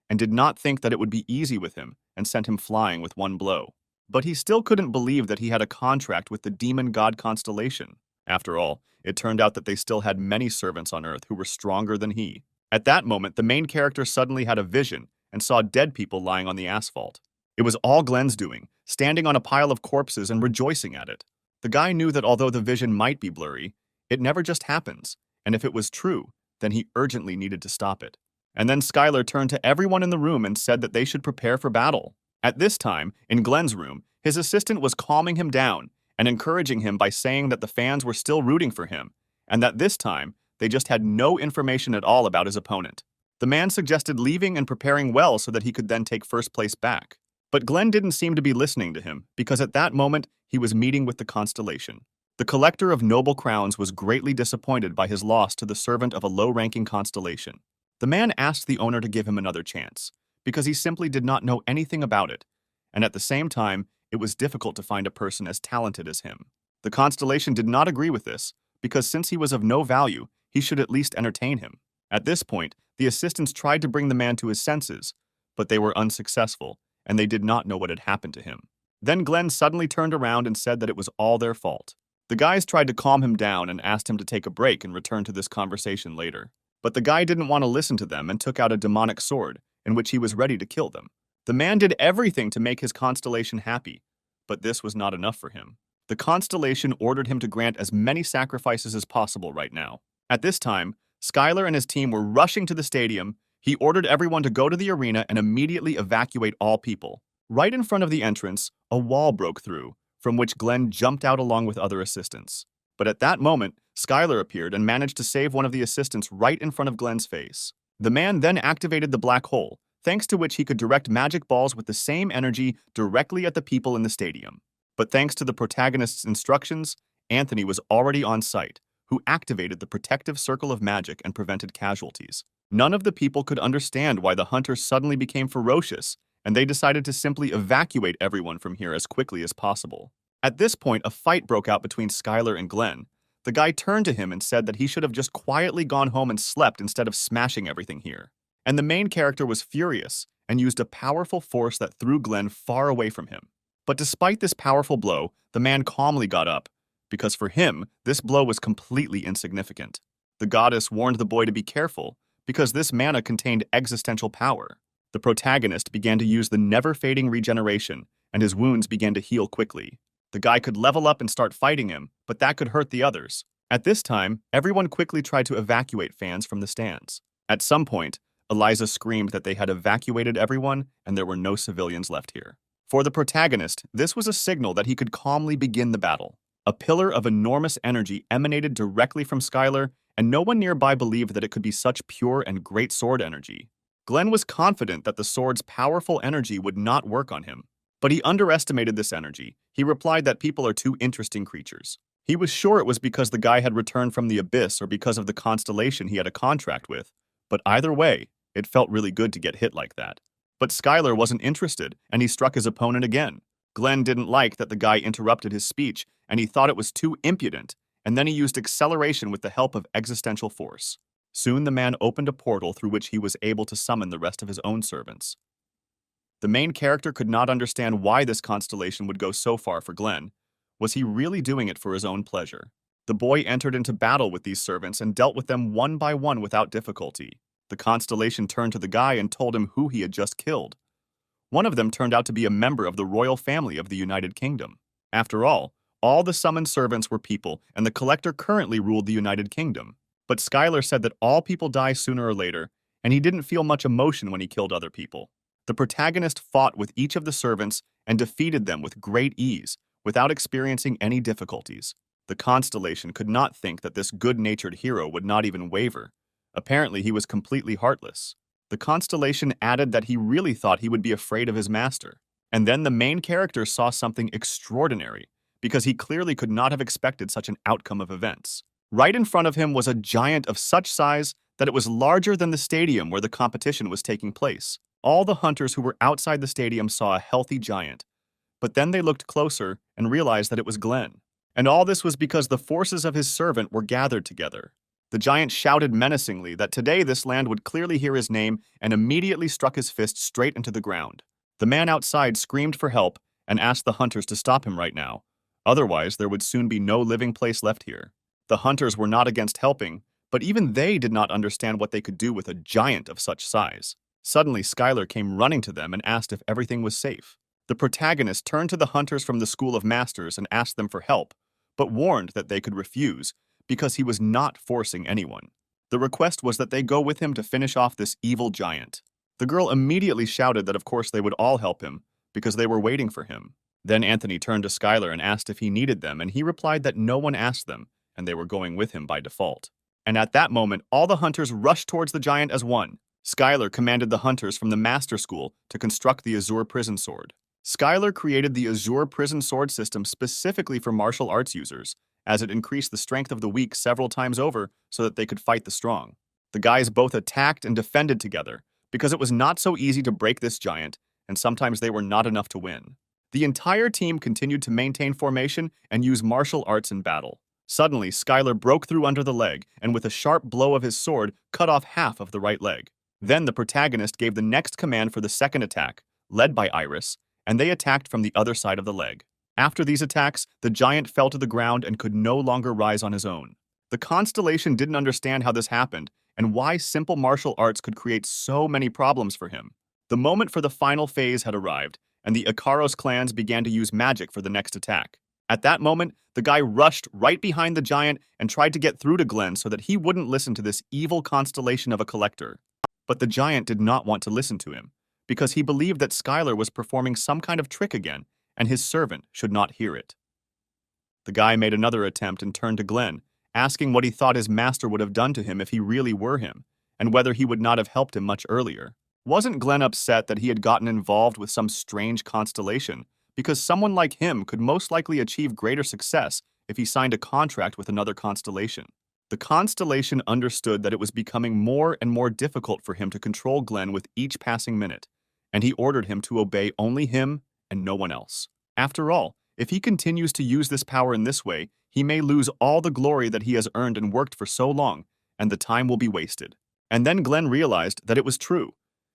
and did not think that it would be easy with him, and sent him flying with one blow. But he still couldn't believe that he had a contract with the demon god Constellation. After all, it turned out that they still had many servants on Earth who were stronger than he. At that moment, the main character suddenly had a vision and saw dead people lying on the asphalt. It was all Glenn's doing, standing on a pile of corpses and rejoicing at it. The guy knew that although the vision might be blurry, it never just happens, and if it was true, then he urgently needed to stop it. And then Skyler turned to everyone in the room and said that they should prepare for battle. At this time, in Glenn's room, his assistant was calming him down and encouraging him by saying that the fans were still rooting for him, and that this time, they just had no information at all about his opponent. The man suggested leaving and preparing well so that he could then take first place back. But Glenn didn't seem to be listening to him, because at that moment, he was meeting with the Constellation. The collector of noble crowns was greatly disappointed by his loss to the servant of a low-ranking constellation. The man asked the owner to give him another chance, because he simply did not know anything about it, and at the same time, it was difficult to find a person as talented as him. The Constellation did not agree with this, because since he was of no value, he should at least entertain him. At this point, the assistants tried to bring the man to his senses, but they were unsuccessful, and they did not know what had happened to him. Then Glenn suddenly turned around and said that it was all their fault. The guys tried to calm him down and asked him to take a break and return to this conversation later. But the guy didn't want to listen to them and took out a demonic sword, in which he was ready to kill them. The man did everything to make his constellation happy, but this was not enough for him. The Constellation ordered him to grant as many sacrifices as possible right now. At this time, Skyler and his team were rushing to the stadium. He ordered everyone to go to the arena and immediately evacuate all people. Right in front of the entrance, a wall broke through, from which Glenn jumped out along with other assistants. But at that moment, Skyler appeared and managed to save one of the assistants right in front of Glenn's face. The man then activated the black hole, thanks to which he could direct magic balls with the same energy directly at the people in the stadium. But thanks to the protagonist's instructions, Anthony was already on site, who activated the protective circle of magic and prevented casualties. None of the people could understand why the hunters suddenly became ferocious, and they decided to simply evacuate everyone from here as quickly as possible. At this point, a fight broke out between Skyler and Glenn. The guy turned to him and said that he should have just quietly gone home and slept instead of smashing everything here. And the main character was furious and used a powerful force that threw Glenn far away from him. But despite this powerful blow, the man calmly got up, because for him, this blow was completely insignificant. The goddess warned the boy to be careful, because this mana contained existential power. The protagonist began to use the never-fading regeneration, and his wounds began to heal quickly. The guy could level up and start fighting him, but that could hurt the others. At this time, everyone quickly tried to evacuate fans from the stands. At some point, Eliza screamed that they had evacuated everyone and there were no civilians left here. For the protagonist, this was a signal that he could calmly begin the battle. A pillar of enormous energy emanated directly from Skyler, and no one nearby believed that it could be such pure and great sword energy. Glenn was confident that the sword's powerful energy would not work on him, but he underestimated this energy. He replied that people are too interesting creatures. He was sure it was because the guy had returned from the abyss or because of the constellation he had a contract with, but either way, it felt really good to get hit like that. But Skyler wasn't interested, and he struck his opponent again. Glenn didn't like that the guy interrupted his speech, and he thought it was too impudent, and then he used acceleration with the help of existential force. Soon the man opened a portal through which he was able to summon the rest of his own servants. The main character could not understand why this constellation would go so far for Glenn. Was he really doing it for his own pleasure? The boy entered into battle with these servants and dealt with them one by one without difficulty. The constellation turned to the guy and told him who he had just killed. One of them turned out to be a member of the royal family of the United Kingdom. After all the summoned servants were people, and the collector currently ruled the United Kingdom. But Skyler said that all people die sooner or later, and he didn't feel much emotion when he killed other people. The protagonist fought with each of the servants and defeated them with great ease, without experiencing any difficulties. The constellation could not think that this good-natured hero would not even waver. Apparently, he was completely heartless. The constellation added that he really thought he would be afraid of his master. And then the main character saw something extraordinary, because he clearly could not have expected such an outcome of events. Right in front of him was a giant of such size that it was larger than the stadium where the competition was taking place. All the hunters who were outside the stadium saw a healthy giant, but then they looked closer and realized that it was Glenn. And all this was because the forces of his servant were gathered together. The giant shouted menacingly that today this land would clearly hear his name and immediately struck his fist straight into the ground. The man outside screamed for help and asked the hunters to stop him right now. Otherwise, there would soon be no living place left here. The hunters were not against helping, but even they did not understand what they could do with a giant of such size. Suddenly, Skyler came running to them and asked if everything was safe. The protagonist turned to the hunters from the School of Masters and asked them for help, but warned that they could refuse, because he was not forcing anyone. The request was that they go with him to finish off this evil giant. The girl immediately shouted that of course they would all help him, because they were waiting for him. Then Anthony turned to Skyler and asked if he needed them, and he replied that no one asked them, and they were going with him by default. And at that moment, all the hunters rushed towards the giant as one. Skyler commanded the hunters from the Master School to construct the Azure Prison Sword. Skyler created the Azure Prison Sword system specifically for martial arts users, as it increased the strength of the weak several times over so that they could fight the strong. The guys both attacked and defended together, because it was not so easy to break this giant, and sometimes they were not enough to win. The entire team continued to maintain formation and use martial arts in battle. Suddenly, Skyler broke through under the leg and with a sharp blow of his sword, cut off half of the right leg. Then the protagonist gave the next command for the second attack, led by Iris, and they attacked from the other side of the leg. After these attacks, the giant fell to the ground and could no longer rise on his own. The Constellation didn't understand how this happened and why simple martial arts could create so many problems for him. The moment for the final phase had arrived, and the Ikaros clans began to use magic for the next attack. At that moment, the guy rushed right behind the giant and tried to get through to Glenn so that he wouldn't listen to this evil constellation of a collector. But the giant did not want to listen to him, because he believed that Skyler was performing some kind of trick again, and his servant should not hear it. The guy made another attempt and turned to Glenn, asking what he thought his master would have done to him if he really were him, and whether he would not have helped him much earlier. Wasn't Glenn upset that he had gotten involved with some strange constellation, because someone like him could most likely achieve greater success if he signed a contract with another constellation. The constellation understood that it was becoming more and more difficult for him to control Glenn with each passing minute, and he ordered him to obey only him and no one else. After all, if he continues to use this power in this way, he may lose all the glory that he has earned and worked for so long, and the time will be wasted. And then Glenn realized that it was true,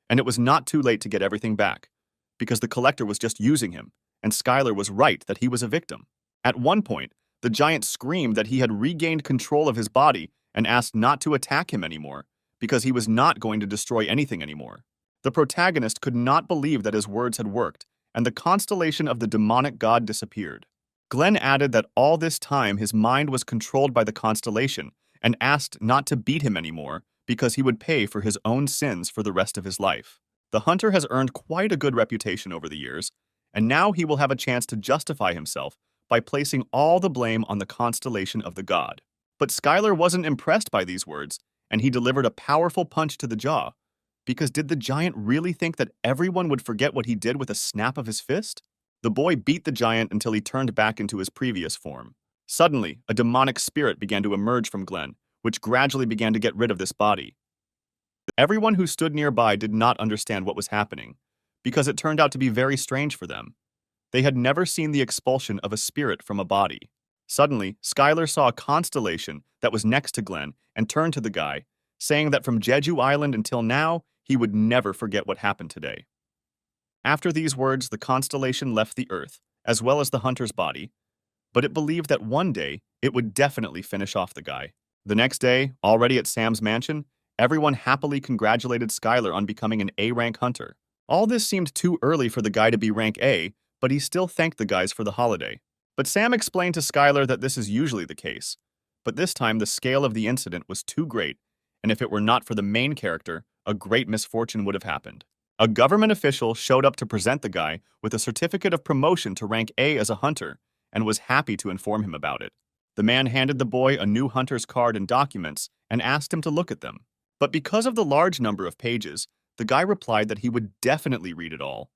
and it was not too late to get everything back, because the collector was just using him, and Skyler was right that he was a victim. At one point, the giant screamed that he had regained control of his body and asked not to attack him anymore, because he was not going to destroy anything anymore. The protagonist could not believe that his words had worked, and the constellation of the demonic god disappeared. Glenn added that all this time his mind was controlled by the constellation and asked not to beat him anymore because he would pay for his own sins for the rest of his life. The hunter has earned quite a good reputation over the years, and now he will have a chance to justify himself by placing all the blame on the constellation of the god. But Skyler wasn't impressed by these words, and he delivered a powerful punch to the jaw. Because did the giant really think that everyone would forget what he did with a snap of his fist? The boy beat the giant until he turned back into his previous form. Suddenly, a demonic spirit began to emerge from Glenn, which gradually began to get rid of this body. Everyone who stood nearby did not understand what was happening, because it turned out to be very strange for them. They had never seen the expulsion of a spirit from a body. Suddenly, Skyler saw a constellation that was next to Glenn and turned to the guy, saying that from Jeju Island until now, he would never forget what happened today. After these words, the constellation left the Earth, as well as the hunter's body, but it believed that one day it would definitely finish off the guy. The next day, already at Sam's mansion, everyone happily congratulated Skyler on becoming an A-rank hunter. All this seemed too early for the guy to be rank A, but he still thanked the guys for the holiday. But Sam explained to Skyler that this is usually the case, but this time the scale of the incident was too great, and if it were not for the main character, a great misfortune would have happened. A government official showed up to present the guy with a certificate of promotion to rank A as a hunter, and was happy to inform him about it. The man handed the boy a new hunter's card and documents and asked him to look at them. But because of the large number of pages, the guy replied that he would definitely read it all.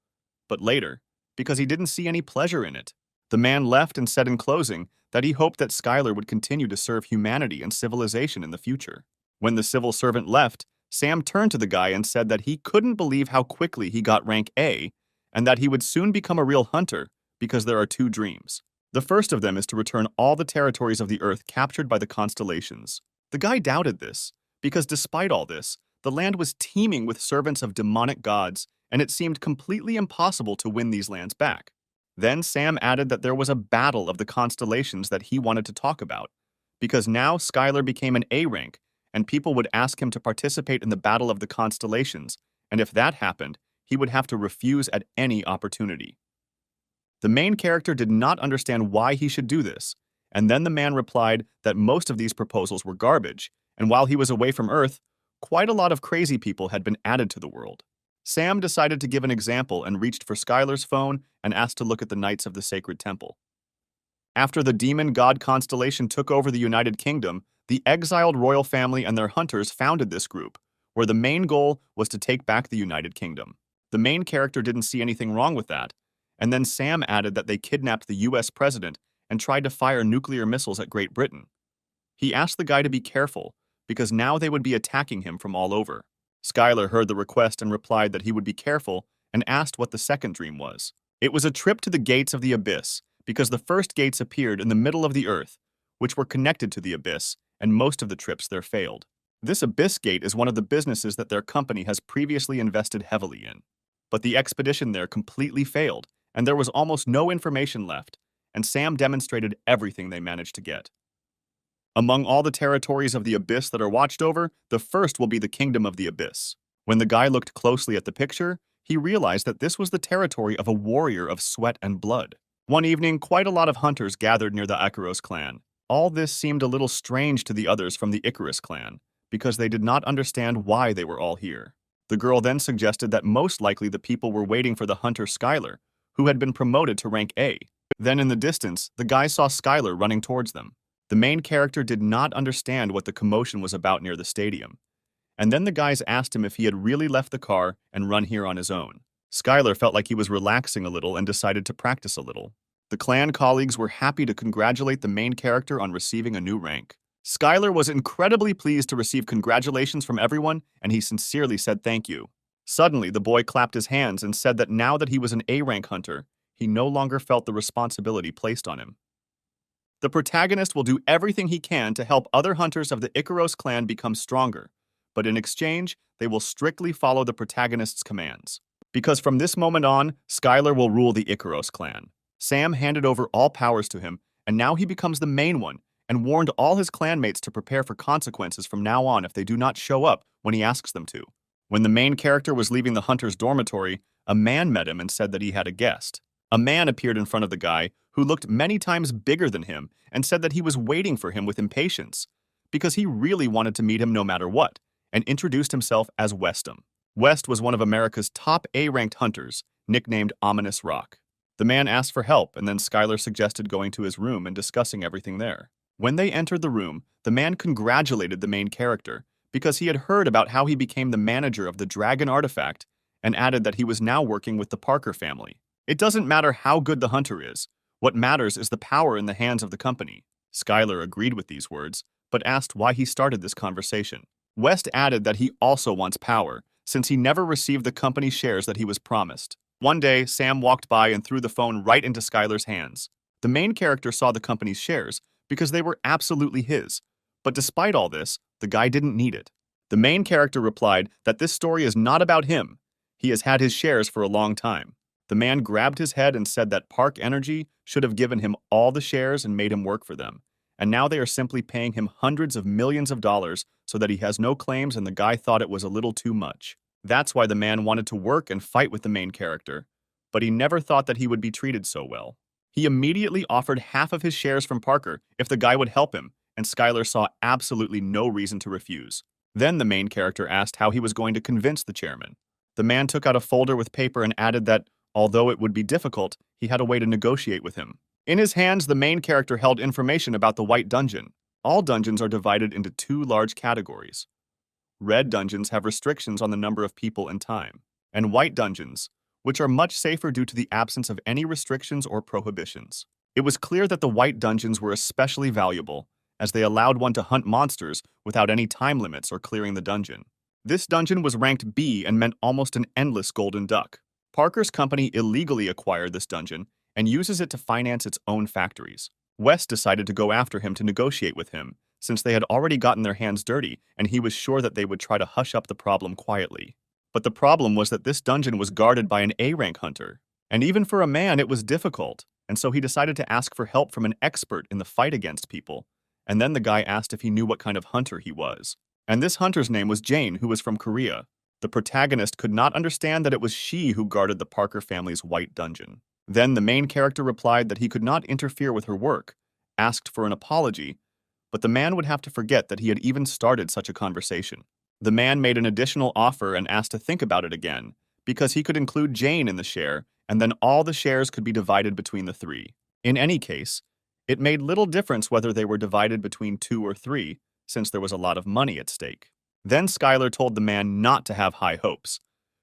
But later, because he didn't see any pleasure in it. The man left and said in closing that he hoped that Skyler would continue to serve humanity and civilization in the future. When the civil servant left, Sam turned to the guy and said that he couldn't believe how quickly he got rank A and that he would soon become a real hunter because there are two dreams. The first of them is to return all the territories of the Earth captured by the constellations. The guy doubted this because despite all this, the land was teeming with servants of demonic gods and it seemed completely impossible to win these lands back. Then Sam added that there was a battle of the constellations that he wanted to talk about, because now Skyler became an A rank, and people would ask him to participate in the battle of the constellations, and if that happened, he would have to refuse at any opportunity. The main character did not understand why he should do this, and then the man replied that most of these proposals were garbage, and while he was away from Earth, quite a lot of crazy people had been added to the world. Sam decided to give an example and reached for Skyler's phone and asked to look at the Knights of the Sacred Temple. After the demon god constellation took over the United Kingdom, the exiled royal family and their hunters founded this group, where the main goal was to take back the United Kingdom. The main character didn't see anything wrong with that, and then Sam added that they kidnapped the US president and tried to fire nuclear missiles at Great Britain. He asked the guy to be careful, because now they would be attacking him from all over. Skyler heard the request and replied that he would be careful and asked what the second dream was. It was a trip to the gates of the abyss, because the first gates appeared in the middle of the earth, which were connected to the abyss, and most of the trips there failed. This abyss gate is one of the businesses that their company has previously invested heavily in. But the expedition there completely failed, and there was almost no information left, and Sam demonstrated everything they managed to get. Among all the territories of the abyss that are watched over, the first will be the Kingdom of the Abyss. When the guy looked closely at the picture, he realized that this was the territory of a warrior of sweat and blood. One evening, quite a lot of hunters gathered near the Icarus clan. All this seemed a little strange to the others from the Icarus clan, because they did not understand why they were all here. The girl then suggested that most likely the people were waiting for the hunter Skyler, who had been promoted to rank A. Then in the distance, the guy saw Skyler running towards them. The main character did not understand what the commotion was about near the stadium. And then the guys asked him if he had really left the car and run here on his own. Skyler felt like he was relaxing a little and decided to practice a little. The clan colleagues were happy to congratulate the main character on receiving a new rank. Skyler was incredibly pleased to receive congratulations from everyone, and he sincerely said thank you. Suddenly, the boy clapped his hands and said that now that he was an A-rank hunter, he no longer felt the responsibility placed on him. The protagonist will do everything he can to help other hunters of the Icaros clan become stronger, but in exchange, they will strictly follow the protagonist's commands. Because from this moment on, Skyler will rule the Icaros clan. Sam handed over all powers to him, and now he becomes the main one, and warned all his clanmates to prepare for consequences from now on if they do not show up when he asks them to. When the main character was leaving the hunter's dormitory, a man met him and said that he had a guest. A man appeared in front of the guy, who looked many times bigger than him, and said that he was waiting for him with impatience, because he really wanted to meet him no matter what, and introduced himself as Westham. West was one of America's top A-ranked hunters, nicknamed Ominous Rock. The man asked for help, and then Skyler suggested going to his room and discussing everything there. When they entered the room, the man congratulated the main character because he had heard about how he became the manager of the dragon artifact and added that he was now working with the Parker family. It doesn't matter how good the hunter is. What matters is the power in the hands of the company. Skyler agreed with these words, but asked why he started this conversation. West added that he also wants power, since he never received the company shares that he was promised. One day, Sam walked by and threw the phone right into Skyler's hands. The main character saw the company's shares because they were absolutely his, but despite all this, the guy didn't need it. The main character replied that this story is not about him. He has had his shares for a long time. The man grabbed his head and said that Park Energy should have given him all the shares and made him work for them, and now they are simply paying him hundreds of millions of dollars so that he has no claims, and the guy thought it was a little too much. That's why the man wanted to work and fight with the main character, but he never thought that he would be treated so well. He immediately offered half of his shares from Parker if the guy would help him, and Skyler saw absolutely no reason to refuse. Then the main character asked how he was going to convince the chairman. The man took out a folder with paper and added that, although it would be difficult, he had a way to negotiate with him. In his hands, the main character held information about the White Dungeon. All dungeons are divided into two large categories. Red dungeons have restrictions on the number of people and time, and white dungeons, which are much safer due to the absence of any restrictions or prohibitions. It was clear that the white dungeons were especially valuable, as they allowed one to hunt monsters without any time limits or clearing the dungeon. This dungeon was ranked B and meant almost an endless golden duck. Parker's company illegally acquired this dungeon and uses it to finance its own factories. West decided to go after him to negotiate with him, since they had already gotten their hands dirty and he was sure that they would try to hush up the problem quietly. But the problem was that this dungeon was guarded by an A-rank hunter, and even for a man it was difficult, and so he decided to ask for help from an expert in the fight against people, and then the guy asked if he knew what kind of hunter he was. And this hunter's name was Jane, who was from Korea. The protagonist could not understand that it was she who guarded the Parker family's white dungeon. Then the main character replied that he could not interfere with her work, asked for an apology, but the man would have to forget that he had even started such a conversation. The man made an additional offer and asked to think about it again, because he could include Jane in the share, and then all the shares could be divided between the three. In any case, it made little difference whether they were divided between 2 or 3, since there was a lot of money at stake. Then Skyler told the man not to have high hopes,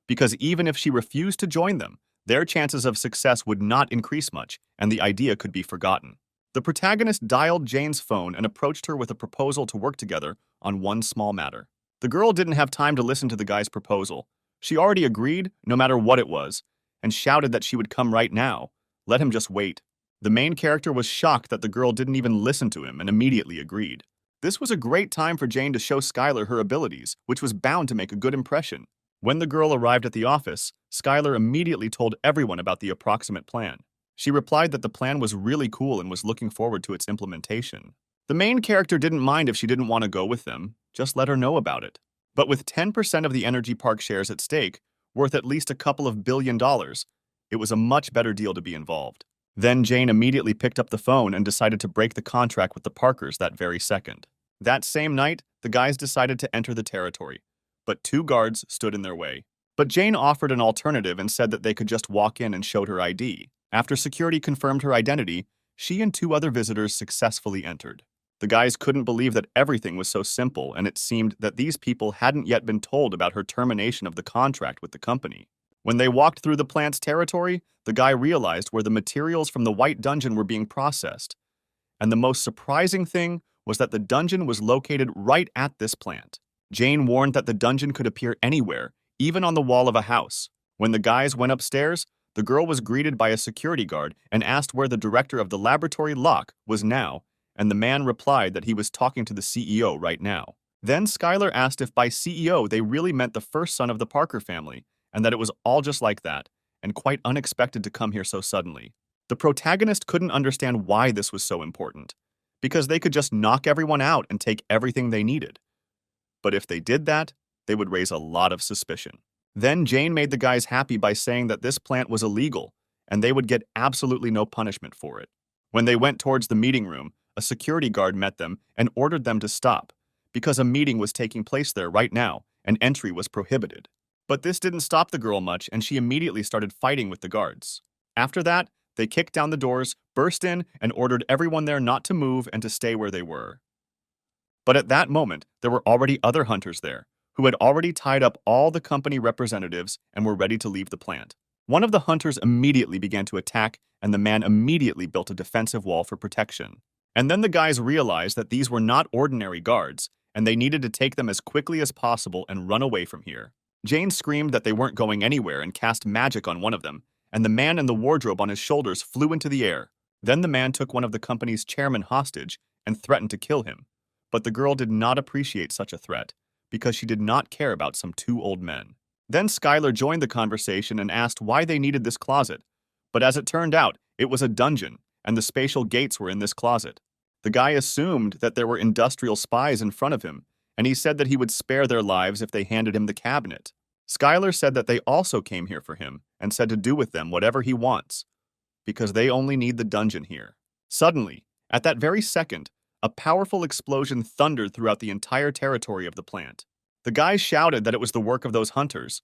because even if she refused to join them, their chances of success would not increase much, and the idea could be forgotten. The protagonist dialed Jane's phone and approached her with a proposal to work together on one small matter. The girl didn't have time to listen to the guy's proposal. She already agreed, no matter what it was, and shouted that she would come right now. Let him just wait. The main character was shocked that the girl didn't even listen to him and immediately agreed. This was a great time for Jane to show Skyler her abilities, which was bound to make a good impression. When the girl arrived at the office, Skyler immediately told everyone about the approximate plan. She replied that the plan was really cool and was looking forward to its implementation. The main character didn't mind if she didn't want to go with them, just let her know about it. But with 10% of the Energy Park shares at stake, worth at least a couple of $1 billion, it was a much better deal to be involved. Then Jane immediately picked up the phone and decided to break the contract with the Parkers that very second. That same night, the guys decided to enter the territory, but 2 guards stood in their way. But Jane offered an alternative and said that they could just walk in and showed her ID. After security confirmed her identity, she and 2 other visitors successfully entered. The guys couldn't believe that everything was so simple, and it seemed that these people hadn't yet been told about her termination of the contract with the company. When they walked through the plant's territory, the guy realized where the materials from the White Dungeon were being processed. And the most surprising thing was that the dungeon was located right at this plant. Jane warned that the dungeon could appear anywhere, even on the wall of a house. When the guys went upstairs, the girl was greeted by a security guard and asked where the director of the laboratory lock was now, and the man replied that he was talking to the CEO right now. Then Skyler asked if by CEO they really meant the first son of the Parker family, and that it was all just like that, and quite unexpected to come here so suddenly. The protagonist couldn't understand why this was so important, because they could just knock everyone out and take everything they needed. But if they did that, they would raise a lot of suspicion. Then Jane made the guys happy by saying that this plant was illegal, and they would get absolutely no punishment for it. When they went towards the meeting room, a security guard met them and ordered them to stop, because a meeting was taking place there right now, and entry was prohibited. But this didn't stop the girl much, and she immediately started fighting with the guards. After that, they kicked down the doors, burst in, and ordered everyone there not to move and to stay where they were. But at that moment, there were already other hunters there, who had already tied up all the company representatives and were ready to leave the plant. One of the hunters immediately began to attack, and the man immediately built a defensive wall for protection. And then the guys realized that these were not ordinary guards, and they needed to take them as quickly as possible and run away from here. Jane screamed that they weren't going anywhere and cast magic on one of them, and the man in the wardrobe on his shoulders flew into the air. Then the man took one of the company's chairmen hostage and threatened to kill him. But the girl did not appreciate such a threat, because she did not care about some two old men. Then Skyler joined the conversation and asked why they needed this closet. But as it turned out, it was a dungeon, and the spatial gates were in this closet. The guy assumed that there were industrial spies in front of him, and he said that he would spare their lives if they handed him the cabinet. Skyler said that they also came here for him and said to do with them whatever he wants, because they only need the dungeon here. Suddenly, at that very second, a powerful explosion thundered throughout the entire territory of the plant. The guys shouted that it was the work of those hunters,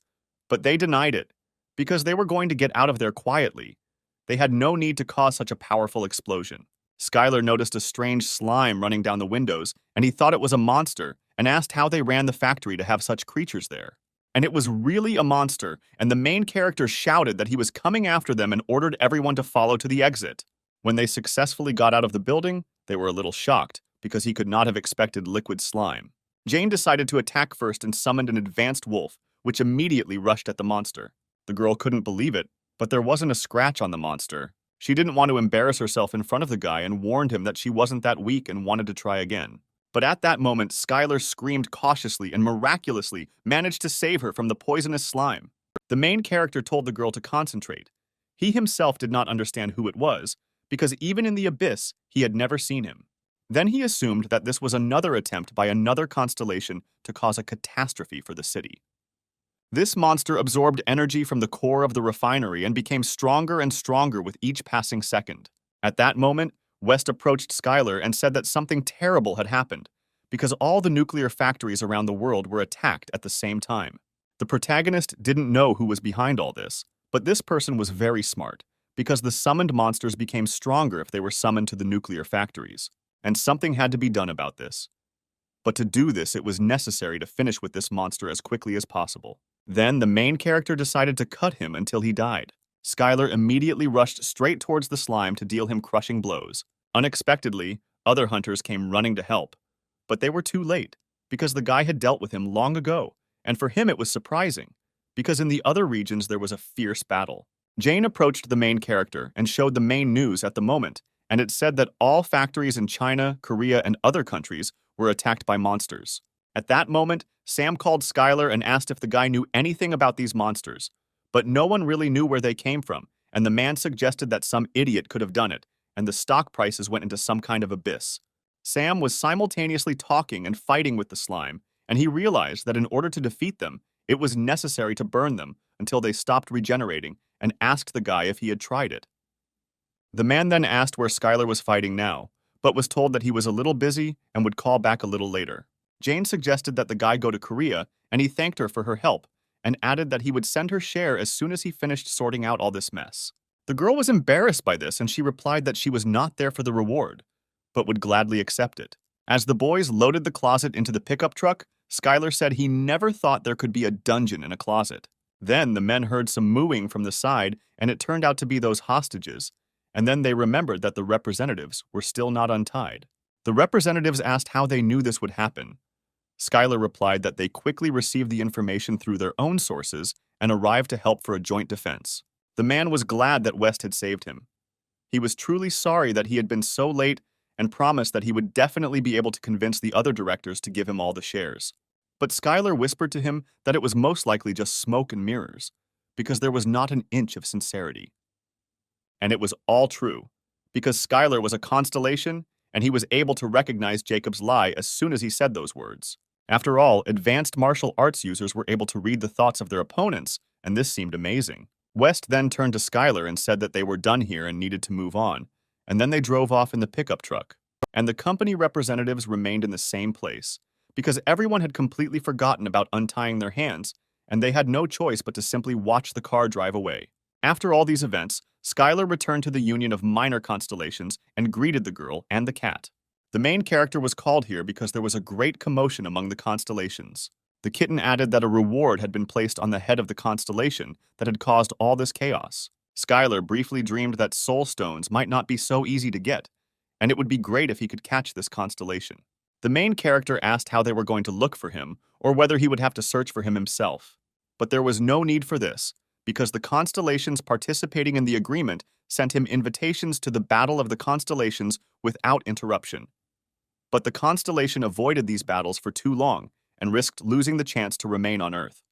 but they denied it, because they were going to get out of there quietly. They had no need to cause such a powerful explosion. Skyler noticed a strange slime running down the windows, and he thought it was a monster, and asked how they ran the factory to have such creatures there. And it was really a monster, and the main character shouted that he was coming after them and ordered everyone to follow to the exit. When they successfully got out of the building, they were a little shocked, because he could not have expected liquid slime. Jane decided to attack first and summoned an advanced wolf, which immediately rushed at the monster. The girl couldn't believe it, but there wasn't a scratch on the monster. She didn't want to embarrass herself in front of the guy and warned him that she wasn't that weak and wanted to try again. But at that moment, Skyler screamed cautiously and miraculously managed to save her from the poisonous slime. The main character told the girl to concentrate. He himself did not understand who it was, because even in the abyss, he had never seen him. Then he assumed that this was another attempt by another constellation to cause a catastrophe for the city. This monster absorbed energy from the core of the refinery and became stronger and stronger with each passing second. At that moment, West approached Skyler and said that something terrible had happened, because all the nuclear factories around the world were attacked at the same time. The protagonist didn't know who was behind all this, but this person was very smart, because the summoned monsters became stronger if they were summoned to the nuclear factories, and something had to be done about this. But to do this, it was necessary to finish with this monster as quickly as possible. Then the main character decided to cut him until he died. Skyler immediately rushed straight towards the slime to deal him crushing blows. Unexpectedly, other hunters came running to help, but they were too late, because the guy had dealt with him long ago, and for him it was surprising, because in the other regions there was a fierce battle. Jane approached the main character and showed the main news at the moment, and it said that all factories in China, Korea, and other countries were attacked by monsters. At that moment, Sam called Skyler and asked if the guy knew anything about these monsters, but no one really knew where they came from, and the man suggested that some idiot could have done it, and the stock prices went into some kind of abyss. Sam was simultaneously talking and fighting with the slime, and he realized that in order to defeat them, it was necessary to burn them until they stopped regenerating, and asked the guy if he had tried it. The man then asked where Skyler was fighting now, but was told that he was a little busy and would call back a little later. Jane suggested that the guy go to Korea, and he thanked her for her help, and added that he would send her share as soon as he finished sorting out all this mess. The girl was embarrassed by this, and she replied that she was not there for the reward, but would gladly accept it. As the boys loaded the closet into the pickup truck, Skyler said he never thought there could be a dungeon in a closet. Then the men heard some mooing from the side, and it turned out to be those hostages, and then they remembered that the representatives were still not untied. The representatives asked how they knew this would happen. Skyler replied that they quickly received the information through their own sources and arrived to help for a joint defense. The man was glad that West had saved him. He was truly sorry that he had been so late and promised that he would definitely be able to convince the other directors to give him all the shares. But Skyler whispered to him that it was most likely just smoke and mirrors, because there was not an inch of sincerity. And it was all true, because Skyler was a constellation, and he was able to recognize Jacob's lie as soon as he said those words. After all, advanced martial arts users were able to read the thoughts of their opponents, and this seemed amazing. West then turned to Skyler and said that they were done here and needed to move on, and then they drove off in the pickup truck. And the company representatives remained in the same place, because everyone had completely forgotten about untying their hands, and they had no choice but to simply watch the car drive away. After all these events, Skyler returned to the Union of Minor Constellations and greeted the girl and the cat. The main character was called here because there was a great commotion among the constellations. The kitten added that a reward had been placed on the head of the constellation that had caused all this chaos. Skyler briefly dreamed that soul stones might not be so easy to get, and it would be great if he could catch this constellation. The main character asked how they were going to look for him, or whether he would have to search for him himself. But there was no need for this, because the constellations participating in the agreement sent him invitations to the Battle of the Constellations without interruption. But the constellation avoided these battles for too long and risked losing the chance to remain on Earth.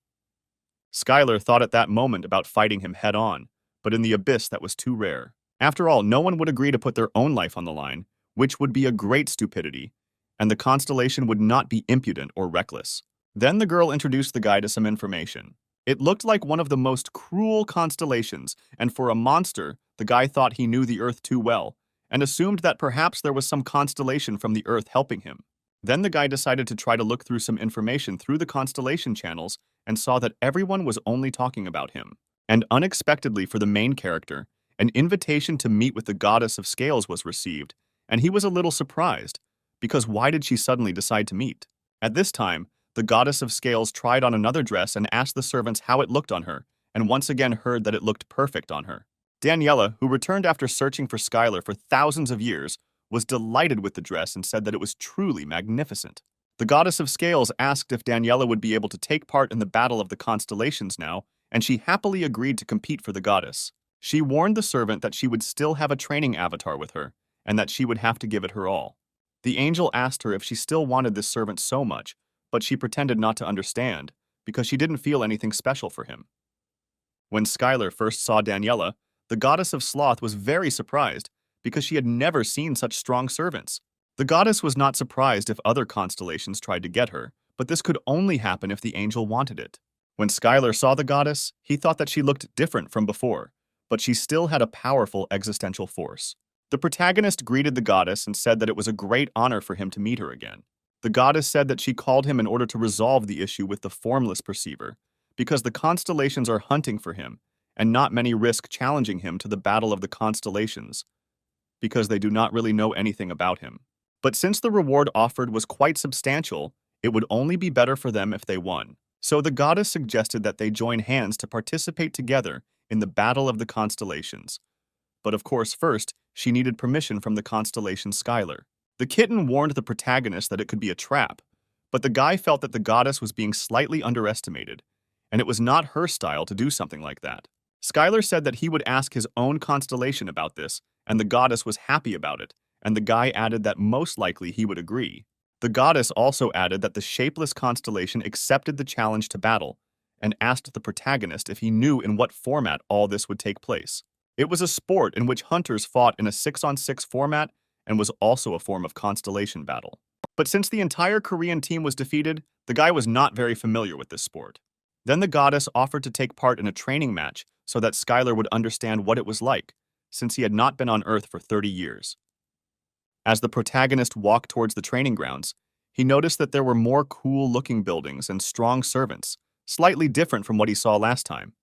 Skyler thought at that moment about fighting him head-on, but in the abyss that was too rare. After all, no one would agree to put their own life on the line, which would be a great stupidity, and the constellation would not be impudent or reckless. Then the girl introduced the guy to some information. It looked like one of the most cruel constellations, and for a monster, the guy thought he knew the Earth too well, and assumed that perhaps there was some constellation from the Earth helping him. Then the guy decided to try to look through some information through the constellation channels and saw that everyone was only talking about him. And unexpectedly for the main character, an invitation to meet with the goddess of scales was received, and he was a little surprised, because why did she suddenly decide to meet? At this time, the goddess of scales tried on another dress and asked the servants how it looked on her, and once again heard that it looked perfect on her. Daniela, who returned after searching for Skyler for thousands of years, was delighted with the dress and said that it was truly magnificent. The goddess of scales asked if Daniela would be able to take part in the Battle of the Constellations now, and she happily agreed to compete for the goddess. She warned the servant that she would still have a training avatar with her, and that she would have to give it her all. The angel asked her if she still wanted this servant so much, but she pretended not to understand, because she didn't feel anything special for him. When Skyler first saw Daniela, the goddess of sloth was very surprised, because she had never seen such strong servants. The goddess was not surprised if other constellations tried to get her, but this could only happen if the angel wanted it. When Skyler saw the goddess, he thought that she looked different from before, but she still had a powerful existential force. The protagonist greeted the goddess and said that it was a great honor for him to meet her again. The goddess said that she called him in order to resolve the issue with the formless perceiver, because the constellations are hunting for him, and not many risk challenging him to the Battle of the Constellations, because they do not really know anything about him. But since the reward offered was quite substantial, it would only be better for them if they won. So the goddess suggested that they join hands to participate together in the Battle of the Constellations. But of course, first, she needed permission from the constellation Skyler. The kitten warned the protagonist that it could be a trap, but the guy felt that the goddess was being slightly underestimated, and it was not her style to do something like that. Skyler said that he would ask his own constellation about this, and the goddess was happy about it, and the guy added that most likely he would agree. The goddess also added that the shapeless constellation accepted the challenge to battle, and asked the protagonist if he knew in what format all this would take place. It was a sport in which hunters fought in a 6-on-6 format and was also a form of constellation battle. But since the entire Korean team was defeated, the guy was not very familiar with this sport. Then the goddess offered to take part in a training match so that Skyler would understand what it was like, since he had not been on Earth for 30 years. As the protagonist walked towards the training grounds, he noticed that there were more cool-looking buildings and strong servants, slightly different from what he saw last time.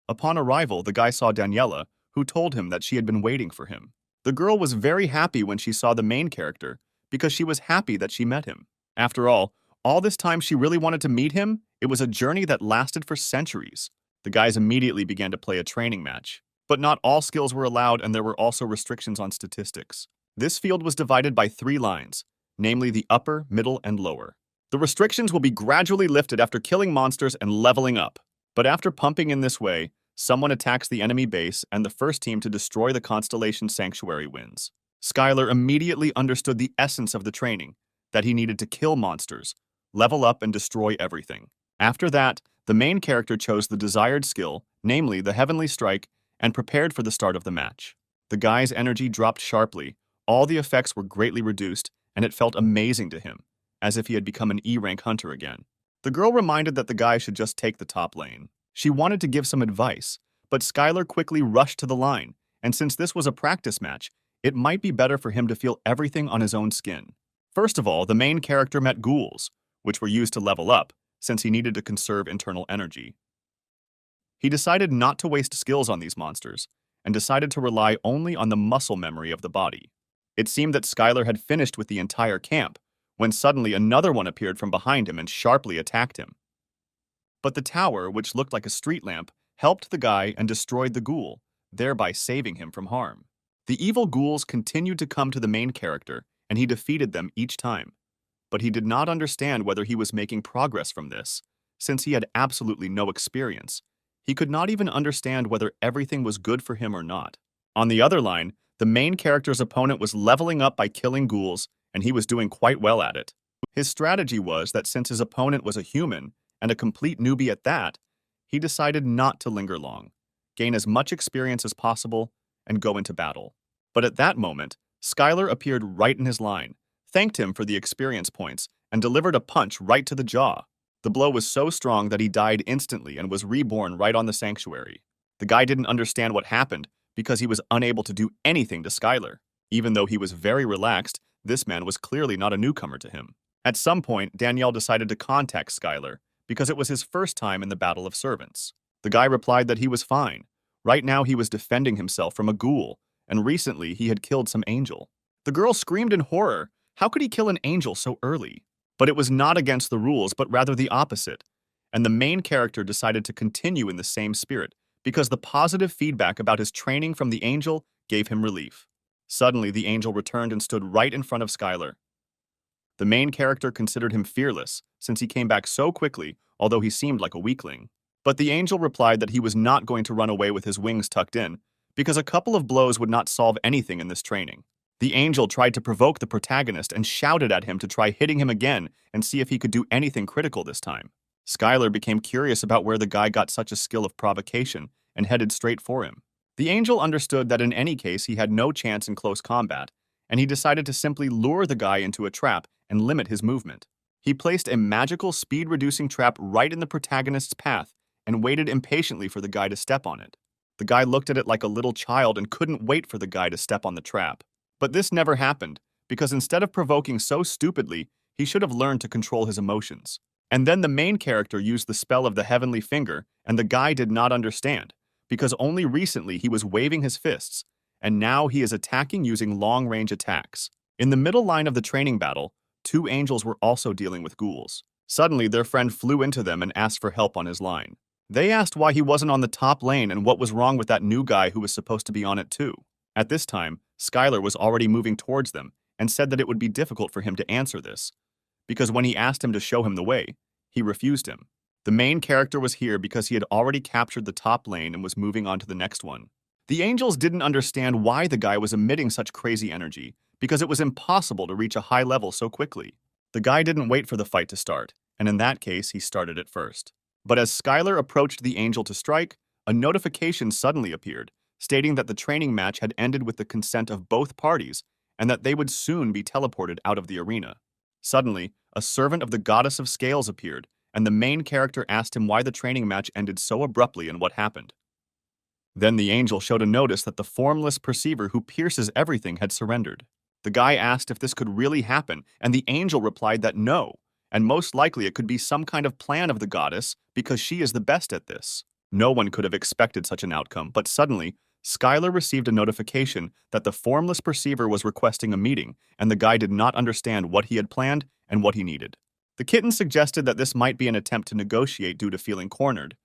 Upon arrival, the guy saw Daniela, who told him that she had been waiting for him. The girl was very happy when she saw the main character, because she was happy that she met him. After all this time she really wanted to meet him, It was a journey that lasted for centuries. The guys immediately began to play a training match. But not all skills were allowed, and there were also restrictions on statistics. This field was divided by 3 lines, namely the upper, middle, and lower. The restrictions will be gradually lifted after killing monsters and leveling up. But after pumping in this way, someone attacks the enemy base, and the first team to destroy the Constellation sanctuary wins. Skyler immediately understood the essence of the training, that he needed to kill monsters, level up, and destroy everything. After that, the main character chose the desired skill, namely the Heavenly Strike, and prepared for the start of the match. The guy's energy dropped sharply, all the effects were greatly reduced, and it felt amazing to him, as if he had become an E-rank hunter again. The girl reminded that the guy should just take the top lane. She wanted to give some advice, but Skyler quickly rushed to the line, and since this was a practice match, it might be better for him to feel everything on his own skin. First of all, the main character met ghouls, which were used to level up, since he needed to conserve internal energy. He decided not to waste skills on these monsters, and decided to rely only on the muscle memory of the body. It seemed that Skyler had finished with the entire camp, when suddenly another one appeared from behind him and sharply attacked him. But the tower, which looked like a street lamp, helped the guy and destroyed the ghoul, thereby saving him from harm. The evil ghouls continued to come to the main character, and he defeated them each time. But he did not understand whether he was making progress from this, since he had absolutely no experience. He could not even understand whether everything was good for him or not. On the other line, the main character's opponent was leveling up by killing ghouls, and he was doing quite well at it. His strategy was that since his opponent was a human, and a complete newbie at that, he decided not to linger long, gain as much experience as possible, and go into battle. But at that moment, Skyler appeared right in his line, thanked him for the experience points, and delivered a punch right to the jaw. The blow was so strong that he died instantly and was reborn right on the sanctuary. The guy didn't understand what happened because he was unable to do anything to Skyler. Even though he was very relaxed, this man was clearly not a newcomer to him. At some point, Danielle decided to contact Skyler because it was his first time in the Battle of Servants. The guy replied that he was fine. Right now he was defending himself from a ghoul, and recently he had killed some angel. The girl screamed in horror. How could he kill an angel so early? But it was not against the rules, but rather the opposite. And the main character decided to continue in the same spirit because the positive feedback about his training from the angel gave him relief. Suddenly, the angel returned and stood right in front of Skyler. The main character considered him fearless, since he came back so quickly, although he seemed like a weakling. But the angel replied that he was not going to run away with his wings tucked in, because a couple of blows would not solve anything in this training. The angel tried to provoke the protagonist and shouted at him to try hitting him again and see if he could do anything critical this time. Skyler became curious about where the guy got such a skill of provocation and headed straight for him. The angel understood that in any case he had no chance in close combat, and he decided to simply lure the guy into a trap and limit his movement. He placed a magical speed-reducing trap right in the protagonist's path and waited impatiently for the guy to step on it. The guy looked at it like a little child and couldn't wait for the guy to step on the trap. But this never happened, because instead of provoking so stupidly, he should have learned to control his emotions. And then the main character used the spell of the Heavenly Finger, and the guy did not understand, because only recently he was waving his fists, and now he is attacking using long-range attacks. In the middle line of the training battle, 2 angels were also dealing with ghouls. Suddenly, their friend flew into them and asked for help on his line. They asked why he wasn't on the top lane and what was wrong with that new guy who was supposed to be on it too. At this time, Skyler was already moving towards them and said that it would be difficult for him to answer this, because when he asked him to show him the way, he refused him. The main character was here because he had already captured the top lane and was moving on to the next one. The angels didn't understand why the guy was emitting such crazy energy, because it was impossible to reach a high level so quickly. The guy didn't wait for the fight to start, and in that case, he started it first. But as Skyler approached the angel to strike, a notification suddenly appeared, stating that the training match had ended with the consent of both parties and that they would soon be teleported out of the arena. Suddenly, a servant of the goddess of scales appeared, and the main character asked him why the training match ended so abruptly and what happened. Then the angel showed a notice that the formless perceiver who pierces everything had surrendered. The guy asked if this could really happen, and the angel replied that no, and most likely it could be some kind of plan of the goddess because she is the best at this. No one could have expected such an outcome, but suddenly, Skyler received a notification that the formless perceiver was requesting a meeting, and the guy did not understand what he had planned and what he needed. The kitten suggested that this might be an attempt to negotiate due to feeling cornered,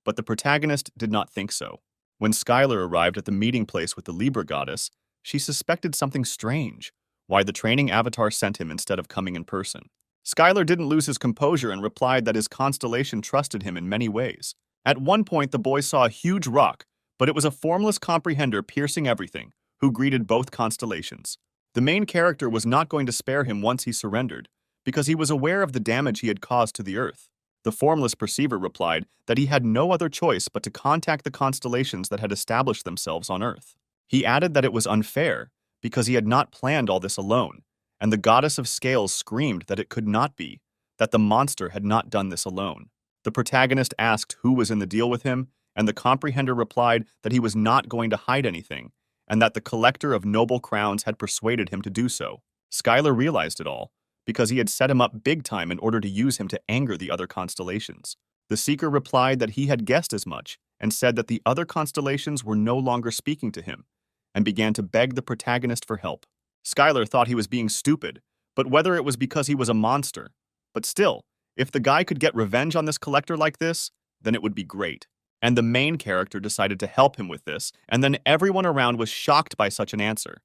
but the protagonist did not think so. When Skyler arrived at the meeting place with the Libra goddess, she suspected something strange, why the training avatar sent him instead of coming in person. Skyler didn't lose his composure and replied that his constellation trusted him in many ways. At one point, the boy saw a huge rock, but it was a formless comprehender piercing everything, who greeted both constellations. The main character was not going to spare him once he surrendered, because he was aware of the damage he had caused to the Earth. The formless perceiver replied that he had no other choice but to contact the constellations that had established themselves on Earth. He added that it was unfair, because he had not planned all this alone, and the goddess of scales screamed that it could not be, that the monster had not done this alone. The protagonist asked who was in the deal with him, and the comprehender replied that he was not going to hide anything, and that the collector of noble crowns had persuaded him to do so. Skyler realized it all, because he had set him up big time in order to use him to anger the other constellations. The seeker replied that he had guessed as much, and said that the other constellations were no longer speaking to him, and began to beg the protagonist for help. Skyler thought he was being stupid, but whether it was because he was a monster. But still, if the guy could get revenge on this collector like this, then it would be great. And the main character decided to help him with this, and then everyone around was shocked by such an answer,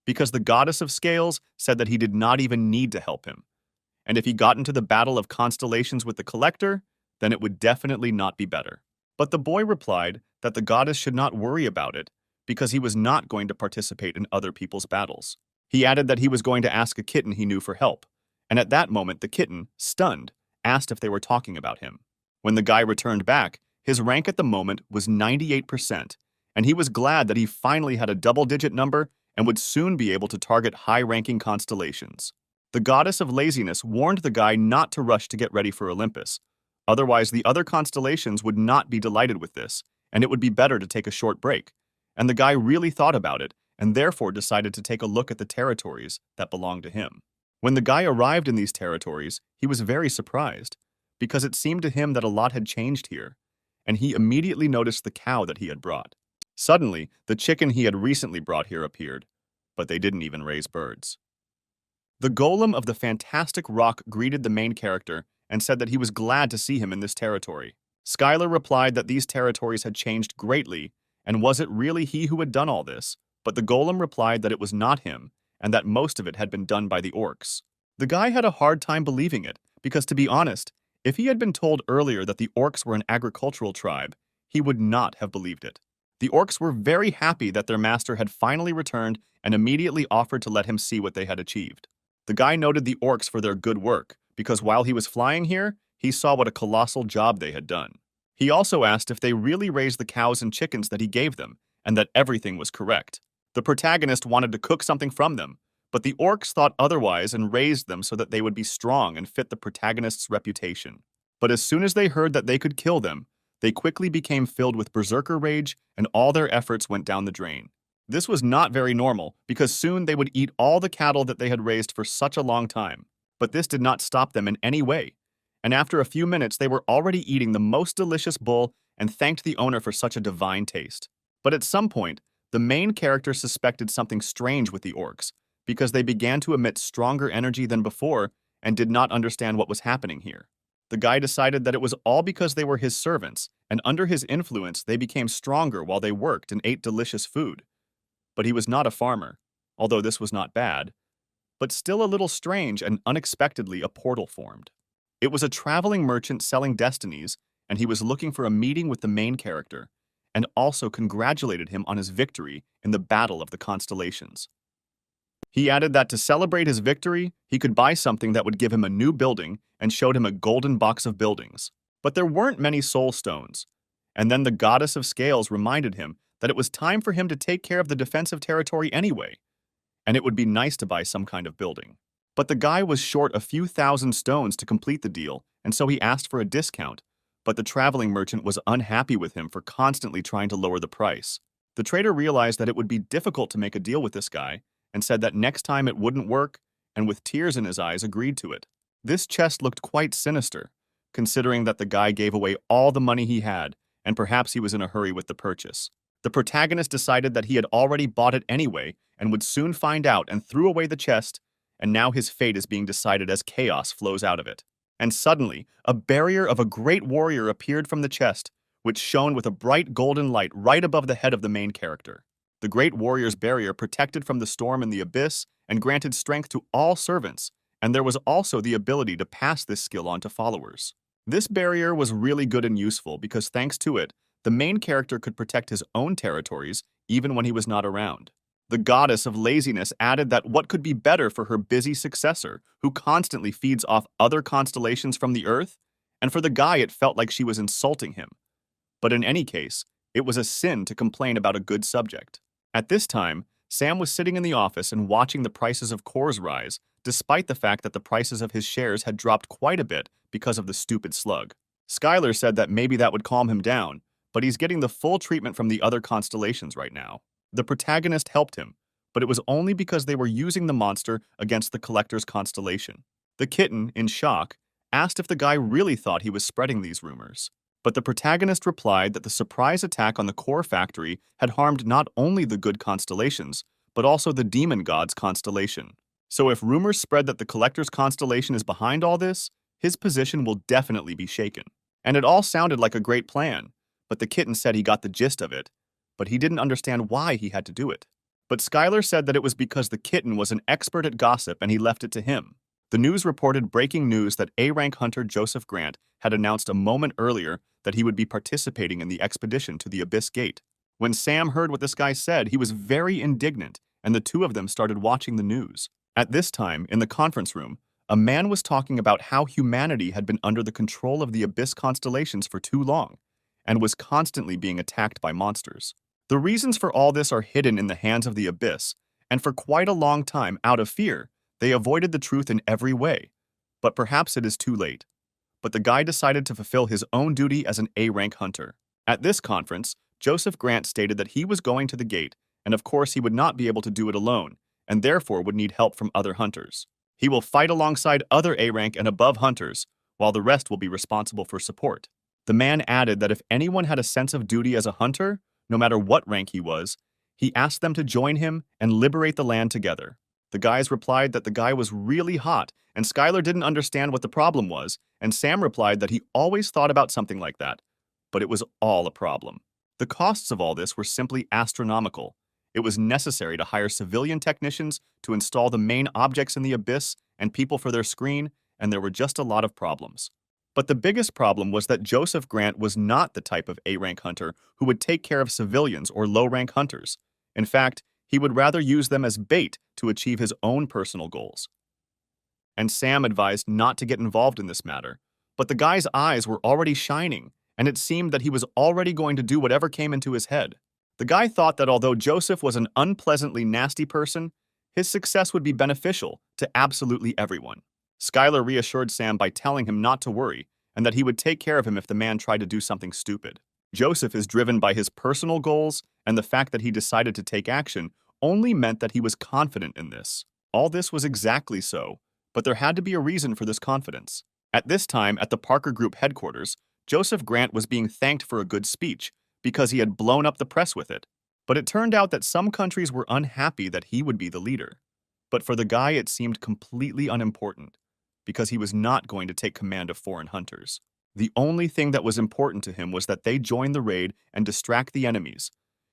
because the goddess of scales said that he did not even need to help him. And if he got into the battle of constellations with the collector, then it would definitely not be better. But the boy replied that the goddess should not worry about it, because he was not going to participate in other people's battles. He added that he was going to ask a kitten he knew for help, and at that moment the kitten, stunned, asked if they were talking about him. When the guy returned back, his rank at the moment was 98%, and he was glad that he finally had a double-digit number and would soon be able to target high-ranking constellations. The goddess of laziness warned the guy not to rush to get ready for Olympus, otherwise the other constellations would not be delighted with this, and it would be better to take a short break. And the guy really thought about it, and therefore decided to take a look at the territories that belonged to him. When the guy arrived in these territories, he was very surprised, because it seemed to him that a lot had changed here, and he immediately noticed the cow that he had brought. Suddenly, the chicken he had recently brought here appeared, but they didn't even raise birds. The golem of the fantastic rock greeted the main character and said that he was glad to see him in this territory. Skyler replied that these territories had changed greatly, and was it really he who had done all this? But the golem replied that it was not him, and that most of it had been done by the orcs. The guy had a hard time believing it, because to be honest, if he had been told earlier that the orcs were an agricultural tribe, he would not have believed it. The orcs were very happy that their master had finally returned and immediately offered to let him see what they had achieved. The guy noted the orcs for their good work, because while he was flying here, he saw what a colossal job they had done. He also asked if they really raised the cows and chickens that he gave them, and that everything was correct. The protagonist wanted to cook something from them, but the orcs thought otherwise and raised them so that they would be strong and fit the protagonist's reputation. But as soon as they heard that they could kill them, they quickly became filled with berserker rage, and all their efforts went down the drain. This was not very normal, because soon they would eat all the cattle that they had raised for such a long time. But this did not stop them in any way, and after a few minutes they were already eating the most delicious bull and thanked the owner for such a divine taste. But at some point, the main character suspected something strange with the orcs, because they began to emit stronger energy than before and did not understand what was happening here. The guy decided that it was all because they were his servants, and under his influence they became stronger while they worked and ate delicious food. But he was not a farmer, although this was not bad, but still a little strange, and unexpectedly a portal formed. It was a traveling merchant selling destinies, and he was looking for a meeting with the main character, and also congratulated him on his victory in the Battle of the Constellations. He added that to celebrate his victory, he could buy something that would give him a new building and showed him a golden box of buildings. But there weren't many soul stones. And then the goddess of scales reminded him that it was time for him to take care of the defensive territory anyway, and it would be nice to buy some kind of building. But the guy was short a few thousand stones to complete the deal, and so he asked for a discount, but the traveling merchant was unhappy with him for constantly trying to lower the price. The trader realized that it would be difficult to make a deal with this guy, and said that next time it wouldn't work, and with tears in his eyes agreed to it. This chest looked quite sinister, considering that the guy gave away all the money he had, and perhaps he was in a hurry with the purchase. The protagonist decided that he had already bought it anyway, and would soon find out, and threw away the chest, and now his fate is being decided as chaos flows out of it. And suddenly, a barrier of a great warrior appeared from the chest, which shone with a bright golden light right above the head of the main character. The great warrior's barrier protected from the storm in the abyss and granted strength to all servants, and there was also the ability to pass this skill on to followers. This barrier was really good and useful because thanks to it, the main character could protect his own territories even when he was not around. The goddess of laziness added that what could be better for her busy successor, who constantly feeds off other constellations from the earth? And for the guy, it felt like she was insulting him. But in any case, it was a sin to complain about a good subject. At this time, Sam was sitting in the office and watching the prices of cores rise, despite the fact that the prices of his shares had dropped quite a bit because of the stupid slug. Skyler said that maybe that would calm him down, but he's getting the full treatment from the other constellations right now. The protagonist helped him, but it was only because they were using the monster against the collector's constellation. The kitten, in shock, asked if the guy really thought he was spreading these rumors. But the protagonist replied that the surprise attack on the core factory had harmed not only the good constellations, but also the demon god's constellation. So if rumors spread that the collector's constellation is behind all this, his position will definitely be shaken. And it all sounded like a great plan, but the kitten said he got the gist of it, but he didn't understand why he had to do it. But Skyler said that it was because the kitten was an expert at gossip and he left it to him. The news reported breaking news that A-rank hunter Joseph Grant had announced a moment earlier that he would be participating in the expedition to the Abyss Gate. When Sam heard what this guy said, he was very indignant, and the two of them started watching the news. At this time, in the conference room, a man was talking about how humanity had been under the control of the Abyss constellations for too long, and was constantly being attacked by monsters. The reasons for all this are hidden in the hands of the Abyss, and for quite a long time, out of fear, they avoided the truth in every way. But perhaps it is too late. But the guy decided to fulfill his own duty as an A-rank hunter. At this conference, Joseph Grant stated that he was going to the gate, and of course he would not be able to do it alone, and therefore would need help from other hunters. He will fight alongside other A-rank and above hunters, while the rest will be responsible for support. The man added that if anyone had a sense of duty as a hunter, no matter what rank he was, he asked them to join him and liberate the land together. The guys replied that the guy was really hot, and Skyler didn't understand what the problem was, and Sam replied that he always thought about something like that, but it was all a problem. The costs of all this were simply astronomical. It was necessary to hire civilian technicians to install the main objects in the abyss and people for their screen, and there were just a lot of problems. But the biggest problem was that Joseph Grant was not the type of A-rank hunter who would take care of civilians or low-rank hunters. In fact, he would rather use them as bait to achieve his own personal goals. And Sam advised not to get involved in this matter, but the guy's eyes were already shining, and it seemed that he was already going to do whatever came into his head. The guy thought that although Joseph was an unpleasantly nasty person, his success would be beneficial to absolutely everyone. Skyler reassured Sam by telling him not to worry, and that he would take care of him if the man tried to do something stupid. Joseph is driven by his personal goals, and the fact that he decided to take action only meant that he was confident in this. All this was exactly so, but there had to be a reason for this confidence. At this time, at the Parker Group headquarters, Joseph Grant was being thanked for a good speech because he had blown up the press with it. But it turned out that some countries were unhappy that he would be the leader. But for the guy, it seemed completely unimportant, because he was not going to take command of foreign hunters. The only thing that was important to him was that they join the raid and distract the enemies.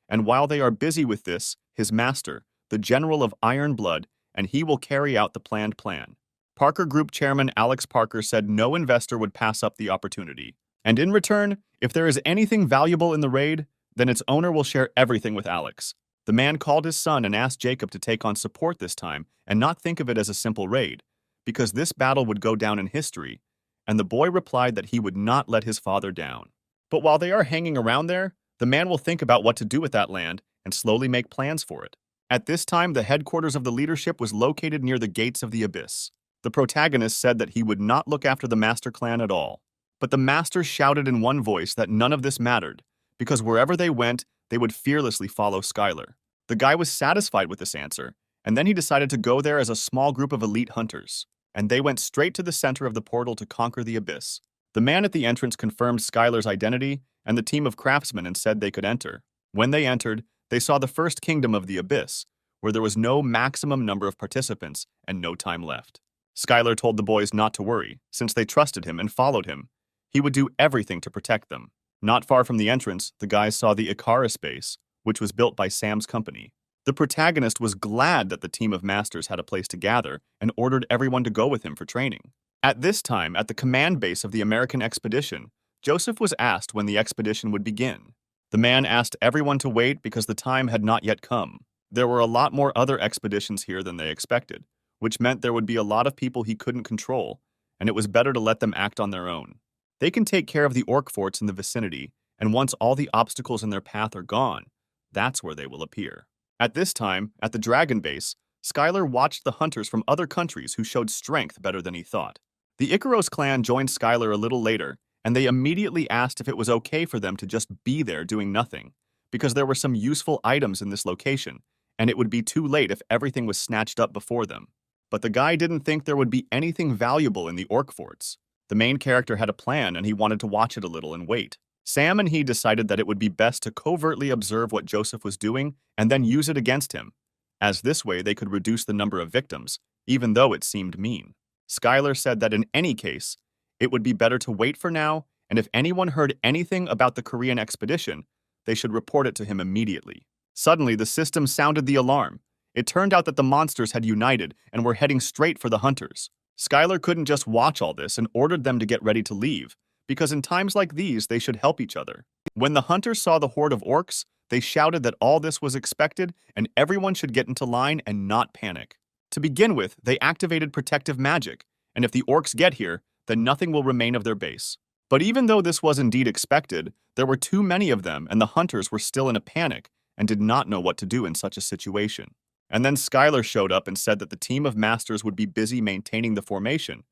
And while they are busy with this, his master, the General of Iron Blood, and he will carry out the planned plan. Parker Group Chairman Alex Parker said no investor would pass up the opportunity. And in return, if there is anything valuable in the raid, then its owner will share everything with Alex. The man called his son and asked Jacob to take on support this time and not think of it as a simple raid, because this battle would go down in history, and the boy replied that he would not let his father down. But while they are hanging around there, the man will think about what to do with that land and slowly make plans for it. At this time, the headquarters of the leadership was located near the gates of the abyss. The protagonist said that he would not look after the master clan at all. But the masters shouted in one voice that none of this mattered, because wherever they went, they would fearlessly follow Skyler. The guy was satisfied with this answer, and then he decided to go there as a small group of elite hunters, and they went straight to the center of the portal to conquer the abyss. The man at the entrance confirmed Skyler's identity and the team of craftsmen and said they could enter. When they entered, they saw the first kingdom of the abyss, where there was no maximum number of participants and no time left. Skyler told the boys not to worry, since they trusted him and followed him. He would do everything to protect them. Not far from the entrance, the guys saw the Icarus base, which was built by Sam's company. The protagonist was glad that the team of masters had a place to gather and ordered everyone to go with him for training. At this time, at the command base of the American expedition, Joseph was asked when the expedition would begin. The man asked everyone to wait because the time had not yet come. There were a lot more other expeditions here than they expected, which meant there would be a lot of people he couldn't control, and it was better to let them act on their own. They can take care of the orc forts in the vicinity, and once all the obstacles in their path are gone, that's where they will appear. At this time, at the dragon base, Skyler watched the hunters from other countries who showed strength better than he thought. The Icaros clan joined Skyler a little later, and they immediately asked if it was okay for them to just be there doing nothing, because there were some useful items in this location, and it would be too late if everything was snatched up before them. But the guy didn't think there would be anything valuable in the orc forts. The main character had a plan, and he wanted to watch it a little and wait. Sam and he decided that it would be best to covertly observe what Joseph was doing and then use it against him, as this way they could reduce the number of victims, even though it seemed mean. Skyler said that in any case, it would be better to wait for now, and if anyone heard anything about the Korean expedition, they should report it to him immediately. Suddenly, the system sounded the alarm. It turned out that the monsters had united and were heading straight for the hunters. Skyler couldn't just watch all this and ordered them to get ready to leave, because in times like these, they should help each other. When the hunters saw the horde of orcs, they shouted that all this was expected and everyone should get into line and not panic. To begin with, they activated protective magic, and if the orcs get here, then nothing will remain of their base. But even though this was indeed expected, there were too many of them and the hunters were still in a panic and did not know what to do in such a situation. And then Skyler showed up and said that the team of masters would be busy maintaining the formation,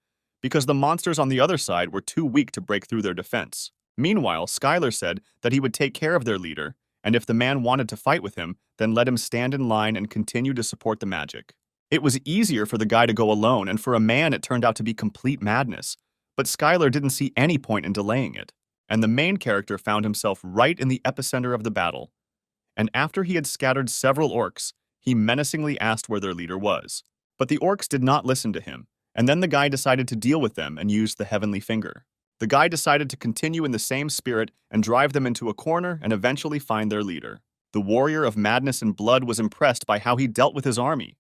because the monsters on the other side were too weak to break through their defense. Meanwhile, Skyler said that he would take care of their leader, and if the man wanted to fight with him, then let him stand in line and continue to support the magic. It was easier for the guy to go alone, and for a man it turned out to be complete madness, but Skyler didn't see any point in delaying it, and the main character found himself right in the epicenter of the battle. And after he had scattered several orcs, he menacingly asked where their leader was. But the orcs did not listen to him, and then the guy decided to deal with them and used the heavenly finger. The guy decided to continue in the same spirit and drive them into a corner and eventually find their leader. The warrior of madness and blood was impressed by how he dealt with his army.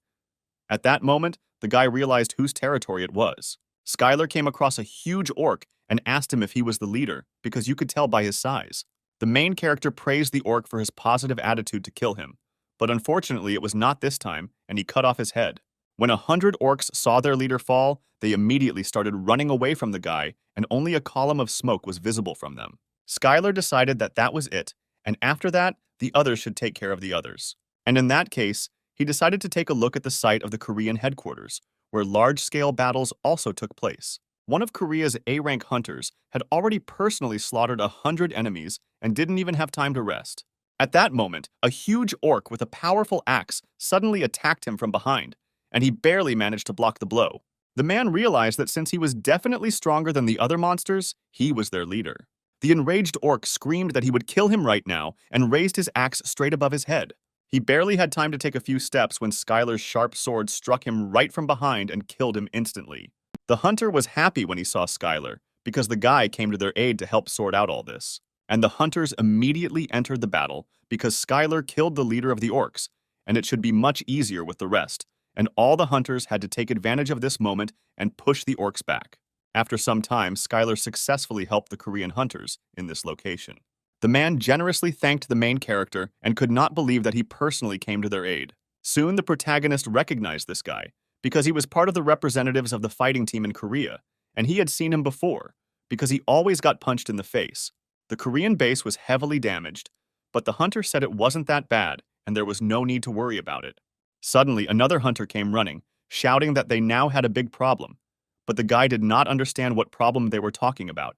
At that moment, the guy realized whose territory it was. Skyler came across a huge orc and asked him if he was the leader, because you could tell by his size. The main character praised the orc for his positive attitude to kill him, but unfortunately it was not this time, and he cut off his head. When 100 orcs saw their leader fall, they immediately started running away from the guy, and only a column of smoke was visible from them. Skyler decided that that was it, and after that, the others should take care of the others. And in that case, he decided to take a look at the site of the Korean headquarters, where large-scale battles also took place. One of Korea's A-rank hunters had already personally slaughtered 100 enemies and didn't even have time to rest. At that moment, a huge orc with a powerful axe suddenly attacked him from behind, and he barely managed to block the blow. The man realized that since he was definitely stronger than the other monsters, he was their leader. The enraged orc screamed that he would kill him right now and raised his axe straight above his head. He barely had time to take a few steps when Skyler's sharp sword struck him right from behind and killed him instantly. The hunter was happy when he saw Skyler, because the guy came to their aid to help sort out all this. And the hunters immediately entered the battle because Skyler killed the leader of the orcs, and it should be much easier with the rest, and all the hunters had to take advantage of this moment and push the orcs back. After some time, Skyler successfully helped the Korean hunters in this location. The man generously thanked the main character and could not believe that he personally came to their aid. Soon the protagonist recognized this guy, because he was part of the representatives of the fighting team in Korea, and he had seen him before, because he always got punched in the face. The Korean base was heavily damaged, but the hunter said it wasn't that bad, and there was no need to worry about it. Suddenly, another hunter came running, shouting that they now had a big problem, but the guy did not understand what problem they were talking about.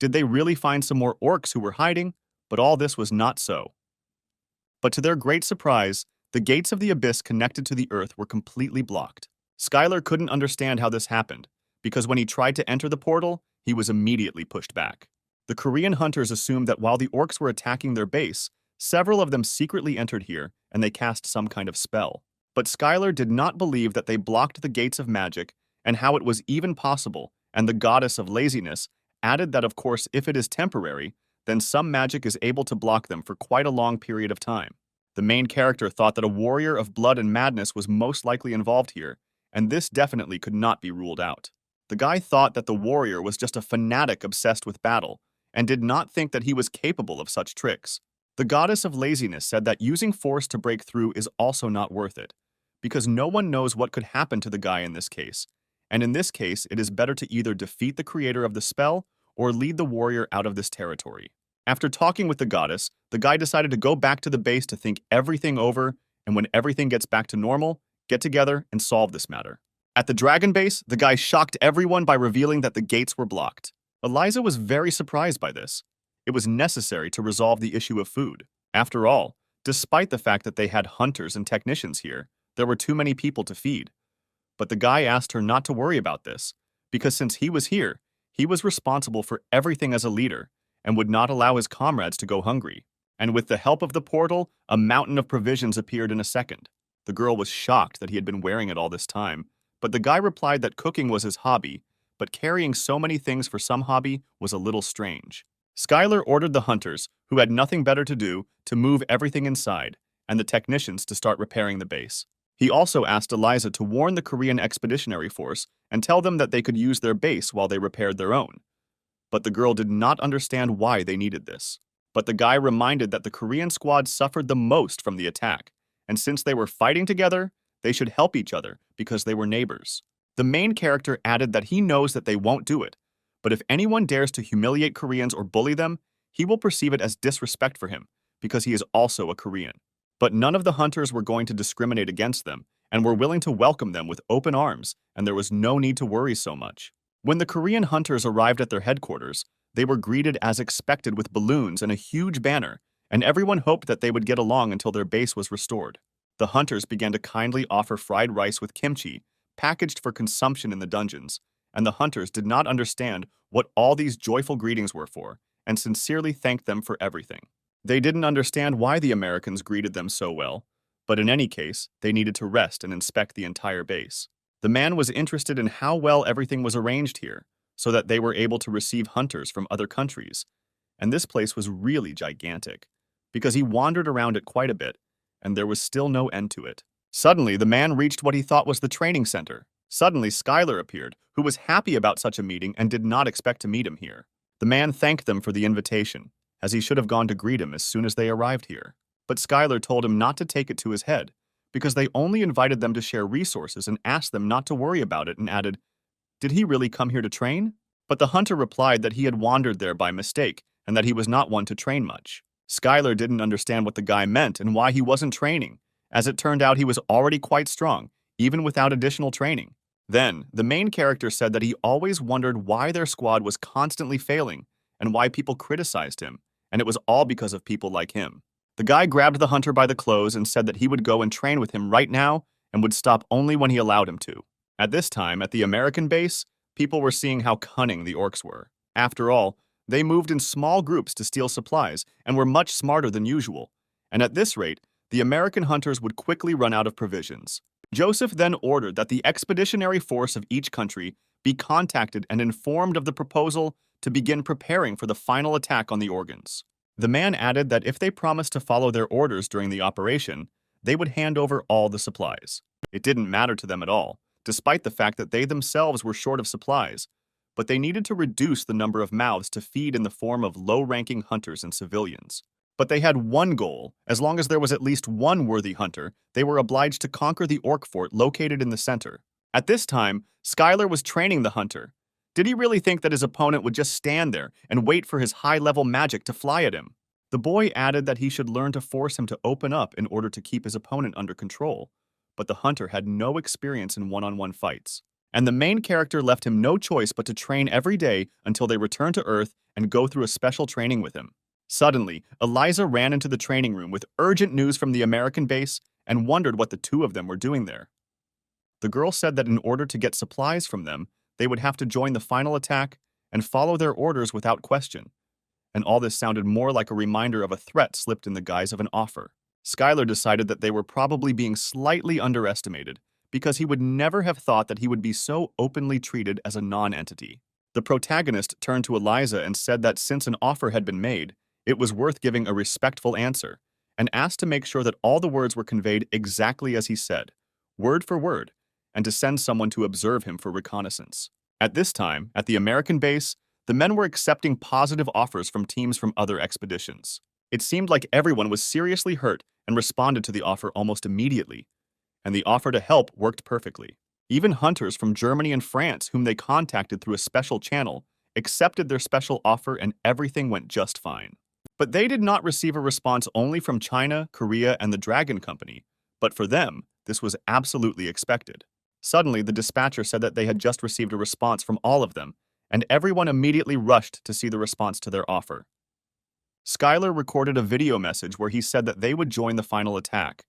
Did they really find some more orcs who were hiding? But all this was not so. But to their great surprise, the gates of the abyss connected to the earth were completely blocked. Skyler couldn't understand how this happened, because when he tried to enter the portal, he was immediately pushed back. The Korean hunters assumed that while the orcs were attacking their base, several of them secretly entered here and they cast some kind of spell. But Skyler did not believe that they blocked the gates of magic and how it was even possible, and the goddess of laziness added that of course if it is temporary, then some magic is able to block them for quite a long period of time. The main character thought that a warrior of blood and madness was most likely involved here, and this definitely could not be ruled out. The guy thought that the warrior was just a fanatic obsessed with battle, and did not think that he was capable of such tricks. The goddess of laziness said that using force to break through is also not worth it, because no one knows what could happen to the guy in this case, and in this case it is better to either defeat the creator of the spell or lead the warrior out of this territory. After talking with the goddess, the guy decided to go back to the base to think everything over, and when everything gets back to normal, get together and solve this matter. At the dragon base, the guy shocked everyone by revealing that the gates were blocked. Eliza was very surprised by this. It was necessary to resolve the issue of food. After all, despite the fact that they had hunters and technicians here, there were too many people to feed. But the guy asked her not to worry about this, because since he was here, he was responsible for everything as a leader, and would not allow his comrades to go hungry. And with the help of the portal, a mountain of provisions appeared in a second. The girl was shocked that he had been wearing it all this time, but the guy replied that cooking was his hobby, but carrying so many things for some hobby was a little strange. Skyler ordered the hunters, who had nothing better to do, to move everything inside, and the technicians to start repairing the base. He also asked Eliza to warn the Korean Expeditionary Force and tell them that they could use their base while they repaired their own. But the girl did not understand why they needed this. But the guy reminded that the Korean squad suffered the most from the attack, and since they were fighting together, they should help each other because they were neighbors. The main character added that he knows that they won't do it, but if anyone dares to humiliate Koreans or bully them, he will perceive it as disrespect for him because he is also a Korean. But none of the hunters were going to discriminate against them and were willing to welcome them with open arms, and there was no need to worry so much. When the Korean hunters arrived at their headquarters, they were greeted as expected with balloons and a huge banner, and everyone hoped that they would get along until their base was restored. The hunters began to kindly offer fried rice with kimchi, packaged for consumption in the dungeons, and the hunters did not understand what all these joyful greetings were for, and sincerely thanked them for everything. They didn't understand why the Americans greeted them so well, but in any case, they needed to rest and inspect the entire base. The man was interested in how well everything was arranged here, so that they were able to receive hunters from other countries, and this place was really gigantic, because he wandered around it quite a bit, and there was still no end to it. Suddenly, the man reached what he thought was the training center. Suddenly, Skyler appeared, who was happy about such a meeting and did not expect to meet him here. The man thanked them for the invitation, as he should have gone to greet him as soon as they arrived here. But Skyler told him not to take it to his head, because they only invited them to share resources and asked them not to worry about it, and added, "Did he really come here to train?" But the hunter replied that he had wandered there by mistake and that he was not one to train much. Skyler didn't understand what the guy meant and why he wasn't training. As it turned out, he was already quite strong, even without additional training. Then, the main character said that he always wondered why their squad was constantly failing and why people criticized him, and it was all because of people like him. The guy grabbed the hunter by the clothes and said that he would go and train with him right now and would stop only when he allowed him to. At this time, at the American base, people were seeing how cunning the orcs were. After all, they moved in small groups to steal supplies and were much smarter than usual, and at this rate, the American hunters would quickly run out of provisions. Joseph then ordered that the expeditionary force of each country be contacted and informed of the proposal to begin preparing for the final attack on the organs. The man added that if they promised to follow their orders during the operation, they would hand over all the supplies. It didn't matter to them at all, despite the fact that they themselves were short of supplies, but they needed to reduce the number of mouths to feed in the form of low-ranking hunters and civilians. But they had one goal. As long as there was at least one worthy hunter, they were obliged to conquer the orc fort located in the center. At this time, Skyler was training the hunter. Did he really think that his opponent would just stand there and wait for his high-level magic to fly at him? The boy added that he should learn to force him to open up in order to keep his opponent under control, but the hunter had no experience in one-on-one fights, and the main character left him no choice but to train every day until they returned to Earth and go through a special training with him. Suddenly, Eliza ran into the training room with urgent news from the American base and wondered what the two of them were doing there. The girl said that in order to get supplies from them, they would have to join the final attack and follow their orders without question, and all this sounded more like a reminder of a threat slipped in the guise of an offer. Skyler decided that they were probably being slightly underestimated because he would never have thought that he would be so openly treated as a non-entity. The protagonist turned to Eliza and said that since an offer had been made, it was worth giving a respectful answer, and asked to make sure that all the words were conveyed exactly as he said, word for word, and to send someone to observe him for reconnaissance. At this time, at the American base, the men were accepting positive offers from teams from other expeditions. It seemed like everyone was seriously hurt and responded to the offer almost immediately, and the offer to help worked perfectly. Even hunters from Germany and France, whom they contacted through a special channel, accepted their special offer and everything went just fine. But they did not receive a response only from China, Korea, and the Dragon Company, but for them, this was absolutely expected. Suddenly, the dispatcher said that they had just received a response from all of them, and everyone immediately rushed to see the response to their offer. Skyler recorded a video message where he said that they would join the final attack,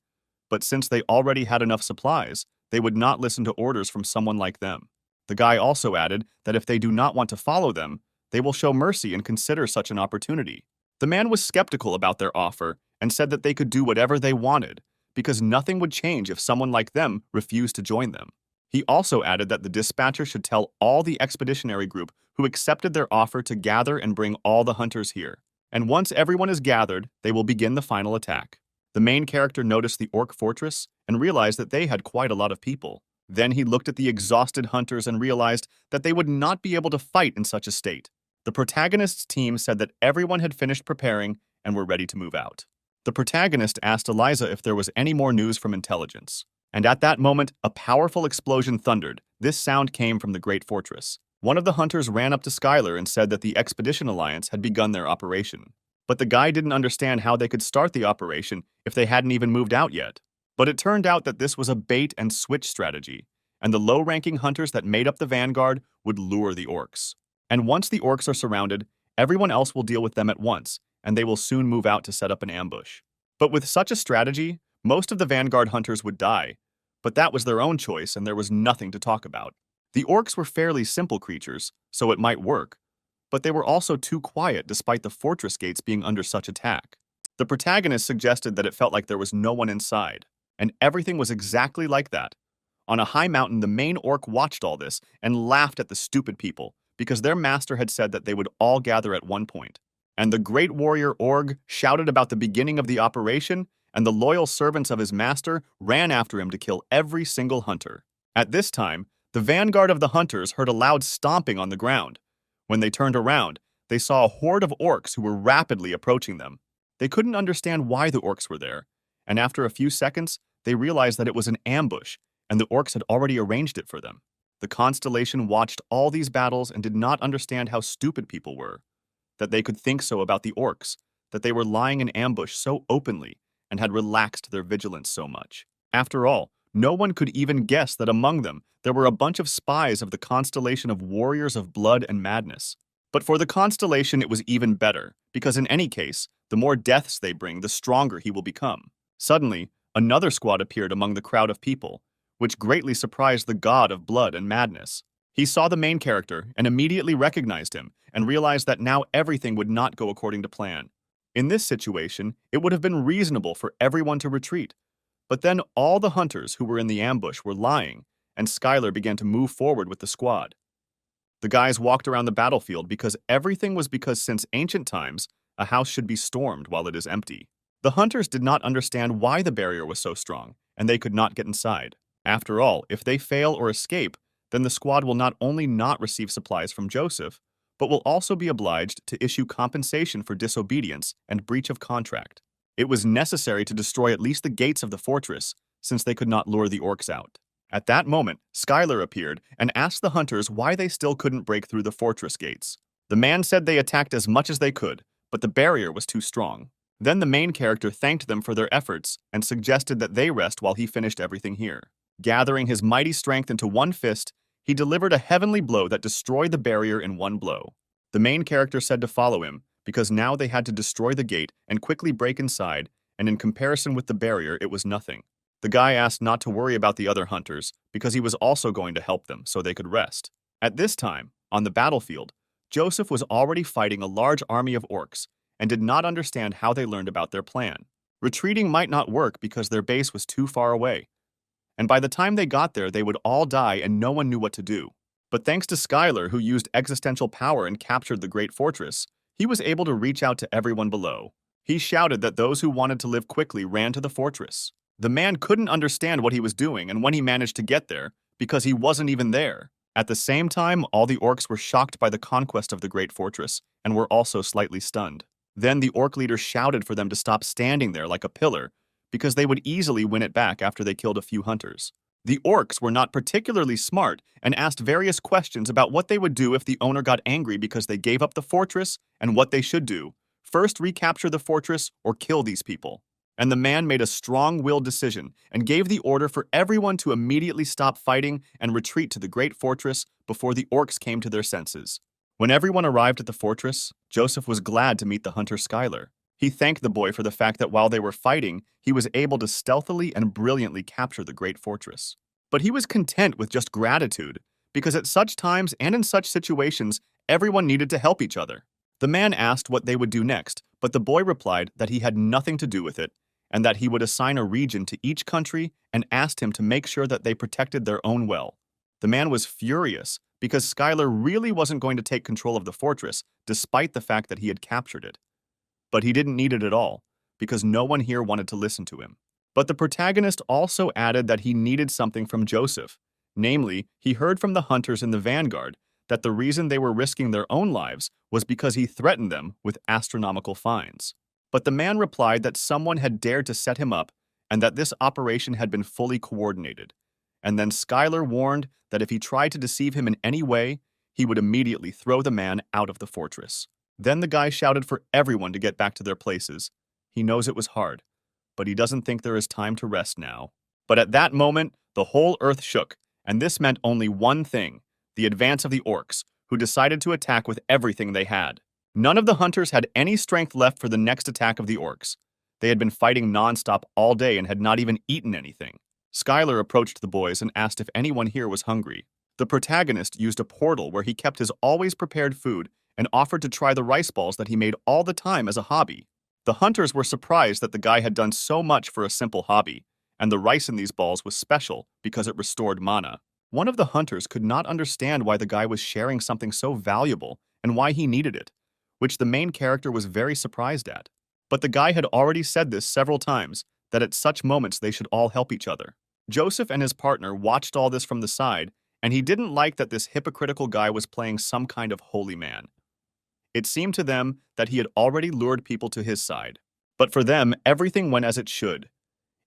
but since they already had enough supplies, they would not listen to orders from someone like them. The guy also added that if they do not want to follow them, they will show mercy and consider such an opportunity. The man was skeptical about their offer and said that they could do whatever they wanted, because nothing would change if someone like them refused to join them. He also added that the dispatcher should tell all the expeditionary group who accepted their offer to gather and bring all the hunters here. And once everyone is gathered, they will begin the final attack. The main character noticed the orc fortress and realized that they had quite a lot of people. Then he looked at the exhausted hunters and realized that they would not be able to fight in such a state. The protagonist's team said that everyone had finished preparing and were ready to move out. The protagonist asked Eliza if there was any more news from intelligence. And at that moment, a powerful explosion thundered. This sound came from the great fortress. One of the hunters ran up to Skyler and said that the Expedition Alliance had begun their operation. But the guy didn't understand how they could start the operation if they hadn't even moved out yet. But it turned out that this was a bait and switch strategy, and the low-ranking hunters that made up the vanguard would lure the orcs. And once the orcs are surrounded, everyone else will deal with them at once, and they will soon move out to set up an ambush. But with such a strategy, most of the vanguard hunters would die, but that was their own choice and there was nothing to talk about. The orcs were fairly simple creatures, so it might work, but they were also too quiet despite the fortress gates being under such attack. The protagonist suggested that it felt like there was no one inside, and everything was exactly like that. On a high mountain, the main orc watched all this and laughed at the stupid people because their master had said that they would all gather at one point. And the great warrior Org shouted about the beginning of the operation, and the loyal servants of his master ran after him to kill every single hunter. At this time, the vanguard of the hunters heard a loud stomping on the ground. When they turned around, they saw a horde of orcs who were rapidly approaching them. They couldn't understand why the orcs were there, and after a few seconds, they realized that it was an ambush, and the orcs had already arranged it for them. The Constellation watched all these battles and did not understand how stupid people were, that they could think so about the orcs, that they were lying in ambush so openly and had relaxed their vigilance so much. After all, no one could even guess that among them there were a bunch of spies of the constellation of warriors of blood and madness. But for the Constellation it was even better, because in any case, the more deaths they bring, the stronger he will become. Suddenly, another squad appeared among the crowd of people, which greatly surprised the god of blood and madness. He saw the main character and immediately recognized him and realized that now everything would not go according to plan. In this situation, it would have been reasonable for everyone to retreat. But then all the hunters who were in the ambush were lying, and Skyler began to move forward with the squad. The guys walked around the battlefield because everything was because since ancient times, a house should be stormed while it is empty. The hunters did not understand why the barrier was so strong, and they could not get inside. After all, if they fail or escape, then the squad will not only not receive supplies from Joseph, but will also be obliged to issue compensation for disobedience and breach of contract. It was necessary to destroy at least the gates of the fortress, since they could not lure the orcs out. At that moment, Skyler appeared and asked the hunters why they still couldn't break through the fortress gates. The man said they attacked as much as they could, but the barrier was too strong. Then the main character thanked them for their efforts and suggested that they rest while he finished everything here. Gathering his mighty strength into one fist, he delivered a heavenly blow that destroyed the barrier in one blow. The main character said to follow him, because now they had to destroy the gate and quickly break inside, and in comparison with the barrier, it was nothing. The guy asked not to worry about the other hunters, because he was also going to help them so they could rest. At this time, on the battlefield, Joseph was already fighting a large army of orcs, and did not understand how they learned about their plan. Retreating might not work because their base was too far away, and by the time they got there, they would all die and no one knew what to do. But thanks to Skyler, who used existential power and captured the great fortress, he was able to reach out to everyone below. He shouted that those who wanted to live quickly ran to the fortress. The man couldn't understand what he was doing and when he managed to get there, because he wasn't even there. At the same time, all the orcs were shocked by the conquest of the great fortress and were also slightly stunned. Then the orc leader shouted for them to stop standing there like a pillar, because they would easily win it back after they killed a few hunters. The orcs were not particularly smart and asked various questions about what they would do if the owner got angry because they gave up the fortress and what they should do. First, recapture the fortress or kill these people. And the man made a strong-willed decision and gave the order for everyone to immediately stop fighting and retreat to the great fortress before the orcs came to their senses. When everyone arrived at the fortress, Joseph was glad to meet the hunter Skyler. He thanked the boy for the fact that while they were fighting, he was able to stealthily and brilliantly capture the great fortress. But he was content with just gratitude, because at such times and in such situations, everyone needed to help each other. The man asked what they would do next, but the boy replied that he had nothing to do with it, and that he would assign a region to each country and asked him to make sure that they protected their own well. The man was furious, because Skyler really wasn't going to take control of the fortress, despite the fact that he had captured it. But he didn't need it at all, because no one here wanted to listen to him. But the protagonist also added that he needed something from Joseph. Namely, he heard from the hunters in the vanguard that the reason they were risking their own lives was because he threatened them with astronomical fines. But the man replied that someone had dared to set him up and that this operation had been fully coordinated. And then Skyler warned that if he tried to deceive him in any way, he would immediately throw the man out of the fortress. Then the guy shouted for everyone to get back to their places. He knows it was hard, but he doesn't think there is time to rest now. But at that moment, the whole earth shook, and this meant only one thing: the advance of the orcs, who decided to attack with everything they had. None of the hunters had any strength left for the next attack of the orcs. They had been fighting nonstop all day and had not even eaten anything. Skyler approached the boys and asked if anyone here was hungry. The protagonist used a portal where he kept his always prepared food and offered to try the rice balls that he made all the time as a hobby. The hunters were surprised that the guy had done so much for a simple hobby, and the rice in these balls was special because it restored mana. One of the hunters could not understand why the guy was sharing something so valuable and why he needed it, which the main character was very surprised at. But the guy had already said this several times, that at such moments they should all help each other. Joseph and his partner watched all this from the side, and he didn't like that this hypocritical guy was playing some kind of holy man. It seemed to them that he had already lured people to his side. But for them, everything went as it should.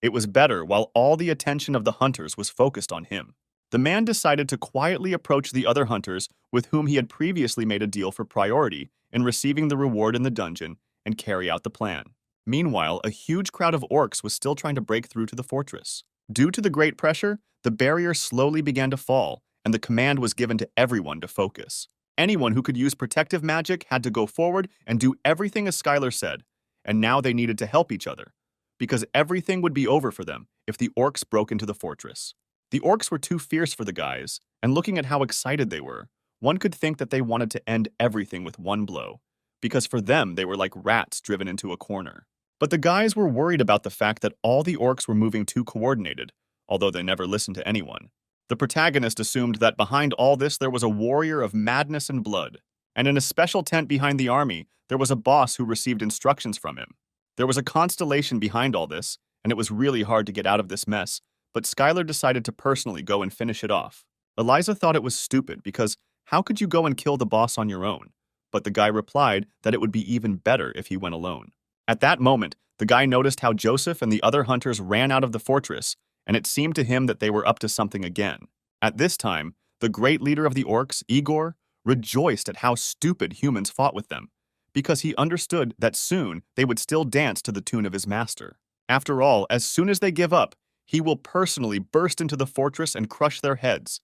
It was better while all the attention of the hunters was focused on him. The man decided to quietly approach the other hunters with whom he had previously made a deal for priority in receiving the reward in the dungeon and carry out the plan. Meanwhile, a huge crowd of orcs was still trying to break through to the fortress. Due to the great pressure, the barrier slowly began to fall, and the command was given to everyone to focus. Anyone who could use protective magic had to go forward and do everything as Skyler said, and now they needed to help each other, because everything would be over for them if the orcs broke into the fortress. The orcs were too fierce for the guys, and looking at how excited they were, one could think that they wanted to end everything with one blow, because for them they were like rats driven into a corner. But the guys were worried about the fact that all the orcs were moving too coordinated, although they never listened to anyone. The protagonist assumed that behind all this there was a warrior of madness and blood, and in a special tent behind the army, there was a boss who received instructions from him. There was a constellation behind all this, and it was really hard to get out of this mess, but Skyler decided to personally go and finish it off. Eliza thought it was stupid because how could you go and kill the boss on your own? But the guy replied that it would be even better if he went alone. At that moment, the guy noticed how Joseph and the other hunters ran out of the fortress, and it seemed to him that they were up to something again. At this time, the great leader of the orcs, Igor, rejoiced at how stupid humans fought with them, because he understood that soon they would still dance to the tune of his master. After all, as soon as they give up, he will personally burst into the fortress and crush their heads.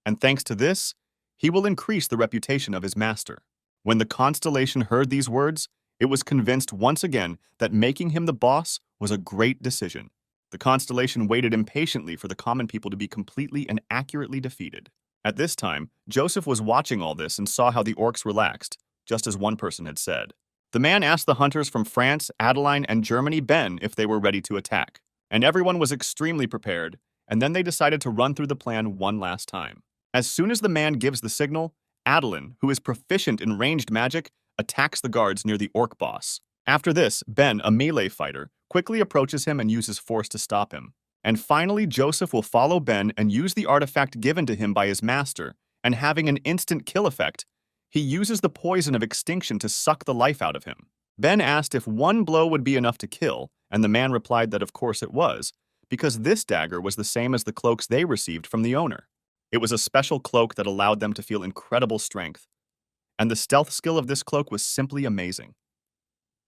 And thanks to this, he will increase the reputation of his master. When the Constellation heard these words, it was convinced once again that making him the boss was a great decision. The Constellation waited impatiently for the common people to be completely and accurately defeated. At this time, Joseph was watching all this and saw how the orcs relaxed, just as one person had said. The man asked the hunters from France, Adeline, and Germany, Ben, if they were ready to attack. And everyone was extremely prepared, and then they decided to run through the plan one last time. As soon as the man gives the signal, Adeline, who is proficient in ranged magic, attacks the guards near the orc boss. After this, Ben, a melee fighter, quickly approaches him and uses force to stop him. And finally, Joseph will follow Ben and use the artifact given to him by his master, and having an instant kill effect, he uses the poison of extinction to suck the life out of him. Ben asked if one blow would be enough to kill, and the man replied that of course it was, because this dagger was the same as the cloaks they received from the owner. It was a special cloak that allowed them to feel incredible strength, and the stealth skill of this cloak was simply amazing.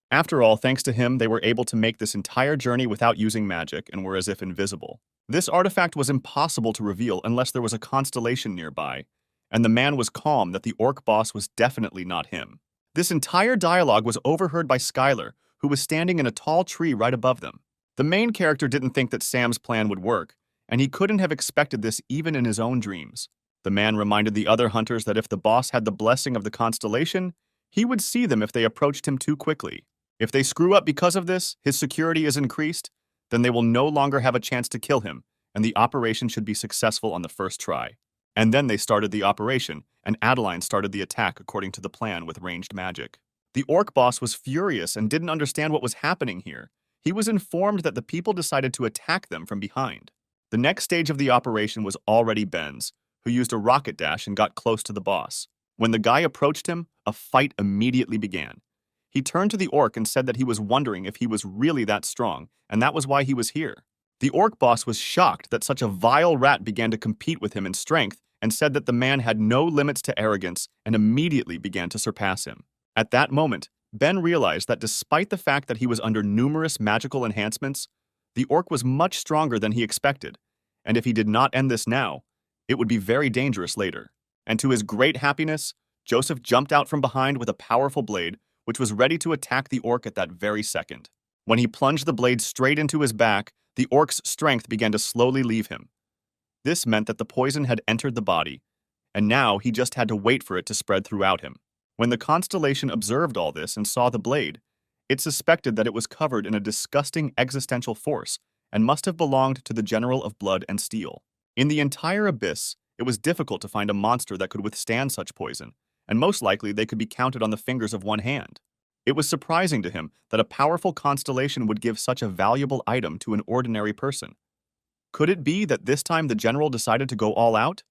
After all, thanks to him, they were able to make this entire journey without using magic and were as if invisible. This artifact was impossible to reveal unless there was a constellation nearby, and the man was calm that the orc boss was definitely not him. This entire dialogue was overheard by Skyler, who was standing in a tall tree right above them. The main character didn't think that Sam's plan would work, and he couldn't have expected this even in his own dreams. The man reminded the other hunters that if the boss had the blessing of the constellation, he would see them if they approached him too quickly. If they screw up because of this, his security is increased, then they will no longer have a chance to kill him, and the operation should be successful on the first try. And then they started the operation, and Adeline started the attack according to the plan with ranged magic. The orc boss was furious and didn't understand what was happening here. He was informed that the people decided to attack them from behind. The next stage of the operation was already Ben's, who used a rocket dash and got close to the boss. When the guy approached him, a fight immediately began. He turned to the orc and said that he was wondering if he was really that strong, and that was why he was here. The orc boss was shocked that such a vile rat began to compete with him in strength and said that the man had no limits to arrogance and immediately began to surpass him. At that moment, Ben realized that despite the fact that he was under numerous magical enhancements, the orc was much stronger than he expected, and if he did not end this now, it would be very dangerous later. And to his great happiness, Joseph jumped out from behind with a powerful blade, which was ready to attack the orc at that very second. When he plunged the blade straight into his back, the orc's strength began to slowly leave him. This meant that the poison had entered the body, and now he just had to wait for it to spread throughout him. When the Constellation observed all this and saw the blade, it suspected that it was covered in a disgusting existential force and must have belonged to the General of Blood and Steel. In the entire abyss, it was difficult to find a monster that could withstand such poison, and most likely they could be counted on the fingers of one hand. It was surprising to him that a powerful constellation would give such a valuable item to an ordinary person. Could it be that this time the general decided to go all out?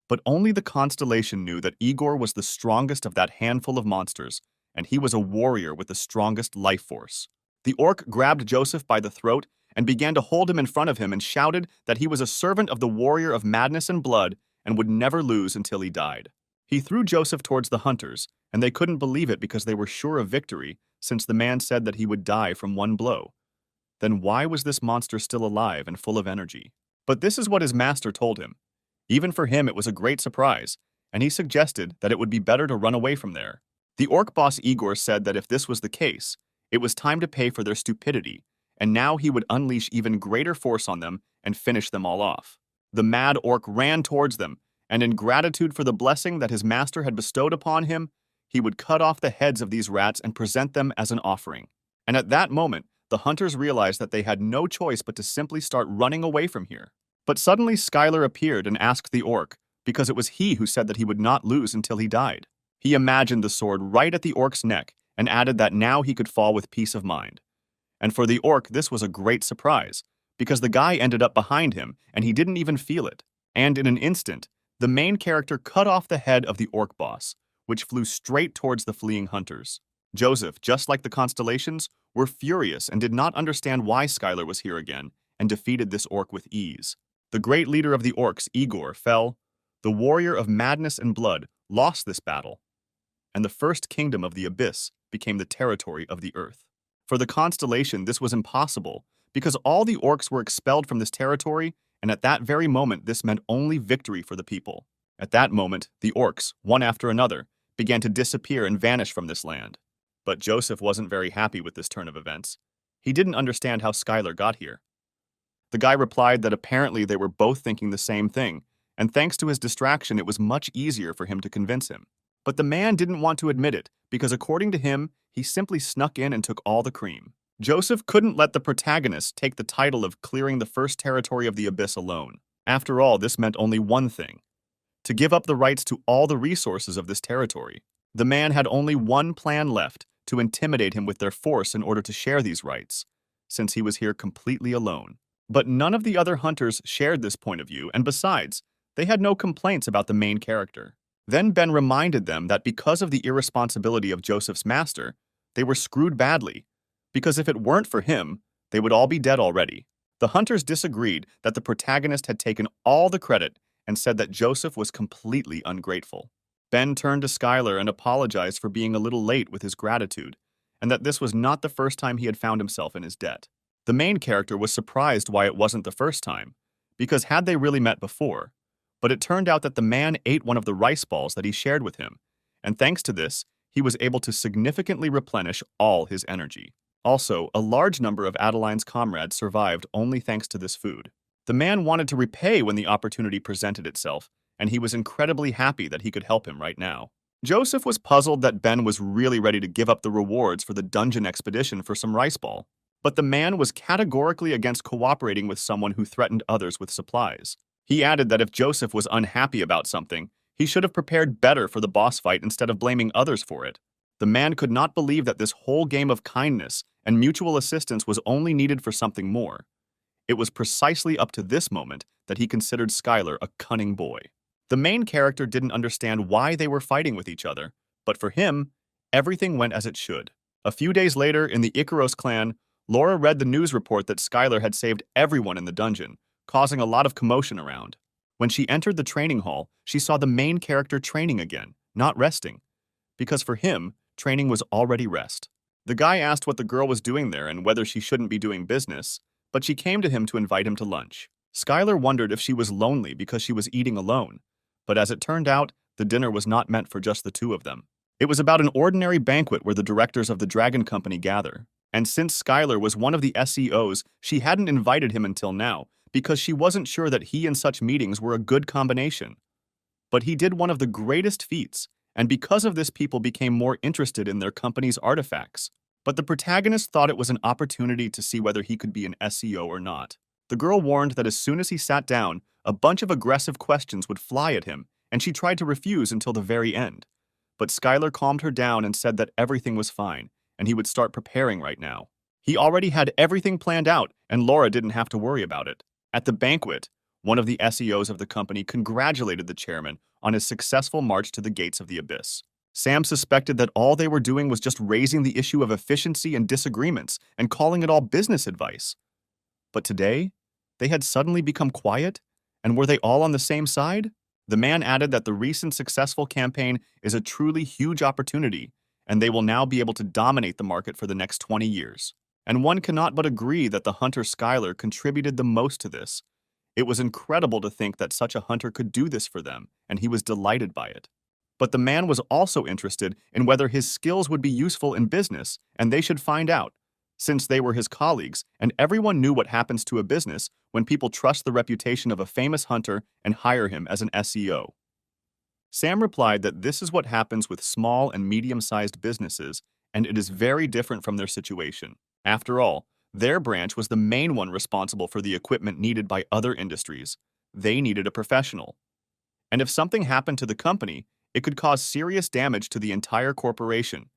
But only the constellation knew that Igor was the strongest of that handful of monsters, and he was a warrior with the strongest life force. The orc grabbed Joseph by the throat and began to hold him in front of him and shouted that he was a servant of the warrior of madness and blood and would never lose until he died. He threw Joseph towards the hunters, and they couldn't believe it because they were sure of victory, since the man said that he would die from one blow. Then why was this monster still alive and full of energy? But this is what his master told him. Even for him, it was a great surprise, and he suggested that it would be better to run away from there. The orc boss Igor said that if this was the case, it was time to pay for their stupidity, and now he would unleash even greater force on them and finish them all off. The mad orc ran towards them, and in gratitude for the blessing that his master had bestowed upon him, he would cut off the heads of these rats and present them as an offering. And at that moment, the hunters realized that they had no choice but to simply start running away from here. But suddenly Skyler appeared and asked the orc, because it was he who said that he would not lose until he died. He imagined the sword right at the orc's neck and added that now he could fall with peace of mind. And for the orc, this was a great surprise, because the guy ended up behind him and he didn't even feel it. And in an instant, the main character cut off the head of the orc boss, which flew straight towards the fleeing hunters. Joseph, just like the Constellations, were furious and did not understand why Skyler was here again and defeated this orc with ease. The great leader of the orcs, Igor, fell. The warrior of madness and blood lost this battle, and the first kingdom of the abyss became the territory of the earth. For the Constellation, this was impossible, because all the orcs were expelled from this territory, and at that very moment this meant only victory for the people. At that moment, the orcs, one after another, began to disappear and vanish from this land. But Joseph wasn't very happy with this turn of events. He didn't understand how Skyler got here. The guy replied that apparently they were both thinking the same thing, and thanks to his distraction it was much easier for him to convince him. But the man didn't want to admit it, because according to him, he simply snuck in and took all the cream. Joseph couldn't let the protagonist take the title of clearing the first territory of the abyss alone. After all, this meant only one thing: to give up the rights to all the resources of this territory. The man had only one plan left: to intimidate him with their force in order to share these rights, since he was here completely alone. But none of the other hunters shared this point of view, and besides, they had no complaints about the main character. Then Ben reminded them that because of the irresponsibility of Joseph's master, they were screwed badly, because if it weren't for him, they would all be dead already. The hunters disagreed that the protagonist had taken all the credit and said that Joseph was completely ungrateful. Ben turned to Skyler and apologized for being a little late with his gratitude, and that this was not the first time he had found himself in his debt. The main character was surprised why it wasn't the first time, because had they really met before? But it turned out that the man ate one of the rice balls that he shared with him, and thanks to this, he was able to significantly replenish all his energy. Also, a large number of Adeline's comrades survived only thanks to this food. The man wanted to repay when the opportunity presented itself, and he was incredibly happy that he could help him right now. Joseph was puzzled that Ben was really ready to give up the rewards for the dungeon expedition for some rice ball. But the man was categorically against cooperating with someone who threatened others with supplies. He added that if Joseph was unhappy about something, he should have prepared better for the boss fight instead of blaming others for it. The man could not believe that this whole game of kindness and mutual assistance was only needed for something more. It was precisely up to this moment that he considered Skyler a cunning boy. The main character didn't understand why they were fighting with each other, but for him, everything went as it should. A few days later, in the Icaros clan, Laura read the news report that Skyler had saved everyone in the dungeon, causing a lot of commotion around. When she entered the training hall, she saw the main character training again, not resting, because for him, training was already rest. The guy asked what the girl was doing there and whether she shouldn't be doing business, but she came to him to invite him to lunch. Skyler wondered if she was lonely because she was eating alone, but as it turned out, the dinner was not meant for just the two of them. It was about an ordinary banquet where the directors of the Dragon Company gather. And since Skyler was one of the SEOs, she hadn't invited him until now, because she wasn't sure that he and such meetings were a good combination. But he did one of the greatest feats, and because of this people became more interested in their company's artifacts. But the protagonist thought it was an opportunity to see whether he could be an SEO or not. The girl warned that as soon as he sat down, a bunch of aggressive questions would fly at him, and she tried to refuse until the very end. But Skyler calmed her down and said that everything was fine, and he would start preparing right now. He already had everything planned out, and Laura didn't have to worry about it. At the banquet, one of the SEOs of the company congratulated the chairman on his successful march to the gates of the abyss. Sam suspected that all they were doing was just raising the issue of efficiency and disagreements and calling it all business advice. But today, they had suddenly become quiet, and were they all on the same side? The man added that the recent successful campaign is a truly huge opportunity, and they will now be able to dominate the market for the next 20 years. And one cannot but agree that the hunter Skyler contributed the most to this. It was incredible to think that such a hunter could do this for them, and he was delighted by it. But the man was also interested in whether his skills would be useful in business, and they should find out, since they were his colleagues, and everyone knew what happens to a business when people trust the reputation of a famous hunter and hire him as an SEO. Sam replied that this is what happens with small and medium-sized businesses, and it is very different from their situation. After all, their branch was the main one responsible for the equipment needed by other industries. They needed a professional. And if something happened to the company, it could cause serious damage to the entire corporation,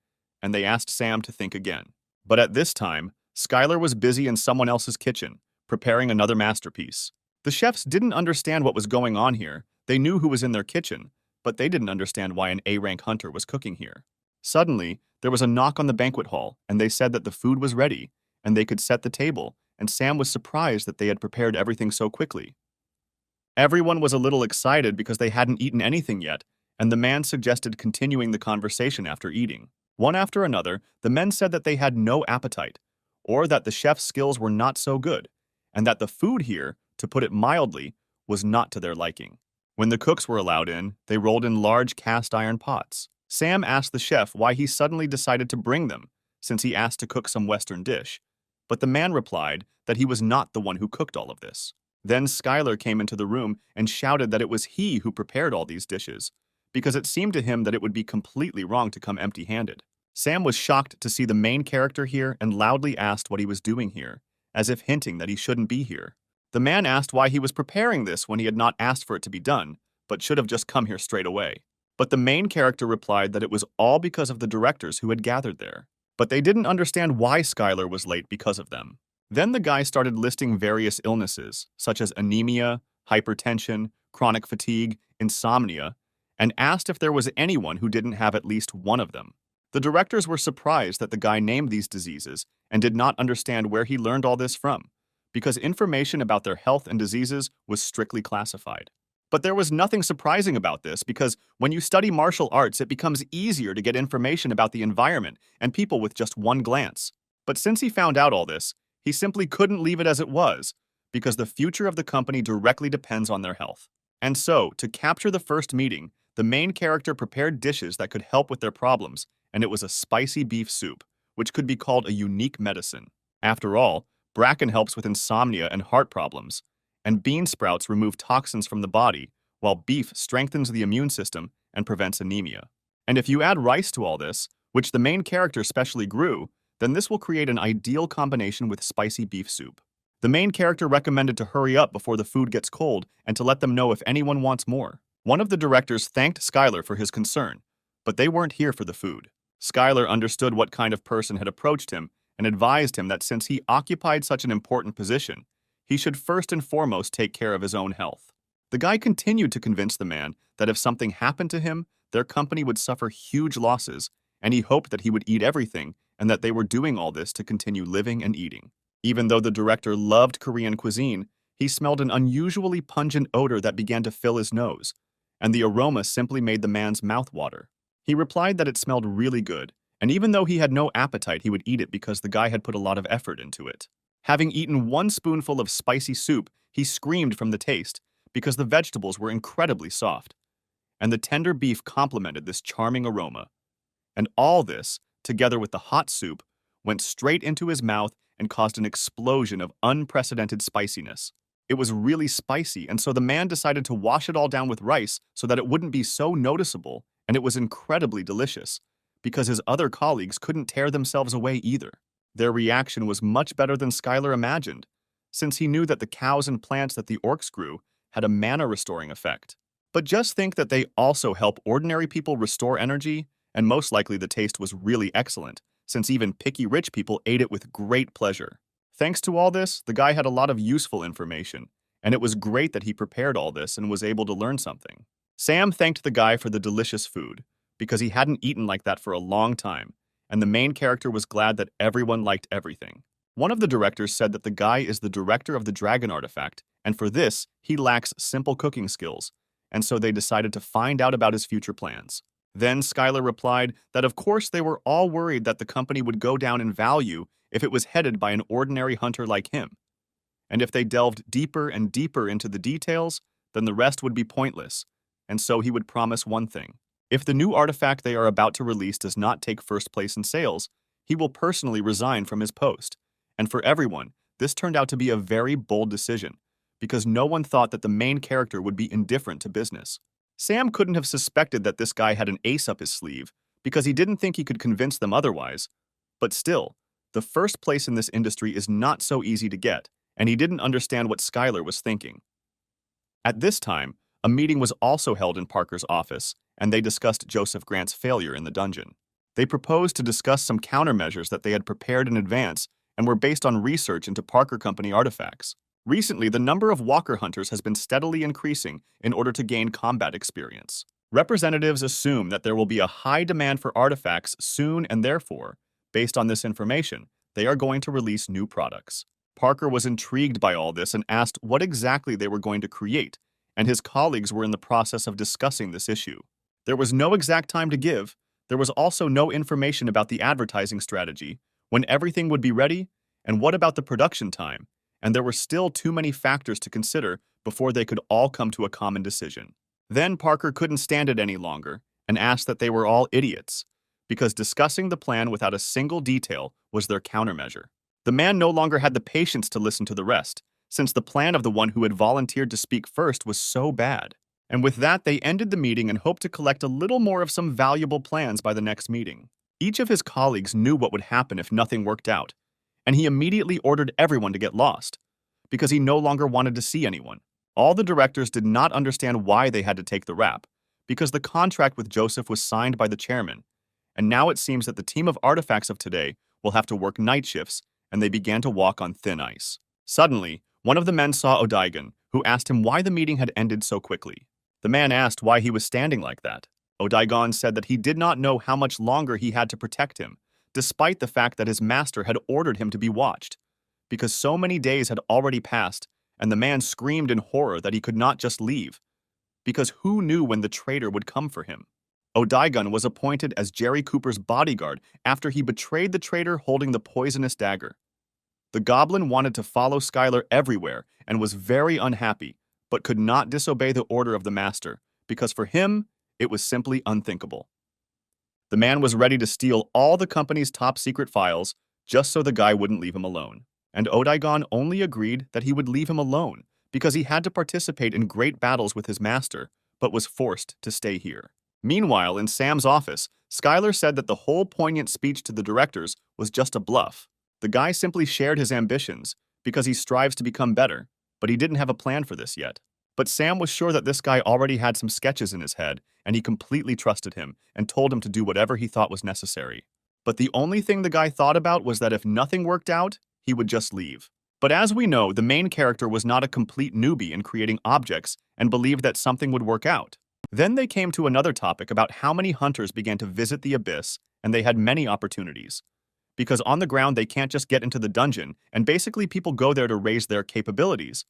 and they asked Sam to think again. But at this time, Skyler was busy in someone else's kitchen, preparing another masterpiece. The chefs didn't understand what was going on here. They knew who was in their kitchen, but they didn't understand why an A-rank hunter was cooking here. Suddenly, there was a knock on the banquet hall, and they said that the food was ready, and they could set the table, and Sam was surprised that they had prepared everything so quickly. Everyone was a little excited because they hadn't eaten anything yet, and the man suggested continuing the conversation after eating. One after another, the men said that they had no appetite, or that the chef's skills were not so good, and that the food here, to put it mildly, was not to their liking. When the cooks were allowed in, they rolled in large cast-iron pots. Sam asked the chef why he suddenly decided to bring them, since he asked to cook some Western dish, but the man replied that he was not the one who cooked all of this. Then Skyler came into the room and shouted that it was he who prepared all these dishes, because it seemed to him that it would be completely wrong to come empty-handed. Sam was shocked to see the main character here and loudly asked what he was doing here, as if hinting that he shouldn't be here. The man asked why he was preparing this when he had not asked for it to be done, but should have just come here straight away. But the main character replied that it was all because of the directors who had gathered there. But they didn't understand why Skyler was late because of them. Then the guy started listing various illnesses, such as anemia, hypertension, chronic fatigue, insomnia, and asked if there was anyone who didn't have at least one of them. The directors were surprised that the guy named these diseases and did not understand where he learned all this from, because information about their health and diseases was strictly classified. But there was nothing surprising about this because when you study martial arts, it becomes easier to get information about the environment and people with just one glance. But since he found out all this, he simply couldn't leave it as it was, because the future of the company directly depends on their health. And so, to capture the first meeting, the main character prepared dishes that could help with their problems, and it was a spicy beef soup, which could be called a unique medicine. After all, bracken helps with insomnia and heart problems, and bean sprouts remove toxins from the body, while beef strengthens the immune system and prevents anemia. And if you add rice to all this, which the main character specially grew, then this will create an ideal combination with spicy beef soup. The main character recommended to hurry up before the food gets cold and to let them know if anyone wants more. One of the directors thanked Skyler for his concern, but they weren't here for the food. Skyler understood what kind of person had approached him and advised him that since he occupied such an important position, he should first and foremost take care of his own health. The guy continued to convince the man that if something happened to him, their company would suffer huge losses, and he hoped that he would eat everything and that they were doing all this to continue living and eating. Even though the director loved Korean cuisine, he smelled an unusually pungent odor that began to fill his nose, and the aroma simply made the man's mouth water. He replied that it smelled really good, and even though he had no appetite, he would eat it because the guy had put a lot of effort into it. Having eaten one spoonful of spicy soup, he screamed from the taste because the vegetables were incredibly soft, and the tender beef complemented this charming aroma. And all this, together with the hot soup, went straight into his mouth and caused an explosion of unprecedented spiciness. It was really spicy, and so the man decided to wash it all down with rice so that it wouldn't be so noticeable, and it was incredibly delicious, because his other colleagues couldn't tear themselves away either. Their reaction was much better than Skyler imagined, since he knew that the cows and plants that the orcs grew had a mana-restoring effect. But just think that they also help ordinary people restore energy, and most likely the taste was really excellent, since even picky rich people ate it with great pleasure. Thanks to all this, the guy had a lot of useful information, and it was great that he prepared all this and was able to learn something. Sam thanked the guy for the delicious food, because he hadn't eaten like that for a long time, and the main character was glad that everyone liked everything. One of the directors said that the guy is the director of the dragon artifact, and for this, he lacks simple cooking skills, and so they decided to find out about his future plans. Then Skyler replied that of course they were all worried that the company would go down in value if it was headed by an ordinary hunter like him. And if they delved deeper and deeper into the details, then the rest would be pointless, and so he would promise one thing. If the new artifact they are about to release does not take first place in sales, he will personally resign from his post. And for everyone, this turned out to be a very bold decision, because no one thought that the main character would be indifferent to business. Sam couldn't have suspected that this guy had an ace up his sleeve, because he didn't think he could convince them otherwise. But still, the first place in this industry is not so easy to get, and he didn't understand what Skyler was thinking. At this time, a meeting was also held in Parker's office, and they discussed Joseph Grant's failure in the dungeon. They proposed to discuss some countermeasures that they had prepared in advance and were based on research into Parker Company artifacts. Recently, the number of walker hunters has been steadily increasing in order to gain combat experience. Representatives assume that there will be a high demand for artifacts soon, and therefore, based on this information, they are going to release new products. Parker was intrigued by all this and asked what exactly they were going to create, and his colleagues were in the process of discussing this issue. There was no exact time to give. There was also no information about the advertising strategy, when everything would be ready, and what about the production time, and there were still too many factors to consider before they could all come to a common decision. Then Parker couldn't stand it any longer and asked that they were all idiots, because discussing the plan without a single detail was their countermeasure. The man no longer had the patience to listen to the rest, since the plan of the one who had volunteered to speak first was so bad. And with that, they ended the meeting and hoped to collect a little more of some valuable plans by the next meeting. Each of his colleagues knew what would happen if nothing worked out, and he immediately ordered everyone to get lost, because he no longer wanted to see anyone. All the directors did not understand why they had to take the rap, because the contract with Joseph was signed by the chairman, and now it seems that the team of artifacts of today will have to work night shifts, and they began to walk on thin ice. Suddenly, one of the men saw Odaigan, who asked him why the meeting had ended so quickly. The man asked why he was standing like that. Odaigan said that he did not know how much longer he had to protect him, despite the fact that his master had ordered him to be watched, because so many days had already passed, and the man screamed in horror that he could not just leave, because who knew when the traitor would come for him? Odaigan was appointed as Jerry Cooper's bodyguard after he betrayed the traitor holding the poisonous dagger. The goblin wanted to follow Skyler everywhere and was very unhappy, but could not disobey the order of the master, because for him, it was simply unthinkable. The man was ready to steal all the company's top-secret files just so the guy wouldn't leave him alone. And Odaigan only agreed that he would leave him alone because he had to participate in great battles with his master, but was forced to stay here. Meanwhile, in Sam's office, Skyler said that the whole poignant speech to the directors was just a bluff. The guy simply shared his ambitions because he strives to become better, but he didn't have a plan for this yet. But Sam was sure that this guy already had some sketches in his head, and he completely trusted him and told him to do whatever he thought was necessary. But the only thing the guy thought about was that if nothing worked out, he would just leave. But as we know, the main character was not a complete newbie in creating objects and believed that something would work out. Then they came to another topic about how many hunters began to visit the abyss, and they had many opportunities. Because on the ground they can't just get into the dungeon, and basically people go there to raise their capabilities.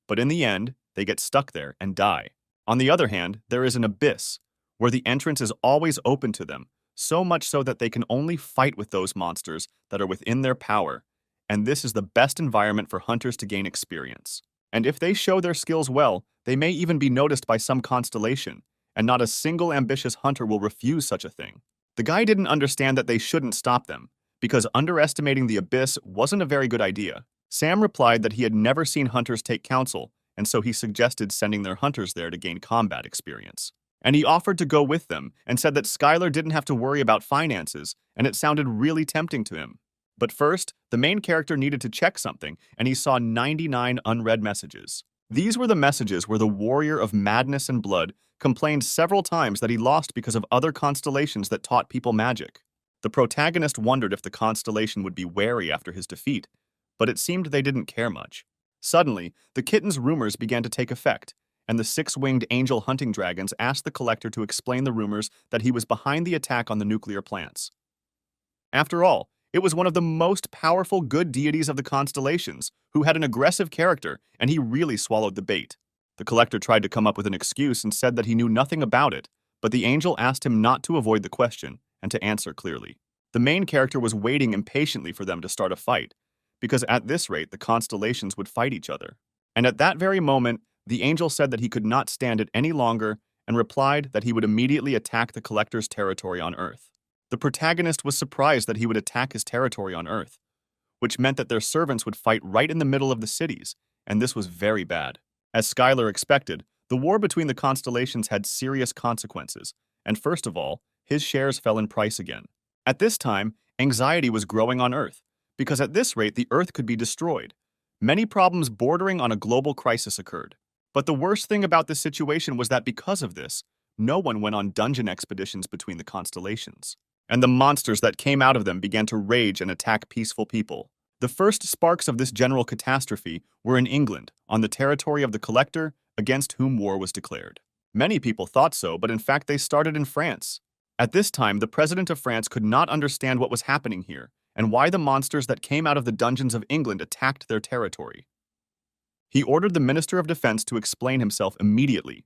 But in the end, they get stuck there and die. On the other hand, there is an abyss, where the entrance is always open to them, so much so that they can only fight with those monsters that are within their power, and this is the best environment for hunters to gain experience. And if they show their skills well, they may even be noticed by some constellation, and not a single ambitious hunter will refuse such a thing. The guy didn't understand that they shouldn't stop them, because underestimating the abyss wasn't a very good idea. Sam replied that he had never seen hunters take counsel, and so he suggested sending their hunters there to gain combat experience. And he offered to go with them, and said that Skyler didn't have to worry about finances, and it sounded really tempting to him. But first, the main character needed to check something, and he saw 99 unread messages. These were the messages where the warrior of madness and blood complained several times that he lost because of other constellations that taught people magic. The protagonist wondered if the constellation would be wary after his defeat, but it seemed they didn't care much. Suddenly, the kitten's rumors began to take effect, and the six-winged angel hunting dragons asked the collector to explain the rumors that he was behind the attack on the nuclear plants. After all, it was one of the most powerful good deities of the constellations, who had an aggressive character, and he really swallowed the bait. The collector tried to come up with an excuse and said that he knew nothing about it, but the angel asked him not to avoid the question and to answer clearly. The main character was waiting impatiently for them to start a fight, because at this rate the constellations would fight each other. And at that very moment, the angel said that he could not stand it any longer and replied that he would immediately attack the collector's territory on Earth. The protagonist was surprised that he would attack his territory on Earth, which meant that their servants would fight right in the middle of the cities, and this was very bad. As Skyler expected, the war between the constellations had serious consequences, and first of all, his shares fell in price again. At this time, anxiety was growing on Earth, because at this rate the Earth could be destroyed. Many problems bordering on a global crisis occurred. But the worst thing about this situation was that because of this, no one went on dungeon expeditions between the constellations. And the monsters that came out of them began to rage and attack peaceful people. The first sparks of this general catastrophe were in England, on the territory of the Collector, against whom war was declared. Many people thought so, but in fact they started in France. At this time, the president of France could not understand what was happening here, and why the monsters that came out of the dungeons of England attacked their territory. He ordered the Minister of Defense to explain himself immediately,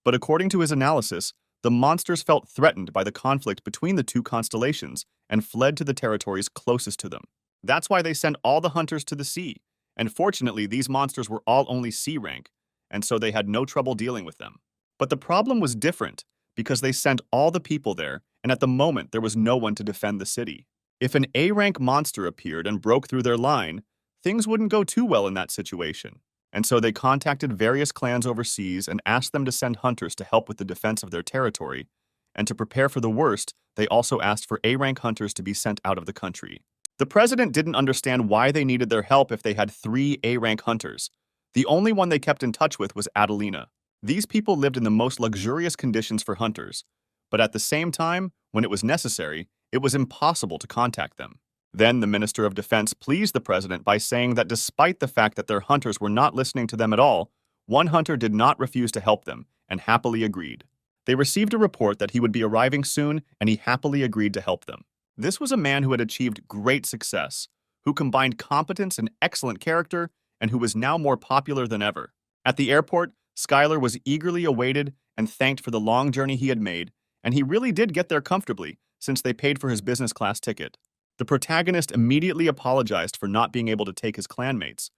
but according to his analysis, the monsters felt threatened by the conflict between the two constellations and fled to the territories closest to them. That's why they sent all the hunters to the sea, and fortunately these monsters were all only C rank, and so they had no trouble dealing with them. But the problem was different, because they sent all the people there, and at the moment there was no one to defend the city. If an A rank monster appeared and broke through their line, things wouldn't go too well in that situation. And so they contacted various clans overseas and asked them to send hunters to help with the defense of their territory. And to prepare for the worst, they also asked for A-rank hunters to be sent out of the country. The president didn't understand why they needed their help if they had 3 A-rank hunters. The only one they kept in touch with was Adelina. These people lived in the most luxurious conditions for hunters, but at the same time, when it was necessary, it was impossible to contact them. Then the Minister of Defense pleased the president by saying that despite the fact that their hunters were not listening to them at all, one hunter did not refuse to help them and happily agreed. They received a report that he would be arriving soon, and he happily agreed to help them. This was a man who had achieved great success, who combined competence and excellent character, and who was now more popular than ever. At the airport, Skyler was eagerly awaited and thanked for the long journey he had made, and he really did get there comfortably, since they paid for his business class ticket. The protagonist immediately apologized for not being able to take his clanmates,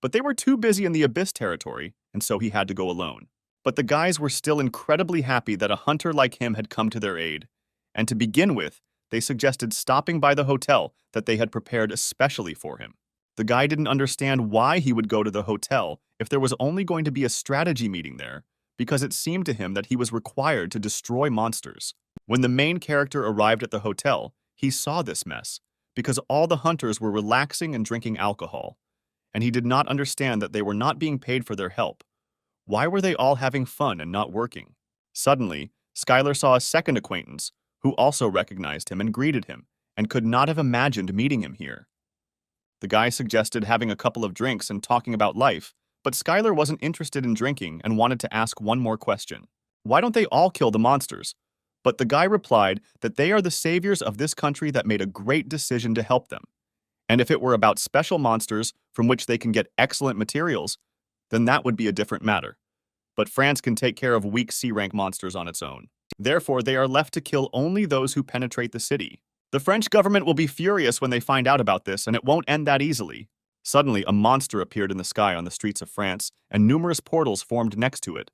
but they were too busy in the Abyss territory, and so he had to go alone. But the guys were still incredibly happy that a hunter like him had come to their aid, and to begin with, they suggested stopping by the hotel that they had prepared especially for him. The guy didn't understand why he would go to the hotel if there was only going to be a strategy meeting there, because it seemed to him that he was required to destroy monsters. When the main character arrived at the hotel, he saw this mess, because all the hunters were relaxing and drinking alcohol, and he did not understand that they were not being paid for their help. Why were they all having fun and not working? Suddenly, Skyler saw a second acquaintance, who also recognized him and greeted him, and could not have imagined meeting him here. The guy suggested having a couple of drinks and talking about life, but Skyler wasn't interested in drinking and wanted to ask one more question. Why don't they all kill the monsters? But the guy replied that they are the saviors of this country that made a great decision to help them. And if it were about special monsters from which they can get excellent materials, then that would be a different matter. But France can take care of weak C-rank monsters on its own. Therefore, they are left to kill only those who penetrate the city. The French government will be furious when they find out about this, and it won't end that easily. Suddenly, a monster appeared in the sky on the streets of France, and numerous portals formed next to it.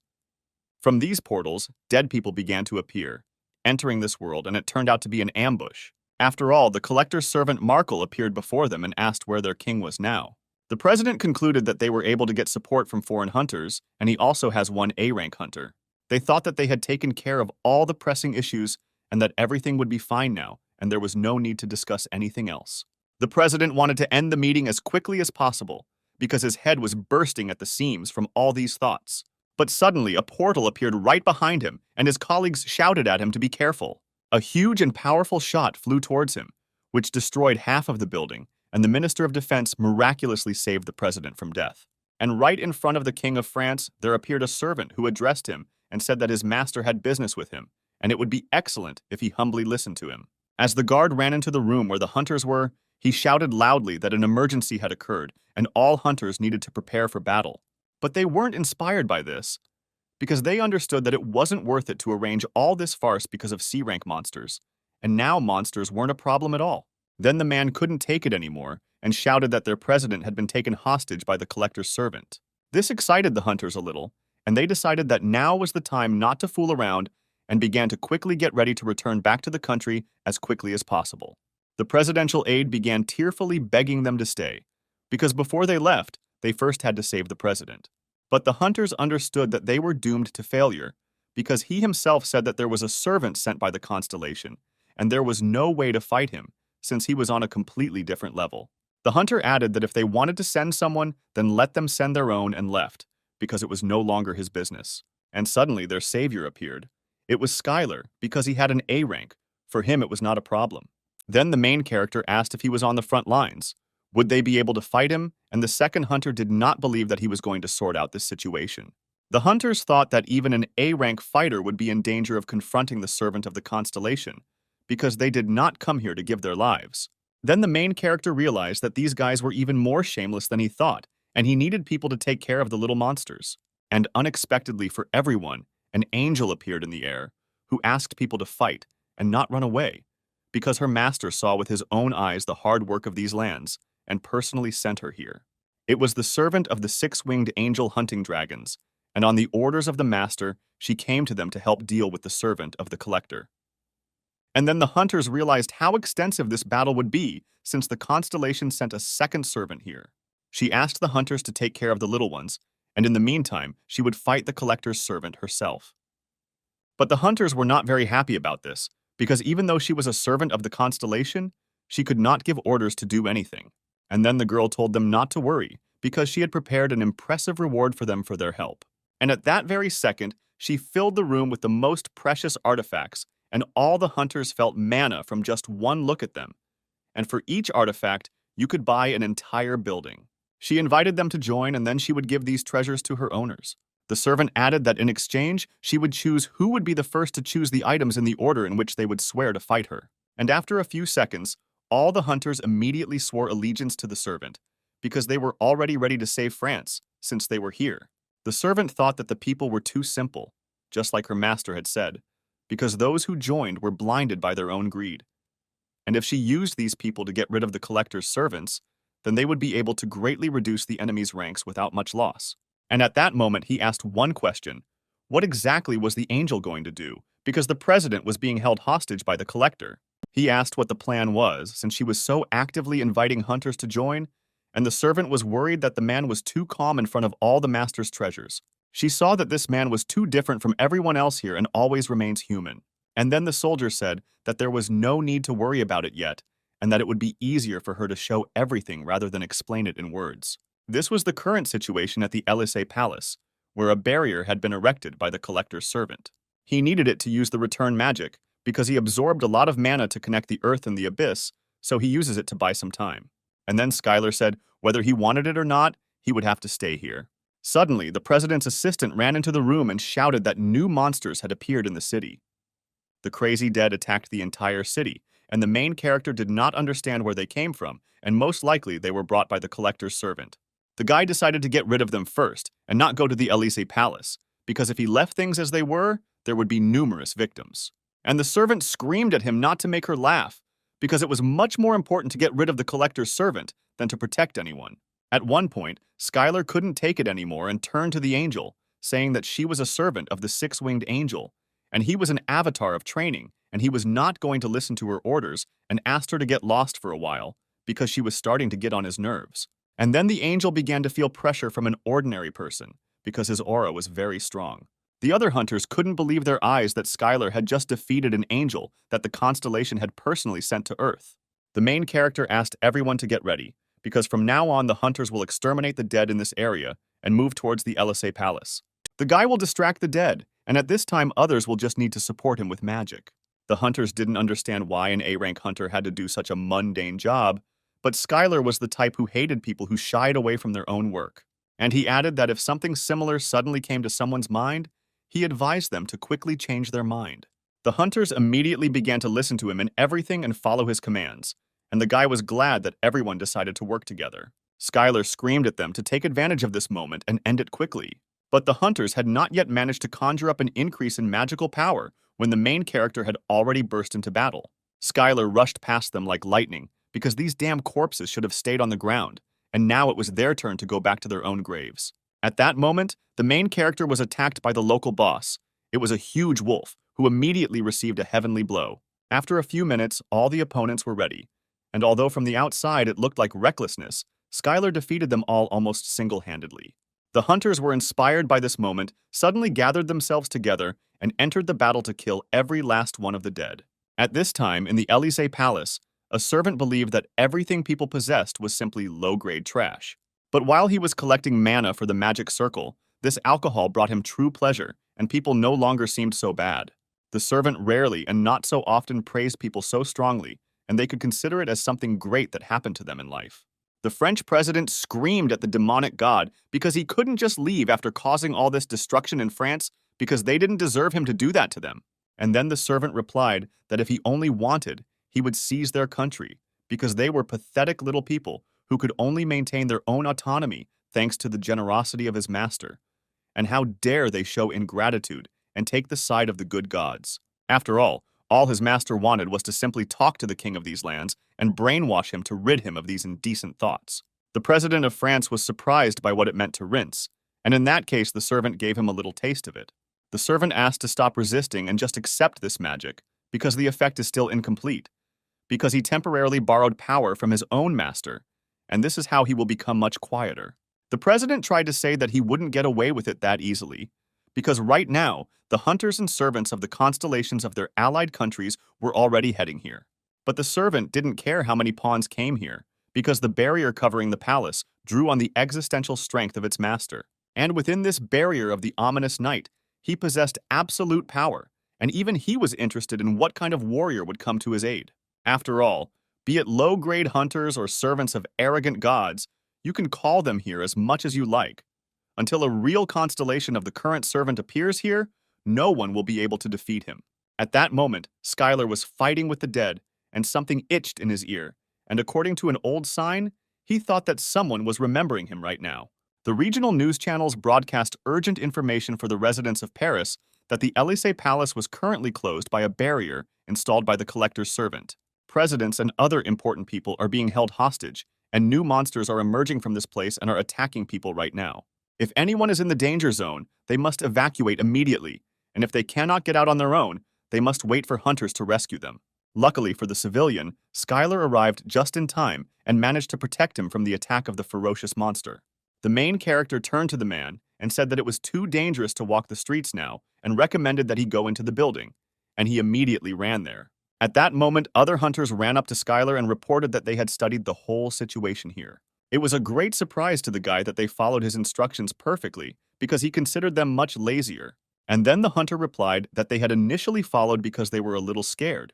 From these portals, dead people began to appear, entering this world, and it turned out to be an ambush. After all, the collector's servant Markle appeared before them and asked where their king was now. The president concluded that they were able to get support from foreign hunters, and he also has one A-rank hunter. They thought that they had taken care of all the pressing issues and that everything would be fine now, and there was no need to discuss anything else. The president wanted to end the meeting as quickly as possible, because his head was bursting at the seams from all these thoughts. But suddenly, a portal appeared right behind him, and his colleagues shouted at him to be careful. A huge and powerful shot flew towards him, which destroyed half of the building, and the Minister of Defense miraculously saved the president from death. And right in front of the King of France, there appeared a servant who addressed him and said that his master had business with him, and it would be excellent if he humbly listened to him. As the guard ran into the room where the hunters were, he shouted loudly that an emergency had occurred and all hunters needed to prepare for battle. But they weren't inspired by this, because they understood that it wasn't worth it to arrange all this farce because of C-rank monsters, and now monsters weren't a problem at all. Then the man couldn't take it anymore and shouted that their president had been taken hostage by the collector's servant. This excited the hunters a little, and they decided that now was the time not to fool around and began to quickly get ready to return back to the country as quickly as possible. The presidential aide began tearfully begging them to stay, because before they left, they first had to save the president. But the hunters understood that they were doomed to failure, because he himself said that there was a servant sent by the Constellation, and there was no way to fight him, since he was on a completely different level. The hunter added that if they wanted to send someone, then let them send their own, and left, because it was no longer his business. And suddenly their savior appeared. It was Skyler, because he had an A rank. For him, it was not a problem. Then the main character asked if he was on the front lines. Would they be able to fight him? And the second hunter did not believe that he was going to sort out this situation. The hunters thought that even an A-rank fighter would be in danger of confronting the servant of the Constellation, because they did not come here to give their lives. Then the main character realized that these guys were even more shameless than he thought, and he needed people to take care of the little monsters. And unexpectedly for everyone, an angel appeared in the air, who asked people to fight and not run away, because her master saw with his own eyes the hard work of these lands, and personally sent her here. It was the servant of the six-winged angel hunting dragons, and on the orders of the master, she came to them to help deal with the servant of the collector. And then the hunters realized how extensive this battle would be, since the Constellation sent a second servant here. She asked the hunters to take care of the little ones, and in the meantime, she would fight the collector's servant herself. But the hunters were not very happy about this, because even though she was a servant of the constellation, she could not give orders to do anything. And then the girl told them not to worry, because she had prepared an impressive reward for them for their help. And at that very second, she filled the room with the most precious artifacts, and all the hunters felt manna from just one look at them. And for each artifact, you could buy an entire building. She invited them to join, and then she would give these treasures to her owners. The servant added that in exchange, she would choose who would be the first to choose the items in the order in which they would swear to fight her. And after a few seconds, all the hunters immediately swore allegiance to the servant, because they were already ready to save France, since they were here. The servant thought that the people were too simple, just like her master had said, because those who joined were blinded by their own greed. And if she used these people to get rid of the collector's servants, then they would be able to greatly reduce the enemy's ranks without much loss. And at that moment, he asked one question: what exactly was the angel going to do? Because the president was being held hostage by the collector. He asked what the plan was, since she was so actively inviting hunters to join, and the servant was worried that the man was too calm in front of all the master's treasures. She saw that this man was too different from everyone else here and always remains human. And then the soldier said that there was no need to worry about it yet, and that it would be easier for her to show everything rather than explain it in words. This was the current situation at the Elysee Palace, where a barrier had been erected by the collector's servant. He needed it to use the return magic, because he absorbed a lot of mana to connect the earth and the abyss, so he uses it to buy some time. And then Skyler said whether he wanted it or not, he would have to stay here. Suddenly, the president's assistant ran into the room and shouted that new monsters had appeared in the city. The crazy dead attacked the entire city, and the main character did not understand where they came from, and most likely they were brought by the collector's servant. The guy decided to get rid of them first, and not go to the Elysee Palace, because if he left things as they were, there would be numerous victims. And the servant screamed at him not to make her laugh, because it was much more important to get rid of the collector's servant than to protect anyone. At one point, Skyler couldn't take it anymore and turned to the angel, saying that she was a servant of the six-winged angel, and he was an avatar of training, and he was not going to listen to her orders, and asked her to get lost for a while, because she was starting to get on his nerves. And then the angel began to feel pressure from an ordinary person, because his aura was very strong. The other hunters couldn't believe their eyes that Skyler had just defeated an angel that the Constellation had personally sent to Earth. The main character asked everyone to get ready, because from now on the hunters will exterminate the dead in this area and move towards the Elysee Palace. The guy will distract the dead, and at this time others will just need to support him with magic. The hunters didn't understand why an A-rank hunter had to do such a mundane job, but Skyler was the type who hated people who shied away from their own work. And he added that if something similar suddenly came to someone's mind, he advised them to quickly change their mind. The hunters immediately began to listen to him in everything and follow his commands, and the guy was glad that everyone decided to work together. Skyler screamed at them to take advantage of this moment and end it quickly. But the hunters had not yet managed to conjure up an increase in magical power when the main character had already burst into battle. Skyler rushed past them like lightning, because these damn corpses should have stayed on the ground, and now it was their turn to go back to their own graves. At that moment, the main character was attacked by the local boss. It was a huge wolf, who immediately received a heavenly blow. After a few minutes, all the opponents were ready, and although from the outside it looked like recklessness, Skyler defeated them all almost single-handedly. The hunters were inspired by this moment, suddenly gathered themselves together, and entered the battle to kill every last one of the dead. At this time, in the Elysee Palace, a servant believed that everything people possessed was simply low-grade trash. But while he was collecting mana for the magic circle, this alcohol brought him true pleasure, and people no longer seemed so bad. The servant rarely and not so often praised people so strongly, and they could consider it as something great that happened to them in life. The French president screamed at the demonic god because he couldn't just leave after causing all this destruction in France because they didn't deserve him to do that to them. And then the servant replied that if he only wanted, he would seize their country because they were pathetic little people who could only maintain their own autonomy thanks to the generosity of his master. And how dare they show ingratitude and take the side of the good gods? After all his master wanted was to simply talk to the king of these lands and brainwash him to rid him of these indecent thoughts. The president of France was surprised by what it meant to rinse, and in that case the servant gave him a little taste of it. The servant asked to stop resisting and just accept this magic, because the effect is still incomplete, because he temporarily borrowed power from his own master, and this is how he will become much quieter. The president tried to say that he wouldn't get away with it that easily, because right now, the hunters and servants of the constellations of their allied countries were already heading here. But the servant didn't care how many pawns came here, because the barrier covering the palace drew on the existential strength of its master. And within this barrier of the ominous night, he possessed absolute power, and even he was interested in what kind of warrior would come to his aid. After all, be it low-grade hunters or servants of arrogant gods, you can call them here as much as you like. Until a real constellation of the current servant appears here, no one will be able to defeat him. At that moment, Skyler was fighting with the dead, and something itched in his ear, and according to an old sign, he thought that someone was remembering him right now. The regional news channels broadcast urgent information for the residents of Paris that the Élysée Palace was currently closed by a barrier installed by the collector's servant. Presidents and other important people are being held hostage, and new monsters are emerging from this place and are attacking people right now. If anyone is in the danger zone, they must evacuate immediately, and if they cannot get out on their own, they must wait for hunters to rescue them. Luckily for the civilian, Skyler arrived just in time and managed to protect him from the attack of the ferocious monster. The main character turned to the man and said that it was too dangerous to walk the streets now and recommended that he go into the building, and he immediately ran there. At that moment, other hunters ran up to Skyler and reported that they had studied the whole situation here. It was a great surprise to the guy that they followed his instructions perfectly because he considered them much lazier. And then the hunter replied that they had initially followed because they were a little scared.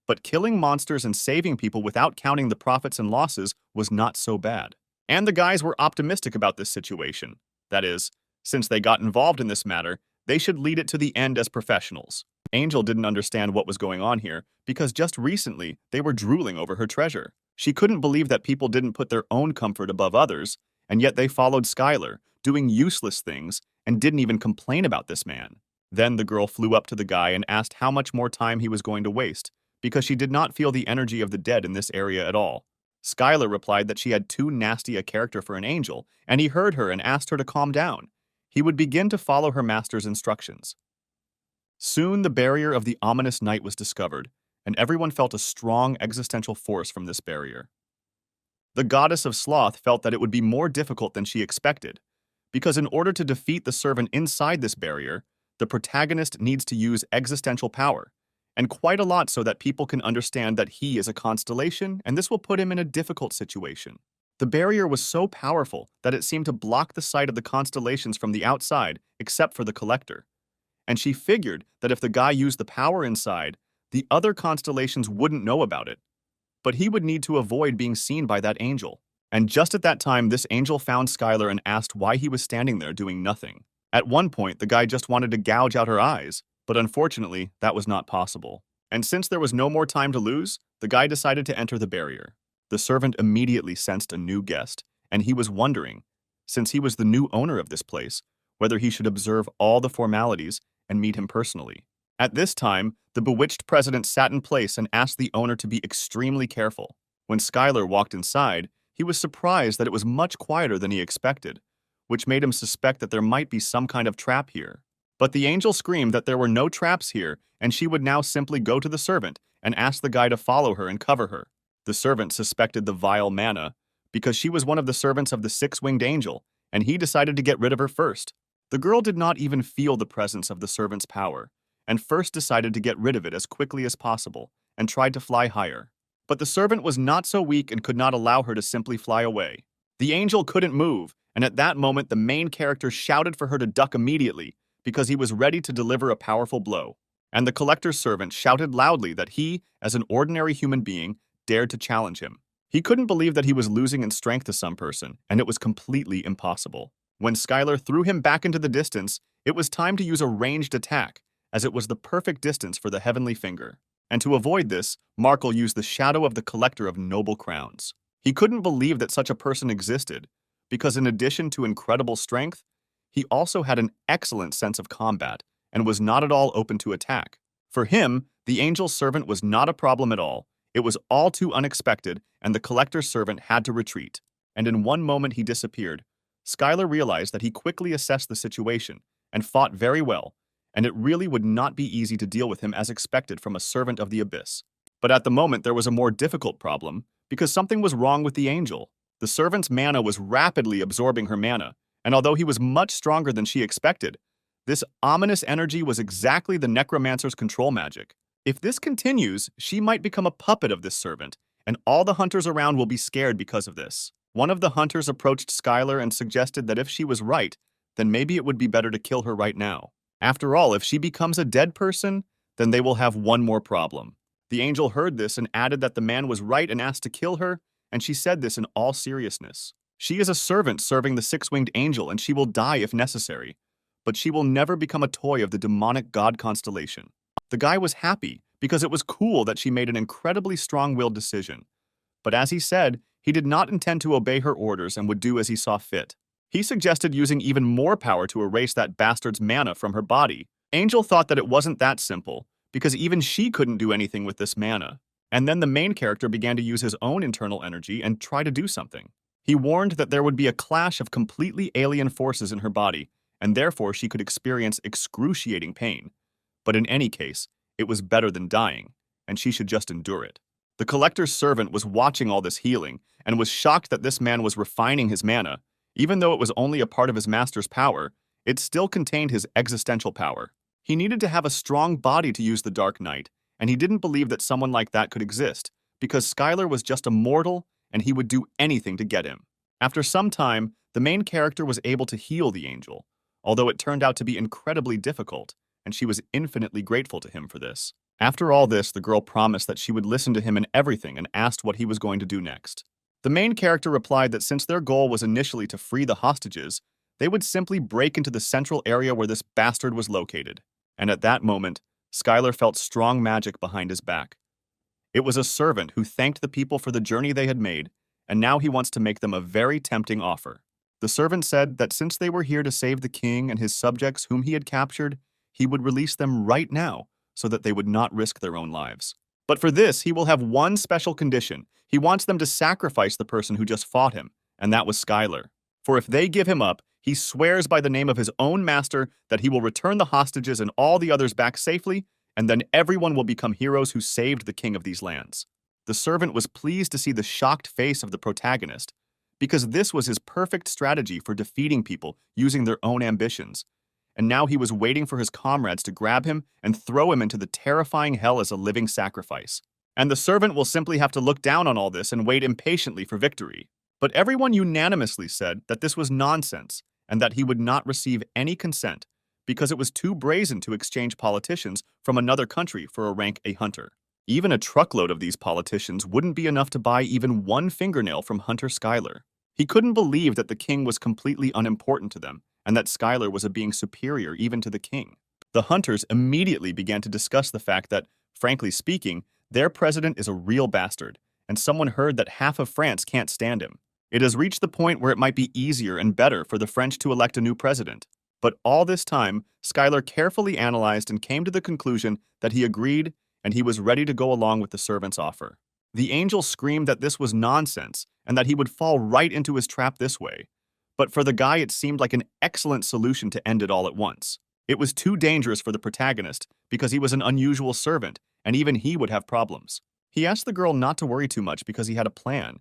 But killing monsters and saving people without counting the profits and losses was not so bad. And the guys were optimistic about this situation. That is, since they got involved in this matter, they should lead it to the end as professionals. Angel didn't understand what was going on here because just recently they were drooling over her treasure. She couldn't believe that people didn't put their own comfort above others, and yet they followed Skyler, doing useless things, and didn't even complain about this man. Then the girl flew up to the guy and asked how much more time he was going to waste, because she did not feel the energy of the dead in this area at all. Skyler replied that she had too nasty a character for an angel, and he heard her and asked her to calm down. He would begin to follow her master's instructions. Soon the barrier of the ominous night was discovered, and everyone felt a strong existential force from this barrier. The goddess of sloth felt that it would be more difficult than she expected, because in order to defeat the servant inside this barrier, the protagonist needs to use existential power, and quite a lot so that people can understand that he is a constellation, and this will put him in a difficult situation. The barrier was so powerful that it seemed to block the sight of the constellations from the outside, except for the collector. And she figured that if the guy used the power inside, the other constellations wouldn't know about it. But he would need to avoid being seen by that angel. And just at that time, this angel found Skyler and asked why he was standing there doing nothing. At one point, the guy just wanted to gouge out her eyes, but unfortunately, that was not possible. And since there was no more time to lose, the guy decided to enter the barrier. The servant immediately sensed a new guest, and he was wondering, since he was the new owner of this place, whether he should observe all the formalities and meet him personally. At this time, the bewitched president sat in place and asked the owner to be extremely careful. When Skyler walked inside, he was surprised that it was much quieter than he expected, which made him suspect that there might be some kind of trap here. But the angel screamed that there were no traps here, and she would now simply go to the servant and ask the guy to follow her and cover her. The servant suspected the vile Manna, because she was one of the servants of the six-winged angel, and he decided to get rid of her first. The girl did not even feel the presence of the servant's power, and first decided to get rid of it as quickly as possible, and tried to fly higher. But the servant was not so weak and could not allow her to simply fly away. The angel couldn't move, and at that moment the main character shouted for her to duck immediately, because he was ready to deliver a powerful blow. And the collector's servant shouted loudly that he, as an ordinary human being, dared to challenge him. He couldn't believe that he was losing in strength to some person, and it was completely impossible. When Skyler threw him back into the distance, it was time to use a ranged attack, as it was the perfect distance for the heavenly finger. And to avoid this, Markle used the shadow of the collector of noble crowns. He couldn't believe that such a person existed, because in addition to incredible strength, he also had an excellent sense of combat and was not at all open to attack. For him, the angel's servant was not a problem at all. It was all too unexpected, and the collector's servant had to retreat. And in one moment he disappeared. Skyler realized that he quickly assessed the situation and fought very well, and it really would not be easy to deal with him as expected from a servant of the abyss. But at the moment there was a more difficult problem, because something was wrong with the angel. The servant's mana was rapidly absorbing her mana, and although he was much stronger than she expected, this ominous energy was exactly the necromancer's control magic. If this continues, she might become a puppet of this servant, and all the hunters around will be scared because of this. One of the hunters approached Skyler and suggested that if she was right, then maybe it would be better to kill her right now. After all, if she becomes a dead person, then they will have one more problem. The angel heard this and added that the man was right and asked to kill her, and she said this in all seriousness. She is a servant serving the six-winged angel, and she will die if necessary, but she will never become a toy of the demonic god Constellation. The guy was happy because it was cool that she made an incredibly strong-willed decision. But as he said, he did not intend to obey her orders and would do as he saw fit. He suggested using even more power to erase that bastard's mana from her body. Angel thought that it wasn't that simple, because even she couldn't do anything with this mana. And then the main character began to use his own internal energy and try to do something. He warned that there would be a clash of completely alien forces in her body, and therefore she could experience excruciating pain. But in any case, it was better than dying, and she should just endure it. The collector's servant was watching all this healing, and was shocked that this man was refining his mana. Even though it was only a part of his master's power, it still contained his existential power. He needed to have a strong body to use the Dark Knight, and he didn't believe that someone like that could exist, because Skyler was just a mortal, and he would do anything to get him. After some time, the main character was able to heal the angel, although it turned out to be incredibly difficult, and she was infinitely grateful to him for this. After all this, the girl promised that she would listen to him in everything and asked what he was going to do next. The main character replied that since their goal was initially to free the hostages, they would simply break into the central area where this bastard was located. And at that moment, Skyler felt strong magic behind his back. It was a servant who thanked the people for the journey they had made, and now he wants to make them a very tempting offer. The servant said that since they were here to save the king and his subjects whom he had captured, he would release them right now so that they would not risk their own lives. But for this, he will have one special condition. He wants them to sacrifice the person who just fought him, and that was Skyler. For if they give him up, he swears by the name of his own master that he will return the hostages and all the others back safely, and then everyone will become heroes who saved the king of these lands. The servant was pleased to see the shocked face of the protagonist, because this was his perfect strategy for defeating people using their own ambitions. And now he was waiting for his comrades to grab him and throw him into the terrifying hell as a living sacrifice. And the servant will simply have to look down on all this and wait impatiently for victory. But everyone unanimously said that this was nonsense and that he would not receive any consent because it was too brazen to exchange politicians from another country for a rank a hunter. Even a truckload of these politicians wouldn't be enough to buy even one fingernail from Hunter Skyler. He couldn't believe that the king was completely unimportant to them and that Skyler was a being superior even to the king. The hunters immediately began to discuss the fact that, frankly speaking, their president is a real bastard, and someone heard that half of France can't stand him. It has reached the point where it might be easier and better for the French to elect a new president. But all this time, Skyler carefully analyzed and came to the conclusion that he agreed and he was ready to go along with the servant's offer. The angel screamed that this was nonsense and that he would fall right into his trap this way. But for the guy, it seemed like an excellent solution to end it all at once. It was too dangerous for the protagonist because he was an unusual servant, and even he would have problems. He asked the girl not to worry too much because he had a plan,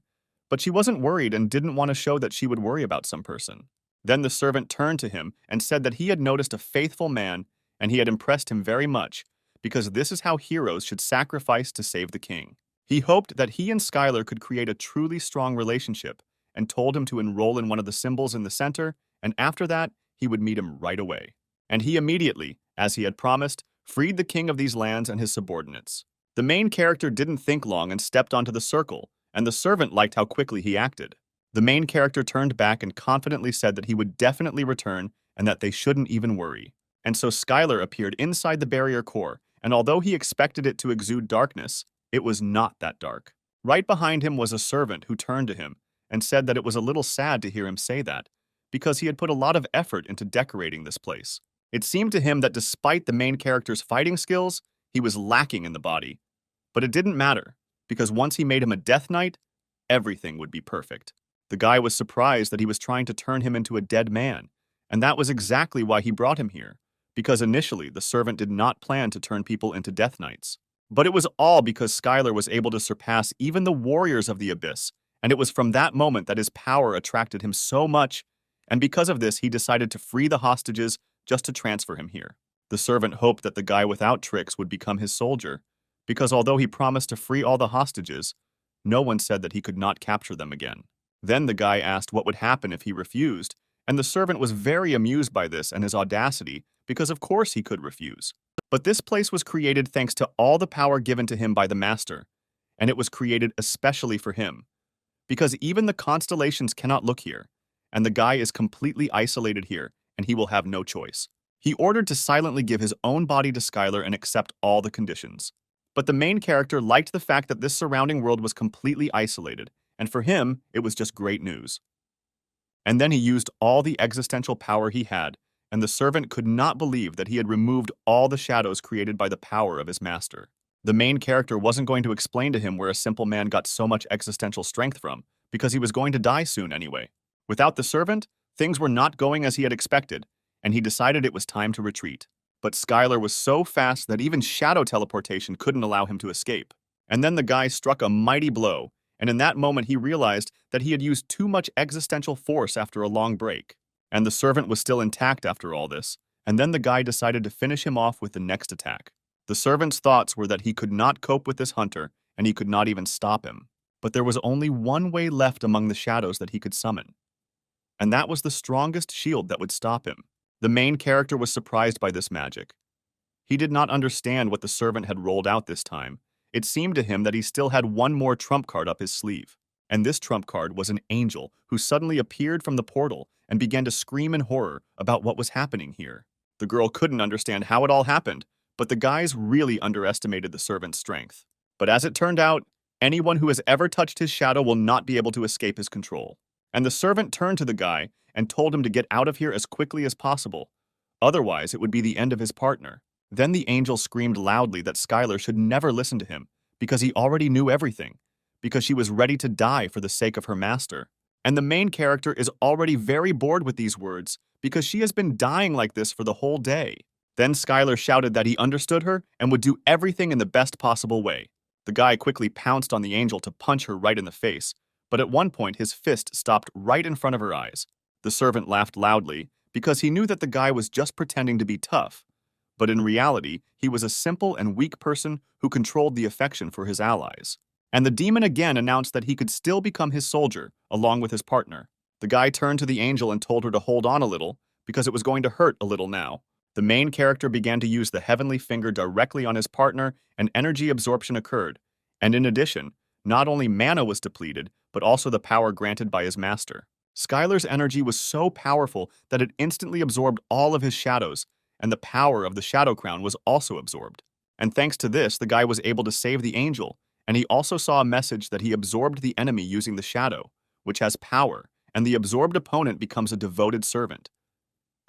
but she wasn't worried and didn't want to show that she would worry about some person. Then the servant turned to him and said that he had noticed a faithful man and he had impressed him very much because this is how heroes should sacrifice to save the king. He hoped that he and Skyler could create a truly strong relationship and told him to enroll in one of the symbols in the center, and after that, he would meet him right away. And he immediately, as he had promised, freed the king of these lands and his subordinates. The main character didn't think long and stepped onto the circle, and the servant liked how quickly he acted. The main character turned back and confidently said that he would definitely return and that they shouldn't even worry. And so Skyler appeared inside the barrier core, and although he expected it to exude darkness, it was not that dark. Right behind him was a servant who turned to him and said that it was a little sad to hear him say that, because he had put a lot of effort into decorating this place. It seemed to him that despite the main character's fighting skills, he was lacking in the body. But it didn't matter, because once he made him a Death Knight, everything would be perfect. The guy was surprised that he was trying to turn him into a dead man, and that was exactly why he brought him here, because initially the servant did not plan to turn people into Death Knights. But it was all because Skyler was able to surpass even the warriors of the Abyss And it was from that moment that his power attracted him so much, and because of this, he decided to free the hostages just to transfer him here. The servant hoped that the guy without tricks would become his soldier, because although he promised to free all the hostages, no one said that he could not capture them again. Then the guy asked what would happen if he refused, and the servant was very amused by this and his audacity, because of course he could refuse. But this place was created thanks to all the power given to him by the master, and it was created especially for him, because even the constellations cannot look here, and the guy is completely isolated here, and he will have no choice. He ordered to silently give his own body to Skyler and accept all the conditions. But the main character liked the fact that this surrounding world was completely isolated, and for him, it was just great news. And then he used all the existential power he had, and the servant could not believe that he had removed all the shadows created by the power of his master. The main character wasn't going to explain to him where a simple man got so much existential strength from, because he was going to die soon anyway. Without the servant, things were not going as he had expected, and he decided it was time to retreat. But Skyler was so fast that even shadow teleportation couldn't allow him to escape. And then the guy struck a mighty blow, and in that moment he realized that he had used too much existential force after a long break. And the servant was still intact after all this, and then the guy decided to finish him off with the next attack. The servant's thoughts were that he could not cope with this hunter, and he could not even stop him. But there was only one way left among the shadows that he could summon, and that was the strongest shield that would stop him. The main character was surprised by this magic. He did not understand what the servant had rolled out this time. It seemed to him that he still had one more trump card up his sleeve. And this trump card was an angel who suddenly appeared from the portal and began to scream in horror about what was happening here. The girl couldn't understand how it all happened, but the guys really underestimated the servant's strength. But as it turned out, anyone who has ever touched his shadow will not be able to escape his control. And the servant turned to the guy and told him to get out of here as quickly as possible. Otherwise, it would be the end of his partner. Then the angel screamed loudly that Skyler should never listen to him, because he already knew everything, because she was ready to die for the sake of her master. And the main character is already very bored with these words, because she has been dying like this for the whole day. Then Skyler shouted that he understood her and would do everything in the best possible way. The guy quickly pounced on the angel to punch her right in the face, but at one point his fist stopped right in front of her eyes. The servant laughed loudly, because he knew that the guy was just pretending to be tough, but in reality, he was a simple and weak person who controlled the affection for his allies. And the demon again announced that he could still become his soldier, along with his partner. The guy turned to the angel and told her to hold on a little, because it was going to hurt a little now. The main character began to use the heavenly finger directly on his partner, and energy absorption occurred. And in addition, not only mana was depleted, but also the power granted by his master. Skyler's energy was so powerful that it instantly absorbed all of his shadows, and the power of the Shadow Crown was also absorbed. And thanks to this, the guy was able to save the angel, and he also saw a message that he absorbed the enemy using the shadow, which has power, and the absorbed opponent becomes a devoted servant.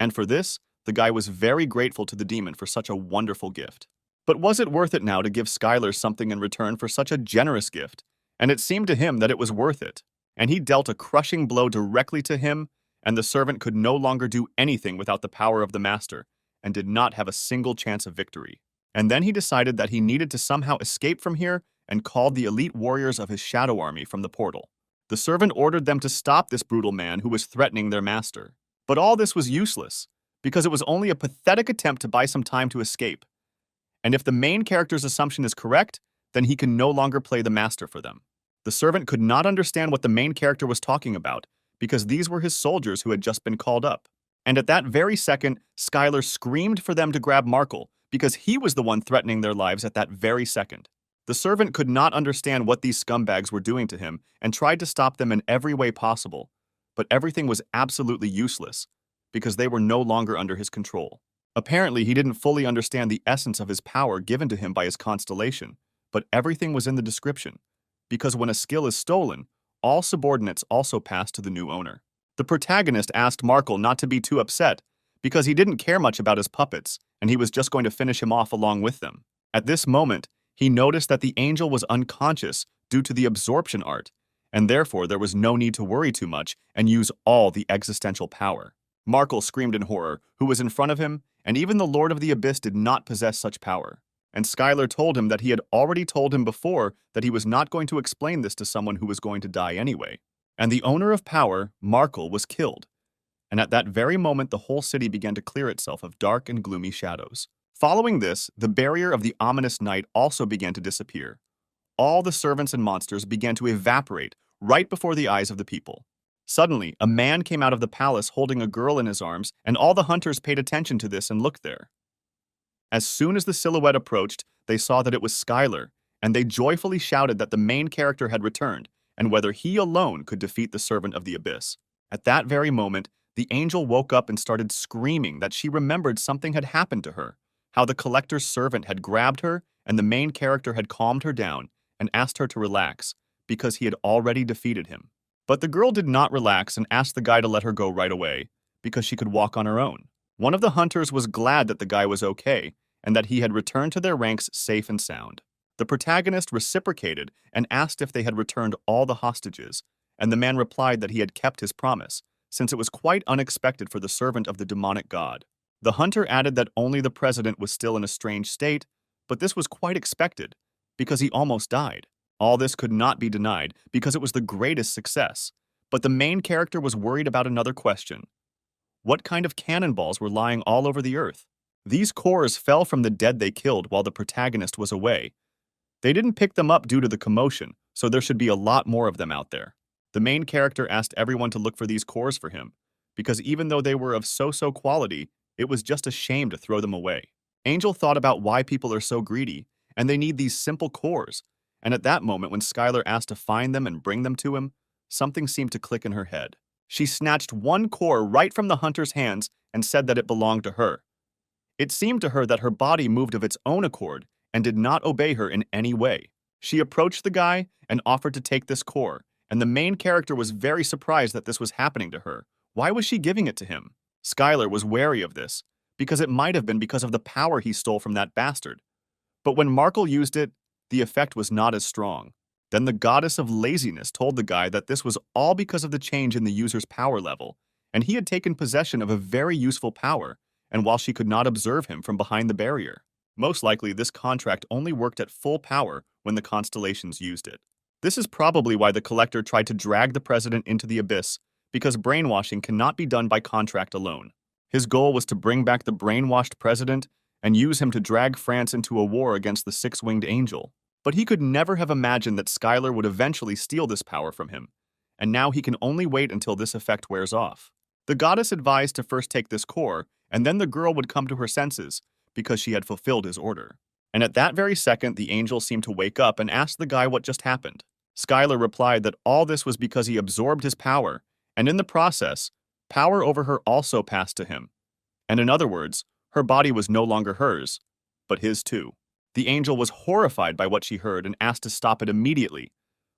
And for this, the guy was very grateful to the demon for such a wonderful gift. But was it worth it now to give Skyler something in return for such a generous gift? And it seemed to him that it was worth it. And he dealt a crushing blow directly to him, and the servant could no longer do anything without the power of the master, and did not have a single chance of victory. And then he decided that he needed to somehow escape from here and called the elite warriors of his shadow army from the portal. The servant ordered them to stop this brutal man who was threatening their master. But all this was useless, because it was only a pathetic attempt to buy some time to escape. And if the main character's assumption is correct, then he can no longer play the master for them. The servant could not understand what the main character was talking about, because these were his soldiers who had just been called up. And at that very second, Skyler screamed for them to grab Markle, because he was the one threatening their lives at that very second. The servant could not understand what these scumbags were doing to him and tried to stop them in every way possible, but everything was absolutely useless, because they were no longer under his control. Apparently, he didn't fully understand the essence of his power given to him by his constellation, but everything was in the description, because when a skill is stolen, all subordinates also pass to the new owner. The protagonist asked Markle not to be too upset, because he didn't care much about his puppets, and he was just going to finish him off along with them. At this moment, he noticed that the angel was unconscious due to the absorption art, and therefore there was no need to worry too much and use all the existential power. Markle screamed in horror, who was in front of him, and even the Lord of the Abyss did not possess such power. And Skyler told him that he had already told him before that he was not going to explain this to someone who was going to die anyway. And the owner of power, Markle, was killed. And at that very moment, the whole city began to clear itself of dark and gloomy shadows. Following this, the barrier of the ominous night also began to disappear. All the servants and monsters began to evaporate right before the eyes of the people. Suddenly, a man came out of the palace holding a girl in his arms, and all the hunters paid attention to this and looked there. As soon as the silhouette approached, they saw that it was Skyler, and they joyfully shouted that the main character had returned, and whether he alone could defeat the servant of the abyss. At that very moment, the angel woke up and started screaming that she remembered something had happened to her, how the collector's servant had grabbed her and the main character had calmed her down and asked her to relax because he had already defeated him. But the girl did not relax and asked the guy to let her go right away because she could walk on her own. One of the hunters was glad that the guy was okay and that he had returned to their ranks safe and sound. The protagonist reciprocated and asked if they had returned all the hostages, and the man replied that he had kept his promise, since it was quite unexpected for the servant of the demonic god. The hunter added that only the president was still in a strange state, but this was quite expected, because he almost died. All this could not be denied, because it was the greatest success. But the main character was worried about another question. What kind of cannonballs were lying all over the earth? These cores fell from the dead they killed while the protagonist was away. They didn't pick them up due to the commotion, so there should be a lot more of them out there. The main character asked everyone to look for these cores for him, because even though they were of so-so quality, it was just a shame to throw them away. Angel thought about why people are so greedy, and they need these simple cores, and at that moment when Skyler asked to find them and bring them to him, something seemed to click in her head. She snatched one core right from the hunter's hands and said that it belonged to her. It seemed to her that her body moved of its own accord and did not obey her in any way. She approached the guy and offered to take this core, and the main character was very surprised that this was happening to her. Why was she giving it to him? Skyler was wary of this, because it might have been because of the power he stole from that bastard. But when Markle used it, the effect was not as strong. Then the goddess of laziness told the guy that this was all because of the change in the user's power level, and he had taken possession of a very useful power, and while she could not observe him from behind the barrier. Most likely, this contract only worked at full power when the Constellations used it. This is probably why the collector tried to drag the president into the abyss, because brainwashing cannot be done by contract alone. His goal was to bring back the brainwashed president and use him to drag France into a war against the six-winged angel. But he could never have imagined that Skyler would eventually steal this power from him, and now he can only wait until this effect wears off. The goddess advised to first take this core, and then the girl would come to her senses, because she had fulfilled his order. And at that very second, the angel seemed to wake up and asked the guy what just happened. Skyler replied that all this was because he absorbed his power, and in the process, power over her also passed to him. And in other words, her body was no longer hers, but his too. The angel was horrified by what she heard and asked to stop it immediately,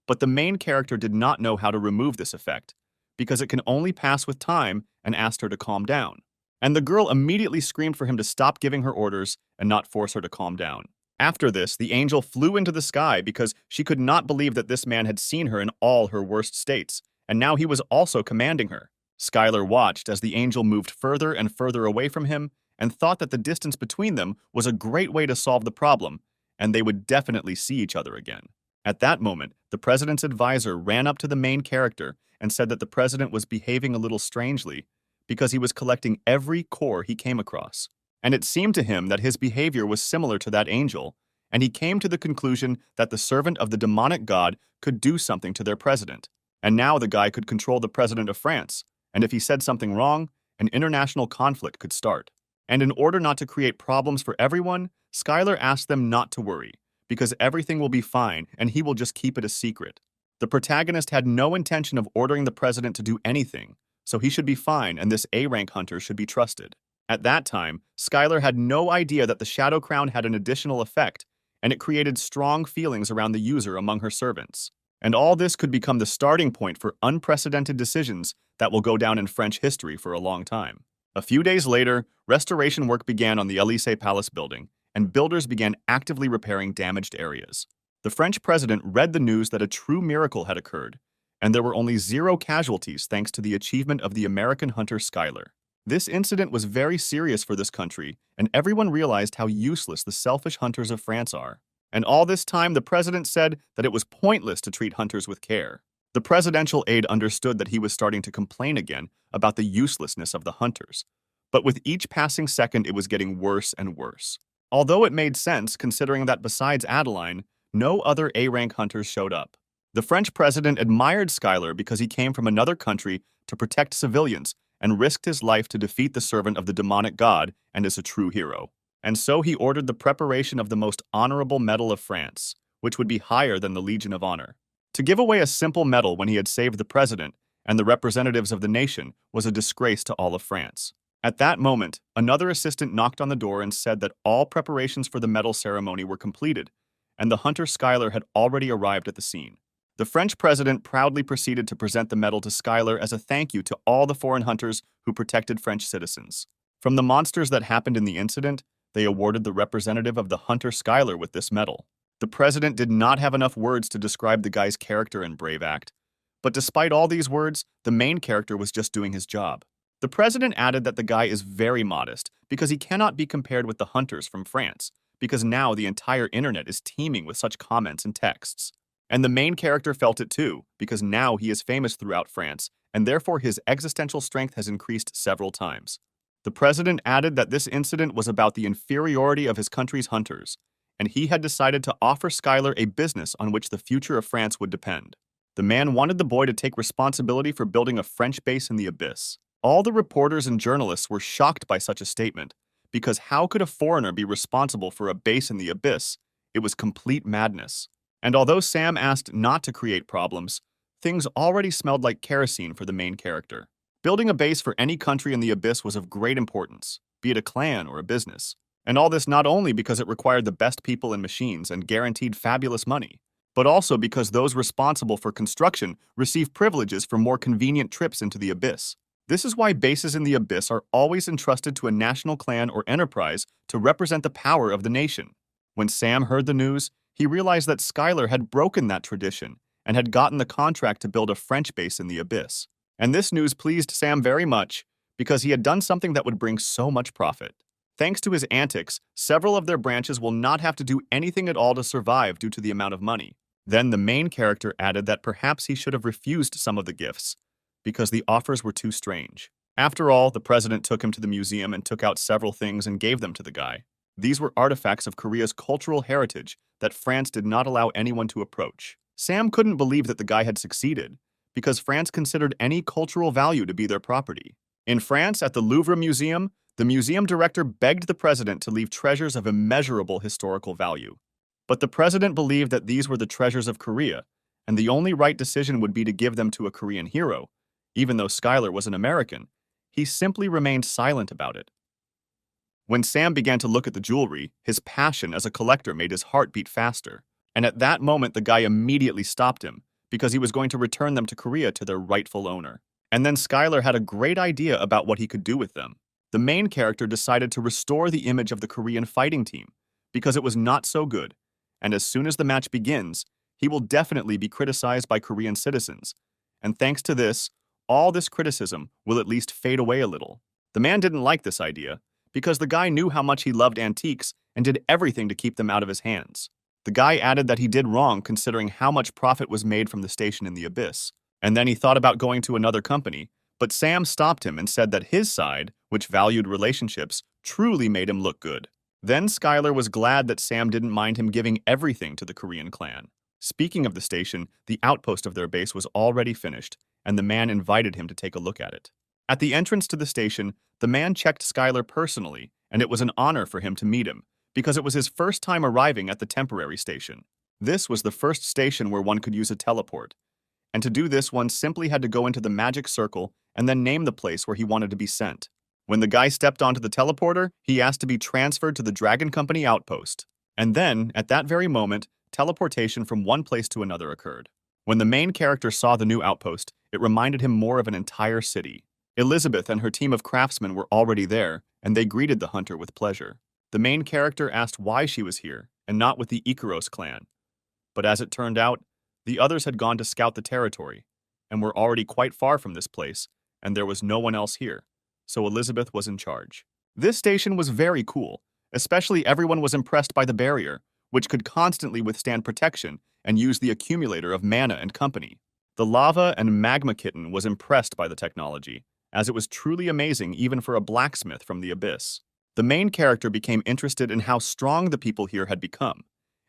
but the main character did not know how to remove this effect, because it can only pass with time, and asked her to calm down. And the girl immediately screamed for him to stop giving her orders and not force her to calm down. After this, the angel flew into the sky because she could not believe that this man had seen her in all her worst states, and now he was also commanding her. Skyler watched as the angel moved further and further away from him and thought that the distance between them was a great way to solve the problem, and they would definitely see each other again. At that moment, the president's advisor ran up to the main character and said that the president was behaving a little strangely because he was collecting every core he came across. And it seemed to him that his behavior was similar to that angel, and he came to the conclusion that the servant of the demonic god could do something to their president. And now the guy could control the president of France, and if he said something wrong, an international conflict could start. And in order not to create problems for everyone, Skyler asked them not to worry, because everything will be fine and he will just keep it a secret. The protagonist had no intention of ordering the president to do anything, so he should be fine and this A-rank hunter should be trusted. At that time, Skyler had no idea that the Shadow Crown had an additional effect, and it created strong feelings around the user among her servants. And all this could become the starting point for unprecedented decisions that will go down in French history for a long time. A few days later, restoration work began on the Élysée Palace building, and builders began actively repairing damaged areas. The French president read the news that a true miracle had occurred, and there were only 0 casualties thanks to the achievement of the American hunter Skyler. This incident was very serious for this country, and everyone realized how useless the selfish hunters of France are. And all this time, the president said that it was pointless to treat hunters with care. The presidential aide understood that he was starting to complain again about the uselessness of the hunters. But with each passing second, it was getting worse and worse. Although it made sense, considering that besides Adeline, no other A-rank hunters showed up. The French president admired Skyler because he came from another country to protect civilians and risked his life to defeat the servant of the demonic god and is a true hero. And so he ordered the preparation of the most honorable medal of France, which would be higher than the Legion of Honor. To give away a simple medal when he had saved the president and the representatives of the nation was a disgrace to all of France. At that moment, another assistant knocked on the door and said that all preparations for the medal ceremony were completed, and the hunter Skyler had already arrived at the scene. The French president proudly proceeded to present the medal to Skyler as a thank you to all the foreign hunters who protected French citizens. From the monsters that happened in the incident, they awarded the representative of the hunter Skyler with this medal. The president did not have enough words to describe the guy's character and brave act. But despite all these words, the main character was just doing his job. The president added that the guy is very modest because he cannot be compared with the hunters from France, because now the entire internet is teeming with such comments and texts. And the main character felt it too, because now he is famous throughout France, and therefore his existential strength has increased several times. The president added that this incident was about the inferiority of his country's hunters, and he had decided to offer Skyler a business on which the future of France would depend. The man wanted the boy to take responsibility for building a French base in the abyss. All the reporters and journalists were shocked by such a statement, because how could a foreigner be responsible for a base in the abyss? It was complete madness. And although Sam asked not to create problems, things already smelled like kerosene for the main character. Building a base for any country in the abyss was of great importance, be it a clan or a business. And all this not only because it required the best people and machines and guaranteed fabulous money, but also because those responsible for construction receive privileges for more convenient trips into the abyss. This is why bases in the abyss are always entrusted to a national clan or enterprise to represent the power of the nation. When Sam heard the news, he realized that Skyler had broken that tradition and had gotten the contract to build a French base in the abyss. And this news pleased Sam very much because he had done something that would bring so much profit. Thanks to his antics, several of their branches will not have to do anything at all to survive due to the amount of money. Then the main character added that perhaps he should have refused some of the gifts, because the offers were too strange. After all, the president took him to the museum and took out several things and gave them to the guy. These were artifacts of Korea's cultural heritage that France did not allow anyone to approach. Sam couldn't believe that the guy had succeeded, because France considered any cultural value to be their property. In France, at the Louvre Museum, the museum director begged the president to leave treasures of immeasurable historical value. But the president believed that these were the treasures of Korea, and the only right decision would be to give them to a Korean hero. Even though Skyler was an American, he simply remained silent about it. When Sam began to look at the jewelry, his passion as a collector made his heart beat faster. And at that moment, the guy immediately stopped him, because he was going to return them to Korea to their rightful owner. And then Skyler had a great idea about what he could do with them. The main character decided to restore the image of the Korean fighting team, because it was not so good, and as soon as the match begins, he will definitely be criticized by Korean citizens. And thanks to this, all this criticism will at least fade away a little. The man didn't like this idea, because the guy knew how much he loved antiques and did everything to keep them out of his hands. The guy added that he did wrong considering how much profit was made from the station in the abyss. And then he thought about going to another company, but Sam stopped him and said that his side, which valued relationships, truly made him look good. Then Skyler was glad that Sam didn't mind him giving everything to the Korean clan. Speaking of the station, the outpost of their base was already finished, and the man invited him to take a look at it. At the entrance to the station, the man checked Skyler personally, and it was an honor for him to meet him, because it was his first time arriving at the temporary station. This was the first station where one could use a teleport, and to do this one simply had to go into the magic circle and then name the place where he wanted to be sent. When the guy stepped onto the teleporter, he asked to be transferred to the Dragon Company outpost. And then, at that very moment, teleportation from one place to another occurred. When the main character saw the new outpost, it reminded him more of an entire city. Elizabeth and her team of craftsmen were already there, and they greeted the hunter with pleasure. The main character asked why she was here, and not with the Ikaros clan. But as it turned out, the others had gone to scout the territory, and were already quite far from this place, and there was no one else here. so Elizabeth was in charge. This station was very cool, especially everyone was impressed by the barrier, which could constantly withstand protection and use the accumulator of mana and company. The lava and magma kitten was impressed by the technology, as it was truly amazing even for a blacksmith from the abyss. The main character became interested in how strong the people here had become,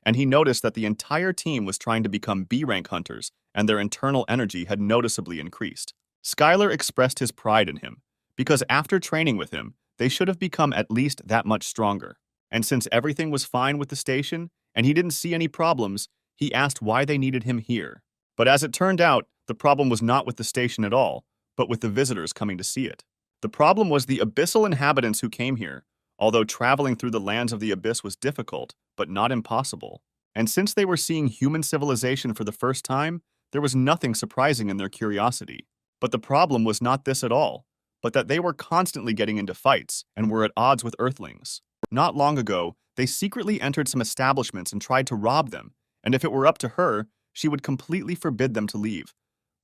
and he noticed that the entire team was trying to become B-rank hunters, and their internal energy had noticeably increased. Skyler expressed his pride in him, because after training with him, they should have become at least that much stronger. And since everything was fine with the station, and he didn't see any problems, he asked why they needed him here. But as it turned out, the problem was not with the station at all, but with the visitors coming to see it. The problem was the abyssal inhabitants who came here, although traveling through the lands of the abyss was difficult, but not impossible. And since they were seeing human civilization for the first time, there was nothing surprising in their curiosity. But the problem was not this at all, but that they were constantly getting into fights and were at odds with Earthlings. Not long ago, they secretly entered some establishments and tried to rob them, and if it were up to her, she would completely forbid them to leave.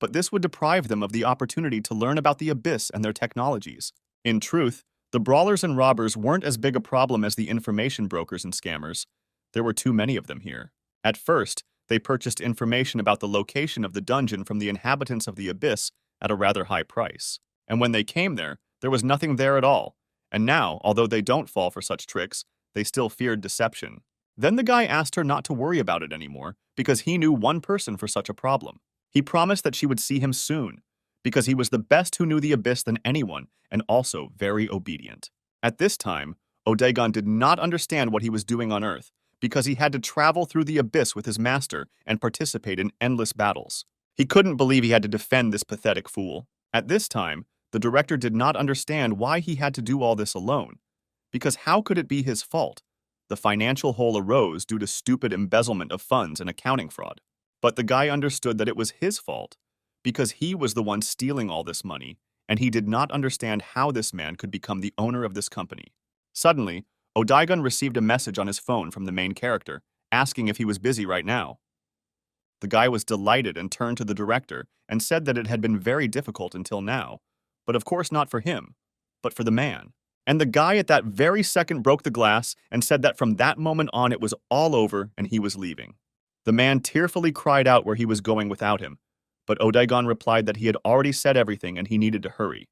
But this would deprive them of the opportunity to learn about the abyss and their technologies. In truth, the brawlers and robbers weren't as big a problem as the information brokers and scammers. There were too many of them here. At first, they purchased information about the location of the dungeon from the inhabitants of the abyss at a rather high price. And when they came there was nothing there at all. And now, although they don't fall for such tricks, they still feared deception. Then the guy asked her not to worry about it anymore because he knew one person for such a problem. He promised that she would see him soon, because he was the best who knew the abyss than anyone, and also very obedient. At this time, Odagon did not understand what he was doing on Earth, because he had to travel through the abyss with his master and participate in endless battles. He couldn't believe he had to defend this pathetic fool. At this time, the director did not understand why he had to do all this alone, because how could it be his fault? The financial hole arose due to stupid embezzlement of funds and accounting fraud. But the guy understood that it was his fault, because he was the one stealing all this money, and he did not understand how this man could become the owner of this company. Suddenly, Odaigon received a message on his phone from the main character, asking if he was busy right now. The guy was delighted and turned to the director and said that it had been very difficult until now, but of course not for him, but for the man. And the guy at that very second broke the glass and said that from that moment on it was all over and he was leaving. The man tearfully cried out where he was going without him, but Odaigon replied that he had already said everything and he needed to hurry.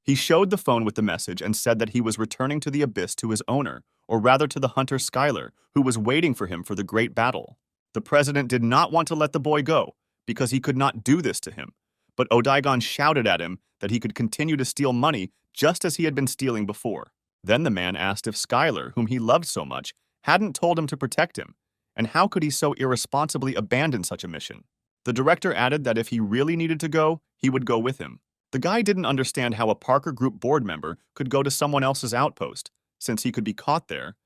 He showed the phone with the message and said that he was returning to the abyss to his owner, or rather to the hunter Skyler, who was waiting for him for the great battle. The president did not want to let the boy go, because he could not do this to him, but Odaigon shouted at him that he could continue to steal money just as he had been stealing before. Then the man asked if Skyler, whom he loved so much, hadn't told him to protect him, and how could he so irresponsibly abandon such a mission? The director added that if he really needed to go, he would go with him. The guy didn't understand how a Parker Group board member could go to someone else's outpost, since he could be caught there,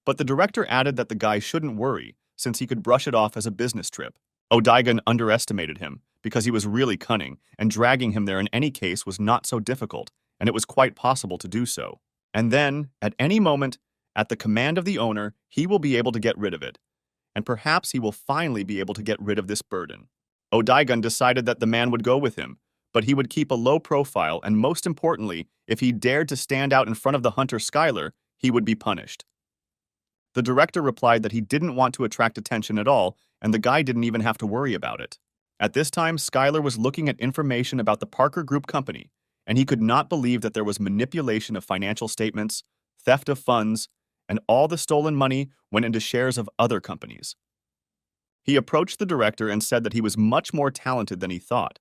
but the director added that the guy shouldn't worry, since he could brush it off as a business trip. Odaigon underestimated him, because he was really cunning, and dragging him there in any case was not so difficult, and it was quite possible to do so. And then, at any moment, at the command of the owner, he will be able to get rid of it, and perhaps he will finally be able to get rid of this burden. Odaigon decided that the man would go with him, but he would keep a low profile, and most importantly, if he dared to stand out in front of the hunter Skyler, he would be punished. The director replied that he didn't want to attract attention at all, and the guy didn't even have to worry about it. At this time, Skyler was looking at information about the Parker Group company, and he could not believe that there was manipulation of financial statements, theft of funds, and all the stolen money went into shares of other companies. He approached the director and said that he was much more talented than he thought,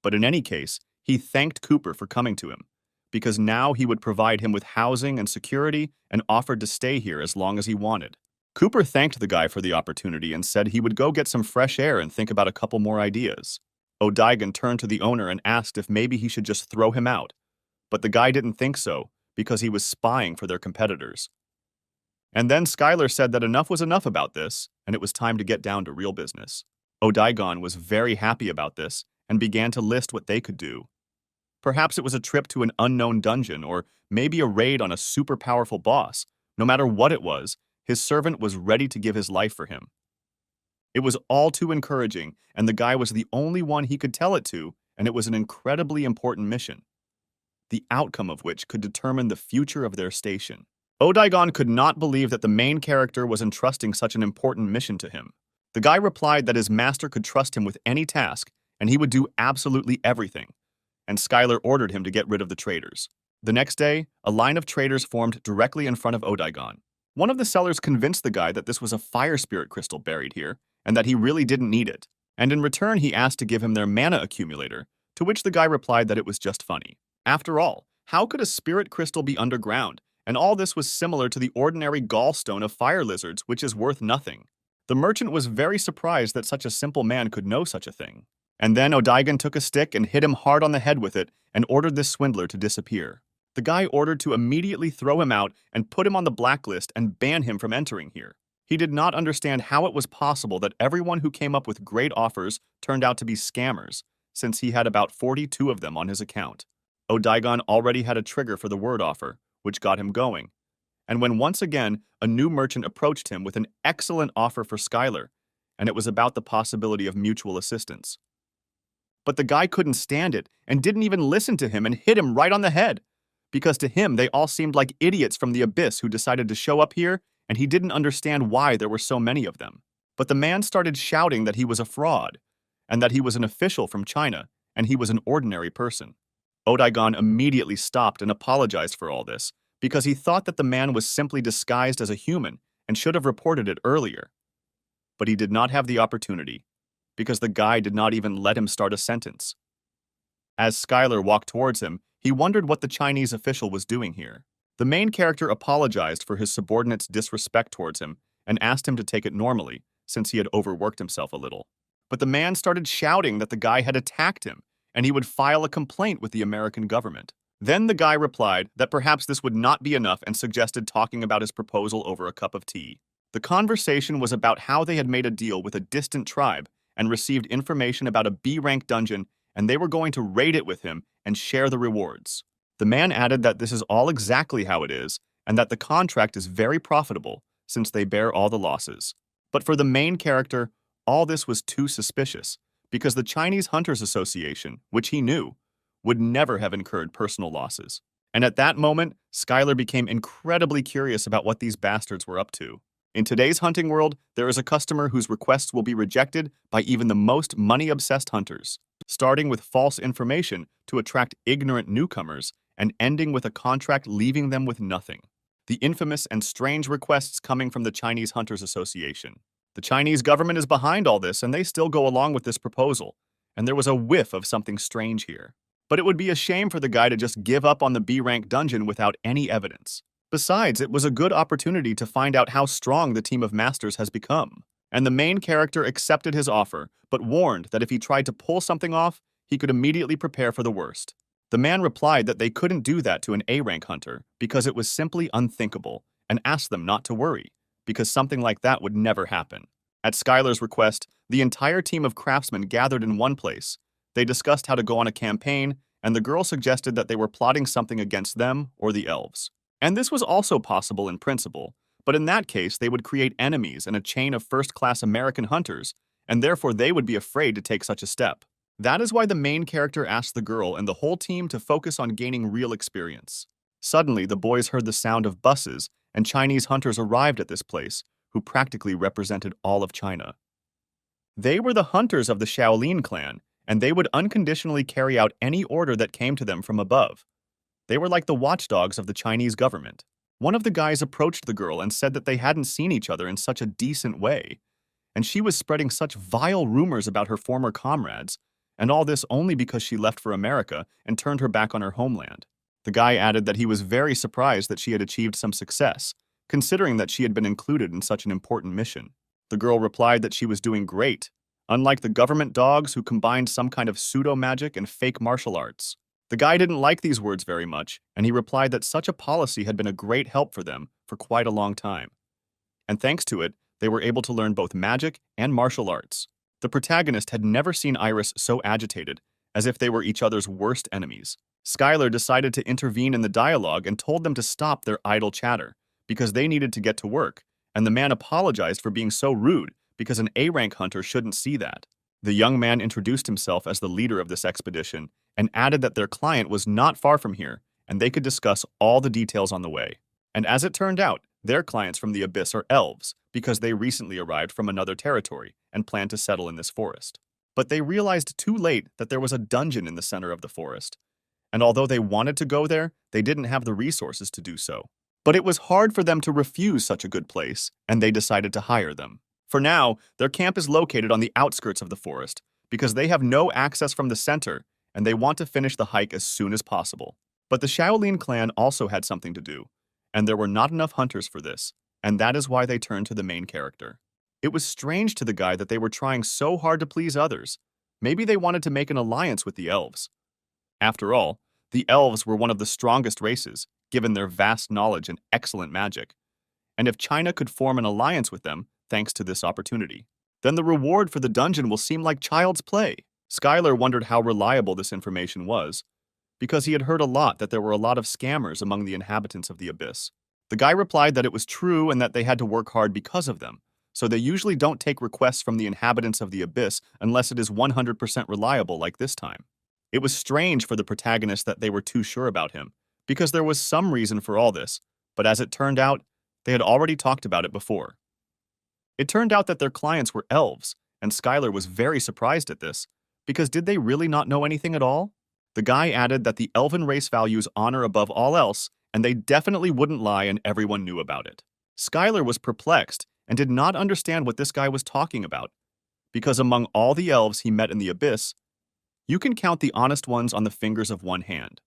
but in any case, he thanked Cooper for coming to him, because now he would provide him with housing and security and offered to stay here as long as he wanted. Cooper thanked the guy for the opportunity and said he would go get some fresh air and think about a couple more ideas. Odaigon turned to the owner and asked if maybe he should just throw him out, but the guy didn't think so because he was spying for their competitors. And then Skyler said that enough was enough about this, and it was time to get down to real business. Odaigon was very happy about this and began to list what they could do. Perhaps it was a trip to an unknown dungeon, or maybe a raid on a super powerful boss. No matter what it was, his servant was ready to give his life for him. It was all too encouraging, and the guy was the only one he could tell it to, and it was an incredibly important mission. the outcome of which could determine the future of their station. Odaigon could not believe that the main character was entrusting such an important mission to him. The guy replied that his master could trust him with any task, and he would do absolutely everything, and Skyler ordered him to get rid of the traitors. The next day, a line of traitors formed directly in front of Odaigon. One of the sellers convinced the guy that this was a fire spirit crystal buried here, and that he really didn't need it, and in return he asked to give him their mana accumulator, to which the guy replied that it was just funny. After all, how could a spirit crystal be underground? And all this was similar to the ordinary gallstone of fire lizards, which is worth nothing. The merchant was very surprised that such a simple man could know such a thing. And then Odaigon took a stick and hit him hard on the head with it and ordered this swindler to disappear. The guy ordered to immediately throw him out and put him on the blacklist and ban him from entering here. He did not understand how it was possible that everyone who came up with great offers turned out to be scammers, since he had about 42 of them on his account. Odaigon already had a trigger for the word offer, which got him going. And when once again a new merchant approached him with an excellent offer for Skyler, and it was about the possibility of mutual assistance. But the guy couldn't stand it and didn't even listen to him and hit him right on the head, because to him they all seemed like idiots from the abyss who decided to show up here, and he didn't understand why there were so many of them. But the man started shouting that he was a fraud, and that he was an official from China, and he was an ordinary person. Odaigon immediately stopped and apologized for all this, because he thought that the man was simply disguised as a human and should have reported it earlier. But he did not have the opportunity, because the guy did not even let him start a sentence. As Skyler walked towards him, he wondered what the Chinese official was doing here. The main character apologized for his subordinate's disrespect towards him and asked him to take it normally, since he had overworked himself a little. But the man started shouting that the guy had attacked him, and he would file a complaint with the American government. Then the guy replied that perhaps this would not be enough and suggested talking about his proposal over a cup of tea. The conversation was about how they had made a deal with a distant tribe and received information about a B-rank dungeon, and they were going to raid it with him and share the rewards. The man added that this is all exactly how it is, and that the contract is very profitable since they bear all the losses. But for the main character, all this was too suspicious, because the Chinese Hunters Association, which he knew, would never have incurred personal losses. And at that moment, Skyler became incredibly curious about what these bastards were up to. In today's hunting world, there is a customer whose requests will be rejected by even the most money-obsessed hunters, starting with false information to attract ignorant newcomers and ending with a contract leaving them with nothing. The infamous and strange requests coming from the Chinese Hunters Association. The Chinese government is behind all this, and they still go along with this proposal, and there was a whiff of something strange here. But it would be a shame for the guy to just give up on the B-rank dungeon without any evidence. Besides, it was a good opportunity to find out how strong the team of masters has become. And the main character accepted his offer, but warned that if he tried to pull something off, he could immediately prepare for the worst. The man replied that they couldn't do that to an A-rank hunter because it was simply unthinkable, and asked them not to worry, because something like that would never happen. At Skyler's request, the entire team of craftsmen gathered in one place. They discussed how to go on a campaign, and the girl suggested that they were plotting something against them or the elves. And this was also possible in principle, but in that case they would create enemies and a chain of first-class American hunters, and therefore they would be afraid to take such a step. That is why the main character asked the girl and the whole team to focus on gaining real experience. Suddenly, the boys heard the sound of buses, and Chinese hunters arrived at this place, who practically represented all of China. They were the hunters of the Shaolin clan, and they would unconditionally carry out any order that came to them from above. They were like the watchdogs of the Chinese government. One of the guys approached the girl and said that they hadn't seen each other in such a decent way, and she was spreading such vile rumors about her former comrades, and all this only because she left for America and turned her back on her homeland. The guy added that he was very surprised that she had achieved some success, considering that she had been included in such an important mission. The girl replied that she was doing great, unlike the government dogs who combined some kind of pseudo-magic and fake martial arts. The guy didn't like these words very much, and he replied that such a policy had been a great help for them for quite a long time. And thanks to it, they were able to learn both magic and martial arts. The protagonist had never seen Iris so agitated, as if they were each other's worst enemies. Skyler decided to intervene in the dialogue and told them to stop their idle chatter, because they needed to get to work, and the man apologized for being so rude because an A-rank hunter shouldn't see that. The young man introduced himself as the leader of this expedition and added that their client was not far from here and they could discuss all the details on the way. And as it turned out, their clients from the abyss are elves because they recently arrived from another territory and planned to settle in this forest. But they realized too late that there was a dungeon in the center of the forest. And although they wanted to go there, they didn't have the resources to do so. But it was hard for them to refuse such a good place, and they decided to hire them. For now, their camp is located on the outskirts of the forest because they have no access from the center and they want to finish the hike as soon as possible. But the Shaolin clan also had something to do, and there were not enough hunters for this, and that is why they turned to the main character. It was strange to the guy that they were trying so hard to please others. Maybe they wanted to make an alliance with the elves. After all, the elves were one of the strongest races, given their vast knowledge and excellent magic. And if China could form an alliance with them, thanks to this opportunity, then the reward for the dungeon will seem like child's play. Skyler wondered how reliable this information was, because he had heard a lot that there were a lot of scammers among the inhabitants of the abyss. The guy replied that it was true and that they had to work hard because of them, so they usually don't take requests from the inhabitants of the abyss unless it is 100% reliable like this time. It was strange for the protagonist that they were too sure about him, because there was some reason for all this, but as it turned out, they had already talked about it before. It turned out that their clients were elves, and Skyler was very surprised at this, because did they really not know anything at all? The guy added that the elven race values honor above all else, and they definitely wouldn't lie and everyone knew about it. Skyler was perplexed and did not understand what this guy was talking about, because among all the elves he met in the abyss, you can count the honest ones on the fingers of one hand.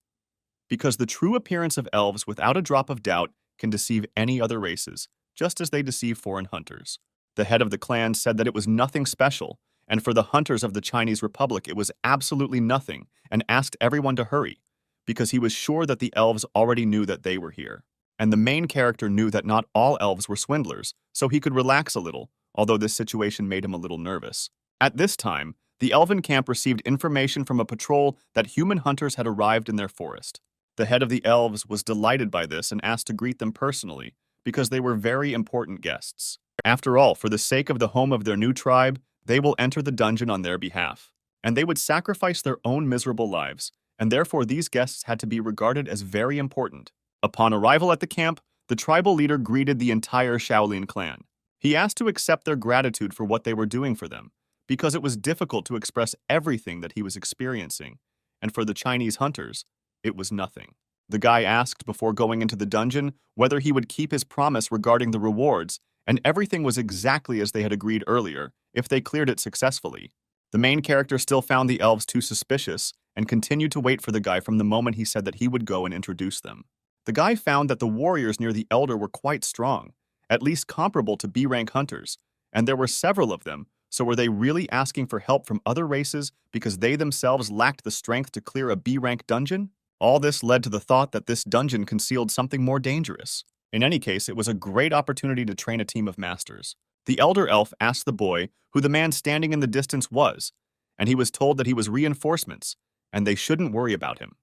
Because the true appearance of elves without a drop of doubt can deceive any other races, just as they deceive foreign hunters. The head of the clan said that it was nothing special, and for the hunters of the Chinese Republic it was absolutely nothing, and asked everyone to hurry, because he was sure that the elves already knew that they were here. And the main character knew that not all elves were swindlers, so he could relax a little, although this situation made him a little nervous. At this time, the elven camp received information from a patrol that human hunters had arrived in their forest. The head of the elves was delighted by this and asked to greet them personally, because they were very important guests. After all, for the sake of the home of their new tribe, they will enter the dungeon on their behalf, and they would sacrifice their own miserable lives, and therefore these guests had to be regarded as very important. Upon arrival at the camp, the tribal leader greeted the entire Shaolin clan. He asked to accept their gratitude for what they were doing for them, because it was difficult to express everything that he was experiencing, and for the Chinese hunters, it was nothing. The guy asked before going into the dungeon whether he would keep his promise regarding the rewards, and everything was exactly as they had agreed earlier, if they cleared it successfully. The main character still found the elves too suspicious and continued to wait for the guy from the moment he said that he would go and introduce them. The guy found that the warriors near the elder were quite strong, at least comparable to B-rank hunters, and there were several of them, so were they really asking for help from other races because they themselves lacked the strength to clear a B-rank dungeon? All this led to the thought that this dungeon concealed something more dangerous. In any case, it was a great opportunity to train a team of masters. The elder elf asked the boy who the man standing in the distance was, and he was told that he was reinforcements, and they shouldn't worry about him.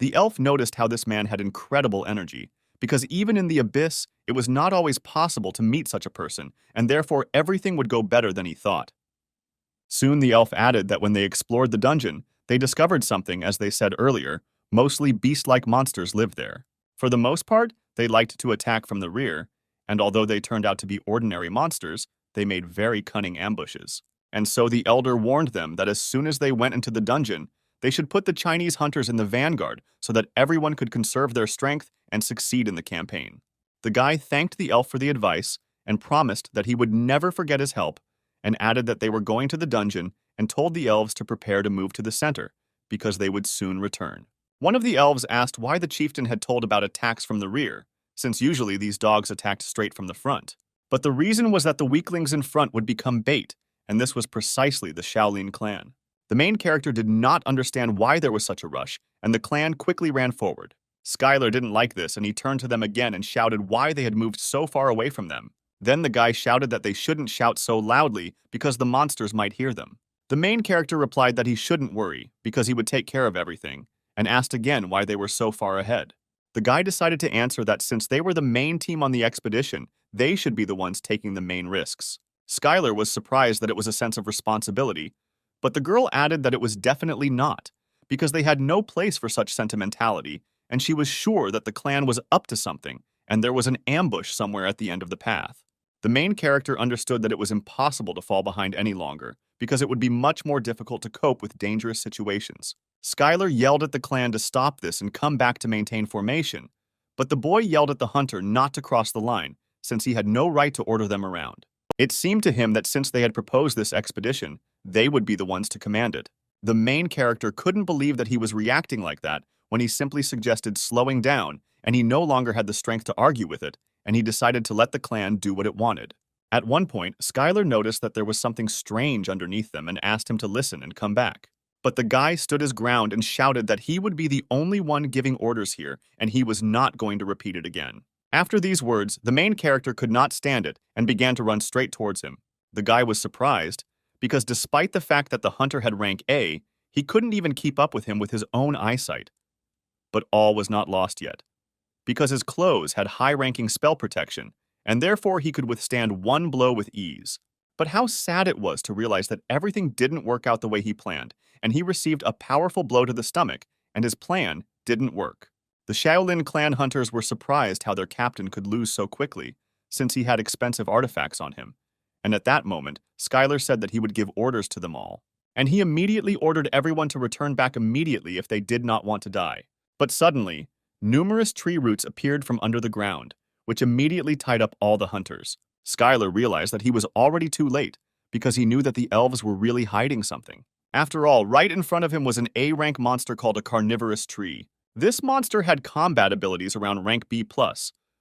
The elf noticed how this man had incredible energy, because even in the abyss, it was not always possible to meet such a person, and therefore everything would go better than he thought. Soon the elf added that when they explored the dungeon, they discovered something, as they said earlier, mostly beast-like monsters lived there. For the most part, they liked to attack from the rear, and although they turned out to be ordinary monsters, they made very cunning ambushes. And so the elder warned them that as soon as they went into the dungeon, they should put the Chinese hunters in the vanguard so that everyone could conserve their strength and succeed in the campaign. The guy thanked the elf for the advice and promised that he would never forget his help, and added that they were going to the dungeon and told the elves to prepare to move to the center, because they would soon return. One of the elves asked why the chieftain had told about attacks from the rear, since usually these dogs attacked straight from the front. But the reason was that the weaklings in front would become bait, and this was precisely the Shaolin clan. The main character did not understand why there was such a rush, and the clan quickly ran forward. Skyler didn't like this, and he turned to them again and shouted why they had moved so far away from them. Then the guy shouted that they shouldn't shout so loudly because the monsters might hear them. The main character replied that he shouldn't worry because he would take care of everything, and asked again why they were so far ahead. The guy decided to answer that since they were the main team on the expedition, they should be the ones taking the main risks. Skyler was surprised that it was a sense of responsibility, But the girl added that it was definitely not, because they had no place for such sentimentality, and she was sure that the clan was up to something, and there was an ambush somewhere at the end of the path. The main character understood that it was impossible to fall behind any longer, because it would be much more difficult to cope with dangerous situations. Skyler yelled at the clan to stop this and come back to maintain formation, but the boy yelled at the hunter not to cross the line, since he had no right to order them around. It seemed to him that since they had proposed this expedition, they would be the ones to command it. The main character couldn't believe that he was reacting like that when he simply suggested slowing down, and he no longer had the strength to argue with it, and he decided to let the clan do what it wanted. At one point, Skyler noticed that there was something strange underneath them and asked him to listen and come back. But the guy stood his ground and shouted that he would be the only one giving orders here, and he was not going to repeat it again. After these words, the main character could not stand it and began to run straight towards him. The guy was surprised, because despite the fact that the hunter had rank A, he couldn't even keep up with him with his own eyesight. But all was not lost yet, because his clothes had high-ranking spell protection, and therefore he could withstand one blow with ease. But how sad it was to realize that everything didn't work out the way he planned, and he received a powerful blow to the stomach, and his plan didn't work. The Shaolin clan hunters were surprised how their captain could lose so quickly, since he had expensive artifacts on him. And at that moment, Skyler said that he would give orders to them all. And he immediately ordered everyone to return back immediately if they did not want to die. But suddenly, numerous tree roots appeared from under the ground, which immediately tied up all the hunters. Skyler realized that he was already too late, because he knew that the elves were really hiding something. After all, right in front of him was an A-rank monster called a carnivorous tree. This monster had combat abilities around rank B+,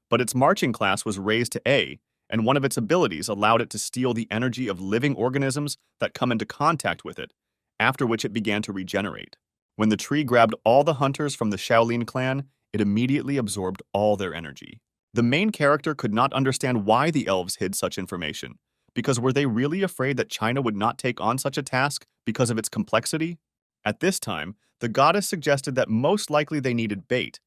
but its marching class was raised to A, and one of its abilities allowed it to steal the energy of living organisms that come into contact with it, after which it began to regenerate. When the tree grabbed all the hunters from the Shaolin clan, it immediately absorbed all their energy. The main character could not understand why the elves hid such information, because were they really afraid that China would not take on such a task because of its complexity? At this time, the goddess suggested that most likely they needed bait.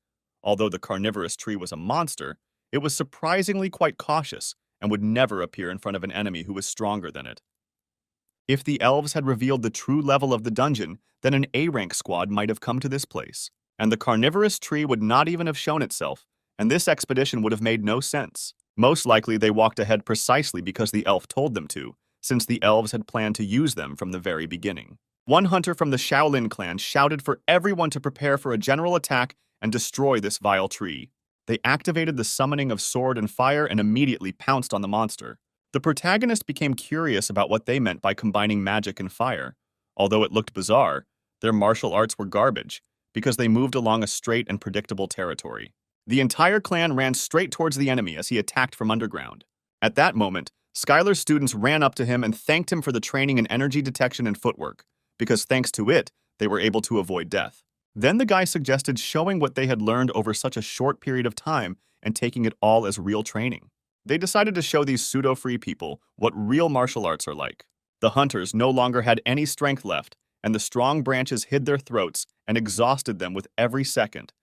Although the carnivorous tree was a monster, it was surprisingly quite cautious and would never appear in front of an enemy who was stronger than it. If the elves had revealed the true level of the dungeon, then an A-rank squad might have come to this place, and the carnivorous tree would not even have shown itself, and this expedition would have made no sense. Most likely they walked ahead precisely because the elf told them to, since the elves had planned to use them from the very beginning. One hunter from the Shaolin clan shouted for everyone to prepare for a general attack and destroy this vile tree. They activated the summoning of sword and fire and immediately pounced on the monster. The protagonist became curious about what they meant by combining magic and fire. Although it looked bizarre, their martial arts were garbage, because they moved along a straight and predictable territory. The entire clan ran straight towards the enemy as he attacked from underground. At that moment, Skyler's students ran up to him and thanked him for the training in energy detection and footwork, because thanks to it, they were able to avoid death. Then the guy suggested showing what they had learned over such a short period of time and taking it all as real training. They decided to show these pseudo-free people what real martial arts are like. The hunters no longer had any strength left, and the strong branches hid their throats and exhausted them with every second.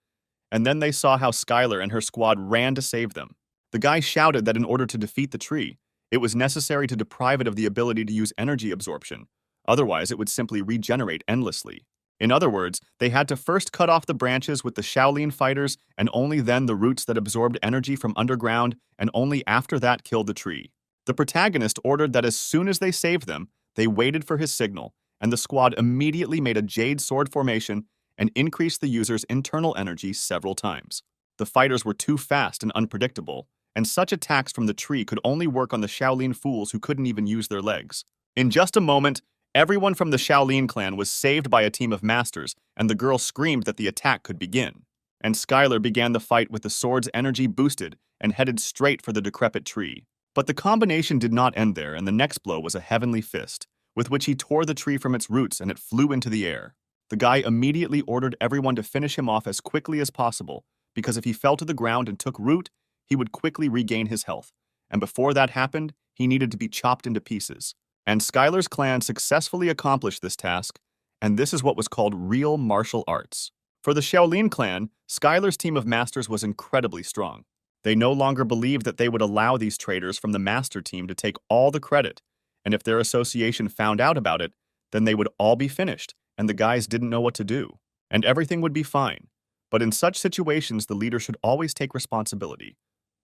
And then they saw how Skyler and her squad ran to save them. The guy shouted that in order to defeat the tree, it was necessary to deprive it of the ability to use energy absorption. Otherwise, it would simply regenerate endlessly. In other words, they had to first cut off the branches with the Shaolin fighters and only then the roots that absorbed energy from underground, and only after that kill the tree. The protagonist ordered that as soon as they saved them, they waited for his signal, and the squad immediately made a jade sword formation and increased the user's internal energy several times. The fighters were too fast and unpredictable, and such attacks from the tree could only work on the Shaolin fools who couldn't even use their legs. In just a moment, everyone from the Shaolin clan was saved by a team of masters, and the girl screamed that the attack could begin. And Skyler began the fight with the sword's energy boosted and headed straight for the decrepit tree. But the combination did not end there, and the next blow was a heavenly fist, with which he tore the tree from its roots and it flew into the air. The guy immediately ordered everyone to finish him off as quickly as possible, because if he fell to the ground and took root, he would quickly regain his health, and before that happened, he needed to be chopped into pieces. And Skyler's clan successfully accomplished this task, and this is what was called real martial arts. For the Shaolin clan, Skyler's team of masters was incredibly strong. They no longer believed that they would allow these traitors from the master team to take all the credit, and if their association found out about it, then they would all be finished, and the guys didn't know what to do. And everything would be fine. But in such situations, the leader should always take responsibility.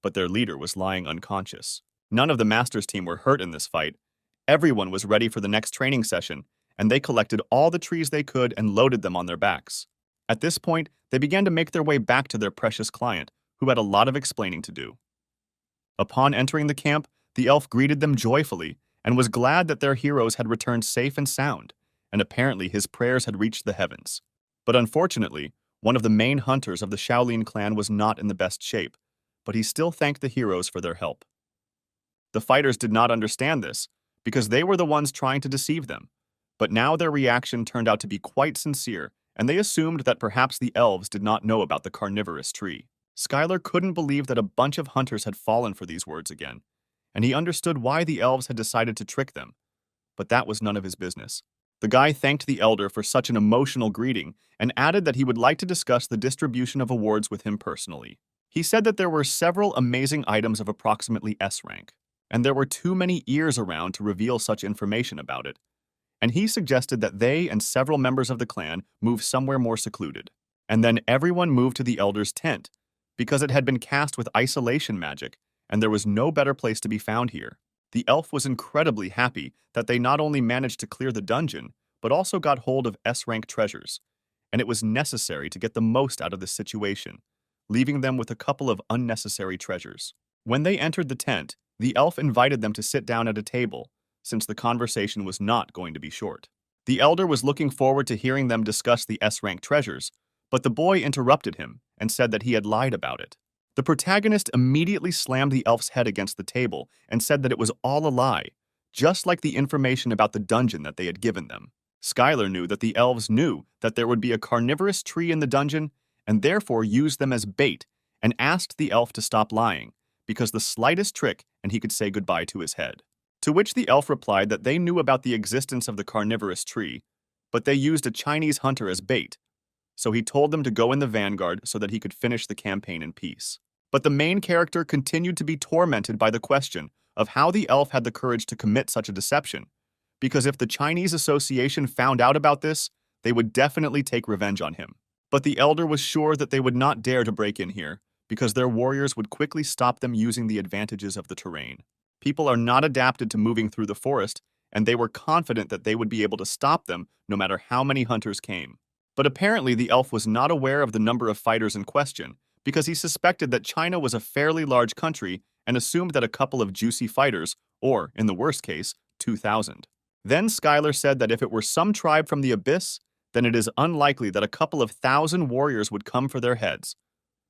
But their leader was lying unconscious. None of the Masters team were hurt in this fight. Everyone was ready for the next training session, and they collected all the trees they could and loaded them on their backs. At this point, they began to make their way back to their precious client, who had a lot of explaining to do. Upon entering the camp, the elf greeted them joyfully and was glad that their heroes had returned safe and sound, and apparently his prayers had reached the heavens. But unfortunately, one of the main hunters of the Shaolin clan was not in the best shape, but he still thanked the heroes for their help. The fighters did not understand this, because they were the ones trying to deceive them, but now their reaction turned out to be quite sincere, and they assumed that perhaps the elves did not know about the carnivorous tree. Skyler couldn't believe that a bunch of hunters had fallen for these words again, and he understood why the elves had decided to trick them, but that was none of his business. The guy thanked the elder for such an emotional greeting and added that he would like to discuss the distribution of awards with him personally. He said that there were several amazing items of approximately S rank, and there were too many ears around to reveal such information about it, and he suggested that they and several members of the clan move somewhere more secluded. And then everyone moved to the elder's tent, because it had been cast with isolation magic, and there was no better place to be found here. The elf was incredibly happy that they not only managed to clear the dungeon, but also got hold of S-rank treasures, and it was necessary to get the most out of this situation, leaving them with a couple of unnecessary treasures. When they entered the tent, the elf invited them to sit down at a table, since the conversation was not going to be short. The elder was looking forward to hearing them discuss the S-rank treasures, but the boy interrupted him and said that he had lied about it. The protagonist immediately slammed the elf's head against the table and said that it was all a lie, just like the information about the dungeon that they had given them. Skyler knew that the elves knew that there would be a carnivorous tree in the dungeon and therefore used them as bait and asked the elf to stop lying, because the slightest trick and he could say goodbye to his head. To which the elf replied that they knew about the existence of the carnivorous tree, but they used a Chinese hunter as bait, so he told them to go in the vanguard so that he could finish the campaign in peace. But the main character continued to be tormented by the question of how the elf had the courage to commit such a deception, because if the Chinese Association found out about this, they would definitely take revenge on him. But the elder was sure that they would not dare to break in here, because their warriors would quickly stop them using the advantages of the terrain. People are not adapted to moving through the forest, and they were confident that they would be able to stop them no matter how many hunters came. But apparently the elf was not aware of the number of fighters in question, because he suspected that China was a fairly large country and assumed that a couple of juicy fighters, or, in the worst case, 2,000. Then Skyler said that if it were some tribe from the abyss, then it is unlikely that a couple of thousand warriors would come for their heads.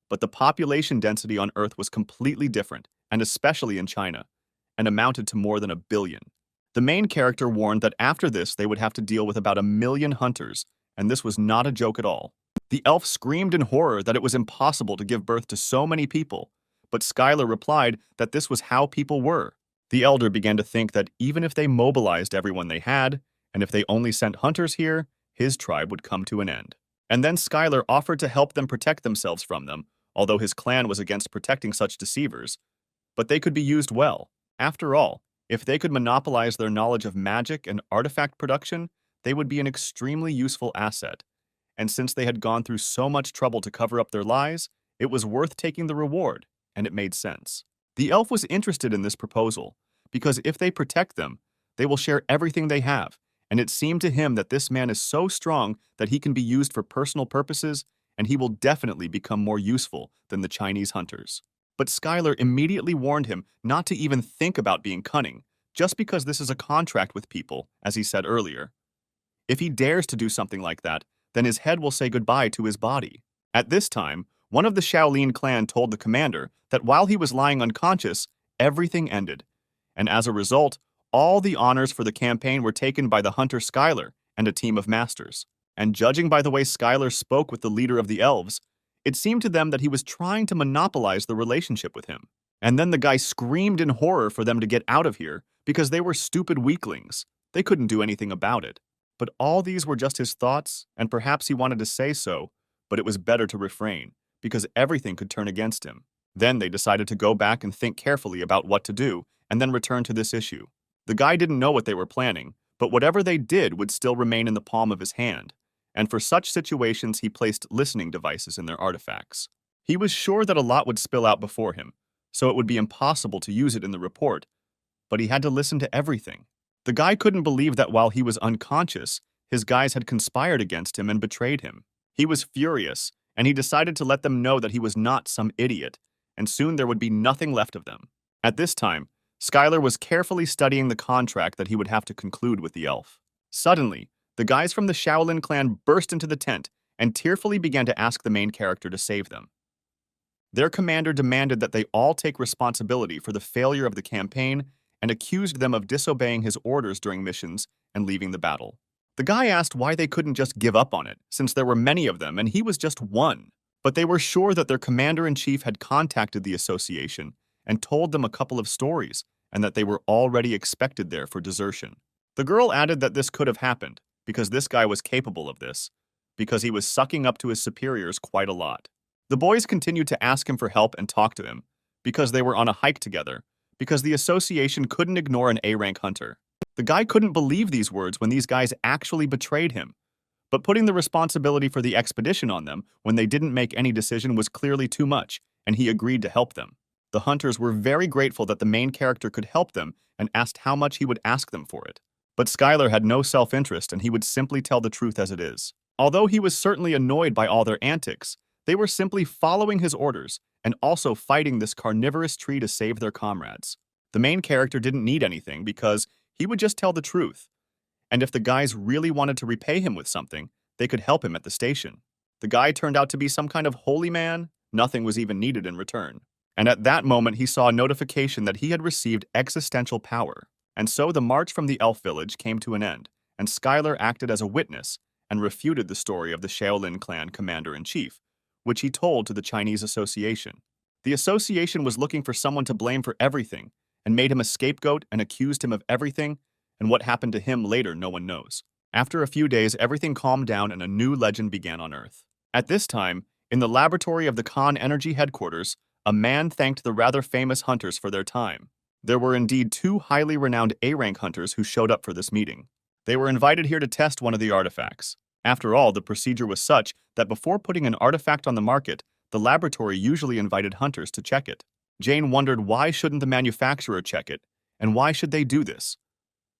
But the population density on Earth was completely different, and especially in China, and amounted to more than 1 billion. The main character warned that after this they would have to deal with about 1 million hunters, and this was not a joke at all. The elf screamed in horror that it was impossible to give birth to so many people, but Skyler replied that this was how people were. The elder began to think that even if they mobilized everyone they had, and if they only sent hunters here, his tribe would come to an end. And then Skyler offered to help them protect themselves from them, although his clan was against protecting such deceivers. But they could be used well. After all, if they could monopolize their knowledge of magic and artifact production, they would be an extremely useful asset. And since they had gone through so much trouble to cover up their lies, it was worth taking the reward, and it made sense. The elf was interested in this proposal, because if they protect them, they will share everything they have, and it seemed to him that this man is so strong that he can be used for personal purposes, and he will definitely become more useful than the Chinese hunters. But Skyler immediately warned him not to even think about being cunning, just because this is a contract with people, as he said earlier. If he dares to do something like that, then his head will say goodbye to his body. At this time, one of the Shaolin clan told the commander that while he was lying unconscious, everything ended, and as a result, all the honors for the campaign were taken by the hunter Skyler and a team of masters. And judging by the way Skyler spoke with the leader of the elves, it seemed to them that he was trying to monopolize the relationship with him. And then the guy screamed in horror for them to get out of here because they were stupid weaklings. They couldn't do anything about it. But all these were just his thoughts, and perhaps he wanted to say so, but it was better to refrain, because everything could turn against him. Then they decided to go back and think carefully about what to do, and then return to this issue. The guy didn't know what they were planning, but whatever they did would still remain in the palm of his hand, and for such situations he placed listening devices in their artifacts. He was sure that a lot would spill out before him, so it would be impossible to use it in the report, but he had to listen to everything. The guy couldn't believe that while he was unconscious, his guys had conspired against him and betrayed him. He was furious, and he decided to let them know that he was not some idiot, and soon there would be nothing left of them. At this time, Skyler was carefully studying the contract that he would have to conclude with the elf. Suddenly, the guys from the Shaolin clan burst into the tent and tearfully began to ask the main character to save them. Their commander demanded that they all take responsibility for the failure of the campaign and accused them of disobeying his orders during missions and leaving the battle. The guy asked why they couldn't just give up on it, since there were many of them and he was just one. But they were sure that their commander-in-chief had contacted the association and told them a couple of stories, and that they were already expected there for desertion. The girl added that this could have happened, because this guy was capable of this, because he was sucking up to his superiors quite a lot. The boys continued to ask him for help and talk to him, because they were on a hike together, because the association couldn't ignore an A-rank hunter. The guy couldn't believe these words when these guys actually betrayed him, but putting the responsibility for the expedition on them when they didn't make any decision was clearly too much, and he agreed to help them. The hunters were very grateful that the main character could help them and asked how much he would ask them for it. But Skyler had no self-interest and he would simply tell the truth as it is. Although he was certainly annoyed by all their antics, they were simply following his orders and also fighting this carnivorous tree to save their comrades. The main character didn't need anything because he would just tell the truth. And if the guys really wanted to repay him with something, they could help him at the station. The guy turned out to be some kind of holy man. Nothing was even needed in return. And at that moment, he saw a notification that he had received existential power. And so the march from the elf village came to an end, and Skyler acted as a witness and refuted the story of the Shaolin clan commander-in-chief, which he told to the Chinese association. The association was looking for someone to blame for everything, and made him a scapegoat and accused him of everything, and what happened to him later no one knows. After a few days, everything calmed down and a new legend began on Earth. At this time, in the laboratory of the Con Energy headquarters, a man thanked the rather famous hunters for their time. There were indeed 2 highly renowned A-rank hunters who showed up for this meeting. They were invited here to test one of the artifacts. After all, the procedure was such that before putting an artifact on the market, the laboratory usually invited hunters to check it. Jane wondered why shouldn't the manufacturer check it, and why should they do this?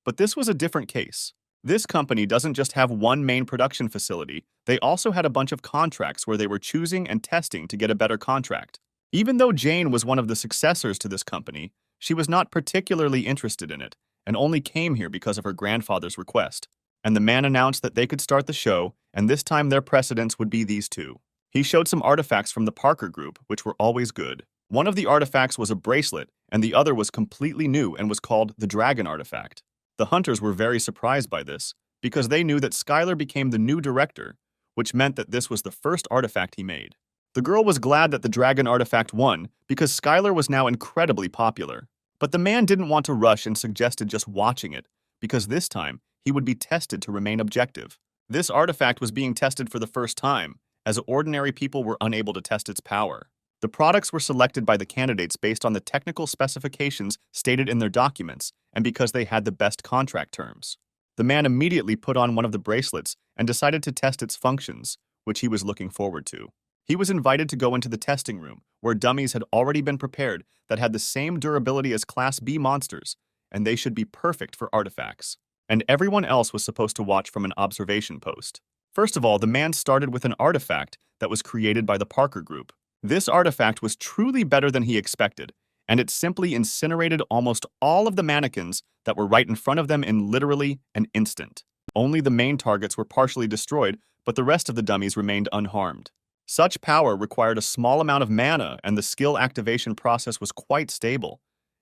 But this was a different case. This company doesn't just have one main production facility, they also had a bunch of contracts where they were choosing and testing to get a better contract. Even though Jane was one of the successors to this company, she was not particularly interested in it, and only came here because of her grandfather's request. And the man announced that they could start the show, and this time their precedents would be these 2. He showed some artifacts from the Parker group, which were always good. One of the artifacts was a bracelet, and the other was completely new and was called the Dragon Artifact. The hunters were very surprised by this, because they knew that Skyler became the new director, which meant that this was the first artifact he made. The girl was glad that the Dragon Artifact won, because Skyler was now incredibly popular. But the man didn't want to rush and suggested just watching it, because this time, he would be tested to remain objective. This artifact was being tested for the first time, as ordinary people were unable to test its power. The products were selected by the candidates based on the technical specifications stated in their documents, and because they had the best contract terms. The man immediately put on one of the bracelets and decided to test its functions, which he was looking forward to. He was invited to go into the testing room, where dummies had already been prepared that had the same durability as Class B monsters, and they should be perfect for artifacts. And everyone else was supposed to watch from an observation post. First of all, the man started with an artifact that was created by the Parker group. This artifact was truly better than he expected, and it simply incinerated almost all of the mannequins that were right in front of them in literally an instant. Only the main targets were partially destroyed, but the rest of the dummies remained unharmed. Such power required a small amount of mana, and the skill activation process was quite stable,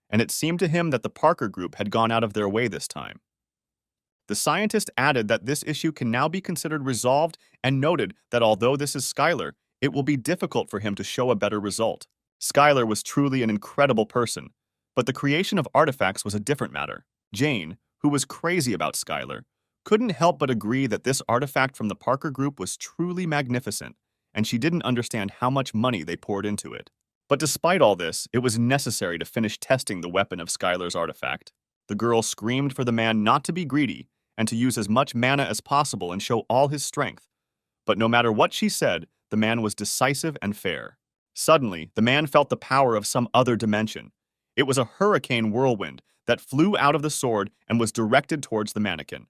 and it seemed to him that the Parker group had gone out of their way this time. The scientist added that this issue can now be considered resolved and noted that although this is Skyler, it will be difficult for him to show a better result. Skyler was truly an incredible person, but the creation of artifacts was a different matter. Jane, who was crazy about Skyler, couldn't help but agree that this artifact from the Parker group was truly magnificent, and she didn't understand how much money they poured into it. But despite all this, it was necessary to finish testing the weapon of Skyler's artifact. The girl screamed for the man not to be greedy, and to use as much mana as possible and show all his strength. But no matter what she said, the man was decisive and fair. Suddenly, the man felt the power of some other dimension. It was a hurricane whirlwind that flew out of the sword and was directed towards the mannequin.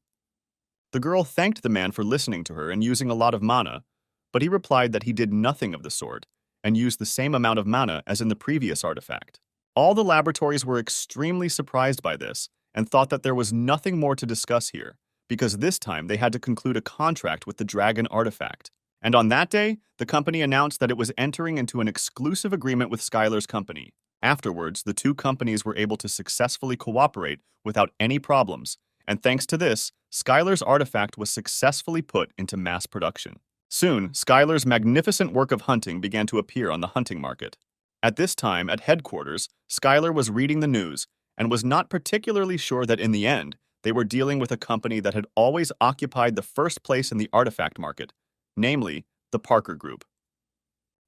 The girl thanked the man for listening to her and using a lot of mana, but he replied that he did nothing of the sort and used the same amount of mana as in the previous artifact. All the laboratories were extremely surprised by this and thought that there was nothing more to discuss here, because this time they had to conclude a contract with the dragon artifact. And on that day, the company announced that it was entering into an exclusive agreement with Skyler's company. Afterwards, the two companies were able to successfully cooperate without any problems, and thanks to this, Skyler's artifact was successfully put into mass production. Soon, Skyler's magnificent work of hunting began to appear on the hunting market. At this time, at headquarters, Skyler was reading the news and was not particularly sure that in the end, they were dealing with a company that had always occupied the first place in the artifact market, namely, the Parker Group.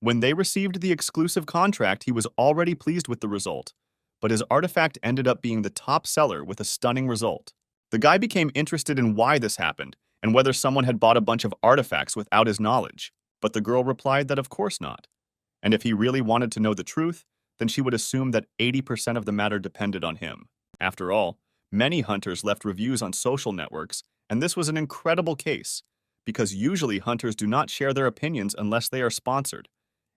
When they received the exclusive contract, he was already pleased with the result, but his artifact ended up being the top seller with a stunning result. The guy became interested in why this happened and whether someone had bought a bunch of artifacts without his knowledge, but the girl replied that of course not. And if he really wanted to know the truth, then she would assume that 80% of the matter depended on him. After all, many hunters left reviews on social networks, and this was an incredible case, because usually hunters do not share their opinions unless they are sponsored,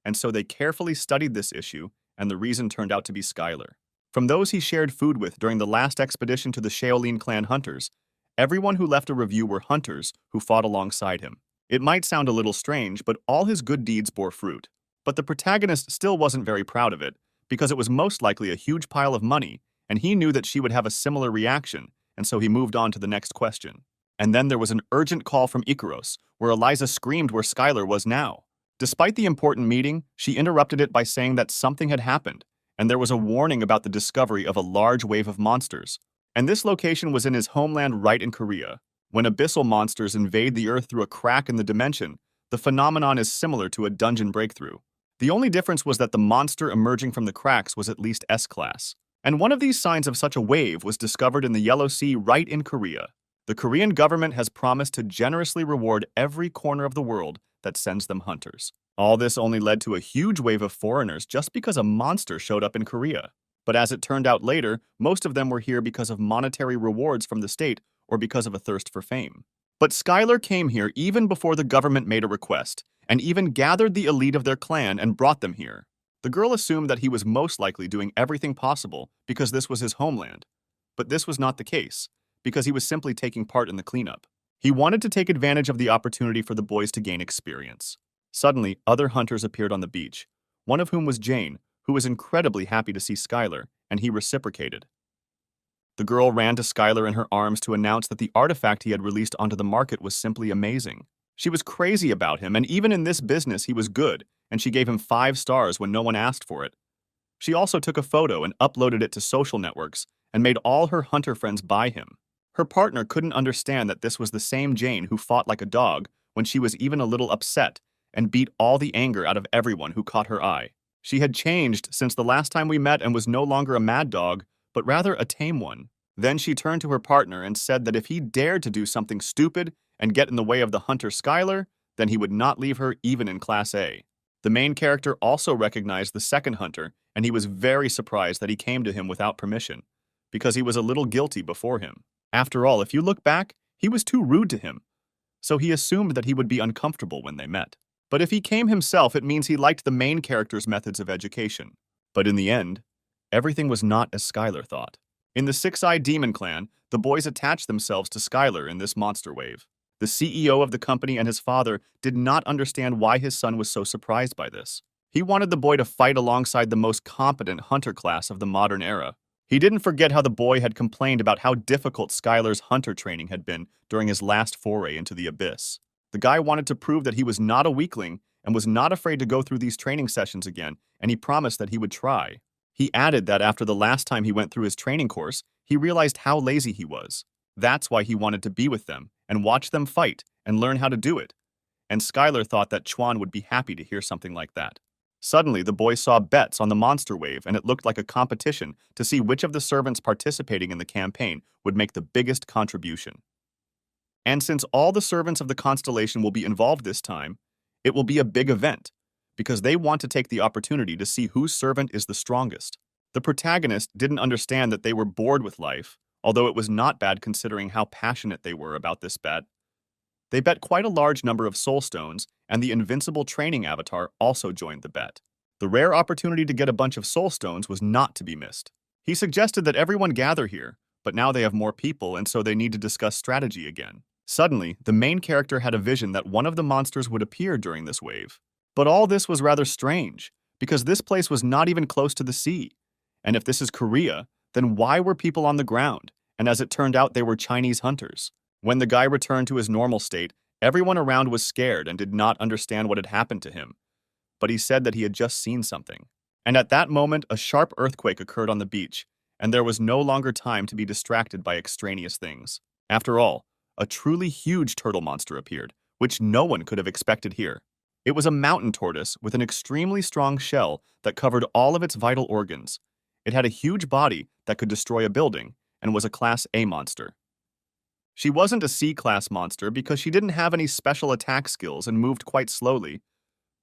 and so they carefully studied this issue, and the reason turned out to be Skyler. From those he shared food with during the last expedition to the Shaolin clan hunters, everyone who left a review were hunters who fought alongside him. It might sound a little strange, but all his good deeds bore fruit. But the protagonist still wasn't very proud of it, because it was most likely a huge pile of money, and he knew that she would have a similar reaction, and so he moved on to the next question. And then there was an urgent call from Ikaros, where Eliza screamed where Skyler was now. Despite the important meeting, she interrupted it by saying that something had happened, and there was a warning about the discovery of a large wave of monsters. And this location was in his homeland right in Korea. When abyssal monsters invade the Earth through a crack in the dimension, the phenomenon is similar to a dungeon breakthrough. The only difference was that the monster emerging from the cracks was at least S-class. And one of these signs of such a wave was discovered in the Yellow Sea right in Korea. The Korean government has promised to generously reward every corner of the world that sends them hunters. All this only led to a huge wave of foreigners just because a monster showed up in Korea. But as it turned out later, most of them were here because of monetary rewards from the state or because of a thirst for fame. But Skyler came here even before the government made a request, and even gathered the elite of their clan and brought them here. The girl assumed that he was most likely doing everything possible because this was his homeland. But this was not the case, because he was simply taking part in the cleanup. He wanted to take advantage of the opportunity for the boys to gain experience. Suddenly, other hunters appeared on the beach, one of whom was Jane, who was incredibly happy to see Skyler, and he reciprocated. The girl ran to Skyler in her arms to announce that the artifact he had released onto the market was simply amazing. She was crazy about him, and even in this business he was good, and she gave him 5 stars when no one asked for it. She also took a photo and uploaded it to social networks, and made all her hunter friends buy him. Her partner couldn't understand that this was the same Jane who fought like a dog when she was even a little upset, and beat all the anger out of everyone who caught her eye. She had changed since the last time we met and was no longer a mad dog, but rather a tame one. Then she turned to her partner and said that if he dared to do something stupid and get in the way of the hunter Skyler, then he would not leave her even in Class A. The main character also recognized the second hunter, and he was very surprised that he came to him without permission, because he was a little guilty before him. After all, if you look back, he was too rude to him, so he assumed that he would be uncomfortable when they met. But if he came himself, it means he liked the main character's methods of education. But in the end, everything was not as Skyler thought. In the Six-Eyed Demon Clan, the boys attached themselves to Skyler in this monster wave. The CEO of the company and his father did not understand why his son was so surprised by this. He wanted the boy to fight alongside the most competent hunter class of the modern era. He didn't forget how the boy had complained about how difficult Skyler's hunter training had been during his last foray into the abyss. The guy wanted to prove that he was not a weakling and was not afraid to go through these training sessions again, and he promised that he would try. He added that after the last time he went through his training course, he realized how lazy he was. That's why he wanted to be with them and watch them fight and learn how to do it. And Skyler thought that Chuan would be happy to hear something like that. Suddenly, the boy saw bets on the monster wave, and it looked like a competition to see which of the servants participating in the campaign would make the biggest contribution. And since all the servants of the constellation will be involved this time, it will be a big event, because they want to take the opportunity to see whose servant is the strongest. The protagonist didn't understand that they were bored with life, although it was not bad considering how passionate they were about this bet. They bet quite a large number of soul stones, and the invincible training avatar also joined the bet. The rare opportunity to get a bunch of soul stones was not to be missed. He suggested that everyone gather here, but now they have more people and so they need to discuss strategy again. Suddenly, the main character had a vision that one of the monsters would appear during this wave. But all this was rather strange, because this place was not even close to the sea. And if this is Korea, then why were people on the ground? And as it turned out, they were Chinese hunters. When the guy returned to his normal state, everyone around was scared and did not understand what had happened to him. But he said that he had just seen something. And at that moment, a sharp earthquake occurred on the beach, and there was no longer time to be distracted by extraneous things. After all, a truly huge turtle monster appeared, which no one could have expected here. It was a mountain tortoise with an extremely strong shell that covered all of its vital organs. It had a huge body that could destroy a building and was a Class A monster. She wasn't a C-class monster because she didn't have any special attack skills and moved quite slowly.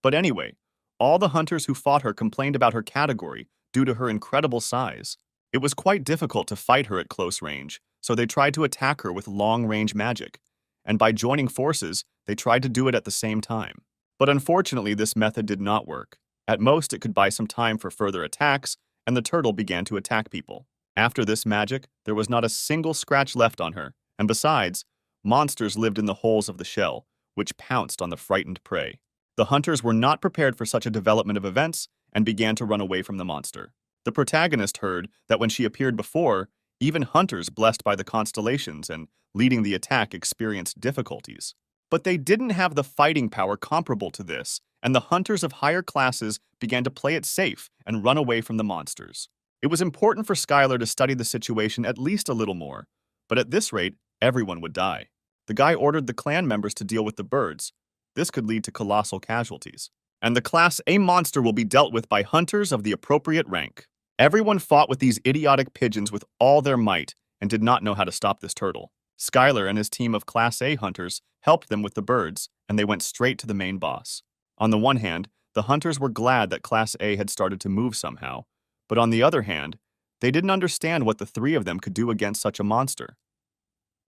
But anyway, all the hunters who fought her complained about her category due to her incredible size. It was quite difficult to fight her at close range, so they tried to attack her with long-range magic. And by joining forces, they tried to do it at the same time. But unfortunately, this method did not work. At most, it could buy some time for further attacks, and the turtle began to attack people. After this magic, there was not a single scratch left on her, and besides, monsters lived in the holes of the shell, which pounced on the frightened prey. The hunters were not prepared for such a development of events and began to run away from the monster. The protagonist heard that when she appeared before, even hunters blessed by the constellations and leading the attack experienced difficulties. But they didn't have the fighting power comparable to this, and the hunters of higher classes began to play it safe and run away from the monsters. It was important for Skyler to study the situation at least a little more, but at this rate, everyone would die. The guy ordered the clan members to deal with the birds. This could lead to colossal casualties. And the Class A monster will be dealt with by hunters of the appropriate rank. Everyone fought with these idiotic pigeons with all their might and did not know how to stop this turtle. Skyler and his team of Class A hunters helped them with the birds, and they went straight to the main boss. On the one hand, the hunters were glad that Class A had started to move somehow, but on the other hand, they didn't understand what the three of them could do against such a monster.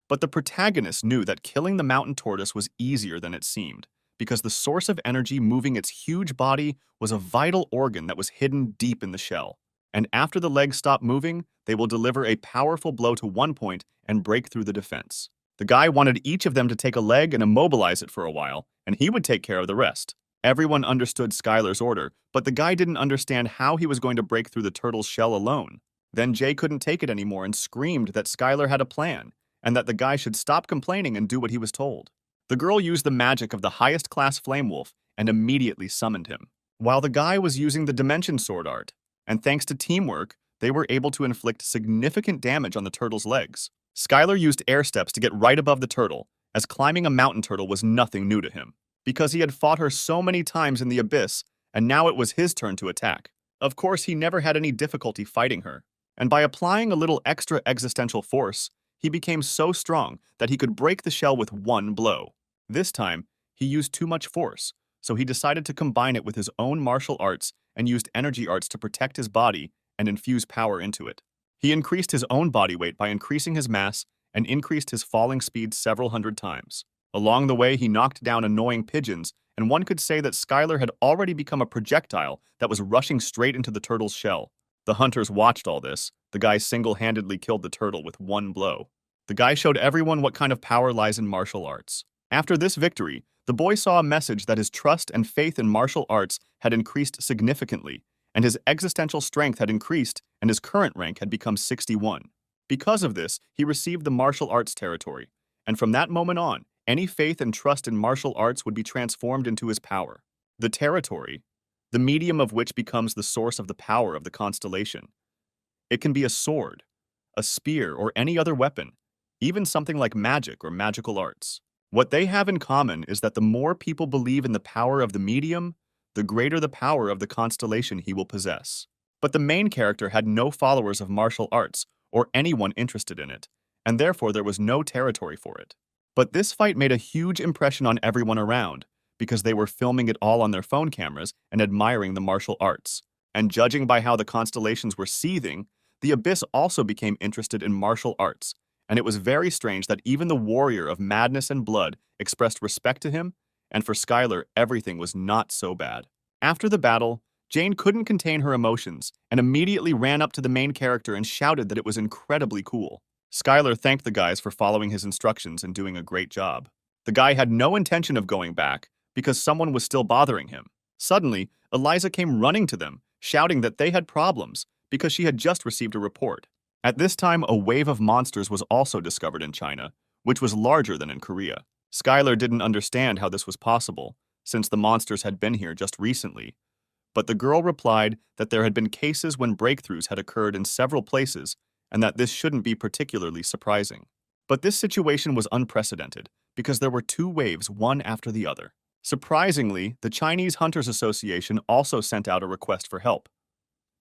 But the protagonist knew that killing the mountain tortoise was easier than it seemed, because the source of energy moving its huge body was a vital organ that was hidden deep in the shell. And after the legs stop moving, they will deliver a powerful blow to one point and break through the defense. The guy wanted each of them to take a leg and immobilize it for a while, and he would take care of the rest. Everyone understood Skyler's order, but the guy didn't understand how he was going to break through the turtle's shell alone. Then Jay couldn't take it anymore and screamed that Skyler had a plan, and that the guy should stop complaining and do what he was told. The girl used the magic of the highest class Flame Wolf and immediately summoned him, while the guy was using the Dimension Sword art, and thanks to teamwork, they were able to inflict significant damage on the turtle's legs. Skyler used air steps to get right above the turtle, as climbing a mountain turtle was nothing new to him, because he had fought her so many times in the abyss, and now it was his turn to attack. Of course, he never had any difficulty fighting her, and by applying a little extra existential force, he became so strong that he could break the shell with one blow. This time, he used too much force, so he decided to combine it with his own martial arts and used energy arts to protect his body and infuse power into it. He increased his own body weight by increasing his mass and increased his falling speed several hundred times. Along the way, he knocked down annoying pigeons, and one could say that Skyler had already become a projectile that was rushing straight into the turtle's shell. The hunters watched all this. The guy single-handedly killed the turtle with one blow. The guy showed everyone what kind of power lies in martial arts. After this victory, the boy saw a message that his trust and faith in martial arts had increased significantly, and his existential strength had increased, and his current rank had become 61. Because of this, he received the martial arts territory, and from that moment on, any faith and trust in martial arts would be transformed into his power. The territory, the medium of which becomes the source of the power of the constellation. It can be a sword, a spear, or any other weapon, even something like magic or magical arts. What they have in common is that the more people believe in the power of the medium, the greater the power of the constellation he will possess. But the main character had no followers of martial arts or anyone interested in it, and therefore there was no territory for it. But this fight made a huge impression on everyone around, because they were filming it all on their phone cameras and admiring the martial arts. And judging by how the constellations were seething, the Abyss also became interested in martial arts, and it was very strange that even the warrior of madness and blood expressed respect to him, and for Skyler, everything was not so bad. After the battle, Jane couldn't contain her emotions and immediately ran up to the main character and shouted that it was incredibly cool. Skyler thanked the guys for following his instructions and doing a great job. The guy had no intention of going back because someone was still bothering him. Suddenly, Eliza came running to them, shouting that they had problems because she had just received a report. At this time, a wave of monsters was also discovered in China, which was larger than in Korea. Skyler didn't understand how this was possible, since the monsters had been here just recently. But the girl replied that there had been cases when breakthroughs had occurred in several places, and that this shouldn't be particularly surprising. But this situation was unprecedented, because there were two waves, one after the other. Surprisingly, the Chinese Hunters Association also sent out a request for help.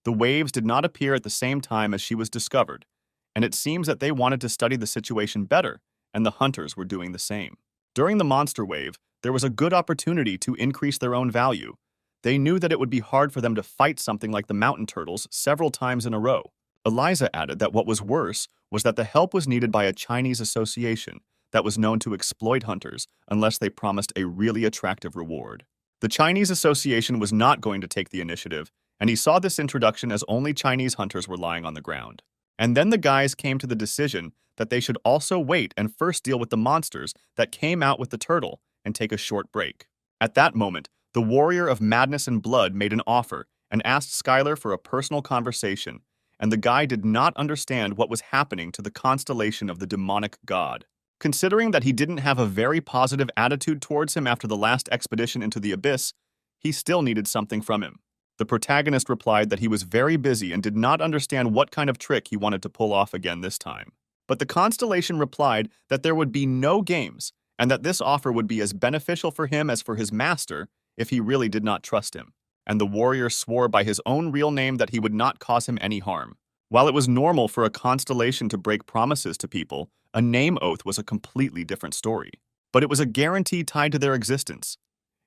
The waves did not appear at the same time as she was discovered, and it seems that they wanted to study the situation better, and the hunters were doing the same. During the monster wave, there was a good opportunity to increase their own value. They knew that it would be hard for them to fight something like the mountain turtles several times in a row. Eliza added that what was worse was that the help was needed by a Chinese association that was known to exploit hunters unless they promised a really attractive reward. The Chinese association was not going to take the initiative, and he saw this introduction as only Chinese hunters were lying on the ground. And then the guys came to the decision that they should also wait and first deal with the monsters that came out with the turtle and take a short break. At that moment, the warrior of madness and blood made an offer and asked Skyler for a personal conversation, and the guy did not understand what was happening to the constellation of the demonic god. Considering that he didn't have a very positive attitude towards him after the last expedition into the abyss, he still needed something from him. The protagonist replied that he was very busy and did not understand what kind of trick he wanted to pull off again this time. But the constellation replied that there would be no games, and that this offer would be as beneficial for him as for his master if he really did not trust him. And the warrior swore by his own real name that he would not cause him any harm. While it was normal for a constellation to break promises to people, a name oath was a completely different story. But it was a guarantee tied to their existence.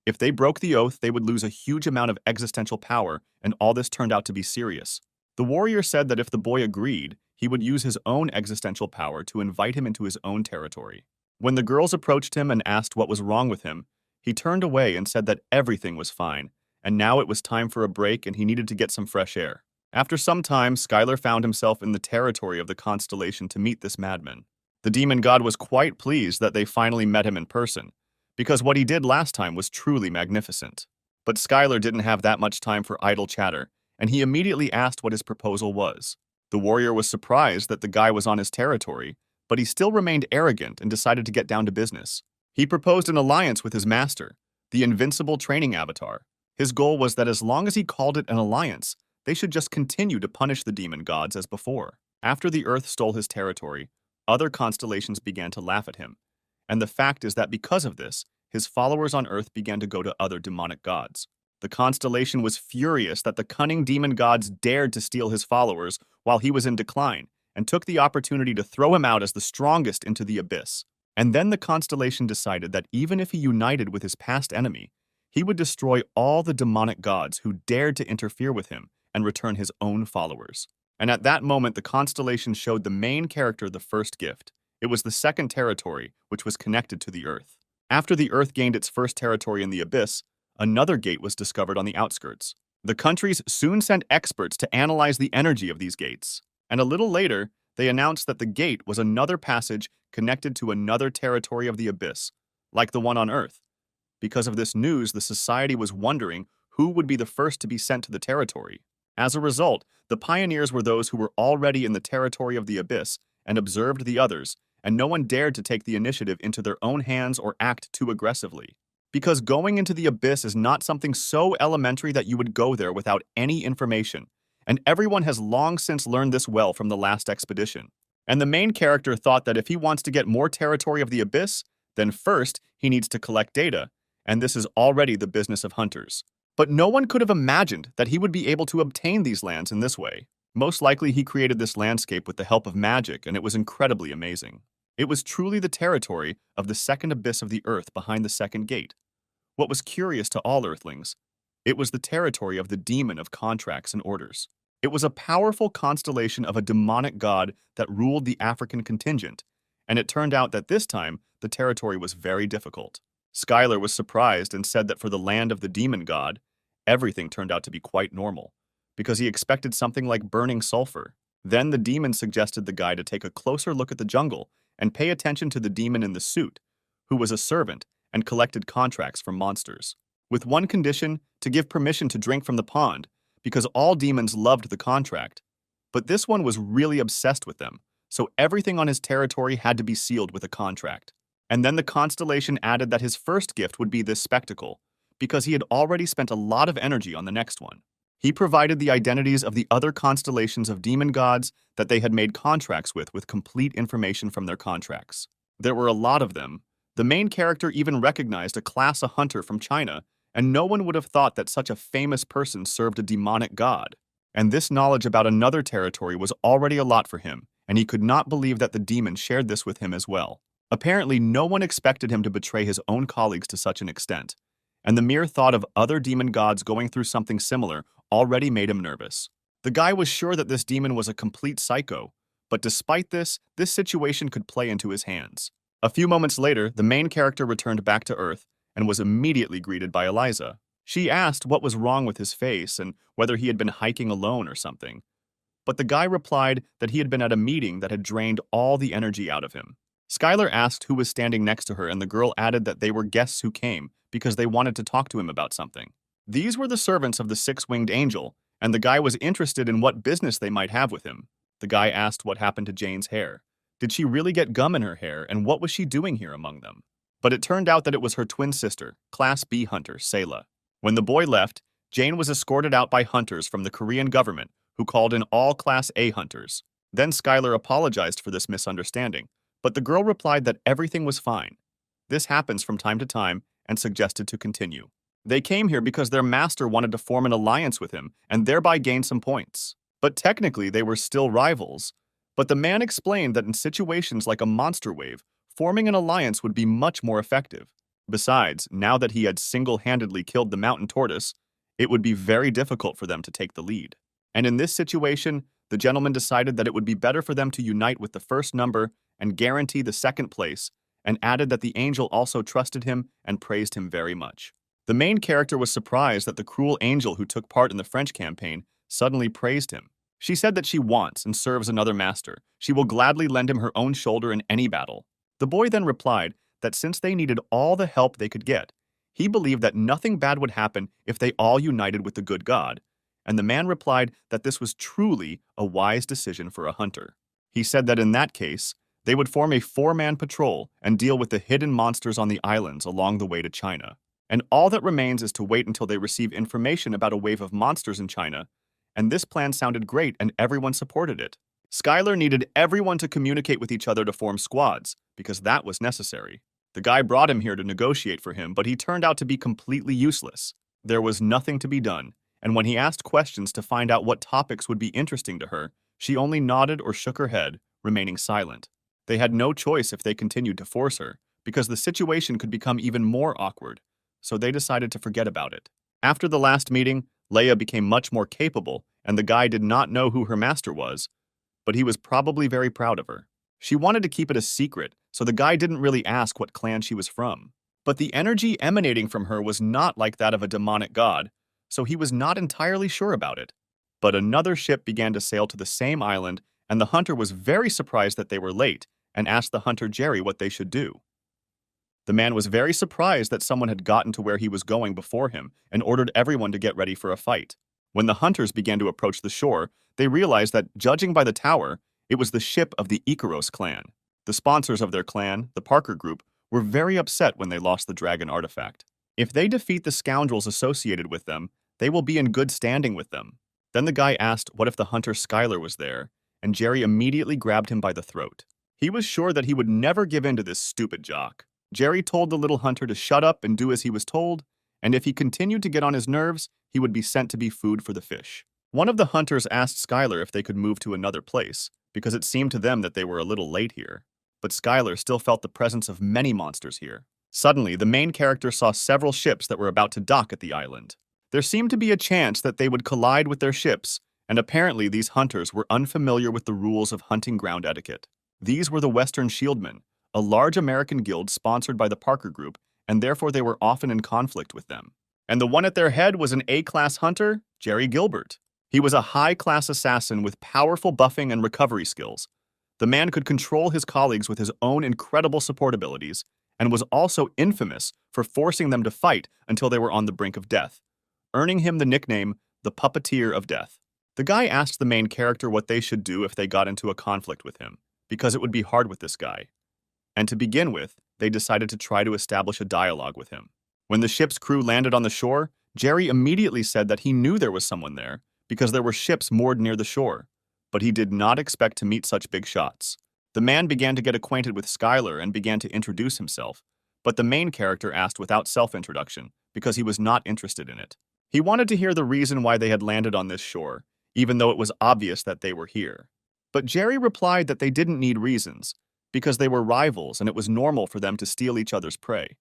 If they broke the oath, they would lose a huge amount of existential power, and all this turned out to be serious. The warrior said that if the boy agreed, he would use his own existential power to invite him into his own territory. When the girls approached him and asked what was wrong with him, he turned away and said that everything was fine, and now it was time for a break and he needed to get some fresh air. After some time, Skyler found himself in the territory of the constellation to meet this madman. The demon god was quite pleased that they finally met him in person, because what he did last time was truly magnificent. But Skyler didn't have that much time for idle chatter, and he immediately asked what his proposal was. The warrior was surprised that the guy was on his territory, but he still remained arrogant and decided to get down to business. He proposed an alliance with his master, the invincible training avatar. His goal was that as long as he called it an alliance, they should just continue to punish the demon gods as before. After the Earth stole his territory, other constellations began to laugh at him. And the fact is that because of this, his followers on Earth began to go to other demonic gods. The constellation was furious that the cunning demon gods dared to steal his followers while he was in decline, and took the opportunity to throw him out as the strongest into the abyss. And then the constellation decided that even if he united with his past enemy, he would destroy all the demonic gods who dared to interfere with him and return his own followers. And at that moment, the constellation showed the main character the first gift. It was the second territory, which was connected to the Earth. After the Earth gained its first territory in the abyss, another gate was discovered on the outskirts. The countries soon sent experts to analyze the energy of these gates. And a little later, they announced that the gate was another passage connected to another territory of the abyss, like the one on Earth. Because of this news, the society was wondering who would be the first to be sent to the territory. As a result, the pioneers were those who were already in the territory of the abyss and observed the others, and no one dared to take the initiative into their own hands or act too aggressively. Because going into the abyss is not something so elementary that you would go there without any information, and everyone has long since learned this well from the last expedition. And the main character thought that if he wants to get more territory of the abyss, then first he needs to collect data, and this is already the business of hunters. But no one could have imagined that he would be able to obtain these lands in this way. Most likely he created this landscape with the help of magic, and it was incredibly amazing. It was truly the territory of the second abyss of the earth behind the second gate. What was curious to all Earthlings, it was the territory of the demon of contracts and orders. It was a powerful constellation of a demonic god that ruled the African contingent, and it turned out that this time the territory was very difficult. Skyler was surprised and said that for the land of the demon god, everything turned out to be quite normal, because he expected something like burning sulfur. Then the demon suggested the guy to take a closer look at the jungle and pay attention to the demon in the suit, who was a servant and collected contracts from monsters. With one condition, to give permission to drink from the pond, because all demons loved the contract. But this one was really obsessed with them, so everything on his territory had to be sealed with a contract. And then the Constellation added that his first gift would be this spectacle, because he had already spent a lot of energy on the next one. He provided the identities of the other constellations of demon gods that they had made contracts with complete information from their contracts. There were a lot of them. The main character even recognized a class of hunter from China, and no one would have thought that such a famous person served a demonic god. And this knowledge about another territory was already a lot for him, and he could not believe that the demon shared this with him as well. Apparently, no one expected him to betray his own colleagues to such an extent, and the mere thought of other demon gods going through something similar already made him nervous. The guy was sure that this demon was a complete psycho, but despite this situation could play into his hands. A few moments later, the main character returned back to Earth and was immediately greeted by Eliza. She asked what was wrong with his face and whether he had been hiking alone or something. But the guy replied that he had been at a meeting that had drained all the energy out of him. Skyler asked who was standing next to her, and the girl added that they were guests who came because they wanted to talk to him about something. These were the servants of the six-winged angel, and the guy was interested in what business they might have with him. The guy asked what happened to Jane's hair. Did she really get gum in her hair, and what was she doing here among them? But it turned out that it was her twin sister, Class B hunter, Sayla. When the boy left, Jane was escorted out by hunters from the Korean government, who called in all Class A hunters. Then Skyler apologized for this misunderstanding, but the girl replied that everything was fine. This happens from time to time and suggested to continue. They came here because their master wanted to form an alliance with him and thereby gain some points. But technically they were still rivals. But the man explained that in situations like a monster wave, forming an alliance would be much more effective. Besides, now that he had single-handedly killed the mountain tortoise, it would be very difficult for them to take the lead. And in this situation, the gentleman decided that it would be better for them to unite with the first number and guarantee the second place, and added that the angel also trusted him and praised him very much. The main character was surprised that the cruel angel who took part in the French campaign suddenly praised him. She said that she wants and serves another master. She will gladly lend him her own shoulder in any battle. The boy then replied that since they needed all the help they could get, he believed that nothing bad would happen if they all united with the good God, and the man replied that this was truly a wise decision for a hunter. He said that in that case, they would form a four-man patrol and deal with the hidden monsters on the islands along the way to China. And all that remains is to wait until they receive information about a wave of monsters in China, and this plan sounded great and everyone supported it. Skyler needed everyone to communicate with each other to form squads, because that was necessary. The guy brought him here to negotiate for him, but he turned out to be completely useless. There was nothing to be done, and when he asked questions to find out what topics would be interesting to her, she only nodded or shook her head, remaining silent. They had no choice if they continued to force her, because the situation could become even more awkward, so they decided to forget about it. After the last meeting, Leia became much more capable, and the guy did not know who her master was, but he was probably very proud of her. She wanted to keep it a secret, so the guy didn't really ask what clan she was from. But the energy emanating from her was not like that of a demonic god, so he was not entirely sure about it. But another ship began to sail to the same island, and the hunter was very surprised that they were late, and asked the hunter Jerry what they should do. The man was very surprised that someone had gotten to where he was going before him and ordered everyone to get ready for a fight. When the hunters began to approach the shore, they realized that, judging by the tower, it was the ship of the Icaros clan. The sponsors of their clan, the Parker Group, were very upset when they lost the dragon artifact. If they defeat the scoundrels associated with them, they will be in good standing with them. Then the guy asked what if the hunter Skyler was there, and Jerry immediately grabbed him by the throat. He was sure that he would never give in to this stupid jock. Jerry told the little hunter to shut up and do as he was told, and if he continued to get on his nerves, he would be sent to be food for the fish. One of the hunters asked Skyler if they could move to another place, because it seemed to them that they were a little late here. but Skyler still felt the presence of many monsters here. Suddenly, the main character saw several ships that were about to dock at the island. There seemed to be a chance that they would collide with their ships, and apparently these hunters were unfamiliar with the rules of hunting ground etiquette. These were the Western Shieldmen, a large American guild sponsored by the Parker Group, and therefore they were often in conflict with them. And the one at their head was an A-class hunter, Jerry Gilbert. He was a high-class assassin with powerful buffing and recovery skills. The man could control his colleagues with his own incredible support abilities, and was also infamous for forcing them to fight until they were on the brink of death, earning him the nickname the Puppeteer of Death. The guy asked the main character what they should do if they got into a conflict with him, because it would be hard with this guy. And to begin with, they decided to try to establish a dialogue with him. When the ship's crew landed on the shore, Jerry immediately said that he knew there was someone there because there were ships moored near the shore, but he did not expect to meet such big shots. The man began to get acquainted with Skyler and began to introduce himself, but the main character asked without self-introduction because he was not interested in it. He wanted to hear the reason why they had landed on this shore, even though it was obvious that they were here. But Jerry replied that they didn't need reasons, because they were rivals and it was normal for them to steal each other's prey.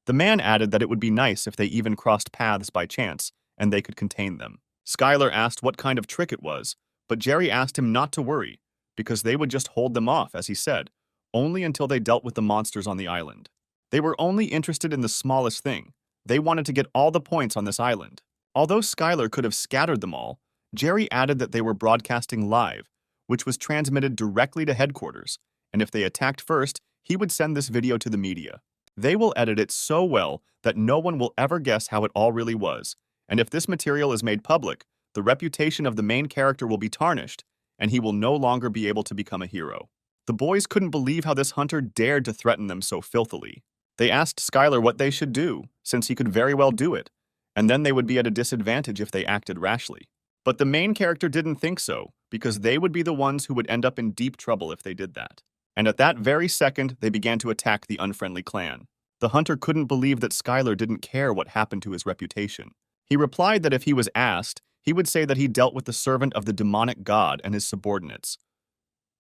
The man added that it would be nice if they even crossed paths by chance and they could contain them. Skyler asked what kind of trick it was, but Jerry asked him not to worry, because they would just hold them off, as he said, only until they dealt with the monsters on the island. They were only interested in the smallest thing. They wanted to get all the points on this island. Although Skyler could have scattered them all, Jerry added that they were broadcasting live, which was transmitted directly to headquarters, and if they attacked first, he would send this video to the media. They will edit it so well that no one will ever guess how it all really was, and if this material is made public, the reputation of the main character will be tarnished, and he will no longer be able to become a hero. The boys couldn't believe how this hunter dared to threaten them so filthily. They asked Skyler what they should do, since he could very well do it, and then they would be at a disadvantage if they acted rashly. But the main character didn't think so, because they would be the ones who would end up in deep trouble if they did that. And at that very second, they began to attack the unfriendly clan. The hunter couldn't believe that Skyler didn't care what happened to his reputation. He replied that if he was asked, he would say that he dealt with the servant of the demonic god and his subordinates.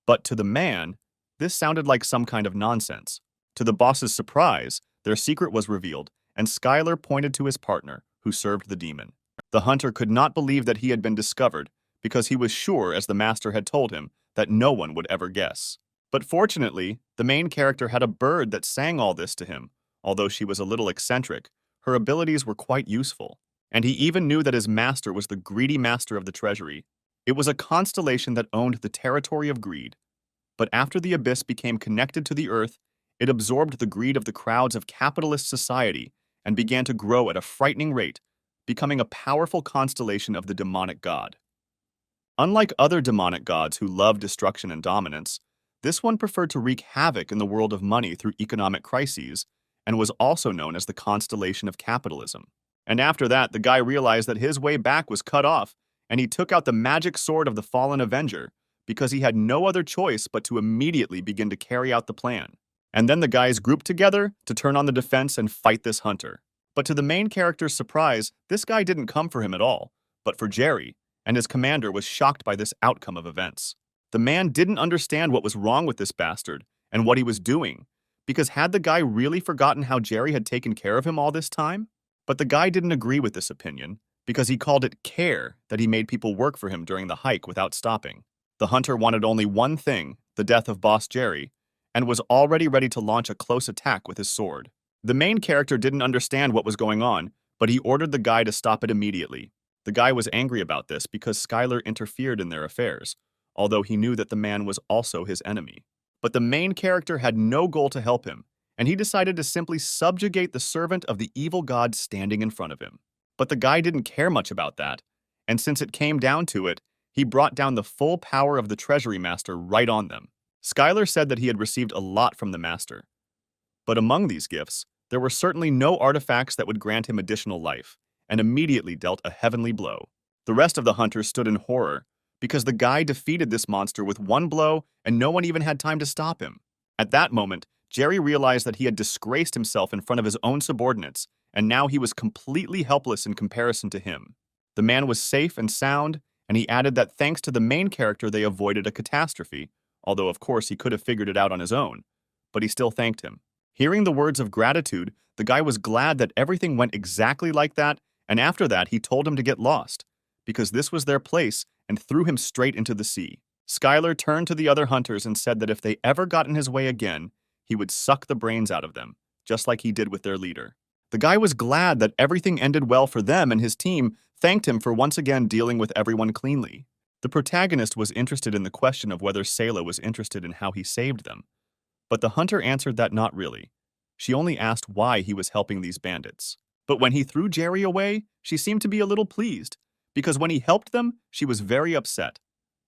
But to the man, this sounded like some kind of nonsense. To the boss's surprise, their secret was revealed, and Skyler pointed to his partner, who served the demon. The hunter could not believe that he had been discovered, because he was sure, as the master had told him, that no one would ever guess. But fortunately, the main character had a bird that sang all this to him. Although she was a little eccentric, her abilities were quite useful. And he even knew that his master was the greedy master of the treasury. It was a constellation that owned the territory of greed. But after the abyss became connected to the earth, it absorbed the greed of the crowds of capitalist society and began to grow at a frightening rate, becoming a powerful constellation of the demonic god. Unlike other demonic gods who love destruction and dominance, this one preferred to wreak havoc in the world of money through economic crises, and was also known as the Constellation of Capitalism. And after that, the guy realized that his way back was cut off, and he took out the magic sword of the fallen Avenger, because he had no other choice but to immediately begin to carry out the plan. And then the guys grouped together to turn on the defense and fight this hunter. But to the main character's surprise, this guy didn't come for him at all, but for Jerry, and his commander was shocked by this outcome of events. The man didn't understand what was wrong with this bastard and what he was doing, because had the guy really forgotten how Jerry had taken care of him all this time? But the guy didn't agree with this opinion, because he called it care that he made people work for him during the hike without stopping. The hunter wanted only one thing, the death of Boss Jerry, and was already ready to launch a close attack with his sword. The main character didn't understand what was going on, but he ordered the guy to stop it immediately. The guy was angry about this because Skyler interfered in their affairs, although he knew that the man was also his enemy. But the main character had no goal to help him, and he decided to simply subjugate the servant of the evil god standing in front of him. But the guy didn't care much about that, and since it came down to it, he brought down the full power of the treasury master right on them. Skyler said that he had received a lot from the master. But among these gifts, there were certainly no artifacts that would grant him additional life, and immediately dealt a heavenly blow. The rest of the hunters stood in horror, because the guy defeated this monster with one blow and no one even had time to stop him. At that moment, Jerry realized that he had disgraced himself in front of his own subordinates, and now he was completely helpless in comparison to him. The man was safe and sound, and he added that thanks to the main character they avoided a catastrophe, although of course he could have figured it out on his own, but he still thanked him. Hearing the words of gratitude, the guy was glad that everything went exactly like that, and after that he told him to get lost, because this was their place, and threw him straight into the sea. Skyler turned to the other hunters and said that if they ever got in his way again, he would suck the brains out of them, just like he did with their leader. The guy was glad that everything ended well for them, and his team thanked him for once again dealing with everyone cleanly. The protagonist was interested in the question of whether Sayla was interested in how he saved them, but the hunter answered that not really. She only asked why he was helping these bandits. But when he threw Jerry away, she seemed to be a little pleased, because when he helped them, she was very upset.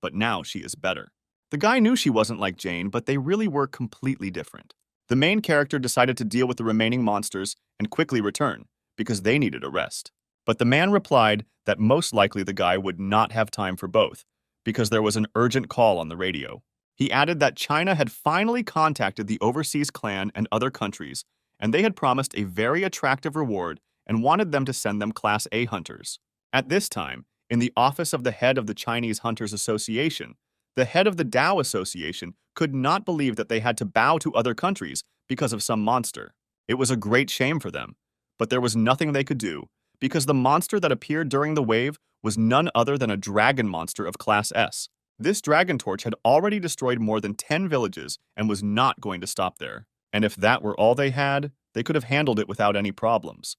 But now she is better. The guy knew she wasn't like Jane, but they really were completely different. The main character decided to deal with the remaining monsters and quickly return, because they needed a rest. But the man replied that most likely the guy would not have time for both, because there was an urgent call on the radio. He added that China had finally contacted the overseas clan and other countries, and they had promised a very attractive reward and wanted them to send them Class A hunters. At this time, in the office of the head of the Chinese Hunters Association, the head of the Tao Association could not believe that they had to bow to other countries because of some monster. It was a great shame for them, but there was nothing they could do, because the monster that appeared during the wave was none other than a dragon monster of Class S. This dragon torch had already destroyed more than 10 villages and was not going to stop there. And if that were all they had, they could have handled it without any problems.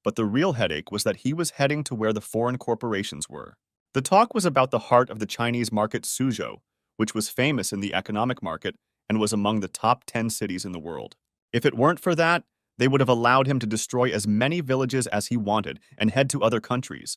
But the real headache was that he was heading to where the foreign corporations were. The talk was about the heart of the Chinese market, Suzhou, which was famous in the economic market and was among the top 10 cities in the world. If it weren't for that, they would have allowed him to destroy as many villages as he wanted and head to other countries.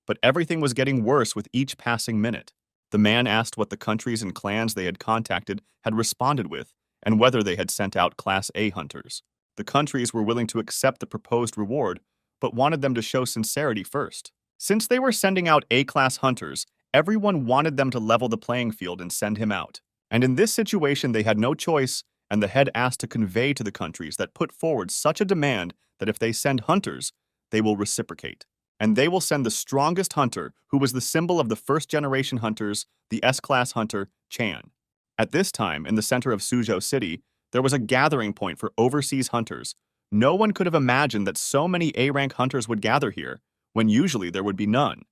But everything was getting worse with each passing minute. The man asked what the countries and clans they had contacted had responded with, and whether they had sent out Class A hunters. The countries were willing to accept the proposed reward, but wanted them to show sincerity first. Since they were sending out A-class hunters, everyone wanted them to level the playing field and send him out. And in this situation they had no choice, and the head asked to convey to the countries that put forward such a demand that if they send hunters, they will reciprocate. And they will send the strongest hunter, who was the symbol of the first-generation hunters, the S-class hunter, Chan. At this time, in the center of Suzhou City, there was a gathering point for overseas hunters. No one could have imagined that so many A-rank hunters would gather here, when usually there would be none.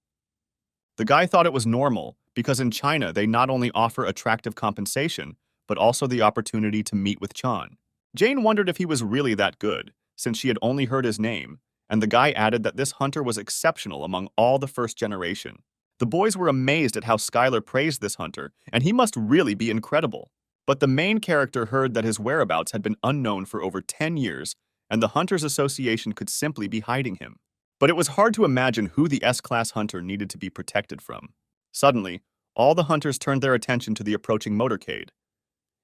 The guy thought it was normal, because in China they not only offer attractive compensation, but also the opportunity to meet with Chan. Jane wondered if he was really that good, since she had only heard his name, and the guy added that this hunter was exceptional among all the first generation. The boys were amazed at how Skyler praised this hunter, and he must really be incredible. But the main character heard that his whereabouts had been unknown for over 10 years, and the Hunters Association could simply be hiding him. But it was hard to imagine who the S-class hunter needed to be protected from. Suddenly, all the hunters turned their attention to the approaching motorcade.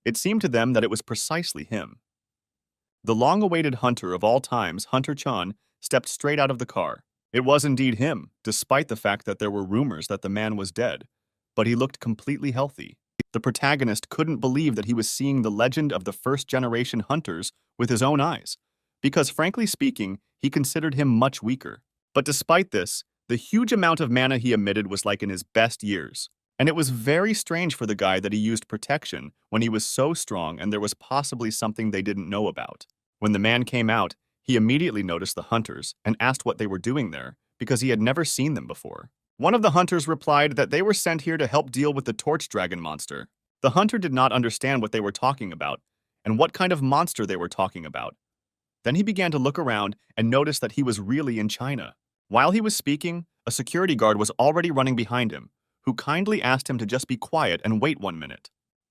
It seemed to them that it was precisely him. The long-awaited hunter of all times, Hunter Chan, stepped straight out of the car. It was indeed him, despite the fact that there were rumors that the man was dead, but he looked completely healthy. The protagonist couldn't believe that he was seeing the legend of the first-generation hunters with his own eyes, because frankly speaking, he considered him much weaker. But despite this, the huge amount of mana he emitted was like in his best years. And it was very strange for the guy that he used protection when he was so strong and there was possibly something they didn't know about. When the man came out, he immediately noticed the hunters and asked what they were doing there, because he had never seen them before. One of the hunters replied that they were sent here to help deal with the torch dragon monster. The hunter did not understand what they were talking about, and what kind of monster they were talking about. Then he began to look around and noticed that he was really in China. While he was speaking, a security guard was already running behind him, who kindly asked him to just be quiet and wait 1 minute.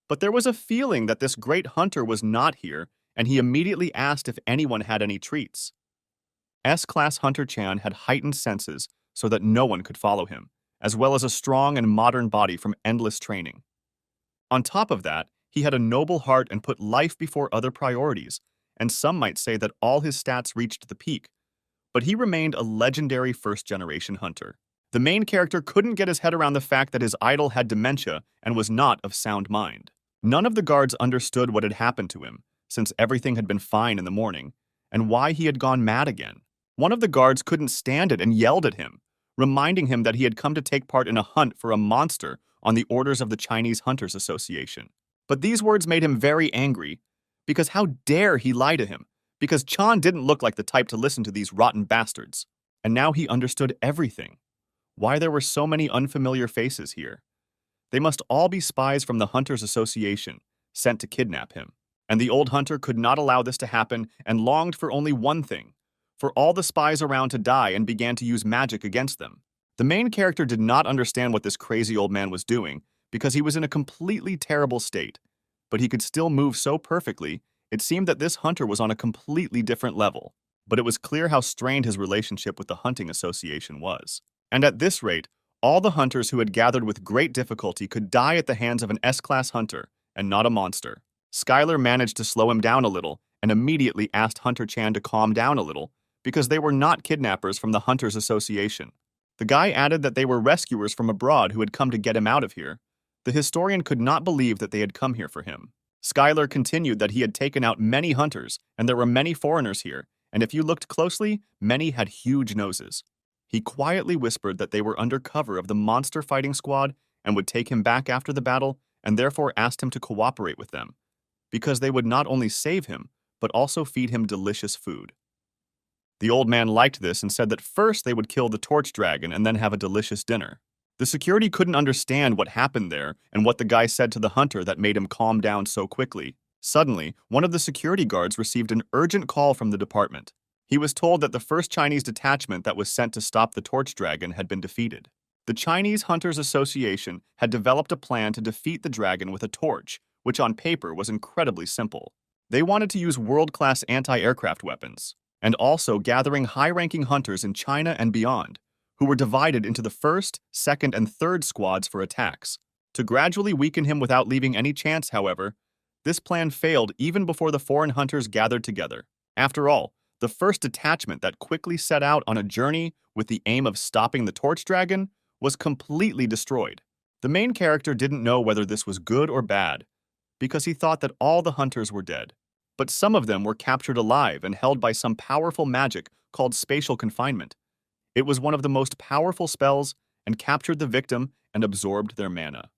But there was a feeling that this great hunter was not here, and he immediately asked if anyone had any treats. S-class Hunter Chan had heightened senses so that no one could follow him, as well as a strong and modern body from endless training. On top of that, he had a noble heart and put life before other priorities, and some might say that all his stats reached the peak, but he remained a legendary first-generation hunter. The main character couldn't get his head around the fact that his idol had dementia and was not of sound mind. None of the guards understood what had happened to him, since everything had been fine in the morning, and why he had gone mad again. One of the guards couldn't stand it and yelled at him, reminding him that he had come to take part in a hunt for a monster on the orders of the Chinese Hunters Association. But these words made him very angry, because how dare he lie to him? Because Chan didn't look like the type to listen to these rotten bastards. And now he understood everything. Why there were so many unfamiliar faces here. They must all be spies from the Hunters Association, sent to kidnap him. And the old hunter could not allow this to happen and longed for only one thing, for all the spies around to die, and began to use magic against them. The main character did not understand what this crazy old man was doing because he was in a completely terrible state, but he could still move so perfectly, it seemed that this hunter was on a completely different level. But it was clear how strained his relationship with the hunting association was. And at this rate, all the hunters who had gathered with great difficulty could die at the hands of an S-class hunter, and not a monster. Skyler managed to slow him down a little and immediately asked Hunter Chan to calm down a little because they were not kidnappers from the Hunters Association. The guy added that they were rescuers from abroad who had come to get him out of here. The historian could not believe that they had come here for him. Skyler continued that he had taken out many hunters and there were many foreigners here, and if you looked closely, many had huge noses. He quietly whispered that they were under cover of the monster fighting squad and would take him back after the battle, and therefore asked him to cooperate with them, because they would not only save him, but also feed him delicious food. The old man liked this and said that first they would kill the torch dragon and then have a delicious dinner. The security couldn't understand what happened there and what the guy said to the hunter that made him calm down so quickly. Suddenly, one of the security guards received an urgent call from the department. He was told that the first Chinese detachment that was sent to stop the torch dragon had been defeated. The Chinese Hunters Association had developed a plan to defeat the dragon with a torch, which on paper was incredibly simple. They wanted to use world-class anti-aircraft weapons, and also gathering high-ranking hunters in China and beyond, who were divided into the first, second, and third squads for attacks. To gradually weaken him without leaving any chance, however, this plan failed even before the foreign hunters gathered together. After all, the first detachment that quickly set out on a journey with the aim of stopping the torch dragon was completely destroyed. The main character didn't know whether this was good or bad, because he thought that all the hunters were dead. But some of them were captured alive and held by some powerful magic called spatial confinement. It was one of the most powerful spells and captured the victim and absorbed their mana.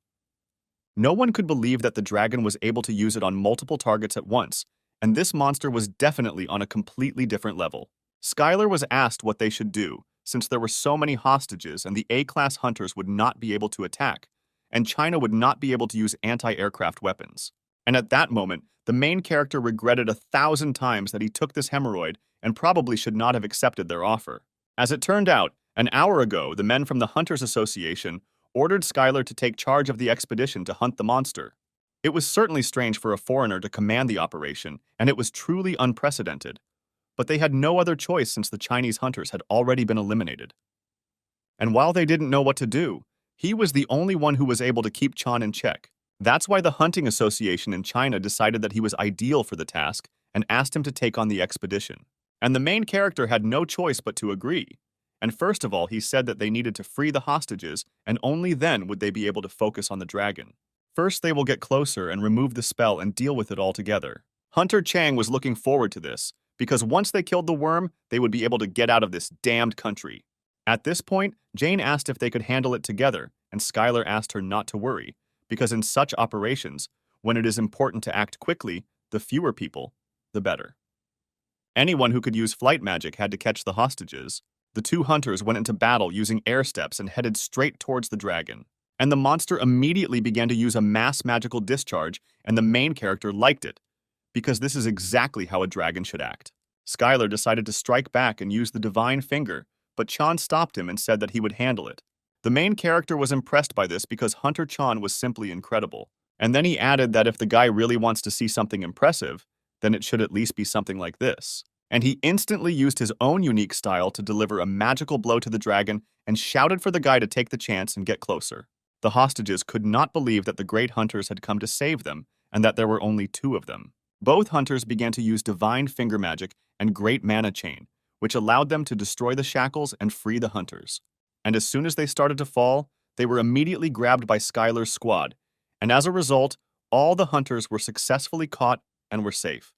No one could believe that the dragon was able to use it on multiple targets at once, and this monster was definitely on a completely different level. Skyler was asked what they should do, since there were so many hostages and the A-class hunters would not be able to attack, and China would not be able to use anti-aircraft weapons. And at that moment, the main character regretted 1,000 times that he took this hemorrhoid and probably should not have accepted their offer. As it turned out, an hour ago, the men from the Hunters Association ordered Skyler to take charge of the expedition to hunt the monster. It was certainly strange for a foreigner to command the operation, and it was truly unprecedented. But they had no other choice since the Chinese hunters had already been eliminated. And while they didn't know what to do, he was the only one who was able to keep Chan in check. That's why the Hunting Association in China decided that he was ideal for the task and asked him to take on the expedition. And the main character had no choice but to agree. And first of all, he said that they needed to free the hostages, and only then would they be able to focus on the dragon. First, they will get closer and remove the spell and deal with it all together. Hunter Chang was looking forward to this, because once they killed the worm, they would be able to get out of this damned country. At this point, Jane asked if they could handle it together, and Skyler asked her not to worry, because in such operations, when it is important to act quickly, the fewer people, the better. Anyone who could use flight magic had to catch the hostages. The two hunters went into battle using air steps and headed straight towards the dragon. And the monster immediately began to use a mass magical discharge, and the main character liked it, because this is exactly how a dragon should act. Skyler decided to strike back and use the divine finger, but Chan stopped him and said that he would handle it. The main character was impressed by this because Hunter Chan was simply incredible. And then he added that if the guy really wants to see something impressive, then it should at least be something like this. And he instantly used his own unique style to deliver a magical blow to the dragon and shouted for the guy to take the chance and get closer. The hostages could not believe that the great hunters had come to save them and that there were only two of them. Both hunters began to use divine finger magic and great mana chain, which allowed them to destroy the shackles and free the hunters. And as soon as they started to fall, they were immediately grabbed by Skyler's squad, and as a result, all the hunters were successfully caught and were safe.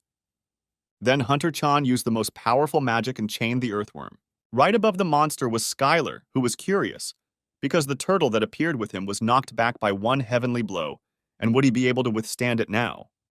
Then Hunter Chan used the most powerful magic and chained the earthworm. Right above the monster was Skyler, who was curious, because the turtle that appeared with him was knocked back by one heavenly blow, And would he be able to withstand it now?